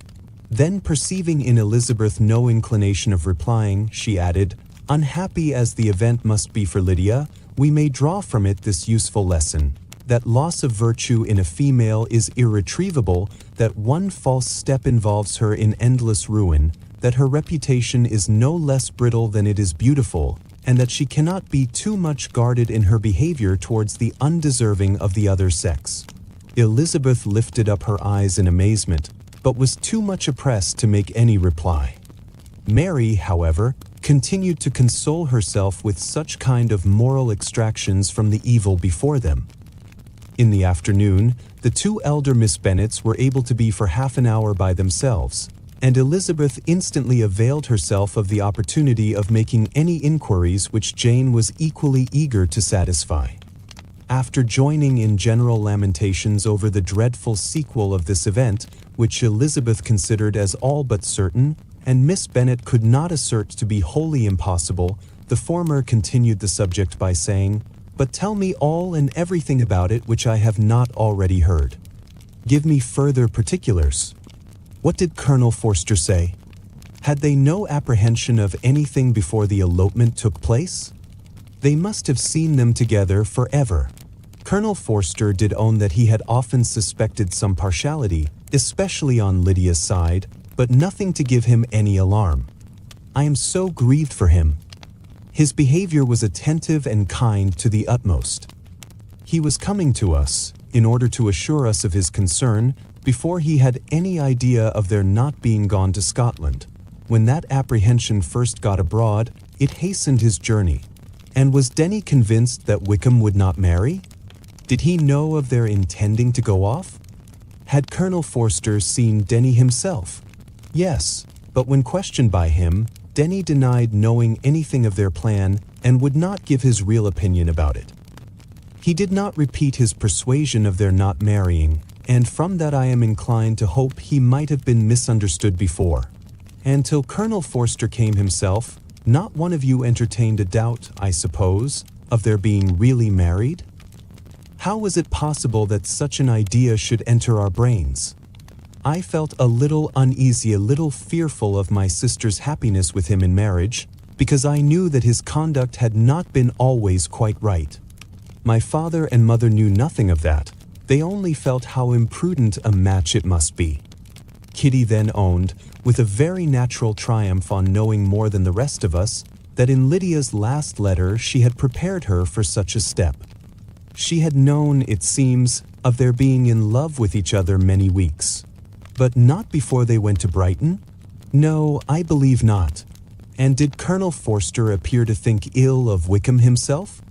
Then, perceiving in Elizabeth no inclination of replying, she added, "Unhappy as the event must be for Lydia, we may draw from it this useful lesson, that loss of virtue in a female is irretrievable, that one false step involves her in endless ruin, that her reputation is no less brittle than it is beautiful, and that she cannot be too much guarded in her behavior towards the undeserving of the other sex." Elizabeth lifted up her eyes in amazement, but was too much oppressed to make any reply. Mary, however, continued to console herself with such kind of moral extractions from the evil before them. In the afternoon, the two elder Miss Bennets were able to be for half an hour by themselves, and Elizabeth instantly availed herself of the opportunity of making any inquiries which Jane was equally eager to satisfy. After joining in general lamentations over the dreadful sequel of this event, which Elizabeth considered as all but certain, and Miss Bennet could not assert to be wholly impossible, the former continued the subject by saying, "But tell me all and everything about it which I have not already heard. Give me further particulars. What did Colonel Forster say? Had they no apprehension of anything before the elopement took place? They must have seen them together forever." Colonel Forster did own that he had often suspected some partiality, especially on Lydia's side, but nothing to give him any alarm. "I am so grieved for him. His behavior was attentive and kind to the utmost. He was coming to us, in order to assure us of his concern, before he had any idea of their not being gone to Scotland. When that apprehension first got abroad, it hastened his journey. And was Denny convinced that Wickham would not marry? Did he know of their intending to go off? Had Colonel Forster seen Denny himself? Yes, but when questioned by him, Denny denied knowing anything of their plan and would not give his real opinion about it. He did not repeat his persuasion of their not marrying, and from that I am inclined to hope he might have been misunderstood before. And till Colonel Forster came himself, not one of you entertained a doubt, I suppose, of their being really married? How was it possible that such an idea should enter our brains? I felt a little uneasy, a little fearful of my sister's happiness with him in marriage, because I knew that his conduct had not been always quite right. My father and mother knew nothing of that. They only felt how imprudent a match it must be. Kitty then owned, with a very natural triumph on knowing more than the rest of us, that in Lydia's last letter she had prepared her for such a step. She had known, it seems, of their being in love with each other many weeks. But not before they went to Brighton? No, I believe not. And did Colonel Forster appear to think ill of Wickham himself?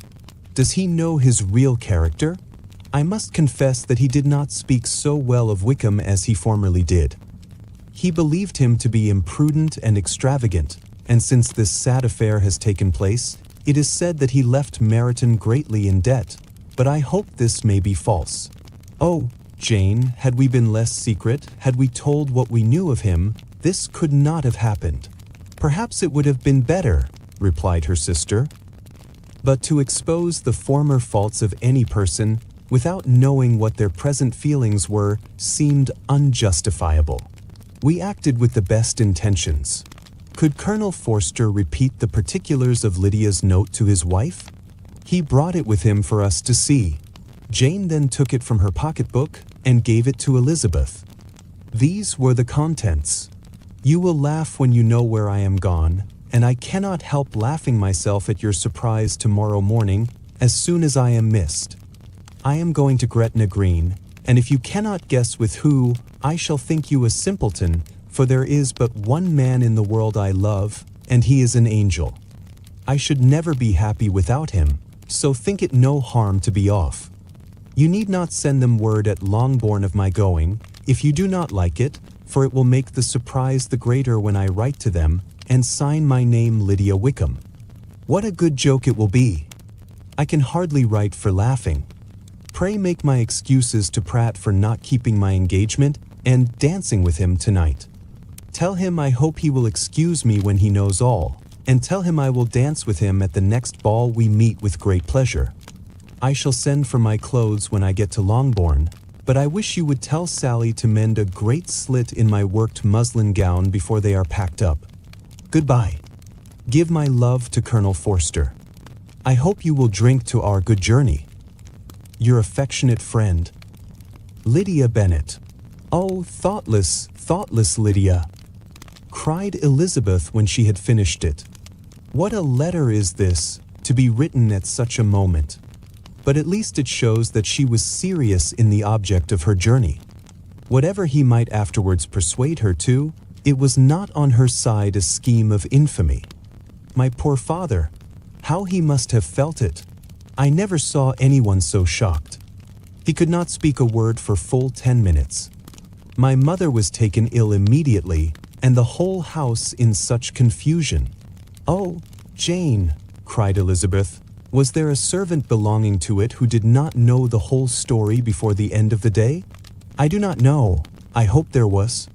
Does he know his real character? I must confess that he did not speak so well of Wickham as he formerly did. He believed him to be imprudent and extravagant, and since this sad affair has taken place, it is said that he left Meryton greatly in debt, but I hope this may be false. Oh, Jane, had we been less secret, had we told what we knew of him, this could not have happened. Perhaps it would have been better, replied her sister. But to expose the former faults of any person, without knowing what their present feelings were, seemed unjustifiable. We acted with the best intentions. Could Colonel Forster repeat the particulars of Lydia's note to his wife? He brought it with him for us to see. Jane then took it from her pocketbook and gave it to Elizabeth. These were the contents. "You will laugh when you know where I am gone, and I cannot help laughing myself at your surprise tomorrow morning as soon as I am missed. I am going to Gretna Green, and if you cannot guess with who, I shall think you a simpleton, for there is but one man in the world I love, and he is an angel. I should never be happy without him, so think it no harm to be off. You need not send them word at Longbourn of my going, if you do not like it, for it will make the surprise the greater when I write to them, and sign my name Lydia Wickham. What a good joke it will be! I can hardly write for laughing. Pray make my excuses to Pratt for not keeping my engagement and dancing with him tonight. Tell him I hope he will excuse me when he knows all, and tell him I will dance with him at the next ball we meet with great pleasure. I shall send for my clothes when I get to Longbourn, but I wish you would tell Sally to mend a great slit in my worked muslin gown before they are packed up. Goodbye. Give my love to Colonel Forster. I hope you will drink to our good journey. Your affectionate friend, Lydia Bennet. Oh, thoughtless Lydia, cried Elizabeth when she had finished it. What a letter is this, to be written at such a moment. But at least it shows that she was serious in the object of her journey. Whatever he might afterwards persuade her to, it was not on her side a scheme of infamy. My poor father, how he must have felt it! I never saw anyone so shocked. He could not speak a word for full 10 minutes. My mother was taken ill immediately, and the whole house in such confusion. Oh, Jane, cried Elizabeth, was there a servant belonging to it who did not know the whole story before the end of the day? I do not know. I hope there was.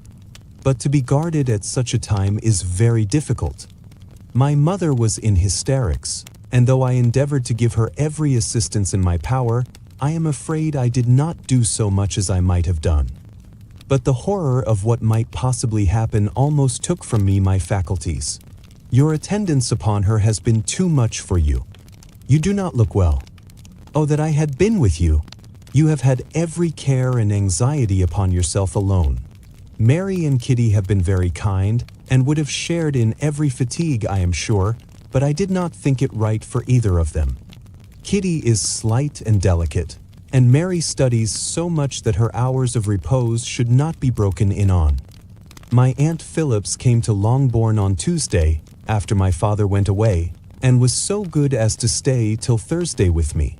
But to be guarded at such a time is very difficult. My mother was in hysterics, and though I endeavored to give her every assistance in my power, I am afraid I did not do so much as I might have done. But the horror of what might possibly happen almost took from me my faculties. Your attendance upon her has been too much for you. You do not look well. Oh, that I had been with you! You have had every care and anxiety upon yourself alone. Mary and Kitty have been very kind, and would have shared in every fatigue, I am sure, but I did not think it right for either of them. Kitty is slight and delicate, and Mary studies so much that her hours of repose should not be broken in on. My Aunt Phillips came to Longbourn on Tuesday, after my father went away, and was so good as to stay till Thursday with me.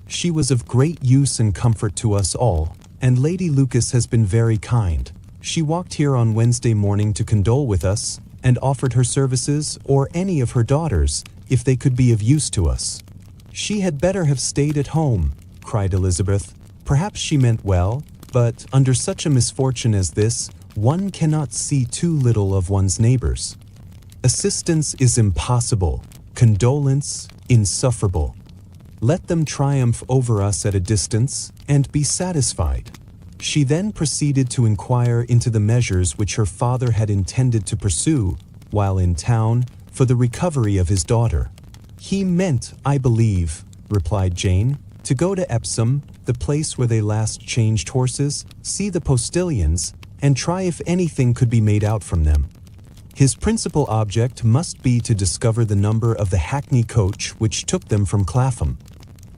She was of great use and comfort to us all, and Lady Lucas has been very kind. She walked here on Wednesday morning to condole with us, and offered her services, or any of her daughters, if they could be of use to us. She had better have stayed at home, cried Elizabeth. Perhaps she meant well, but under such a misfortune as this, one cannot see too little of one's neighbors. Assistance is impossible, condolence insufferable. Let them triumph over us at a distance, and be satisfied. She then proceeded to inquire into the measures which her father had intended to pursue, while in town, for the recovery of his daughter. He meant, I believe, replied Jane, to go to Epsom, the place where they last changed horses, see the postilions, and try if anything could be made out from them. His principal object must be to discover the number of the hackney coach which took them from Clapham.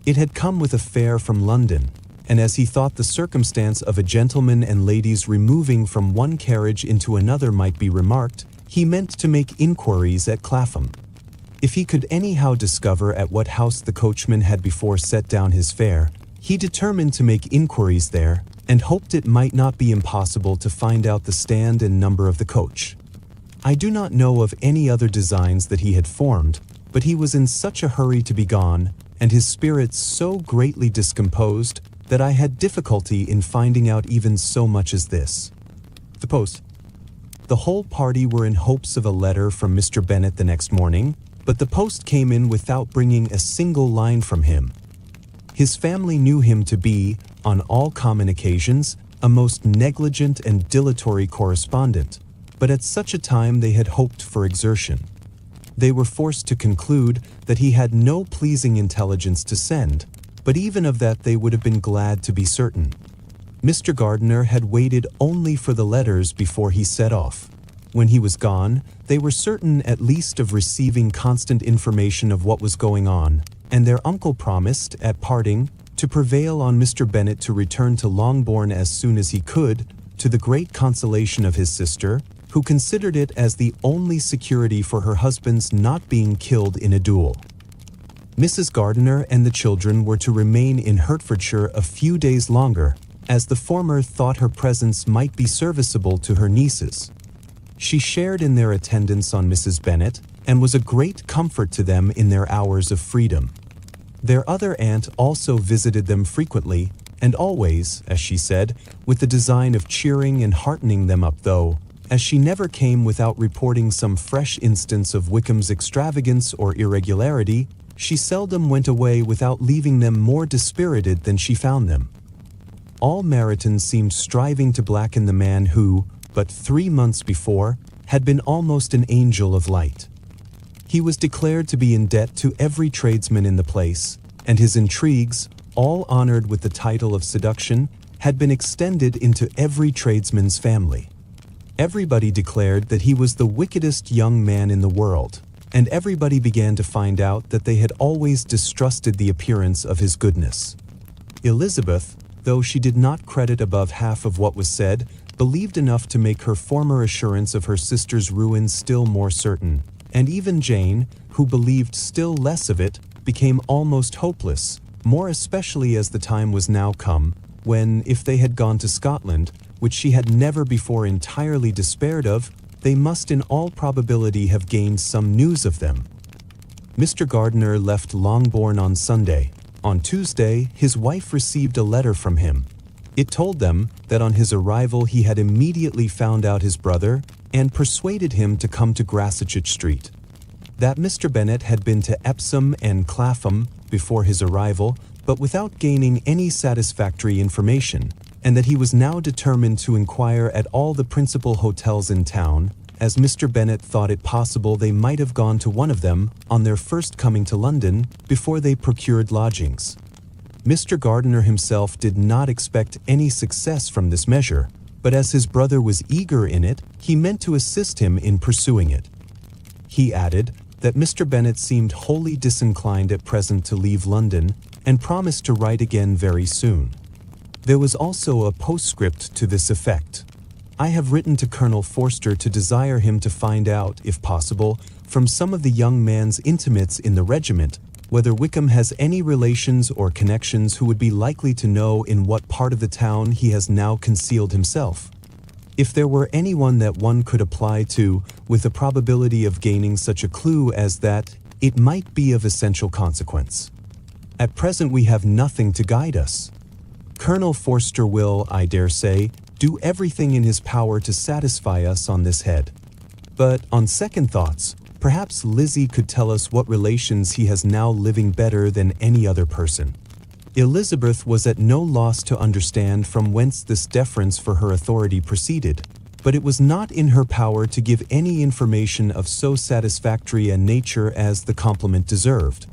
It had come with a fare from London, and as he thought the circumstance of a gentleman and ladies removing from one carriage into another might be remarked, he meant to make inquiries at Clapham. If he could anyhow discover at what house the coachman had before set down his fare, he determined to make inquiries there, and hoped it might not be impossible to find out the stand and number of the coach. I do not know of any other designs that he had formed, but he was in such a hurry to be gone, and his spirits so greatly discomposed, that I had difficulty in finding out even so much as this. The post. The whole party were in hopes of a letter from Mr. Bennet the next morning, but the post came in without bringing a single line from him. His family knew him to be, on all common occasions, a most negligent and dilatory correspondent, but at such a time they had hoped for exertion. They were forced to conclude that he had no pleasing intelligence to send, but even of that they would have been glad to be certain. Mr. Gardiner had waited only for the letters before he set off. When he was gone, they were certain at least of receiving constant information of what was going on, and their uncle promised, at parting, to prevail on Mr. Bennet to return to Longbourn as soon as he could, to the great consolation of his sister, who considered it as the only security for her husband's not being killed in a duel. Mrs. Gardiner and the children were to remain in Hertfordshire a few days longer, as the former thought her presence might be serviceable to her nieces. She shared in their attendance on Mrs. Bennet, and was a great comfort to them in their hours of freedom. Their other aunt also visited them frequently, and always, as she said, with the design of cheering and heartening them up, though, as she never came without reporting some fresh instance of Wickham's extravagance or irregularity, she seldom went away without leaving them more dispirited than she found them. All Meryton seemed striving to blacken the man who, but 3 months before, had been almost an angel of light. He was declared to be in debt to every tradesman in the place, and his intrigues, all honored with the title of seduction, had been extended into every tradesman's family. Everybody declared that he was the wickedest young man in the world, and everybody began to find out that they had always distrusted the appearance of his goodness. Elizabeth, though she did not credit above half of what was said, believed enough to make her former assurance of her sister's ruin still more certain, and even Jane, who believed still less of it, became almost hopeless, more especially as the time was now come, when, if they had gone to Scotland, which she had never before entirely despaired of, they must in all probability have gained some news of them. Mr. Gardiner left Longbourn on Sunday. On Tuesday, his wife received a letter from him. It told them that on his arrival he had immediately found out his brother and persuaded him to come to Grassetchett Street. That Mr. Bennet had been to Epsom and Clapham before his arrival, but without gaining any satisfactory information, and that he was now determined to inquire at all the principal hotels in town, as Mr. Bennet thought it possible they might have gone to one of them on their first coming to London before they procured lodgings. Mr. Gardiner himself did not expect any success from this measure, but as his brother was eager in it, he meant to assist him in pursuing it. He added that Mr. Bennet seemed wholly disinclined at present to leave London, and promised to write again very soon. There was also a postscript to this effect. I have written to Colonel Forster to desire him to find out, if possible, from some of the young man's intimates in the regiment, whether Wickham has any relations or connections who would be likely to know in what part of the town he has now concealed himself. If there were anyone that one could apply to, with the probability of gaining such a clue as that, it might be of essential consequence. At present we have nothing to guide us. Colonel Forster will, I dare say, do everything in his power to satisfy us on this head. But on second thoughts, perhaps Lizzie could tell us what relations he has now living better than any other person. Elizabeth was at no loss to understand from whence this deference for her authority proceeded, but it was not in her power to give any information of so satisfactory a nature as the compliment deserved.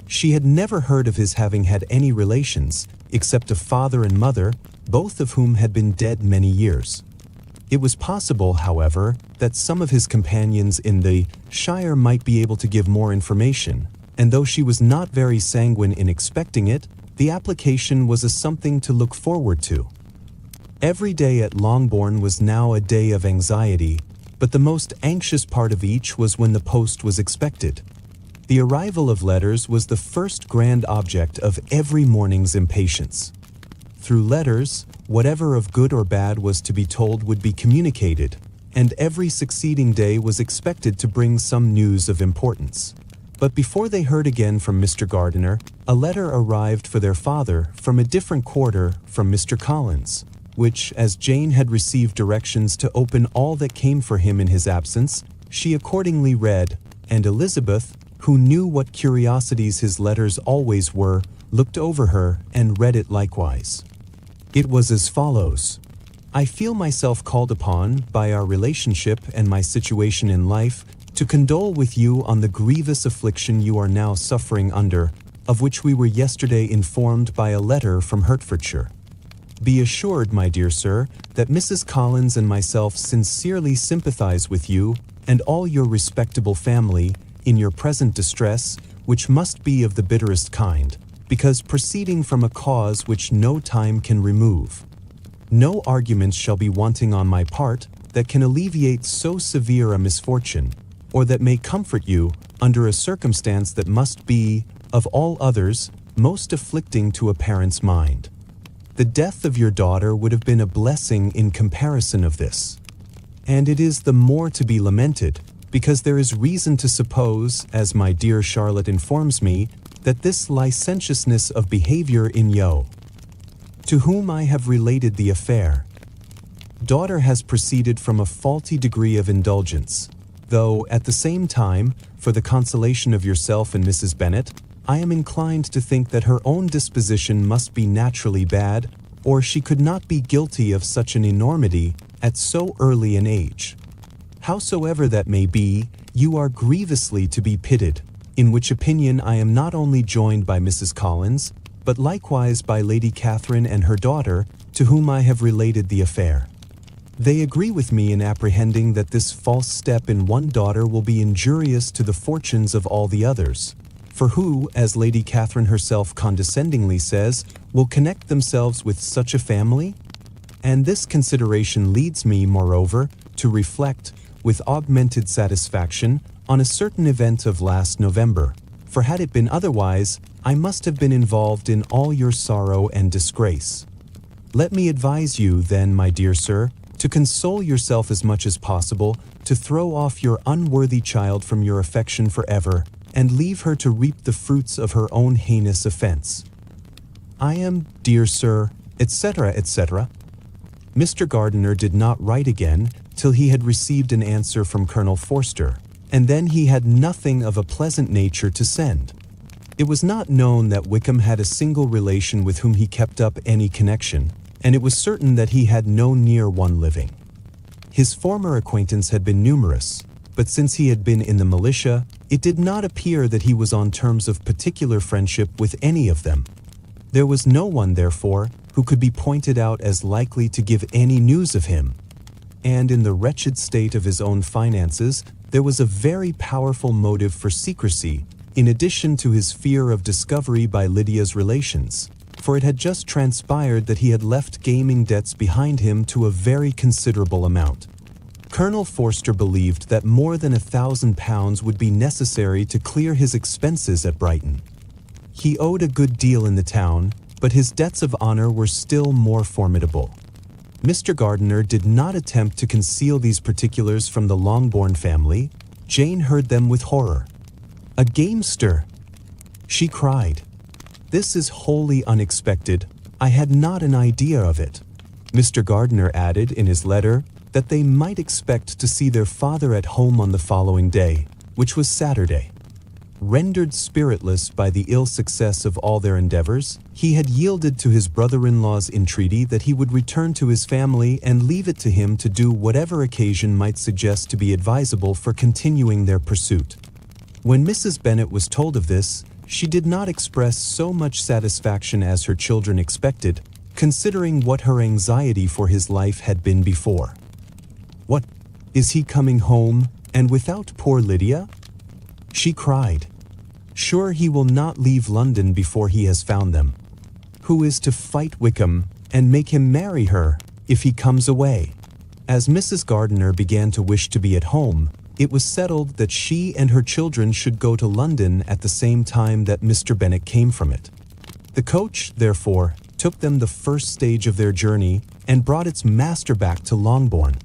She had never heard of his having had any relations, except a father and mother, both of whom had been dead many years. It was possible, however, that some of his companions in the shire might be able to give more information, and though she was not very sanguine in expecting it, the application was a something to look forward to. Every day at Longbourn was now a day of anxiety, but the most anxious part of each was when the post was expected. The arrival of letters was the first grand object of every morning's impatience. Through letters, whatever of good or bad was to be told would be communicated, and every succeeding day was expected to bring some news of importance. But before they heard again from Mr. Gardiner, a letter arrived for their father from a different quarter from Mr. Collins, which, as Jane had received directions to open all that came for him in his absence, she accordingly read, and Elizabeth, who knew what curiosities his letters always were, looked over her and read it likewise. It was as follows: I feel myself called upon, by our relationship and my situation in life, to condole with you on the grievous affliction you are now suffering under, of which we were yesterday informed by a letter from Hertfordshire. Be assured, my dear sir, that Mrs. Collins and myself sincerely sympathize with you and all your respectable family in your present distress, which must be of the bitterest kind, because proceeding from a cause which no time can remove. No arguments shall be wanting on my part that can alleviate so severe a misfortune, or that may comfort you under a circumstance that must be, of all others, most afflicting to a parent's mind. The death of your daughter would have been a blessing in comparison of this. And it is the more to be lamented, because there is reason to suppose, as my dear Charlotte informs me, that this licentiousness of behavior in Yo, to whom I have related the affair, daughter has proceeded from a faulty degree of indulgence, though, at the same time, for the consolation of yourself and Mrs. Bennet, I am inclined to think that her own disposition must be naturally bad, or she could not be guilty of such an enormity at so early an age. Howsoever that may be, you are grievously to be pitied, in which opinion I am not only joined by Mrs. Collins, but likewise by Lady Catherine and her daughter, to whom I have related the affair. They agree with me in apprehending that this false step in one daughter will be injurious to the fortunes of all the others, for who, as Lady Catherine herself condescendingly says, will connect themselves with such a family? And this consideration leads me, moreover, to reflect, with augmented satisfaction, on a certain event of last November, for had it been otherwise, I must have been involved in all your sorrow and disgrace. Let me advise you, then, my dear sir, to console yourself as much as possible, to throw off your unworthy child from your affection forever, and leave her to reap the fruits of her own heinous offense. I am, dear sir, etc., etc. Mr. Gardiner did not write again till he had received an answer from Colonel Forster, and then he had nothing of a pleasant nature to send. It was not known that Wickham had a single relation with whom he kept up any connection, and it was certain that he had no near one living. His former acquaintance had been numerous, but since he had been in the militia, it did not appear that he was on terms of particular friendship with any of them. There was no one, therefore, who could be pointed out as likely to give any news of him, and in the wretched state of his own finances, there was a very powerful motive for secrecy, in addition to his fear of discovery by Lydia's relations, for it had just transpired that he had left gaming debts behind him to a very considerable amount. Colonel Forster believed that more than £1,000 would be necessary to clear his expenses at Brighton. He owed a good deal in the town, but his debts of honor were still more formidable. Mr. Gardiner did not attempt to conceal these particulars from the Longbourn family. Jane heard them with horror. "A gamester!" she cried. "This is wholly unexpected. I had not an idea of it." Mr. Gardiner added in his letter that they might expect to see their father at home on the following day, which was Saturday. Rendered spiritless by the ill success of all their endeavors, he had yielded to his brother-in-law's entreaty that he would return to his family and leave it to him to do whatever occasion might suggest to be advisable for continuing their pursuit. When Mrs. Bennet was told of this, she did not express so much satisfaction as her children expected, considering what her anxiety for his life had been before. "What, is he coming home, and without poor Lydia?" she cried. "Sure he will not leave London before he has found them. Who is to fight Wickham, and make him marry her, if he comes away?" As Mrs. Gardiner began to wish to be at home, it was settled that she and her children should go to London at the same time that Mr. Bennet came from it. The coach, therefore, took them the first stage of their journey and brought its master back to Longbourn.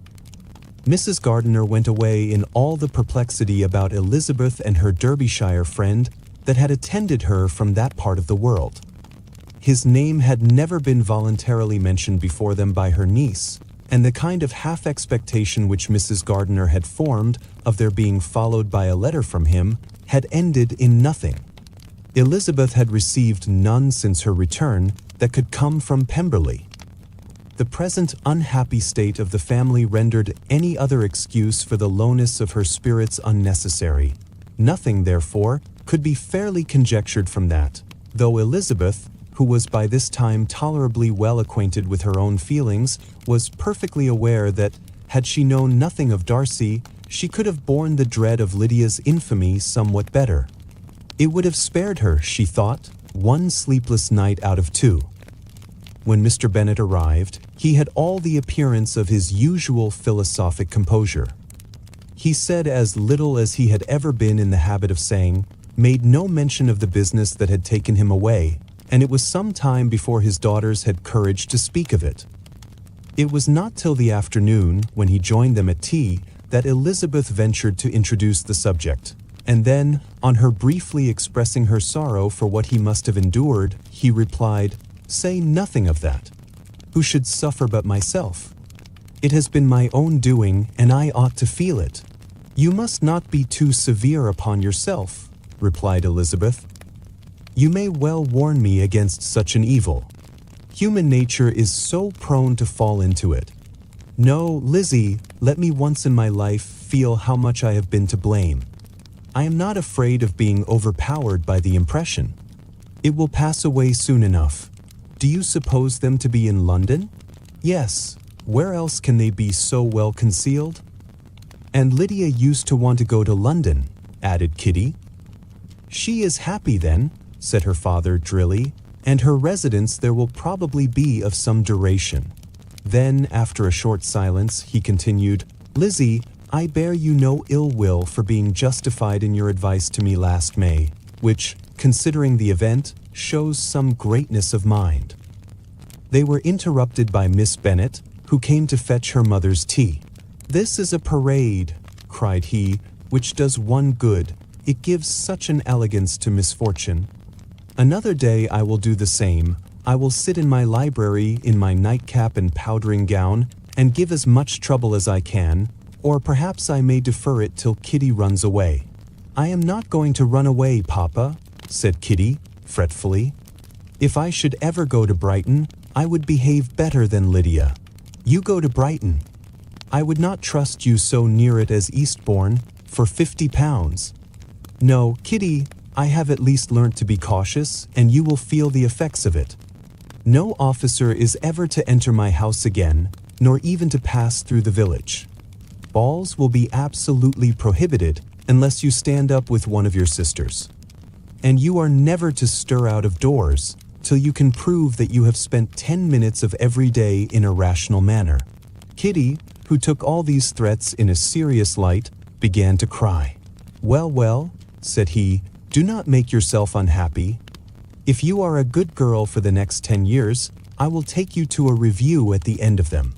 Mrs. Gardiner went away in all the perplexity about Elizabeth and her Derbyshire friend that had attended her from that part of the world. His name had never been voluntarily mentioned before them by her niece, and the kind of half-expectation which Mrs. Gardiner had formed of their being followed by a letter from him had ended in nothing. Elizabeth had received none since her return that could come from Pemberley. The present unhappy state of the family rendered any other excuse for the lowness of her spirits unnecessary. Nothing, therefore, could be fairly conjectured from that, though Elizabeth, who was by this time tolerably well acquainted with her own feelings, was perfectly aware that, had she known nothing of Darcy, she could have borne the dread of Lydia's infamy somewhat better. It would have spared her, she thought, one sleepless night out of 2. When Mr. Bennet arrived, he had all the appearance of his usual philosophic composure. He said as little as he had ever been in the habit of saying, made no mention of the business that had taken him away, and it was some time before his daughters had courage to speak of it. It was not till the afternoon, when he joined them at tea, that Elizabeth ventured to introduce the subject. And then, on her briefly expressing her sorrow for what he must have endured, he replied, "Say nothing of that. Who should suffer but myself? It has been my own doing, and I ought to feel it." "You must not be too severe upon yourself," replied Elizabeth. "You may well warn me against such an evil. Human nature is so prone to fall into it. No, Lizzie, let me once in my life feel how much I have been to blame. I am not afraid of being overpowered by the impression. It will pass away soon enough. Do you suppose them to be in London?" "Yes. Where else can they be so well concealed?" "And Lydia used to want to go to London," added Kitty. "She is happy then," said her father drily, "and her residence there will probably be of some duration." Then, after a short silence, he continued, "Lizzie, I bear you no ill will for being justified in your advice to me last May, which, considering the event, shows some greatness of mind." They were interrupted by Miss Bennet, who came to fetch her mother's tea. "This is a parade," cried he, "which does one good. It gives such an elegance to misfortune. Another day I will do the same. I will sit in my library in my nightcap and powdering gown, and give as much trouble as I can, or perhaps I may defer it till Kitty runs away." "I am not going to run away, Papa," said Kitty, fretfully. "If I should ever go to Brighton, I would behave better than Lydia." "You go to Brighton? I would not trust you so near it as Eastbourne, for £50. No, Kitty, I have at least learnt to be cautious, and you will feel the effects of it. No officer is ever to enter my house again, nor even to pass through the village. Balls will be absolutely prohibited unless you stand up with one of your sisters. And you are never to stir out of doors till you can prove that you have spent 10 minutes of every day in a rational manner." Kitty, who took all these threats in a serious light, began to cry. "Well, well," said he, "do not make yourself unhappy. If you are a good girl for the next 10 years, I will take you to a review at the end of them."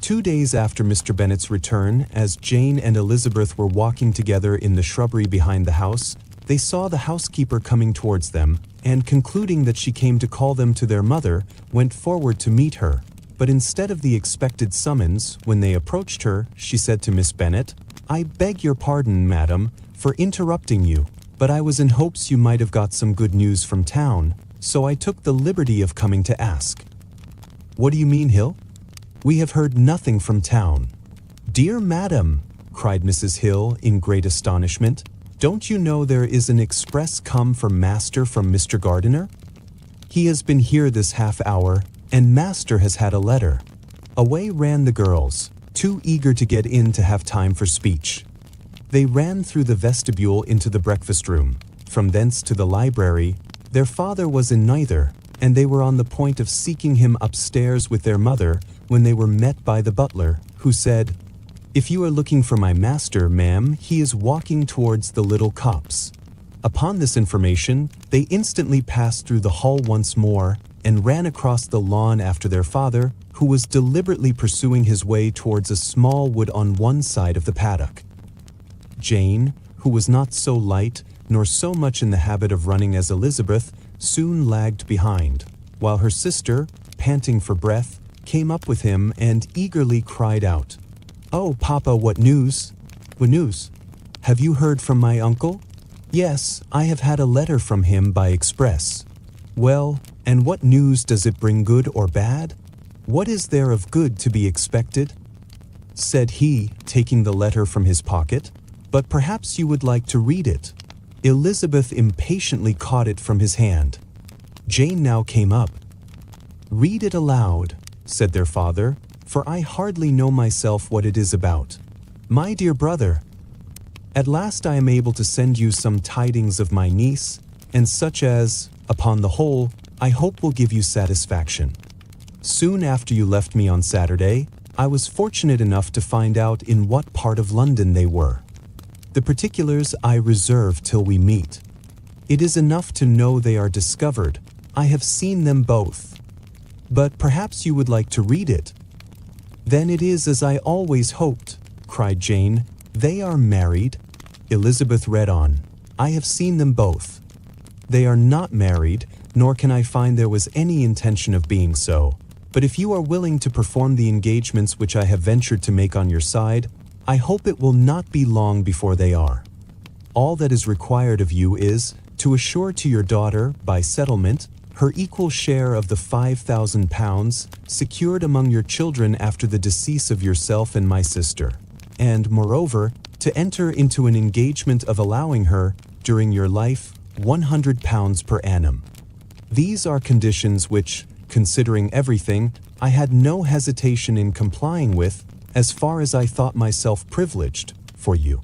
2 days after Mr. Bennet's return, as Jane and Elizabeth were walking together in the shrubbery behind the house, they saw the housekeeper coming towards them, and concluding that she came to call them to their mother, went forward to meet her. But instead of the expected summons, when they approached her, she said to Miss Bennet, "I beg your pardon, madam, for interrupting you, but I was in hopes you might have got some good news from town, so I took the liberty of coming to ask." "What do you mean, Hill? We have heard nothing from town." "Dear madam," cried Mrs. Hill in great astonishment, "don't you know there is an express come for master from Mr. Gardiner? He has been here this half hour, and master has had a letter." Away ran the girls, too eager to get in to have time for speech. They ran through the vestibule into the breakfast room, from thence to the library. Their father was in neither, and they were on the point of seeking him upstairs with their mother when they were met by the butler, who said, "If you are looking for my master, ma'am, he is walking towards the little copse." Upon this information, they instantly passed through the hall once more, and ran across the lawn after their father, who was deliberately pursuing his way towards a small wood on one side of the paddock. Jane, who was not so light, nor so much in the habit of running as Elizabeth, soon lagged behind, while her sister, panting for breath, came up with him and eagerly cried out, "Oh, Papa, what news?" "What news? Have you heard from my uncle?" "Yes, I have had a letter from him by express." "Well, and what news does it bring, good or bad? What is there of good to be expected?" said he, taking the letter from his pocket. "But perhaps you would like to read it." Elizabeth impatiently caught it from his hand. Jane now came up. "Read it aloud," said their father, "for I hardly know myself what it is about." "My dear brother, at last I am able to send you some tidings of my niece, and such as, upon the whole, I hope will give you satisfaction. Soon after you left me on Saturday, I was fortunate enough to find out in what part of London they were. The particulars I reserve till we meet. It is enough to know they are discovered. I have seen them both. But perhaps you would like to read it." "Then it is as I always hoped," cried Jane. "They are married." Elizabeth read on. I have seen them both. They are not married, nor can I find there was any intention of being so. But if you are willing to perform the engagements which I have ventured to make on your side, I hope it will not be long before they are. All that is required of you is to assure to your daughter, by settlement, her equal share of the £5,000 secured among your children after the decease of yourself and my sister, and, moreover, to enter into an engagement of allowing her, during your life, £100 per annum. These are conditions which, considering everything, I had no hesitation in complying with, as far as I thought myself privileged, for you.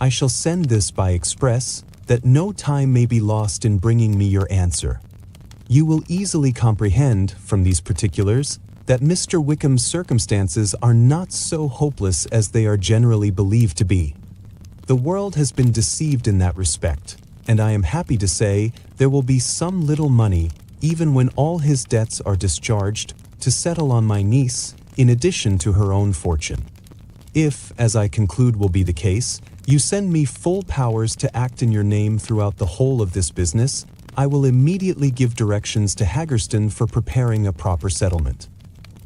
I shall send this by express, that no time may be lost in bringing me your answer. You will easily comprehend, from these particulars, that Mr. Wickham's circumstances are not so hopeless as they are generally believed to be. The world has been deceived in that respect, and I am happy to say there will be some little money, even when all his debts are discharged, to settle on my niece, in addition to her own fortune. If, as I conclude will be the case, you send me full powers to act in your name throughout the whole of this business, I will immediately give directions to Haggerston for preparing a proper settlement.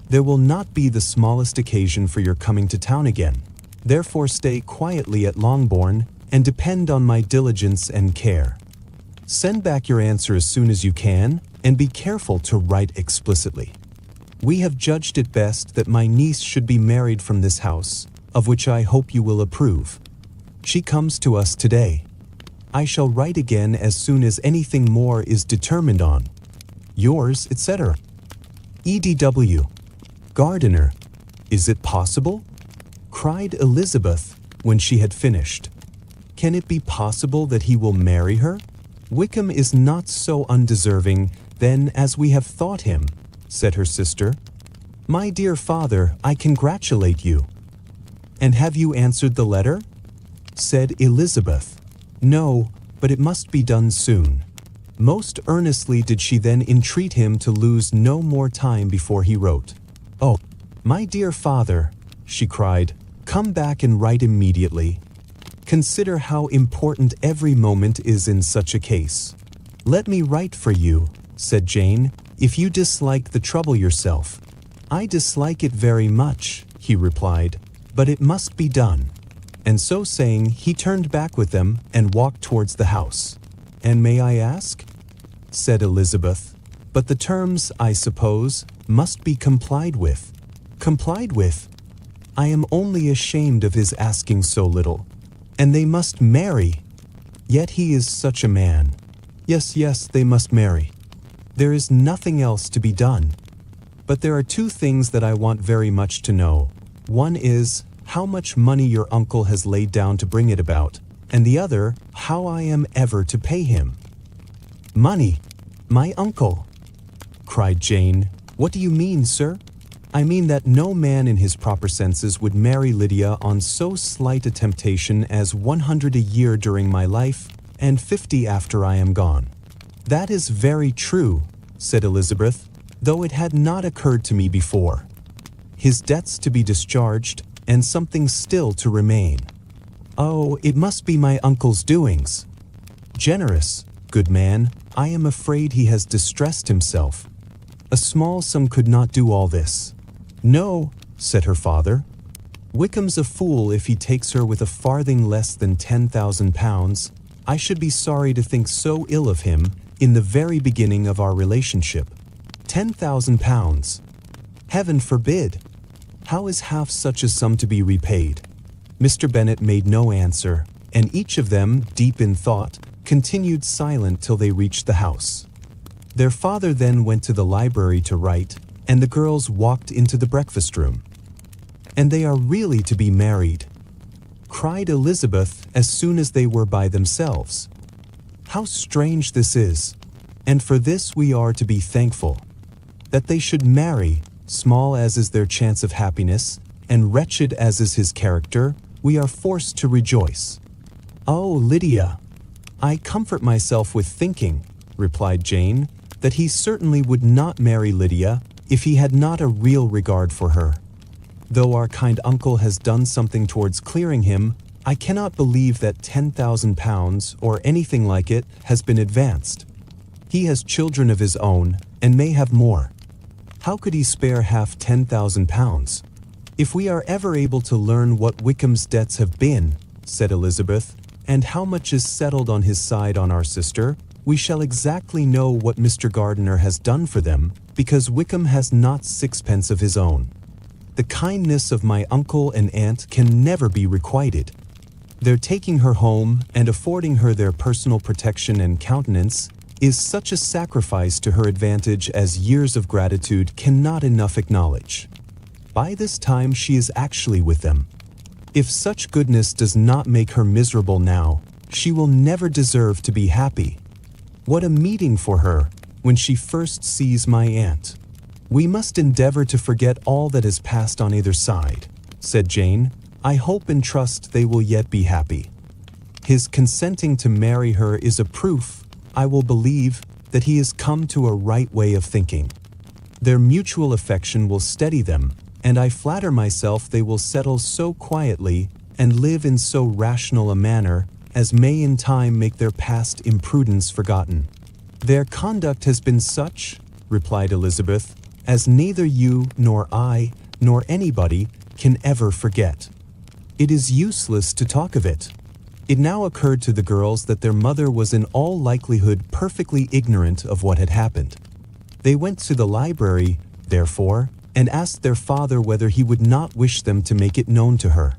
There will not be the smallest occasion for your coming to town again. Therefore stay quietly at Longbourn, and depend on my diligence and care. Send back your answer as soon as you can, and be careful to write explicitly. We have judged it best that my niece should be married from this house, of which I hope you will approve. She comes to us today. I shall write again as soon as anything more is determined on. Yours, etc. E.D.W. Gardiner. Is it possible? Cried Elizabeth, when she had finished. Can it be possible that he will marry her? Wickham is not so undeserving, then, as we have thought him, said her sister. My dear father, I congratulate you. And have you answered the letter? Said Elizabeth. No, but it must be done soon. Most earnestly did she then entreat him to lose no more time before he wrote. Oh, my dear father, she cried, come back and write immediately. Consider how important every moment is in such a case. Let me write for you, said Jane, if you dislike the trouble yourself. I dislike it very much, he replied, but it must be done. And so saying, he turned back with them and walked towards the house. And may I ask? Said Elizabeth. But the terms, I suppose, must be complied with. Complied with? I am only ashamed of his asking so little. And they must marry. Yet he is such a man. Yes, yes, they must marry. There is nothing else to be done. But there are two things that I want very much to know. One is how much money your uncle has laid down to bring it about, and the other, how I am ever to pay him. Money? My uncle? Cried Jane. What do you mean, sir? I mean that no man in his proper senses would marry Lydia on so slight a temptation as 100 a year during my life, and 50 after I am gone. That is very true, said Elizabeth, though it had not occurred to me before. His debts to be discharged, and something still to remain. Oh, it must be my uncle's doings. Generous, good man, I am afraid he has distressed himself. A small sum could not do all this. No, said her father. Wickham's a fool if he takes her with a farthing less than £10,000. I should be sorry to think so ill of him in the very beginning of our relationship. £10,000. Heaven forbid! How is half such a sum to be repaid? Mr. Bennet made no answer, and each of them, deep in thought, continued silent till they reached the house. Their father then went to the library to write, and the girls walked into the breakfast room. And they are really to be married, cried Elizabeth as soon as they were by themselves. How strange this is, and for this we are to be thankful. That they should marry, small as is their chance of happiness, and wretched as is his character, we are forced to rejoice. Oh, Lydia! I comfort myself with thinking, replied Jane, that he certainly would not marry Lydia if he had not a real regard for her. Though our kind uncle has done something towards clearing him, I cannot believe that £10,000 or anything like it has been advanced. He has children of his own and may have more. How could he spare half £10,000? If we are ever able to learn what Wickham's debts have been, said Elizabeth, and how much is settled on his side on our sister, we shall exactly know what Mr. Gardiner has done for them, because Wickham has not sixpence of his own. The kindness of my uncle and aunt can never be requited. Their taking her home and affording her their personal protection and countenance is such a sacrifice to her advantage as years of gratitude cannot enough acknowledge. By this time she is actually with them. If such goodness does not make her miserable now, she will never deserve to be happy. What a meeting for her when she first sees my aunt. We must endeavor to forget all that has passed on either side, said Jane. I hope and trust they will yet be happy. His consenting to marry her is a proof, I will believe, that he has come to a right way of thinking. Their mutual affection will steady them, and I flatter myself they will settle so quietly and live in so rational a manner as may in time make their past imprudence forgotten. Their conduct has been such, replied Elizabeth, as neither you nor I nor anybody can ever forget. It is useless to talk of it. It now occurred to the girls that their mother was in all likelihood perfectly ignorant of what had happened. They went to the library, therefore, and asked their father whether he would not wish them to make it known to her.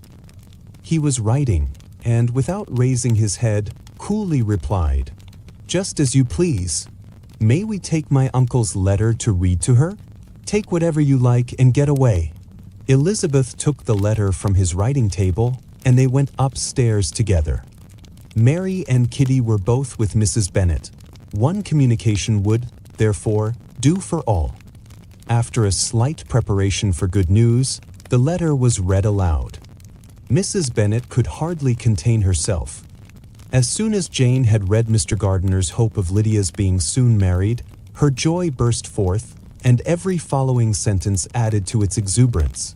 He was writing, and without raising his head, coolly replied, "Just as you please. May we take my uncle's letter to read to her? Take whatever you like and get away." Elizabeth took the letter from his writing table, and they went upstairs together. Mary and Kitty were both with Mrs. Bennet. One communication would, therefore, do for all. After a slight preparation for good news, the letter was read aloud. Mrs. Bennet could hardly contain herself. As soon as Jane had read Mr. Gardiner's hope of Lydia's being soon married, her joy burst forth, and every following sentence added to its exuberance.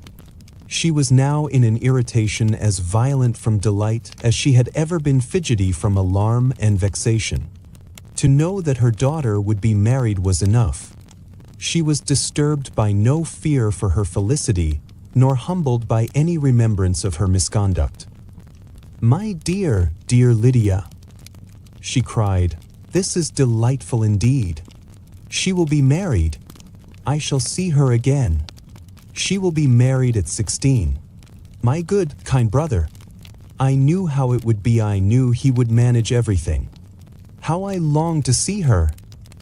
She was now in an irritation as violent from delight as she had ever been fidgety from alarm and vexation. To know that her daughter would be married was enough. She was disturbed by no fear for her felicity, nor humbled by any remembrance of her misconduct. "My dear, dear Lydia," she cried, "this is delightful indeed. She will be married. I shall see her again. She will be married at 16. My good, kind brother. I knew how it would be. I knew he would manage everything. How I long to see her,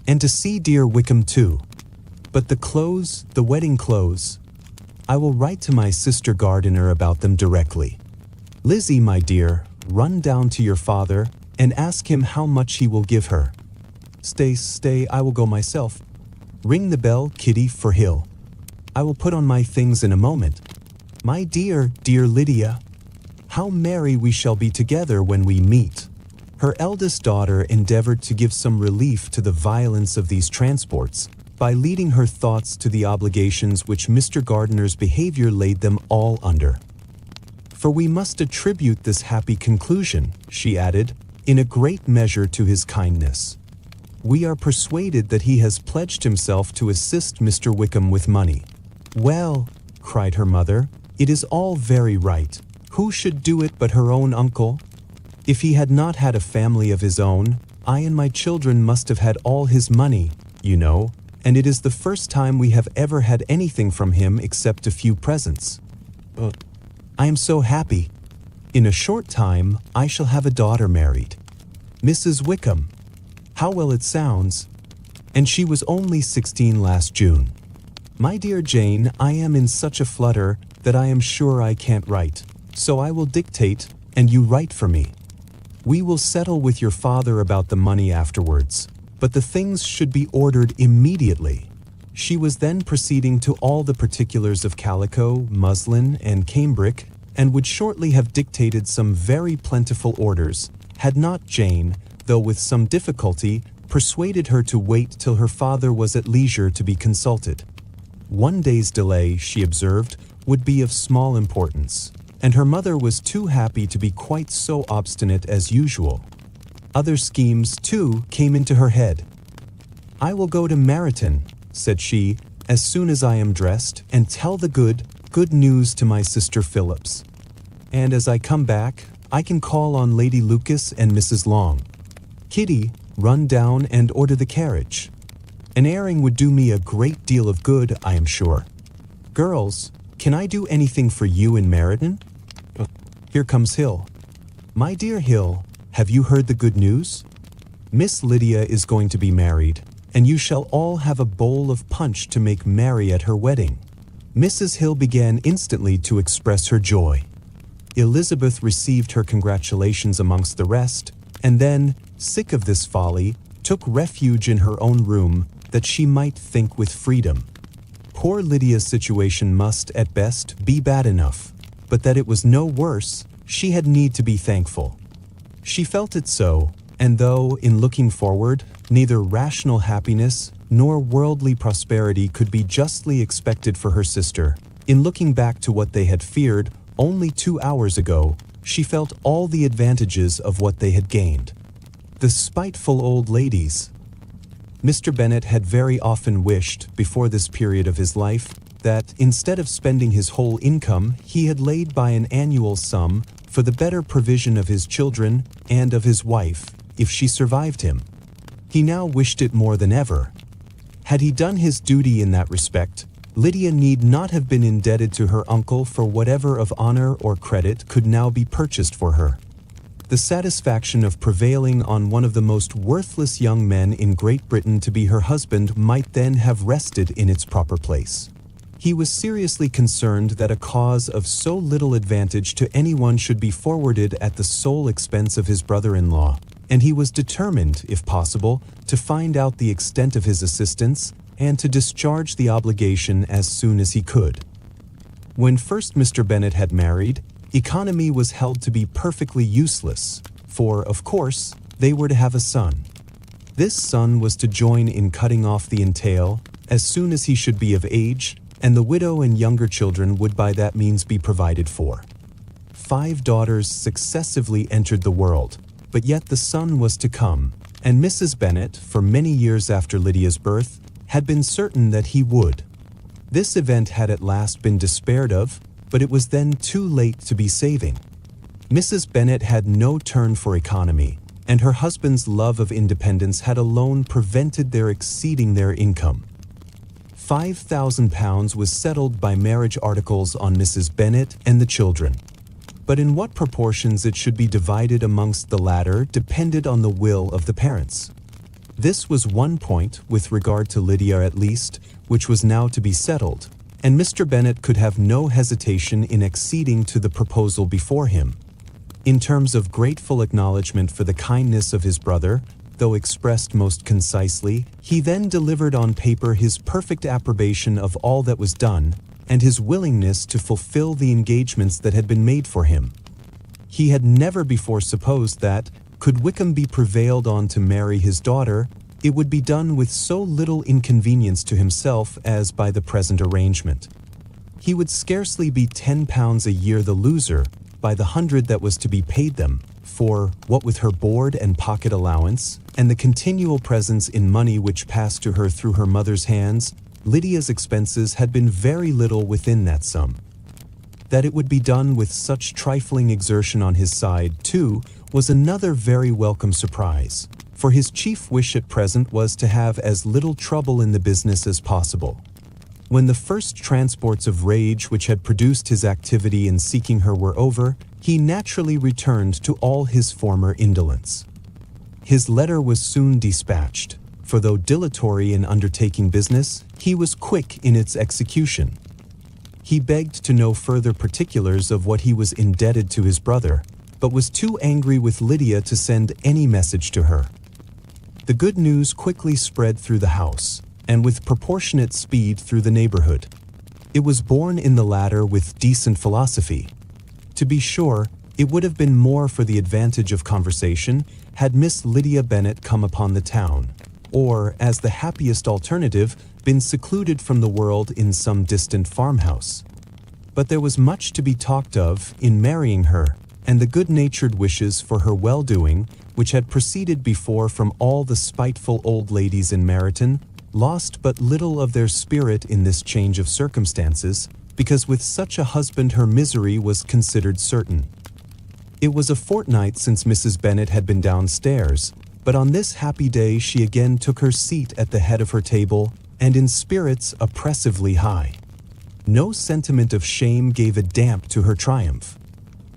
and to see dear Wickham too. But the clothes, the wedding clothes. I will write to my sister Gardiner about them directly. Lizzie, my dear, run down to your father and ask him how much he will give her. Stay, I will go myself. Ring the bell, Kitty, for Hill. I will put on my things in a moment. My dear, dear Lydia, how merry we shall be together when we meet." Her eldest daughter endeavored to give some relief to the violence of these transports by leading her thoughts to the obligations which Mr. Gardiner's behavior laid them all under. "For we must attribute this happy conclusion," she added, "in a great measure to his kindness. We are persuaded that he has pledged himself to assist Mr. Wickham with money." "Well," cried her mother, "it is all very right. Who should do it but her own uncle? If he had not had a family of his own, I and my children must have had all his money, you know, and it is the first time we have ever had anything from him except a few presents. I am so happy. In a short time, I shall have a daughter married. Mrs. Wickham. How well it sounds. And she was only 16 last June. My dear Jane, I am in such a flutter that I am sure I can't write, so I will dictate, and you write for me. We will settle with your father about the money afterwards, but the things should be ordered immediately." She was then proceeding to all the particulars of calico, muslin, and cambric, and would shortly have dictated some very plentiful orders, had not Jane, though with some difficulty, persuaded her to wait till her father was at leisure to be consulted. One day's delay, she observed, would be of small importance, and her mother was too happy to be quite so obstinate as usual. Other schemes, too, came into her head. "I will go to Meryton," said she, "as soon as I am dressed, and tell the good news to my sister Phillips. And as I come back, I can call on Lady Lucas and Mrs. Long. Kitty, run down and order the carriage. An airing would do me a great deal of good, I am sure. Girls, can I do anything for you in Meryton? Here comes Hill. My dear Hill, have you heard the good news? Miss Lydia is going to be married, and you shall all have a bowl of punch to make merry at her wedding." Mrs. Hill began instantly to express her joy. Elizabeth received her congratulations amongst the rest, and then, sick of this folly, took refuge in her own room that she might think with freedom. Poor Lydia's situation must, at best, be bad enough, but that it was no worse, she had need to be thankful. She felt it so, and though, in looking forward, neither rational happiness nor worldly prosperity could be justly expected for her sister, in looking back to what they had feared only 2 hours ago, she felt all the advantages of what they had gained. The spiteful old ladies! Mr. Bennet had very often wished, before this period of his life, that, instead of spending his whole income, he had laid by an annual sum for the better provision of his children and of his wife, if she survived him. He now wished it more than ever. Had he done his duty in that respect, Lydia need not have been indebted to her uncle for whatever of honor or credit could now be purchased for her. The satisfaction of prevailing on one of the most worthless young men in Great Britain to be her husband might then have rested in its proper place. He was seriously concerned that a cause of so little advantage to anyone should be forwarded at the sole expense of his brother-in-law, and he was determined, if possible, to find out the extent of his assistance and to discharge the obligation as soon as he could. When first Mr. Bennet had married, economy was held to be perfectly useless, for, of course, they were to have a son. This son was to join in cutting off the entail as soon as he should be of age, and the widow and younger children would by that means be provided for. 5 daughters successively entered the world, but yet the son was to come, and Mrs. Bennet, for many years after Lydia's birth, had been certain that he would. This event had at last been despaired of, but it was then too late to be saving. Mrs. Bennet had no turn for economy, and her husband's love of independence had alone prevented their exceeding their income. £5,000 was settled by marriage articles on Mrs. Bennet and the children. But in what proportions it should be divided amongst the latter depended on the will of the parents. This was one point, with regard to Lydia at least, which was now to be settled, and Mr. Bennet could have no hesitation in acceding to the proposal before him. In terms of grateful acknowledgment for the kindness of his brother, though expressed most concisely, he then delivered on paper his perfect approbation of all that was done, and his willingness to fulfill the engagements that had been made for him. He had never before supposed that, could Wickham be prevailed on to marry his daughter, it would be done with so little inconvenience to himself as by the present arrangement. He would scarcely be £10 a year the loser by the 100 that was to be paid them, for, what with her board and pocket allowance, and the continual presents in money which passed to her through her mother's hands, Lydia's expenses had been very little within that sum. That it would be done with such trifling exertion on his side, too, was another very welcome surprise, for his chief wish at present was to have as little trouble in the business as possible. When the first transports of rage which had produced his activity in seeking her were over, he naturally returned to all his former indolence. His letter was soon dispatched, for though dilatory in undertaking business, he was quick in its execution. He begged to know further particulars of what he was indebted to his brother, but was too angry with Lydia to send any message to her. The good news quickly spread through the house, and with proportionate speed through the neighborhood. It was borne in the latter with decent philosophy. To be sure, it would have been more for the advantage of conversation had Miss Lydia Bennet come upon the town, or, as the happiest alternative, been secluded from the world in some distant farmhouse. But there was much to be talked of in marrying her, and the good-natured wishes for her well-doing, which had proceeded before from all the spiteful old ladies in Meryton, lost but little of their spirit in this change of circumstances, because with such a husband her misery was considered certain. It was a fortnight since Mrs. Bennet had been downstairs, but on this happy day she again took her seat at the head of her table, and in spirits oppressively high. No sentiment of shame gave a damp to her triumph.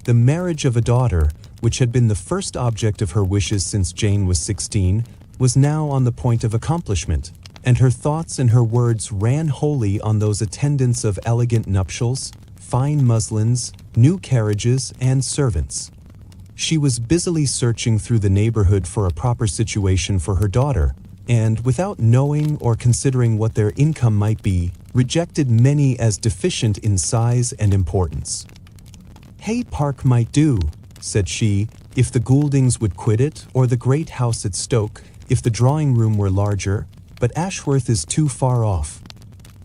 The marriage of a daughter, which had been the first object of her wishes since Jane was 16, was now on the point of accomplishment, and her thoughts and her words ran wholly on those attendants of elegant nuptials, fine muslins, new carriages, and servants. She was busily searching through the neighborhood for a proper situation for her daughter, and, without knowing or considering what their income might be, rejected many as deficient in size and importance. Hay Park might do, said she, if the Gouldings would quit it, or the great house at Stoke, if the drawing-room were larger, but Ashworth is too far off.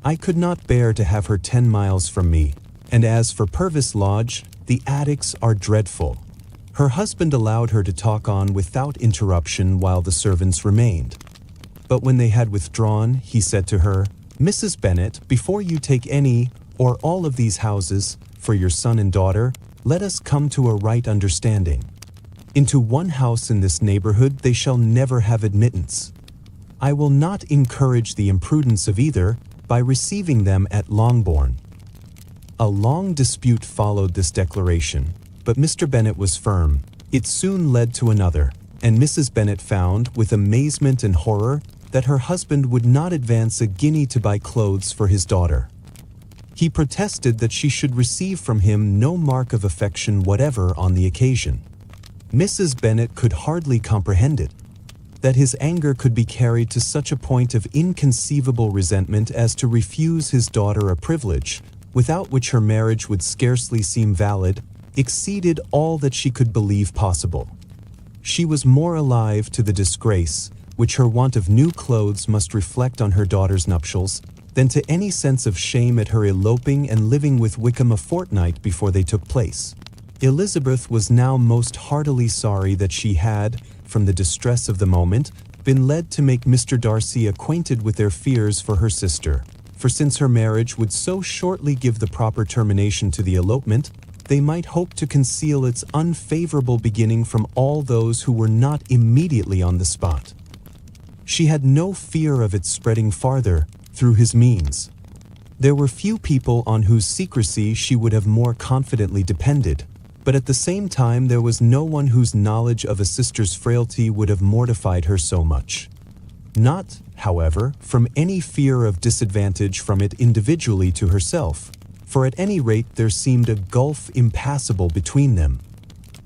I could not bear to have her 10 miles from me, and as for Purvis Lodge, the attics are dreadful. Her husband allowed her to talk on without interruption while the servants remained. But when they had withdrawn, he said to her, "Mrs. Bennet, before you take any, or all of these houses, for your son and daughter, let us come to a right understanding. Into one house in this neighborhood they shall never have admittance. I will not encourage the imprudence of either by receiving them at Longbourn." A long dispute followed this declaration, but Mr. Bennet was firm. It soon led to another, and Mrs. Bennet found, with amazement and horror, that her husband would not advance a guinea to buy clothes for his daughter. He protested that she should receive from him no mark of affection whatever on the occasion. Mrs. Bennet could hardly comprehend it, that his anger could be carried to such a point of inconceivable resentment as to refuse his daughter a privilege, without which her marriage would scarcely seem valid, exceeded all that she could believe possible. She was more alive to the disgrace, which her want of new clothes must reflect on her daughter's nuptials, than to any sense of shame at her eloping and living with Wickham a fortnight before they took place. Elizabeth was now most heartily sorry that she had, from the distress of the moment, been led to make Mr. Darcy acquainted with their fears for her sister, for since her marriage would so shortly give the proper termination to the elopement, they might hope to conceal its unfavorable beginning from all those who were not immediately on the spot. She had no fear of its spreading farther through his means. There were few people on whose secrecy she would have more confidently depended, but at the same time there was no one whose knowledge of a sister's frailty would have mortified her so much. Not, however, from any fear of disadvantage from it individually to herself, for at any rate there seemed a gulf impassable between them.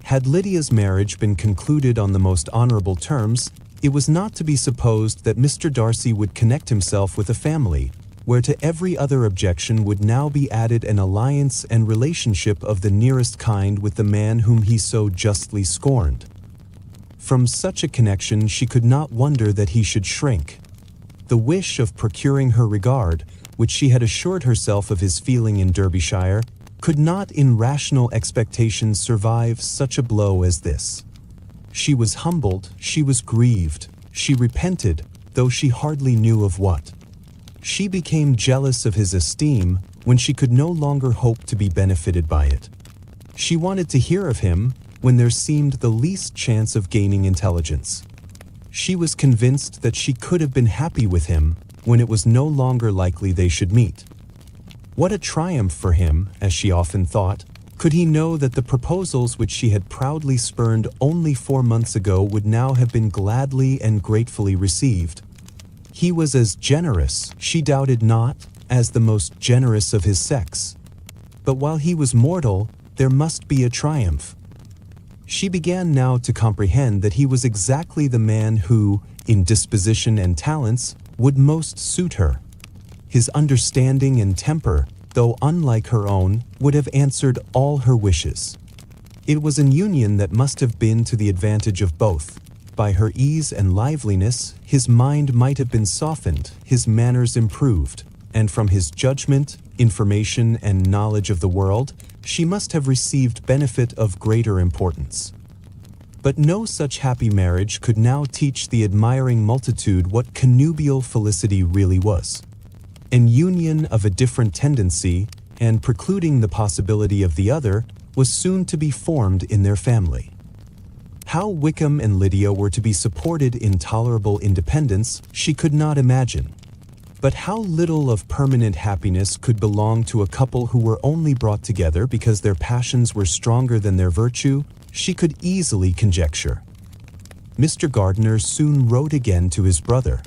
Had Lydia's marriage been concluded on the most honorable terms, it was not to be supposed that Mr. Darcy would connect himself with a family, where to every other objection would now be added an alliance and relationship of the nearest kind with the man whom he so justly scorned. From such a connection she could not wonder that he should shrink. The wish of procuring her regard, which she had assured herself of his feeling in Derbyshire, could not in rational expectation survive such a blow as this. She was humbled, she was grieved, she repented, though she hardly knew of what. She became jealous of his esteem when she could no longer hope to be benefited by it. She wanted to hear of him when there seemed the least chance of gaining intelligence. She was convinced that she could have been happy with him when it was no longer likely they should meet. What a triumph for him, as she often thought, could he know that the proposals which she had proudly spurned only 4 months ago would now have been gladly and gratefully received. He was as generous, she doubted not, as the most generous of his sex. But while he was mortal, there must be a triumph. She began now to comprehend that he was exactly the man who, in disposition and talents, would most suit her. His understanding and temper, though unlike her own, would have answered all her wishes. It was an union that must have been to the advantage of both. By her ease and liveliness, his mind might have been softened, his manners improved, and from his judgment, information, and knowledge of the world, she must have received benefit of greater importance. But no such happy marriage could now teach the admiring multitude what connubial felicity really was. An union of a different tendency, and precluding the possibility of the other, was soon to be formed in their family. How Wickham and Lydia were to be supported in tolerable independence, she could not imagine. But how little of permanent happiness could belong to a couple who were only brought together because their passions were stronger than their virtue, she could easily conjecture. Mr. Gardiner soon wrote again to his brother.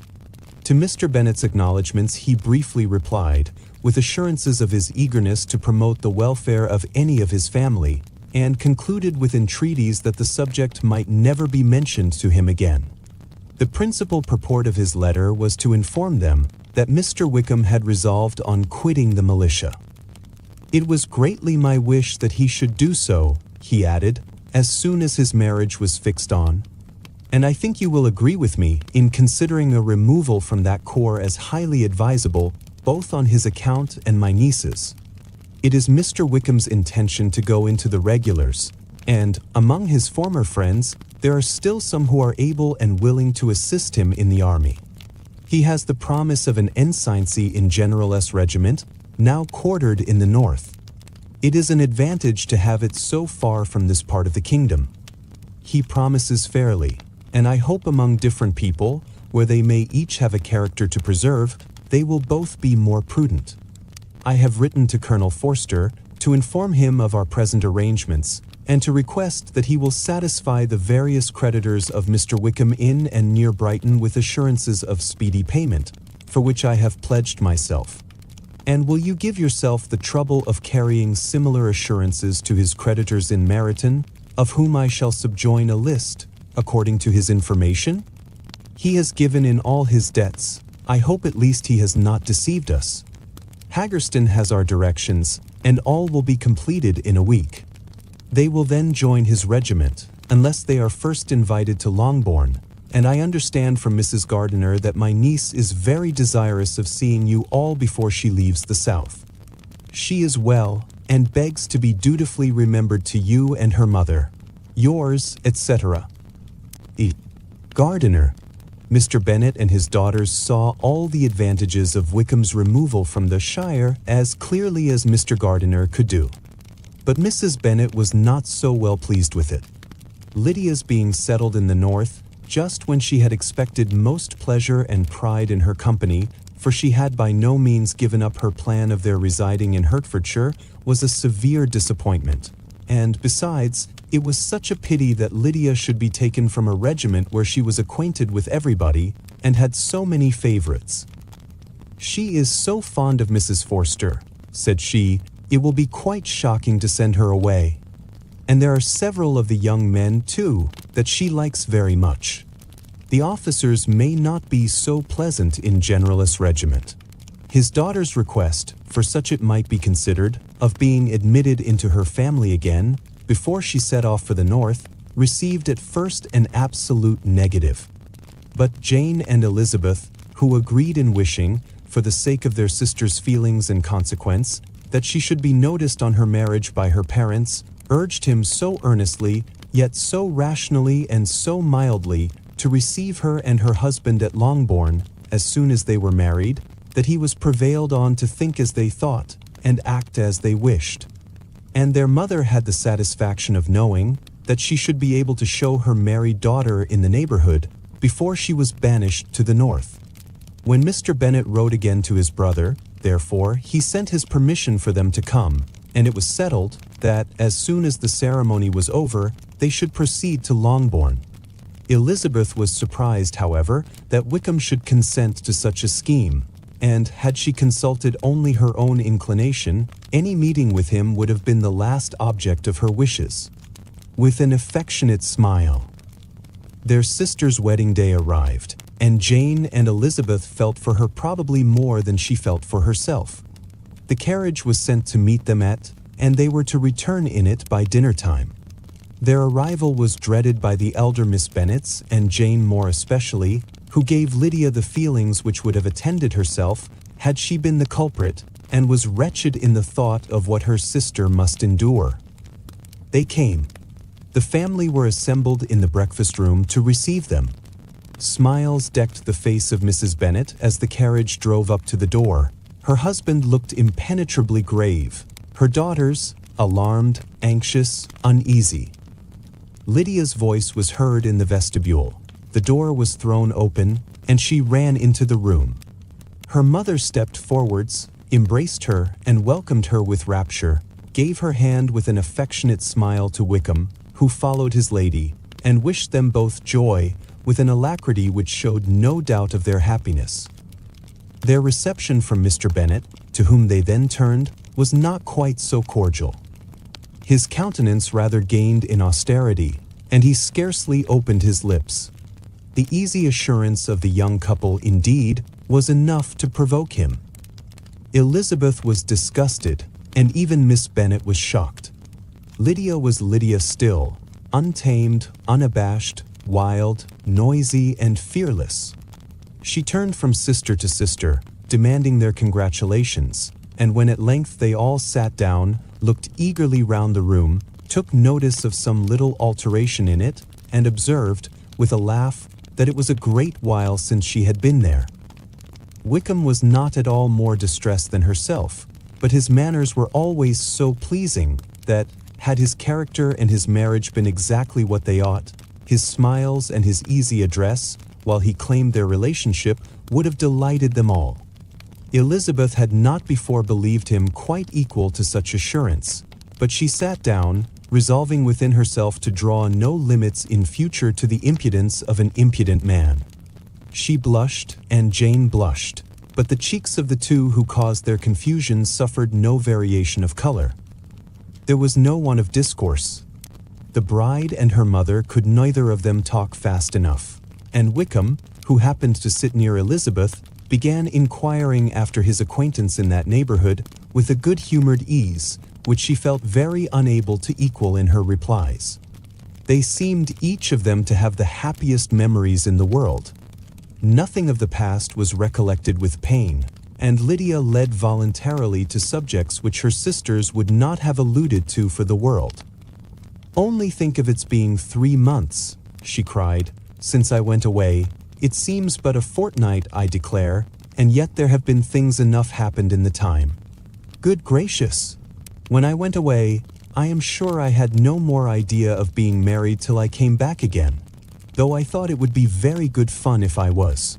To Mr. Bennet's acknowledgments he briefly replied, with assurances of his eagerness to promote the welfare of any of his family, and concluded with entreaties that the subject might never be mentioned to him again. The principal purport of his letter was to inform them that Mr. Wickham had resolved on quitting the militia. It was greatly my wish that he should do so, he added, as soon as his marriage was fixed on, and I think you will agree with me in considering a removal from that corps as highly advisable, both on his account and my niece's. It is Mr. Wickham's intention to go into the regulars, and, among his former friends, there are still some who are able and willing to assist him in the army. He has the promise of an ensigncy in General S. Regiment, now quartered in the north. It is an advantage to have it so far from this part of the kingdom. He promises fairly, and I hope among different people, where they may each have a character to preserve, they will both be more prudent. I have written to Colonel Forster to inform him of our present arrangements, and to request that he will satisfy the various creditors of Mr. Wickham in and near Brighton with assurances of speedy payment, for which I have pledged myself. And will you give yourself the trouble of carrying similar assurances to his creditors in Meryton, of whom I shall subjoin a list, according to his information? He has given in all his debts. I hope at least he has not deceived us. Haggerston has our directions, and all will be completed in a week. They will then join his regiment, unless they are first invited to Longbourn, and I understand from Mrs. Gardiner that my niece is very desirous of seeing you all before she leaves the south. She is well, and begs to be dutifully remembered to you and her mother. Yours, etc. E. Gardiner. Mr. Bennet and his daughters saw all the advantages of Wickham's removal from the shire as clearly as Mr. Gardiner could do. But Mrs. Bennet was not so well pleased with it. Lydia's being settled in the north, just when she had expected most pleasure and pride in her company, for she had by no means given up her plan of their residing in Hertfordshire, was a severe disappointment. And, besides, it was such a pity that Lydia should be taken from a regiment where she was acquainted with everybody, and had so many favourites. "She is so fond of Mrs. Forster," said she, "it will be quite shocking to send her away. And there are several of the young men, too, that she likes very much. The officers may not be so pleasant in General S. Regiment." His daughter's request, for such it might be considered, of being admitted into her family again, before she set off for the north, received at first an absolute negative. But Jane and Elizabeth, who agreed in wishing, for the sake of their sister's feelings and consequence, that she should be noticed on her marriage by her parents, urged him so earnestly, yet so rationally and so mildly, to receive her and her husband at Longbourn, as soon as they were married, that he was prevailed on to think as they thought, and act as they wished. And their mother had the satisfaction of knowing that she should be able to show her married daughter in the neighbourhood before she was banished to the north. When Mr. Bennet wrote again to his brother, therefore, he sent his permission for them to come, and it was settled that, as soon as the ceremony was over, they should proceed to Longbourn. Elizabeth was surprised, however, that Wickham should consent to such a scheme, and, had she consulted only her own inclination, any meeting with him would have been the last object of her wishes. With an affectionate smile. Their sister's wedding day arrived, and Jane and Elizabeth felt for her probably more than she felt for herself. The carriage was sent to meet them and they were to return in it by dinner time. Their arrival was dreaded by the elder Miss Bennets, and Jane more especially, who gave Lydia the feelings which would have attended herself had she been the culprit, and was wretched in the thought of what her sister must endure. They came. The family were assembled in the breakfast room to receive them. Smiles decked the face of Mrs. Bennet as the carriage drove up to the door. Her husband looked impenetrably grave. Her daughters, alarmed, anxious, uneasy. Lydia's voice was heard in the vestibule. The door was thrown open, and she ran into the room. Her mother stepped forwards, embraced her, and welcomed her with rapture, gave her hand with an affectionate smile to Wickham, who followed his lady, and wished them both joy, with an alacrity which showed no doubt of their happiness. Their reception from Mr. Bennet, to whom they then turned, was not quite so cordial. His countenance rather gained in austerity, and he scarcely opened his lips. The easy assurance of the young couple, indeed, was enough to provoke him. Elizabeth was disgusted, and even Miss Bennet was shocked. Lydia was Lydia still, untamed, unabashed, wild, noisy, and fearless. She turned from sister to sister, demanding their congratulations, and when at length they all sat down, looked eagerly round the room, took notice of some little alteration in it, and observed, with a laugh, that it was a great while since she had been there. Wickham was not at all more distressed than herself, but his manners were always so pleasing that, had his character and his marriage been exactly what they ought, his smiles and his easy address, while he claimed their relationship, would have delighted them all. Elizabeth had not before believed him quite equal to such assurance, but she sat down, resolving within herself to draw no limits in future to the impudence of an impudent man. She blushed, and Jane blushed, but the cheeks of the two who caused their confusion suffered no variation of color. There was no want of discourse. The bride and her mother could neither of them talk fast enough, and Wickham, who happened to sit near Elizabeth, began inquiring after his acquaintance in that neighborhood with a good-humored ease, which she felt very unable to equal in her replies. They seemed each of them to have the happiest memories in the world. Nothing of the past was recollected with pain, and Lydia led voluntarily to subjects which her sisters would not have alluded to for the world. "Only think of its being 3 months," she cried, "since I went away. It seems but a fortnight, I declare, and yet there have been things enough happened in the time. Good gracious! When I went away, I am sure I had no more idea of being married till I came back again, though I thought it would be very good fun if I was."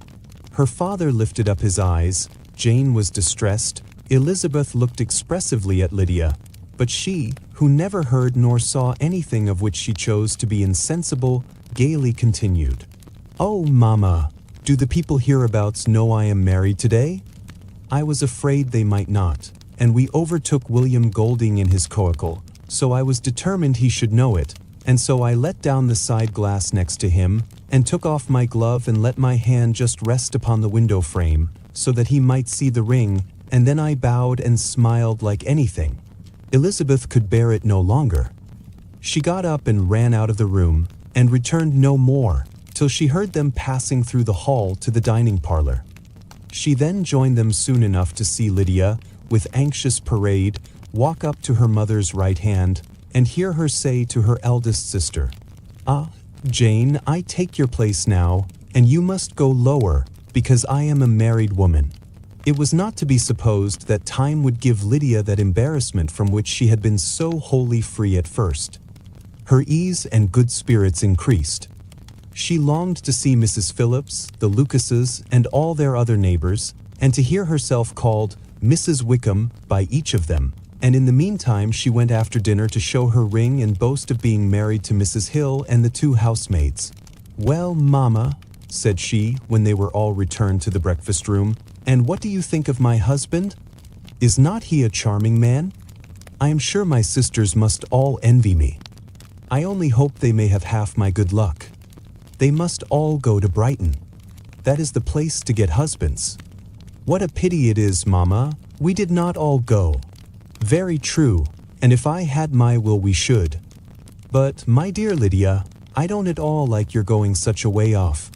Her father lifted up his eyes, Jane was distressed, Elizabeth looked expressively at Lydia, but she, who never heard nor saw anything of which she chose to be insensible, gaily continued, "Oh, Mamma, do the people hereabouts know I am married today? I was afraid they might not, and we overtook William Golding in his coacle, so I was determined he should know it, and so I let down the side glass next to him, and took off my glove and let my hand just rest upon the window frame, so that he might see the ring, and then I bowed and smiled like anything." Elizabeth could bear it no longer. She got up and ran out of the room, and returned no more, till she heard them passing through the hall to the dining parlor. She then joined them soon enough to see Lydia, with anxious parade, walk up to her mother's right hand, and hear her say to her eldest sister, "Ah, Jane, I take your place now, and you must go lower, because I am a married woman." It was not to be supposed that time would give Lydia that embarrassment from which she had been so wholly free at first. Her ease and good spirits increased. She longed to see Mrs. Phillips, the Lucases, and all their other neighbors, and to hear herself called Mrs. Wickham by each of them, and in the meantime she went after dinner to show her ring and boast of being married to Mrs. Hill and the 2 housemaids. "Well, Mamma," said she, when they were all returned to the breakfast room, "and what do you think of my husband? Is not he a charming man? I am sure my sisters must all envy me. I only hope they may have half my good luck. They must all go to Brighton. That is the place to get husbands. What a pity it is, Mamma, we did not all go." "Very true, and if I had my will we should. But, my dear Lydia, I don't at all like your going such a way off.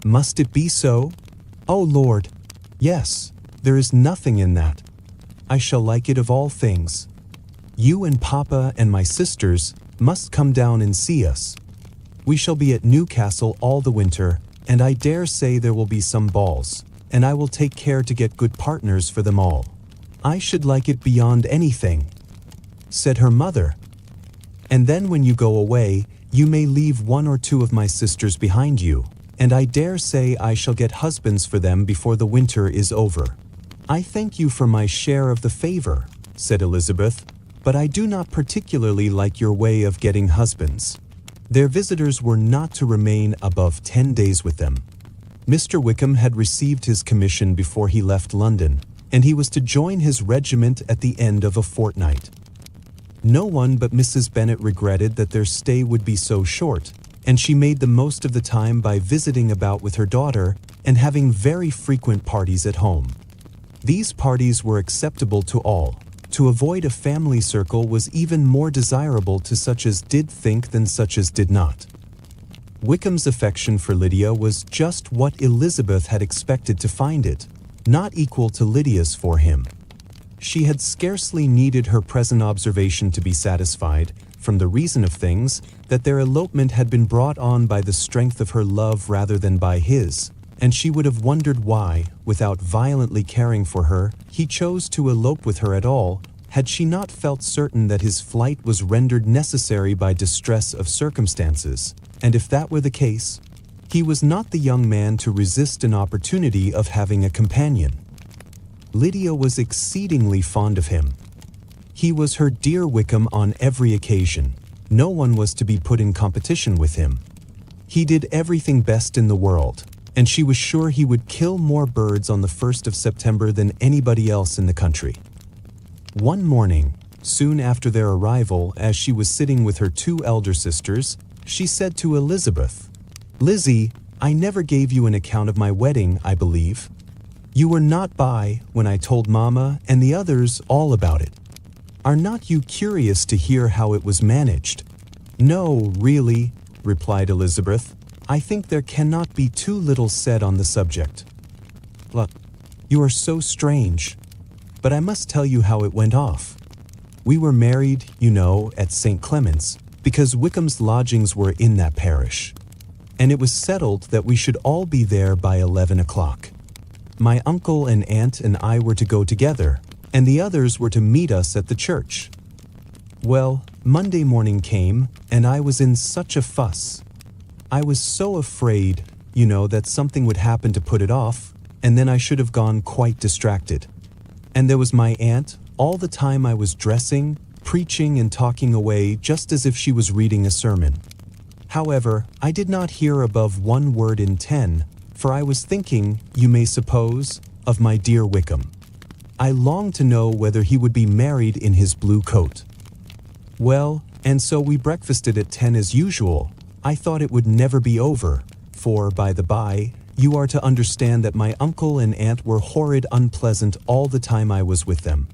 Must it be so? Oh, Lord, yes, there is nothing in that. I shall like it of all things. You and Papa and my sisters must come down and see us. We shall be at Newcastle all the winter, and I dare say there will be some balls, and I will take care to get good partners for them all. I should like it beyond anything," said her mother. "And then when you go away, you may leave one or two of my sisters behind you, and I dare say I shall get husbands for them before the winter is over." "I thank you for my share of the favor," said Elizabeth, "but I do not particularly like your way of getting husbands." Their visitors were not to remain above 10 days with them. Mr. Wickham had received his commission before he left London, and he was to join his regiment at the end of a fortnight. No one but Mrs. Bennet regretted that their stay would be so short, and she made the most of the time by visiting about with her daughter and having very frequent parties at home. These parties were acceptable to all. To avoid a family circle was even more desirable to such as did think than such as did not. Wickham's affection for Lydia was just what Elizabeth had expected to find it, not equal to Lydia's for him. She had scarcely needed her present observation to be satisfied, from the reason of things, that their elopement had been brought on by the strength of her love rather than by his, and she would have wondered why, without violently caring for her, he chose to elope with her at all, had she not felt certain that his flight was rendered necessary by distress of circumstances, and if that were the case, he was not the young man to resist an opportunity of having a companion. Lydia was exceedingly fond of him. He was her dear Wickham on every occasion. No one was to be put in competition with him. He did everything best in the world, and she was sure he would kill more birds on the 1st of September than anybody else in the country. One morning, soon after their arrival, as she was sitting with her 2 elder sisters, she said to Elizabeth, "Lizzie, I never gave you an account of my wedding, I believe. You were not by when I told Mamma and the others all about it. Are not you curious to hear how it was managed?" "No, really," replied Elizabeth. "I think there cannot be too little said on the subject. Look, you are so strange. But I must tell you how it went off. We were married, you know, at St. Clement's, because Wickham's lodgings were in that parish. And it was settled that we should all be there by 11 o'clock. My uncle and aunt and I were to go together, and the others were to meet us at the church. Well, Monday morning came, and I was in such a fuss. I was so afraid, you know, that something would happen to put it off, and then I should have gone quite distracted. And there was my aunt, all the time I was dressing, preaching and talking away just as if she was reading a sermon. However, I did not hear above 1 word in 10, for I was thinking, you may suppose, of my dear Wickham. I longed to know whether he would be married in his blue coat. Well, and so we breakfasted at 10 as usual. I thought it would never be over, for, by the by, you are to understand that my uncle and aunt were horrid unpleasant all the time I was with them.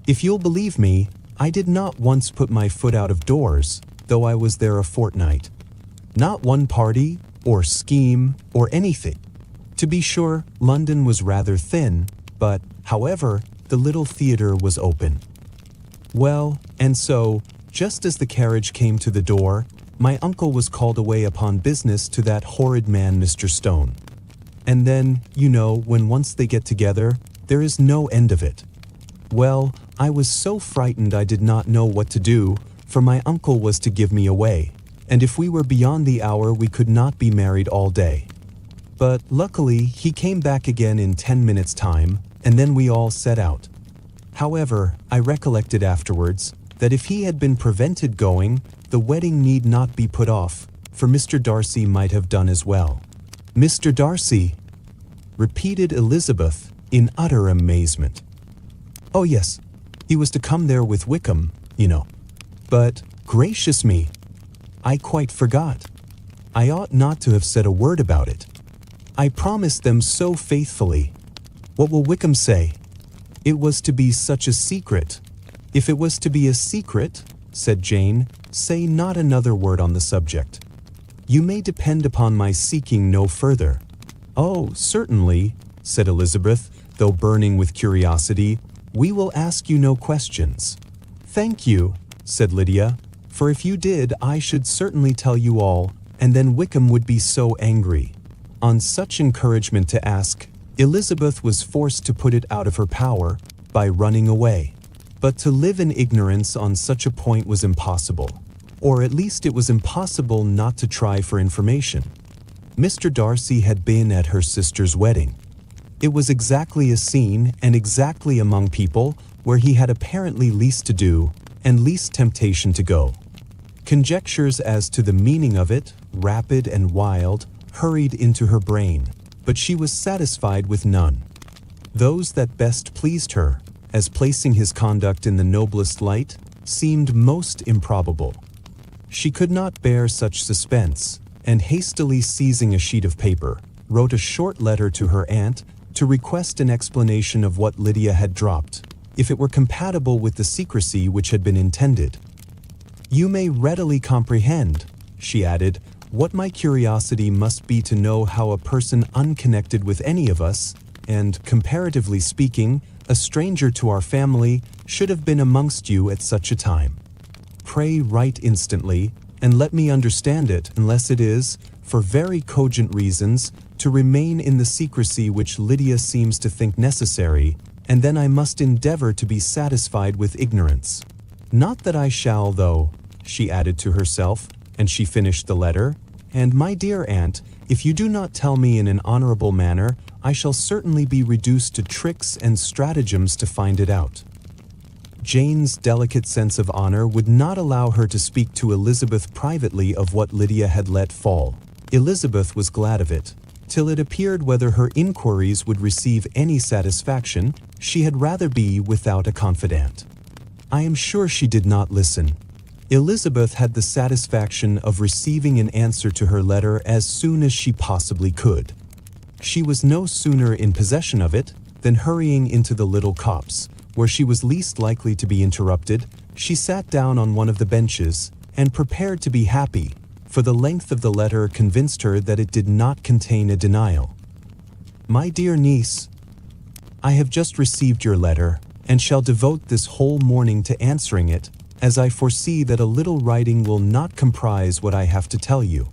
If you'll believe me, I did not once put my foot out of doors, though I was there a fortnight. Not one party, or scheme, or anything. To be sure, London was rather thin, but, however, the little theatre was open. Well, and so, just as the carriage came to the door, my uncle was called away upon business to that horrid man Mr. Stone. And then, you know, when once they get together, there is no end of it. Well, I was so frightened I did not know what to do, for my uncle was to give me away, and if we were beyond the hour we could not be married all day. But luckily he came back again in 10 minutes' time, and then we all set out. However, I recollected afterwards that if he had been prevented going, the wedding need not be put off, for Mr. Darcy might have done as well. "Mr. Darcy?" repeated Elizabeth in utter amazement. "Oh yes, he was to come there with Wickham, you know. But, gracious me, I quite forgot. I ought not to have said a word about it. I promised them so faithfully. What will Wickham say? It was to be such a secret." "If it was to be a secret," said Jane, "say not another word on the subject. You may depend upon my seeking no further." "Oh, certainly," said Elizabeth, though burning with curiosity, "we will ask you no questions." "Thank you," said Lydia, "for if you did, I should certainly tell you all, and then Wickham would be so angry." On such encouragement to ask, Elizabeth was forced to put it out of her power by running away. But to live in ignorance on such a point was impossible, or at least it was impossible not to try for information. Mr. Darcy had been at her sister's wedding. It was exactly a scene and exactly among people where he had apparently least to do and least temptation to go. Conjectures as to the meaning of it, rapid and wild, hurried into her brain, but she was satisfied with none. Those that best pleased her, as placing his conduct in the noblest light, seemed most improbable. She could not bear such suspense, and hastily seizing a sheet of paper, wrote a short letter to her aunt to request an explanation of what Lydia had dropped, if it were compatible with the secrecy which had been intended. "You may readily comprehend," she added, "what my curiosity must be to know how a person unconnected with any of us, and, comparatively speaking, a stranger to our family, should have been amongst you at such a time. Pray write instantly, and let me understand it, unless it is, for very cogent reasons, to remain in the secrecy which Lydia seems to think necessary, and then I must endeavor to be satisfied with ignorance. Not that I shall, though," she added to herself, and she finished the letter, "and my dear aunt, if you do not tell me in an honorable manner, I shall certainly be reduced to tricks and stratagems to find it out." Jane's delicate sense of honor would not allow her to speak to Elizabeth privately of what Lydia had let fall. Elizabeth was glad of it. Till it appeared whether her inquiries would receive any satisfaction, she had rather be without a confidant. I am sure she did not listen. Elizabeth had the satisfaction of receiving an answer to her letter as soon as she possibly could. She was no sooner in possession of it than, hurrying into the little copse, where she was least likely to be interrupted, she sat down on one of the benches and prepared to be happy, for the length of the letter convinced her that it did not contain a denial. "My dear niece, I have just received your letter, and shall devote this whole morning to answering it, as I foresee that a little writing will not comprise what I have to tell you.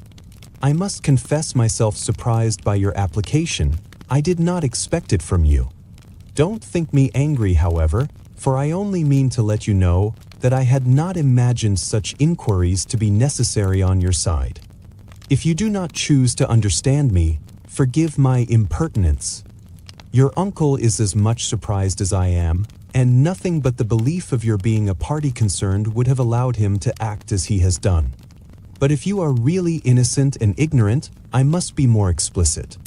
I must confess myself surprised by your application. I did not expect it from you. Don't think me angry, however, for I only mean to let you know that I had not imagined such inquiries to be necessary on your side. If you do not choose to understand me, forgive my impertinence. Your uncle is as much surprised as I am, and nothing but the belief of your being a party concerned would have allowed him to act as he has done. But if you are really innocent and ignorant, I must be more explicit.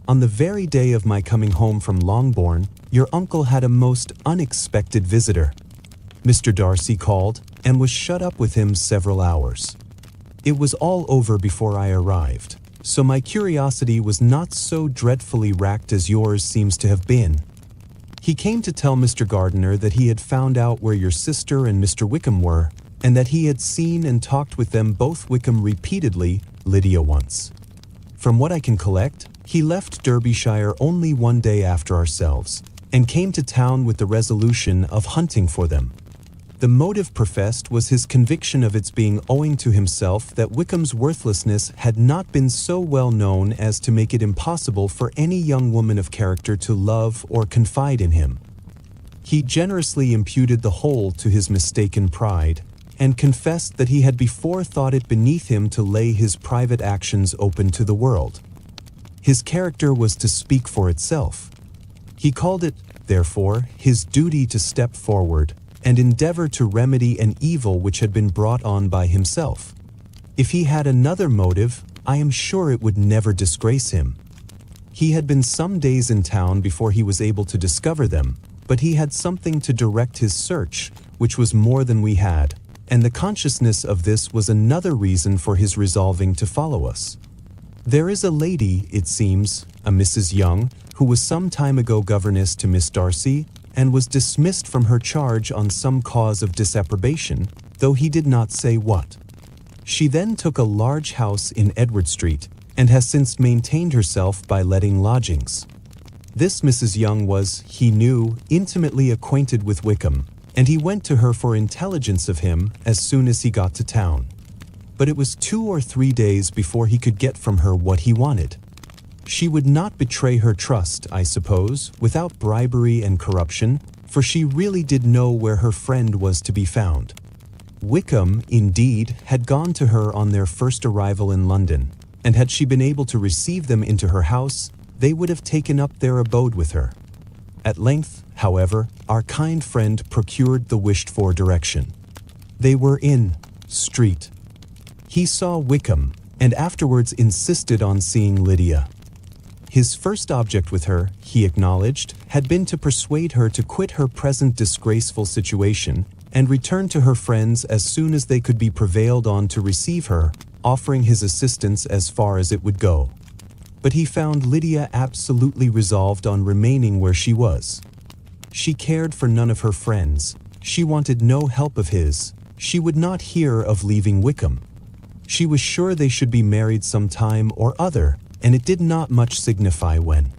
On the very day of my coming home from Longbourn, your uncle had a most unexpected visitor. Mr. Darcy called, and was shut up with him several hours. It was all over before I arrived, so my curiosity was not so dreadfully racked as yours seems to have been. He came to tell Mr. Gardiner that he had found out where your sister and Mr. Wickham were, and that he had seen and talked with them both, Wickham repeatedly, Lydia once. From what I can collect, he left Derbyshire only one day after ourselves, and came to town with the resolution of hunting for them. The motive professed was his conviction of its being owing to himself that Wickham's worthlessness had not been so well known as to make it impossible for any young woman of character to love or confide in him. He generously imputed the whole to his mistaken pride, and confessed that he had before thought it beneath him to lay his private actions open to the world. His character was to speak for itself. He called it, therefore, his duty to step forward and endeavor to remedy an evil which had been brought on by himself. If he had another motive, I am sure it would never disgrace him. He had been some days in town before he was able to discover them, but he had something to direct his search, which was more than we had, and the consciousness of this was another reason for his resolving to follow us. There is a lady, it seems, a Mrs. Young, who was some time ago governess to Miss Darcy, and was dismissed from her charge on some cause of disapprobation, though he did not say what. She then took a large house in Edward Street, and has since maintained herself by letting lodgings. This Mrs. Young was, he knew, intimately acquainted with Wickham, and he went to her for intelligence of him as soon as he got to town. But it was 2 or 3 days before he could get from her what he wanted. She would not betray her trust, I suppose, without bribery and corruption, for she really did know where her friend was to be found. Wickham, indeed, had gone to her on their first arrival in London, and had she been able to receive them into her house, they would have taken up their abode with her. At length, however, our kind friend procured the wished-for direction. They were in Street. He saw Wickham, and afterwards insisted on seeing Lydia. His first object with her, he acknowledged, had been to persuade her to quit her present disgraceful situation and return to her friends as soon as they could be prevailed on to receive her, offering his assistance as far as it would go. But he found Lydia absolutely resolved on remaining where she was. She cared for none of her friends. She wanted no help of his. She would not hear of leaving Wickham. She was sure they should be married some time or other, and it did not much signify when.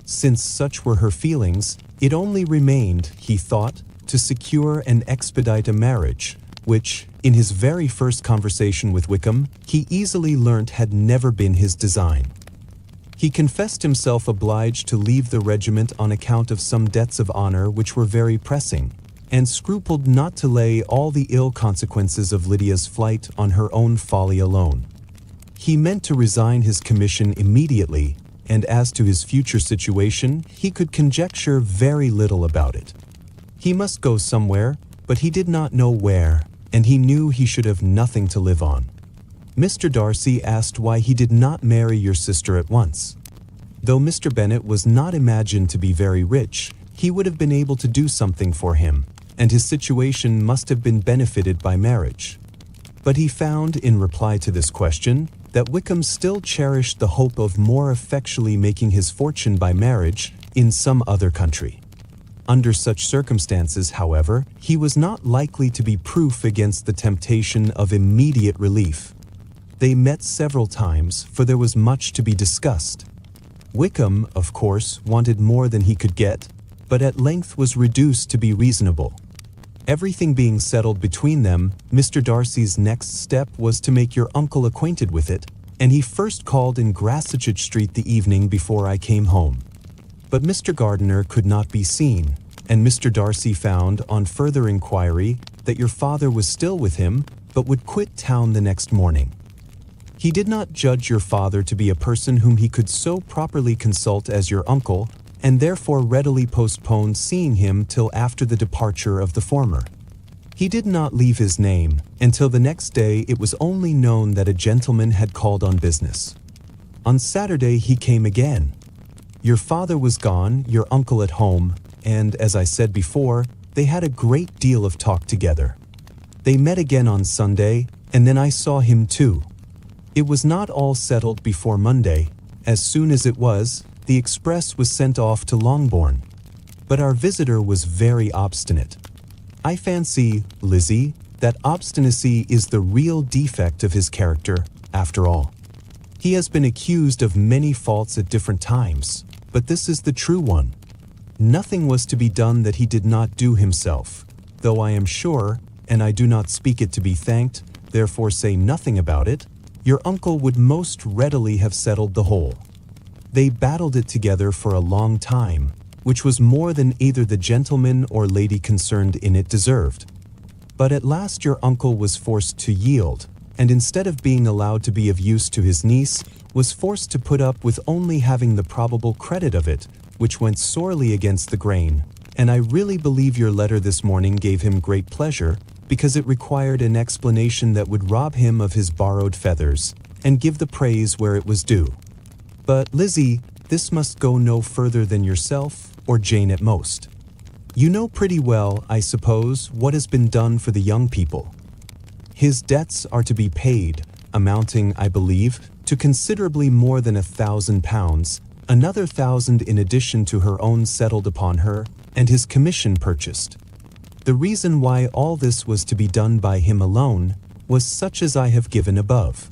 Since such were her feelings, it only remained, he thought, to secure and expedite a marriage, which, in his very first conversation with Wickham, he easily learnt had never been his design. He confessed himself obliged to leave the regiment on account of some debts of honor which were very pressing, and scrupled not to lay all the ill consequences of Lydia's flight on her own folly alone. He meant to resign his commission immediately, and as to his future situation, he could conjecture very little about it. He must go somewhere, but he did not know where, and he knew he should have nothing to live on. Mr. Darcy asked why he did not marry your sister at once. Though Mr. Bennet was not imagined to be very rich, he would have been able to do something for him, and his situation must have been benefited by marriage. But he found, in reply to this question, that Wickham still cherished the hope of more effectually making his fortune by marriage in some other country. Under such circumstances, however, he was not likely to be proof against the temptation of immediate relief. They met several times, for there was much to be discussed. Wickham, of course, wanted more than he could get, but at length was reduced to be reasonable. Everything being settled between them, Mr. Darcy's next step was to make your uncle acquainted with it, and he first called in Grassetchett Street the evening before I came home. But Mr. Gardiner could not be seen, and Mr. Darcy found, on further inquiry, that your father was still with him, but would quit town the next morning. He did not judge your father to be a person whom he could so properly consult as your uncle, and therefore readily postponed seeing him till after the departure of the former. He did not leave his name, until the next day it was only known that a gentleman had called on business. On Saturday he came again. Your father was gone, your uncle at home, and, as I said before, they had a great deal of talk together. They met again on Sunday, and then I saw him too. It was not all settled before Monday. As soon as it was, the express was sent off to Longbourn. But our visitor was very obstinate. I fancy, Lizzie, that obstinacy is the real defect of his character, after all. He has been accused of many faults at different times, but this is the true one. Nothing was to be done that he did not do himself, though I am sure, and I do not speak it to be thanked, therefore say nothing about it, your uncle would most readily have settled the whole. They battled it together for a long time, which was more than either the gentleman or lady concerned in it deserved. But at last your uncle was forced to yield, and instead of being allowed to be of use to his niece, was forced to put up with only having the probable credit of it, which went sorely against the grain, and I really believe your letter this morning gave him great pleasure, because it required an explanation that would rob him of his borrowed feathers, and give the praise where it was due. But, Lizzie, this must go no further than yourself, or Jane at most. You know pretty well, I suppose, what has been done for the young people. His debts are to be paid, amounting, I believe, to considerably more than £1,000, another 1,000 in addition to her own settled upon her, and his commission purchased. The reason why all this was to be done by him alone was such as I have given above.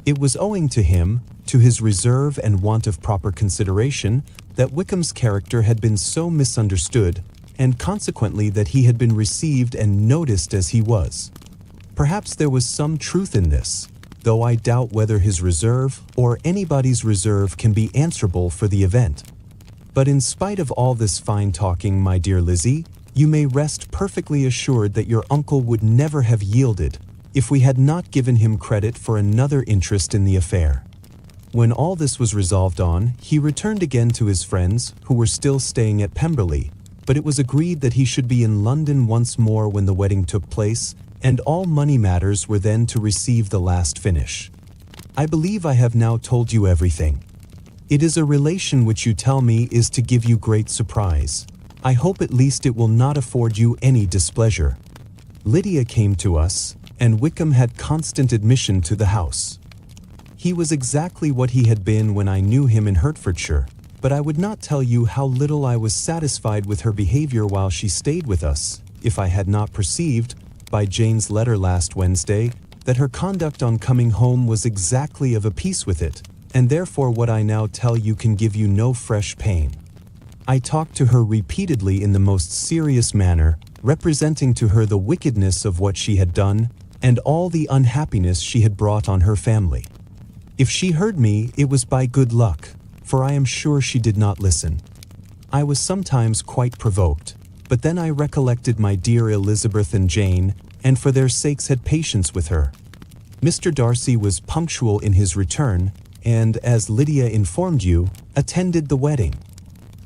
It was owing to him, to his reserve and want of proper consideration, that Wickham's character had been so misunderstood, and consequently that he had been received and noticed as he was. Perhaps there was some truth in this, though I doubt whether his reserve or anybody's reserve can be answerable for the event. But in spite of all this fine talking, my dear Lizzie, you may rest perfectly assured that your uncle would never have yielded if we had not given him credit for another interest in the affair. When all this was resolved on, he returned again to his friends, who were still staying at Pemberley, but it was agreed that he should be in London once more when the wedding took place, and all money matters were then to receive the last finish. I believe I have now told you everything. It is a relation which you tell me is to give you great surprise. I hope at least it will not afford you any displeasure. Lydia came to us, and Wickham had constant admission to the house. He was exactly what he had been when I knew him in Hertfordshire, but I would not tell you how little I was satisfied with her behavior while she stayed with us, if I had not perceived, by Jane's letter last Wednesday, that her conduct on coming home was exactly of a piece with it, and therefore what I now tell you can give you no fresh pain. I talked to her repeatedly in the most serious manner, representing to her the wickedness of what she had done, and all the unhappiness she had brought on her family. If she heard me, it was by good luck, for I am sure she did not listen. I was sometimes quite provoked, but then I recollected my dear Elizabeth and Jane, and for their sakes had patience with her. Mr. Darcy was punctual in his return, and, as Lydia informed you, attended the wedding.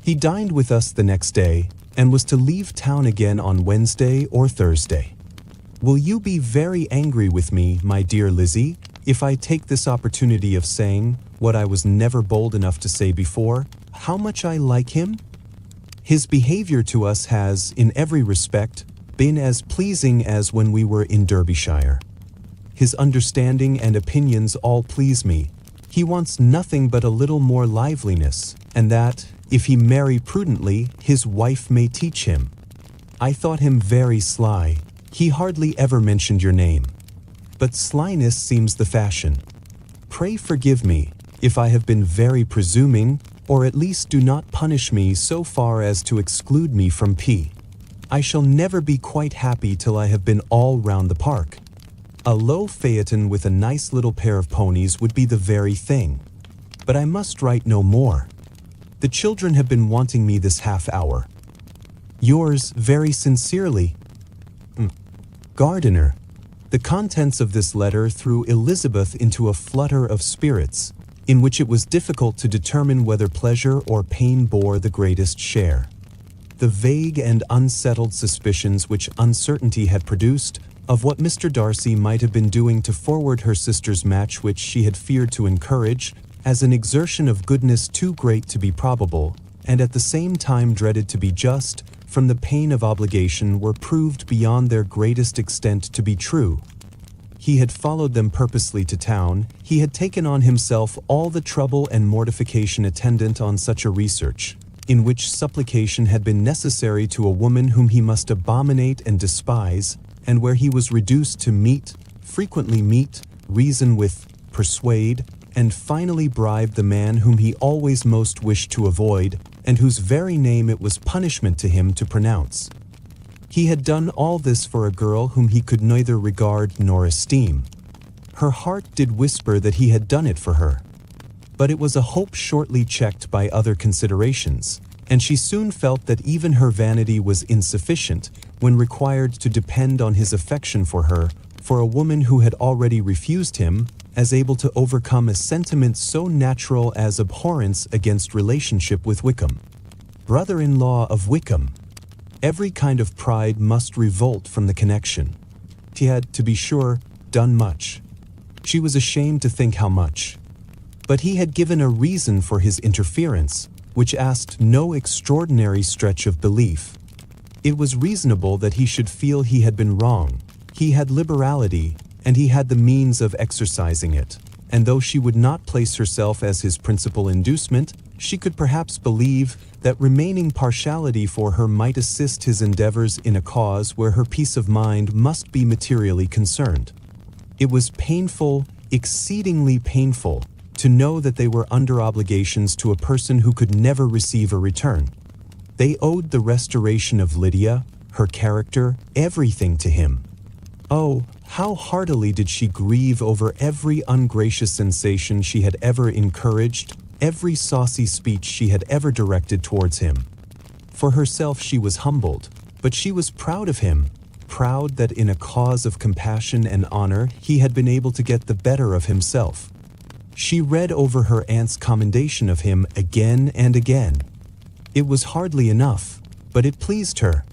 He dined with us the next day, and was to leave town again on Wednesday or Thursday. Will you be very angry with me, my dear Lizzie, if I take this opportunity of saying, what I was never bold enough to say before, how much I like him? His behavior to us has, in every respect, been as pleasing as when we were in Derbyshire. His understanding and opinions all please me. He wants nothing but a little more liveliness, and that, if he marry prudently, his wife may teach him. I thought him very sly. He hardly ever mentioned your name. But slyness seems the fashion. Pray forgive me, if I have been very presuming, or at least do not punish me so far as to exclude me from P. I shall never be quite happy till I have been all round the park. A low phaeton with a nice little pair of ponies would be the very thing. But I must write no more. The children have been wanting me this half hour. Yours very sincerely, Gardiner. The contents of this letter threw Elizabeth into a flutter of spirits, in which it was difficult to determine whether pleasure or pain bore the greatest share. The vague and unsettled suspicions which uncertainty had produced of what Mr. Darcy might have been doing to forward her sister's match, which she had feared to encourage, as an exertion of goodness too great to be probable, and at the same time dreaded to be just, from the pain of obligation, were proved beyond their greatest extent to be true. He had followed them purposely to town. He had taken on himself all the trouble and mortification attendant on such a research, in which supplication had been necessary to a woman whom he must abominate and despise, and where he was reduced to frequently meet, reason with, persuade, and finally bribe the man whom he always most wished to avoid, and whose very name it was punishment to him to pronounce. He had done all this for a girl whom he could neither regard nor esteem. Her heart did whisper that he had done it for her. But it was a hope shortly checked by other considerations, and she soon felt that even her vanity was insufficient when required to depend on his affection for her, for a woman who had already refused him, as able to overcome a sentiment so natural as abhorrence against relationship with Wickham. Brother-in-law of Wickham. Every kind of pride must revolt from the connection. He had, to be sure, done much. She was ashamed to think how much. But he had given a reason for his interference, which asked no extraordinary stretch of belief. It was reasonable that he should feel he had been wrong. He had liberality, and he had the means of exercising it, and though she would not place herself as his principal inducement, she could perhaps believe that remaining partiality for her might assist his endeavors in a cause where her peace of mind must be materially concerned. It was painful, exceedingly painful, to know that they were under obligations to a person who could never receive a return. They owed the restoration of Lydia, her character, everything to him. Oh, how heartily did she grieve over every ungracious sensation she had ever encouraged, every saucy speech she had ever directed towards him. For herself she was humbled, but she was proud of him, proud that in a cause of compassion and honor he had been able to get the better of himself. She read over her aunt's commendation of him again and again. It was hardly enough, but it pleased her.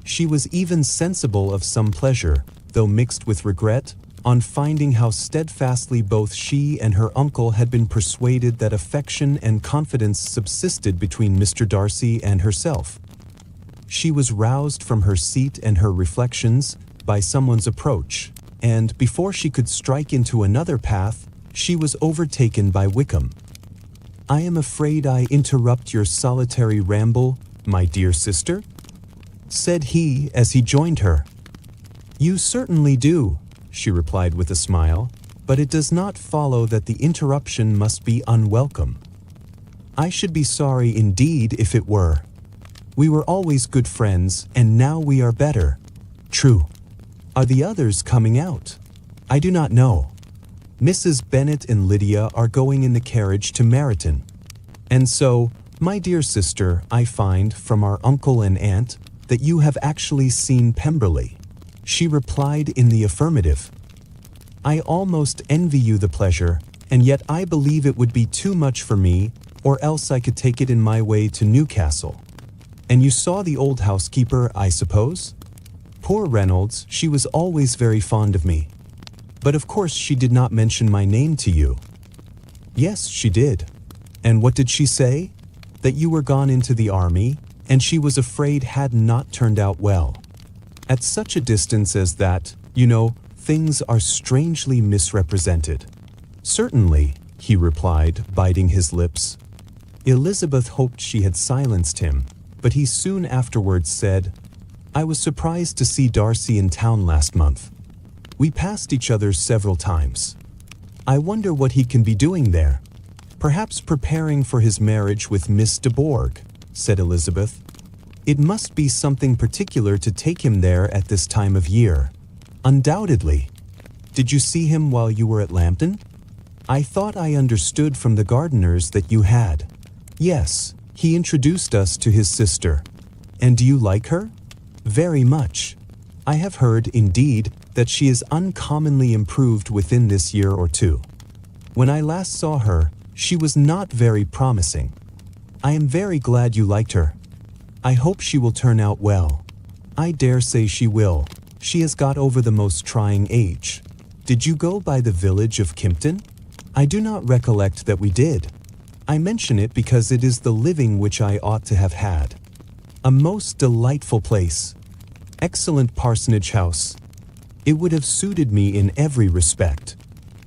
She was even sensible of some pleasure, though mixed with regret, on finding how steadfastly both she and her uncle had been persuaded that affection and confidence subsisted between Mr. Darcy and herself. She was roused from her seat and her reflections by someone's approach, and before she could strike into another path, she was overtaken by Wickham. "I am afraid I interrupt your solitary ramble, my dear sister?" said he as he joined her. "You certainly do," she replied with a smile, "but it does not follow that the interruption must be unwelcome. I should be sorry indeed if it were. We were always good friends, and now we are better." "True. Are the others coming out?" "I do not know. Mrs. Bennet and Lydia are going in the carriage to Meryton. And so, my dear sister, I find, from our uncle and aunt, that you have actually seen Pemberley." She replied in the affirmative. "I almost envy you the pleasure, and yet I believe it would be too much for me, or else I could take it in my way to Newcastle. And you saw the old housekeeper, I suppose? Poor Reynolds, she was always very fond of me. But of course she did not mention my name to you." "Yes, she did. And what did she say?" "That you were gone into the army, and she was afraid had not turned out well. At such a distance as that, you know, things are strangely misrepresented." "Certainly," he replied, biting his lips. Elizabeth hoped she had silenced him, but he soon afterwards said, "I was surprised to see Darcy in town last month. We passed each other several times. I wonder what he can be doing there." "Perhaps preparing for his marriage with Miss de Bourgh," said Elizabeth. "It must be something particular to take him there at this time of year." "Undoubtedly. Did you see him while you were at Lambton?" "I thought I understood from the gardeners that you had." "Yes, he introduced us to his sister." "And do you like her?" "Very much. I have heard, indeed, that she is uncommonly improved within this year or two. When I last saw her, she was not very promising." "I am very glad you liked her. I hope she will turn out well." "I dare say she will. She has got over the most trying age." "Did you go by the village of Kimpton?" "I do not recollect that we did. I mention it because it is the living which I ought to have had. A most delightful place. Excellent parsonage house. It would have suited me in every respect."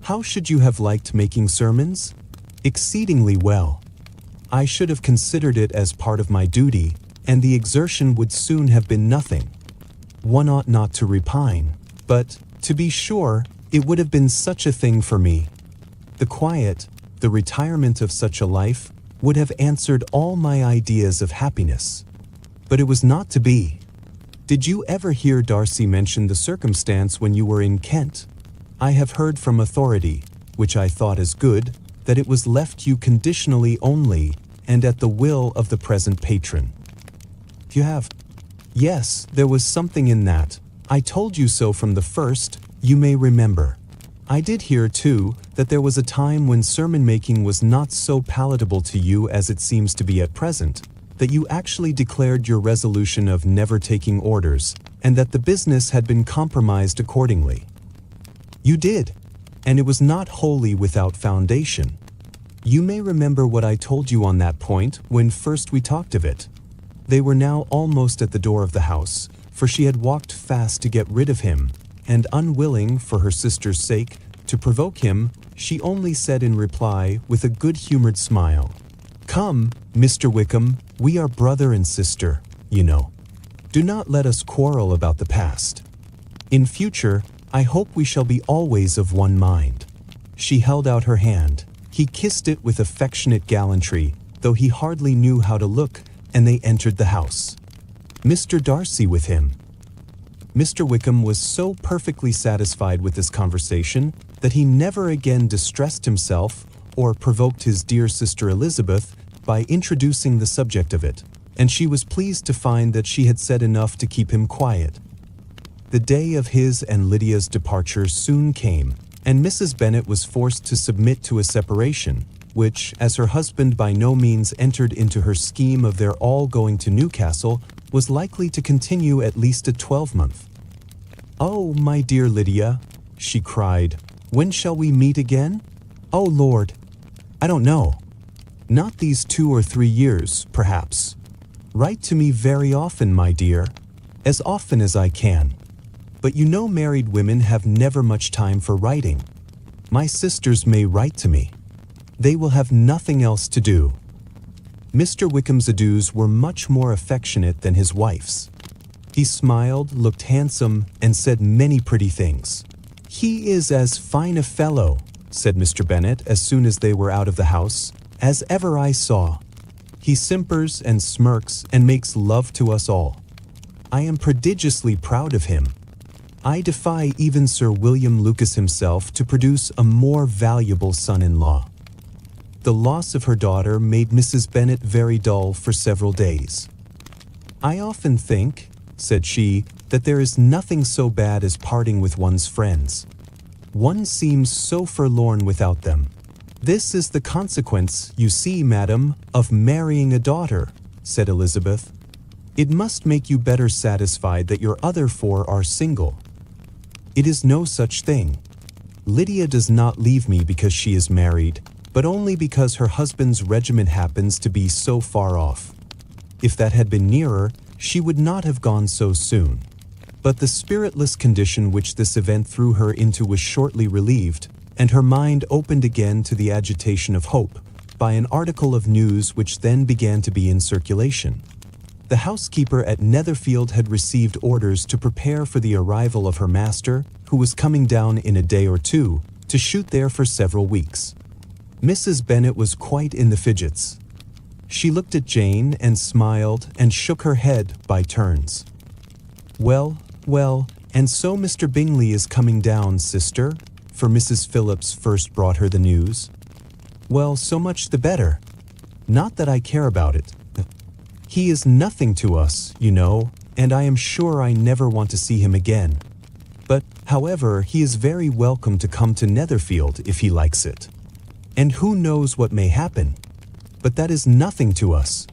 "How should you have liked making sermons?" "Exceedingly well. I should have considered it as part of my duty, and the exertion would soon have been nothing. One ought not to repine, but, to be sure, it would have been such a thing for me. The quiet, the retirement of such a life, would have answered all my ideas of happiness. But it was not to be." "Did you ever hear Darcy mention the circumstance when you were in Kent?" "I have heard from authority, which I thought as good, that it was left you conditionally only, and at the will of the present patron." "You have?" "Yes, there was something in that. I told you so from the first, you may remember. I did hear, too, that there was a time when sermon-making was not so palatable to you as it seems to be at present, that you actually declared your resolution of never taking orders, and that the business had been compromised accordingly." "You did, and it was not wholly without foundation. You may remember what I told you on that point when first we talked of it." They were now almost at the door of the house, for she had walked fast to get rid of him, and unwilling, for her sister's sake, to provoke him, she only said in reply, with a good-humored smile, "Come, Mr. Wickham, we are brother and sister, you know. Do not let us quarrel about the past. In future, I hope we shall be always of one mind." She held out her hand, He kissed it with affectionate gallantry, though he hardly knew how to look, and they entered the house. Mr. Darcy with him. Mr. Wickham was so perfectly satisfied with this conversation that he never again distressed himself or provoked his dear sister Elizabeth by introducing the subject of it, and she was pleased to find that she had said enough to keep him quiet. The day of his and Lydia's departure soon came, and Mrs. Bennet was forced to submit to a separation, which, as her husband by no means entered into her scheme of their all going to Newcastle, was likely to continue at least a 12-month. "Oh, my dear Lydia," she cried, "when shall we meet again? Oh, Lord, I don't know. Not these 2 or 3 years, perhaps. Write to me very often, my dear, as often as I can. But you know married women have never much time for writing. My sisters may write to me. They will have nothing else to do." Mr. Wickham's adieus were much more affectionate than his wife's. He smiled, looked handsome, and said many pretty things. "He is as fine a fellow," said Mr. Bennet as soon as they were out of the house, "as ever I saw. He simpers and smirks and makes love to us all. I am prodigiously proud of him. I defy even Sir William Lucas himself to produce a more valuable son-in-law." The loss of her daughter made Mrs. Bennet very dull for several days. "I often think," said she, "that there is nothing so bad as parting with one's friends. One seems so forlorn without them. This is the consequence, you see, madam, of marrying a daughter," said Elizabeth. "It must make you better satisfied that your other 4 are single. It is no such thing. Lydia does not leave me because she is married, but only because her husband's regiment happens to be so far off. If that had been nearer, she would not have gone so soon." But the spiritless condition which this event threw her into was shortly relieved, and her mind opened again to the agitation of hope by an article of news which then began to be in circulation. The housekeeper at Netherfield had received orders to prepare for the arrival of her master, who was coming down in a day or 2, to shoot there for several weeks. Mrs. Bennet was quite in the fidgets. She looked at Jane and smiled and shook her head by turns. "Well, well, and so Mr. Bingley is coming down, sister?" for Mrs. Phillips first brought her the news. "Well, so much the better. Not that I care about it. He is nothing to us, you know, and I am sure I never want to see him again. But, however, he is very welcome to come to Netherfield if he likes it. And who knows what may happen? But that is nothing to us.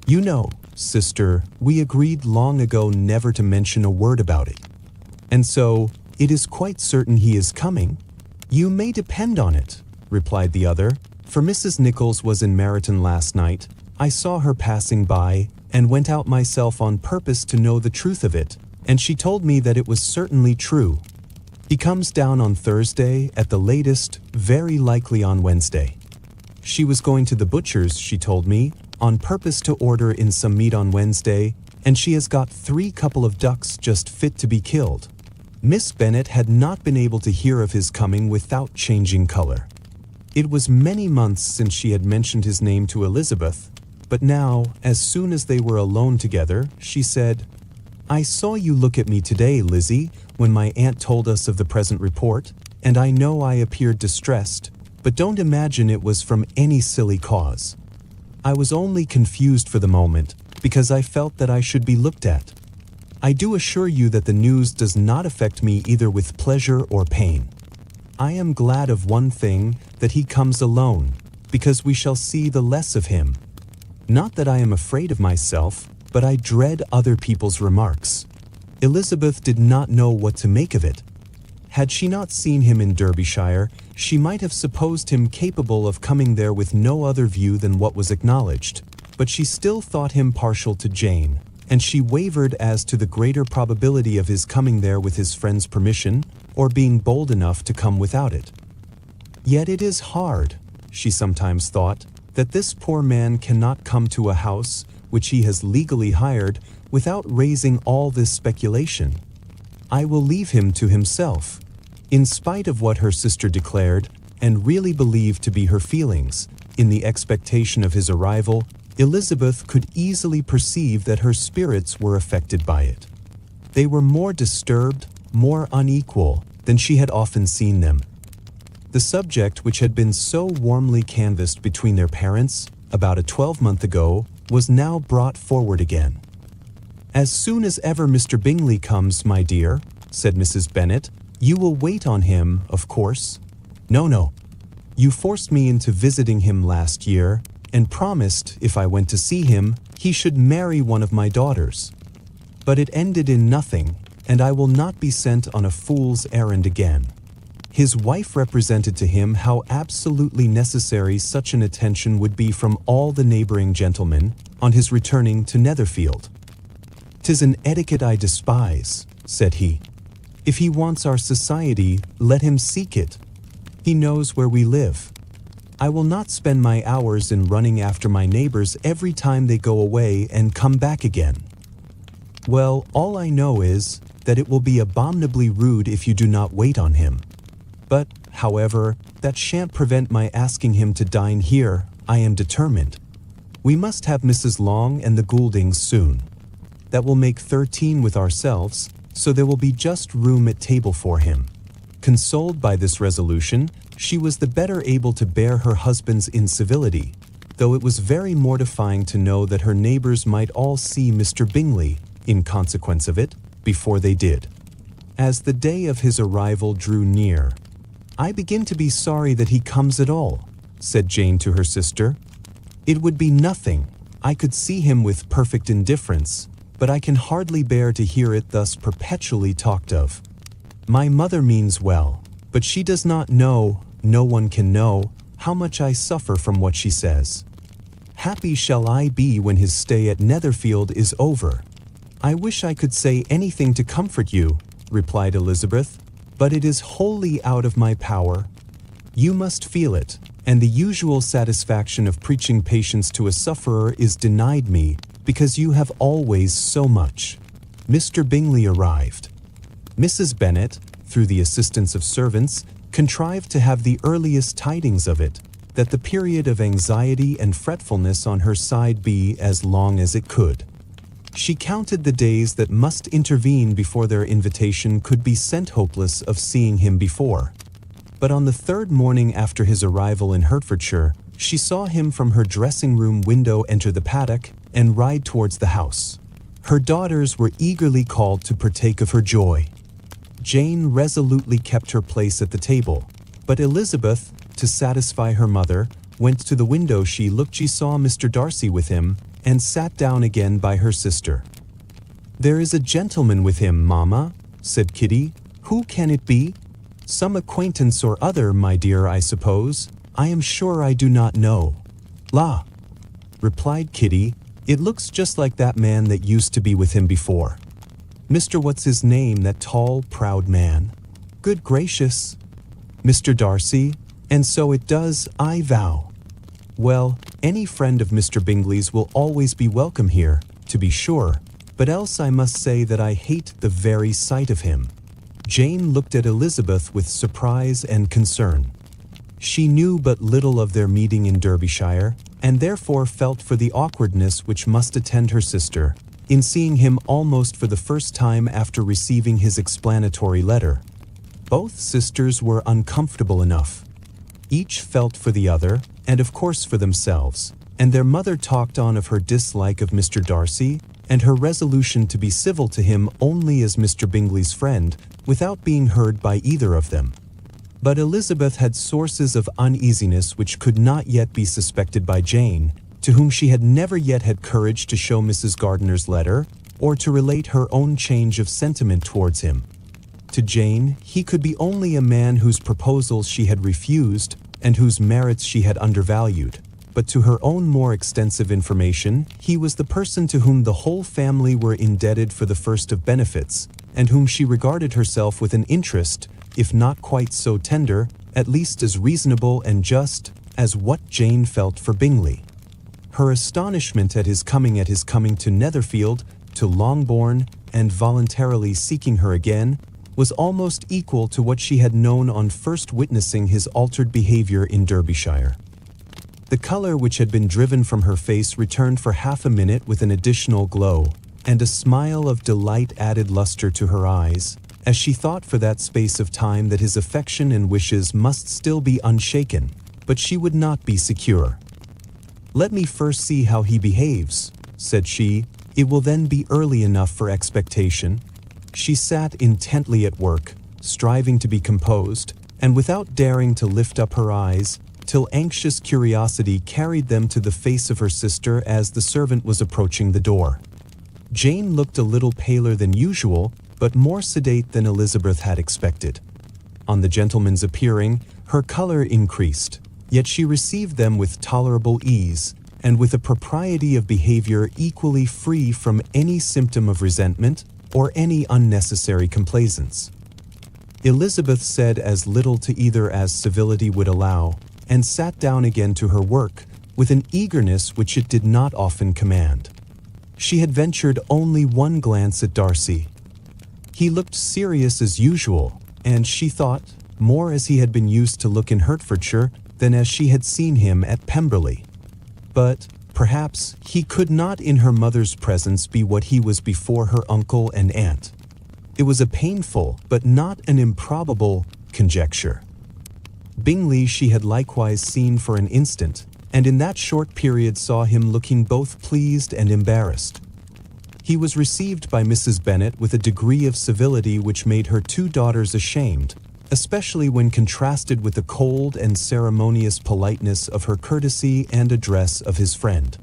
You know, sister, we agreed long ago never to mention a word about it. And so, it is quite certain he is coming." "You may depend on it," replied the other, "for Mrs. Nichols was in Meryton last night. I saw her passing by, and went out myself on purpose to know the truth of it, and she told me that it was certainly true. He comes down on Thursday, at the latest, very likely on Wednesday. She was going to the butcher's, she told me, on purpose to order in some meat on Wednesday, and she has got 3 couple of ducks just fit to be killed." Miss Bennet had not been able to hear of his coming without changing color. It was many months since she had mentioned his name to Elizabeth, but now, as soon as they were alone together, she said, "I saw you look at me today, Lizzie, when my aunt told us of the present report, and I know I appeared distressed, but don't imagine it was from any silly cause. I was only confused for the moment, because I felt that I should be looked at. I do assure you that the news does not affect me either with pleasure or pain. I am glad of one thing, that he comes alone, because we shall see the less of him. Not that I am afraid of myself, but I dread other people's remarks." Elizabeth did not know what to make of it. Had she not seen him in Derbyshire, she might have supposed him capable of coming there with no other view than what was acknowledged, but she still thought him partial to Jane, and she wavered as to the greater probability of his coming there with his friend's permission, or being bold enough to come without it. "Yet it is hard," she sometimes thought, "that this poor man cannot come to a house, which he has legally hired, without raising all this speculation. I will leave him to himself." In spite of what her sister declared, and really believed to be her feelings, in the expectation of his arrival, Elizabeth could easily perceive that her spirits were affected by it. They were more disturbed, more unequal, than she had often seen them. The subject which had been so warmly canvassed between their parents, about a 12-month ago, was now brought forward again. "As soon as ever Mr. Bingley comes, my dear," said Mrs. Bennet, "you will wait on him, of course." No. You forced me into visiting him last year, and promised, if I went to see him, he should marry one of my daughters. But it ended in nothing, and I will not be sent on a fool's errand again." His wife represented to him how absolutely necessary such an attention would be from all the neighboring gentlemen on his returning to Netherfield. "'Tis an etiquette I despise," said he. "If he wants our society, let him seek it. He knows where we live. I will not spend my hours in running after my neighbors every time they go away and come back again. Well, all I know is that it will be abominably rude if you do not wait on him. But, however, that shan't prevent my asking him to dine here. I am determined. We must have Mrs. Long and the Gouldings soon. That will make 13 with ourselves, so there will be just room at table for him." Consoled by this resolution, she was the better able to bear her husband's incivility, though it was very mortifying to know that her neighbors might all see Mr. Bingley, in consequence of it, before they did. As the day of his arrival drew near, "I begin to be sorry that he comes at all," said Jane to her sister. "It would be nothing. I could see him with perfect indifference, but I can hardly bear to hear it thus perpetually talked of. My mother means well, but she does not know, no one can know, how much I suffer from what she says. Happy shall I be when his stay at Netherfield is over." "I wish I could say anything to comfort you," replied Elizabeth, "but it is wholly out of my power. You must feel it, and the usual satisfaction of preaching patience to a sufferer is denied me, because you have always so much." Mr. Bingley arrived. Mrs. Bennet, through the assistance of servants, contrived to have the earliest tidings of it, that the period of anxiety and fretfulness on her side be as long as it could. She counted the days that must intervene before their invitation could be sent, hopeless of seeing him before. But on the 3rd morning after his arrival in Hertfordshire, she saw him from her dressing-room window enter the paddock and ride towards the house. Her daughters were eagerly called to partake of her joy. Jane resolutely kept her place at the table, but Elizabeth, to satisfy her mother, went to the window. She saw Mr. Darcy with him, and sat down again by her sister. "There is a gentleman with him, mamma," said Kitty. "Who can it be? Some acquaintance or other, my dear, I suppose. I am sure I do not know." "La," replied Kitty, "it looks just like that man that used to be with him before. Mr. What's his name, that tall, proud man? Good gracious! Mr. Darcy, and so it does, I vow. Well, any friend of Mr. Bingley's will always be welcome here, to be sure, but else I must say that I hate the very sight of him." Jane looked at Elizabeth with surprise and concern. She knew but little of their meeting in Derbyshire, and therefore felt for the awkwardness which must attend her sister, in seeing him almost for the first time after receiving his explanatory letter. Both sisters were uncomfortable enough. Each felt for the other, and of course for themselves, and their mother talked on of her dislike of Mr. Darcy, and her resolution to be civil to him only as Mr. Bingley's friend, without being heard by either of them. But Elizabeth had sources of uneasiness which could not yet be suspected by Jane, to whom she had never yet had courage to show Mrs. Gardiner's letter, or to relate her own change of sentiment towards him. To Jane, he could be only a man whose proposals she had refused, and whose merits she had undervalued. But to her own more extensive information, he was the person to whom the whole family were indebted for the first of benefits, and whom she regarded herself with an interest, if not quite so tender, at least as reasonable and just, as what Jane felt for Bingley. Her astonishment at his coming to Netherfield, to Longbourn, and voluntarily seeking her again, was almost equal to what she had known on first witnessing his altered behavior in Derbyshire. The color which had been driven from her face returned for half a minute with an additional glow, and a smile of delight added luster to her eyes, as she thought for that space of time that his affection and wishes must still be unshaken, but she would not be secure. "Let me first see how he behaves," said she. "It will then be early enough for expectation." She sat intently at work, striving to be composed, and without daring to lift up her eyes, till anxious curiosity carried them to the face of her sister as the servant was approaching the door. Jane looked a little paler than usual, but more sedate than Elizabeth had expected. On the gentleman's appearing, her color increased, yet she received them with tolerable ease, and with a propriety of behavior equally free from any symptom of resentment or any unnecessary complaisance. Elizabeth said as little to either as civility would allow, and sat down again to her work with an eagerness which it did not often command. She had ventured only one glance at Darcy. He looked serious as usual, and she thought, more as he had been used to look in Hertfordshire than as she had seen him at Pemberley. But perhaps he could not in her mother's presence be what he was before her uncle and aunt. It was a painful, but not an improbable, conjecture. Bingley she had likewise seen for an instant, and in that short period saw him looking both pleased and embarrassed. He was received by Mrs. Bennet with a degree of civility which made her two daughters ashamed, especially when contrasted with the cold and ceremonious politeness of her courtesy and address of his friend.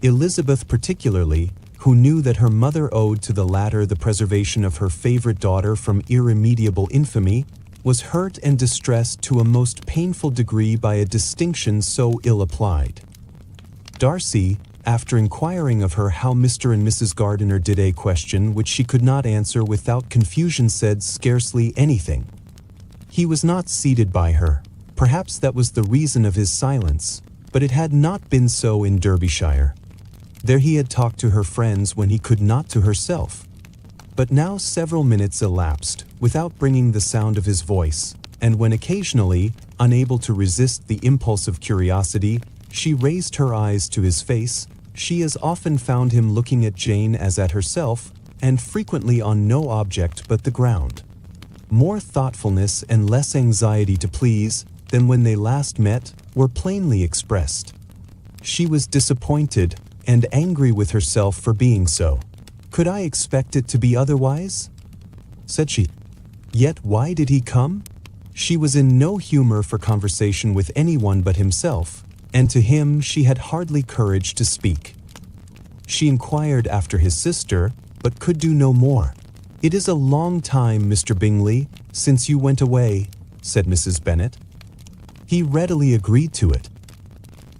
Elizabeth particularly, who knew that her mother owed to the latter the preservation of her favorite daughter from irremediable infamy, was hurt and distressed to a most painful degree by a distinction so ill applied. Darcy, after inquiring of her how Mr. and Mrs. Gardiner did a question which she could not answer without confusion, said scarcely anything. He was not seated by her. Perhaps that was the reason of his silence, but it had not been so in Derbyshire. There he had talked to her friends when he could not to herself. But now several minutes elapsed without bringing the sound of his voice, and when occasionally, unable to resist the impulse of curiosity, she raised her eyes to his face, she as often found him looking at Jane as at herself, and frequently on no object but the ground. More thoughtfulness and less anxiety to please than when they last met were plainly expressed. She was disappointed and angry with herself for being so. "Could I expect it to be otherwise?" said she. "Yet why did he come?" She was in no humor for conversation with anyone but himself, and to him she had hardly courage to speak. She inquired after his sister, but could do no more. "It is a long time, Mr. Bingley, since you went away," said Mrs. Bennet. He readily agreed to it.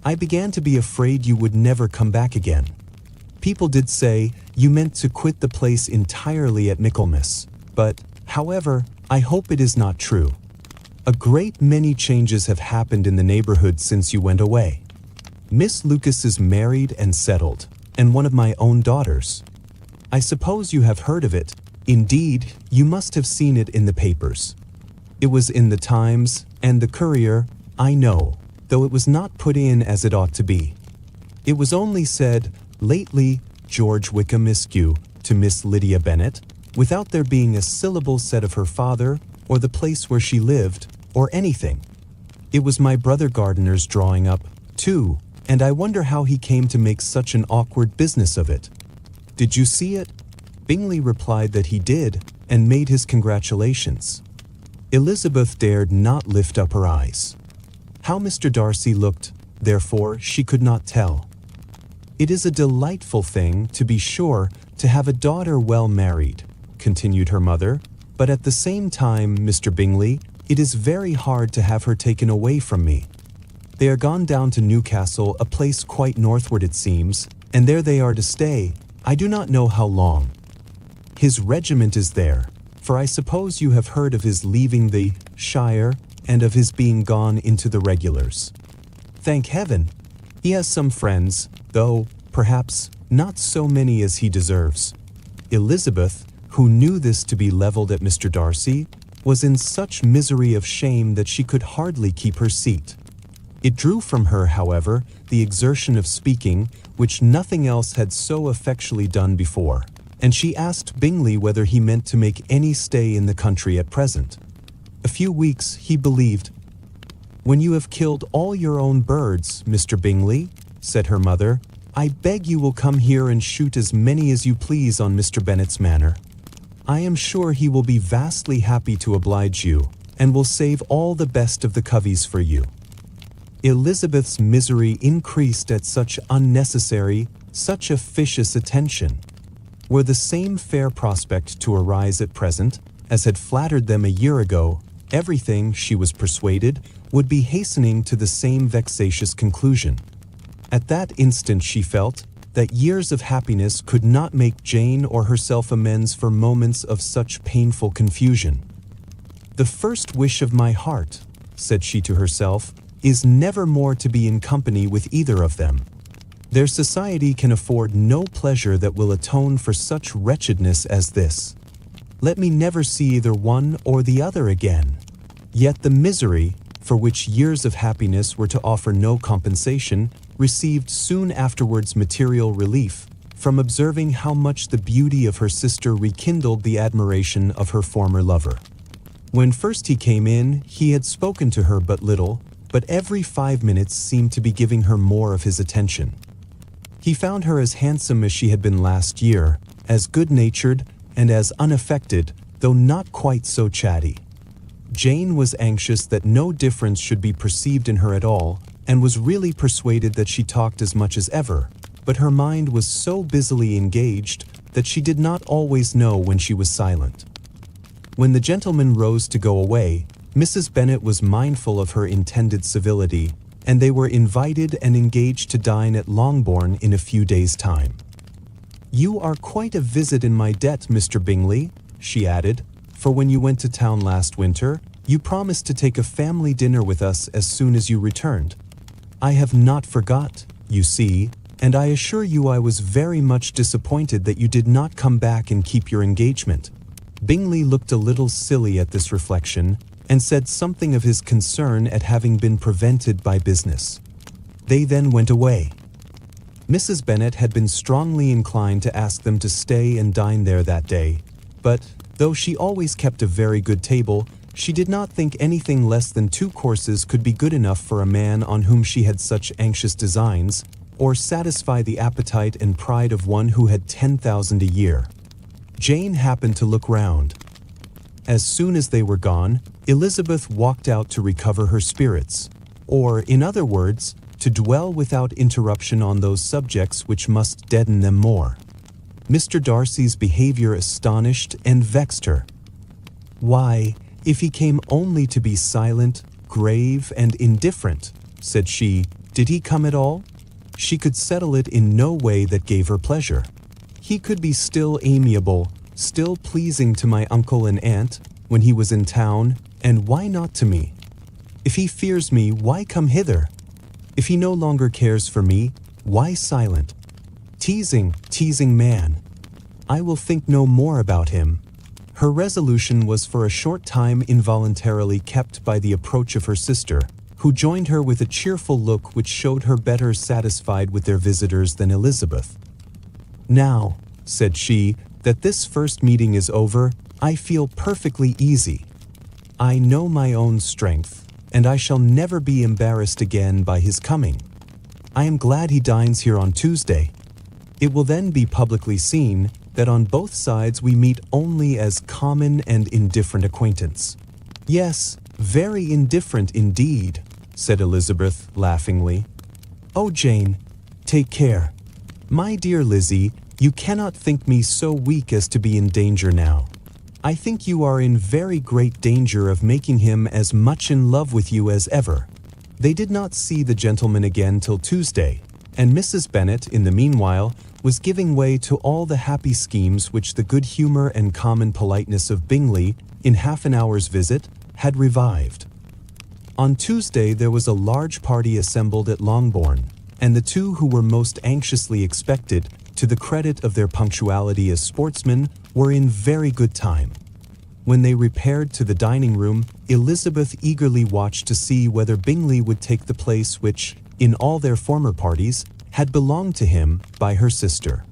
"I began to be afraid you would never come back again. People did say you meant to quit the place entirely at Michaelmas, but, however, I hope it is not true. A great many changes have happened in the neighborhood since you went away. Miss Lucas is married and settled, and one of my own daughters. I suppose you have heard of it. Indeed, you must have seen it in the papers. It was in the Times and the Courier, I know, though it was not put in as it ought to be. It was only said, 'Lately, George Wickham Askew,' to Miss Lydia Bennet, without there being a syllable said of her father, or the place where she lived, or anything. It was my brother Gardiner's drawing up, too, and I wonder how he came to make such an awkward business of it. Did you see it?" Bingley replied that he did, and made his congratulations. Elizabeth dared not lift up her eyes. How Mr. Darcy looked, therefore, she could not tell. "It is a delightful thing, to be sure, to have a daughter well married," continued her mother, "but at the same time, Mr. Bingley, it is very hard to have her taken away from me. They are gone down to Newcastle, a place quite northward it seems, and there they are to stay, I do not know how long. His regiment is there, for I suppose you have heard of his leaving the shire, and of his being gone into the regulars. Thank heaven! He has some friends, though, perhaps, not so many as he deserves." Elizabeth, who knew this to be leveled at Mr. Darcy, was in such misery of shame that she could hardly keep her seat. It drew from her, however, the exertion of speaking, which nothing else had so effectually done before, and she asked Bingley whether he meant to make any stay in the country at present. A few weeks, he believed. "When you have killed all your own birds, Mr. Bingley," said her mother, "I beg you will come here and shoot as many as you please on Mr. Bennet's manor. I am sure he will be vastly happy to oblige you, and will save all the best of the coveys for you." Elizabeth's misery increased at such unnecessary, such officious attention. Were the same fair prospect to arise at present, as had flattered them a year ago, everything, she was persuaded, would be hastening to the same vexatious conclusion. At that instant she felt that years of happiness could not make Jane or herself amends for moments of such painful confusion. "The first wish of my heart," said she to herself, "is never more to be in company with either of them. Their society can afford no pleasure that will atone for such wretchedness as this. Let me never see either one or the other again." Yet the misery, for which years of happiness were to offer no compensation, received soon afterwards material relief from observing how much the beauty of her sister rekindled the admiration of her former lover. When first he came in, he had spoken to her but little, but every 5 minutes seemed to be giving her more of his attention. He found her as handsome as she had been last year, as good-natured and as unaffected, though not quite so chatty. Jane was anxious that no difference should be perceived in her at all, and was really persuaded that she talked as much as ever, but her mind was so busily engaged that she did not always know when she was silent. When the gentlemen rose to go away, Mrs. Bennet was mindful of her intended civility, and they were invited and engaged to dine at Longbourn in a few days' time. "You are quite a visit in my debt, Mr. Bingley," she added, "for when you went to town last winter, you promised to take a family dinner with us as soon as you returned. I have not forgot, you see, and I assure you I was very much disappointed that you did not come back and keep your engagement." Bingley looked a little silly at this reflection, and said something of his concern at having been prevented by business. They then went away. Mrs. Bennet had been strongly inclined to ask them to stay and dine there that day, but, though she always kept a very good table, she did not think anything less than 2 courses could be good enough for a man on whom she had such anxious designs, or satisfy the appetite and pride of one who had 10,000 a year. Jane happened to look round. As soon as they were gone, Elizabeth walked out to recover her spirits, or, in other words, to dwell without interruption on those subjects which must deaden them more. Mr. Darcy's behavior astonished and vexed her. "Why, if he came only to be silent, grave, and indifferent," said she, "did he come at all? She could settle it in no way that gave her pleasure. He could be still amiable, still pleasing to my uncle and aunt, when he was in town, and why not to me? If he fears me, why come hither? If he no longer cares for me, why silent? Teasing man. I will think no more about him." Her resolution was for a short time involuntarily kept by the approach of her sister, who joined her with a cheerful look which showed her better satisfied with their visitors than Elizabeth. "Now," said she, "that this first meeting is over, I feel perfectly easy. I know my own strength, and I shall never be embarrassed again by his coming. I am glad he dines here on Tuesday. It will then be publicly seen that on both sides we meet only as common and indifferent acquaintance." "Yes, very indifferent indeed," said Elizabeth, laughingly. "Oh, Jane, take care. My dear Lizzie, you cannot think me so weak as to be in danger now. I think you are in very great danger of making him as much in love with you as ever." They did not see the gentleman again till Tuesday, and Mrs. Bennet, in the meanwhile, was giving way to all the happy schemes which the good humour and common politeness of Bingley, in half an hour's visit, had revived. On Tuesday there was a large party assembled at Longbourn, and the two who were most anxiously expected to the credit of their punctuality as sportsmen, were in very good time. When they repaired to the dining room, Elizabeth eagerly watched to see whether Bingley would take the place which, in all their former parties, had belonged to him by her sister.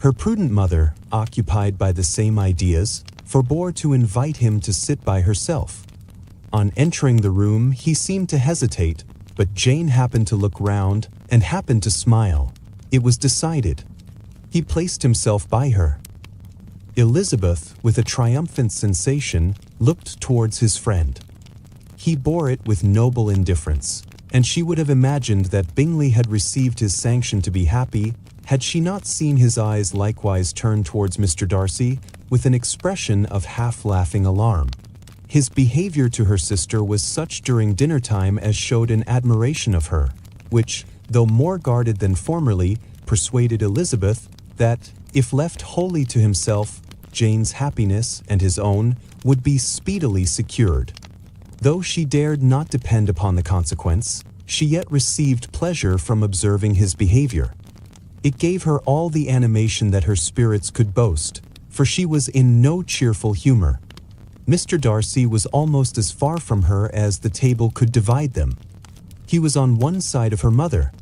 Her prudent mother, occupied by the same ideas, forbore to invite him to sit by herself. On entering the room, he seemed to hesitate, but Jane happened to look round and happened to smile. It was decided. He placed himself by her. Elizabeth, with a triumphant sensation, looked towards his friend. He bore it with noble indifference, and she would have imagined that Bingley had received his sanction to be happy had she not seen his eyes likewise turn towards Mr. Darcy with an expression of half-laughing alarm. His behavior to her sister was such during dinner-time as showed an admiration of her, which, though more guarded than formerly, persuaded Elizabeth that, if left wholly to himself, Jane's happiness and his own would be speedily secured. Though she dared not depend upon the consequence, she yet received pleasure from observing his behavior. It gave her all the animation that her spirits could boast, for she was in no cheerful humor. Mr. Darcy was almost as far from her as the table could divide them. He was on one side of her mother.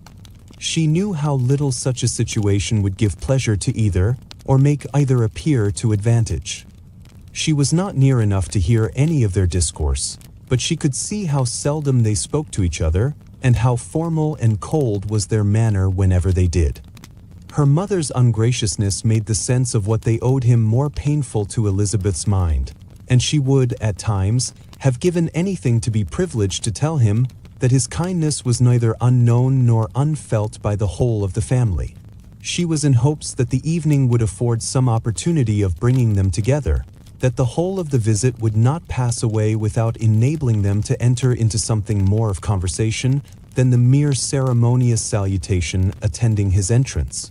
She knew how little such a situation would give pleasure to either, or make either appear to advantage. She was not near enough to hear any of their discourse, but she could see how seldom they spoke to each other, and how formal and cold was their manner whenever they did. Her mother's ungraciousness made the sense of what they owed him more painful to Elizabeth's mind, and she would, at times, have given anything to be privileged to tell him that his kindness was neither unknown nor unfelt by the whole of the family. She was in hopes that the evening would afford some opportunity of bringing them together, that the whole of the visit would not pass away without enabling them to enter into something more of conversation than the mere ceremonious salutation attending his entrance.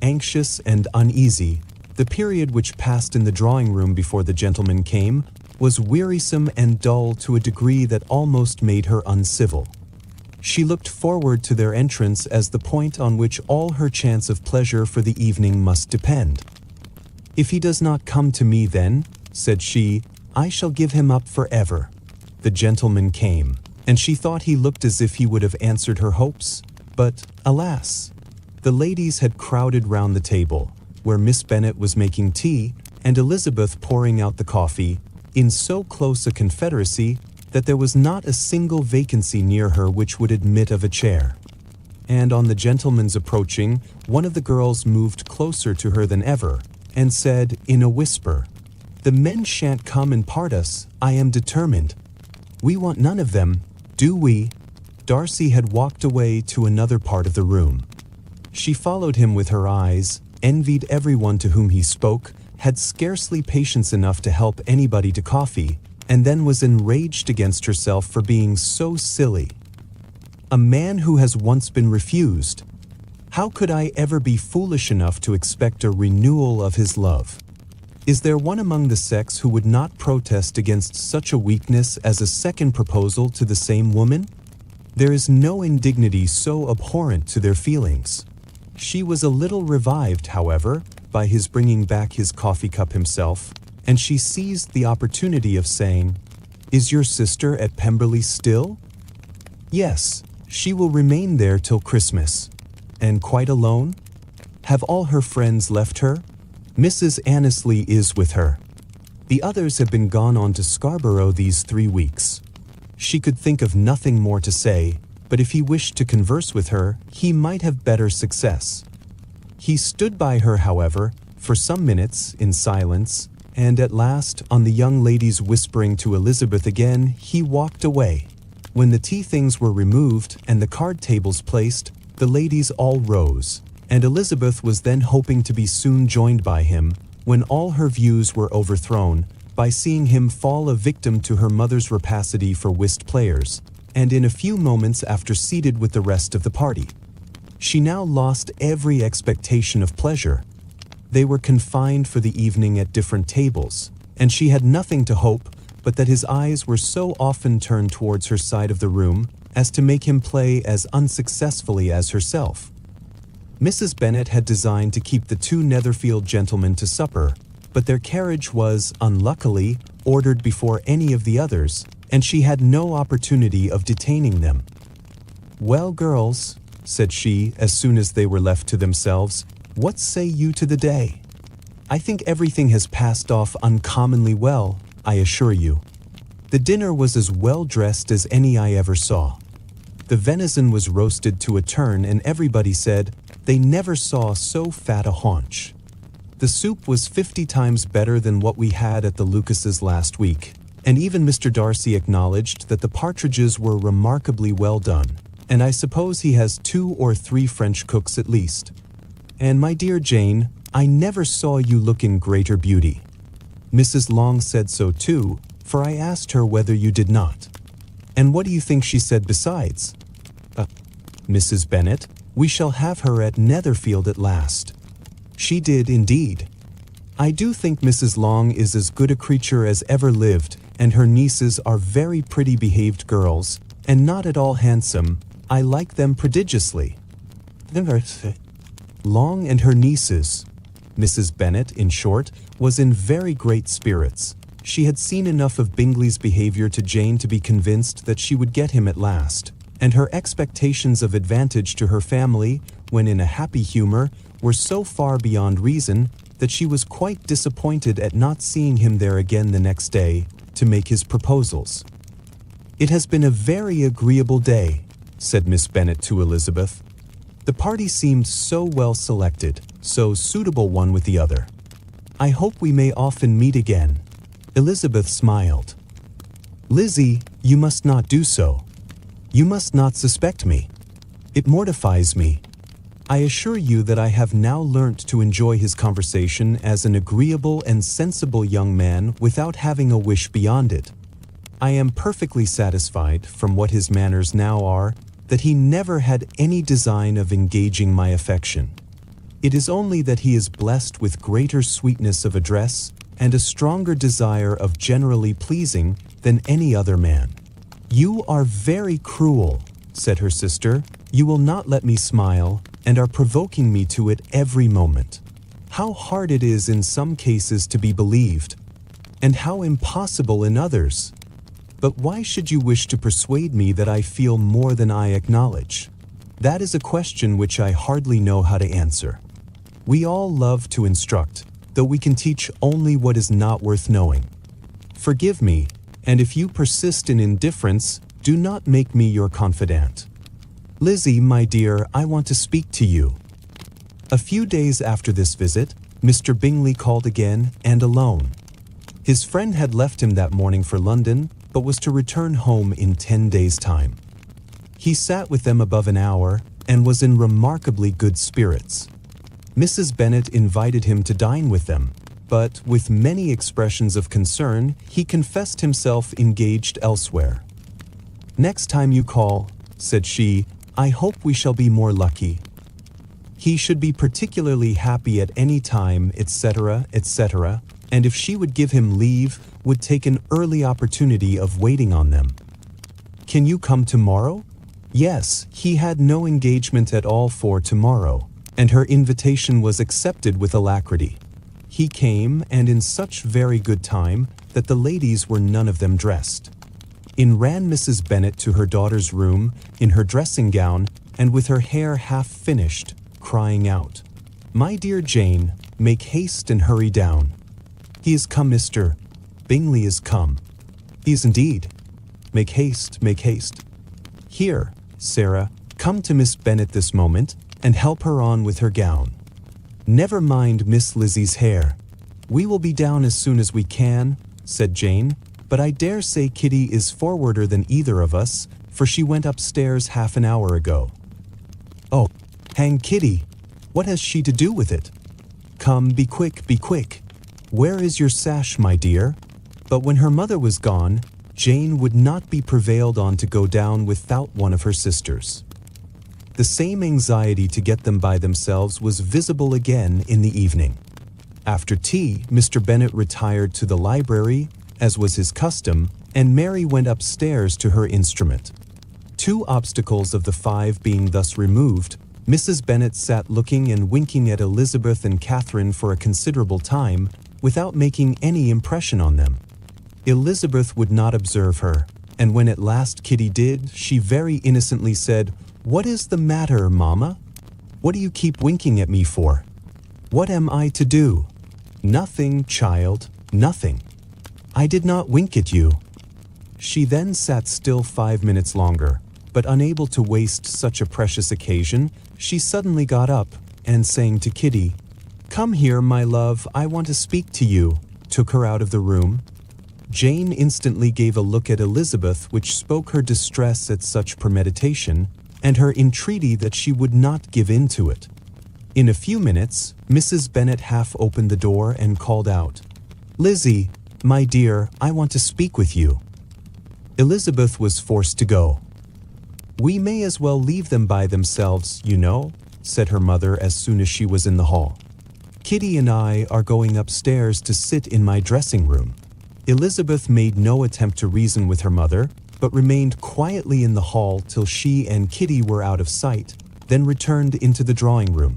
Anxious and uneasy, the period which passed in the drawing-room before the gentlemen came was wearisome and dull to a degree that almost made her uncivil. She looked forward to their entrance as the point on which all her chance of pleasure for the evening must depend. "If he does not come to me then," said she, "I shall give him up forever." The gentleman came, and she thought he looked as if he would have answered her hopes, but, alas! The ladies had crowded round the table, where Miss Bennet was making tea, and Elizabeth pouring out the coffee, in so close a confederacy that there was not a single vacancy near her which would admit of a chair. And on the gentleman's approaching, one of the girls moved closer to her than ever, and said, in a whisper, "The men shan't come and part us, I am determined. We want none of them, do we?" Darcy had walked away to another part of the room. She followed him with her eyes, envied everyone to whom he spoke, had scarcely patience enough to help anybody to coffee, and then was enraged against herself for being so silly. A man who has once been refused. How could I ever be foolish enough to expect a renewal of his love? Is there one among the sex who would not protest against such a weakness as a second proposal to the same woman? There is no indignity so abhorrent to their feelings. She was a little revived, however, by his bringing back his coffee cup himself, and she seized the opportunity of saying, "Is your sister at Pemberley still?" "Yes, she will remain there till Christmas." "And quite alone? Have all her friends left her?" "Mrs. Annesley is with her. The others have been gone on to Scarborough these 3 weeks." She could think of nothing more to say, but if he wished to converse with her, he might have better success. He stood by her, however, for some minutes in silence, and at last, on the young lady's whispering to Elizabeth again, he walked away. When the tea things were removed and the card tables placed, the ladies all rose, and Elizabeth was then hoping to be soon joined by him, when all her views were overthrown by seeing him fall a victim to her mother's rapacity for whist players, and in a few moments after seated with the rest of the party. She now lost every expectation of pleasure. They were confined for the evening at different tables, and she had nothing to hope but that his eyes were so often turned towards her side of the room as to make him play as unsuccessfully as herself. Mrs. Bennet had designed to keep the two Netherfield gentlemen to supper, but their carriage was, unluckily, ordered before any of the others, and she had no opportunity of detaining them. "Well, girls," said she, as soon as they were left to themselves, "what say you to the day? I think everything has passed off uncommonly well, I assure you. The dinner was as well dressed as any I ever saw. The venison was roasted to a turn, and everybody said they never saw so fat a haunch. The soup was 50 times better than what we had at the Lucases last week, and even Mr. Darcy acknowledged that the partridges were remarkably well done, and I suppose he has 2 or 3 French cooks at least. And my dear Jane, I never saw you look in greater beauty. Mrs. Long said so too, for I asked her whether you did not. And what do you think she said besides? Mrs. Bennet, we shall have her at Netherfield at last. She did indeed. I do think Mrs. Long is as good a creature as ever lived, and her nieces are very pretty behaved girls, and not at all handsome. I like them prodigiously. Long and her nieces. Mrs. Bennet, in short, was in very great spirits. She had seen enough of Bingley's behavior to Jane to be convinced that she would get him at last, and her expectations of advantage to her family, when in a happy humor, were so far beyond reason that she was quite disappointed at not seeing him there again the next day to make his proposals. "It has been a very agreeable day," said Miss Bennet to Elizabeth. "The party seemed so well selected, so suitable one with the other. I hope we may often meet again." Elizabeth smiled. "Lizzie, you must not do so. You must not suspect me. It mortifies me. I assure you that I have now learnt to enjoy his conversation as an agreeable and sensible young man without having a wish beyond it. I am perfectly satisfied, from what his manners now are, that he never had any design of engaging my affection. It is only that he is blessed with greater sweetness of address and a stronger desire of generally pleasing than any other man." "You are very cruel," said her sister. "You will not let me smile, and are provoking me to it every moment. How hard it is in some cases to be believed, and how impossible in others. But why should you wish to persuade me that I feel more than I acknowledge? That is a question which I hardly know how to answer. We all love to instruct, though we can teach only what is not worth knowing. Forgive me, and if you persist in indifference, do not make me your confidant. Lizzie, my dear, I want to speak to you." A few days after this visit, Mr. Bingley called again, and alone. His friend had left him that morning for London, but was to return home in 10 days' time. He sat with them above an hour, and was in remarkably good spirits. Mrs. Bennet invited him to dine with them, but, with many expressions of concern, he confessed himself engaged elsewhere. "Next time you call," said she, "I hope we shall be more lucky. He should be particularly happy at any time, etc., etc., and if she would give him leave, would take an early opportunity of waiting on them. Can you come tomorrow?" Yes, he had no engagement at all for tomorrow, and her invitation was accepted with alacrity. He came, and in such very good time that the ladies were none of them dressed. In ran Mrs. Bennet to her daughter's room, in her dressing gown, and with her hair half finished, crying out, "My dear Jane, make haste and hurry down. He is come, Mr. Bingley is come. He is indeed. Make haste, make haste. Here, Sarah, come to Miss Bennet this moment, and help her on with her gown. Never mind Miss Lizzie's hair. We will be down as soon as we can," said Jane, "but I dare say Kitty is forwarder than either of us, for she went upstairs half an hour ago." "Oh, hang Kitty! What has she to do with it? Come, be quick, be quick. Where is your sash, my dear?" But when her mother was gone, Jane would not be prevailed on to go down without one of her sisters. The same anxiety to get them by themselves was visible again in the evening. After tea, Mr. Bennet retired to the library, as was his custom, and Mary went upstairs to her instrument. 2 obstacles of the 5 being thus removed, Mrs. Bennet sat looking and winking at Elizabeth and Catherine for a considerable time, without making any impression on them. Elizabeth would not observe her, and when at last Kitty did, she very innocently said, "What is the matter, Mamma? What do you keep winking at me for? What am I to do?" "Nothing, child, nothing. I did not wink at you." She then sat still 5 minutes longer, but unable to waste such a precious occasion, she suddenly got up, and saying to Kitty, "Come here, my love, I want to speak to you," took her out of the room. Jane instantly gave a look at Elizabeth which spoke her distress at such premeditation, and her entreaty that she would not give in to it. In a few minutes, Mrs. Bennet half opened the door and called out, "Lizzie, my dear, I want to speak with you." Elizabeth was forced to go. "We may as well leave them by themselves, you know," said her mother as soon as she was in the hall. "Kitty and I are going upstairs to sit in my dressing room." Elizabeth made no attempt to reason with her mother, but remained quietly in the hall till she and Kitty were out of sight, then returned into the drawing room.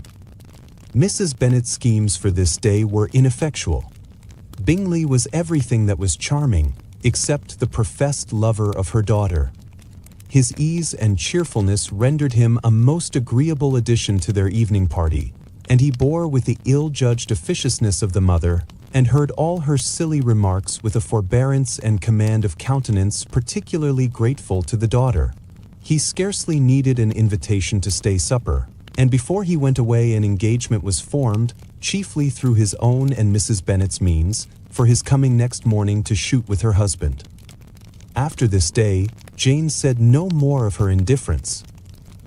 Mrs. Bennet's schemes for this day were ineffectual. Bingley was everything that was charming, except the professed lover of her daughter. His ease and cheerfulness rendered him a most agreeable addition to their evening party, and he bore with the ill-judged officiousness of the mother, and heard all her silly remarks with a forbearance and command of countenance particularly grateful to the daughter. He scarcely needed an invitation to stay supper, and before he went away an engagement was formed, chiefly through his own and Mrs. Bennet's means, for his coming next morning to shoot with her husband. After this day, Jane said no more of her indifference.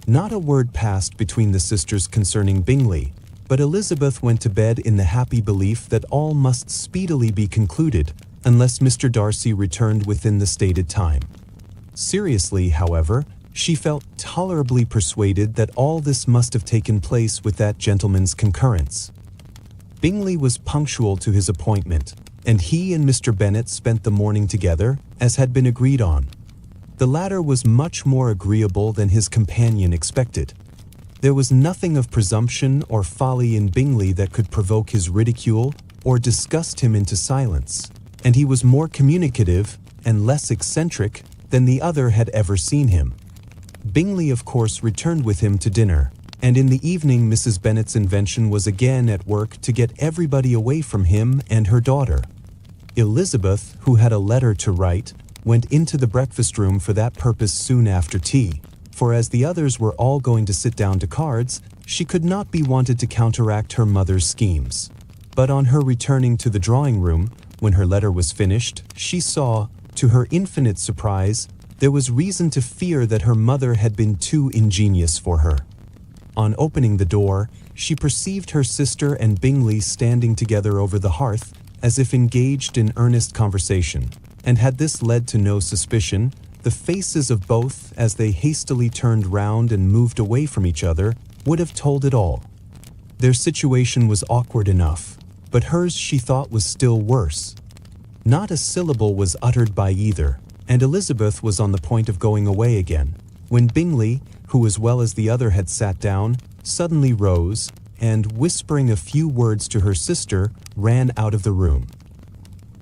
Not a word passed between the sisters concerning Bingley, but Elizabeth went to bed in the happy belief that all must speedily be concluded, unless Mr. Darcy returned within the stated time. Seriously, however, she felt tolerably persuaded that all this must have taken place with that gentleman's concurrence. Bingley was punctual to his appointment, and he and Mr. Bennet spent the morning together, as had been agreed on. The latter was much more agreeable than his companion expected. There was nothing of presumption or folly in Bingley that could provoke his ridicule or disgust him into silence, and he was more communicative and less eccentric than the other had ever seen him. Bingley, of course, returned with him to dinner, and in the evening Mrs. Bennet's invention was again at work to get everybody away from him and her daughter. Elizabeth, who had a letter to write, went into the breakfast room for that purpose soon after tea, for as the others were all going to sit down to cards, she could not be wanted to counteract her mother's schemes. But on her returning to the drawing room, when her letter was finished, she saw, to her infinite surprise, there was reason to fear that her mother had been too ingenious for her. On opening the door, she perceived her sister and Bingley standing together over the hearth, as if engaged in earnest conversation, and had this led to no suspicion, the faces of both, as they hastily turned round and moved away from each other, would have told it all. Their situation was awkward enough, but hers she thought was still worse. Not a syllable was uttered by either, and Elizabeth was on the point of going away again, when Bingley, who as well as the other had sat down, suddenly rose, and, whispering a few words to her sister, ran out of the room.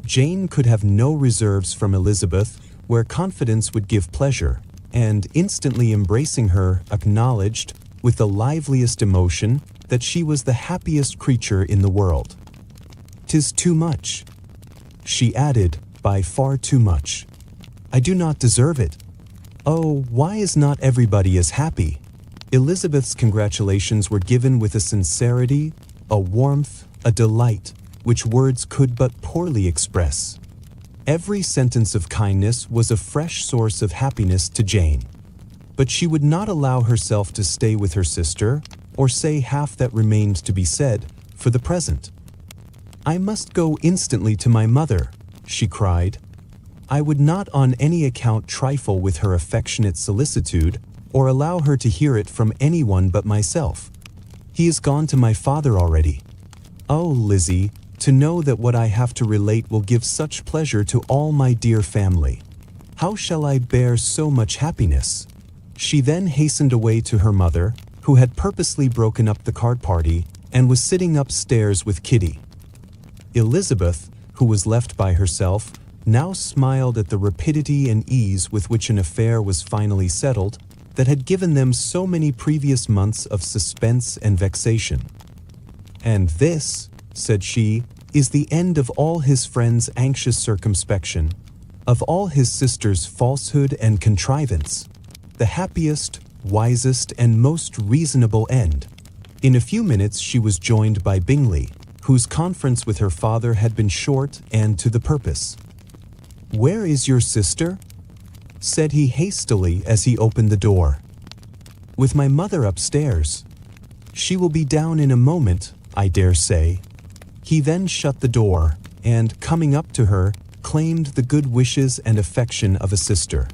Jane could have no reserves from Elizabeth, where confidence would give pleasure, and, instantly embracing her, acknowledged, with the liveliest emotion, that she was the happiest creature in the world. "'Tis too much," she added, "by far too much. I do not deserve it. Oh, why is not everybody as happy?" Elizabeth's congratulations were given with a sincerity, a warmth, a delight, which words could but poorly express. Every sentence of kindness was a fresh source of happiness to Jane. But she would not allow herself to stay with her sister, or say half that remained to be said, for the present. "I must go instantly to my mother," she cried. "I would not on any account trifle with her affectionate solicitude, or allow her to hear it from anyone but myself. He is gone to my father already. Oh, Lizzie, to know that what I have to relate will give such pleasure to all my dear family. How shall I bear so much happiness?" She then hastened away to her mother, who had purposely broken up the card party and was sitting upstairs with Kitty. Elizabeth, who was left by herself, now smiled at the rapidity and ease with which an affair was finally settled that had given them so many previous months of suspense and vexation. "And this," said she, "is the end of all his friends' anxious circumspection, of all his sister's falsehood and contrivance, the happiest, wisest, and most reasonable end." In a few minutes she was joined by Bingley, whose conference with her father had been short and to the purpose. "Where is your sister?" said he hastily as he opened the door. "With my mother upstairs. She will be down in a moment, I dare say." He then shut the door, and, coming up to her, claimed the good wishes and affection of a sister.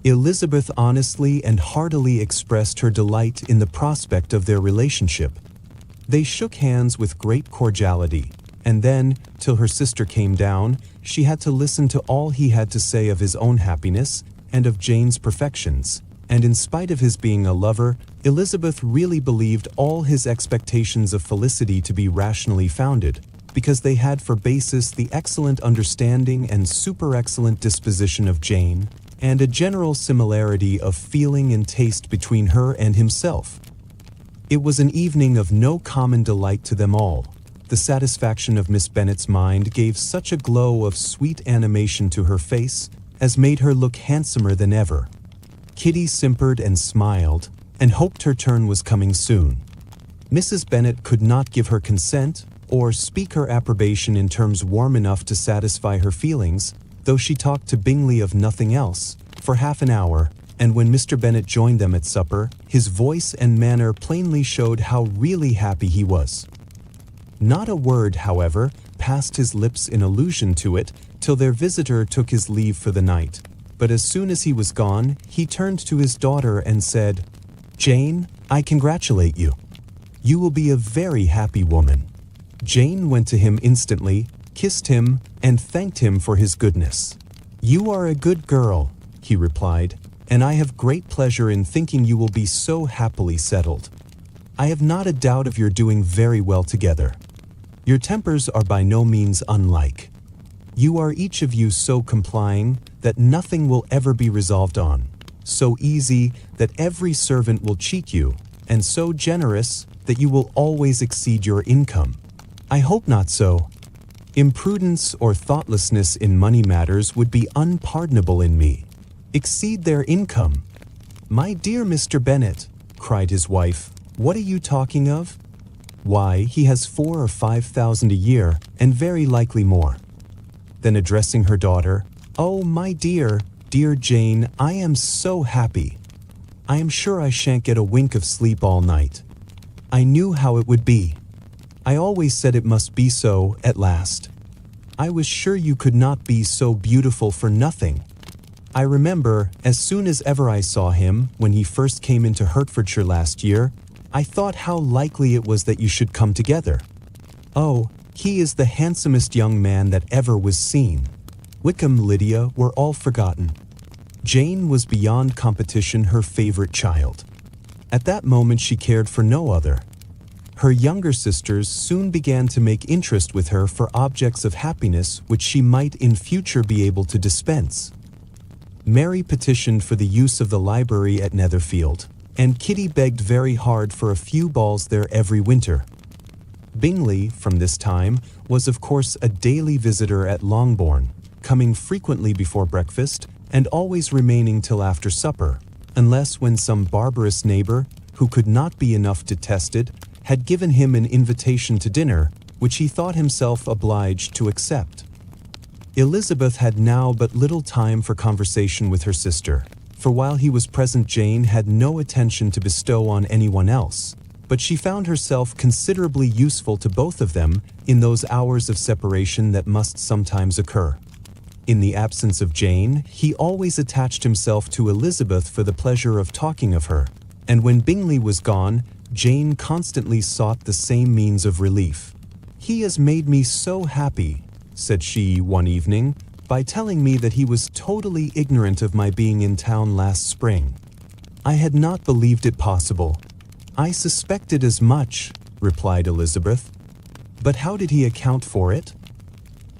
Elizabeth honestly and heartily expressed her delight in the prospect of their relationship. They shook hands with great cordiality, and then, till her sister came down, she had to listen to all he had to say of his own happiness and of Jane's perfections, and in spite of his being a lover, Elizabeth really believed all his expectations of felicity to be rationally founded, because they had for basis the excellent understanding and super-excellent disposition of Jane, and a general similarity of feeling and taste between her and himself. It was an evening of no common delight to them all. The satisfaction of Miss Bennet's mind gave such a glow of sweet animation to her face as made her look handsomer than ever. Kitty simpered and smiled, and hoped her turn was coming soon. Mrs. Bennet could not give her consent, or speak her approbation in terms warm enough to satisfy her feelings, though she talked to Bingley of nothing else, for half an hour, and when Mr. Bennet joined them at supper, his voice and manner plainly showed how really happy he was. Not a word, however, passed his lips in allusion to it till their visitor took his leave for the night, but as soon as he was gone, he turned to his daughter and said, "Jane, I congratulate you. You will be a very happy woman." Jane went to him instantly, kissed him, and thanked him for his goodness. "You are a good girl," he replied, "and I have great pleasure in thinking you will be so happily settled. I have not a doubt of your doing very well together. Your tempers are by no means unlike. You are each of you so complying that nothing will ever be resolved on, so easy that every servant will cheat you, and so generous that you will always exceed your income. I hope not so. Imprudence or thoughtlessness in money matters would be unpardonable in me. Exceed their income. My dear Mr. Bennet," cried his wife, "what are you talking of? Why, he has 4,000 or 5,000 a year, and very likely more." Then addressing her daughter, "Oh, my dear, dear Jane, I am so happy. I am sure I shan't get a wink of sleep all night. I knew how it would be. I always said it must be so at last. I was sure you could not be so beautiful for nothing. I remember, as soon as ever I saw him, when he first came into Hertfordshire last year, I thought how likely it was that you should come together. Oh, he is the handsomest young man that ever was seen. Wickham, Lydia were all forgotten. Jane was beyond competition her favorite child. At that moment she cared for no other. Her younger sisters soon began to make interest with her for objects of happiness which she might in future be able to dispense. Mary petitioned for the use of the library at Netherfield, and Kitty begged very hard for a few balls there every winter. Bingley, from this time, was of course a daily visitor at Longbourn, coming frequently before breakfast and always remaining till after supper, unless when some barbarous neighbor, who could not be enough detested, had given him an invitation to dinner, which he thought himself obliged to accept. Elizabeth had now but little time for conversation with her sister, for while he was present Jane had no attention to bestow on anyone else, but she found herself considerably useful to both of them in those hours of separation that must sometimes occur. In the absence of Jane, he always attached himself to Elizabeth for the pleasure of talking of her, and when Bingley was gone, Jane constantly sought the same means of relief. "He has made me so happy," said she one evening, "by telling me that he was totally ignorant of my being in town last spring. I had not believed it possible. "I suspected as much," replied Elizabeth. "But how did he account for it?"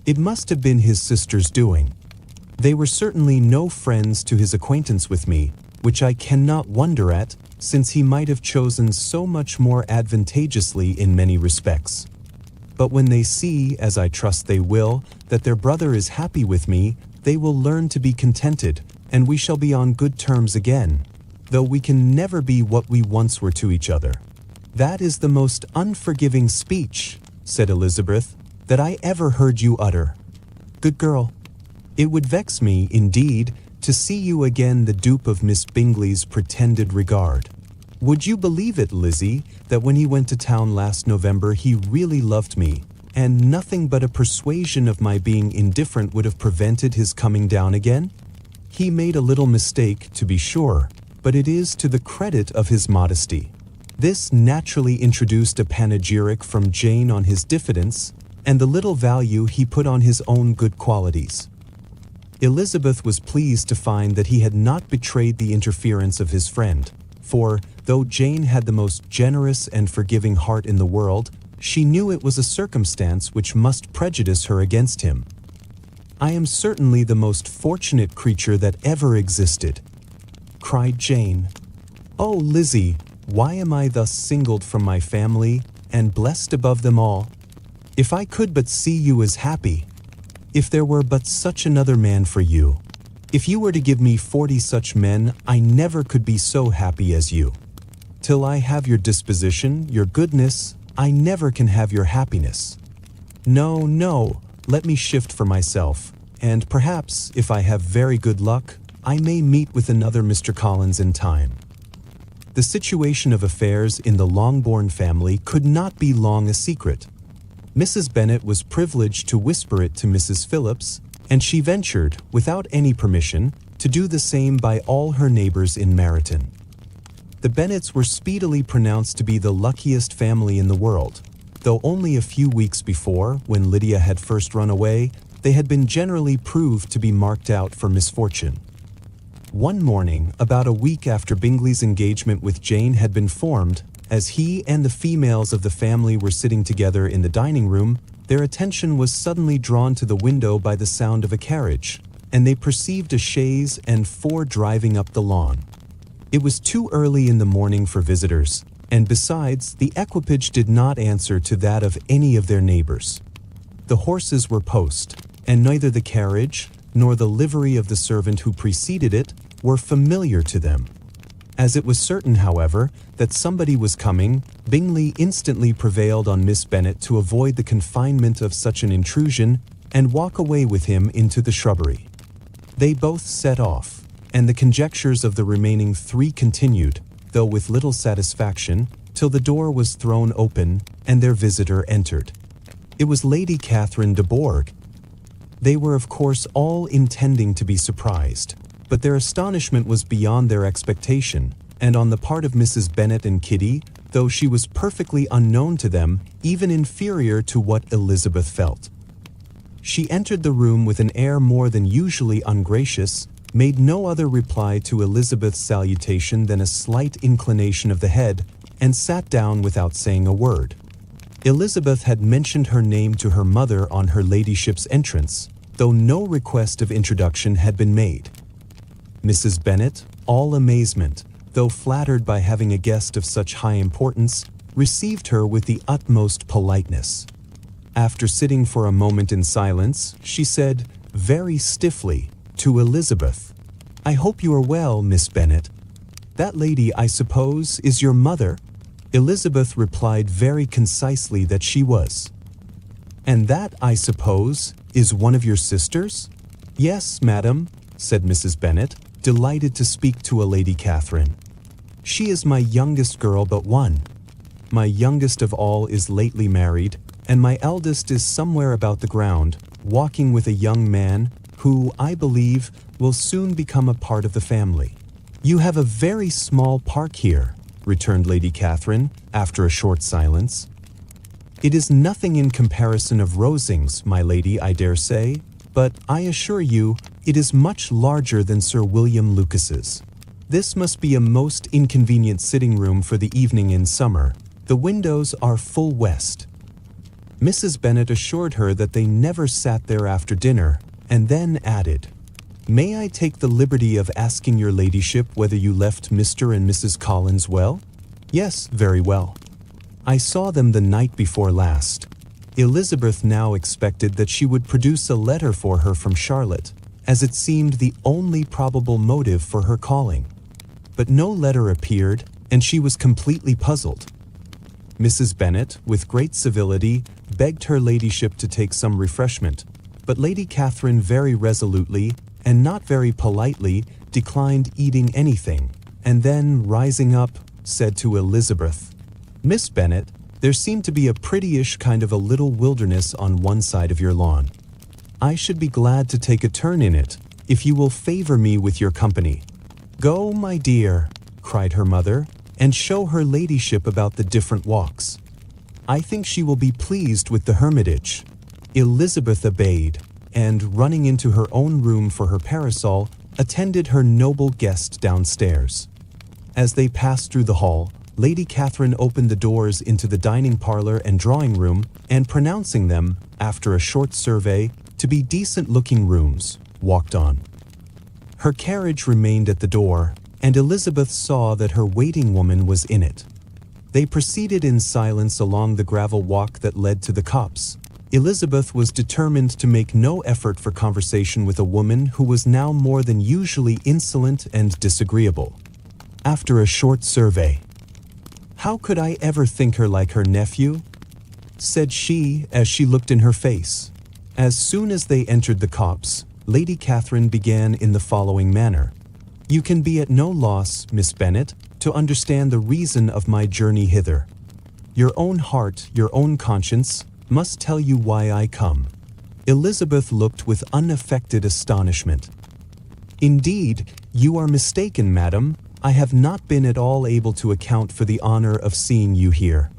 "It must have been his sister's doing. They were certainly no friends to his acquaintance with me, which I cannot wonder at, since he might have chosen so much more advantageously in many respects. But when they see, as I trust they will, that their brother is happy with me, they will learn to be contented, and we shall be on good terms again, though we can never be what we once were to each other." "That is the most unforgiving speech," said Elizabeth, "that I ever heard you utter. Good girl. It would vex me, indeed, to see you again the dupe of Miss Bingley's pretended regard. Would you believe it, Lizzie, that when he went to town last November he really loved me, and nothing but a persuasion of my being indifferent would have prevented his coming down again? He made a little mistake, to be sure, but it is to the credit of his modesty. This naturally introduced a panegyric from Jane on his diffidence, and the little value he put on his own good qualities." Elizabeth was pleased to find that he had not betrayed the interference of his friend, for, though Jane had the most generous and forgiving heart in the world, she knew it was a circumstance which must prejudice her against him. "I am certainly the most fortunate creature that ever existed," cried Jane. "Oh, Lizzie, why am I thus singled from my family, and blessed above them all? If I could but see you as happy! If there were but such another man for you! If you were to give me 40 such men, I never could be so happy as you. Till I have your disposition, your goodness, I never can have your happiness. No, no, let me shift for myself, and perhaps, if I have very good luck, I may meet with another Mr. Collins in time." The situation of affairs in the Longbourn family could not be long a secret. Mrs. Bennet was privileged to whisper it to Mrs. Phillips, and she ventured, without any permission, to do the same by all her neighbors in Meryton. The Bennets were speedily pronounced to be the luckiest family in the world, though only a few weeks before, when Lydia had first run away, they had been generally proved to be marked out for misfortune. One morning, about a week after Bingley's engagement with Jane had been formed, as he and the females of the family were sitting together in the dining room, their attention was suddenly drawn to the window by the sound of a carriage, and they perceived a chaise and 4 driving up the lawn. It was too early in the morning for visitors, and besides, the equipage did not answer to that of any of their neighbors. The horses were post, and neither the carriage nor the livery of the servant who preceded it were familiar to them. As it was certain, however, that somebody was coming, Bingley instantly prevailed on Miss Bennet to avoid the confinement of such an intrusion and walk away with him into the shrubbery. They both set off, and the conjectures of the remaining 3 continued, though with little satisfaction, till the door was thrown open and their visitor entered. It was Lady Catherine de Bourgh. They were of course all intending to be surprised, but their astonishment was beyond their expectation, and on the part of Mrs. Bennet and Kitty, though she was perfectly unknown to them, even inferior to what Elizabeth felt. She entered the room with an air more than usually ungracious, made no other reply to Elizabeth's salutation than a slight inclination of the head, and sat down without saying a word. Elizabeth had mentioned her name to her mother on her ladyship's entrance, though no request of introduction had been made. Mrs. Bennet, all amazement, though flattered by having a guest of such high importance, received her with the utmost politeness. After sitting for a moment in silence, she said, very stiffly, to Elizabeth, "I hope you are well, Miss Bennet. That lady, I suppose, is your mother?" Elizabeth replied very concisely that she was. "And that, I suppose, is one of your sisters?" "Yes, madam," said Mrs. Bennet, delighted to speak to a Lady Catherine. "She is my youngest girl but one. My youngest of all is lately married, and my eldest is somewhere about the ground, walking with a young man who, I believe, will soon become a part of the family." "You have a very small park here," returned Lady Catherine, after a short silence. "It is nothing in comparison of Rosings, my lady, I dare say, but I assure you it is much larger than Sir William Lucas's. This must be a most inconvenient sitting room for the evening in summer. The windows are full west." Mrs. Bennet assured her that they never sat there after dinner, and then added, "May I take the liberty of asking your ladyship whether you left Mr. and Mrs. Collins well?" "Yes, very well. I saw them the night before last." Elizabeth now expected that she would produce a letter for her from Charlotte, as it seemed the only probable motive for her calling. But no letter appeared, and she was completely puzzled. Mrs. Bennet, with great civility, begged her ladyship to take some refreshment, but Lady Catherine very resolutely, and not very politely, declined eating anything, and then, rising up, said to Elizabeth, "Miss Bennet, there seemed to be a prettyish kind of a little wilderness on one side of your lawn. I should be glad to take a turn in it, if you will favor me with your company." "Go, my dear," cried her mother, "and show her ladyship about the different walks. I think she will be pleased with the hermitage." Elizabeth obeyed, and, running into her own room for her parasol, attended her noble guest downstairs. As they passed through the hall, Lady Catherine opened the doors into the dining parlor and drawing room, and pronouncing them, after a short survey, to be decent-looking rooms, walked on. Her carriage remained at the door, and Elizabeth saw that her waiting woman was in it. They proceeded in silence along the gravel walk that led to the copse. Elizabeth was determined to make no effort for conversation with a woman who was now more than usually insolent and disagreeable. After a short survey, "How could I ever think her like her nephew?" said she as she looked in her face. As soon as they entered the copse, Lady Catherine began in the following manner. "You can be at no loss, Miss Bennet, to understand the reason of my journey hither. Your own heart, your own conscience, must tell you why I come." Elizabeth looked with unaffected astonishment. "Indeed, you are mistaken, madam. I have not been at all able to account for the honor of seeing you here."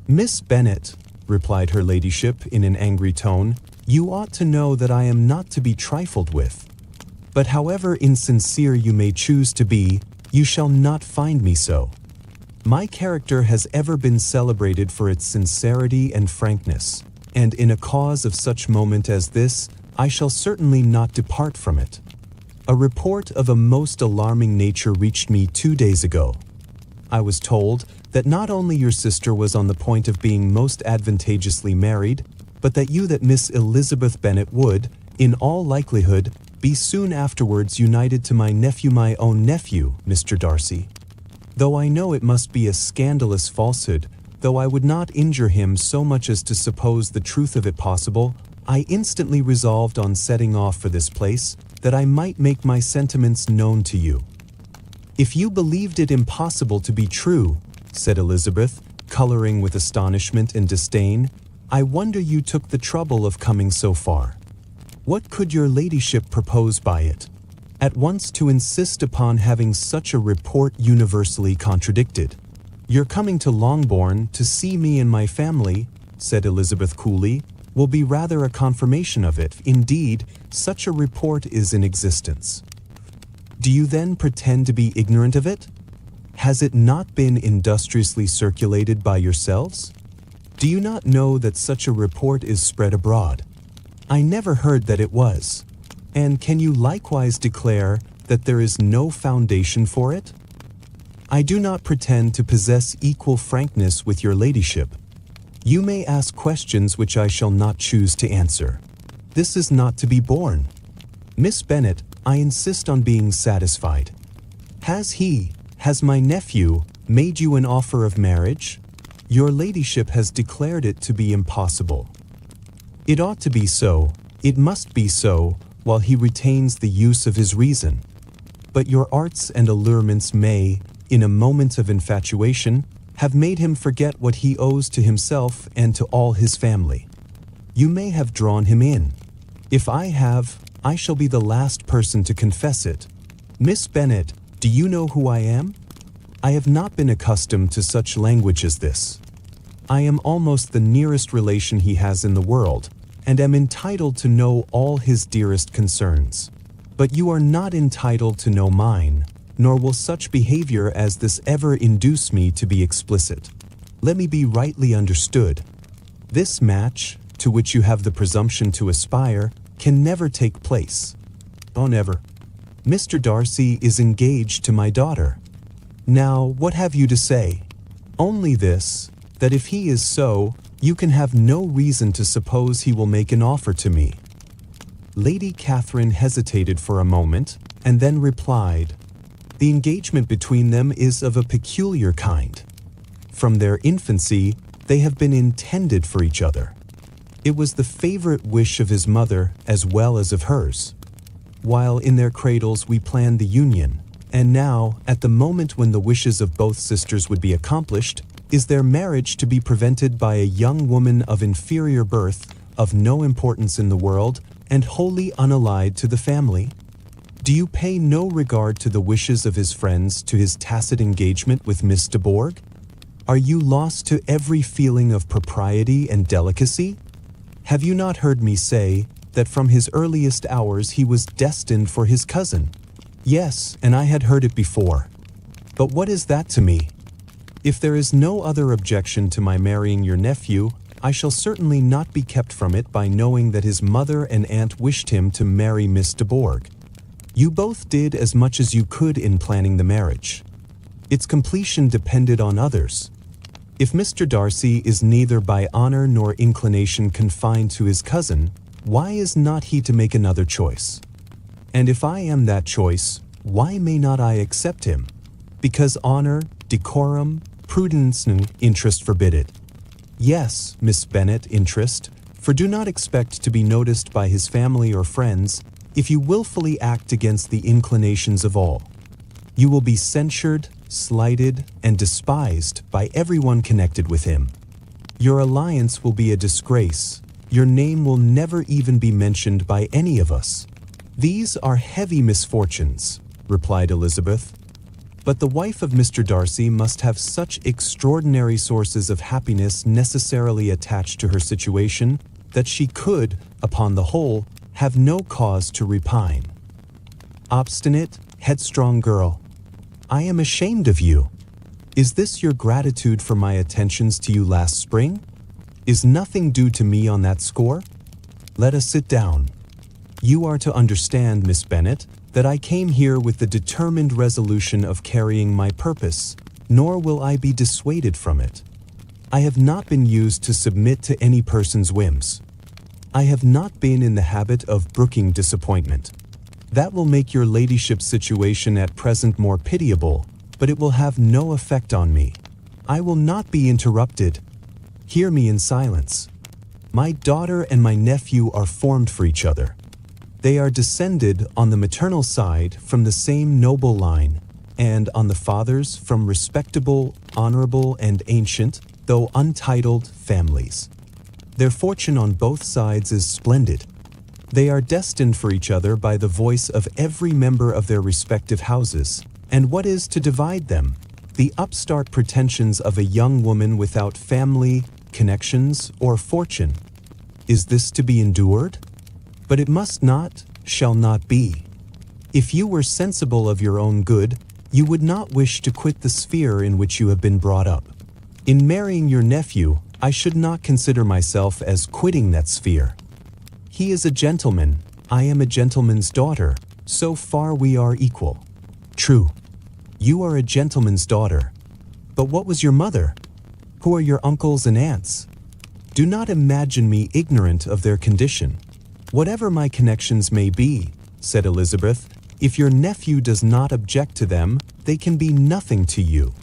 "Miss Bennet," replied her ladyship in an angry tone, "you ought to know that I am not to be trifled with. But however insincere you may choose to be, you shall not find me so. My character has ever been celebrated for its sincerity and frankness, and in a cause of such moment as this, I shall certainly not depart from it. A report of a most alarming nature reached me 2 days ago. I was told that not only your sister was on the point of being most advantageously married, but that you, that Miss Elizabeth Bennet would, in all likelihood, be soon afterwards united to my nephew, my own nephew, Mr. Darcy. Though I know it must be a scandalous falsehood, though I would not injure him so much as to suppose the truth of it possible, I instantly resolved on setting off for this place, that I might make my sentiments known to you." "If you believed it impossible to be true," said Elizabeth, coloring with astonishment and disdain, "I wonder you took the trouble of coming so far. What could your ladyship propose by it? At once to insist upon having such a report universally contradicted." "Your coming to Longbourn to see me and my family," said Elizabeth coolly, "will be rather a confirmation of it. Indeed, such a report is in existence." "Do you then pretend to be ignorant of it? Has it not been industriously circulated by yourselves? Do you not know that such a report is spread abroad? I never heard that it was. And can you likewise declare that there is no foundation for it? I do not pretend to possess equal frankness with your ladyship. You may ask questions which I shall not choose to answer. This is not to be borne. Miss Bennet, I insist on being satisfied. Has my nephew, made you an offer of marriage? Your ladyship has declared it to be impossible. It ought to be so, it must be so, while he retains the use of his reason. But your arts and allurements may, in a moment of infatuation, have made him forget what he owes to himself and to all his family. You may have drawn him in. If I have, I shall be the last person to confess it. Miss Bennet, do you know who I am? I have not been accustomed to such language as this. I am almost the nearest relation he has in the world, and am entitled to know all his dearest concerns. But you are not entitled to know mine. nor will such behavior as this ever induce me to be explicit. Let me be rightly understood. This match, to which you have the presumption to aspire, can never take place. Oh, never. Mr. Darcy is engaged to my daughter. Now, what have you to say? Only this, that if he is so, you can have no reason to suppose he will make an offer to me. Lady Catherine hesitated for a moment, and then replied, "The engagement between them is of a peculiar kind. From their infancy, they have been intended for each other. It was the favorite wish of his mother as well as of hers. While in their cradles we planned the union, and now, at the moment when the wishes of both sisters would be accomplished, is their marriage to be prevented by a young woman of inferior birth, of no importance in the world, and wholly unallied to the family? Do you pay no regard to the wishes of his friends to his tacit engagement with Miss de Bourgh? Are you lost to every feeling of propriety and delicacy? Have you not heard me say that from his earliest hours he was destined for his cousin? Yes, and I had heard it before. But what is that to me? If there is no other objection to my marrying your nephew, I shall certainly not be kept from it by knowing that his mother and aunt wished him to marry Miss de Bourgh. You both did as much as you could in planning the marriage. Its completion depended on others. If Mr. Darcy is neither by honor nor inclination confined to his cousin, why is not he to make another choice? And if I am that choice, why may not I accept him? Because honor, decorum, prudence, and interest forbid it. Yes, Miss Bennet, interest, for do not expect to be noticed by his family or friends if you willfully act against the inclinations of all. You will be censured, slighted, and despised by everyone connected with him. Your alliance will be a disgrace. Your name will never even be mentioned by any of us. These are heavy misfortunes, replied Elizabeth. But the wife of Mr. Darcy must have such extraordinary sources of happiness necessarily attached to her situation that she could, upon the whole, have no cause to repine. Obstinate, headstrong girl, I am ashamed of you. Is this your gratitude for my attentions to you last spring? Is nothing due to me on that score? Let us sit down. You are to understand, Miss Bennet, that I came here with the determined resolution of carrying my purpose, nor will I be dissuaded from it. I have not been used to submit to any person's whims. I have not been in the habit of brooking disappointment. That will make your ladyship's situation at present more pitiable, but it will have no effect on me. I will not be interrupted. Hear me in silence. My daughter and my nephew are formed for each other. They are descended on the maternal side from the same noble line, and on the father's from respectable, honorable, and ancient, though untitled, families. Their fortune on both sides is splendid. They are destined for each other by the voice of every member of their respective houses, and what is to divide them? The upstart pretensions of a young woman without family, connections, or fortune. Is this to be endured? But it must not, shall not be. If you were sensible of your own good, you would not wish to quit the sphere in which you have been brought up. In marrying your nephew, I should not consider myself as quitting that sphere. He is a gentleman, I am a gentleman's daughter, so far we are equal. True, you are a gentleman's daughter. But what was your mother? Who are your uncles and aunts? Do not imagine me ignorant of their condition. Whatever my connections may be, said Elizabeth, if your nephew does not object to them, they can be nothing to you.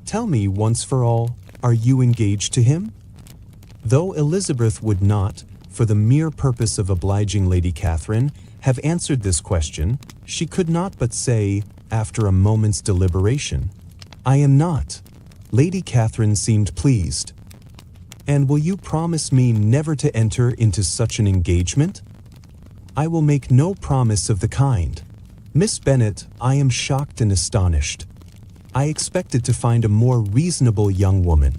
Tell me once for all, are you engaged to him? Though Elizabeth would not, for the mere purpose of obliging Lady Catherine, have answered this question, she could not but say, after a moment's deliberation, I am not. Lady Catherine seemed pleased. And will you promise me never to enter into such an engagement? I will make no promise of the kind. Miss Bennet, I am shocked and astonished. I expected to find a more reasonable young woman.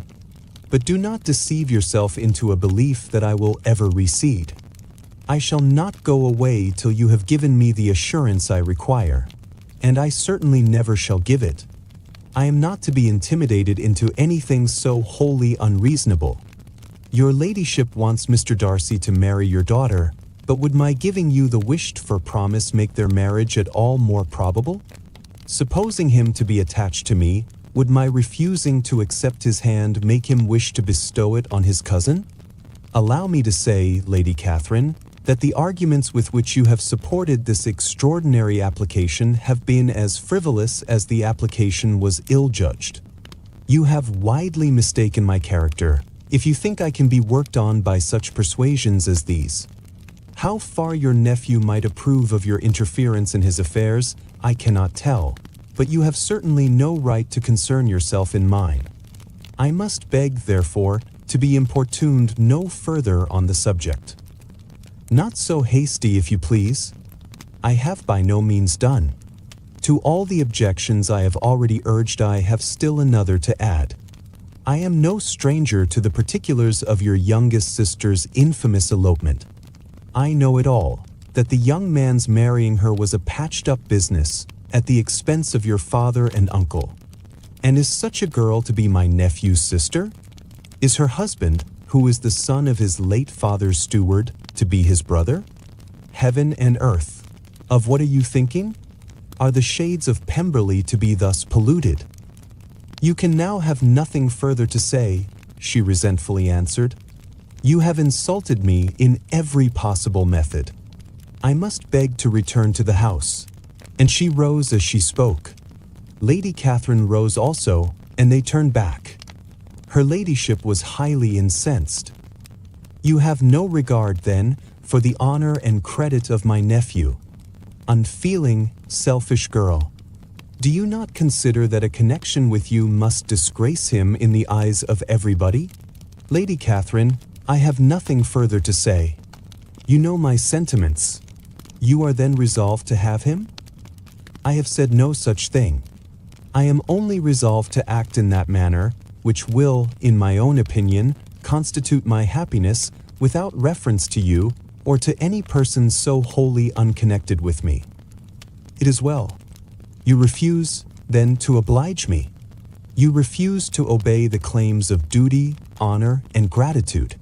But do not deceive yourself into a belief that I will ever recede. I shall not go away till you have given me the assurance I require. and I certainly never shall give it. I am not to be intimidated into anything so wholly unreasonable. Your ladyship wants Mr. Darcy to marry your daughter, but would my giving you the wished-for promise make their marriage at all more probable? Supposing him to be attached to me, would my refusing to accept his hand make him wish to bestow it on his cousin? Allow me to say, Lady Catherine, that the arguments with which you have supported this extraordinary application have been as frivolous as the application was ill-judged. You have widely mistaken my character, if you think I can be worked on by such persuasions as these. How far your nephew might approve of your interference in his affairs, I cannot tell, but you have certainly no right to concern yourself in mine. I must beg, therefore, to be importuned no further on the subject. Not so hasty, if you please. I have by no means done. To all the objections I have already urged I have still another to add. I am no stranger to the particulars of your youngest sister's infamous elopement. I know it all, that the young man's marrying her was a patched-up business, at the expense of your father and uncle. And is such a girl to be my nephew's sister? Is her husband, who is the son of his late father's steward, to be his brother? Heaven and earth, of what are you thinking? Are the shades of Pemberley to be thus polluted? You can now have nothing further to say, she resentfully answered. You have insulted me in every possible method. I must beg to return to the house. And she rose as she spoke. Lady Catherine rose also, and they turned back. Her ladyship was highly incensed. You have no regard, then, for the honor and credit of my nephew. Unfeeling, selfish girl. Do you not consider that a connection with you must disgrace him in the eyes of everybody? Lady Catherine, I have nothing further to say. You know my sentiments. You are then resolved to have him? I have said no such thing. I am only resolved to act in that manner, which will, in my own opinion, constitute my happiness without reference to you or to any person so wholly unconnected with me. It is well. You refuse, then, to oblige me. You refuse to obey the claims of duty, honor, and gratitude.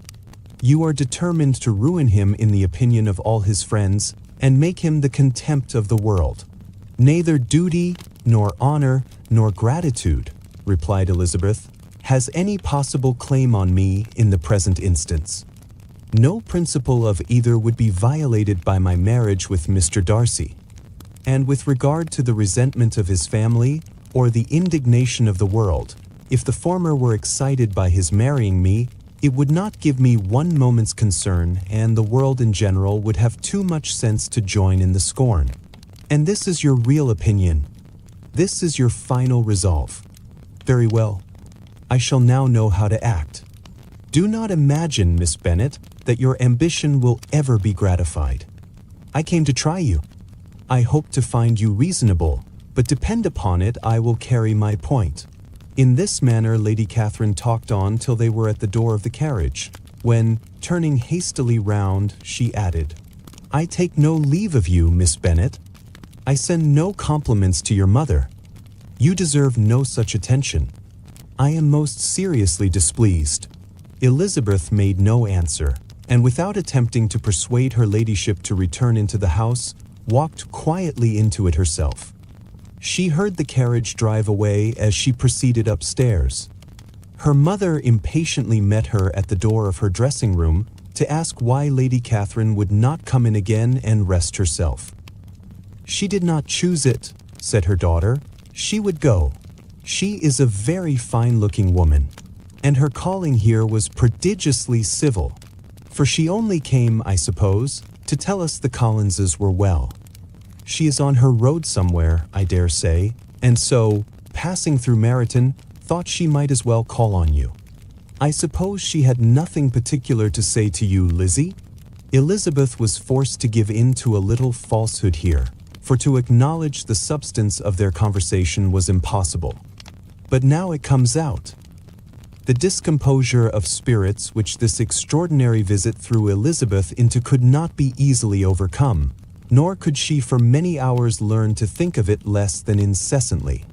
You are determined to ruin him in the opinion of all his friends and make him the contempt of the world. Neither duty, nor honor, nor gratitude, replied Elizabeth, has any possible claim on me in the present instance. No principle of either would be violated by my marriage with Mr. Darcy. And with regard to the resentment of his family, or the indignation of the world, if the former were excited by his marrying me, it would not give me one moment's concern, and the world in general would have too much sense to join in the scorn. And this is your real opinion. This is your final resolve. Very well. I shall now know how to act. Do not imagine, Miss Bennet, that your ambition will ever be gratified. I came to try you. I hope to find you reasonable, but depend upon it I will carry my point. In this manner Lady Catherine talked on till they were at the door of the carriage, when, turning hastily round, she added, I take no leave of you, Miss Bennet. I send no compliments to your mother. You deserve no such attention. I am most seriously displeased. Elizabeth made no answer, and without attempting to persuade her ladyship to return into the house, walked quietly into it herself. She heard the carriage drive away as she proceeded upstairs. Her mother impatiently met her at the door of her dressing room to ask why Lady Catherine would not come in again and rest herself. She did not choose it, said her daughter. She would go. She is a very fine-looking woman, and her calling here was prodigiously civil, for she only came, I suppose, to tell us the Collinses were well. She is on her road somewhere, I dare say, and so, passing through Meryton, thought she might as well call on you. I suppose she had nothing particular to say to you, Lizzie? Elizabeth was forced to give in to a little falsehood here, for to acknowledge the substance of their conversation was impossible. But now it comes out. The discomposure of spirits which this extraordinary visit threw Elizabeth into could not be easily overcome, nor could she for many hours learn to think of it less than incessantly.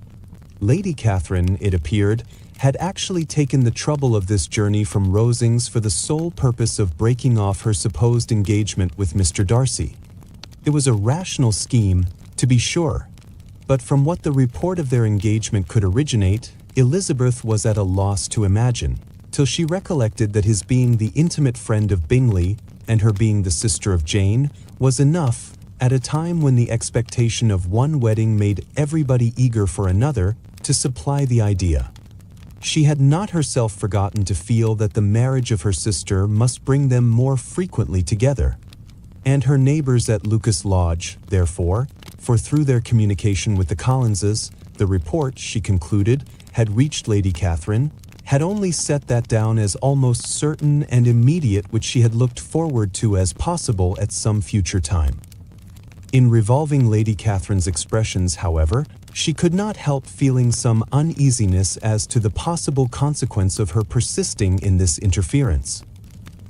Lady Catherine, it appeared, had actually taken the trouble of this journey from Rosings for the sole purpose of breaking off her supposed engagement with Mr. Darcy. It was a rational scheme, to be sure, but from what the report of their engagement could originate, Elizabeth was at a loss to imagine, till she recollected that his being the intimate friend of Bingley, and her being the sister of Jane, was enough, at a time when the expectation of one wedding made everybody eager for another, to supply the idea. She had not herself forgotten to feel that the marriage of her sister must bring them more frequently together, and her neighbors at Lucas Lodge, therefore, for through their communication with the Collinses, the report, she concluded, had reached Lady Catherine, had only set that down as almost certain and immediate which she had looked forward to as possible at some future time. In revolving Lady Catherine's expressions, however, she could not help feeling some uneasiness as to the possible consequence of her persisting in this interference.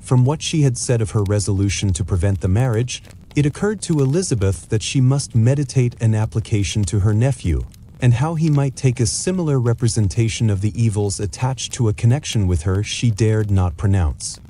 From what she had said of her resolution to prevent the marriage, it occurred to Elizabeth that she must meditate an application to her nephew, and how he might take a similar representation of the evils attached to a connection with her she dared not pronounce.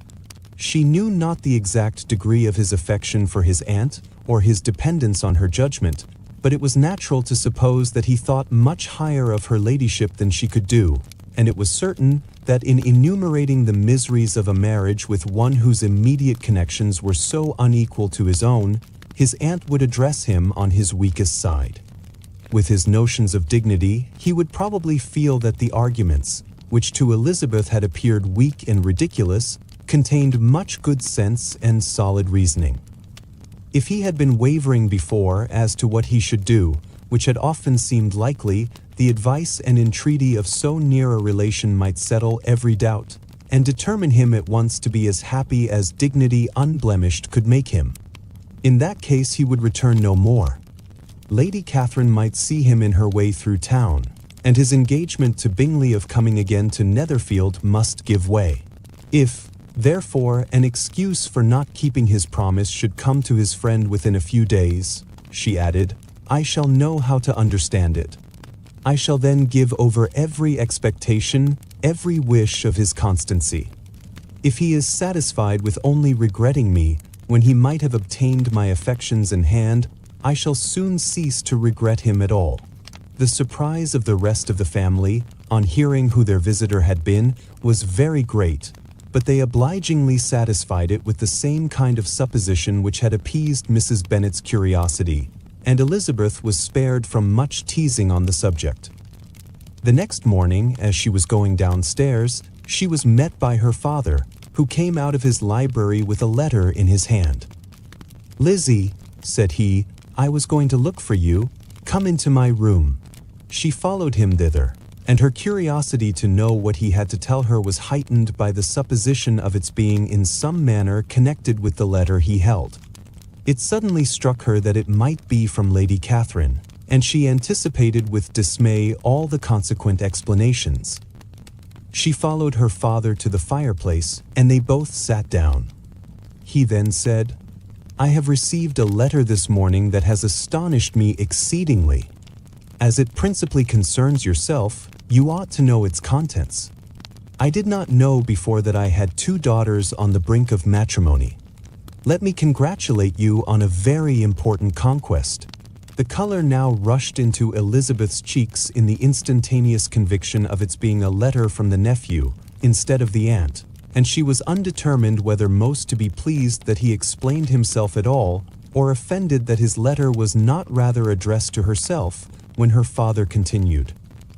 She knew not the exact degree of his affection for his aunt, or his dependence on her judgment, but it was natural to suppose that he thought much higher of her ladyship than she could do, and it was certain that in enumerating the miseries of a marriage with one whose immediate connections were so unequal to his own, his aunt would address him on his weakest side. With his notions of dignity, he would probably feel that the arguments, which to Elizabeth had appeared weak and ridiculous, contained much good sense and solid reasoning. If he had been wavering before as to what he should do, which had often seemed likely, the advice and entreaty of so near a relation might settle every doubt, and determine him at once to be as happy as dignity unblemished could make him. In that case he would return no more. Lady Catherine might see him in her way through town, and his engagement to Bingley of coming again to Netherfield must give way. If, therefore, an excuse for not keeping his promise should come to his friend within a few days, she added, I shall know how to understand it. I shall then give over every expectation, every wish of his constancy. If he is satisfied with only regretting me, when he might have obtained my affections in hand, I shall soon cease to regret him at all. The surprise of the rest of the family, on hearing who their visitor had been, was very great, but they obligingly satisfied it with the same kind of supposition which had appeased Mrs. Bennet's curiosity, and Elizabeth was spared from much teasing on the subject. The next morning, as she was going downstairs, she was met by her father, who came out of his library with a letter in his hand. "Lizzie," said he, "I was going to look for you. Come into my room." She followed him thither, and her curiosity to know what he had to tell her was heightened by the supposition of its being in some manner connected with the letter he held. It suddenly struck her that it might be from Lady Catherine, and she anticipated with dismay all the consequent explanations. She followed her father to the fireplace, and they both sat down. He then said, "I have received a letter this morning that has astonished me exceedingly. As it principally concerns yourself, you ought to know its contents. I did not know before that I had 2 daughters on the brink of matrimony. Let me congratulate you on a very important conquest." The color now rushed into Elizabeth's cheeks in the instantaneous conviction of its being a letter from the nephew, instead of the aunt, and she was undetermined whether most to be pleased that he explained himself at all, or offended that his letter was not rather addressed to herself, when her father continued,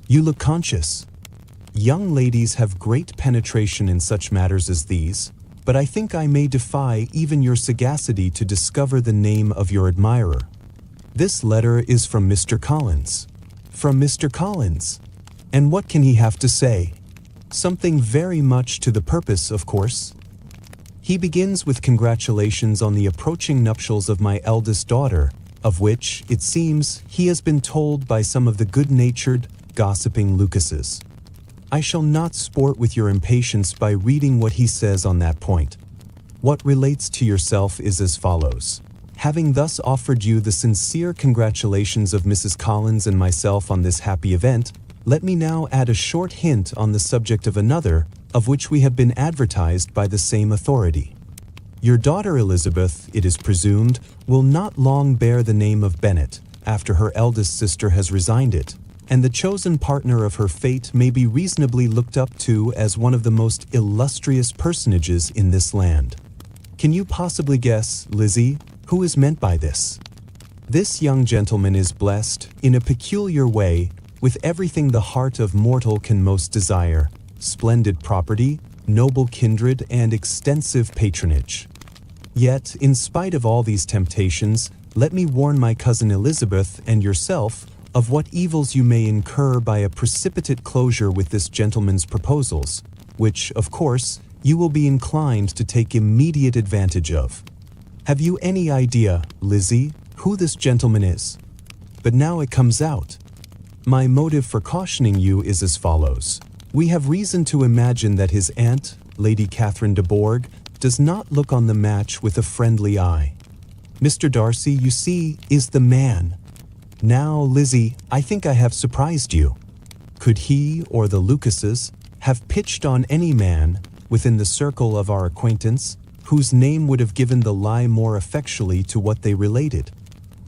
"You look conscious. Young ladies have great penetration in such matters as these, but I think I may defy even your sagacity to discover the name of your admirer. This letter is from Mr. Collins." "From Mr. Collins? And what can he have to say?" "Something very much to the purpose, of course. He begins with congratulations on the approaching nuptials of my eldest daughter, of which, it seems, he has been told by some of the good-natured, gossiping Lucases. I shall not sport with your impatience by reading what he says on that point. What relates to yourself is as follows. having thus offered you the sincere congratulations of Mrs. Collins and myself on this happy event, let me now add a short hint on the subject of another, of which we have been advertised by the same authority. Your daughter Elizabeth, it is presumed, will not long bear the name of Bennet, after her eldest sister has resigned it, and the chosen partner of her fate may be reasonably looked up to as one of the most illustrious personages in this land. Can you possibly guess, Lizzie, who is meant by this? This young gentleman is blessed, in a peculiar way, with everything the heart of mortal can most desire: splendid property, noble kindred, and extensive patronage. Yet, in spite of all these temptations, let me warn my cousin Elizabeth and yourself of what evils you may incur by a precipitate closure with this gentleman's proposals, which, of course, you will be inclined to take immediate advantage of. Have you any idea, Lizzie, who this gentleman is? But now it comes out. My motive for cautioning you is as follows. We have reason to imagine that his aunt, Lady Catherine de Bourgh, does not look on the match with a friendly eye. Mr. Darcy, you see, is the man. Now, Lizzie, I think I have surprised you. Could he or the Lucases have pitched on any man, within the circle of our acquaintance, whose name would have given the lie more effectually to what they related?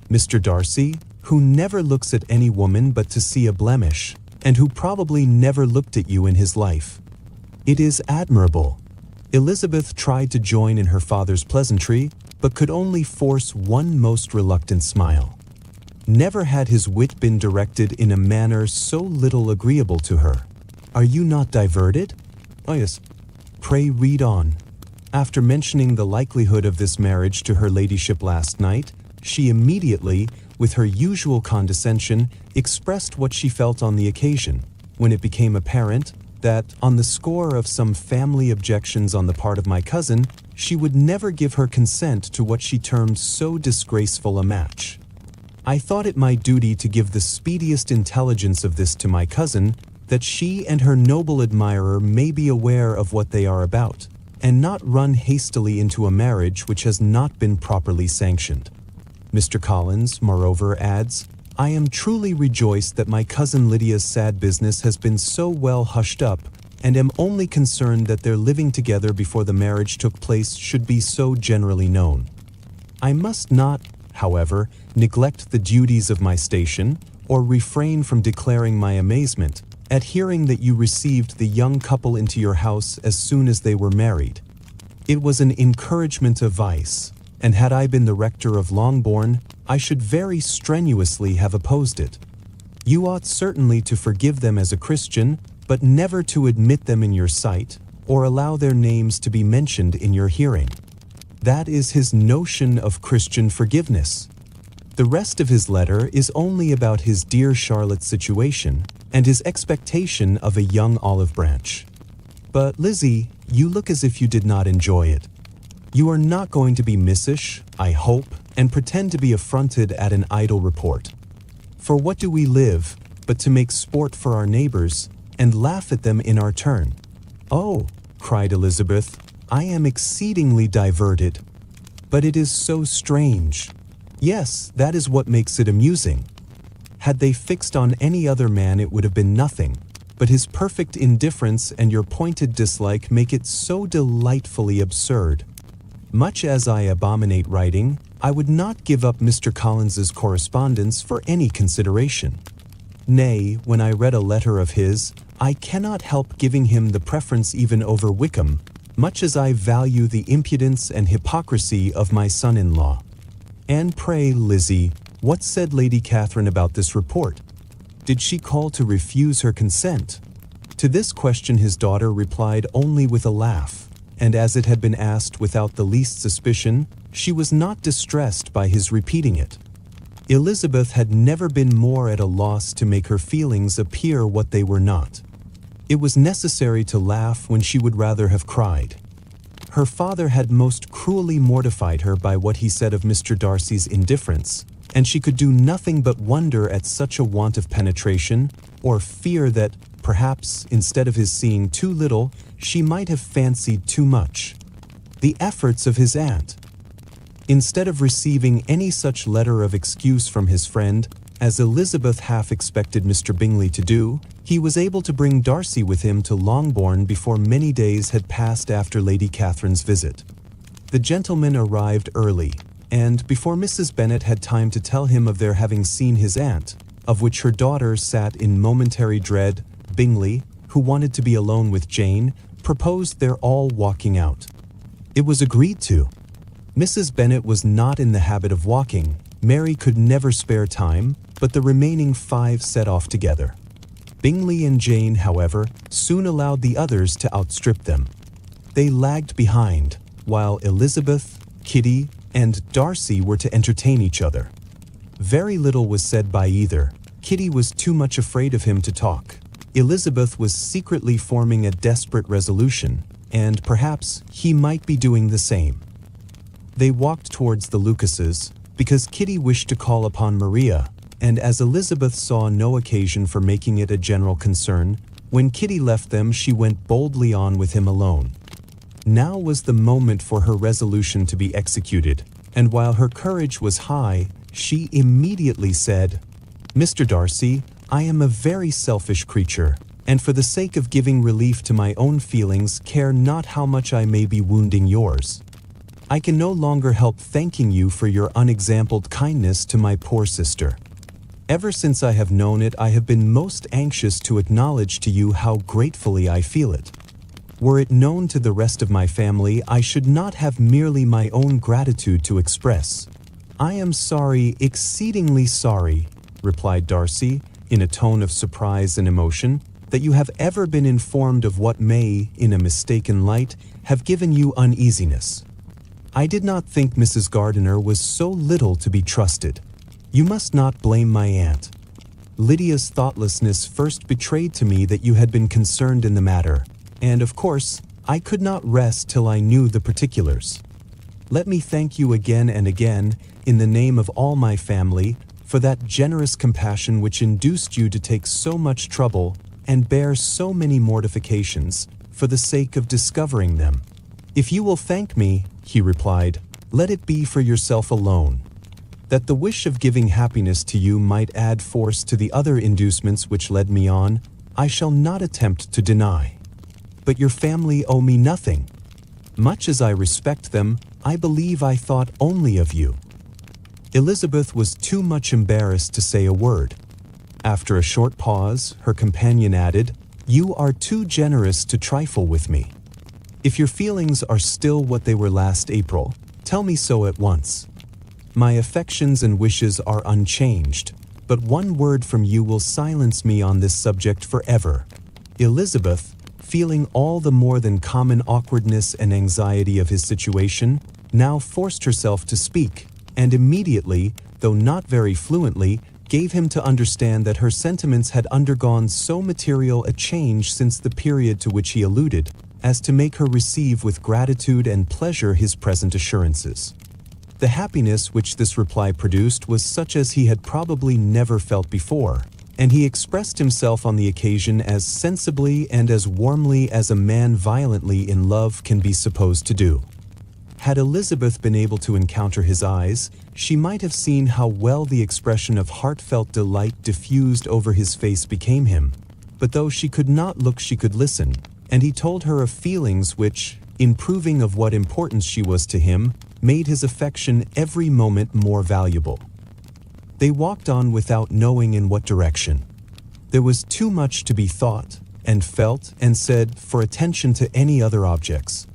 Mr. Darcy, who never looks at any woman but to see a blemish, and who probably never looked at you in his life. It is admirable. Elizabeth tried to join in her father's pleasantry, but could only force one most reluctant smile. Never had his wit been directed in a manner so little agreeable to her. Are you not diverted? Oh yes. Pray read on. After mentioning the likelihood of this marriage to her ladyship last night, she immediately, with her usual condescension, expressed what she felt on the occasion, when it became apparent that, on the score of some family objections on the part of my cousin, she would never give her consent to what she termed so disgraceful a match. I thought it my duty to give the speediest intelligence of this to my cousin, that she and her noble admirer may be aware of what they are about, and not run hastily into a marriage which has not been properly sanctioned. Mr. Collins, moreover, adds, I am truly rejoiced that my cousin Lydia's sad business has been so well hushed up, and am only concerned that their living together before the marriage took place should be so generally known. I must not, however, neglect the duties of my station, or refrain from declaring my amazement at hearing that you received the young couple into your house as soon as they were married. It was an encouragement of vice, and had I been the rector of Longbourn, I should very strenuously have opposed it. You ought certainly to forgive them as a Christian, but never to admit them in your sight, or allow their names to be mentioned in your hearing. That is his notion of Christian forgiveness. The rest of his letter is only about his dear Charlotte's situation, and his expectation of a young olive branch. But, Lizzie, you look as if you did not enjoy it. You are not going to be missish, I hope, and pretend to be affronted at an idle report. For what do we live, but to make sport for our neighbors, and laugh at them in our turn? Oh, cried Elizabeth, I am exceedingly diverted. But it is so strange. Yes, that is what makes it amusing. Had they fixed on any other man it would have been nothing, but his perfect indifference and your pointed dislike make it so delightfully absurd. Much as I abominate writing, I would not give up Mr. Collins's correspondence for any consideration. Nay, when I read a letter of his, I cannot help giving him the preference even over Wickham, much as I value the impudence and hypocrisy of my son-in-law. And pray, Lizzie, what said Lady Catherine about this report? Did she call to refuse her consent? To this question his daughter replied only with a laugh, and as it had been asked without the least suspicion, she was not distressed by his repeating it. Elizabeth had never been more at a loss to make her feelings appear what they were not. It was necessary to laugh when she would rather have cried. Her father had most cruelly mortified her by what he said of Mr. Darcy's indifference, and she could do nothing but wonder at such a want of penetration, or fear that, perhaps, instead of his seeing too little, she might have fancied too much. The efforts of his aunt. Instead of receiving any such letter of excuse from his friend, as Elizabeth half expected Mr. Bingley to do, he was able to bring Darcy with him to Longbourn before many days had passed after Lady Catherine's visit. The gentleman arrived early, and before Mrs. Bennet had time to tell him of their having seen his aunt, of which her daughter sat in momentary dread, Bingley, who wanted to be alone with Jane, proposed their all walking out. It was agreed to. Mrs. Bennet was not in the habit of walking. Mary could never spare time, but the remaining 5 set off together. Bingley and Jane, however, soon allowed the others to outstrip them. They lagged behind, while Elizabeth, Kitty, and Darcy were to entertain each other. Very little was said by either. Kitty was too much afraid of him to talk. Elizabeth was secretly forming a desperate resolution, and perhaps he might be doing the same. They walked towards the Lucases, because Kitty wished to call upon Maria, and as Elizabeth saw no occasion for making it a general concern, when Kitty left them she went boldly on with him alone. Now was the moment for her resolution to be executed, and while her courage was high, she immediately said, "Mr. Darcy, I am a very selfish creature, and for the sake of giving relief to my own feelings care not how much I may be wounding yours. I can no longer help thanking you for your unexampled kindness to my poor sister. Ever since I have known it, I have been most anxious to acknowledge to you how gratefully I feel it. Were it known to the rest of my family, I should not have merely my own gratitude to express. I am sorry, exceedingly sorry," replied Darcy, in a tone of surprise and emotion, "that you have ever been informed of what may, in a mistaken light, have given you uneasiness. I did not think Mrs. Gardiner was so little to be trusted. You must not blame my aunt. Lydia's thoughtlessness first betrayed to me that you had been concerned in the matter, and of course, I could not rest till I knew the particulars. Let me thank you again and again, in the name of all my family, for that generous compassion which induced you to take so much trouble and bear so many mortifications, for the sake of discovering them. If you will thank me," he replied, "let it be for yourself alone. That the wish of giving happiness to you might add force to the other inducements which led me on, I shall not attempt to deny. But your family owe me nothing. Much as I respect them, I believe I thought only of you." Elizabeth was too much embarrassed to say a word. After a short pause, her companion added, "You are too generous to trifle with me. If your feelings are still what they were last April, tell me so at once. My affections and wishes are unchanged, but one word from you will silence me on this subject forever." Elizabeth, feeling all the more than common awkwardness and anxiety of his situation, now forced herself to speak, and immediately, though not very fluently, gave him to understand that her sentiments had undergone so material a change since the period to which he alluded, as to make her receive with gratitude and pleasure his present assurances. The happiness which this reply produced was such as he had probably never felt before, and he expressed himself on the occasion as sensibly and as warmly as a man violently in love can be supposed to do. Had Elizabeth been able to encounter his eyes, she might have seen how well the expression of heartfelt delight diffused over his face became him, but though she could not look she could listen, and he told her of feelings which, in proving of what importance she was to him, made his affection every moment more valuable. They walked on without knowing in what direction. There was too much to be thought, and felt, and said for attention to any other objects.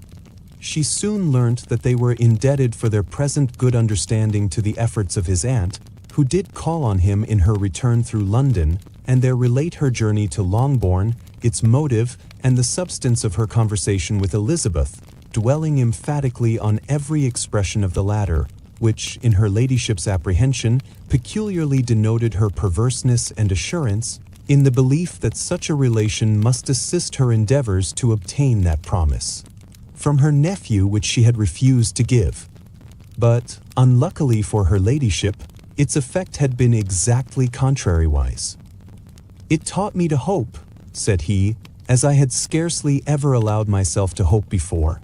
She soon learnt that they were indebted for their present good understanding to the efforts of his aunt, who did call on him in her return through London, and there relate her journey to Longbourn, its motive, and the substance of her conversation with Elizabeth, dwelling emphatically on every expression of the latter, which, in her ladyship's apprehension, peculiarly denoted her perverseness and assurance, in the belief that such a relation must assist her endeavours to obtain that promise from her nephew which she had refused to give. But, unluckily for her ladyship, its effect had been exactly contrariwise. "It taught me to hope," said he, "as I had scarcely ever allowed myself to hope before.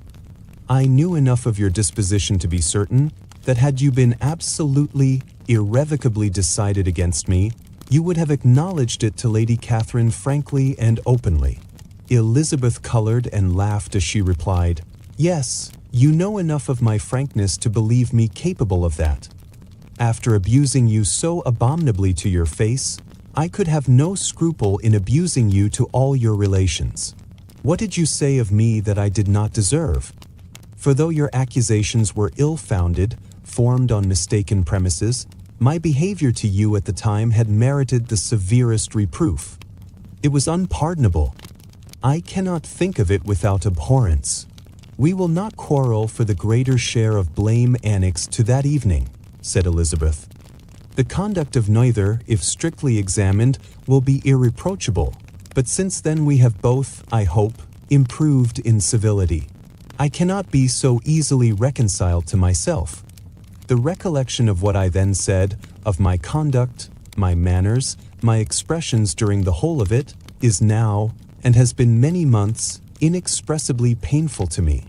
I knew enough of your disposition to be certain, that had you been absolutely, irrevocably decided against me, you would have acknowledged it to Lady Catherine frankly and openly. Elizabeth colored and laughed as she replied, "Yes, you know enough of my frankness to believe me capable of that. After abusing you so abominably to your face, I could have no scruple in abusing you to all your relations. What did you say of me that I did not deserve? For though your accusations were ill-founded, formed on mistaken premises, my behavior to you at the time had merited the severest reproof. It was unpardonable. I cannot think of it without abhorrence. We will not quarrel for the greater share of blame annexed to that evening," said Elizabeth. "The conduct of neither, if strictly examined, will be irreproachable, but since then we have both, I hope, improved in civility. I cannot be so easily reconciled to myself. The recollection of what I then said, of my conduct, my manners, my expressions during the whole of it, is now, and has been many months, inexpressibly painful to me.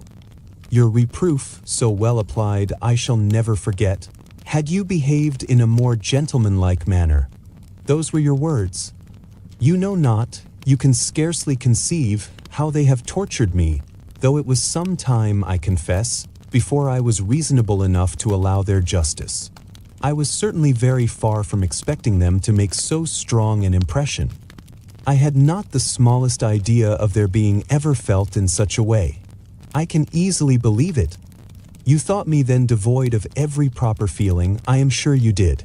Your reproof, so well applied, I shall never forget. Had you behaved in a more gentlemanlike manner. Those were your words. You know not, you can scarcely conceive, how they have tortured me, though it was some time, I confess, before I was reasonable enough to allow their justice. I was certainly very far from expecting them to make so strong an impression. I had not the smallest idea of their being ever felt in such a way. I can easily believe it. You thought me then devoid of every proper feeling, I am sure you did.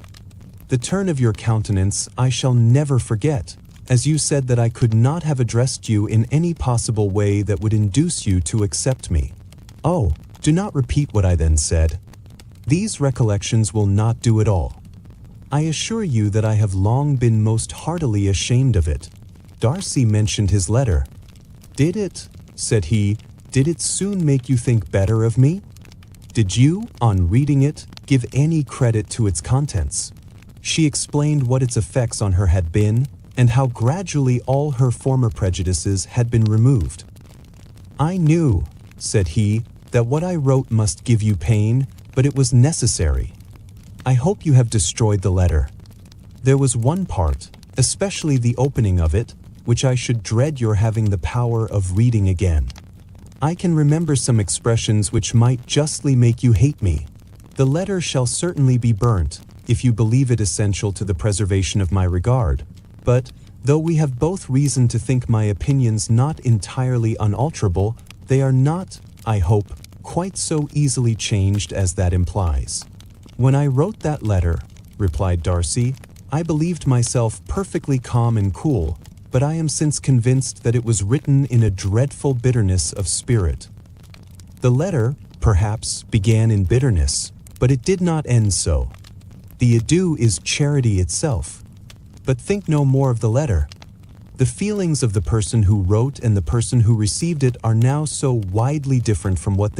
The turn of your countenance I shall never forget, as you said that I could not have addressed you in any possible way that would induce you to accept me. Oh, do not repeat what I then said. These recollections will not do at all. I assure you that I have long been most heartily ashamed of it." Darcy mentioned his letter. "Did it," said he, "did it soon make you think better of me? Did you, on reading it, give any credit to its contents?" She explained what its effects on her had been, and how gradually all her former prejudices had been removed. "I knew," said he, "that what I wrote must give you pain, but it was necessary. I hope you have destroyed the letter. There was one part, especially the opening of it, which I should dread your having the power of reading again. I can remember some expressions which might justly make you hate me. The letter shall certainly be burnt, if you believe it essential to the preservation of my regard, but, though we have both reason to think my opinions not entirely unalterable, they are not, I hope, quite so easily changed as that implies." "When I wrote that letter," replied Darcy, "I believed myself perfectly calm and cool, but I am since convinced that it was written in a dreadful bitterness of spirit. The letter, perhaps, began in bitterness, but it did not end so. The adieu is charity itself. But think no more of the letter. The feelings of the person who wrote and the person who received it are now so widely different from what they